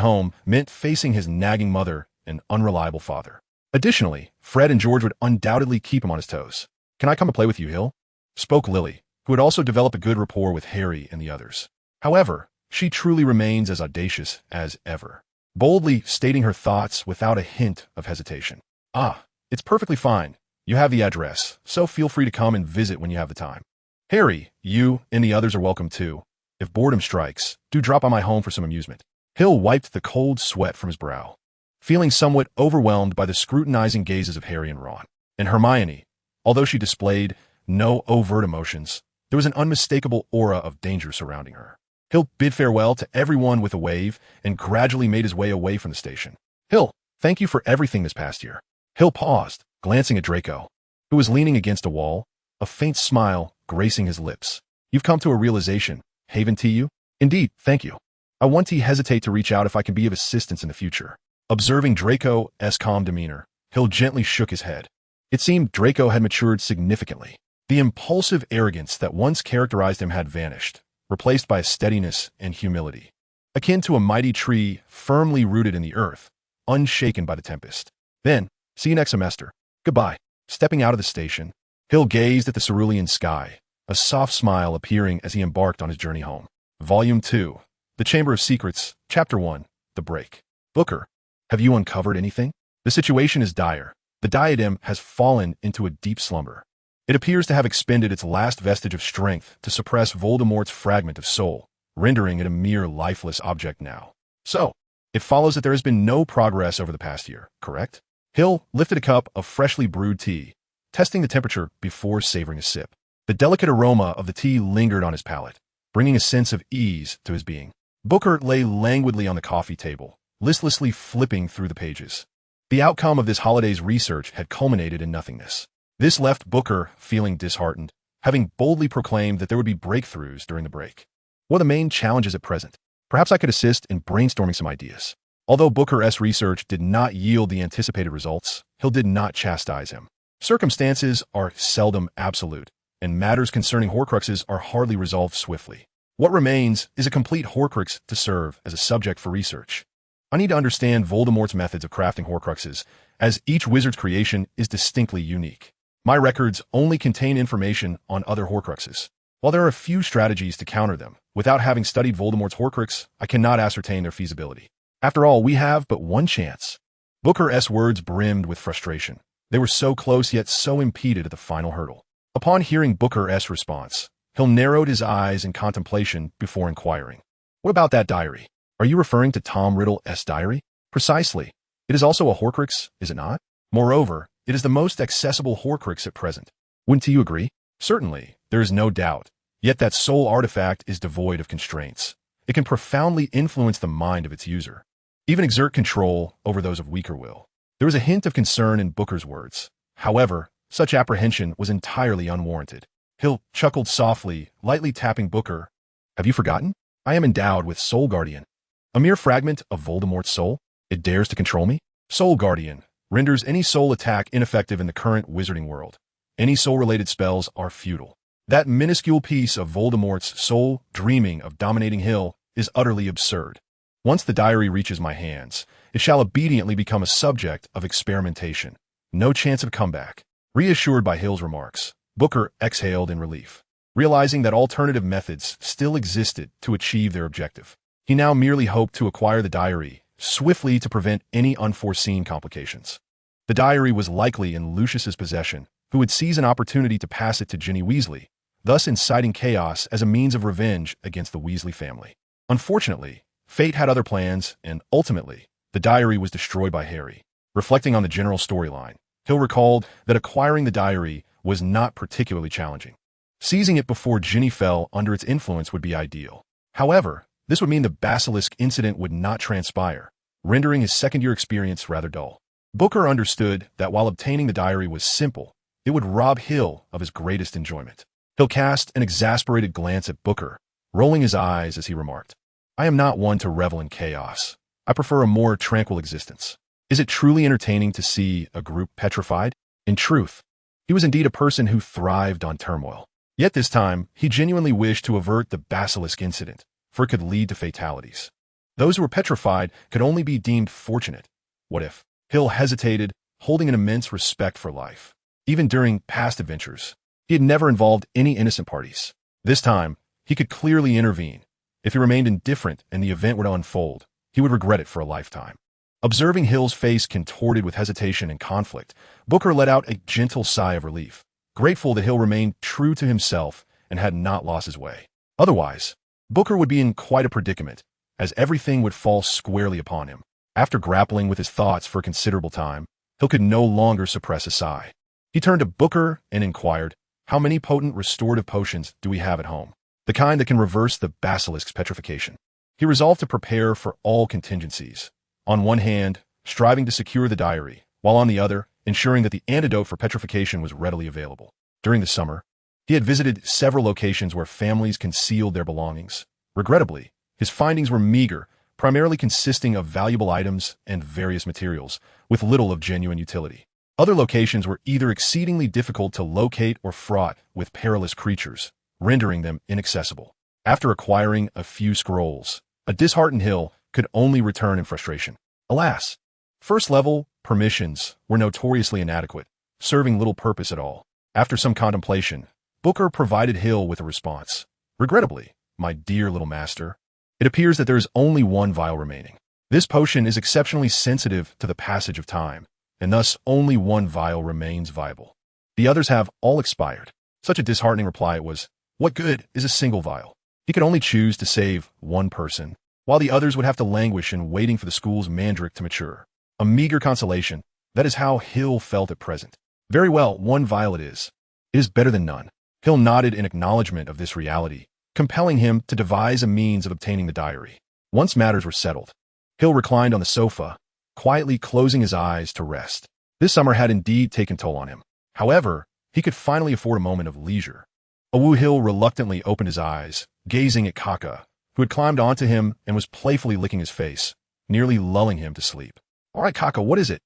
home meant facing his nagging mother and unreliable father. Additionally, Fred and George would undoubtedly keep him on his toes. Can I come and play with you, Hill? Spoke Lily, who had also developed a good rapport with Harry and the others. However, she truly remains as audacious as ever, boldly stating her thoughts without a hint of hesitation. Ah, it's perfectly fine. You have the address, so feel free to come and visit when you have the time. Harry, you and the others are welcome too. If boredom strikes, do drop by my home for some amusement. Hill wiped the cold sweat from his brow, feeling somewhat overwhelmed by the scrutinizing gazes of Harry and Ron. And Hermione, although she displayed no overt emotions, there was an unmistakable aura of danger surrounding her. Hill bid farewell to everyone with a wave and gradually made his way away from the station. Hill, thank you for everything this past year. Hill paused, glancing at Draco, who was leaning against a wall, a faint smile gracing his lips. You've come to a realization, haven't you? Indeed, thank you. I won't hesitate to reach out if I can be of assistance in the future. Observing Draco's calm demeanor, Hill gently shook his head. It seemed Draco had matured significantly. The impulsive arrogance that once characterized him had vanished, replaced by a steadiness and humility, akin to a mighty tree firmly rooted in the earth, unshaken by the tempest. Then, see you next semester. Goodbye. Stepping out of the station, Hill gazed at the cerulean sky, a soft smile appearing as he embarked on his journey home. Volume 2, The Chamber of Secrets, Chapter 1, The Break. Booker, have you uncovered anything? The situation is dire. The diadem has fallen into a deep slumber. It appears to have expended its last vestige of strength to suppress Voldemort's fragment of soul, rendering it a mere lifeless object now. So, it follows that there has been no progress over the past year, correct? Hill lifted a cup of freshly brewed tea, testing the temperature before savoring a sip. The delicate aroma of the tea lingered on his palate, bringing a sense of ease to his being. Booker lay languidly on the coffee table, listlessly flipping through the pages. The outcome of this holiday's research had culminated in nothingness. This left Booker feeling disheartened, having boldly proclaimed that there would be breakthroughs during the break. What are the main challenges at present? Perhaps I could assist in brainstorming some ideas. Although Booker's research did not yield the anticipated results, Hill did not chastise him. Circumstances are seldom absolute, and matters concerning Horcruxes are hardly resolved swiftly. What remains is a complete Horcrux to serve as a subject for research. I need to understand Voldemort's methods of crafting Horcruxes, as each wizard's creation is distinctly unique. My records only contain information on other Horcruxes. While there are a few strategies to counter them, without having studied Voldemort's Horcrux, I cannot ascertain their feasibility. After all, we have but one chance. Booker's words brimmed with frustration. They were so close yet so impeded at the final hurdle. Upon hearing Booker's response, Hill narrowed his eyes in contemplation before inquiring. What about that diary? Are you referring to Tom Riddle's diary? Precisely. It is also a Horcrux, is it not? Moreover, It is the most accessible Horcrux at present. Wouldn't you agree? Certainly, there is no doubt. Yet that soul artifact is devoid of constraints. It can profoundly influence the mind of its user, even exert control over those of weaker will. There was a hint of concern in Booker's words. However, such apprehension was entirely unwarranted. Hill chuckled softly, lightly tapping Booker. Have you forgotten? I am endowed with Soul Guardian. A mere fragment of Voldemort's soul? It dares to control me? Soul Guardian renders any soul attack ineffective in the current wizarding world. Any soul-related spells are futile. That minuscule piece of Voldemort's soul dreaming of dominating Hill is utterly absurd. Once the diary reaches my hands, it shall obediently become a subject of experimentation. No chance of comeback. Reassured by Hill's remarks, Booker exhaled in relief, realizing that alternative methods still existed to achieve their objective. He now merely hoped to acquire the diary swiftly to prevent any unforeseen complications. The diary was likely in Lucius's possession, who would seize an opportunity to pass it to Ginny Weasley, thus inciting chaos as a means of revenge against the Weasley family. Unfortunately, fate had other plans, and ultimately, the diary was destroyed by Harry. Reflecting on the general storyline, Hill recalled that acquiring the diary was not particularly challenging. Seizing it before Ginny fell under its influence would be ideal. However, this would mean the basilisk incident would not transpire, rendering his second-year experience rather dull. Booker understood that while obtaining the diary was simple, it would rob Hill of his greatest enjoyment. Hill cast an exasperated glance at Booker, rolling his eyes as he remarked, I am not one to revel in chaos. I prefer a more tranquil existence. Is it truly entertaining to see a group petrified? In truth, he was indeed a person who thrived on turmoil. Yet this time, he genuinely wished to avert the basilisk incident, for it could lead to fatalities. Those who were petrified could only be deemed fortunate. What if? Hill hesitated, holding an immense respect for life. Even during past adventures, he had never involved any innocent parties. This time, he could clearly intervene. If he remained indifferent and the event were to unfold, he would regret it for a lifetime. Observing Hill's face contorted with hesitation and conflict, Booker let out a gentle sigh of relief, grateful that Hill remained true to himself and had not lost his way. Otherwise, Booker would be in quite a predicament, as everything would fall squarely upon him. After grappling with his thoughts for a considerable time, Hill could no longer suppress a sigh. He turned to Booker and inquired, how many potent restorative potions do we have at home? The kind that can reverse the basilisk's petrification. He resolved to prepare for all contingencies. On one hand, striving to secure the diary, while on the other, ensuring that the antidote for petrification was readily available. During the summer, he had visited several locations where families concealed their belongings. Regrettably, his findings were meager, primarily consisting of valuable items and various materials, with little of genuine utility. Other locations were either exceedingly difficult to locate or fraught with perilous creatures, rendering them inaccessible. After acquiring a few scrolls, a disheartened Hill could only return in frustration. Alas, first-level permissions were notoriously inadequate, serving little purpose at all. After some contemplation, Booker provided Hill with a response. Regrettably, my dear little master, it appears that there is only one vial remaining. This potion is exceptionally sensitive to the passage of time, and thus only one vial remains viable. The others have all expired. Such a disheartening reply it was. What good is a single vial? He could only choose to save one person, while the others would have to languish in waiting for the school's mandrake to mature. A meager consolation, that is how Hill felt at present. Very well, one vial it is. It is better than none. Hill nodded in acknowledgement of this reality, compelling him to devise a means of obtaining the diary. Once matters were settled, Hill reclined on the sofa, quietly closing his eyes to rest. This summer had indeed taken toll on him. However, he could finally afford a moment of leisure. Hill reluctantly opened his eyes, gazing at Kaka, who had climbed onto him and was playfully licking his face, nearly lulling him to sleep. All right, Kaka, what is it?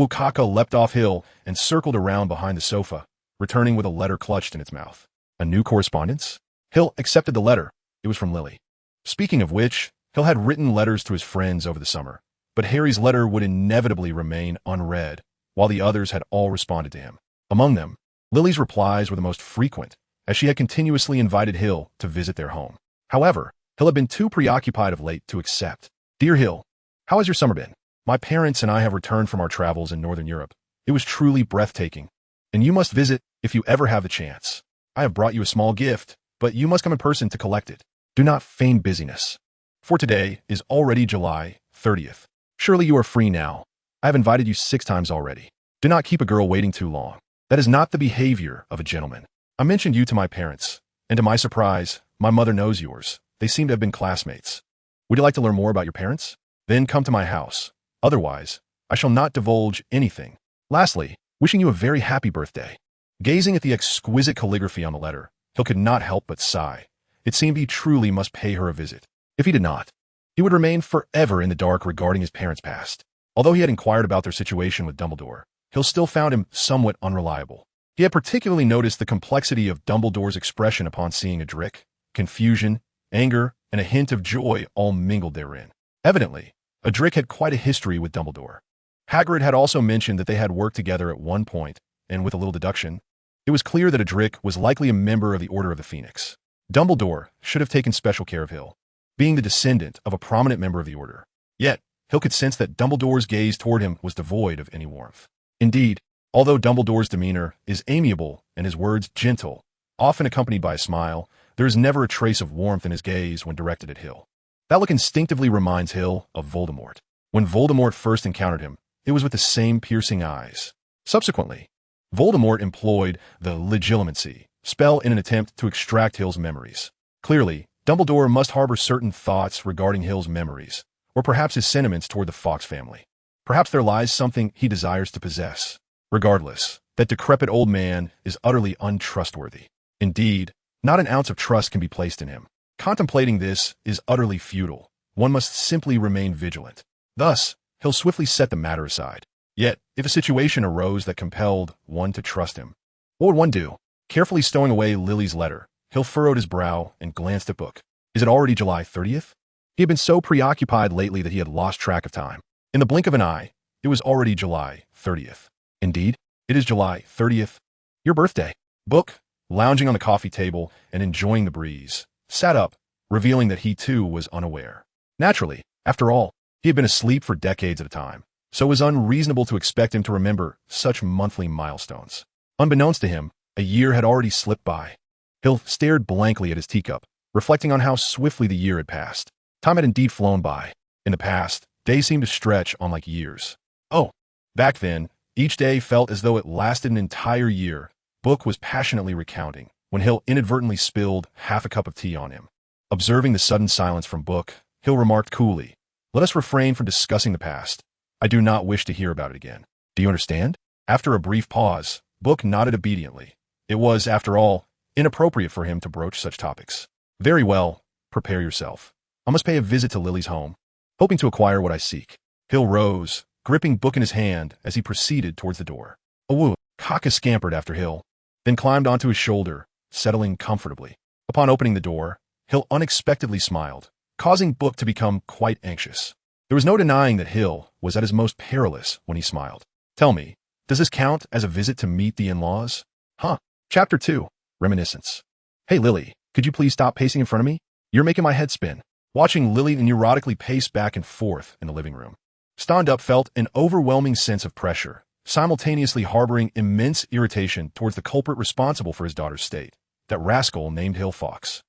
Kaka leapt off Hill and circled around behind the sofa, returning with a letter clutched in its mouth. A new correspondence? Hill accepted the letter. It was from Lily. Speaking of which, Hill had written letters to his friends over the summer, but Harry's letter would inevitably remain unread, while the others had all responded to him. Among them, Lily's replies were the most frequent, as she had continuously invited Hill to visit their home. However, Hill had been too preoccupied of late to accept. Dear Hill, how has your summer been? My parents and I have returned from our travels in Northern Europe. It was truly breathtaking, and you must visit if you ever have the chance. I have brought you a small gift, but you must come in person to collect it. Do not feign busyness. For today is already July 30th. Surely you are free now. I have invited you 6 times already. Do not keep a girl waiting too long. That is not the behavior of a gentleman. I mentioned you to my parents, and to my surprise, my mother knows yours. They seem to have been classmates. Would you like to learn more about your parents? Then come to my house. Otherwise, I shall not divulge anything. Lastly, wishing you a very happy birthday. Gazing at the exquisite calligraphy on the letter, Hill could not help but sigh. It seemed he truly must pay her a visit. If he did not, he would remain forever in the dark regarding his parents' past. Although he had inquired about their situation with Dumbledore, Hill still found him somewhat unreliable. He had particularly noticed the complexity of Dumbledore's expression upon seeing Adric, confusion, anger, and a hint of joy all mingled therein. Evidently, Adric had quite a history with Dumbledore. Hagrid had also mentioned that they had worked together at one point, and with a little deduction, it was clear that Adric was likely a member of the Order of the Phoenix. Dumbledore should have taken special care of Hill, being the descendant of a prominent member of the Order. Yet, Hill could sense that Dumbledore's gaze toward him was devoid of any warmth. Indeed, although Dumbledore's demeanor is amiable and his words gentle, often accompanied by a smile, there is never a trace of warmth in his gaze when directed at Hill. That look instinctively reminds Hill of Voldemort. When Voldemort first encountered him, it was with the same piercing eyes. Subsequently, Voldemort employed the Legilimency spell in an attempt to extract Hill's memories. Clearly, Dumbledore must harbor certain thoughts regarding Hill's memories, or perhaps his sentiments toward the Fawkes family. Perhaps there lies something he desires to possess. Regardless, that decrepit old man is utterly untrustworthy. Indeed, not an ounce of trust can be placed in him. Contemplating this is utterly futile. One must simply remain vigilant. Thus, Hill swiftly set the matter aside. Yet, if a situation arose that compelled one to trust him, what would one do? Carefully stowing away Lily's letter, Hill furrowed his brow and glanced at Book. Is it already July 30th? He had been so preoccupied lately that he had lost track of time. In the blink of an eye, it was already July 30th. Indeed, it is July 30th. Your birthday. Book, lounging on the coffee table and enjoying the breeze, sat up, revealing that he too was unaware. Naturally, after all, he had been asleep for decades at a time, so it was unreasonable to expect him to remember such monthly milestones. Unbeknownst to him, a year had already slipped by. Hill stared blankly at his teacup, reflecting on how swiftly the year had passed. Time had indeed flown by. In the past, days seemed to stretch on like years. Oh, back then, each day felt as though it lasted an entire year. Book was passionately recounting, when Hill inadvertently spilled half a cup of tea on him. Observing the sudden silence from Book, Hill remarked coolly, "Let us refrain from discussing the past. I do not wish to hear about it again. Do you understand?" After a brief pause, Book nodded obediently. It was, after all, inappropriate for him to broach such topics. "Very well, prepare yourself. I must pay a visit to Lily's home, hoping to acquire what I seek." Hill rose, gripping Book in his hand as he proceeded towards the door. Awoo! Kaka scampered after Hill, then climbed onto his shoulder, settling comfortably. Upon opening the door, Hill unexpectedly smiled, causing Book to become quite anxious. There was no denying that Hill was at his most perilous when he smiled. "Tell me, does this count as a visit to meet the in-laws?" Huh. Chapter 2. Reminiscence. "Hey Lily, could you please stop pacing in front of me? You're making my head spin." Watching Lily neurotically pace back and forth in the living room, Stand-Up felt an overwhelming sense of pressure, simultaneously harboring immense irritation towards the culprit responsible for his daughter's state, that rascal named Hill Fawkes.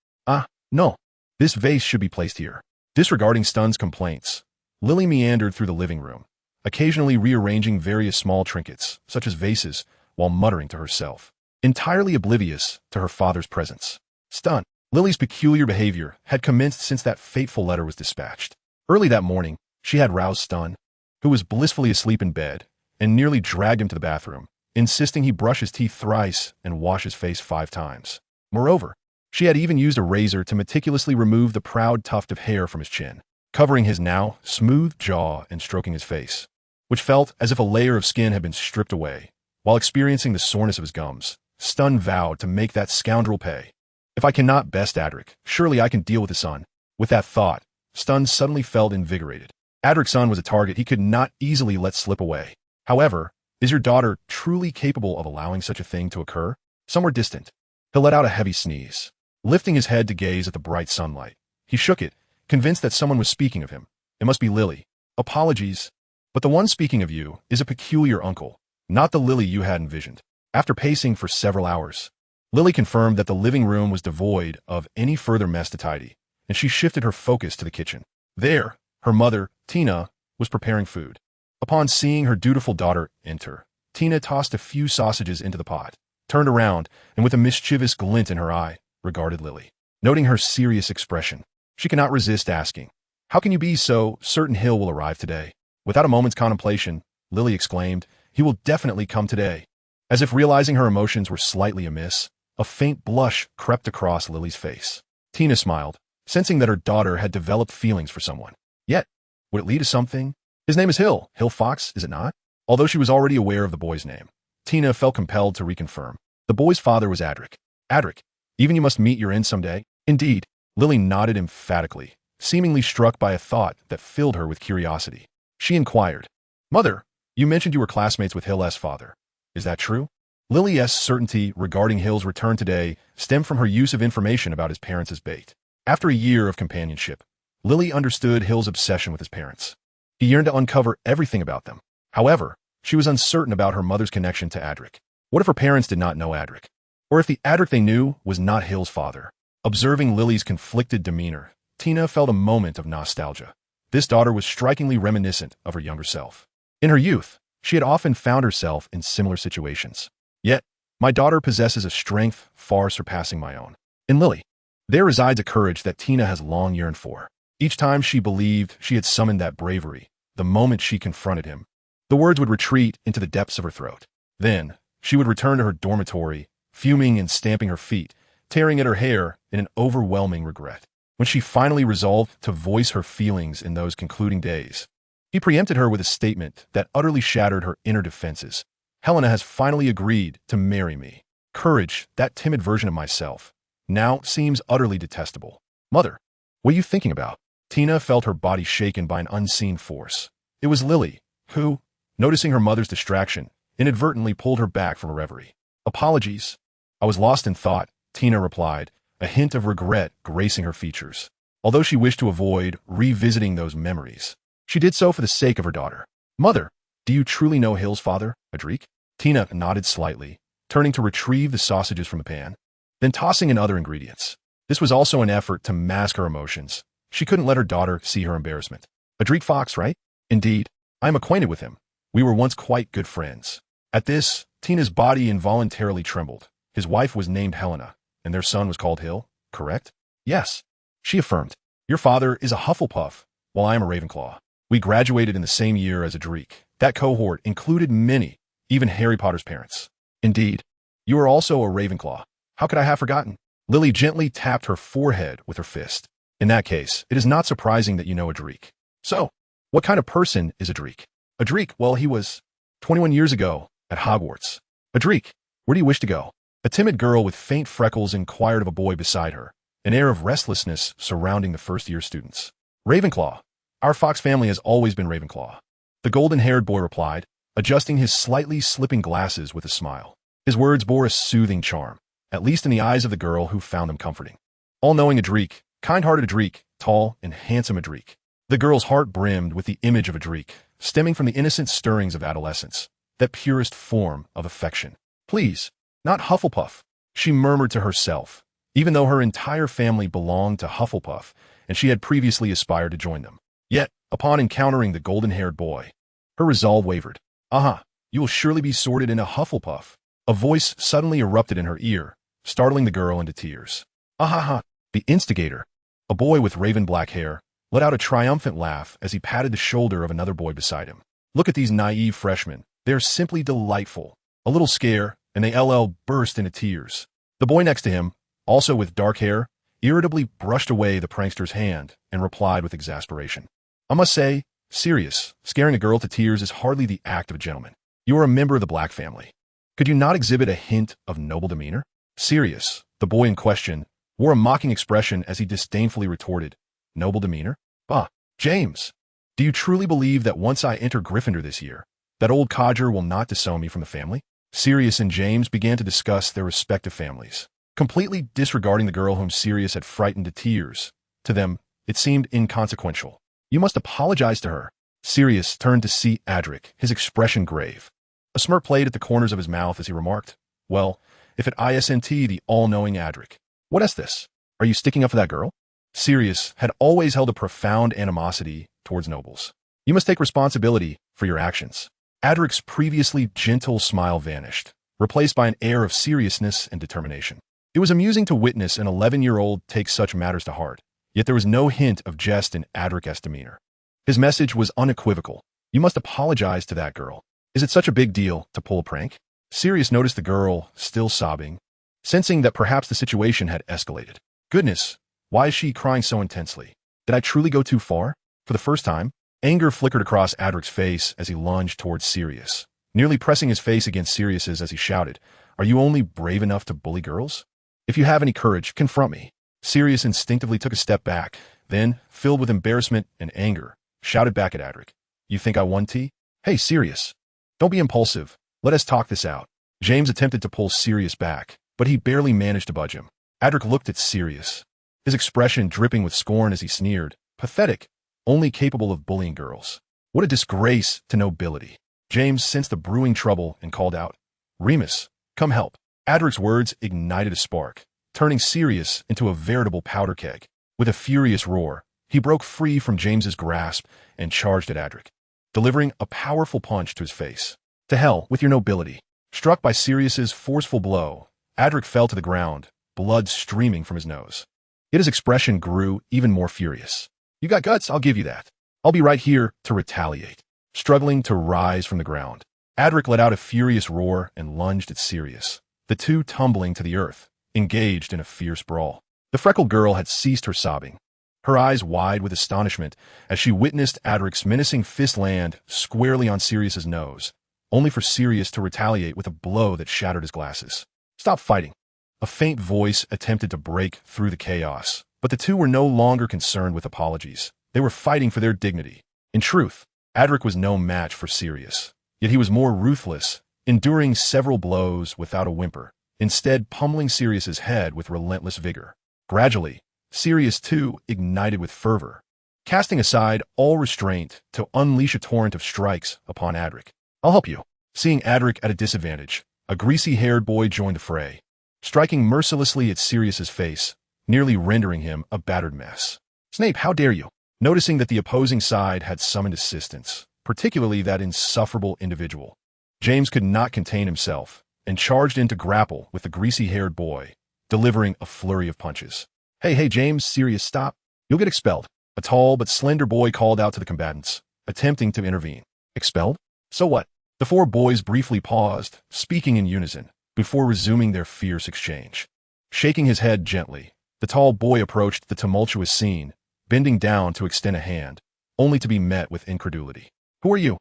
No. This vase should be placed here. Disregarding Stun's complaints, Lily meandered through the living room, occasionally rearranging various small trinkets, such as vases, while muttering to herself, entirely oblivious to her father's presence. Stun. Lily's peculiar behavior had commenced since that fateful letter was dispatched. Early that morning, she had roused Stun, who was blissfully asleep in bed, and nearly dragged him to the bathroom, insisting he brush his teeth thrice and wash his face 5 times. Moreover, she had even used a razor to meticulously remove the proud tuft of hair from his chin, covering his now smooth jaw and stroking his face, which felt as if a layer of skin had been stripped away. While experiencing the soreness of his gums, Stun vowed to make that scoundrel pay. If I cannot best Adric, surely I can deal with the son. With that thought, Stun suddenly felt invigorated. Adric's son was a target he could not easily let slip away. However, is your daughter truly capable of allowing such a thing to occur? Somewhere distant, he let out a heavy sneeze. Lifting his head to gaze at the bright sunlight, he shook it, convinced that someone was speaking of him. It must be Lily. Apologies, but the one speaking of you is a peculiar uncle, not the Lily you had envisioned. After pacing for several hours, Lily confirmed that the living room was devoid of any further mess to tidy, and she shifted her focus to the kitchen. There, her mother, Tina, was preparing food. Upon seeing her dutiful daughter enter, Tina tossed a few sausages into the pot, turned around, and with a mischievous glint in her eye, regarded Lily. Noting her serious expression, she cannot resist asking, "How can you be so certain Hill will arrive today?" Without a moment's contemplation, Lily exclaimed, "He will definitely come today." As if realizing her emotions were slightly amiss, a faint blush crept across Lily's face. Tina smiled, sensing that her daughter had developed feelings for someone. Yet, would it lead to something? His name is Hill. Hill Fox, is it not? Although she was already aware of the boy's name, Tina felt compelled to reconfirm. The boy's father was Adric. Adric, even you must meet your end someday? Indeed. Lily nodded emphatically, seemingly struck by a thought that filled her with curiosity. She inquired, "Mother, you mentioned you were classmates with Hill's father. Is that true?" Lily's certainty regarding Hill's return today stemmed from her use of information about his parents as bait. After a year of companionship, Lily understood Hill's obsession with his parents. He yearned to uncover everything about them. However, she was uncertain about her mother's connection to Adric. What if her parents did not know Adric? Or if the Adric they knew was not Hill's father? Observing Lily's conflicted demeanor, Tina felt a moment of nostalgia. This daughter was strikingly reminiscent of her younger self. In her youth, she had often found herself in similar situations. Yet, my daughter possesses a strength far surpassing my own. In Lily, there resides a courage that Tina has long yearned for. Each time she believed she had summoned that bravery, the moment she confronted him, the words would retreat into the depths of her throat. Then, she would return to her dormitory, fuming and stamping her feet, tearing at her hair in an overwhelming regret. When she finally resolved to voice her feelings in those concluding days, he preempted her with a statement that utterly shattered her inner defenses. "Helena has finally agreed to marry me. Courage, that timid version of myself, now seems utterly detestable." "Mother, what are you thinking about?" Tina felt her body shaken by an unseen force. It was Lily, who, noticing her mother's distraction, inadvertently pulled her back from a reverie. "Apologies. I was lost in thought," Tina replied, a hint of regret gracing her features. Although she wished to avoid revisiting those memories, she did so for the sake of her daughter. "Mother, do you truly know Hill's father, Adric?" Tina nodded slightly, turning to retrieve the sausages from the pan, then tossing in other ingredients. This was also an effort to mask her emotions. She couldn't let her daughter see her embarrassment. "Adric Fox, right?" "Indeed. I am acquainted with him. We were once quite good friends." At this, Tina's body involuntarily trembled. His wife was named Helena, and their son was called Hill, correct? "Yes," she affirmed. "Your father is a Hufflepuff, while I am a Ravenclaw. We graduated in the same year as Adric. That cohort included many, even Harry Potter's parents." "Indeed. You are also a Ravenclaw. How could I have forgotten?" Lily gently tapped her forehead with her fist. "In that case, it is not surprising that you know Adric. So, what kind of person is Adric?" "Adric, well, he was 21 years ago at Hogwarts." "Adric, where do you wish to go?" A timid girl with faint freckles inquired of a boy beside her, an air of restlessness surrounding the first-year students. "Ravenclaw. Our Fox family has always been Ravenclaw," the golden-haired boy replied, adjusting his slightly slipping glasses with a smile. His words bore a soothing charm, at least in the eyes of the girl who found them comforting. All-knowing Adric, kind-hearted Adric, tall and handsome Adric. The girl's heart brimmed with the image of Adric, stemming from the innocent stirrings of adolescence, that purest form of affection. "Please, not Hufflepuff," she murmured to herself, even though her entire family belonged to Hufflepuff and she had previously aspired to join them. Yet, upon encountering the golden-haired boy, her resolve wavered. "Aha, you will surely be sorted in a Hufflepuff." A voice suddenly erupted in her ear, startling the girl into tears. "Ahaha!" The instigator, a boy with raven-black hair, let out a triumphant laugh as he patted the shoulder of another boy beside him. "Look at these naive freshmen. They are simply delightful." A little scare, and the LL burst into tears. The boy next to him, also with dark hair, irritably brushed away the prankster's hand and replied with exasperation. "I must say, Sirius, scaring a girl to tears is hardly the act of a gentleman. You are a member of the Black family. Could you not exhibit a hint of noble demeanor?" Sirius, the boy in question, wore a mocking expression as he disdainfully retorted, "Noble demeanor? Bah, James, do you truly believe that once I enter Gryffindor this year, that old codger will not disown me from the family?" Sirius and James began to discuss their respective families, completely disregarding the girl whom Sirius had frightened to tears. To them, it seemed inconsequential. "You must apologize to her." Sirius turned to see Adric, his expression grave. A smirk played at the corners of his mouth as he remarked, "Well, if it isn't the all-knowing Adric. What is this? Are you sticking up for that girl?" Sirius had always held a profound animosity towards nobles. "You must take responsibility for your actions." Adric's previously gentle smile vanished, replaced by an air of seriousness and determination. It was amusing to witness an 11-year-old take such matters to heart, yet there was no hint of jest in Adric's demeanor. His message was unequivocal. You must apologize to that girl. Is it such a big deal to pull a prank? Sirius noticed the girl, still sobbing, sensing that perhaps the situation had escalated. Goodness, why is she crying so intensely? Did I truly go too far? For the first time, anger flickered across Adric's face as he lunged towards Sirius, nearly pressing his face against Sirius's as he shouted, "Are you only brave enough to bully girls? If you have any courage, confront me." Sirius instinctively took a step back, then, filled with embarrassment and anger, shouted back at Adric, "You think I won, T? Hey, Sirius. Don't be impulsive. Let us talk this out." James attempted to pull Sirius back, but he barely managed to budge him. Adric looked at Sirius, his expression dripping with scorn as he sneered, "Pathetic, only capable of bullying girls. What a disgrace to nobility." James sensed the brewing trouble and called out, "Remus, come help." Adric's words ignited a spark, turning Sirius into a veritable powder keg. With a furious roar, he broke free from James's grasp and charged at Adric, delivering a powerful punch to his face. "To hell with your nobility." Struck by Sirius's forceful blow, Adric fell to the ground, blood streaming from his nose. Yet his expression grew even more furious. "You got guts, I'll give you that. I'll be right here to retaliate." Struggling to rise from the ground, Adric let out a furious roar and lunged at Sirius, the two tumbling to the earth, engaged in a fierce brawl. The freckled girl had ceased her sobbing, her eyes wide with astonishment as she witnessed Adric's menacing fist land squarely on Sirius's nose, only for Sirius to retaliate with a blow that shattered his glasses. "Stop fighting." A faint voice attempted to break through the chaos, but the two were no longer concerned with apologies. They were fighting for their dignity. In truth, Adric was no match for Sirius, yet he was more ruthless, enduring several blows without a whimper, instead pummeling Sirius's head with relentless vigor. Gradually, Sirius too ignited with fervor, casting aside all restraint to unleash a torrent of strikes upon Adric. "I'll help you." Seeing Adric at a disadvantage, a greasy-haired boy joined the fray, striking mercilessly at Sirius's face, nearly rendering him a battered mess. "Snape, how dare you?" Noticing that the opposing side had summoned assistance, particularly that insufferable individual, James could not contain himself and charged in to grapple with the greasy-haired boy, delivering a flurry of punches. Hey, James, Sirius, stop. You'll get expelled." A tall but slender boy called out to the combatants, attempting to intervene. "Expelled? So what?" The four boys briefly paused, speaking in unison, before resuming their fierce exchange. Shaking his head gently, the tall boy approached the tumultuous scene, bending down to extend a hand, only to be met with incredulity. "Who are you?"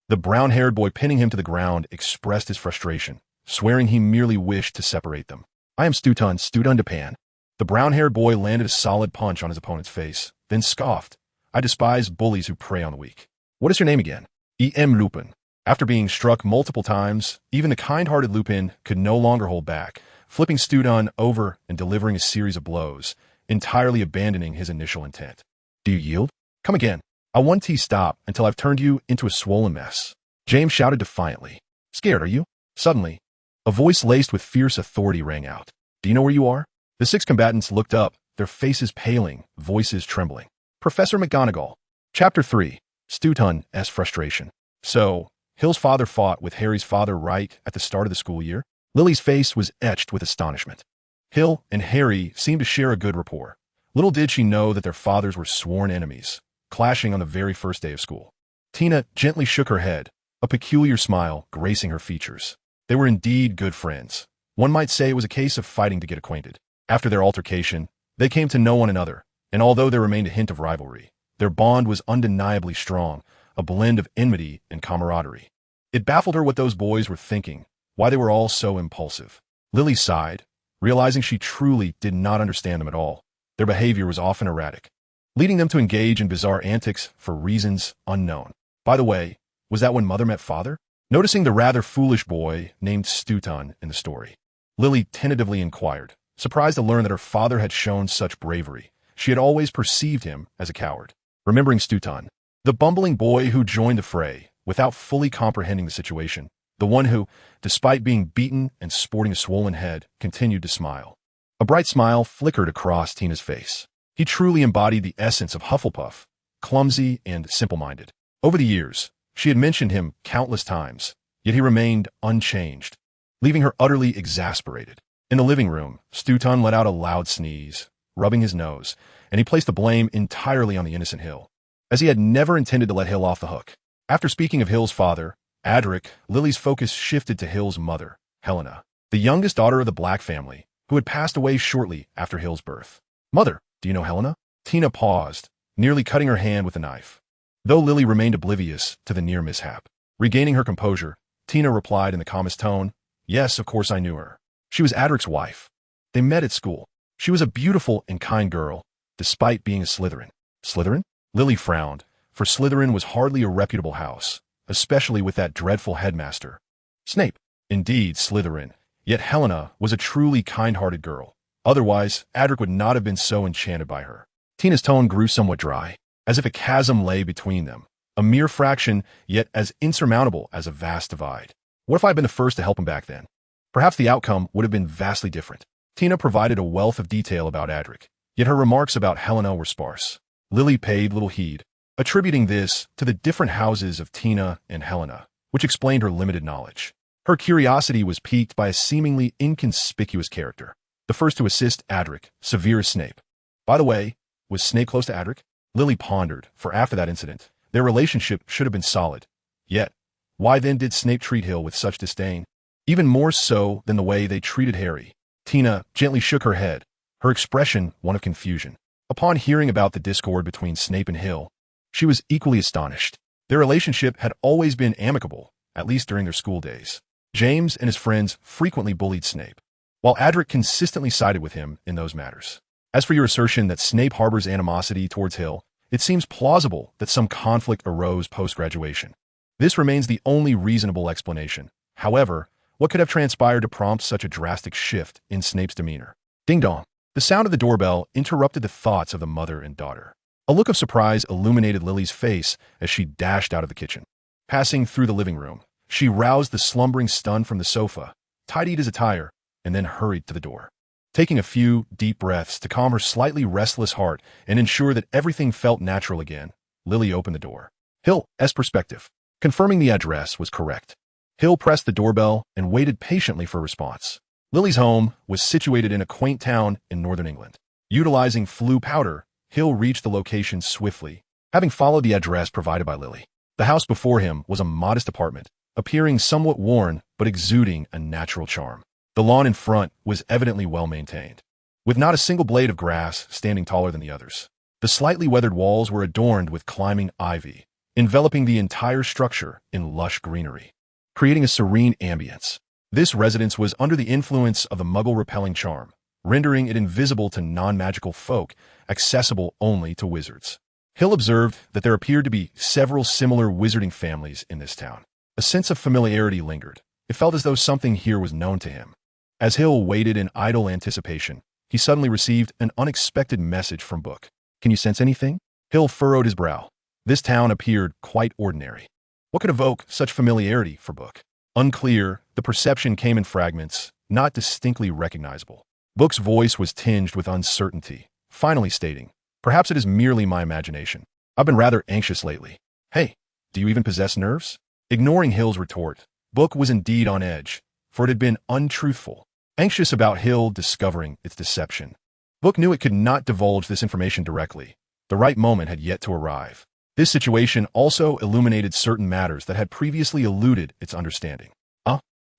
The brown-haired boy pinning him to the ground expressed his frustration, swearing he merely wished to separate them. "I am Studun Depan." The brown-haired boy landed a solid punch on his opponent's face, then scoffed, "I despise bullies who prey on the weak. What is your name again?" "E.M. Lupin." After being struck multiple times, even the kind-hearted Lupin could no longer hold back, flipping Studun over and delivering a series of blows, entirely abandoning his initial intent. "Do you yield? Come again. I won't stop until I've turned you into a swollen mess." James shouted defiantly. "Scared, are you?" Suddenly, a voice laced with fierce authority rang out. "Do you know where you are?" The six combatants looked up, their faces paling, voices trembling. "Professor McGonagall." Chapter 3. Studun's Frustration. So, Hill's father fought with Harry's father right at the start of the school year? Lily's face was etched with astonishment. Hill and Harry seemed to share a good rapport. Little did she know that their fathers were sworn enemies, clashing on the very first day of school. Tina gently shook her head, a peculiar smile gracing her features. They were indeed good friends. One might say it was a case of fighting to get acquainted. After their altercation, they came to know one another, and although there remained a hint of rivalry, their bond was undeniably strong, a blend of enmity and camaraderie. It baffled her what those boys were thinking, why they were all so impulsive. Lily sighed, realizing she truly did not understand them at all. Their behavior was often erratic, leading them to engage in bizarre antics for reasons unknown. By the way, was that when Mother met Father? Noticing the rather foolish boy named Studun in the story, Lily tentatively inquired, surprised to learn that her father had shown such bravery. She had always perceived him as a coward. Remembering Studun, the bumbling boy who joined the fray, without fully comprehending the situation, the one who, despite being beaten and sporting a swollen head, continued to smile. A bright smile flickered across Tina's face. He truly embodied the essence of Hufflepuff, clumsy and simple-minded. Over the years, She had mentioned him countless times, yet he remained unchanged, leaving her utterly exasperated. In the living room, Stutun let out a loud sneeze, rubbing his nose, and he placed the blame entirely on the innocent Hill, as he had never intended to let Hill off the hook. After speaking of Hill's father, Adric, Lily's focus shifted to Hill's mother, Helena, the youngest daughter of the Black family, who had passed away shortly after Hill's birth. "Mother, do you know Helena?" Tina paused, nearly cutting her hand with a knife, though Lily remained oblivious to the near mishap. Regaining her composure, Tina replied in the calmest tone, "Yes, of course I knew her. She was Adric's wife. They met at school. She was a beautiful and kind girl, despite being a Slytherin." "Slytherin?" Lily frowned, for Slytherin was hardly a reputable house, especially with that dreadful headmaster, Snape. Indeed, Slytherin, yet Helena was a truly kind-hearted girl. Otherwise, Adric would not have been so enchanted by her. Tina's tone grew somewhat dry, as if a chasm lay between them, a mere fraction, yet as insurmountable as a vast divide. What if I had been the first to help him back then? Perhaps the outcome would have been vastly different. Tina provided a wealth of detail about Adric, yet her remarks about Helena were sparse. Lily paid little heed, attributing this to the different houses of Tina and Helena, which explained her limited knowledge. Her curiosity was piqued by a seemingly inconspicuous character, the first to assist Adric, Severus Snape. By the way, was Snape close to Adric? Lily pondered, for after that incident, their relationship should have been solid. Yet, why then did Snape treat Hill with such disdain? Even more so than the way they treated Harry. Tina gently shook her head, her expression one of confusion. Upon hearing about the discord between Snape and Hill, she was equally astonished. Their relationship had always been amicable, at least during their school days. James and his friends frequently bullied Snape, while Adric consistently sided with him in those matters. As for your assertion that Snape harbors animosity towards Hill, it seems plausible that some conflict arose post-graduation. This remains the only reasonable explanation. However, what could have transpired to prompt such a drastic shift in Snape's demeanor? Ding dong. The sound of the doorbell interrupted the thoughts of the mother and daughter. A look of surprise illuminated Lily's face as she dashed out of the kitchen. Passing through the living room, she roused the slumbering Stun from the sofa, tidied his attire, and then hurried to the door. Taking a few deep breaths to calm her slightly restless heart and ensure that everything felt natural again, Lily opened the door. Hill's perspective. Confirming the address was correct. Hill pressed the doorbell and waited patiently for a response. Lily's home was situated in a quaint town in northern England. Utilizing Floo powder, Hill reached the location swiftly, having followed the address provided by Lily. The house before him was a modest apartment, appearing somewhat worn but exuding a natural charm. The lawn in front was evidently well maintained, with not a single blade of grass standing taller than the others. The slightly weathered walls were adorned with climbing ivy, enveloping the entire structure in lush greenery, creating a serene ambience. This residence was under the influence of the Muggle-repelling charm, rendering it invisible to non-magical folk, accessible only to wizards. Hill observed that there appeared to be several similar wizarding families in this town. A sense of familiarity lingered. It felt as though something here was known to him. As Hill waited in idle anticipation, he suddenly received an unexpected message from Book. "Can you sense anything?" Hill furrowed his brow. This town appeared quite ordinary. What could evoke such familiarity for Book? Unclear, the perception came in fragments, not distinctly recognizable. Book's voice was tinged with uncertainty, finally stating, "Perhaps it is merely my imagination. I've been rather anxious lately." "Hey, do you even possess nerves?" Ignoring Hill's retort, Book was indeed on edge, for it had been untruthful, anxious about Hill discovering its deception. Book knew it could not divulge this information directly. The right moment had yet to arrive. This situation also illuminated certain matters that had previously eluded its understanding.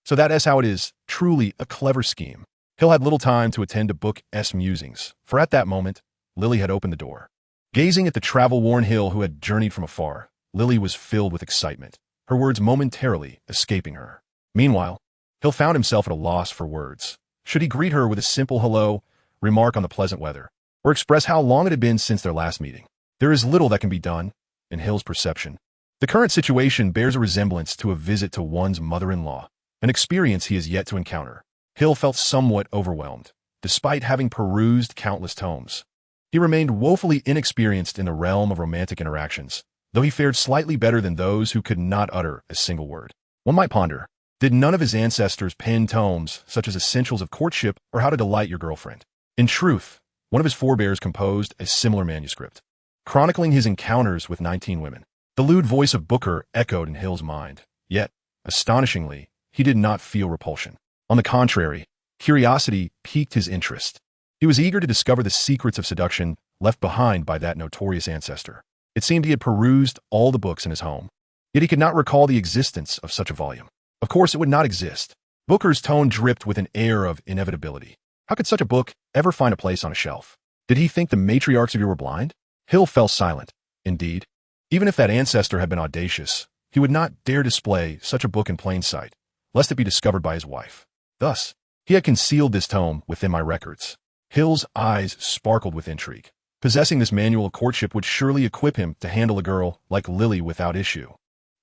So that is how it is, truly a clever scheme. Hill had little time to attend to Book's musings, for at that moment, Lily had opened the door. Gazing at the travel-worn Hill who had journeyed from afar, Lily was filled with excitement, her words momentarily escaping her. Meanwhile, Hill found himself at a loss for words. Should he greet her with a simple hello, remark on the pleasant weather, or express how long it had been since their last meeting? There is little that can be done, in Hill's perception. The current situation bears a resemblance to a visit to one's mother-in-law, an experience he has yet to encounter. Hill felt somewhat overwhelmed, despite having perused countless tomes. He remained woefully inexperienced in the realm of romantic interactions, though he fared slightly better than those who could not utter a single word. One might ponder, did none of his ancestors pen tomes such as Essentials of Courtship or How to Delight Your Girlfriend? In truth, one of his forebears composed a similar manuscript, chronicling his encounters with 19 women. The lewd voice of Booker echoed in Hill's mind. Yet, astonishingly, he did not feel repulsion. On the contrary, curiosity piqued his interest. He was eager to discover the secrets of seduction left behind by that notorious ancestor. It seemed he had perused all the books in his home, yet he could not recall the existence of such a volume. Of course, it would not exist. Booker's tone dripped with an air of inevitability. How could such a book ever find a place on a shelf? Did he think the matriarchs of you were blind? Hill fell silent. Indeed, even if that ancestor had been audacious, he would not dare display such a book in plain sight, lest it be discovered by his wife. Thus, he had concealed this tome within my records. Hill's eyes sparkled with intrigue. Possessing this manual of courtship would surely equip him to handle a girl like Lily without issue.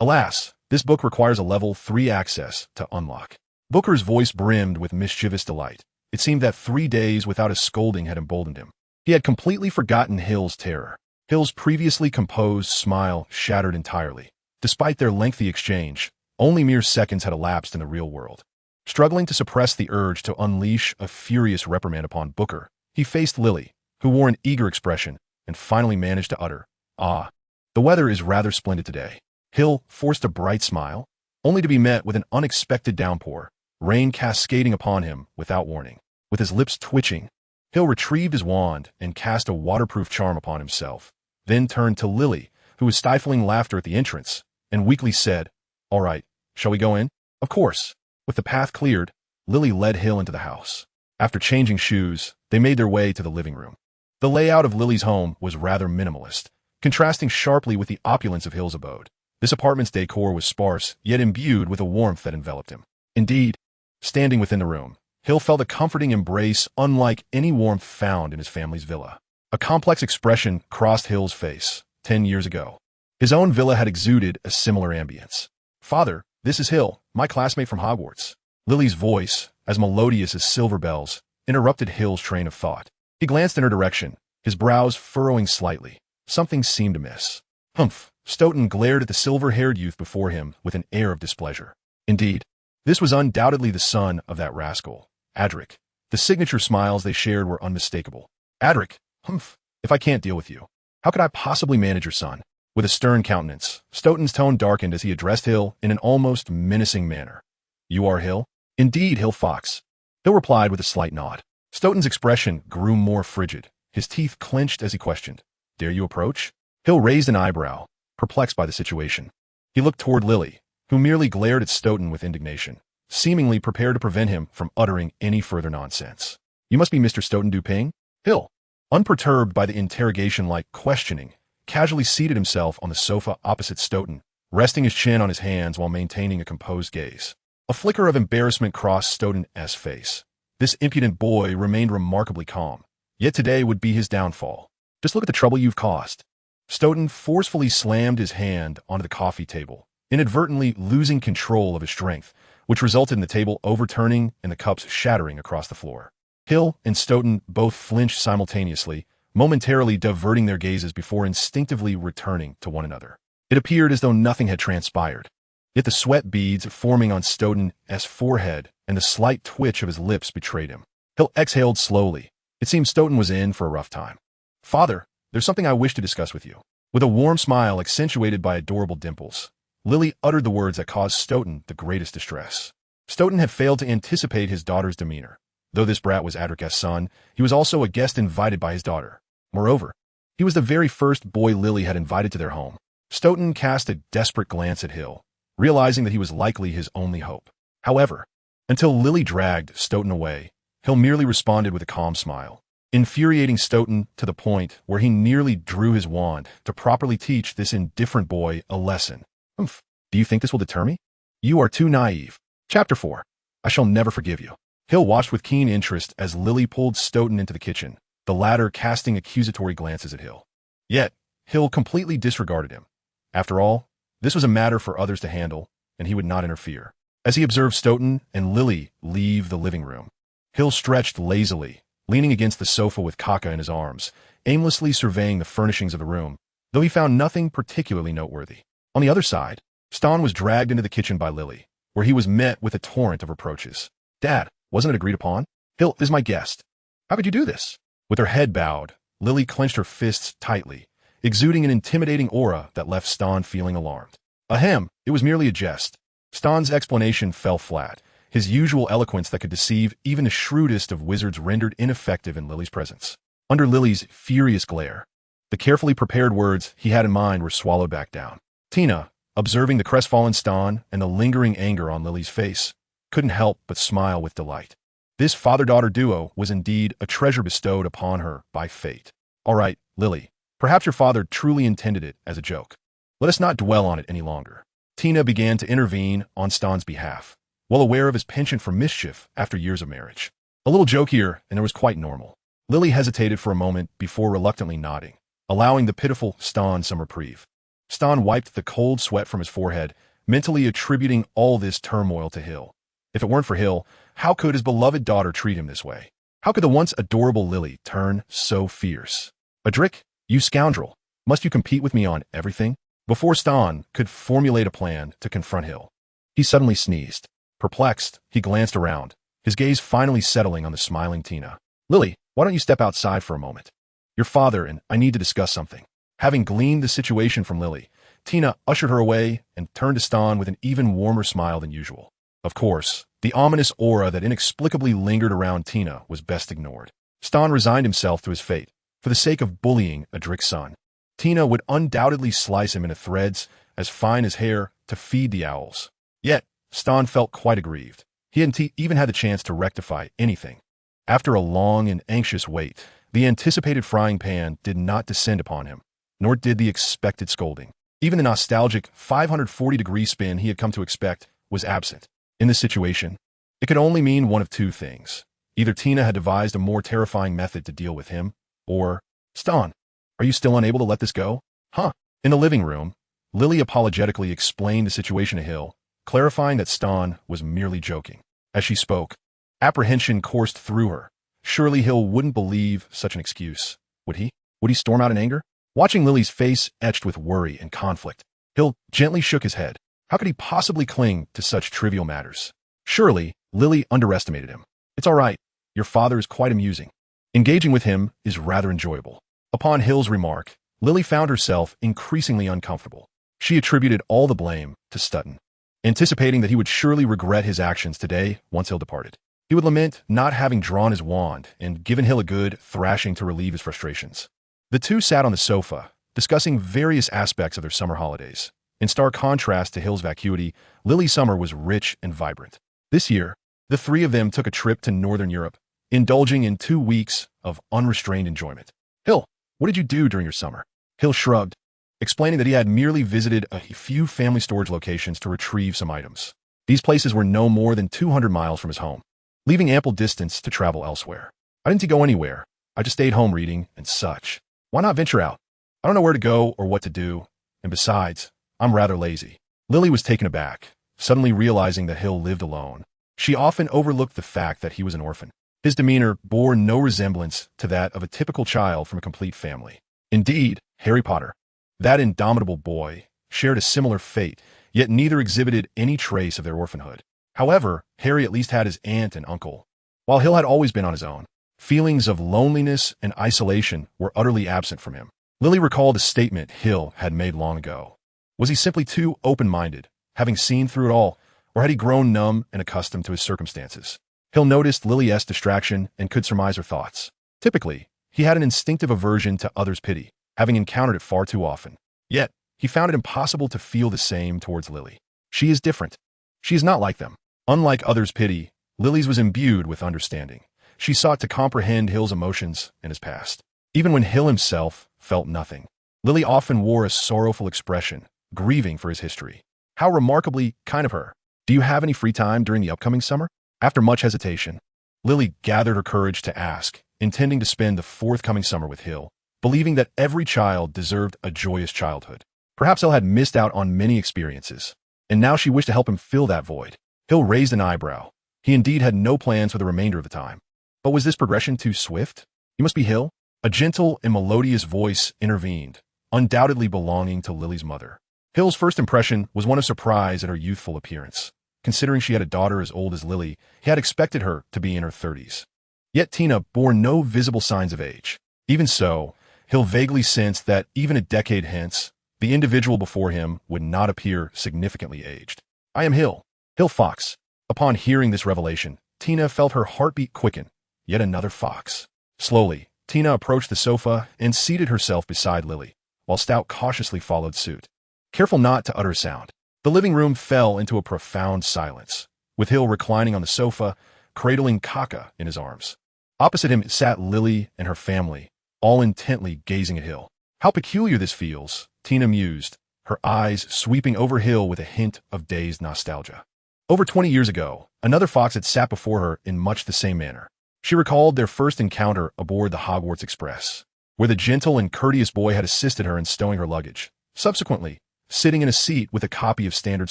Alas, this book requires a level 3 access to unlock. Booker's voice brimmed with mischievous delight. It seemed that 3 days without a scolding had emboldened him. He had completely forgotten Hill's terror. Hill's previously composed smile shattered entirely. Despite their lengthy exchange, only mere seconds had elapsed in the real world. Struggling to suppress the urge to unleash a furious reprimand upon Booker, he faced Lily, who wore an eager expression, and finally managed to utter, "Ah, the weather is rather splendid today." Hill forced a bright smile, only to be met with an unexpected downpour, rain cascading upon him without warning. With his lips twitching, Hill retrieved his wand and cast a waterproof charm upon himself, then turned to Lily, who was stifling laughter at the entrance, and weakly said, "All right, shall we go in?" Of course. With the path cleared, Lily led Hill into the house. After changing shoes, they made their way to the living room. The layout of Lily's home was rather minimalist, contrasting sharply with the opulence of Hill's abode. This apartment's decor was sparse, yet imbued with a warmth that enveloped him. Indeed, standing within the room, Hill felt a comforting embrace unlike any warmth found in his family's villa. A complex expression crossed Hill's face. 10 years ago, his own villa had exuded a similar ambience. "Father, this is Hill, my classmate from Hogwarts." Lily's voice, as melodious as silver bells, interrupted Hill's train of thought. He glanced in her direction, his brows furrowing slightly. Something seemed amiss. "Humph." Stoughton glared at the silver-haired youth before him with an air of displeasure. Indeed, this was undoubtedly the son of that rascal, Adric. The signature smiles they shared were unmistakable. "Adric, humph, if I can't deal with you, how could I possibly manage your son?" With a stern countenance, Stoughton's tone darkened as he addressed Hill in an almost menacing manner. "You are Hill?" "Indeed, Hill Fox." Hill replied with a slight nod. Stoughton's expression grew more frigid. His teeth clenched as he questioned, "Dare you approach?" Hill raised an eyebrow, perplexed by the situation. He looked toward Lily, who merely glared at Stoughton with indignation, seemingly prepared to prevent him from uttering any further nonsense. "You must be Mr. Stoughton Duping?" Hill, unperturbed by the interrogation-like questioning, casually seated himself on the sofa opposite Stoughton, resting his chin on his hands while maintaining a composed gaze. A flicker of embarrassment crossed Stoughton's face. This impudent boy remained remarkably calm, yet today would be his downfall. "Just look at the trouble you've caused." Stoughton forcefully slammed his hand onto the coffee table, inadvertently losing control of his strength, which resulted in the table overturning and the cups shattering across the floor. Hill and Stoughton both flinched simultaneously, momentarily diverting their gazes before instinctively returning to one another. It appeared as though nothing had transpired, yet the sweat beads forming on Stoughton's forehead and the slight twitch of his lips betrayed him. Hill exhaled slowly. It seemed Stoughton was in for a rough time. "Father, there's something I wish to discuss with you." With a warm smile accentuated by adorable dimples, Lily uttered the words that caused Stoughton the greatest distress. Stoughton had failed to anticipate his daughter's demeanor. Though this brat was Adric's son, he was also a guest invited by his daughter. Moreover, he was the very first boy Lily had invited to their home. Stoughton cast a desperate glance at Hill, realizing that he was likely his only hope. However, until Lily dragged Stoughton away, Hill merely responded with a calm smile, infuriating Stoughton to the point where he nearly drew his wand to properly teach this indifferent boy a lesson. "Humph, do you think this will deter me? You are too naive." Chapter 4. I Shall Never Forgive You. Hill watched with keen interest as Lily pulled Stoughton into the kitchen, the latter casting accusatory glances at Hill. Yet, Hill completely disregarded him. After all, this was a matter for others to handle, and he would not interfere. As he observed Stoughton and Lily leave the living room, Hill stretched lazily, leaning against the sofa with Kaka in his arms, aimlessly surveying the furnishings of the room, though he found nothing particularly noteworthy. On the other side, Ston was dragged into the kitchen by Lily, where he was met with a torrent of reproaches. "Dad, wasn't it agreed upon? Hill is my guest. How could you do this?" With her head bowed, Lily clenched her fists tightly. exuding an intimidating aura that left Stan feeling alarmed. Ahem, it was merely a jest. Stan's explanation fell flat, his usual eloquence that could deceive even the shrewdest of wizards rendered ineffective in Lily's presence. Under Lily's furious glare, the carefully prepared words he had in mind were swallowed back down. Tina, observing the crestfallen Stan and the lingering anger on Lily's face, couldn't help but smile with delight. This father-daughter duo was indeed a treasure bestowed upon her by fate. All right, Lily, perhaps your father truly intended it as a joke. Let us not dwell on it any longer. Tina began to intervene on Stan's behalf, well aware of his penchant for mischief after years of marriage. A little joke here, and it was quite normal. Lily hesitated for a moment before reluctantly nodding, allowing the pitiful Stan some reprieve. Stan wiped the cold sweat from his forehead, mentally attributing all this turmoil to Hill. If it weren't for Hill, how could his beloved daughter treat him this way? How could the once adorable Lily turn so fierce? Adric, you scoundrel, must you compete with me on everything? Before Stan could formulate a plan to confront Hill, he suddenly sneezed. Perplexed, he glanced around, his gaze finally settling on the smiling Tina. Lily, why don't you step outside for a moment? Your father and I need to discuss something. Having gleaned the situation from Lily, Tina ushered her away and turned to Stan with an even warmer smile than usual. Of course, the ominous aura that inexplicably lingered around Tina was best ignored. Stan resigned himself to his fate, for the sake of bullying Adric's son. Tina would undoubtedly slice him into threads as fine as hair to feed the owls. Yet, Stan felt quite aggrieved. He hadn't even had the chance to rectify anything. After a long and anxious wait, the anticipated frying pan did not descend upon him, nor did the expected scolding. Even the nostalgic 540-degree spin he had come to expect was absent. In this situation, it could only mean one of two things. Either Tina had devised a more terrifying method to deal with him, or, Stan, are you still unable to let this go? Huh? In the living room, Lily apologetically explained the situation to Hill, clarifying that Stan was merely joking. As she spoke, apprehension coursed through her. Surely Hill wouldn't believe such an excuse. Would he? Would he storm out in anger? Watching Lily's face etched with worry and conflict, Hill gently shook his head. How could he possibly cling to such trivial matters? Surely, Lily underestimated him. It's all right. Your father is quite amusing. Engaging with him is rather enjoyable. Upon Hill's remark, Lily found herself increasingly uncomfortable. She attributed all the blame to Stutton, anticipating that he would surely regret his actions today once Hill departed. He would lament not having drawn his wand and given Hill a good thrashing to relieve his frustrations. The two sat on the sofa, discussing various aspects of their summer holidays. In stark contrast to Hill's vacuity, Lily's summer was rich and vibrant. This year, the three of them took a trip to Northern Europe, indulging in 2 weeks of unrestrained enjoyment. Hill, what did you do during your summer? Hill shrugged, explaining that he had merely visited a few family storage locations to retrieve some items. These places were no more than 200 miles from his home, leaving ample distance to travel elsewhere. I didn't go anywhere. I just stayed home reading and such. Why not venture out? I don't know where to go or what to do, and besides, I'm rather lazy. Lily was taken aback, suddenly realizing that Hill lived alone. She often overlooked the fact that he was an orphan. His demeanor bore no resemblance to that of a typical child from a complete family. Indeed, Harry Potter, that indomitable boy, shared a similar fate, yet neither exhibited any trace of their orphanhood. However, Harry at least had his aunt and uncle, while Hill had always been on his own. Feelings of loneliness and isolation were utterly absent from him. Lily recalled a statement Hill had made long ago. Was he simply too open-minded, having seen through it all, or had he grown numb and accustomed to his circumstances? Hill noticed Lily's distraction and could surmise her thoughts. Typically, he had an instinctive aversion to others' pity, having encountered it far too often. Yet, he found it impossible to feel the same towards Lily. She is different. She is not like them. Unlike others' pity, Lily's was imbued with understanding. She sought to comprehend Hill's emotions and his past. Even when Hill himself felt nothing, Lily often wore a sorrowful expression, grieving for his history. How remarkably kind of her. Do you have any free time during the upcoming summer? After much hesitation, Lily gathered her courage to ask, intending to spend the forthcoming summer with Hill, believing that every child deserved a joyous childhood. Perhaps Hill had missed out on many experiences, and now she wished to help him fill that void. Hill raised an eyebrow. He indeed had no plans for the remainder of the time. But was this progression too swift? You must be Hill? A gentle and melodious voice intervened, undoubtedly belonging to Lily's mother. Hill's first impression was one of surprise at her youthful appearance. Considering she had a daughter as old as Lily, he had expected her to be in her 30s. Yet Tina bore no visible signs of age. Even so, Hill vaguely sensed that even a decade hence, the individual before him would not appear significantly aged. I am Hill, Hill Fox. Upon hearing this revelation, Tina felt her heartbeat quicken. Yet another fox. Slowly, Tina approached the sofa and seated herself beside Lily, while Stout cautiously followed suit. Careful not to utter a sound, the living room fell into a profound silence, with Hill reclining on the sofa, cradling Kaka in his arms. Opposite him sat Lily and her family, all intently gazing at Hill. How peculiar this feels, Tina mused, her eyes sweeping over Hill with a hint of dazed nostalgia. Over 20 years ago, another fox had sat before her in much the same manner. She recalled their first encounter aboard the Hogwarts Express, where the gentle and courteous boy had assisted her in stowing her luggage, subsequently sitting in a seat with a copy of standard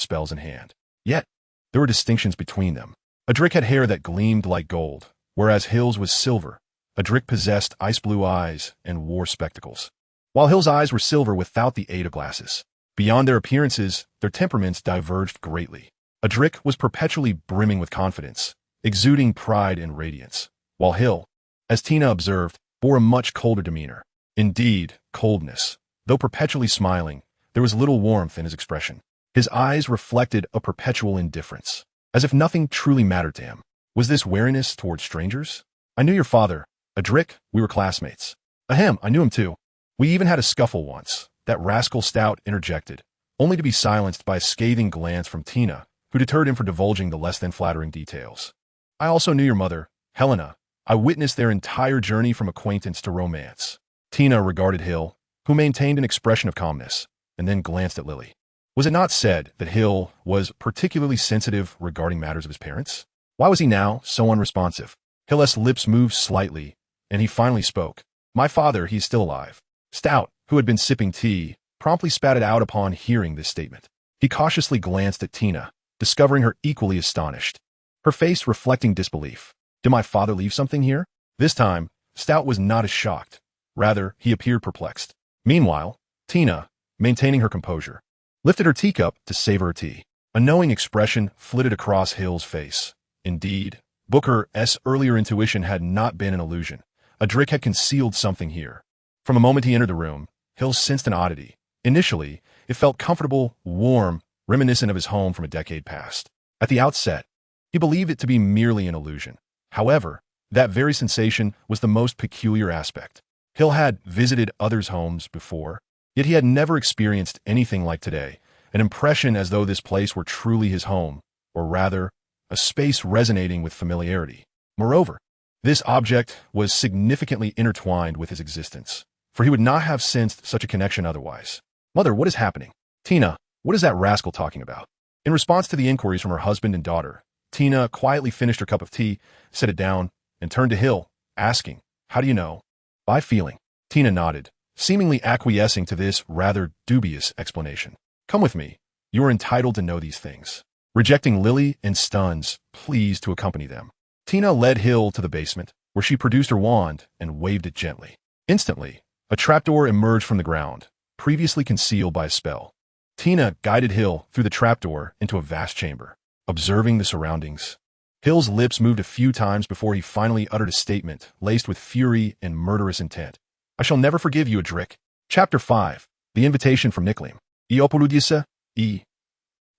spells in hand. Yet, there were distinctions between them. Adric had hair that gleamed like gold, whereas Hill's was silver. Adric possessed ice-blue eyes and wore spectacles, while Hill's eyes were silver without the aid of glasses. Beyond their appearances, their temperaments diverged greatly. Adric was perpetually brimming with confidence, exuding pride and radiance, while Hill, as Tina observed, bore a much colder demeanor. Indeed, coldness. Though perpetually smiling, there was little warmth in his expression. His eyes reflected a perpetual indifference, as if nothing truly mattered to him. Was this wariness toward strangers? I knew your father, Adric. We were classmates. Ahem, I knew him too. We even had a scuffle once, that rascal Stout interjected, only to be silenced by a scathing glance from Tina, who deterred him from divulging the less than flattering details. I also knew your mother, Helena. I witnessed their entire journey from acquaintance to romance. Tina regarded Hill, who maintained an expression of calmness, and then glanced at Lily. Was it not said that Hill was particularly sensitive regarding matters of his parents? Why was he now so unresponsive? Hill's lips moved slightly, and he finally spoke. My father, he's still alive. Stout, who had been sipping tea, promptly spat it out upon hearing this statement. He cautiously glanced at Tina, discovering her equally astonished, her face reflecting disbelief. Did my father leave something here? This time, Stout was not as shocked. Rather, he appeared perplexed. Meanwhile, Tina, maintaining her composure, lifted her teacup to savor her tea. A knowing expression flitted across Hill's face. Indeed, Booker's earlier intuition had not been an illusion. Adric had concealed something here. From the moment he entered the room, Hill sensed an oddity. Initially, it felt comfortable, warm, reminiscent of his home from a decade past. At the outset, he believed it to be merely an illusion. However, that very sensation was the most peculiar aspect. Hill had visited others' homes before, yet he had never experienced anything like today, an impression as though this place were truly his home, or rather, a space resonating with familiarity. Moreover, this object was significantly intertwined with his existence, for he would not have sensed such a connection otherwise. Mother, what is happening? Tina, what is that rascal talking about? In response to the inquiries from her husband and daughter, Tina quietly finished her cup of tea, set it down, and turned to Hill, asking, How do you know? By feeling. Tina nodded, seemingly acquiescing to this rather dubious explanation. Come with me. You are entitled to know these things. Rejecting Lily and Stuns, pleased to accompany them. Tina led Hill to the basement, where she produced her wand and waved it gently. Instantly, a trapdoor emerged from the ground, previously concealed by a spell. Tina guided Hill through the trapdoor into a vast chamber. Observing the surroundings, Hill's lips moved a few times before he finally uttered a statement laced with fury and murderous intent. I shall never forgive you, Adric. Chapter 5. The Invitation from Nicklim. Eopoludisa, E.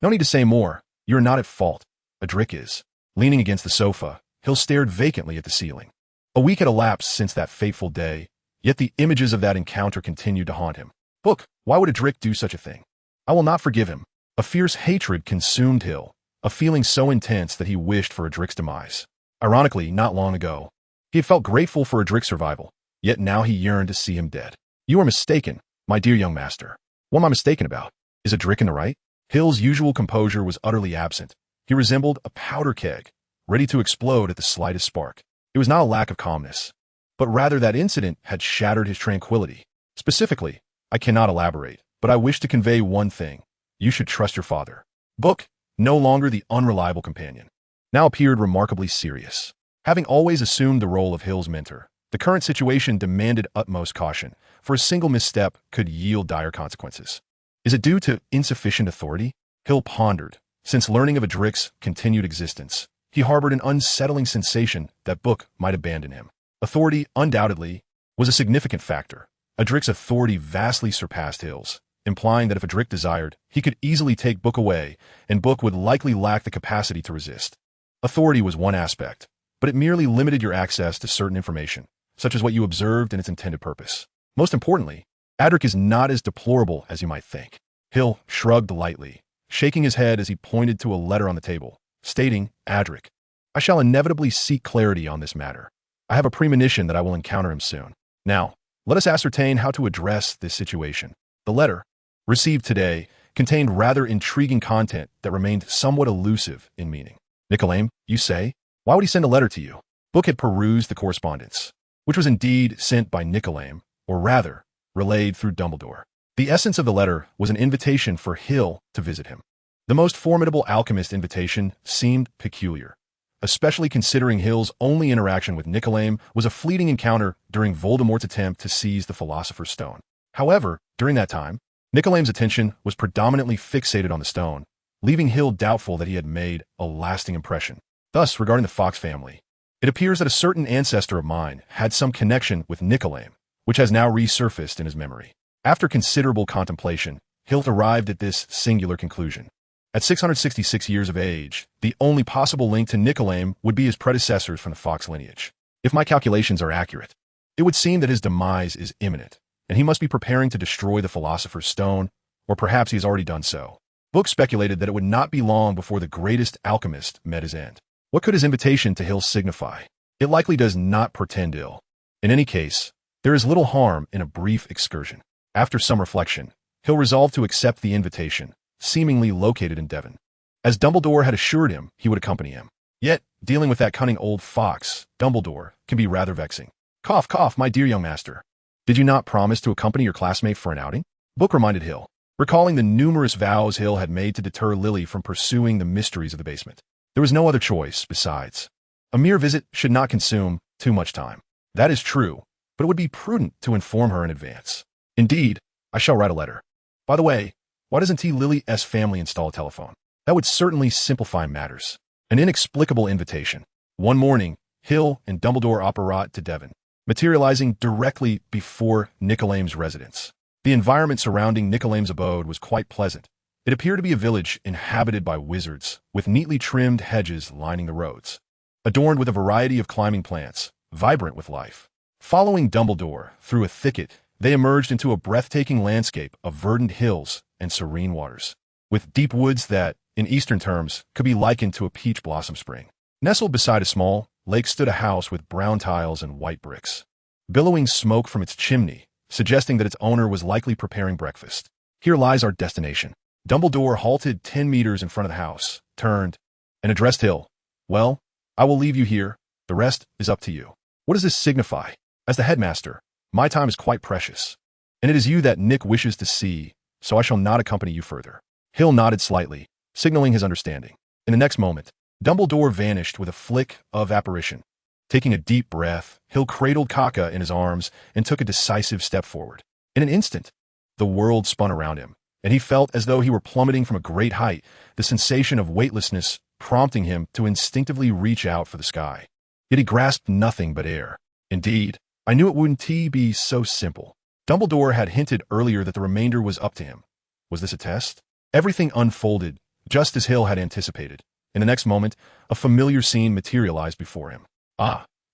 No need to say more. You're not at fault. Adric is. Leaning against the sofa, Hill stared vacantly at the ceiling. A week had elapsed since that fateful day, yet the images of that encounter continued to haunt him. Book, why would Adric do such a thing? I will not forgive him. A fierce hatred consumed Hill, a feeling so intense that he wished for Adric's demise. Ironically, not long ago, he had felt grateful for Adric's survival, yet now he yearned to see him dead. You are mistaken, my dear young master. What am I mistaken about? Is Adric in the right? Hill's usual composure was utterly absent. He resembled a powder keg, ready to explode at the slightest spark. It was not a lack of calmness, but rather that incident had shattered his tranquility. Specifically, I cannot elaborate, but I wish to convey one thing. You should trust your father. Book, no longer the unreliable companion, now appeared remarkably serious. Having always assumed the role of Hill's mentor, the current situation demanded utmost caution, for a single misstep could yield dire consequences. Is it due to insufficient authority? Hill pondered. Since learning of Adric's continued existence, he harbored an unsettling sensation that Book might abandon him. Authority, undoubtedly, was a significant factor, Adric's authority vastly surpassed Hill's, implying that if Adric desired, he could easily take Book away, and Book would likely lack the capacity to resist. Authority was one aspect, but it merely limited your access to certain information, such as what you observed and its intended purpose. Most importantly, Adric is not as deplorable as you might think. Hill shrugged lightly, shaking his head as he pointed to a letter on the table, stating, Adric, I shall inevitably seek clarity on this matter. I have a premonition that I will encounter him soon. Now, let us ascertain how to address this situation. The letter, received today, contained rather intriguing content that remained somewhat elusive in meaning. Nicolaim, you say? Why would he send a letter to you? Book had perused the correspondence, which was indeed sent by Nicolaim, or rather, relayed through Dumbledore. The essence of the letter was an invitation for Hill to visit him. The most formidable alchemist invitation seemed peculiar, especially considering Hill's only interaction with Nicolaim was a fleeting encounter during Voldemort's attempt to seize the Philosopher's Stone. However, during that time, Nicolaim's attention was predominantly fixated on the stone, leaving Hill doubtful that he had made a lasting impression. Thus, regarding the Fox family, it appears that a certain ancestor of mine had some connection with Nicolaim, which has now resurfaced in his memory. After considerable contemplation, Hill arrived at this singular conclusion. At 666 years of age, the only possible link to Nicolaim would be his predecessors from the Fox lineage. If my calculations are accurate, it would seem that his demise is imminent, and he must be preparing to destroy the Philosopher's Stone, or perhaps he has already done so. Book speculated that it would not be long before the greatest alchemist met his end. What could his invitation to Hill signify? It likely does not portend ill. In any case, there is little harm in a brief excursion. After some reflection, Hill resolved to accept the invitation, seemingly located in Devon. As Dumbledore had assured him, he would accompany him. Yet, dealing with that cunning old fox, Dumbledore, can be rather vexing. Cough, cough, my dear young master. Did you not promise to accompany your classmate for an outing? Book reminded Hill, recalling the numerous vows Hill had made to deter Lily from pursuing the mysteries of the basement. There was no other choice, besides. A mere visit should not consume too much time. That is true, but it would be prudent to inform her in advance. Indeed, I shall write a letter. By the way, why doesn't Lily's family install a telephone? That would certainly simplify matters. An inexplicable invitation. One morning, Hill and Dumbledore apparat to Devon, materializing directly before Nicolaim's residence. The environment surrounding Nicolaim's abode was quite pleasant. It appeared to be a village inhabited by wizards, with neatly trimmed hedges lining the roads, adorned with a variety of climbing plants, vibrant with life. Following Dumbledore through a thicket, they emerged into a breathtaking landscape of verdant hills and serene waters, with deep woods that, in Eastern terms, could be likened to a peach blossom spring. Nestled beside a small lake stood a house with brown tiles and white bricks, billowing smoke from its chimney, suggesting that its owner was likely preparing breakfast. Here lies our destination. Dumbledore halted 10 meters in front of the house, turned, and addressed Hill. Well, I will leave you here. The rest is up to you. What does this signify? As the headmaster, my time is quite precious, and it is you that Nick wishes to see, so I shall not accompany you further. Hill nodded slightly, signaling his understanding. In the next moment, Dumbledore vanished with a flick of apparition. Taking a deep breath, Hill cradled Kaka in his arms and took a decisive step forward. In an instant, the world spun around him, and he felt as though he were plummeting from a great height, the sensation of weightlessness prompting him to instinctively reach out for the sky. Yet he grasped nothing but air. Indeed, I knew it wouldn't be so simple. Dumbledore had hinted earlier that the remainder was up to him. Was this a test? Everything unfolded, just as Hill had anticipated. In the next moment, a familiar scene materialized before him.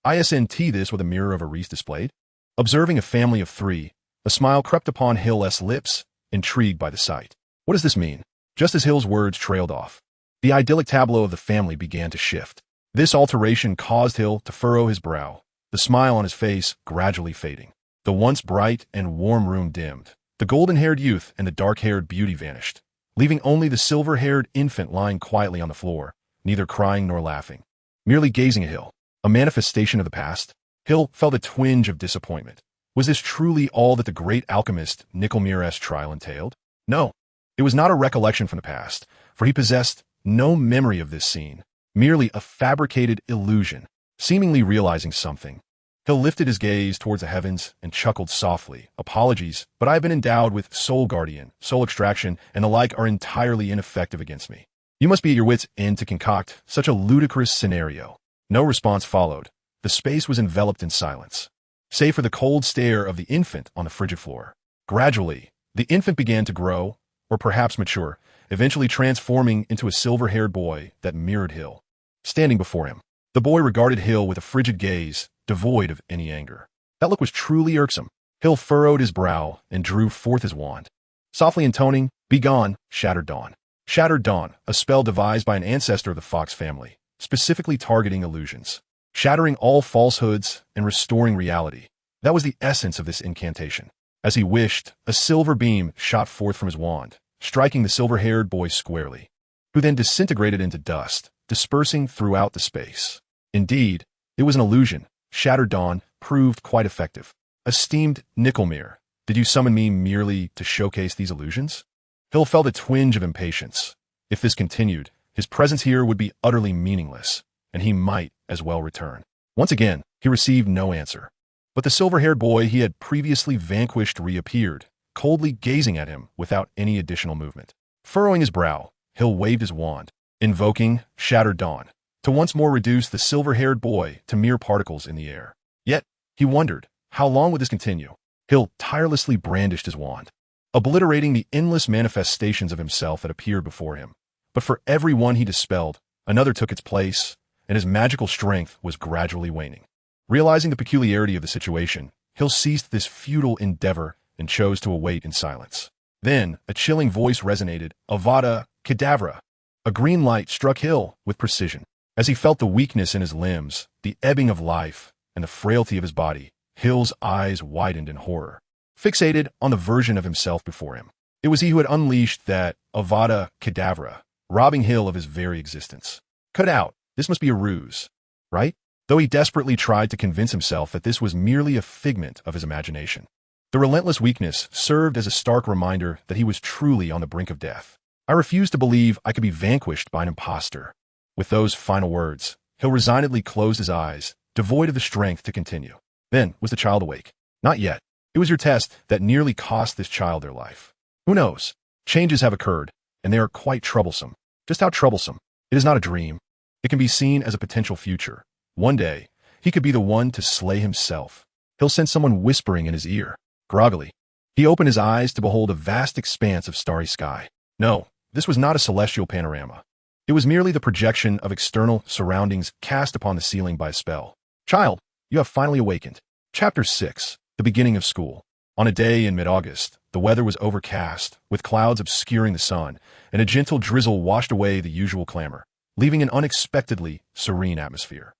Isn't this where the mirror of Aris displayed? Observing a family of three, a smile crept upon Hill's lips, intrigued by the sight. What does this mean? Just as Hill's words trailed off, the idyllic tableau of the family began to shift. This alteration caused Hill to furrow his brow, the smile on his face gradually fading. The once bright and warm room dimmed. The golden-haired youth and the dark-haired beauty vanished, leaving only the silver-haired infant lying quietly on the floor, neither crying nor laughing, merely gazing at Hill. A manifestation of the past? Hill felt a twinge of disappointment. Was this truly all that the great alchemist Nickelmere's trial entailed? No, it was not a recollection from the past, for he possessed no memory of this scene, merely a fabricated illusion. Seemingly realizing something, Hill lifted his gaze towards the heavens and chuckled softly. Apologies, but I have been endowed with Soul Guardian, Soul Extraction, and the like are entirely ineffective against me. You must be at your wits' end to concoct such a ludicrous scenario. No response followed. The space was enveloped in silence. save for the cold stare of the infant on the frigid floor. Gradually, the infant began to grow, or perhaps mature, eventually transforming into a silver-haired boy that mirrored Hill. Standing before him, the boy regarded Hill with a frigid gaze, devoid of any anger. That look was truly irksome. Hill furrowed his brow and drew forth his wand. Softly intoning, "Begone, Shattered Dawn." Shattered Dawn, a spell devised by an ancestor of the Fox family, specifically targeting illusions, shattering all falsehoods and restoring reality. That was the essence of this incantation. As he wished, a silver beam shot forth from his wand, striking the silver-haired boy squarely, who then disintegrated into dust, dispersing throughout the space. Indeed, it was an illusion. Shattered Dawn proved quite effective. Esteemed Nickelmere, did you summon me merely to showcase these illusions? Hill felt a twinge of impatience. If this continued, his presence here would be utterly meaningless, and he might as well return. Once again, he received no answer. But the silver-haired boy he had previously vanquished reappeared, coldly gazing at him without any additional movement. Furrowing his brow, Hill waved his wand, invoking Shattered Dawn, to once more reduce the silver-haired boy to mere particles in the air. Yet, he wondered, how long would this continue? Hill tirelessly brandished his wand, obliterating the endless manifestations of himself that appeared before him. But for every one he dispelled, another took its place, and his magical strength was gradually waning. Realizing the peculiarity of the situation, Hill ceased this futile endeavor and chose to await in silence. Then, a chilling voice resonated, "Avada Kedavra." A green light struck Hill with precision. As he felt the weakness in his limbs, the ebbing of life, and the frailty of his body, Hill's eyes widened in horror. Fixated on the version of himself before him, it was he who had unleashed that Avada Kedavra, robbing Hill of his very existence. Cut out, this must be a ruse, right? Though he desperately tried to convince himself that this was merely a figment of his imagination. The relentless weakness served as a stark reminder that he was truly on the brink of death. "I refuse to believe I could be vanquished by an impostor." With those final words, Hill resignedly closed his eyes, devoid of the strength to continue. Then, was the child awake? Not yet. It was your test that nearly cost this child their life. Who knows? Changes have occurred, and they are quite troublesome. Just how troublesome? It is not a dream. It can be seen as a potential future. One day, he could be the one to slay himself. Hill sensed someone whispering in his ear. Groggily, he opened his eyes to behold a vast expanse of starry sky. No, this was not a celestial panorama. It was merely the projection of external surroundings cast upon the ceiling by a spell. "Child, you have finally awakened." Chapter 6. The beginning of school. On a day in mid-August, the weather was overcast, with clouds obscuring the sun, and a gentle drizzle washed away the usual clamor, leaving an unexpectedly serene atmosphere.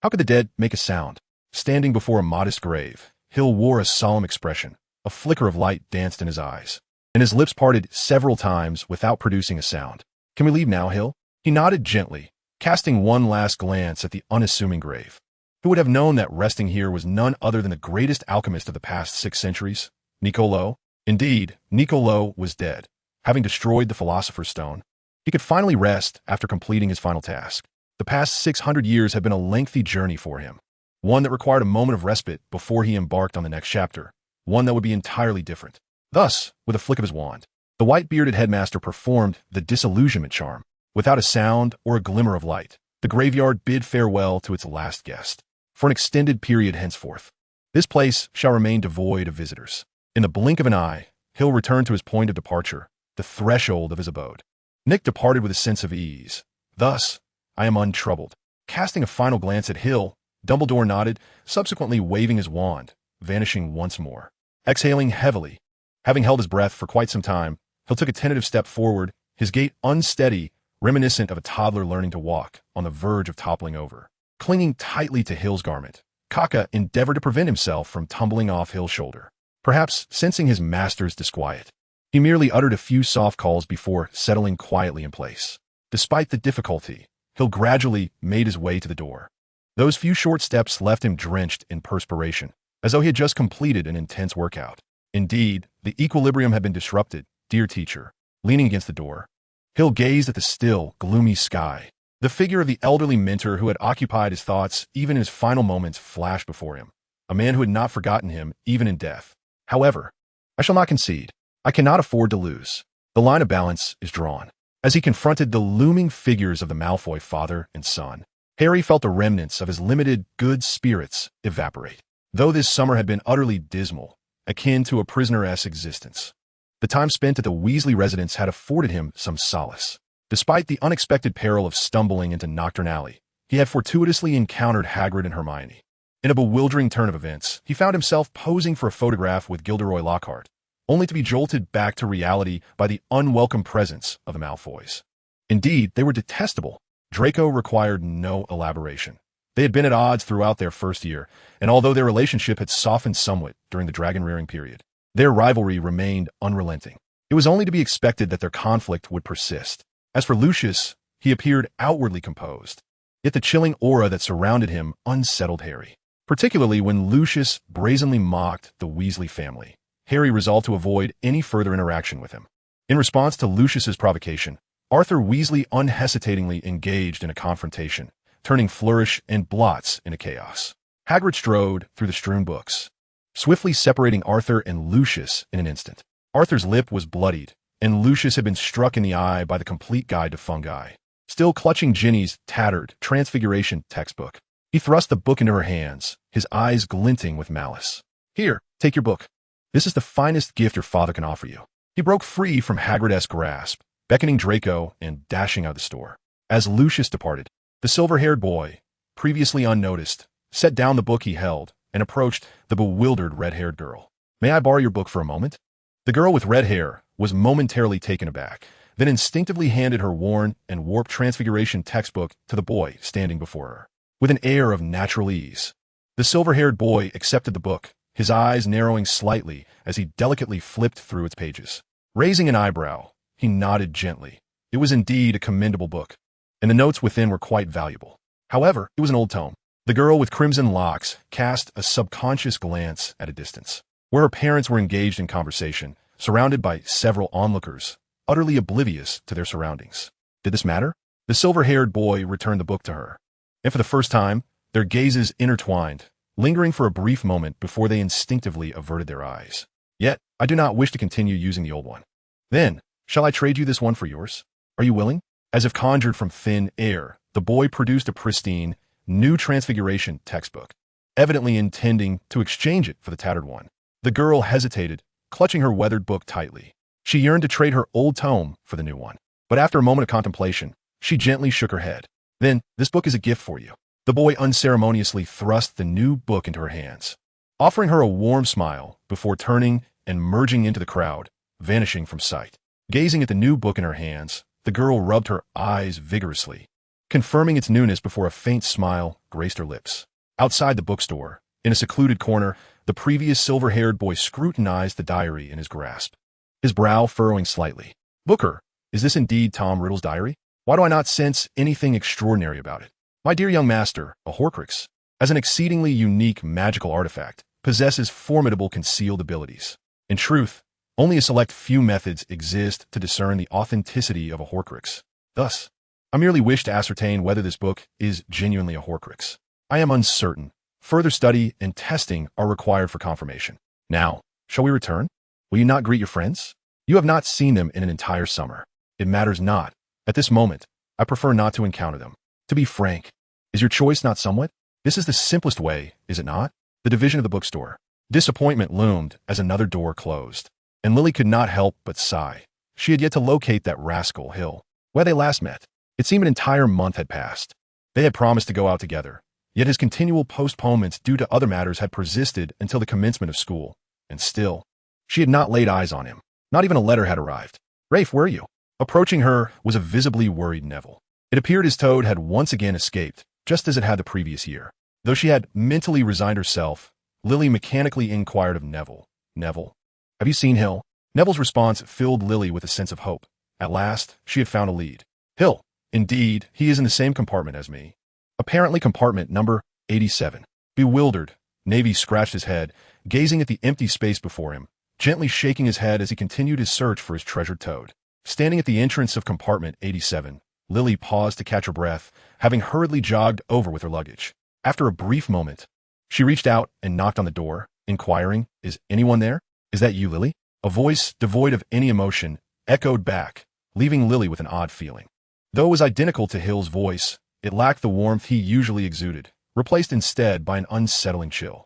How could the dead make a sound? Standing before a modest grave, Hill wore a solemn expression. A flicker of light danced in his eyes, and his lips parted several times without producing a sound. "Can we leave now, Hill?" He nodded gently, casting one last glance at the unassuming grave. Who would have known that resting here was none other than the greatest alchemist of the past 6 centuries? Nicolo? Indeed, Nicolo was dead, having destroyed the Philosopher's Stone. He could finally rest after completing his final task. The past 600 years had been a lengthy journey for him, one that required a moment of respite before he embarked on the next chapter, one that would be entirely different. Thus, with a flick of his wand, the white-bearded headmaster performed the disillusionment charm. Without a sound or a glimmer of light, the graveyard bid farewell to its last guest. For an extended period henceforth, this place shall remain devoid of visitors. In the blink of an eye, Hill returned to his point of departure, the threshold of his abode. Nick departed with a sense of ease. "Thus, I am untroubled." Casting a final glance at Hill, Dumbledore nodded, subsequently waving his wand, vanishing once more. Exhaling heavily, having held his breath for quite some time, Hill took a tentative step forward, his gait unsteady, reminiscent of a toddler learning to walk, on the verge of toppling over. Clinging tightly to Hill's garment, Kaka endeavored to prevent himself from tumbling off Hill's shoulder. Perhaps sensing his master's disquiet, he merely uttered a few soft calls before settling quietly in place. Despite the difficulty, Hill gradually made his way to the door. Those few short steps left him drenched in perspiration, as though he had just completed an intense workout. Indeed, the equilibrium had been disrupted, dear teacher. Leaning against the door, Hill gazed at the still, gloomy sky. The figure of the elderly mentor who had occupied his thoughts even in his final moments flashed before him, a man who had not forgotten him even in death. However, I shall not concede. I cannot afford to lose. The line of balance is drawn. As he confronted the looming figures of the Malfoy father and son, Harry felt the remnants of his limited good spirits evaporate. though this summer had been utterly dismal, akin to a prisoner-esque existence. The time spent at the Weasley residence had afforded him some solace. Despite the unexpected peril of stumbling into Nocturne Alley, he had fortuitously encountered Hagrid and Hermione. In a bewildering turn of events, he found himself posing for a photograph with Gilderoy Lockhart, only to be jolted back to reality by the unwelcome presence of the Malfoys. Indeed, they were detestable. Draco required no elaboration. They had been at odds throughout their first year, and although their relationship had softened somewhat during the dragon-rearing period, their rivalry remained unrelenting. It was only to be expected that their conflict would persist. As for Lucius, he appeared outwardly composed, yet the chilling aura that surrounded him unsettled Harry. Particularly when Lucius brazenly mocked the Weasley family, Harry resolved to avoid any further interaction with him. In response to Lucius's provocation, Arthur Weasley unhesitatingly engaged in a confrontation, turning flourish and blots into chaos. Hagrid strode through the strewn books, swiftly separating Arthur and Lucius in an instant. Arthur's lip was bloodied, and Lucius had been struck in the eye by the Complete Guide to Fungi. Still clutching Ginny's tattered Transfiguration textbook, he thrust the book into her hands, his eyes glinting with malice. "Here, take your book. This is the finest gift your father can offer you." He broke free from Hagrid-esque grasp, beckoning Draco and dashing out of the store. As Lucius departed, the silver-haired boy, previously unnoticed, set down the book he held and approached the bewildered red-haired girl. "May I borrow your book for a moment?" The girl with red hair was momentarily taken aback, then instinctively handed her worn and warped Transfiguration textbook to the boy standing before her. With an air of natural ease, the silver-haired boy accepted the book, his eyes narrowing slightly as he delicately flipped through its pages. Raising an eyebrow, he nodded gently. It was indeed a commendable book, and the notes within were quite valuable. However, it was an old tome. The girl with crimson locks cast a subconscious glance at a distance, where her parents were engaged in conversation, surrounded by several onlookers, utterly oblivious to their surroundings. Did this matter? The silver-haired boy returned the book to her, and for the first time, their gazes intertwined, lingering for a brief moment before they instinctively averted their eyes. "Yet, I do not wish to continue using the old one." "Then, shall I trade you this one for yours? Are you willing?" As if conjured from thin air, the boy produced a pristine, new Transfiguration textbook, evidently intending to exchange it for the tattered one. The girl hesitated, clutching her weathered book tightly. She yearned to trade her old tome for the new one, but after a moment of contemplation, she gently shook her head. "Then, this book is a gift for you." The boy unceremoniously thrust the new book into her hands, offering her a warm smile before turning and merging into the crowd, vanishing from sight. Gazing at the new book in her hands, the girl rubbed her eyes vigorously, confirming its newness before a faint smile graced her lips. Outside the bookstore, in a secluded corner, the previous silver-haired boy scrutinized the diary in his grasp, his brow furrowing slightly. "Booker, is this indeed Tom Riddle's diary? Why do I not sense anything extraordinary about it? My dear young master, a Horcrux, as an exceedingly unique magical artifact, possesses formidable concealed abilities. In truth, only a select few methods exist to discern the authenticity of a Horcrux. Thus, I merely wish to ascertain whether this book is genuinely a Horcrux. I am uncertain. Further study and testing are required for confirmation. Now, shall we return? Will you not greet your friends? You have not seen them in an entire summer. It matters not. At this moment, I prefer not to encounter them. To be frank, is your choice not somewhat? This is the simplest way, is it not? The division of the bookstore. Disappointment loomed as another door closed, and Lily could not help but sigh. She had yet to locate that rascal Hill, where they last met. It seemed an entire month had passed. They had promised to go out together, yet his continual postponements due to other matters had persisted until the commencement of school, and still, she had not laid eyes on him. Not even a letter had arrived. "Rafe, where are you?" Approaching her was a visibly worried Neville. It appeared his Toad had once again escaped, just as it had the previous year. Though she had mentally resigned herself, Lily mechanically inquired of Neville, "Neville, have you seen Hill?" Neville's response filled Lily with a sense of hope. At last, she had found a lead. "Hill, indeed, he is in the same compartment as me. Apparently compartment number 87. Bewildered, Navy scratched his head, gazing at the empty space before him, gently shaking his head as he continued his search for his treasured Toad. Standing at the entrance of compartment 87, Lily paused to catch her breath, having hurriedly jogged over with her luggage. After a brief moment, she reached out and knocked on the door, inquiring, "Is anyone there?" "Is that you, Lily?" A voice devoid of any emotion echoed back, leaving Lily with an odd feeling. Though it was identical to Hill's voice, it lacked the warmth he usually exuded, replaced instead by an unsettling chill.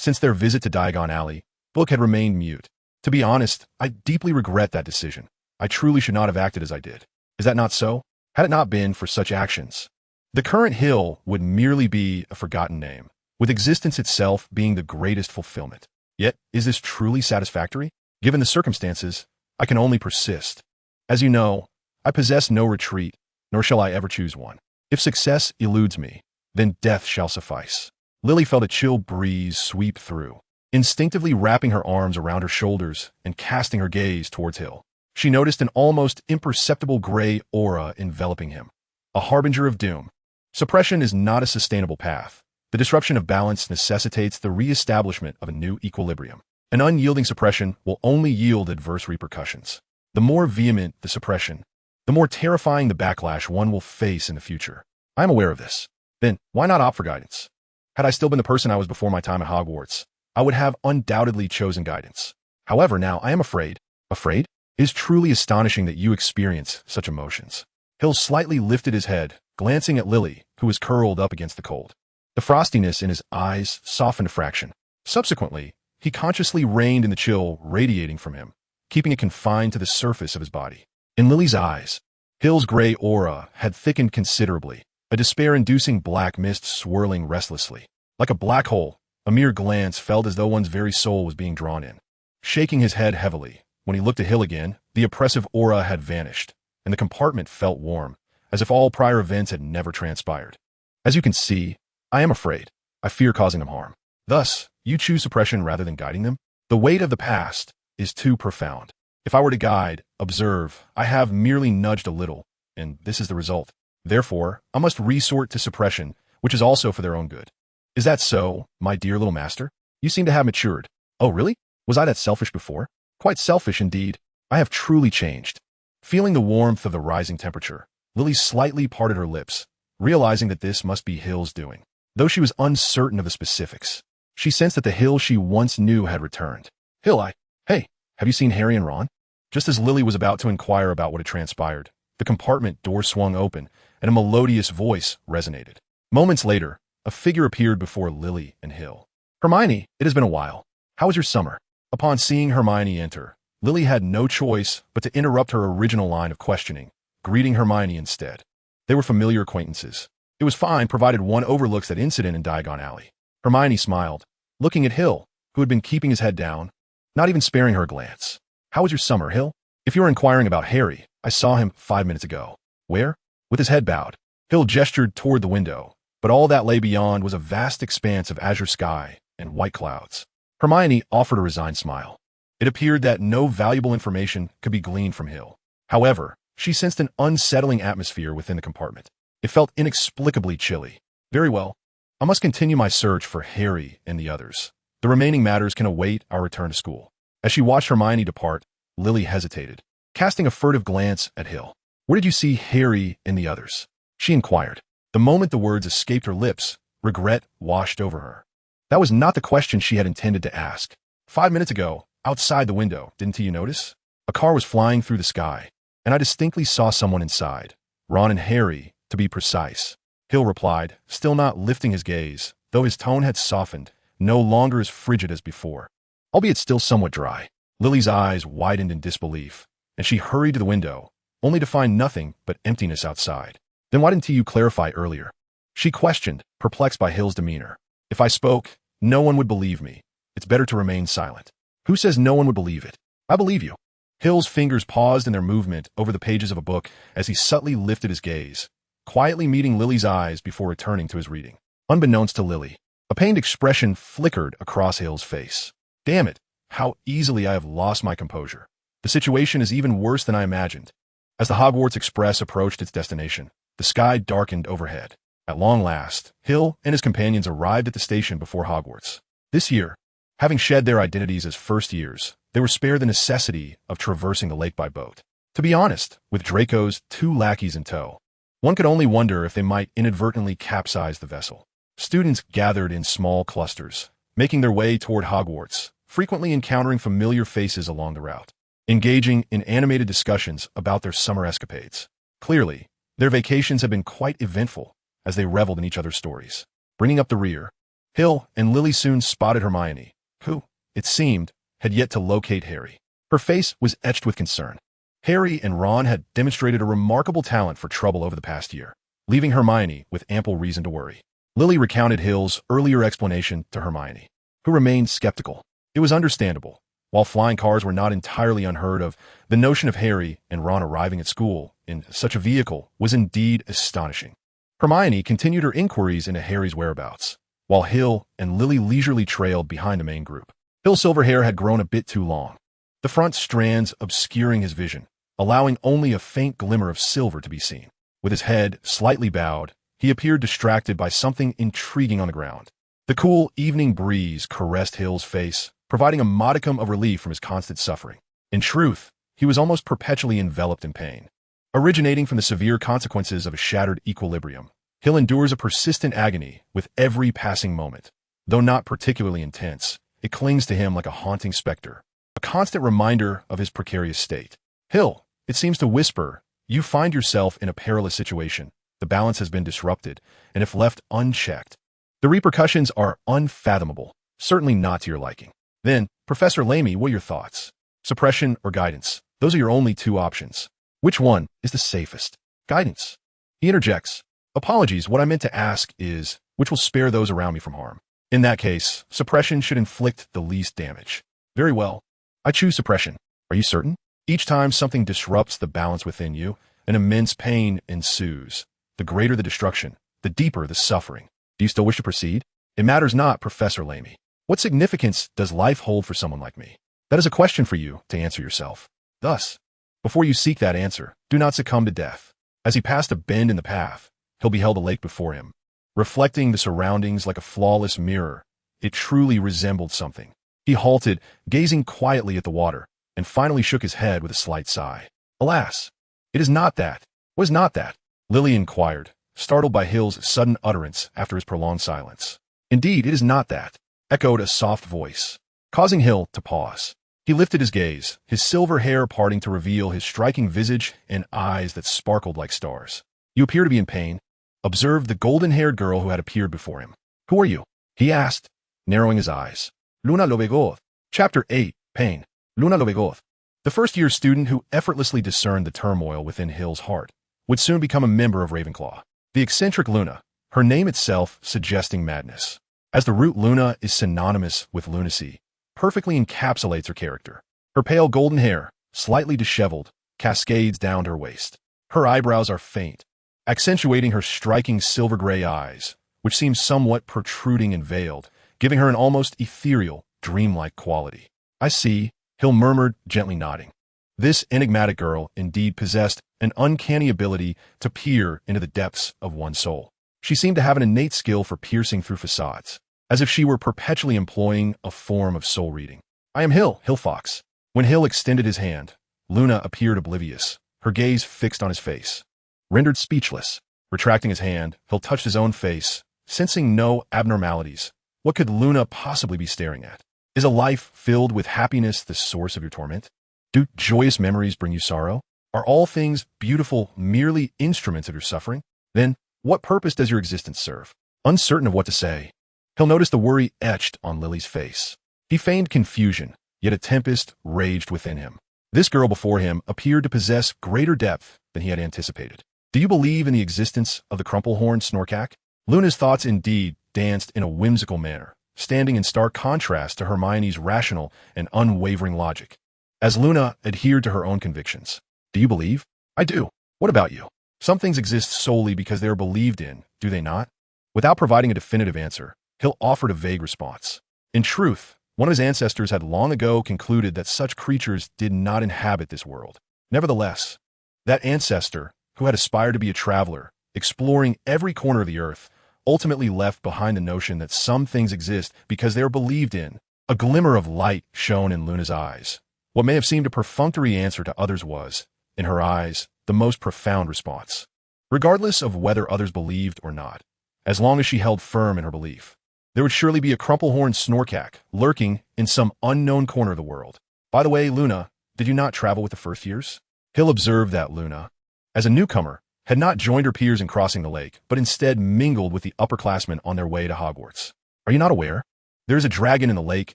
Since their visit to Diagon Alley, Book had remained mute. To be honest, I deeply regret that decision. I truly should not have acted as I did. Is that not so? Had it not been for such actions, the current hill would merely be a forgotten name, with existence itself being the greatest fulfillment. Yet, is this truly satisfactory? Given the circumstances, I can only persist. As you know, I possess no retreat, nor shall I ever choose one. If success eludes me, then death shall suffice. Lily felt a chill breeze sweep through, instinctively wrapping her arms around her shoulders and casting her gaze towards Hill. She noticed an almost imperceptible gray aura enveloping him, a harbinger of doom. Suppression is not a sustainable path. The disruption of balance necessitates the re-establishment of a new equilibrium. An unyielding suppression will only yield adverse repercussions. The more vehement the suppression, the more terrifying the backlash one will face in the future. I am aware of this. Then, why not opt for guidance? Had I still been the person I was before my time at Hogwarts, I would have undoubtedly chosen guidance. However, now I am afraid. Afraid? It is truly astonishing that you experience such emotions. Hill slightly lifted his head, glancing at Lily, who was curled up against the cold. The frostiness in his eyes softened a fraction. Subsequently, he consciously reined in the chill radiating from him, keeping it confined to the surface of his body. In Lily's eyes, Hill's gray aura had thickened considerably, a despair-inducing black mist swirling restlessly. Like a black hole, a mere glance felt as though one's very soul was being drawn in. Shaking his head heavily, when he looked at Hill again, the oppressive aura had vanished, and the compartment felt warm, as if all prior events had never transpired. As you can see, I am afraid. I fear causing them harm. Thus, you choose suppression rather than guiding them? The weight of the past is too profound. If I were to guide, observe, I have merely nudged a little, and this is the result. Therefore, I must resort to suppression, which is also for their own good. Is that so, my dear little master? You seem to have matured. Oh, really? Was I that selfish before? Quite selfish indeed. I have truly changed. Feeling the warmth of the rising temperature, Lily slightly parted her lips, realizing that this must be Hill's doing. Though she was uncertain of the specifics, she sensed that the Hill she once knew had returned. Hey, have you seen Harry and Ron? Just as Lily was about to inquire about what had transpired, the compartment door swung open, and a melodious voice resonated. Moments later, a figure appeared before Lily and Hill. Hermione, it has been a while. How was your summer? Upon seeing Hermione enter, Lily had no choice but to interrupt her original line of questioning, greeting Hermione instead. They were familiar acquaintances. It was fine provided one overlooks that incident in Diagon Alley. Hermione smiled, looking at Hill, who had been keeping his head down, not even sparing her a glance. How was your summer, Hill? If you are inquiring about Harry, I saw him 5 minutes ago. Where? With his head bowed, Hill gestured toward the window, but all that lay beyond was a vast expanse of azure sky and white clouds. Hermione offered a resigned smile. It appeared that no valuable information could be gleaned from Hill. However, she sensed an unsettling atmosphere within the compartment. It felt inexplicably chilly. Very well. I must continue my search for Harry and the others. The remaining matters can await our return to school. As she watched Hermione depart, Lily hesitated, casting a furtive glance at Hill. Where did you see Harry and the others? She inquired. The moment the words escaped her lips, regret washed over her. That was not the question she had intended to ask. 5 minutes ago, outside the window, didn't you notice? A car was flying through the sky, and I distinctly saw someone inside. Ron and Harry, to be precise. Hill replied, still not lifting his gaze, though his tone had softened, no longer as frigid as before, albeit still somewhat dry. Lily's eyes widened in disbelief, and she hurried to the window, only to find nothing but emptiness outside. Then why didn't you clarify earlier? She questioned, perplexed by Hill's demeanor. If I spoke, no one would believe me. It's better to remain silent. Who says no one would believe it? I believe you. Hill's fingers paused in their movement over the pages of a book as he subtly lifted his gaze, quietly meeting Lily's eyes before returning to his reading. Unbeknownst to Lily, a pained expression flickered across Hill's face. Damn it, how easily I have lost my composure. The situation is even worse than I imagined. As the Hogwarts Express approached its destination, the sky darkened overhead. At long last, Hill and his companions arrived at the station before Hogwarts. This year, having shed their identities as first years, they were spared the necessity of traversing the lake by boat. To be honest, with Draco's 2 lackeys in tow, one could only wonder if they might inadvertently capsize the vessel. Students gathered in small clusters, making their way toward Hogwarts, frequently encountering familiar faces along the route, engaging in animated discussions about their summer escapades. Clearly, their vacations had been quite eventful as they reveled in each other's stories. Bringing up the rear, Hill and Lily soon spotted Hermione, who, it seemed, had yet to locate Harry. Her face was etched with concern. Harry and Ron had demonstrated a remarkable talent for trouble over the past year, leaving Hermione with ample reason to worry. Lily recounted Hill's earlier explanation to Hermione, who remained skeptical. It was understandable. While flying cars were not entirely unheard of, the notion of Harry and Ron arriving at school in such a vehicle was indeed astonishing. Hermione continued her inquiries into Harry's whereabouts, while Hill and Lily leisurely trailed behind the main group. Hill's silver hair had grown a bit too long, the front strands obscuring his vision, allowing only a faint glimmer of silver to be seen. With his head slightly bowed, he appeared distracted by something intriguing on the ground. The cool evening breeze caressed Hill's face, providing a modicum of relief from his constant suffering. In truth, he was almost perpetually enveloped in pain. Originating from the severe consequences of a shattered equilibrium, Hill endures a persistent agony with every passing moment. Though not particularly intense, it clings to him like a haunting specter, a constant reminder of his precarious state. Hill, it seems to whisper, you find yourself in a perilous situation. The balance has been disrupted, and if left unchecked, the repercussions are unfathomable, certainly not to your liking. Then, Professor Lamy, what are your thoughts? Suppression or guidance? Those are your only two options. Which one is the safest? Guidance. He interjects. Apologies, what I meant to ask is, which will spare those around me from harm? In that case, suppression should inflict the least damage. Very well. I choose suppression. Are you certain? Each time something disrupts the balance within you, an immense pain ensues. The greater the destruction, the deeper the suffering. Do you still wish to proceed? It matters not, Professor Lamy. What significance does life hold for someone like me? That is a question for you to answer yourself. Thus, before you seek that answer, do not succumb to death. As he passed a bend in the path, Hill beheld a lake before him. Reflecting the surroundings like a flawless mirror, it truly resembled something. He halted, gazing quietly at the water, and finally shook his head with a slight sigh. Alas, it is not that. What is not that? Lily inquired, startled by Hill's sudden utterance after his prolonged silence. Indeed, it is not that, echoed a soft voice, causing Hill to pause. He lifted his gaze, his silver hair parting to reveal his striking visage and eyes that sparkled like stars. You appear to be in pain, observed the golden-haired girl who had appeared before him. Who are you? He asked, narrowing his eyes. Luna Lovegoth. Chapter 8, Pain. Luna Lovegoth. The first-year student who effortlessly discerned the turmoil within Hill's heart would soon become a member of Ravenclaw. The eccentric Luna, her name itself suggesting madness, as the root Luna is synonymous with lunacy, perfectly encapsulates her character. Her pale golden hair, slightly disheveled, cascades down to her waist. Her eyebrows are faint, accentuating her striking silver-gray eyes, which seem somewhat protruding and veiled, giving her an almost ethereal, dreamlike quality. I see, Hill murmured, gently nodding. This enigmatic girl indeed possessed an uncanny ability to peer into the depths of one's soul. She seemed to have an innate skill for piercing through facades, as if she were perpetually employing a form of soul reading. I am Hill, Hill Fox. When Hill extended his hand, Luna appeared oblivious, her gaze fixed on his face. Rendered speechless, retracting his hand, Hill touched his own face, sensing no abnormalities. What could Luna possibly be staring at? Is a life filled with happiness the source of your torment? Do joyous memories bring you sorrow? Are all things beautiful merely instruments of your suffering? Then, what purpose does your existence serve? Uncertain of what to say, Hill noticed the worry etched on Lily's face. He feigned confusion, yet a tempest raged within him. This girl before him appeared to possess greater depth than he had anticipated. Do you believe in the existence of the crumplehorn Snorkak? Luna's thoughts indeed danced in a whimsical manner, standing in stark contrast to Hermione's rational and unwavering logic. As Luna adhered to her own convictions. Do you believe? I do. What about you? Some things exist solely because they are believed in, do they not? Without providing a definitive answer, Hill offered a vague response. In truth, one of his ancestors had long ago concluded that such creatures did not inhabit this world. Nevertheless, that ancestor, who had aspired to be a traveler, exploring every corner of the earth, ultimately left behind the notion that some things exist because they are believed in. A glimmer of light shone in Luna's eyes. What may have seemed a perfunctory answer to others was, in her eyes, the most profound response. Regardless of whether others believed or not, as long as she held firm in her belief, there would surely be a crumplehorn Snorkak lurking in some unknown corner of the world. By the way, Luna, did you not travel with the first years? Hill observed that Luna, as a newcomer, had not joined her peers in crossing the lake, but instead mingled with the upperclassmen on their way to Hogwarts. Are you not aware? There is a dragon in the lake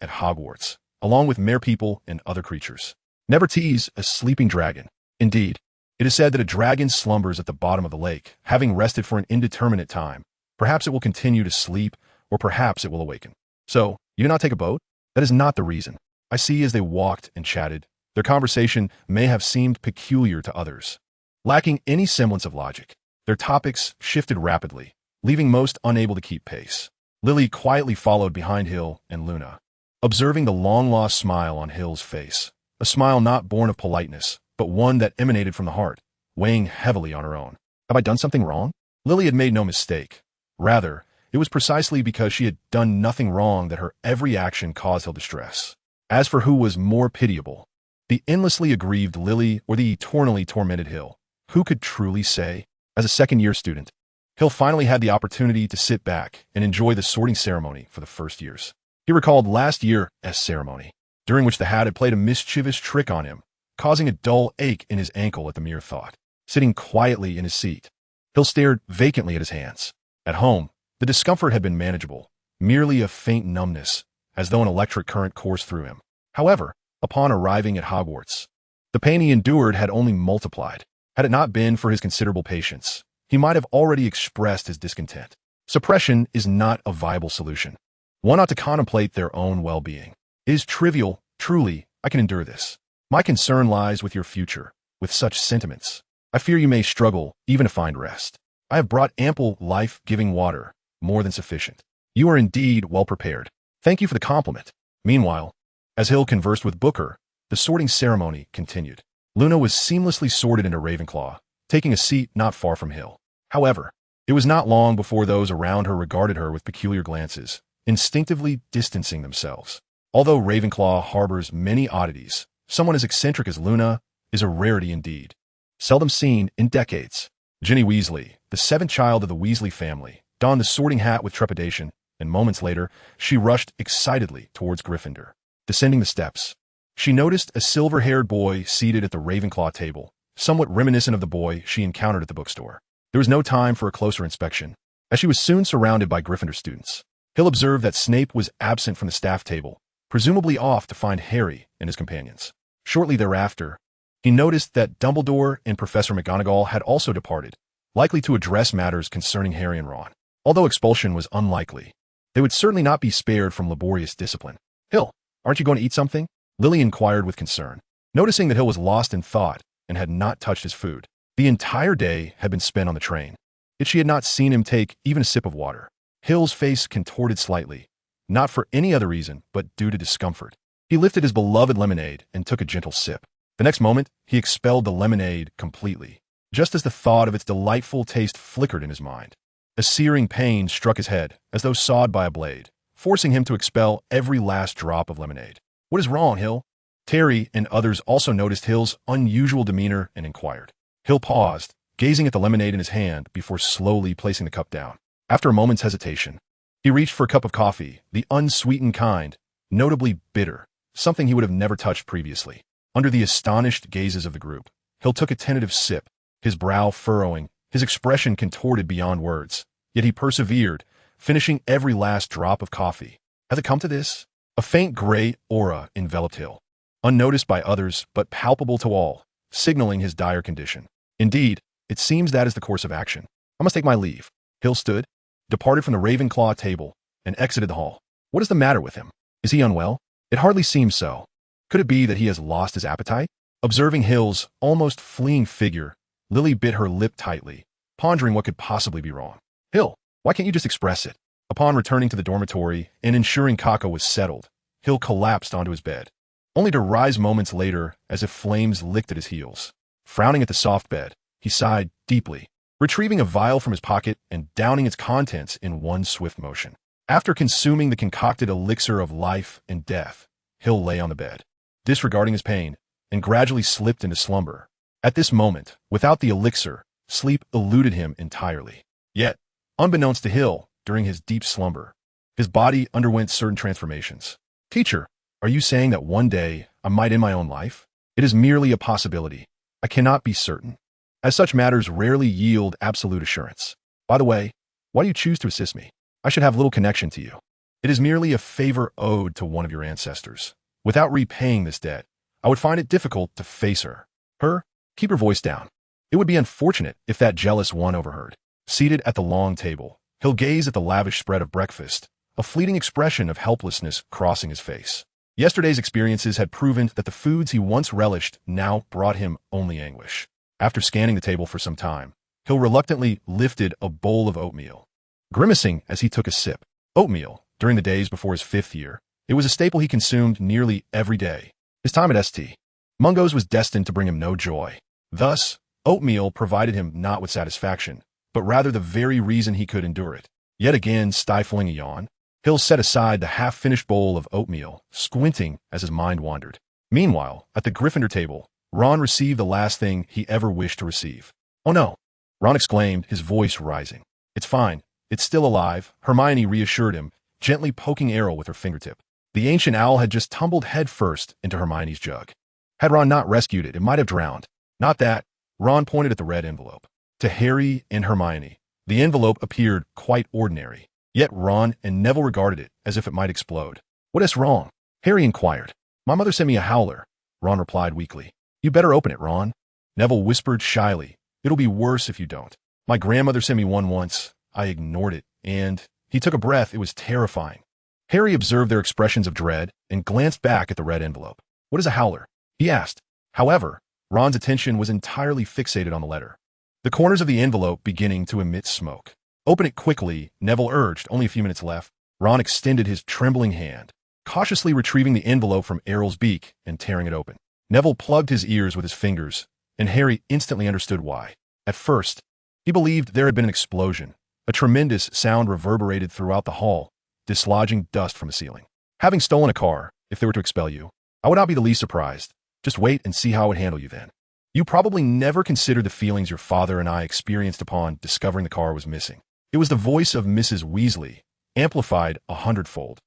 at Hogwarts, along with merpeople and other creatures. Never tease a sleeping dragon. Indeed, it is said that a dragon slumbers at the bottom of the lake, having rested for an indeterminate time. Perhaps it will continue to sleep, or perhaps it will awaken. So, you did not take a boat? That is not the reason. I see as they walked and chatted, their conversation may have seemed peculiar to others. Lacking any semblance of logic, their topics shifted rapidly, leaving most unable to keep pace. Lily quietly followed behind Hill and Luna, observing the long-lost smile on Hill's face, a smile not born of politeness, but one that emanated from the heart, weighing heavily on her own. Have I done something wrong? Lily had made no mistake. Rather, it was precisely because she had done nothing wrong that her every action caused Hill distress. As for who was more pitiable, the endlessly aggrieved Lily or the eternally tormented Hill, who could truly say? As a second-year student, Hill finally had the opportunity to sit back and enjoy the sorting ceremony for the first years. He recalled last year's ceremony, during which the hat had played a mischievous trick on him, causing a dull ache in his ankle at the mere thought. Sitting quietly in his seat, Hill stared vacantly at his hands. At home, the discomfort had been manageable, merely a faint numbness, as though an electric current coursed through him. However, upon arriving at Hogwarts, the pain he endured had only multiplied. Had it not been for his considerable patience, he might have already expressed his discontent. Suppression is not a viable solution. One ought to contemplate their own well-being. It is trivial, truly, I can endure this. My concern lies with your future. With such sentiments, I fear you may struggle even to find rest. I have brought ample life-giving water, more than sufficient. You are indeed well prepared. Thank you for the compliment. Meanwhile, as Hill conversed with Booker, the sorting ceremony continued. Luna was seamlessly sorted into Ravenclaw, taking a seat not far from Hill. However, it was not long before those around her regarded her with peculiar glances, instinctively distancing themselves. Although Ravenclaw harbors many oddities, someone as eccentric as Luna is a rarity indeed. Seldom seen in decades. Ginny Weasley, the seventh child of the Weasley family, donned the sorting hat with trepidation, and moments later, she rushed excitedly towards Gryffindor. Descending the steps, she noticed a silver-haired boy seated at the Ravenclaw table, somewhat reminiscent of the boy she encountered at the bookstore. There was no time for a closer inspection, as she was soon surrounded by Gryffindor students. Hill observed that Snape was absent from the staff table, presumably off to find Harry and his companions. Shortly thereafter, he noticed that Dumbledore and Professor McGonagall had also departed, likely to address matters concerning Harry and Ron. Although expulsion was unlikely, they would certainly not be spared from laborious discipline. Hill, aren't you going to eat something? Lily inquired with concern, noticing that Hill was lost in thought and had not touched his food. The entire day had been spent on the train, yet she had not seen him take even a sip of water. Hill's face contorted slightly, not for any other reason but due to discomfort. He lifted his beloved lemonade and took a gentle sip. The next moment, he expelled the lemonade completely, just as the thought of its delightful taste flickered in his mind. A searing pain struck his head, as though sawed by a blade, forcing him to expel every last drop of lemonade. What is wrong, Hill? Terry and others also noticed Hill's unusual demeanor and inquired. Hill paused, gazing at the lemonade in his hand before slowly placing the cup down. After a moment's hesitation, he reached for a cup of coffee, the unsweetened kind, notably bitter, something he would have never touched previously. Under the astonished gazes of the group, Hill took a tentative sip, his brow furrowing, his expression contorted beyond words. Yet he persevered, finishing every last drop of coffee. Had it come to this? A faint gray aura enveloped Hill, unnoticed by others but palpable to all, signaling his dire condition. Indeed, it seems that is the course of action. I must take my leave. Hill stood, departed from the Ravenclaw table, and exited the hall. What is the matter with him? Is he unwell? It hardly seems so. Could it be that he has lost his appetite? Observing Hill's almost fleeing figure, Lily bit her lip tightly, pondering what could possibly be wrong. Hill, why can't you just express it? Upon returning to the dormitory and ensuring Kaka was settled, Hill collapsed onto his bed, only to rise moments later as if flames licked at his heels. Frowning at the soft bed, he sighed deeply, retrieving a vial from his pocket and downing its contents in one swift motion. After consuming the concocted elixir of life and death, Hill lay on the bed, disregarding his pain, and gradually slipped into slumber. At this moment, without the elixir, sleep eluded him entirely. Yet, unbeknownst to Hill, during his deep slumber, his body underwent certain transformations. Teacher, are you saying that one day I might end my own life? It is merely a possibility. I cannot be certain, as such matters rarely yield absolute assurance. By the way, why do you choose to assist me? I should have little connection to you. It is merely a favor owed to one of your ancestors. Without repaying this debt, I would find it difficult to face her. Her? Keep your voice down. It would be unfortunate if that jealous one overheard. Seated at the long table, he'll gaze at the lavish spread of breakfast, a fleeting expression of helplessness crossing his face. Yesterday's experiences had proven that the foods he once relished now brought him only anguish. After scanning the table for some time, he'll reluctantly lifted a bowl of oatmeal, grimacing as he took a sip. Oatmeal, during the days before his 5th year, it was a staple he consumed nearly every day. His time at St. Mungo's was destined to bring him no joy. Thus, oatmeal provided him not with satisfaction, but rather the very reason he could endure it. Yet again stifling a yawn, Hill set aside the half-finished bowl of oatmeal, squinting as his mind wandered. Meanwhile, at the Gryffindor table, Ron received the last thing he ever wished to receive. "Oh no!" Ron exclaimed, his voice rising. "It's fine. It's still alive," Hermione reassured him, gently poking Errol with her fingertip. The ancient owl had just tumbled headfirst into Hermione's jug. Had Ron not rescued it, it might have drowned. Not that. Ron pointed at the red envelope. To Harry and Hermione, the envelope appeared quite ordinary. Yet Ron and Neville regarded it as if it might explode. "What is wrong?" Harry inquired. "My mother sent me a howler," Ron replied weakly. "You better open it, Ron." Neville whispered shyly. "It'll be worse if you don't. My grandmother sent me one once. I ignored it, and..." He took a breath. It was terrifying. Harry observed their expressions of dread and glanced back at the red envelope. "What is a howler?" he asked. However, Ron's attention was entirely fixated on the letter, the corners of the envelope beginning to emit smoke. "Open it quickly," Neville urged, only a few minutes left. Ron extended his trembling hand, cautiously retrieving the envelope from Errol's beak and tearing it open. Neville plugged his ears with his fingers, and Harry instantly understood why. At first, he believed there had been an explosion. A tremendous sound reverberated throughout the hall, dislodging dust from the ceiling. "Having stolen a car, if they were to expel you, I would not be the least surprised. Just wait and see how I would handle you then. You probably never considered the feelings your father and I experienced upon discovering the car was missing." It was the voice of Mrs. Weasley, amplified 100-fold,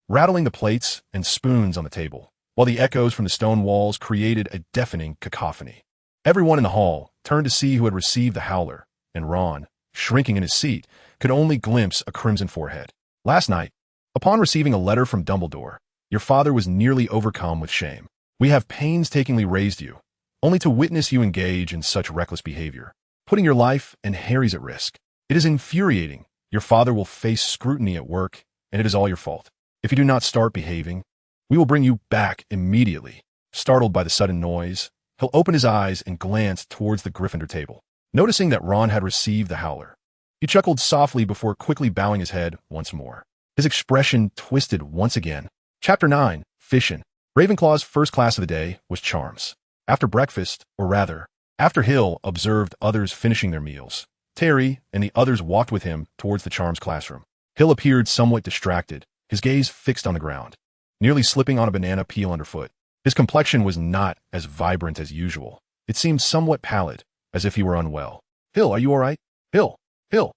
rattling the plates and spoons on the table, while the echoes from the stone walls created a deafening cacophony. Everyone in the hall turned to see who had received the howler, and Ron, shrinking in his seat, could only glimpse a crimson forehead. "Last night, upon receiving a letter from Dumbledore, your father was nearly overcome with shame. We have painstakingly raised you, only to witness you engage in such reckless behavior, putting your life and Harry's at risk. It is infuriating. Your father will face scrutiny at work, and it is all your fault. If you do not start behaving, we will bring you back immediately." Startled by the sudden noise, he'll open his eyes and glance towards the Gryffindor table. Noticing that Ron had received the howler, he chuckled softly before quickly bowing his head once more. His expression twisted once again. Chapter 9, Fission. Ravenclaw's first class of the day was Charms. After breakfast, or rather, after Hill observed others finishing their meals, Terry and the others walked with him towards the Charms classroom. Hill appeared somewhat distracted, his gaze fixed on the ground, nearly slipping on a banana peel underfoot. His complexion was not as vibrant as usual. It seemed somewhat pallid, as if he were unwell. "Hill, are you all right? Hill! Hill!"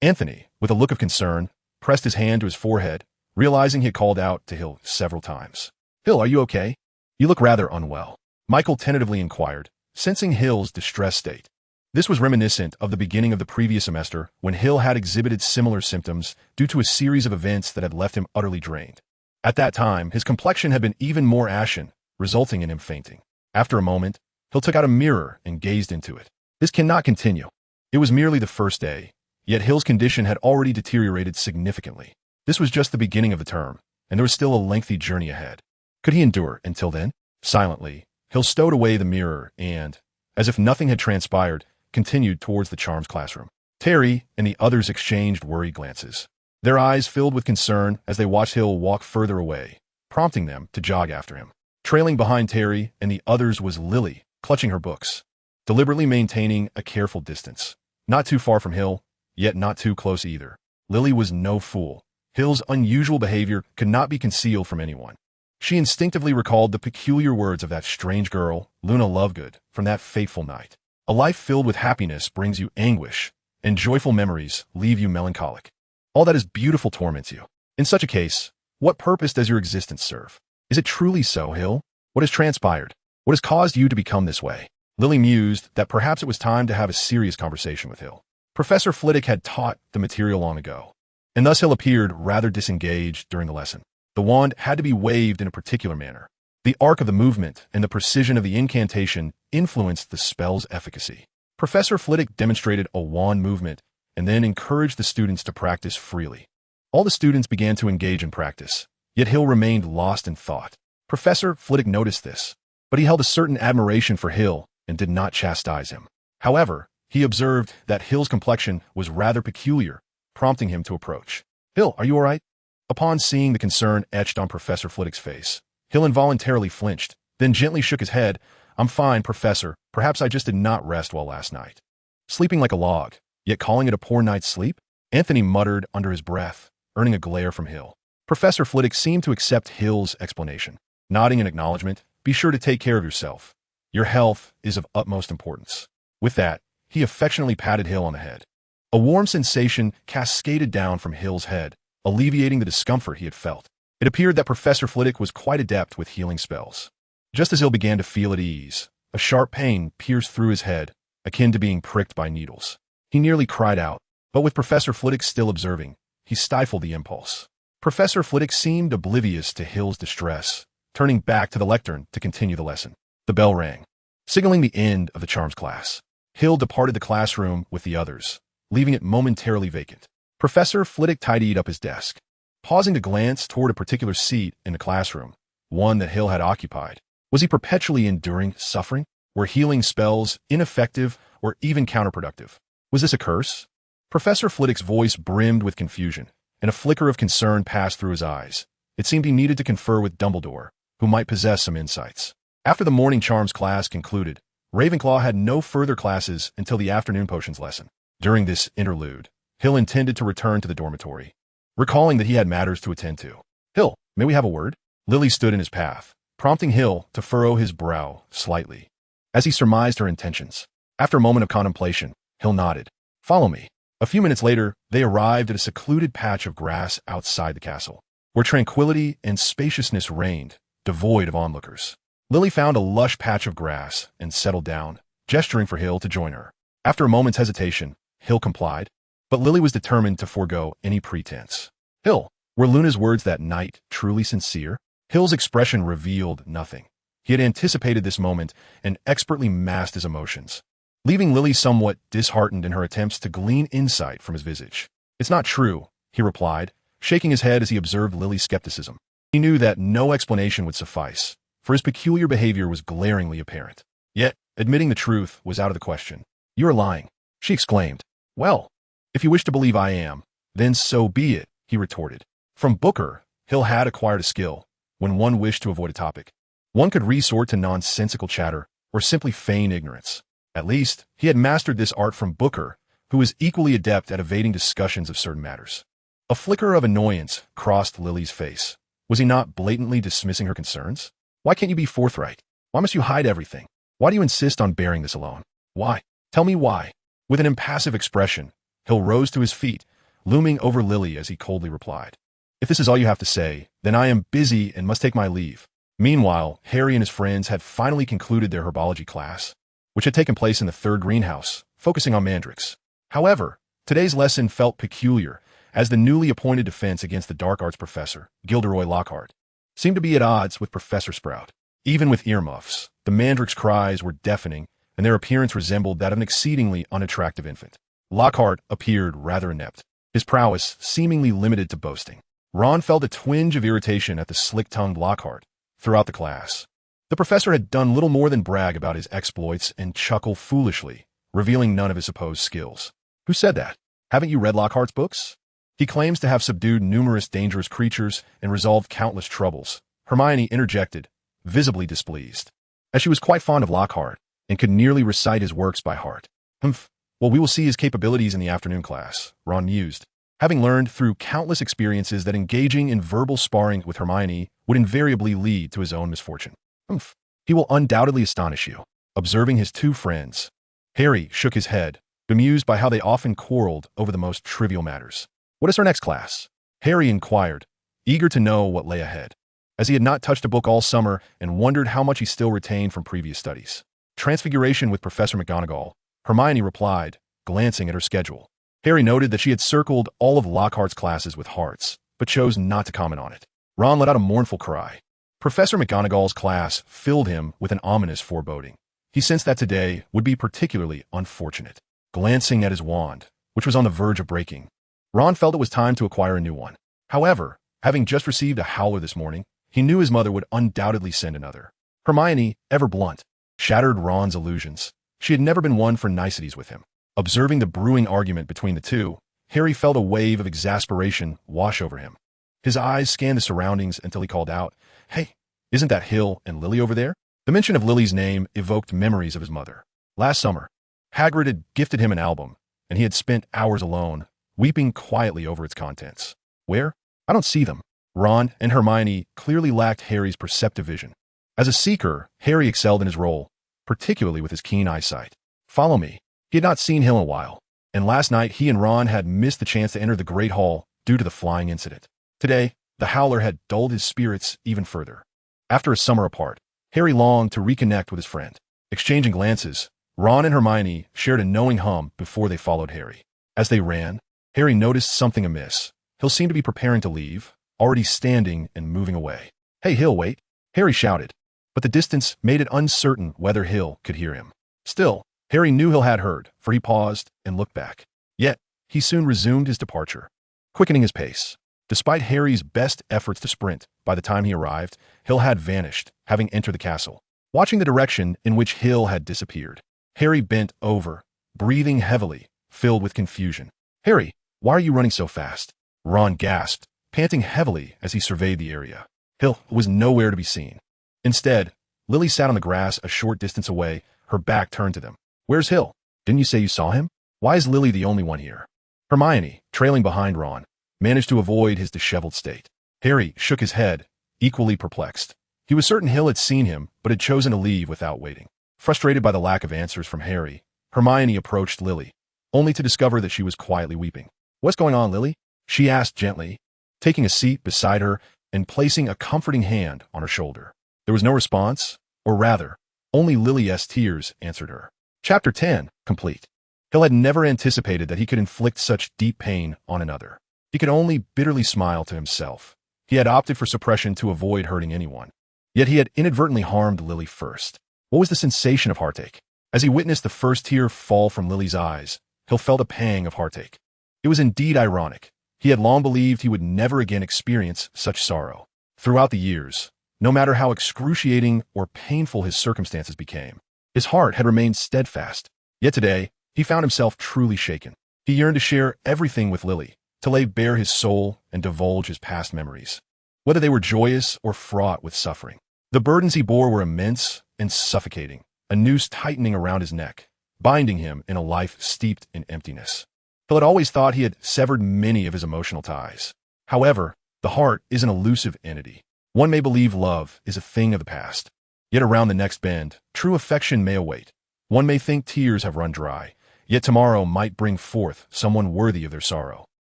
Anthony, with a look of concern, pressed his hand to his forehead, realizing he had called out to Hill several times. "Hill, are you okay? You look rather unwell," Michael tentatively inquired, sensing Hill's distressed state. This was reminiscent of the beginning of the previous semester when Hill had exhibited similar symptoms due to a series of events that had left him utterly drained. At that time, his complexion had been even more ashen, resulting in him fainting. After a moment, Hill took out a mirror and gazed into it. This cannot continue. It was merely the first day, yet Hill's condition had already deteriorated significantly. This was just the beginning of the term, and there was still a lengthy journey ahead. Could he endure until then? Silently, Hill stowed away the mirror and, as if nothing had transpired, continued towards the Charms classroom. Terry and the others exchanged worried glances, their eyes filled with concern as they watched Hill walk further away, prompting them to jog after him. Trailing behind Terry and the others was Lily, clutching her books, deliberately maintaining a careful distance. Not too far from Hill, yet not too close either. Lily was no fool. Hill's unusual behavior could not be concealed from anyone. She instinctively recalled the peculiar words of that strange girl, Luna Lovegood, from that fateful night. "A life filled with happiness brings you anguish, and joyful memories leave you melancholic. All that is beautiful torments you. In such a case, what purpose does your existence serve? Is it truly so, Hill? What has transpired? What has caused you to become this way?" Lily mused that perhaps it was time to have a serious conversation with Hill. Professor Flitwick had taught the material long ago, and thus Hill appeared rather disengaged during the lesson. The wand had to be waved in a particular manner. The arc of the movement and the precision of the incantation influenced the spell's efficacy. Professor Flitwick demonstrated a wand movement and then encouraged the students to practice freely. All the students began to engage in practice, yet Hill remained lost in thought. Professor Flitwick noticed this, but he held a certain admiration for Hill and did not chastise him. However, he observed that Hill's complexion was rather peculiar, prompting him to approach. "Hill, are you all right?" Upon seeing the concern etched on Professor Flitwick's face, Hill involuntarily flinched, then gently shook his head. "I'm fine, Professor. Perhaps I just did not rest well last night." Sleeping like a log, yet calling it a poor night's sleep? Anthony muttered under his breath, earning a glare from Hill. Professor Flitwick seemed to accept Hill's explanation. Nodding in acknowledgement, "Be sure to take care of yourself. Your health is of utmost importance." With that, he affectionately patted Hill on the head. A warm sensation cascaded down from Hill's head, alleviating the discomfort he had felt. It appeared that Professor Flitwick was quite adept with healing spells. Just as Hill began to feel at ease, a sharp pain pierced through his head, akin to being pricked by needles. He nearly cried out, but with Professor Flitwick still observing, he stifled the impulse. Professor Flitwick seemed oblivious to Hill's distress, turning back to the lectern to continue the lesson. The bell rang, signaling the end of the charms class. Hill departed the classroom with the others, leaving it momentarily vacant. Professor Flitwick tidied up his desk, pausing to glance toward a particular seat in the classroom, one that Hill had occupied. Was he perpetually enduring suffering? Were healing spells ineffective or even counterproductive? Was this a curse? Professor Flitwick's voice brimmed with confusion, and a flicker of concern passed through his eyes. It seemed he needed to confer with Dumbledore, who might possess some insights. After the morning charms class concluded, Ravenclaw had no further classes until the afternoon potions lesson. During this interlude, Hill intended to return to the dormitory, recalling that he had matters to attend to. "Hill, may we have a word?" Lily stood in his path, prompting Hill to furrow his brow slightly, as he surmised her intentions. After a moment of contemplation, Hill nodded. "Follow me." A few minutes later, they arrived at a secluded patch of grass outside the castle, where tranquility and spaciousness reigned, devoid of onlookers. Lily found a lush patch of grass and settled down, gesturing for Hill to join her. After a moment's hesitation, Hill complied, but Lily was determined to forego any pretense. "Hill, were Luna's words that night truly sincere?" Hill's expression revealed nothing. He had anticipated this moment and expertly masked his emotions, leaving Lily somewhat disheartened in her attempts to glean insight from his visage. "It's not true," he replied, shaking his head as he observed Lily's skepticism. He knew that no explanation would suffice, for his peculiar behavior was glaringly apparent. Yet, admitting the truth was out of the question. "You are lying," she exclaimed. "Well, if you wish to believe I am, then so be it," he retorted. From Booker, Hill had acquired a skill. When one wished to avoid a topic, one could resort to nonsensical chatter or simply feign ignorance. At least, he had mastered this art from Booker, who was equally adept at evading discussions of certain matters. A flicker of annoyance crossed Lily's face. Was he not blatantly dismissing her concerns? "Why can't you be forthright? Why must you hide everything? Why do you insist on bearing this alone? Why? Tell me why." With an impassive expression, Hill rose to his feet, looming over Lily as he coldly replied, "If this is all you have to say, then I am busy and must take my leave." Meanwhile, Harry and his friends had finally concluded their herbology class, which had taken place in the third greenhouse, focusing on mandrakes. However, today's lesson felt peculiar, as the newly appointed defense against the dark arts professor, Gilderoy Lockhart, seemed to be at odds with Professor Sprout. Even with earmuffs, the mandrake's cries were deafening, and their appearance resembled that of an exceedingly unattractive infant. Lockhart appeared rather inept, his prowess seemingly limited to boasting. Ron felt a twinge of irritation at the slick-tongued Lockhart throughout the class. The professor had done little more than brag about his exploits and chuckle foolishly, revealing none of his supposed skills. "Who said that? Haven't you read Lockhart's books? He claims to have subdued numerous dangerous creatures and resolved countless troubles." Hermione interjected, visibly displeased, as she was quite fond of Lockhart and could nearly recite his works by heart. "Humph. Well, we will see his capabilities in the afternoon class," Ron mused, having learned through countless experiences that engaging in verbal sparring with Hermione would invariably lead to his own misfortune. "Humph. He will undoubtedly astonish you." Observing his two friends, Harry shook his head, bemused by how they often quarreled over the most trivial matters. "What is our next class?" Harry inquired, eager to know what lay ahead, as he had not touched a book all summer and wondered how much he still retained from previous studies. "Transfiguration with Professor McGonagall," Hermione replied, glancing at her schedule. Harry noted that she had circled all of Lockhart's classes with hearts, but chose not to comment on it. Ron let out a mournful cry. Professor McGonagall's class filled him with an ominous foreboding. He sensed that today would be particularly unfortunate. Glancing at his wand, which was on the verge of breaking, Ron felt it was time to acquire a new one. However, having just received a howler this morning, he knew his mother would undoubtedly send another. Hermione, ever blunt, shattered Ron's illusions. She had never been one for niceties with him. Observing the brewing argument between the two, Harry felt a wave of exasperation wash over him. His eyes scanned the surroundings until he called out, "Hey, isn't that Hill and Lily over there?" The mention of Lily's name evoked memories of his mother. Last summer, Hagrid had gifted him an album, and he had spent hours alone, weeping quietly over its contents. Where? I don't see them. Ron and Hermione clearly lacked Harry's perceptive vision. As a seeker, Harry excelled in his role, particularly with his keen eyesight. Follow me. He had not seen Hill in a while, and last night he and Ron had missed the chance to enter the Great Hall due to the flying incident. Today, the howler had dulled his spirits even further. After a summer apart, Harry longed to reconnect with his friend. Exchanging glances, Ron and Hermione shared a knowing hum before they followed Harry. As they ran, Harry noticed something amiss. Hill seemed to be preparing to leave, already standing and moving away. "Hey, Hill, wait!" Harry shouted, but the distance made it uncertain whether Hill could hear him. Still, Harry knew Hill had heard, for he paused and looked back. Yet, he soon resumed his departure, quickening his pace. Despite Harry's best efforts to sprint, by the time he arrived, Hill had vanished, having entered the castle. Watching the direction in which Hill had disappeared, Harry bent over, breathing heavily, filled with confusion. "Harry, why are you running so fast?" Ron gasped, panting heavily as he surveyed the area. Hill was nowhere to be seen. Instead, Lily sat on the grass a short distance away, her back turned to them. "Where's Hill? Didn't you say you saw him? Why is Lily the only one here?" Hermione, trailing behind Ron, managed to avoid his disheveled state. Harry shook his head, equally perplexed. He was certain Hill had seen him, but had chosen to leave without waiting. Frustrated by the lack of answers from Harry, Hermione approached Lily, only to discover that she was quietly weeping. "What's going on, Lily?" she asked gently, taking a seat beside her and placing a comforting hand on her shoulder. There was no response, or rather, only Lily's tears answered her. Chapter 10, complete. Hill had never anticipated that he could inflict such deep pain on another. He could only bitterly smile to himself. He had opted for suppression to avoid hurting anyone. Yet he had inadvertently harmed Lily first. What was the sensation of heartache? As he witnessed the first tear fall from Lily's eyes, Hill felt a pang of heartache. It was indeed ironic. He had long believed he would never again experience such sorrow. Throughout the years, no matter how excruciating or painful his circumstances became, his heart had remained steadfast. Yet today, he found himself truly shaken. He yearned to share everything with Lily, to lay bare his soul and divulge his past memories, whether they were joyous or fraught with suffering. The burdens he bore were immense and suffocating, a noose tightening around his neck, binding him in a life steeped in emptiness. Hill had always thought he had severed many of his emotional ties. However, the heart is an elusive entity. One may believe love is a thing of the past. Yet around the next bend, true affection may await. One may think tears have run dry, yet tomorrow might bring forth someone worthy of their sorrow.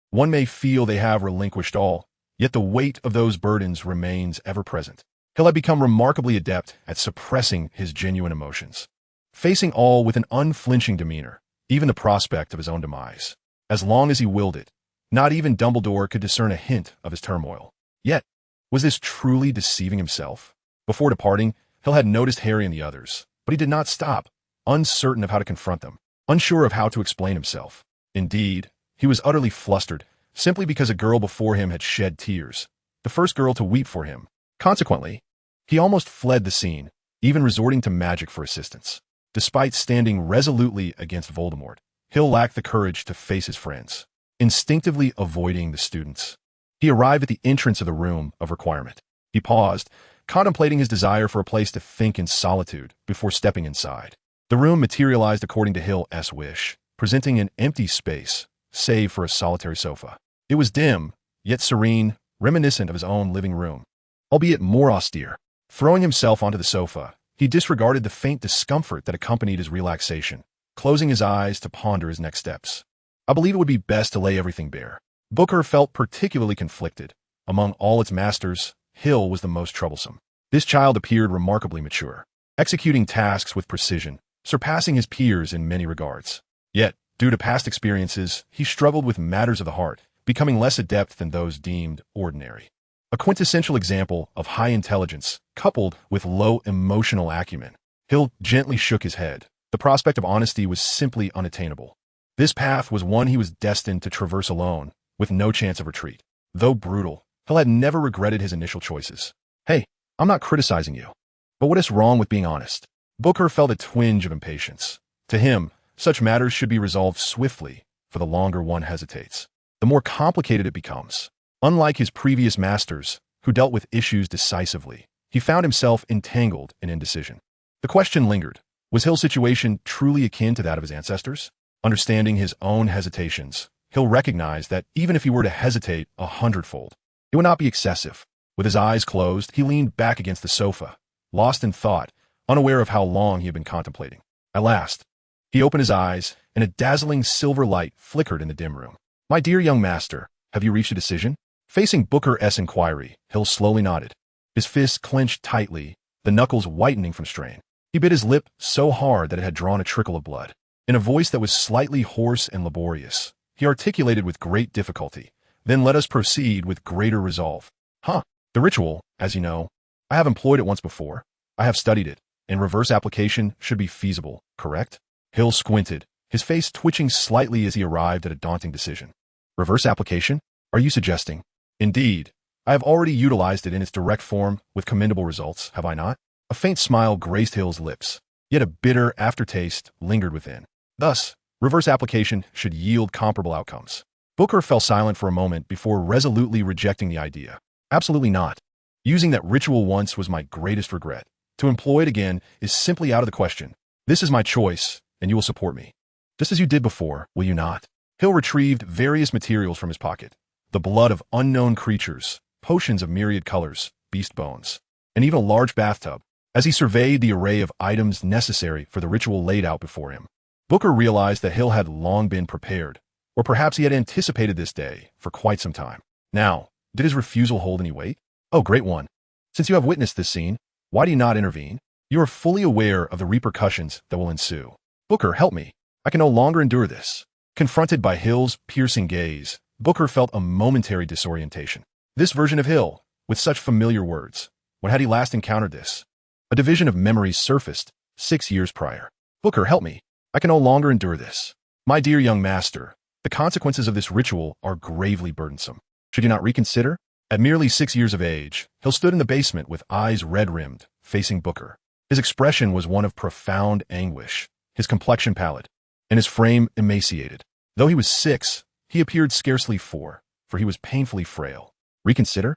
One may feel they have relinquished all, yet the weight of those burdens remains ever present. Hill had become remarkably adept at suppressing his genuine emotions, facing all with an unflinching demeanor, even the prospect of his own demise. As long as he willed it, not even Dumbledore could discern a hint of his turmoil. Yet, was this truly deceiving himself? Before departing, Hill had noticed Harry and the others, but he did not stop, uncertain of how to confront them, unsure of how to explain himself. Indeed, he was utterly flustered, simply because a girl before him had shed tears, the first girl to weep for him. Consequently, he almost fled the scene, even resorting to magic for assistance. Despite standing resolutely against Voldemort, Hill lacked the courage to face his friends, instinctively avoiding the students. He arrived at the entrance of the room of requirement. He paused, contemplating his desire for a place to think in solitude before stepping inside. The room materialized according to Hill's wish, presenting an empty space, save for a solitary sofa. It was dim, yet serene, reminiscent of his own living room, albeit more austere. Throwing himself onto the sofa, he disregarded the faint discomfort that accompanied his relaxation, closing his eyes to ponder his next steps. I believe it would be best to lay everything bare. Booker felt particularly conflicted. Among all its masters, Hill was the most troublesome. This child appeared remarkably mature, executing tasks with precision, surpassing his peers in many regards. Yet, Due to past experiences, he struggled with matters of the heart, becoming less adept than those deemed ordinary. A quintessential example of high intelligence coupled with low emotional acumen. Hill gently shook his head. The prospect of honesty was simply unattainable. This path was one he was destined to traverse alone, with no chance of retreat. Though brutal, Hill had never regretted his initial choices. Hey, I'm not criticizing you. But what is wrong with being honest? Booker felt a twinge of impatience. To him, such matters should be resolved swiftly, for the longer one hesitates, the more complicated it becomes. Unlike his previous masters, who dealt with issues decisively, he found himself entangled in indecision. The question lingered. Was Hill's situation truly akin to that of his ancestors? Understanding his own hesitations, Hill recognized that even if he were to hesitate 100-fold, it would not be excessive. With his eyes closed, he leaned back against the sofa, lost in thought, unaware of how long he had been contemplating. At last, he opened his eyes, and a dazzling silver light flickered in the dim room. My dear young master, have you reached a decision? Facing Booker's inquiry, Hill slowly nodded. His fists clenched tightly, the knuckles whitening from strain. He bit his lip so hard that it had drawn a trickle of blood. In a voice that was slightly hoarse and laborious, he articulated with great difficulty, then let us proceed with greater resolve. The ritual, as you know, I have employed it once before. I have studied it, and reverse application should be feasible, correct? Hill squinted, his face twitching slightly as he arrived at a daunting decision. Reverse application? Are you suggesting? Indeed. I have already utilized it in its direct form with commendable results, have I not? A faint smile graced Hill's lips, yet a bitter aftertaste lingered within. Thus, reverse application should yield comparable outcomes. Booker fell silent for a moment before resolutely rejecting the idea. Absolutely not. Using that ritual once was my greatest regret. To employ it again is simply out of the question. This is my choice, and you will support me. Just as you did before, will you not? Hill retrieved various materials from his pocket. The blood of unknown creatures, potions of myriad colors, beast bones, and even a large bathtub. As he surveyed the array of items necessary for the ritual laid out before him, Booker realized that Hill had long been prepared, or perhaps he had anticipated this day for quite some time. Now, did his refusal hold any weight? Oh, great one. Since you have witnessed this scene, why do you not intervene? You are fully aware of the repercussions that will ensue. Booker, help me. I can no longer endure this. Confronted by Hill's piercing gaze, Booker felt a momentary disorientation. This version of Hill, with such familiar words, when had he last encountered this? A division of memories surfaced 6 years prior. Booker, help me. I can no longer endure this. My dear young master, the consequences of this ritual are gravely burdensome. Should you not reconsider? At merely 6 years of age, Hill stood in the basement with eyes red-rimmed, facing Booker. His expression was one of profound anguish, his complexion pallid, and his frame emaciated. Though he was 6, he appeared scarcely 4, for he was painfully frail. Reconsider?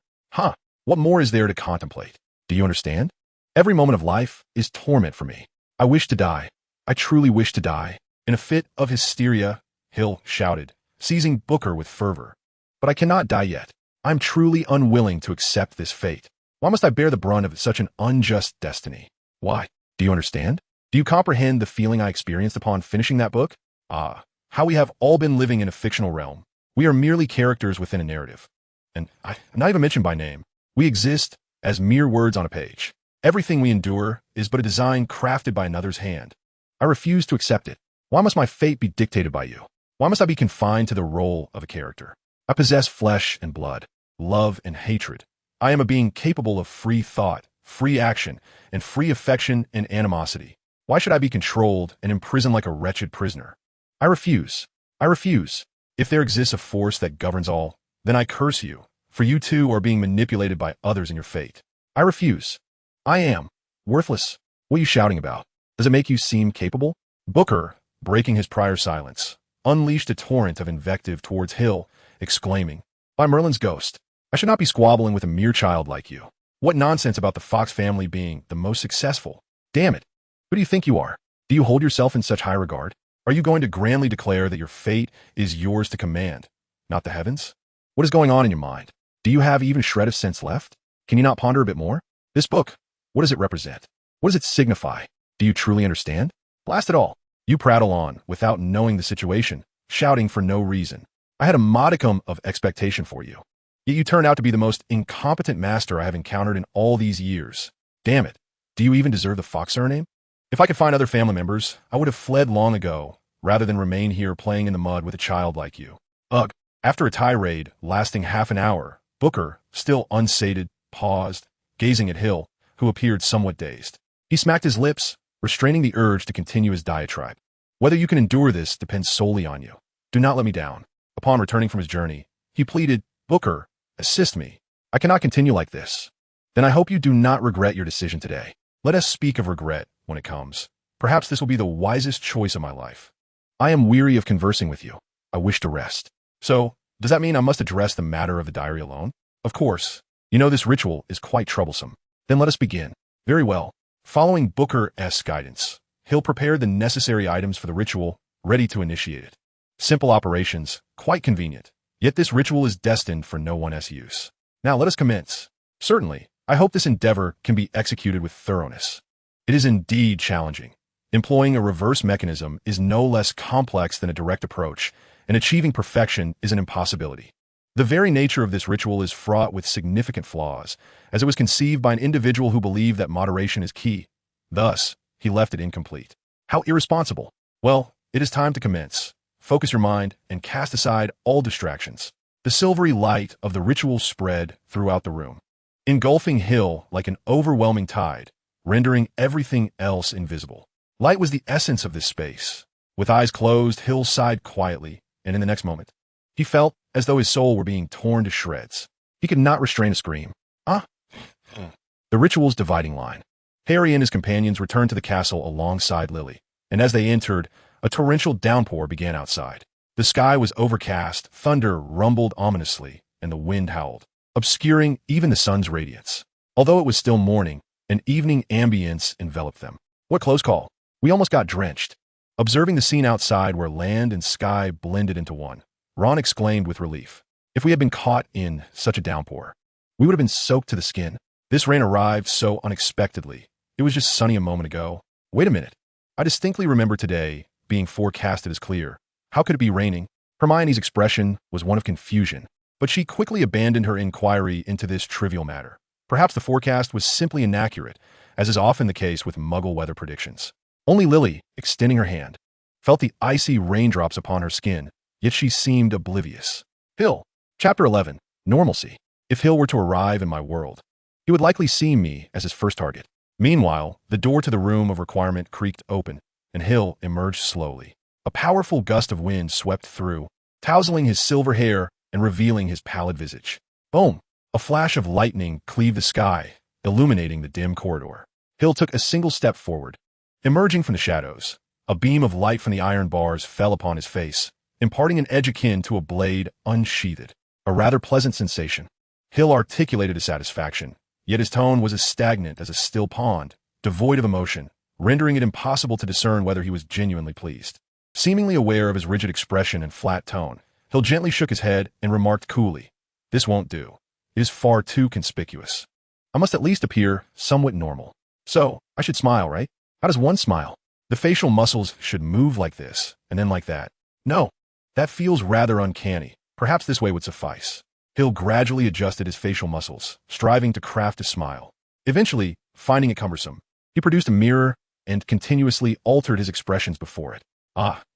What more is there to contemplate? Do you understand? Every moment of life is torment for me. I wish to die. I truly wish to die. In a fit of hysteria, Hill shouted, seizing Booker with fervor. But I cannot die yet. I am truly unwilling to accept this fate. Why must I bear the brunt of such an unjust destiny? Why? Do you understand? Do you comprehend the feeling I experienced upon finishing that book? How we have all been living in a fictional realm. We are merely characters within a narrative. And I'm not even mentioned by name. We exist as mere words on a page. Everything we endure is but a design crafted by another's hand. I refuse to accept it. Why must my fate be dictated by you? Why must I be confined to the role of a character? I possess flesh and blood, love and hatred. I am a being capable of free thought, free action, and free affection and animosity. Why should I be controlled and imprisoned like a wretched prisoner? I refuse. I refuse. If there exists a force that governs all, then I curse you, for you too are being manipulated by others in your fate. I refuse. I am worthless. What are you shouting about? Does it make you seem capable? Booker, breaking his prior silence, unleashed a torrent of invective towards Hill, exclaiming, By Merlin's ghost, I should not be squabbling with a mere child like you. What nonsense about the Fox family being the most successful. Damn it. Who do you think you are? Do you hold yourself in such high regard? Are you going to grandly declare that your fate is yours to command, not the heavens? What is going on in your mind? Do you have even a shred of sense left? Can you not ponder a bit more? This book, what does it represent? What does it signify? Do you truly understand? Blast it all. You prattle on, without knowing the situation, shouting for no reason. I had a modicum of expectation for you. Yet you turned out to be the most incompetent master I have encountered in all these years. Damn it. Do you even deserve the Fox surname? If I could find other family members, I would have fled long ago, rather than remain here playing in the mud with a child like you. Ugh. After a tirade lasting half an hour, Booker, still unsated, paused, gazing at Hill, who appeared somewhat dazed. He smacked his lips, restraining the urge to continue his diatribe. Whether you can endure this depends solely on you. Do not let me down. Upon returning from his journey, he pleaded, Booker, assist me. I cannot continue like this. Then I hope you do not regret your decision today. Let us speak of regret when it comes. Perhaps this will be the wisest choice of my life. I am weary of conversing with you. I wish to rest. So, does that mean I must address the matter of the diary alone? Of course. You know this ritual is quite troublesome. Then let us begin. Very well. Following Booker's guidance, Hill prepared the necessary items for the ritual, ready to initiate it. Simple operations, quite convenient. Yet this ritual is destined for no one's use. Now let us commence. Certainly, I hope this endeavor can be executed with thoroughness. It is indeed challenging. Employing a reverse mechanism is no less complex than a direct approach, and achieving perfection is an impossibility. The very nature of this ritual is fraught with significant flaws, as it was conceived by an individual who believed that moderation is key. Thus, he left it incomplete. How irresponsible. Well, it is time to commence. Focus your mind and cast aside all distractions. The silvery light of the ritual spread throughout the room, engulfing Hill like an overwhelming tide, rendering everything else invisible. Light was the essence of this space. With eyes closed, Hill sighed quietly, and in the next moment, he felt as though his soul were being torn to shreds. He could not restrain a scream. The ritual's dividing line. Harry and his companions returned to the castle alongside Lily, and as they entered, a torrential downpour began outside. The sky was overcast, thunder rumbled ominously, and the wind howled, obscuring even the sun's radiance. Although it was still morning, an evening ambience enveloped them. What close call! We almost got drenched. Observing the scene outside where land and sky blended into one, Ron exclaimed with relief. If we had been caught in such a downpour, we would have been soaked to the skin. This rain arrived so unexpectedly. It was just sunny a moment ago. Wait a minute. I distinctly remember today being forecasted as clear. How could it be raining? Hermione's expression was one of confusion, but she quickly abandoned her inquiry into this trivial matter. Perhaps the forecast was simply inaccurate, as is often the case with Muggle weather predictions. Only Lily, extending her hand, felt the icy raindrops upon her skin, yet she seemed oblivious. Hill. Chapter 11. Normalcy. If Hill were to arrive in my world, he would likely see me as his first target. Meanwhile, the door to the room of requirement creaked open, and Hill emerged slowly. A powerful gust of wind swept through, tousling his silver hair and revealing his pallid visage. Boom! A flash of lightning cleaved the sky, illuminating the dim corridor. Hill took a single step forward. Emerging from the shadows, a beam of light from the iron bars fell upon his face, imparting an edge akin to a blade unsheathed. A rather pleasant sensation. Hill articulated his satisfaction, yet his tone was as stagnant as a still pond, devoid of emotion, rendering it impossible to discern whether he was genuinely pleased. Seemingly aware of his rigid expression and flat tone, Hill gently shook his head and remarked coolly, "This won't do. It is far too conspicuous. I must at least appear somewhat normal. So, I should smile, right? How does one smile? The facial muscles should move like this, and then like that. No, that feels rather uncanny. Perhaps this way would suffice." Hill gradually adjusted his facial muscles, striving to craft a smile. Eventually, finding it cumbersome, he produced a mirror and continuously altered his expressions before it.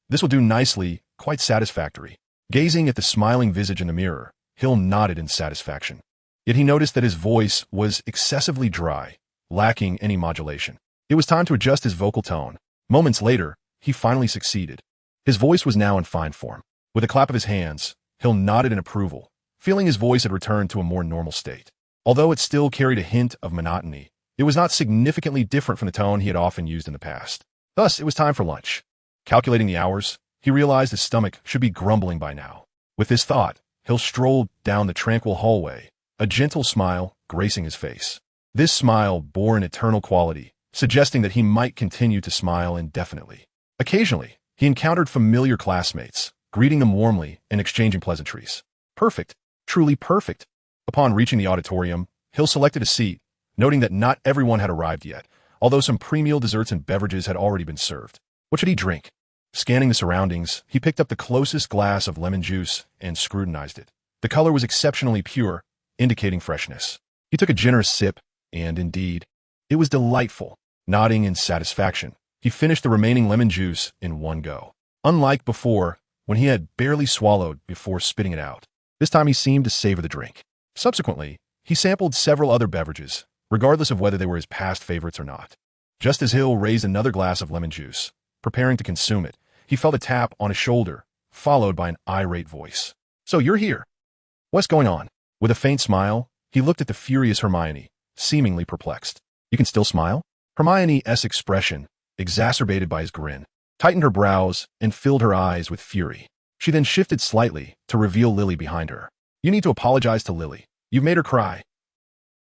This will do nicely, quite satisfactory. Gazing at the smiling visage in the mirror, Hill nodded in satisfaction. Yet he noticed that his voice was excessively dry, lacking any modulation. It was time to adjust his vocal tone. Moments later, he finally succeeded. His voice was now in fine form. With a clap of his hands, Hill nodded in approval, feeling his voice had returned to a more normal state. Although it still carried a hint of monotony, it was not significantly different from the tone he had often used in the past. Thus, it was time for lunch. Calculating the hours, he realized his stomach should be grumbling by now. With this thought, Hill strolled down the tranquil hallway, a gentle smile gracing his face. This smile bore an eternal quality, suggesting that he might continue to smile indefinitely. Occasionally, he encountered familiar classmates, greeting them warmly and exchanging pleasantries. Perfect. Truly perfect. Upon reaching the auditorium, Hill selected a seat, noting that not everyone had arrived yet, although some pre-meal desserts and beverages had already been served. What should he drink? Scanning the surroundings, he picked up the closest glass of lemon juice and scrutinized it. The color was exceptionally pure, indicating freshness. He took a generous sip, and indeed, it was delightful. Nodding in satisfaction, he finished the remaining lemon juice in one go. unlike before, when he had barely swallowed before spitting it out. This time he seemed to savor the drink. Subsequently, he sampled several other beverages, regardless of whether they were his past favorites or not. Just as Hill raised another glass of lemon juice, preparing to consume it, he felt a tap on his shoulder, followed by an irate voice. "So you're here. What's going on?" With a faint smile, he looked at the furious Hermione, seemingly perplexed. "You can still smile?" Hermione's expression, exacerbated by his grin, tightened her brows and filled her eyes with fury. She then shifted slightly to reveal Lily behind her. "You need to apologize to Lily. You've made her cry."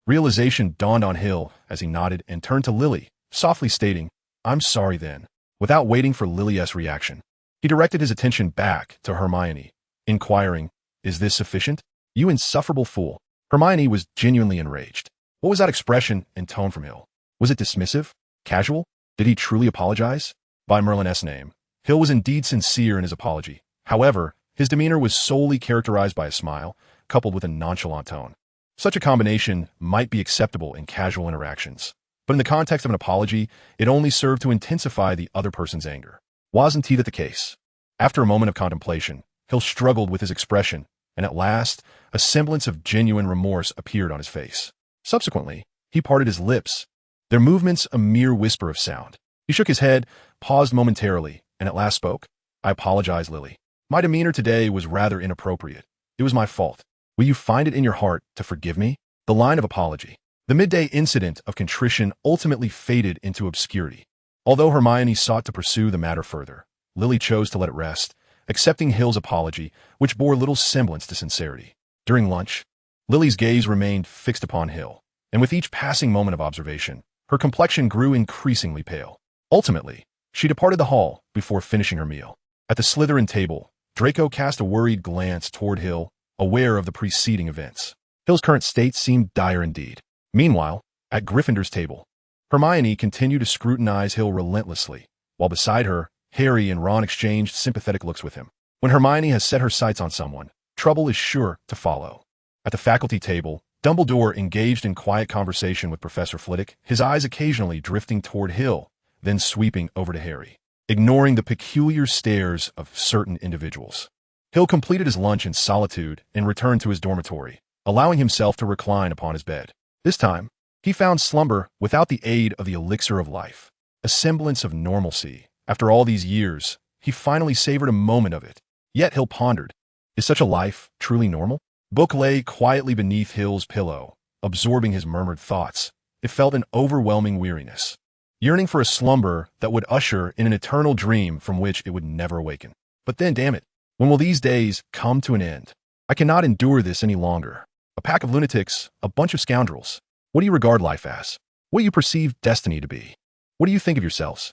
Realization dawned on Hill as he nodded and turned to Lily, softly stating, "I'm sorry then." Without waiting for Lily's reaction, he directed his attention back to Hermione, inquiring, "Is this sufficient? You insufferable fool." Hermione was genuinely enraged. What was that expression and tone from Hill? Was it dismissive? Casual? Did he truly apologize? By Merlin's name, Hill was indeed sincere in his apology. However, his demeanor was solely characterized by a smile, coupled with a nonchalant tone. Such a combination might be acceptable in casual interactions, but in the context of an apology, it only served to intensify the other person's anger. Wasn't that the case? After a moment of contemplation, Hill struggled with his expression, and at last, a semblance of genuine remorse appeared on his face. Subsequently, he parted his lips, their movements a mere whisper of sound. He shook his head, paused momentarily, and at last spoke. "I apologize, Lily. My demeanor today was rather inappropriate. It was my fault. Will you find it in your heart to forgive me?" The line of apology. The midday incident of contrition ultimately faded into obscurity. Although Hermione sought to pursue the matter further, Lily chose to let it rest, accepting Hill's apology, which bore little semblance to sincerity. During lunch, Lily's gaze remained fixed upon Hill, and with each passing moment of observation, her complexion grew increasingly pale. Ultimately, she departed the hall before finishing her meal. At the Slytherin table, Draco cast a worried glance toward Hill, aware of the preceding events. Hill's current state seemed dire indeed. Meanwhile, at Gryffindor's table, Hermione continued to scrutinize Hill relentlessly, while beside her, Harry and Ron exchanged sympathetic looks with him. When Hermione has set her sights on someone, trouble is sure to follow. At the faculty table, Dumbledore engaged in quiet conversation with Professor Flitwick, his eyes occasionally drifting toward Hill, then sweeping over to Harry, ignoring the peculiar stares of certain individuals. Hill completed his lunch in solitude and returned to his dormitory, allowing himself to recline upon his bed. This time, he found slumber without the aid of the elixir of life, a semblance of normalcy. After all these years, he finally savored a moment of it. Yet Hill pondered, is such a life truly normal? Book lay quietly beneath Hill's pillow, absorbing his murmured thoughts. It felt an overwhelming weariness, yearning for a slumber that would usher in an eternal dream from which it would never awaken. But then, damn it, when will these days come to an end? I cannot endure this any longer. A pack of lunatics, a bunch of scoundrels. What do you regard life as? What do you perceive destiny to be? What do you think of yourselves?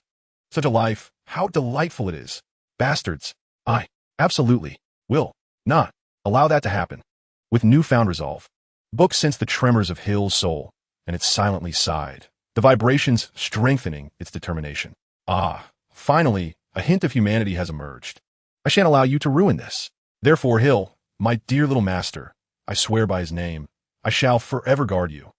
Such a life, how delightful it is. Bastards, I absolutely will not allow that to happen. With newfound resolve, Book sensed the tremors of Hill's soul, and it silently sighed, the vibrations strengthening its determination. Ah, finally, a hint of humanity has emerged. I shan't allow you to ruin this. Therefore, Hill, my dear little master, I swear by his name, I shall forever guard you.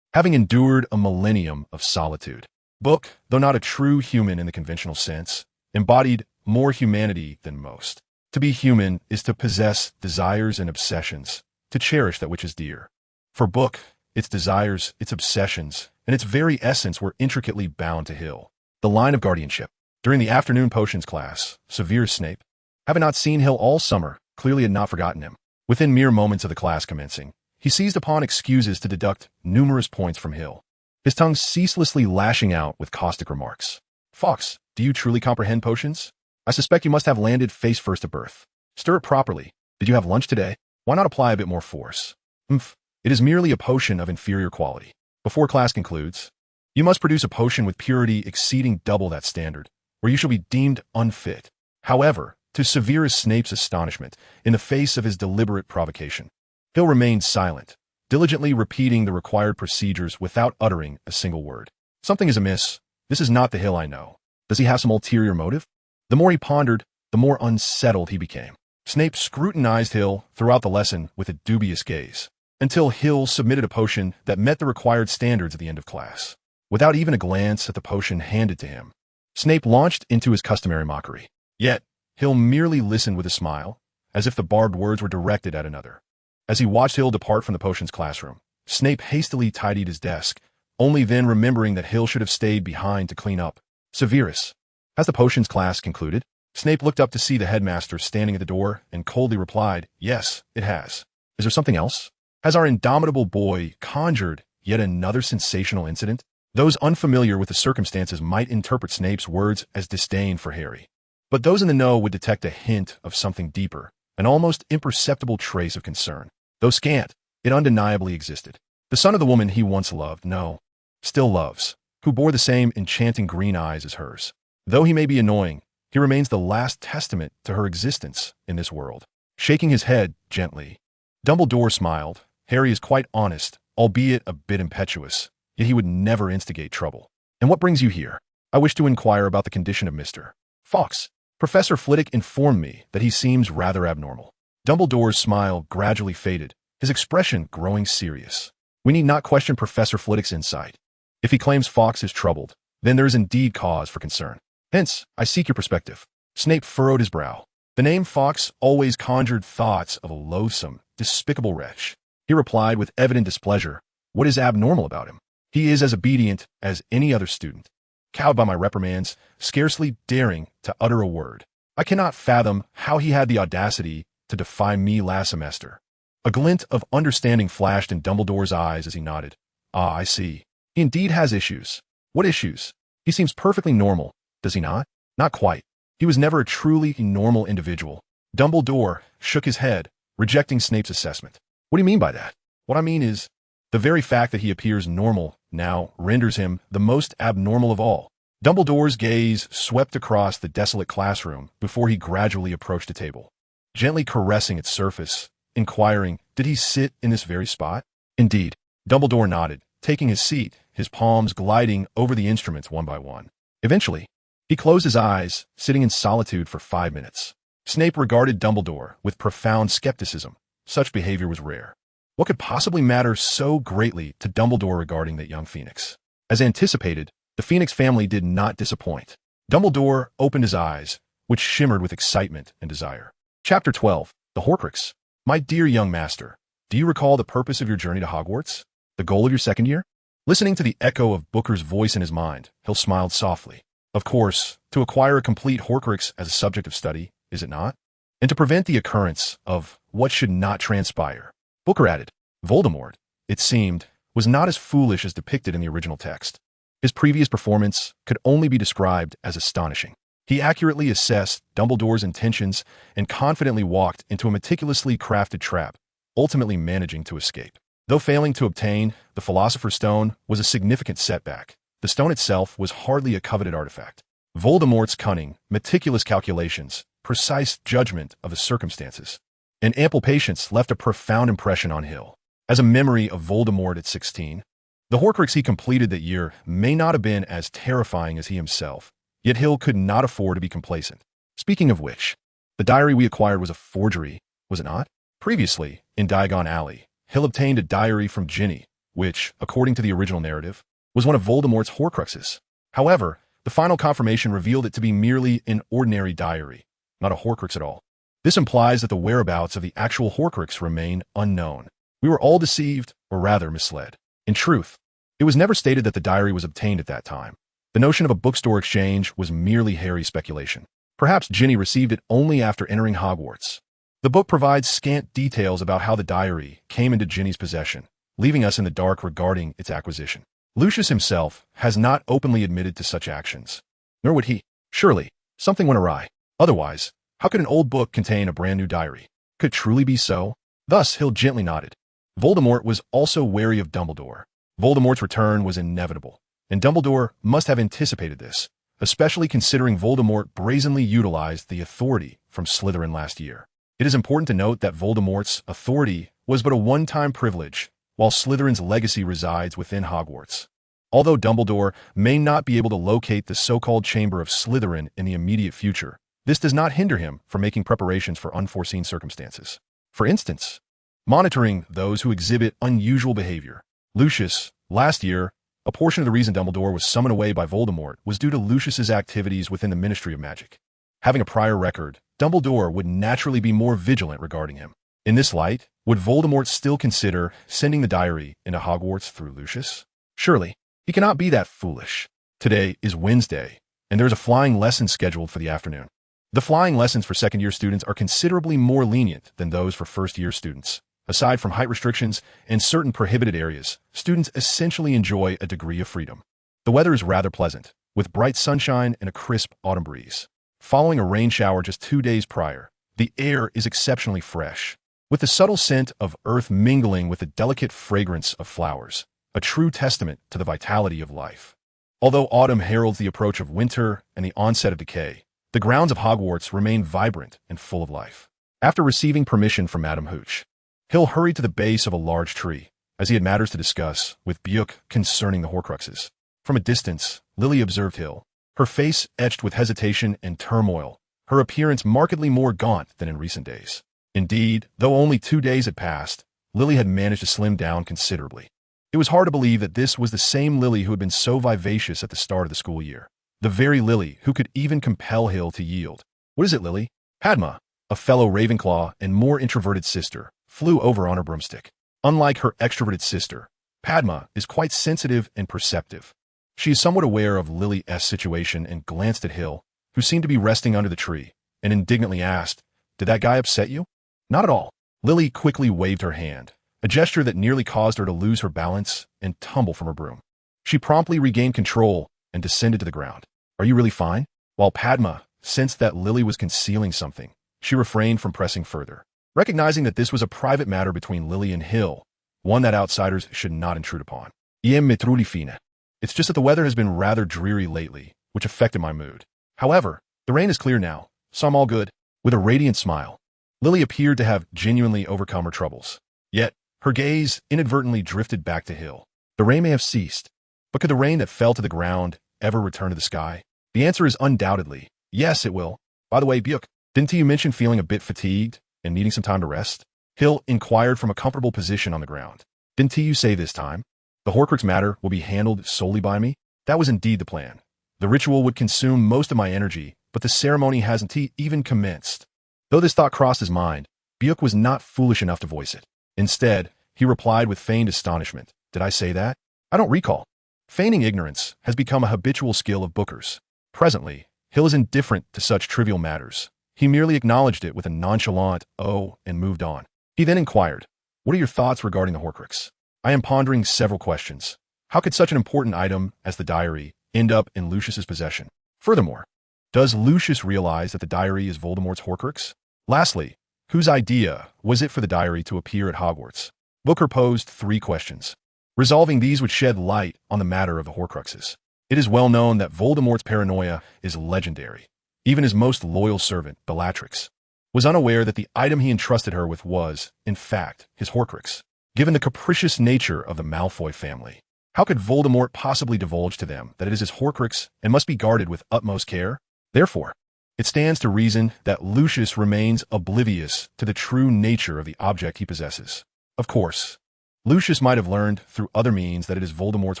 Having endured a millennium of solitude, Book, though not a true human in the conventional sense, embodied more humanity than most. To be human is to possess desires and obsessions, to cherish that which is dear. For Book, its desires, its obsessions, and its very essence were intricately bound to Hill. The line of guardianship. During the afternoon potions class, Severus Snape, having not seen Hill all summer, clearly had not forgotten him. Within mere moments of the class commencing, he seized upon excuses to deduct numerous points from Hill, his tongue ceaselessly lashing out with caustic remarks. "Fox, do you truly comprehend potions? I suspect you must have landed face first at birth. Stir it properly. Did you have lunch today? Why not apply a bit more force? It is merely a potion of inferior quality. Before class concludes, you must produce a potion with purity exceeding double that standard, or you shall be deemed unfit." However, to Severus Snape's astonishment, in the face of his deliberate provocation, Hill remained silent, diligently repeating the required procedures without uttering a single word. Something is amiss. This is not the Hill I know. Does he have some ulterior motive? The more he pondered, the more unsettled he became. Snape scrutinized Hill throughout the lesson with a dubious gaze, until Hill submitted a potion that met the required standards at the end of class. Without even a glance at the potion handed to him, Snape launched into his customary mockery. Yet, Hill merely listened with a smile, as if the barbed words were directed at another. As he watched Hill depart from the potions classroom, Snape hastily tidied his desk, only then remembering that Hill should have stayed behind to clean up. Severus. Has the potions class concluded? Snape looked up to see the headmaster standing at the door and coldly replied, yes, it has. Is there something else? Has our indomitable boy conjured yet another sensational incident? Those unfamiliar with the circumstances might interpret Snape's words as disdain for Harry. But those in the know would detect a hint of something deeper, an almost imperceptible trace of concern. Though scant, it undeniably existed. The son of the woman he once loved, no, still loves, who bore the same enchanting green eyes as hers. Though he may be annoying, he remains the last testament to her existence in this world. Shaking his head gently, Dumbledore smiled. Harry is quite honest, albeit a bit impetuous, yet he would never instigate trouble. And what brings you here? I wish to inquire about the condition of Mr. Fawkes. Professor Flitwick informed me that he seems rather abnormal. Dumbledore's smile gradually faded, his expression growing serious. We need not question Professor Flitwick's insight. If he claims Fawkes is troubled, then there is indeed cause for concern. Hence, I seek your perspective. Snape furrowed his brow. The name Fawkes always conjured thoughts of a loathsome, despicable wretch. He replied with evident displeasure, what is abnormal about him? He is as obedient as any other student. Cowed by my reprimands, scarcely daring to utter a word. I cannot fathom how he had the audacity to defy me last semester. A glint of understanding flashed in Dumbledore's eyes as he nodded. Ah, I see. He indeed has issues. What issues? He seems perfectly normal, does he not? Not quite. He was never a truly normal individual. Dumbledore shook his head, rejecting Snape's assessment. What do you mean by that? What I mean is, the very fact that he appears normal now renders him the most abnormal of all. Dumbledore's gaze swept across the desolate classroom before he gradually approached a table, gently caressing its surface, inquiring, did he sit in this very spot? Indeed. Dumbledore nodded, taking his seat, his palms gliding over the instruments one by one. Eventually, he closed his eyes, sitting in solitude for 5 minutes. Snape regarded Dumbledore with profound skepticism. Such behavior was rare. What could possibly matter so greatly to Dumbledore regarding that young phoenix? As anticipated, the Phoenix family did not disappoint. Dumbledore opened his eyes, which shimmered with excitement and desire. Chapter 12. The Horcrux. My dear young master, do you recall the purpose of your journey to Hogwarts? The goal of your second year? Listening to the echo of Booker's voice in his mind, Hill smiled softly. Of course, to acquire a complete Horcrux as a subject of study, is it not? And to prevent the occurrence of what should not transpire. Booker added, Voldemort, it seemed, was not as foolish as depicted in the original text. His previous performance could only be described as astonishing. He accurately assessed Dumbledore's intentions and confidently walked into a meticulously crafted trap, ultimately managing to escape. Though failing to obtain the Philosopher's Stone was a significant setback, the stone itself was hardly a coveted artifact. Voldemort's cunning, meticulous calculations, precise judgment of the circumstances, and ample patience left a profound impression on Hill. As a memory of Voldemort at 16, the Horcrux he completed that year may not have been as terrifying as he himself, yet Hill could not afford to be complacent. Speaking of which, the diary we acquired was a forgery, was it not? Previously, in Diagon Alley, Hill obtained a diary from Ginny, which, according to the original narrative, was one of Voldemort's Horcruxes. However, the final confirmation revealed it to be merely an ordinary diary, not a Horcrux at all. This implies that the whereabouts of the actual Horcrux remain unknown. We were all deceived, or rather misled. In truth, it was never stated that the diary was obtained at that time. The notion of a bookstore exchange was merely Harry's speculation. Perhaps Ginny received it only after entering Hogwarts. The book provides scant details about how the diary came into Ginny's possession, leaving us in the dark regarding its acquisition. Lucius himself has not openly admitted to such actions. Nor would he. Surely, something went awry. Otherwise, how could an old book contain a brand new diary? Could it truly be so? Thus, Hill gently nodded. Voldemort was also wary of Dumbledore. Voldemort's return was inevitable, and Dumbledore must have anticipated this, especially considering Voldemort brazenly utilized the authority from Slytherin last year. It is important to note that Voldemort's authority was but a one-time privilege, while Slytherin's legacy resides within Hogwarts. Although Dumbledore may not be able to locate the so-called Chamber of Slytherin in the immediate future, this does not hinder him from making preparations for unforeseen circumstances. For instance, monitoring those who exhibit unusual behavior. Lucius, last year, a portion of the reason Dumbledore was summoned away by Voldemort was due to Lucius's activities within the Ministry of Magic. Having a prior record, Dumbledore would naturally be more vigilant regarding him. In this light, would Voldemort still consider sending the diary into Hogwarts through Lucius? Surely, he cannot be that foolish. Today is Wednesday, and there is a flying lesson scheduled for the afternoon. The flying lessons for second-year students are considerably more lenient than those for first-year students. Aside from height restrictions and certain prohibited areas, students essentially enjoy a degree of freedom. The weather is rather pleasant, with bright sunshine and a crisp autumn breeze. Following a rain shower just 2 days prior, the air is exceptionally fresh, with the subtle scent of earth mingling with the delicate fragrance of flowers, a true testament to the vitality of life. Although autumn heralds the approach of winter and the onset of decay, the grounds of Hogwarts remain vibrant and full of life. After receiving permission from Madame Hooch, Hill hurried to the base of a large tree, as he had matters to discuss with Buick concerning the Horcruxes. From a distance, Lily observed Hill, her face etched with hesitation and turmoil, her appearance markedly more gaunt than in recent days. Indeed, though only 2 days had passed, Lily had managed to slim down considerably. It was hard to believe that this was the same Lily who had been so vivacious at the start of the school year. The very Lily who could even compel Hill to yield. "What is it, Lily?" Padma, a fellow Ravenclaw and more introverted sister, flew over on her broomstick. Unlike her extroverted sister, Padma is quite sensitive and perceptive. She is somewhat aware of Lily's situation and glanced at Hill, who seemed to be resting under the tree, and indignantly asked, "Did that guy upset you?" "Not at all." Lily quickly waved her hand, a gesture that nearly caused her to lose her balance and tumble from her broom. She promptly regained control and descended to the ground. "Are you really fine?" While Padma sensed that Lily was concealing something, she refrained from pressing further, recognizing that this was a private matter between Lily and Hill, one that outsiders should not intrude upon. "Iem me truly fine. It's just that the weather has been rather dreary lately, which affected my mood. However, the rain is clear now, so I'm all good." With a radiant smile, Lily appeared to have genuinely overcome her troubles. Yet, her gaze inadvertently drifted back to Hill. The rain may have ceased, but could the rain that fell to the ground ever return to the sky? The answer is undoubtedly, yes, it will. By the way, Buick, didn't you mention feeling a bit fatigued and needing some time to rest? Hill inquired from a comfortable position on the ground. "Didn't you say this time? The Horcrux matter will be handled solely by me?" That was indeed the plan. The ritual would consume most of my energy, but the ceremony hasn't even commenced. Though this thought crossed his mind, Buick was not foolish enough to voice it. Instead, he replied with feigned astonishment, "Did I say that? I don't recall." Feigning ignorance has become a habitual skill of bookers. Presently, Hill is indifferent to such trivial matters. He merely acknowledged it with a nonchalant "oh" and moved on. He then inquired, "What are your thoughts regarding the Horcrux?" "I am pondering several questions. How could such an important item as the diary end up in Lucius's possession? Furthermore, does Lucius realize that the diary is Voldemort's Horcrux? Lastly, whose idea was it for the diary to appear at Hogwarts?" Booker posed 3 questions. Resolving these would shed light on the matter of the Horcruxes. It is well known that Voldemort's paranoia is legendary. Even his most loyal servant, Bellatrix, was unaware that the item he entrusted her with was, in fact, his Horcrux. Given the capricious nature of the Malfoy family, how could Voldemort possibly divulge to them that it is his Horcrux and must be guarded with utmost care? Therefore, it stands to reason that Lucius remains oblivious to the true nature of the object he possesses. Of course, Lucius might have learned through other means that it is Voldemort's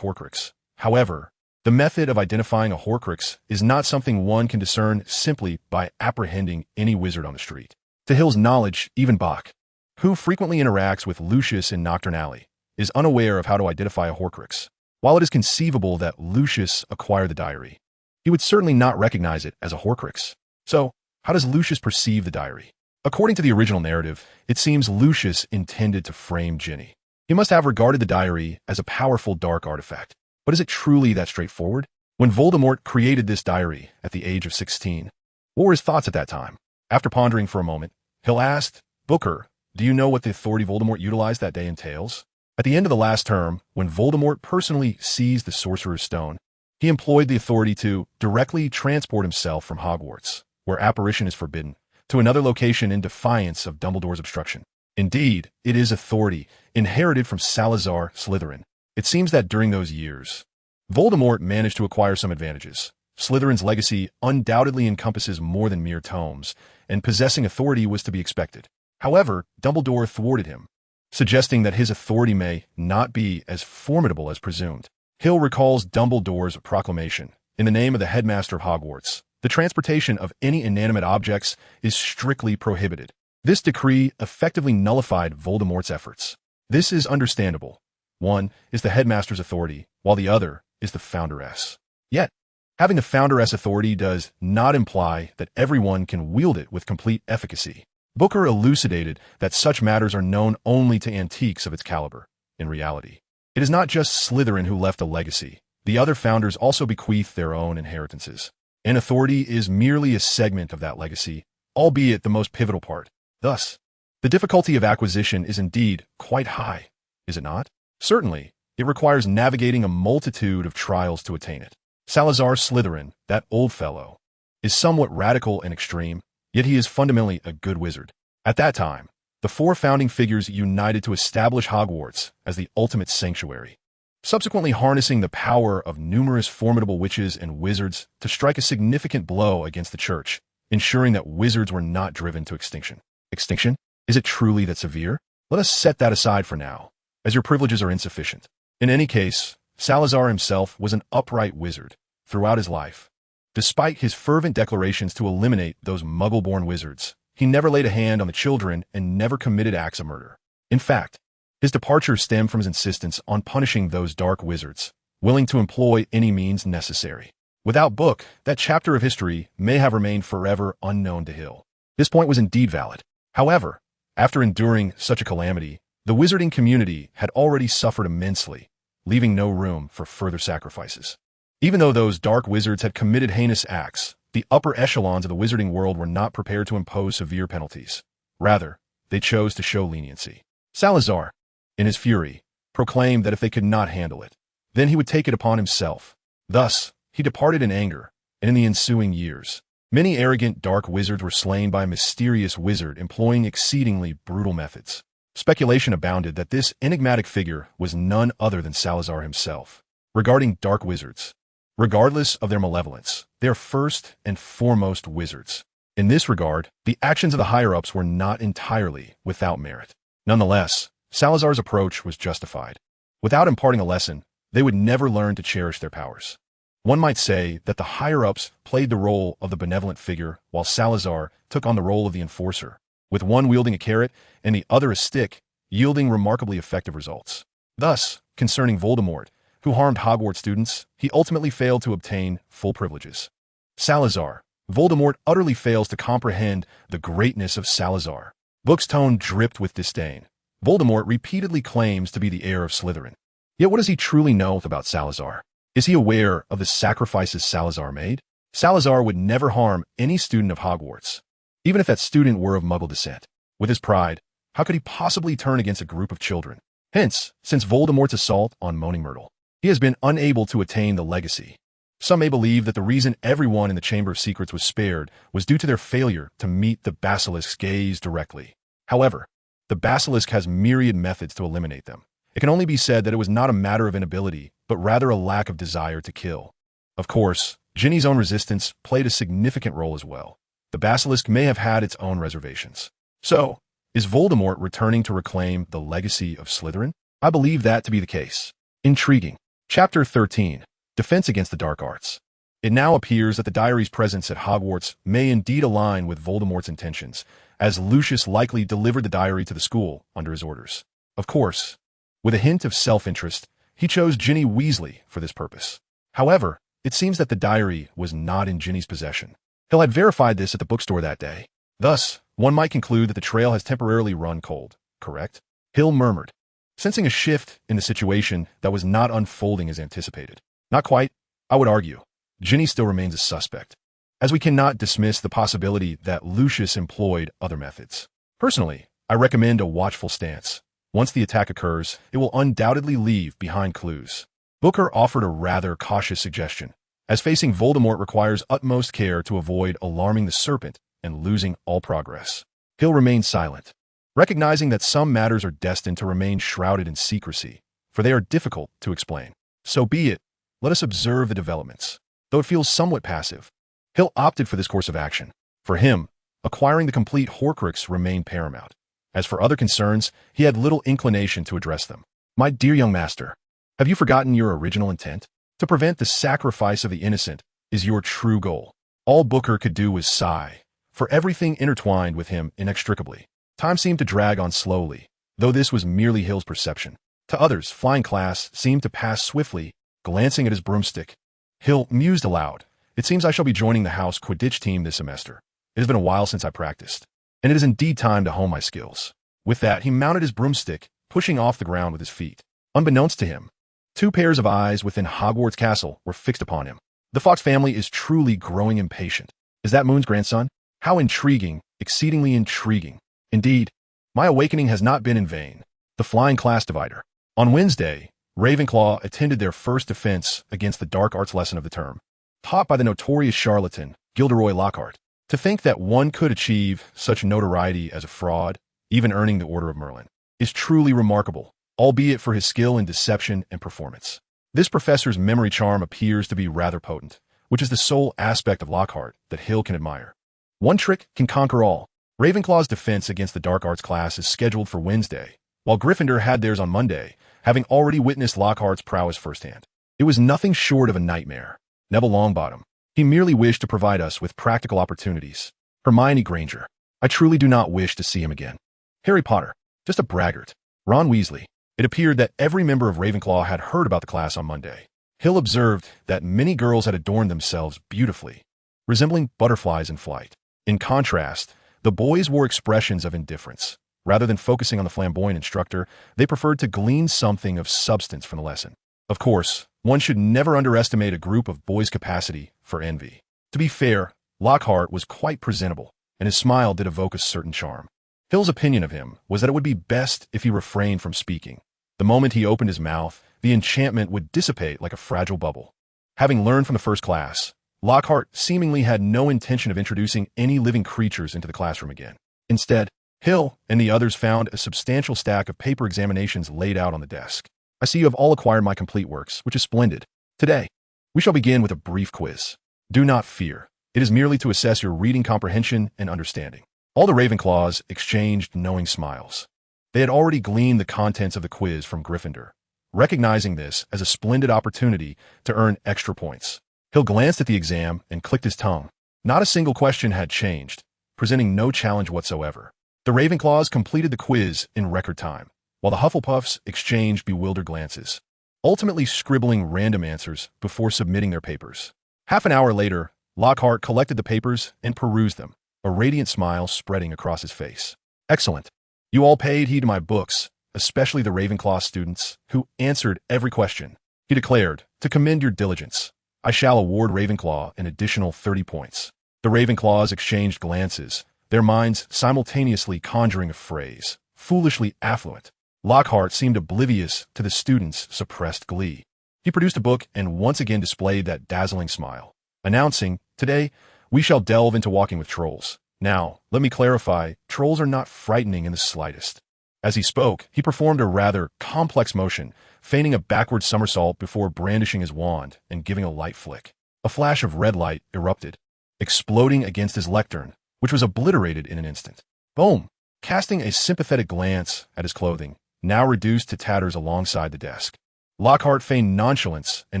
Horcrux. However, the method of identifying a Horcrux is not something one can discern simply by apprehending any wizard on the street. To Hill's knowledge, even Bach, who frequently interacts with Lucius in Nocturne Alley, is unaware of how to identify a Horcrux. While it is conceivable that Lucius acquired the diary, he would certainly not recognize it as a Horcrux. So, how does Lucius perceive the diary? According to the original narrative, it seems Lucius intended to frame Ginny. He must have regarded the diary as a powerful dark artifact. But is it truly that straightforward? When Voldemort created this diary at the age of 16, what were his thoughts at that time? After pondering for a moment, Hill asked, "Booker, do you know what the authority Voldemort utilized that day entails?" At the end of the last term, when Voldemort personally seized the Sorcerer's Stone, he employed the authority to directly transport himself from Hogwarts, where apparition is forbidden, to another location in defiance of Dumbledore's obstruction. Indeed, it is authority inherited from Salazar Slytherin. It seems that during those years, Voldemort managed to acquire some advantages. Slytherin's legacy undoubtedly encompasses more than mere tomes, and possessing authority was to be expected. However, Dumbledore thwarted him, suggesting that his authority may not be as formidable as presumed. Hill recalls Dumbledore's proclamation, in the name of the headmaster of Hogwarts, The transportation of any inanimate objects is strictly prohibited. This decree effectively nullified Voldemort's efforts. This is understandable. One is the headmaster's authority, while the other is the founderess. Yet, having the founderess authority does not imply that everyone can wield it with complete efficacy. Booker elucidated that such matters are known only to antiques of its caliber. In reality, it is not just Slytherin who left a legacy. The other founders also bequeathed their own inheritances. And authority is merely a segment of that legacy, albeit the most pivotal part. Thus, the difficulty of acquisition is indeed quite high, is it not? Certainly, it requires navigating a multitude of trials to attain it. Salazar Slytherin, that old fellow, is somewhat radical and extreme, yet he is fundamentally a good wizard. At that time, the four founding figures united to establish Hogwarts as the ultimate sanctuary, subsequently harnessing the power of numerous formidable witches and wizards to strike a significant blow against the church, ensuring that wizards were not driven to extinction. Extinction? Is it truly that severe? Let us set that aside for now, as your privileges are insufficient. In any case, Salazar himself was an upright wizard throughout his life. Despite his fervent declarations to eliminate those muggle-born wizards, he never laid a hand on the children and never committed acts of murder. In fact, his departure stemmed from his insistence on punishing those dark wizards, willing to employ any means necessary. Without Book, that chapter of history may have remained forever unknown to Hill. This point was indeed valid. However, after enduring such a calamity, the wizarding community had already suffered immensely, leaving no room for further sacrifices. Even though those dark wizards had committed heinous acts, the upper echelons of the wizarding world were not prepared to impose severe penalties. Rather, they chose to show leniency. Salazar, in his fury, proclaimed that if they could not handle it, then he would take it upon himself. Thus, he departed in anger, and in the ensuing years, many arrogant dark wizards were slain by a mysterious wizard employing exceedingly brutal methods. Speculation abounded that this enigmatic figure was none other than Salazar himself. Regarding dark wizards, regardless of their malevolence, they are first and foremost wizards. In this regard, the actions of the higher-ups were not entirely without merit. Nonetheless, Salazar's approach was justified. Without imparting a lesson, they would never learn to cherish their powers. One might say that the higher-ups played the role of the benevolent figure, while Salazar took on the role of the enforcer, with one wielding a carrot and the other a stick, yielding remarkably effective results. Thus, concerning Voldemort, who harmed Hogwarts students, he ultimately failed to obtain full privileges. Salazar, Voldemort utterly fails to comprehend the greatness of Salazar. Book's tone dripped with disdain. Voldemort repeatedly claims to be the heir of Slytherin. Yet what does he truly know about Salazar? Is he aware of the sacrifices Salazar made? Salazar would never harm any student of Hogwarts, even if that student were of Muggle descent. With his pride, how could he possibly turn against a group of children? Hence, since Voldemort's assault on Moaning Myrtle, he has been unable to attain the legacy. Some may believe that the reason everyone in the Chamber of Secrets was spared was due to their failure to meet the basilisk's gaze directly. However, the basilisk has myriad methods to eliminate them. It can only be said that it was not a matter of inability, but rather a lack of desire to kill. Of course, Ginny's own resistance played a significant role as well. The basilisk may have had its own reservations. So, is Voldemort returning to reclaim the legacy of Slytherin? I believe that to be the case. Intriguing. Chapter 13. Defense Against the Dark Arts. It now appears that the diary's presence at Hogwarts may indeed align with Voldemort's intentions, as Lucius likely delivered the diary to the school under his orders. Of course, with a hint of self-interest, he chose Ginny Weasley for this purpose. However, it seems that the diary was not in Ginny's possession. Hill had verified this at the bookstore that day. Thus, one might conclude that the trail has temporarily run cold, correct? Hill murmured, sensing a shift in the situation that was not unfolding as anticipated. Not quite, I would argue. Ginny still remains a suspect, as we cannot dismiss the possibility that Lucius employed other methods. Personally, I recommend a watchful stance. Once the attack occurs, it will undoubtedly leave behind clues. Booker offered a rather cautious suggestion, as facing Voldemort requires utmost care to avoid alarming the serpent and losing all progress. Hill remained silent, recognizing that some matters are destined to remain shrouded in secrecy, for they are difficult to explain. So be it, let us observe the developments. Though it feels somewhat passive, Hill opted for this course of action. For him, acquiring the complete Horcrux remained paramount. As for other concerns, he had little inclination to address them. My dear young master, have you forgotten your original intent? To prevent the sacrifice of the innocent is your true goal. All Booker could do was sigh, for everything intertwined with him inextricably. Time seemed to drag on slowly, though this was merely Hill's perception. To others, flying class seemed to pass swiftly, glancing at his broomstick. Hill mused aloud. It seems I shall be joining the house Quidditch team this semester. It has been a while since I practiced, and it is indeed time to hone my skills. With that, he mounted his broomstick, pushing off the ground with his feet. Unbeknownst to him, 2 pairs of eyes within Hogwarts Castle were fixed upon him. The Fox family is truly growing impatient. Is that Moon's grandson? How intriguing, exceedingly intriguing. Indeed, my awakening has not been in vain. The flying class divider. On Wednesday, Ravenclaw attended their first defense against the dark arts lesson of the term, taught by the notorious charlatan, Gilderoy Lockhart. To think that one could achieve such notoriety as a fraud, even earning the Order of Merlin, is truly remarkable, albeit for his skill in deception and performance. This professor's memory charm appears to be rather potent, which is the sole aspect of Lockhart that Hill can admire. One trick can conquer all. Ravenclaw's defense against the dark arts class is scheduled for Wednesday, while Gryffindor had theirs on Monday, having already witnessed Lockhart's prowess firsthand. It was nothing short of a nightmare. Neville Longbottom. He merely wished to provide us with practical opportunities. Hermione Granger. I truly do not wish to see him again. Harry Potter. Just a braggart. Ron Weasley. It appeared that every member of Ravenclaw had heard about the class on Monday. Hill observed that many girls had adorned themselves beautifully, resembling butterflies in flight. In contrast, the boys wore expressions of indifference. Rather than focusing on the flamboyant instructor, they preferred to glean something of substance from the lesson. Of course, one should never underestimate a group of boys' capacity for envy. To be fair, Lockhart was quite presentable, and his smile did evoke a certain charm. Hill's opinion of him was that it would be best if he refrained from speaking. The moment he opened his mouth, the enchantment would dissipate like a fragile bubble. Having learned from the first class, Lockhart seemingly had no intention of introducing any living creatures into the classroom again. Instead, Hill and the others found a substantial stack of paper examinations laid out on the desk. I see you have all acquired my complete works, which is splendid. Today, we shall begin with a brief quiz. Do not fear. It is merely to assess your reading comprehension and understanding. All the Ravenclaws exchanged knowing smiles. They had already gleaned the contents of the quiz from Gryffindor, recognizing this as a splendid opportunity to earn extra points. Hill glanced at the exam and clicked his tongue. Not a single question had changed, presenting no challenge whatsoever. The Ravenclaws completed the quiz in record time, while the Hufflepuffs exchanged bewildered glances, ultimately scribbling random answers before submitting their papers. Half an hour later, Lockhart collected the papers and perused them, a radiant smile spreading across his face. Excellent. You all paid heed to my books, especially the Ravenclaw students, who answered every question. He declared, to commend your diligence, I shall award Ravenclaw an additional 30 points. The Ravenclaws exchanged glances, their minds simultaneously conjuring a phrase, foolishly affluent. Lockhart seemed oblivious to the students' suppressed glee. He produced a book and once again displayed that dazzling smile, announcing, today, we shall delve into walking with trolls. Now, let me clarify, trolls are not frightening in the slightest. As he spoke, he performed a rather complex motion, feigning a backward somersault before brandishing his wand and giving a light flick. A flash of red light erupted, exploding against his lectern, which was obliterated in an instant. Boom! Casting a sympathetic glance at his clothing, now reduced to tatters alongside the desk, Lockhart feigned nonchalance and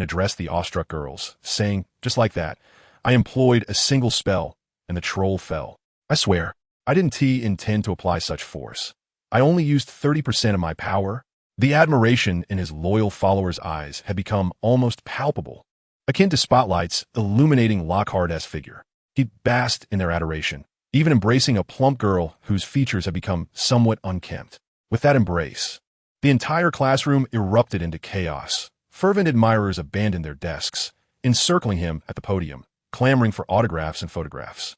addressed the awestruck girls, saying, just like that, I employed a single spell, and the troll fell. I swear, I didn't intend to apply such force. I only used 30% of my power. The admiration in his loyal followers' eyes had become almost palpable, akin to spotlights illuminating Lockhart's figure. He basked in their adoration, even embracing a plump girl whose features had become somewhat unkempt. With that embrace, the entire classroom erupted into chaos. Fervent admirers abandoned their desks, encircling him at the podium, clamoring for autographs and photographs.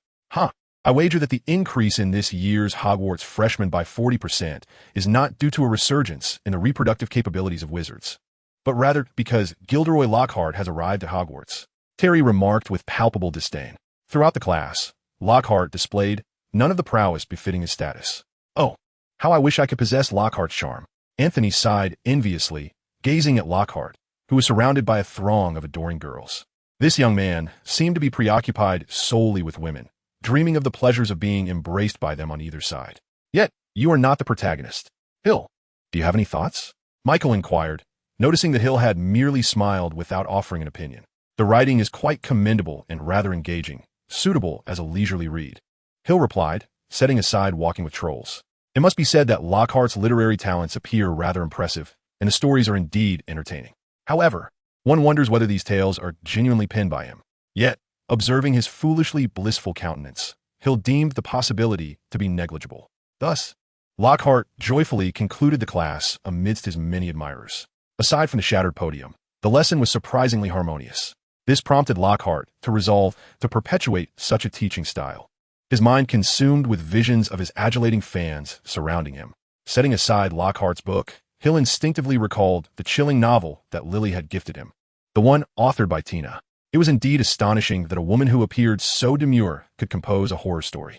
I wager that the increase in this year's Hogwarts freshmen by 40% is not due to a resurgence in the reproductive capabilities of wizards, but rather because Gilderoy Lockhart has arrived at Hogwarts. Terry remarked with palpable disdain. Throughout the class, Lockhart displayed none of the prowess befitting his status. Oh, how I wish I could possess Lockhart's charm. Anthony sighed enviously, gazing at Lockhart, who was surrounded by a throng of adoring girls. This young man seemed to be preoccupied solely with women, dreaming of the pleasures of being embraced by them on either side. Yet, you are not the protagonist. Hill, do you have any thoughts? Michael inquired, noticing that Hill had merely smiled without offering an opinion. The writing is quite commendable and rather engaging, suitable as a leisurely read. Hill replied, setting aside Walking with Trolls. It must be said that Lockhart's literary talents appear rather impressive, and the stories are indeed entertaining. However, one wonders whether these tales are genuinely penned by him. Yet, observing his foolishly blissful countenance, Hill deemed the possibility to be negligible. Thus, Lockhart joyfully concluded the class amidst his many admirers. Aside from the shattered podium, the lesson was surprisingly harmonious. This prompted Lockhart to resolve to perpetuate such a teaching style. His mind consumed with visions of his adulating fans surrounding him. Setting aside Lockhart's book, Hill instinctively recalled the chilling novel that Lily had gifted him, the one authored by Tina. It was indeed astonishing that a woman who appeared so demure could compose a horror story.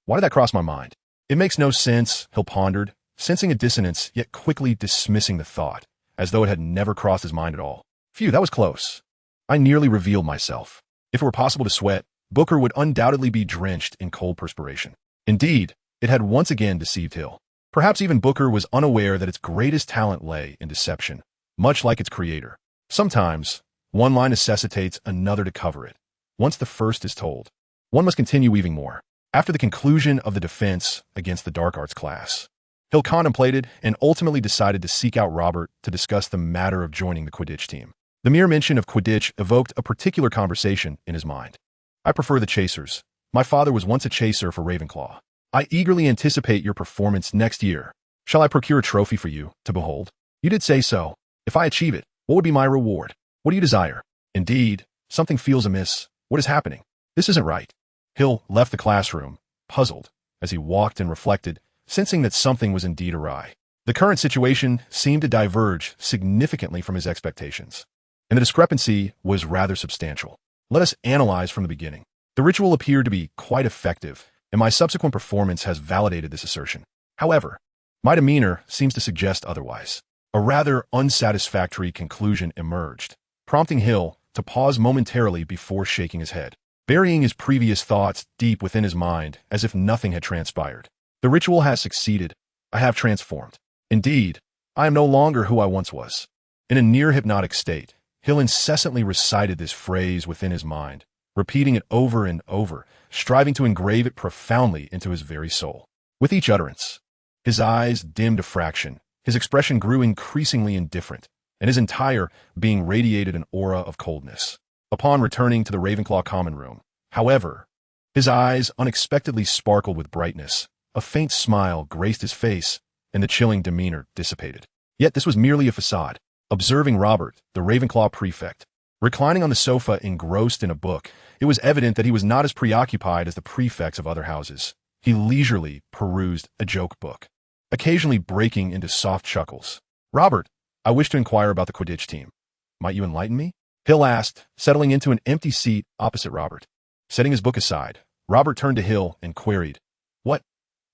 Why did that cross my mind? It makes no sense, Hill pondered, sensing a dissonance yet quickly dismissing the thought, as though it had never crossed his mind at all. Phew, that was close. I nearly revealed myself. If it were possible to sweat, Booker would undoubtedly be drenched in cold perspiration. Indeed, it had once again deceived Hill. Perhaps even Booker was unaware that its greatest talent lay in deception, much like its creator. Sometimes, one line necessitates another to cover it. Once the first is told, one must continue weaving more. After the conclusion of the defense against the dark arts class, Hill contemplated and ultimately decided to seek out Robert to discuss the matter of joining the Quidditch team. The mere mention of Quidditch evoked a particular conversation in his mind. I prefer the chasers. My father was once a chaser for Ravenclaw. I eagerly anticipate your performance next year. Shall I procure a trophy for you to behold? You did say so. If I achieve it, what would be my reward? What do you desire? Indeed, something feels amiss. What is happening? This isn't right. Hill left the classroom, puzzled, as he walked and reflected, sensing that something was indeed awry. The current situation seemed to diverge significantly from his expectations, and the discrepancy was rather substantial. Let us analyze from the beginning. The ritual appeared to be quite effective, and my subsequent performance has validated this assertion. However, my demeanor seems to suggest otherwise. A rather unsatisfactory conclusion emerged, prompting Hill to pause momentarily before shaking his head, burying his previous thoughts deep within his mind as if nothing had transpired. The ritual has succeeded. I have transformed. Indeed, I am no longer who I once was. In a near-hypnotic state, Hill incessantly recited this phrase within his mind, repeating it over and over, striving to engrave it profoundly into his very soul. With each utterance, his eyes dimmed a fraction, his expression grew increasingly indifferent, and his entire being radiated an aura of coldness. Upon returning to the Ravenclaw common room, however, his eyes unexpectedly sparkled with brightness, a faint smile graced his face, and the chilling demeanor dissipated. Yet this was merely a facade. Observing Robert, the Ravenclaw prefect, reclining on the sofa engrossed in a book, it was evident that he was not as preoccupied as the prefects of other houses. He leisurely perused a joke book, occasionally breaking into soft chuckles. Robert, I wish to inquire about the Quidditch team. Might you enlighten me? Hill asked, settling into an empty seat opposite Robert. Setting his book aside, Robert turned to Hill and queried, What?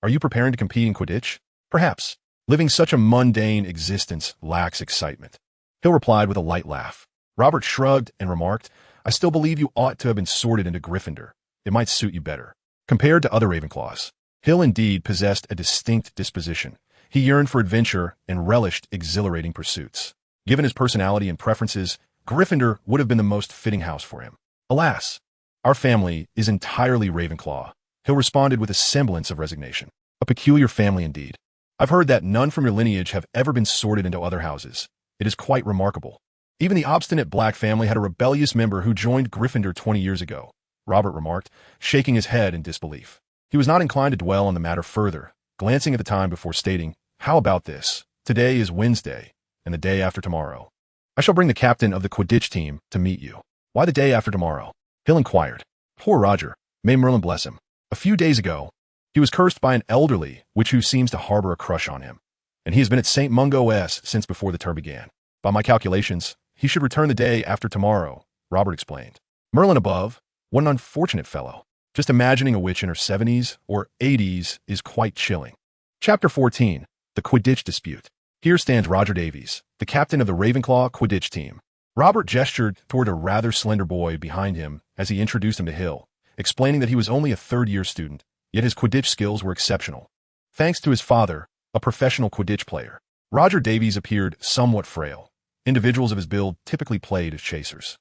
Are you preparing to compete in Quidditch? Perhaps. Living such a mundane existence lacks excitement. Hill replied with a light laugh. Robert shrugged and remarked, I still believe you ought to have been sorted into Gryffindor. It might suit you better. Compared to other Ravenclaws, Hill indeed possessed a distinct disposition. He yearned for adventure and relished exhilarating pursuits. Given his personality and preferences, Gryffindor would have been the most fitting house for him. Alas, our family is entirely Ravenclaw. Hill responded with a semblance of resignation. A peculiar family indeed. I've heard that none from your lineage have ever been sorted into other houses. It is quite remarkable. Even the obstinate Black family had a rebellious member who joined Gryffindor 20 years ago, Robert remarked, shaking his head in disbelief. He was not inclined to dwell on the matter further, glancing at the time before stating, How about this? Today is Wednesday, and the day after tomorrow. I shall bring the captain of the Quidditch team to meet you. Why the day after tomorrow? Hill inquired. Poor Roger, may Merlin bless him. A few days ago, he was cursed by an elderly witch who seems to harbor a crush on him, and he has been at St. Mungo S since before the term began. By my calculations, he should return the day after tomorrow, Robert explained. Merlin above, what an unfortunate fellow. Just imagining a witch in her 70s or 80s is quite chilling. Chapter 14, The Quidditch Dispute. Here stands Roger Davies, the captain of the Ravenclaw Quidditch team. Robert gestured toward a rather slender boy behind him as he introduced him to Hill, explaining that he was only a third-year student, yet his Quidditch skills were exceptional. Thanks to his father, a professional Quidditch player, Roger Davies appeared somewhat frail. Individuals of his build typically played as chasers.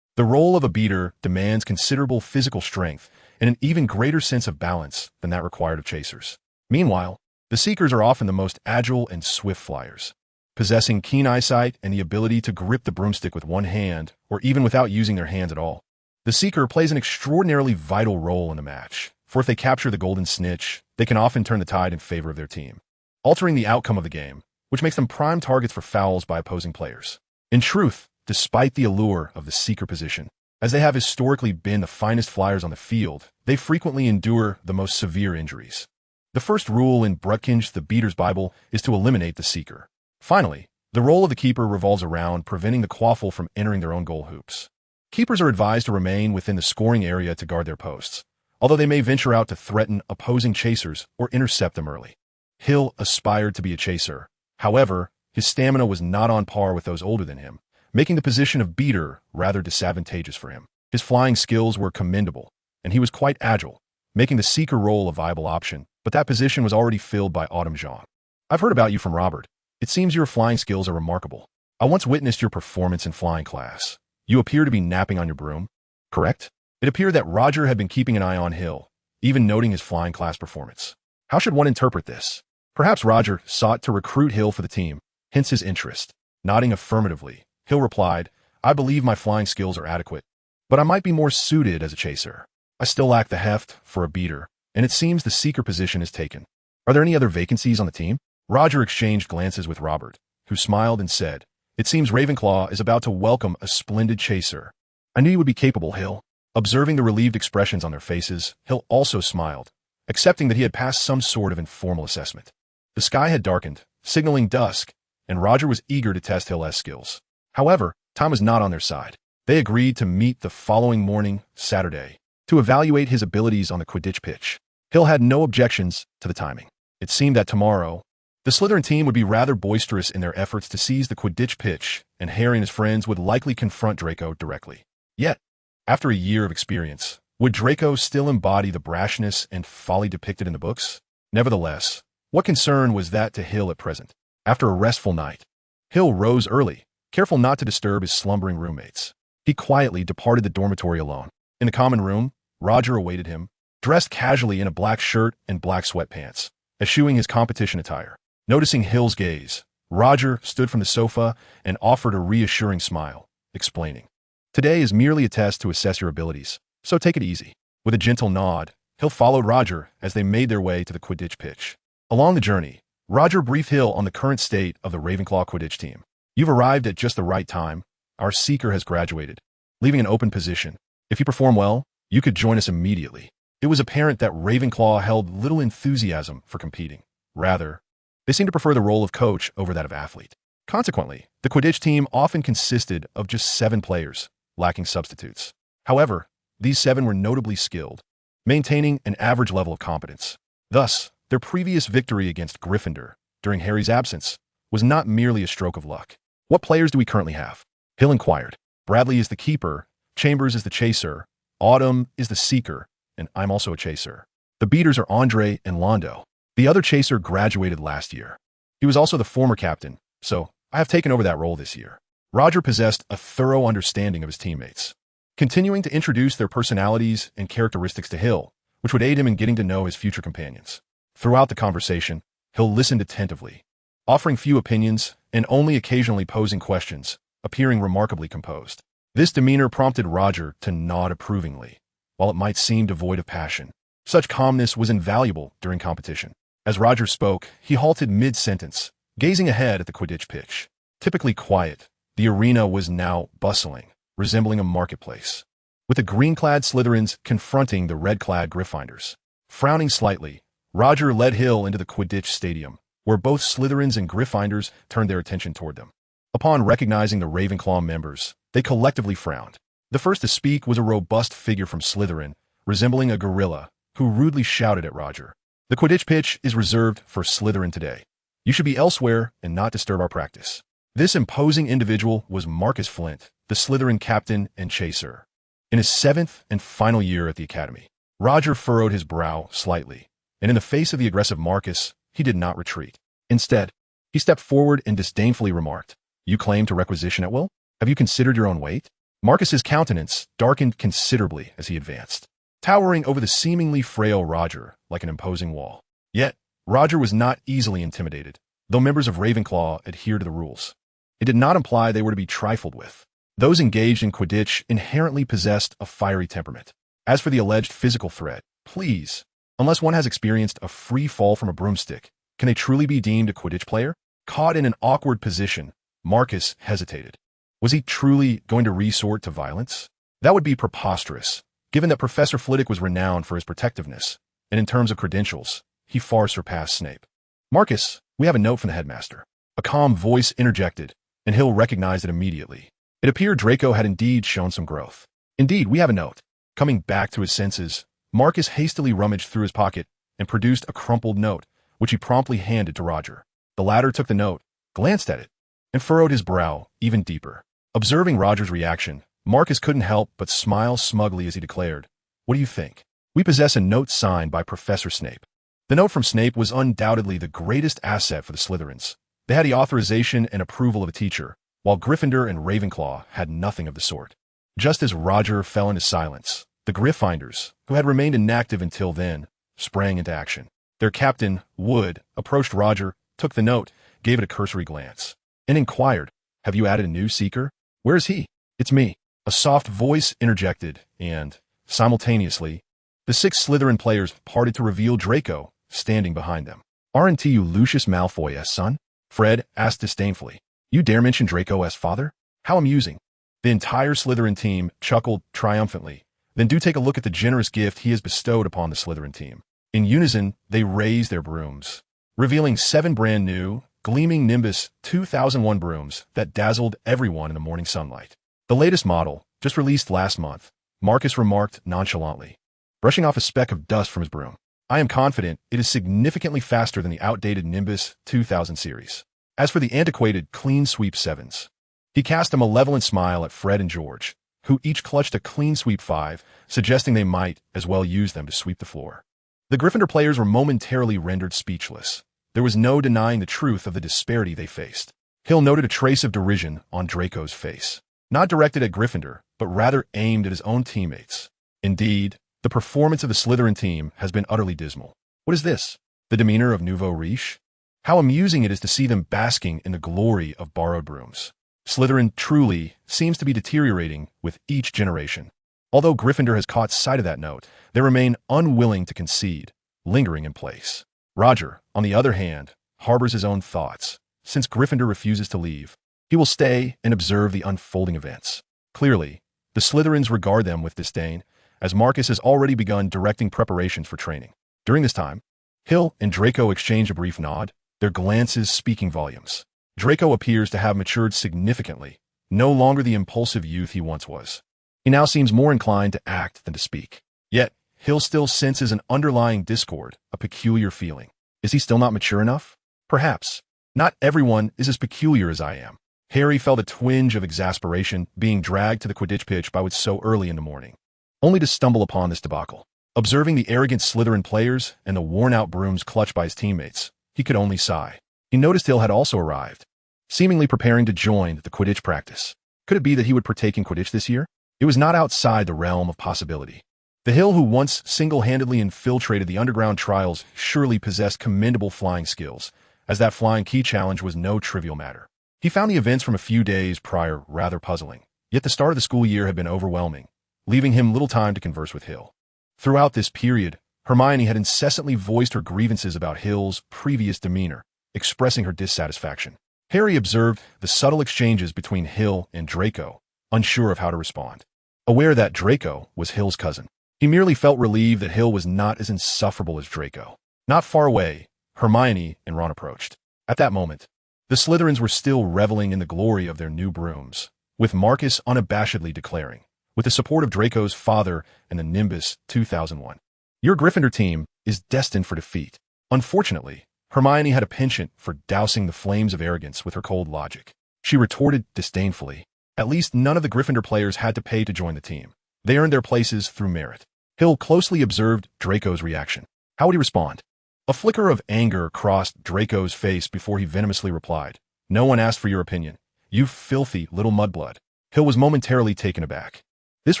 The role of a beater demands considerable physical strength and an even greater sense of balance than that required of chasers. Meanwhile, the seekers are often the most agile and swift flyers, possessing keen eyesight and the ability to grip the broomstick with one hand or even without using their hands at all. The seeker plays an extraordinarily vital role in a match, for if they capture the golden snitch, they can often turn the tide in favor of their team, altering the outcome of the game, which makes them prime targets for fouls by opposing players. In truth, despite the allure of the seeker position, as they have historically been the finest flyers on the field, they frequently endure the most severe injuries. The first rule in Brutkin's The Beater's Bible is to eliminate the seeker. Finally, the role of the keeper revolves around preventing the quaffle from entering their own goal hoops. Keepers are advised to remain within the scoring area to guard their posts, although they may venture out to threaten opposing chasers or intercept them early. Hill aspired to be a chaser. However, his stamina was not on par with those older than him, making the position of beater rather disadvantageous for him. His flying skills were commendable, and he was quite agile, making the seeker role a viable option, but that position was already filled by Autumn Jean. I've heard about you from Robert. It seems your flying skills are remarkable. I once witnessed your performance in flying class. You appear to be napping on your broom, correct? It appeared that Roger had been keeping an eye on Hill, even noting his flying class performance. How should one interpret this? Perhaps Roger sought to recruit Hill for the team, hence his interest. Nodding affirmatively, Hill replied, I believe my flying skills are adequate, but I might be more suited as a chaser. I still lack the heft for a beater, and it seems the seeker position is taken. Are there any other vacancies on the team? Roger exchanged glances with Robert, who smiled and said, It seems Ravenclaw is about to welcome a splendid chaser. I knew you would be capable, Hill. Observing the relieved expressions on their faces, Hill also smiled, accepting that he had passed some sort of informal assessment. The sky had darkened, signaling dusk, and Roger was eager to test Hill's skills. However, time was not on their side. They agreed to meet the following morning, Saturday, to evaluate his abilities on the Quidditch pitch. Hill had no objections to the timing. It seemed that tomorrow, the Slytherin team would be rather boisterous in their efforts to seize the Quidditch pitch, and Harry and his friends would likely confront Draco directly. Yet, after a year of experience, would Draco still embody the brashness and folly depicted in the books? Nevertheless, what concern was that to Hill at present? After a restful night, Hill rose early, careful not to disturb his slumbering roommates. He quietly departed the dormitory alone. In the common room, Roger awaited him, dressed casually in a black shirt and black sweatpants, eschewing his competition attire. Noticing Hill's gaze, Roger stood from the sofa and offered a reassuring smile, explaining, Today is merely a test to assess your abilities, so take it easy. With a gentle nod, Hill followed Roger as they made their way to the Quidditch pitch. Along the journey, Roger briefed Hill on the current state of the Ravenclaw Quidditch team. You've arrived at just the right time. Our seeker has graduated, leaving an open position. If you perform well, you could join us immediately. It was apparent that Ravenclaw held little enthusiasm for competing. Rather, they seemed to prefer the role of coach over that of athlete. Consequently, the Quidditch team often consisted of just 7 players, lacking substitutes. However, these 7 were notably skilled, maintaining an average level of competence. Thus, their previous victory against Gryffindor, during Harry's absence, was not merely a stroke of luck. What players do we currently have? Hill inquired. Bradley is the keeper, Chambers is the chaser, Autumn is the seeker, and I'm also a chaser. The beaters are Andre and Londo. The other chaser graduated last year. He was also the former captain, so I have taken over that role this year. Roger possessed a thorough understanding of his teammates, continuing to introduce their personalities and characteristics to Hill, which would aid him in getting to know his future companions. Throughout the conversation, Hill listened attentively, offering few opinions and only occasionally posing questions, appearing remarkably composed. This demeanor prompted Roger to nod approvingly, while it might seem devoid of passion. Such calmness was invaluable during competition. As Roger spoke, he halted mid-sentence, gazing ahead at the Quidditch pitch. Typically quiet, the arena was now bustling, resembling a marketplace, with the green-clad Slytherins confronting the red-clad Gryffindors. Frowning slightly, Roger led Hill into the Quidditch stadium, where both Slytherins and Gryffindors turned their attention toward them. Upon recognizing the Ravenclaw members, they collectively frowned. The first to speak was a robust figure from Slytherin, resembling a gorilla, who rudely shouted at Roger. The Quidditch pitch is reserved for Slytherin today. You should be elsewhere and not disturb our practice. This imposing individual was Marcus Flint, the Slytherin captain and chaser. In his 7th and final year at the academy, Roger furrowed his brow slightly, and in the face of the aggressive Marcus, he did not retreat. Instead, he stepped forward and disdainfully remarked, You claim to requisition at will? Have you considered your own weight? Marcus's countenance darkened considerably as he advanced, towering over the seemingly frail Roger like an imposing wall. Yet, Roger was not easily intimidated, though members of Ravenclaw adhered to the rules. It did not imply they were to be trifled with. Those engaged in Quidditch inherently possessed a fiery temperament. As for the alleged physical threat, please, unless one has experienced a free fall from a broomstick, can they truly be deemed a Quidditch player? Caught in an awkward position, Marcus hesitated. Was he truly going to resort to violence? That would be preposterous, given that Professor Flitwick was renowned for his protectiveness, and in terms of credentials, he far surpassed Snape. Marcus, we have a note from the headmaster. A calm voice interjected, and Hill recognized it immediately. It appeared Draco had indeed shown some growth. Indeed, we have a note. Coming back to his senses, Marcus hastily rummaged through his pocket and produced a crumpled note, which he promptly handed to Roger. The latter took the note, glanced at it, and furrowed his brow even deeper. Observing Roger's reaction, Marcus couldn't help but smile smugly as he declared, "What do you think? We possess a note signed by Professor Snape." The note from Snape was undoubtedly the greatest asset for the Slytherins. They had the authorization and approval of a teacher, while Gryffindor and Ravenclaw had nothing of the sort. Just as Roger fell into silence, the Gryffindors, who had remained inactive until then, sprang into action. Their captain, Wood, approached Roger, took the note, gave it a cursory glance, and inquired, "Have you added a new seeker? Where is he?" "It's me," a soft voice interjected, and, simultaneously, the 6 Slytherin players parted to reveal Draco, standing behind them. "Aren't you Lucius Malfoy's son?" Fred asked disdainfully. "You dare mention Draco as father? How amusing." The entire Slytherin team chuckled triumphantly. "Then do take a look at the generous gift he has bestowed upon the Slytherin team." In unison, they raised their brooms, revealing 7 brand new, gleaming Nimbus 2001 brooms that dazzled everyone in the morning sunlight. The latest model, just released last month, Marcus remarked nonchalantly, brushing off a speck of dust from his broom. "I am confident it is significantly faster than the outdated Nimbus 2000 series. As for the antiquated Clean Sweep 7s, he cast a malevolent smile at Fred and George, who each clutched a Clean Sweep 5, suggesting they might as well use them to sweep the floor. The Gryffindor players were momentarily rendered speechless. There was no denying the truth of the disparity they faced. Hill noted a trace of derision on Draco's face, not directed at Gryffindor, but rather aimed at his own teammates. Indeed, the performance of the Slytherin team has been utterly dismal. What is this? The demeanor of nouveau riche? How amusing it is to see them basking in the glory of borrowed brooms. Slytherin truly seems to be deteriorating with each generation. Although Gryffindor has caught sight of that note, they remain unwilling to concede, lingering in place. Roger, on the other hand, harbors his own thoughts. Since Gryffindor refuses to leave, he will stay and observe the unfolding events. Clearly, the Slytherins regard them with disdain, as Marcus has already begun directing preparations for training. During this time, Hill and Draco exchange a brief nod, their glances speaking volumes. Draco appears to have matured significantly, no longer the impulsive youth he once was. He now seems more inclined to act than to speak. Yet, Hill still senses an underlying discord, a peculiar feeling. Is he still not mature enough? Perhaps. Not everyone is as peculiar as I am. Harry felt a twinge of exasperation being dragged to the Quidditch pitch by Wood so early in the morning, only to stumble upon this debacle. Observing the arrogant Slytherin players and the worn-out brooms clutched by his teammates, he could only sigh. He noticed Hill had also arrived, seemingly preparing to join the Quidditch practice. Could it be that he would partake in Quidditch this year? It was not outside the realm of possibility. The Hill who once single-handedly infiltrated the underground trials surely possessed commendable flying skills, as that flying key challenge was no trivial matter. He found the events from a few days prior rather puzzling, yet the start of the school year had been overwhelming, leaving him little time to converse with Hill. Throughout this period, Hermione had incessantly voiced her grievances about Hill's previous demeanor, expressing her dissatisfaction. Harry observed the subtle exchanges between Hill and Draco, unsure of how to respond. Aware that Draco was Hill's cousin, he merely felt relieved that Hill was not as insufferable as Draco. Not far away, Hermione and Ron approached. At that moment, the Slytherins were still reveling in the glory of their new brooms, with Marcus unabashedly declaring, with the support of Draco's father and the Nimbus 2001, "Your Gryffindor team is destined for defeat." Unfortunately, Hermione had a penchant for dousing the flames of arrogance with her cold logic. She retorted disdainfully, "At least none of the Gryffindor players had to pay to join the team. They earned their places through merit." Hill closely observed Draco's reaction. How would he respond? A flicker of anger crossed Draco's face before he venomously replied, "No one asked for your opinion. You filthy little mudblood." Hill was momentarily taken aback. This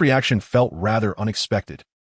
reaction felt rather unexpected,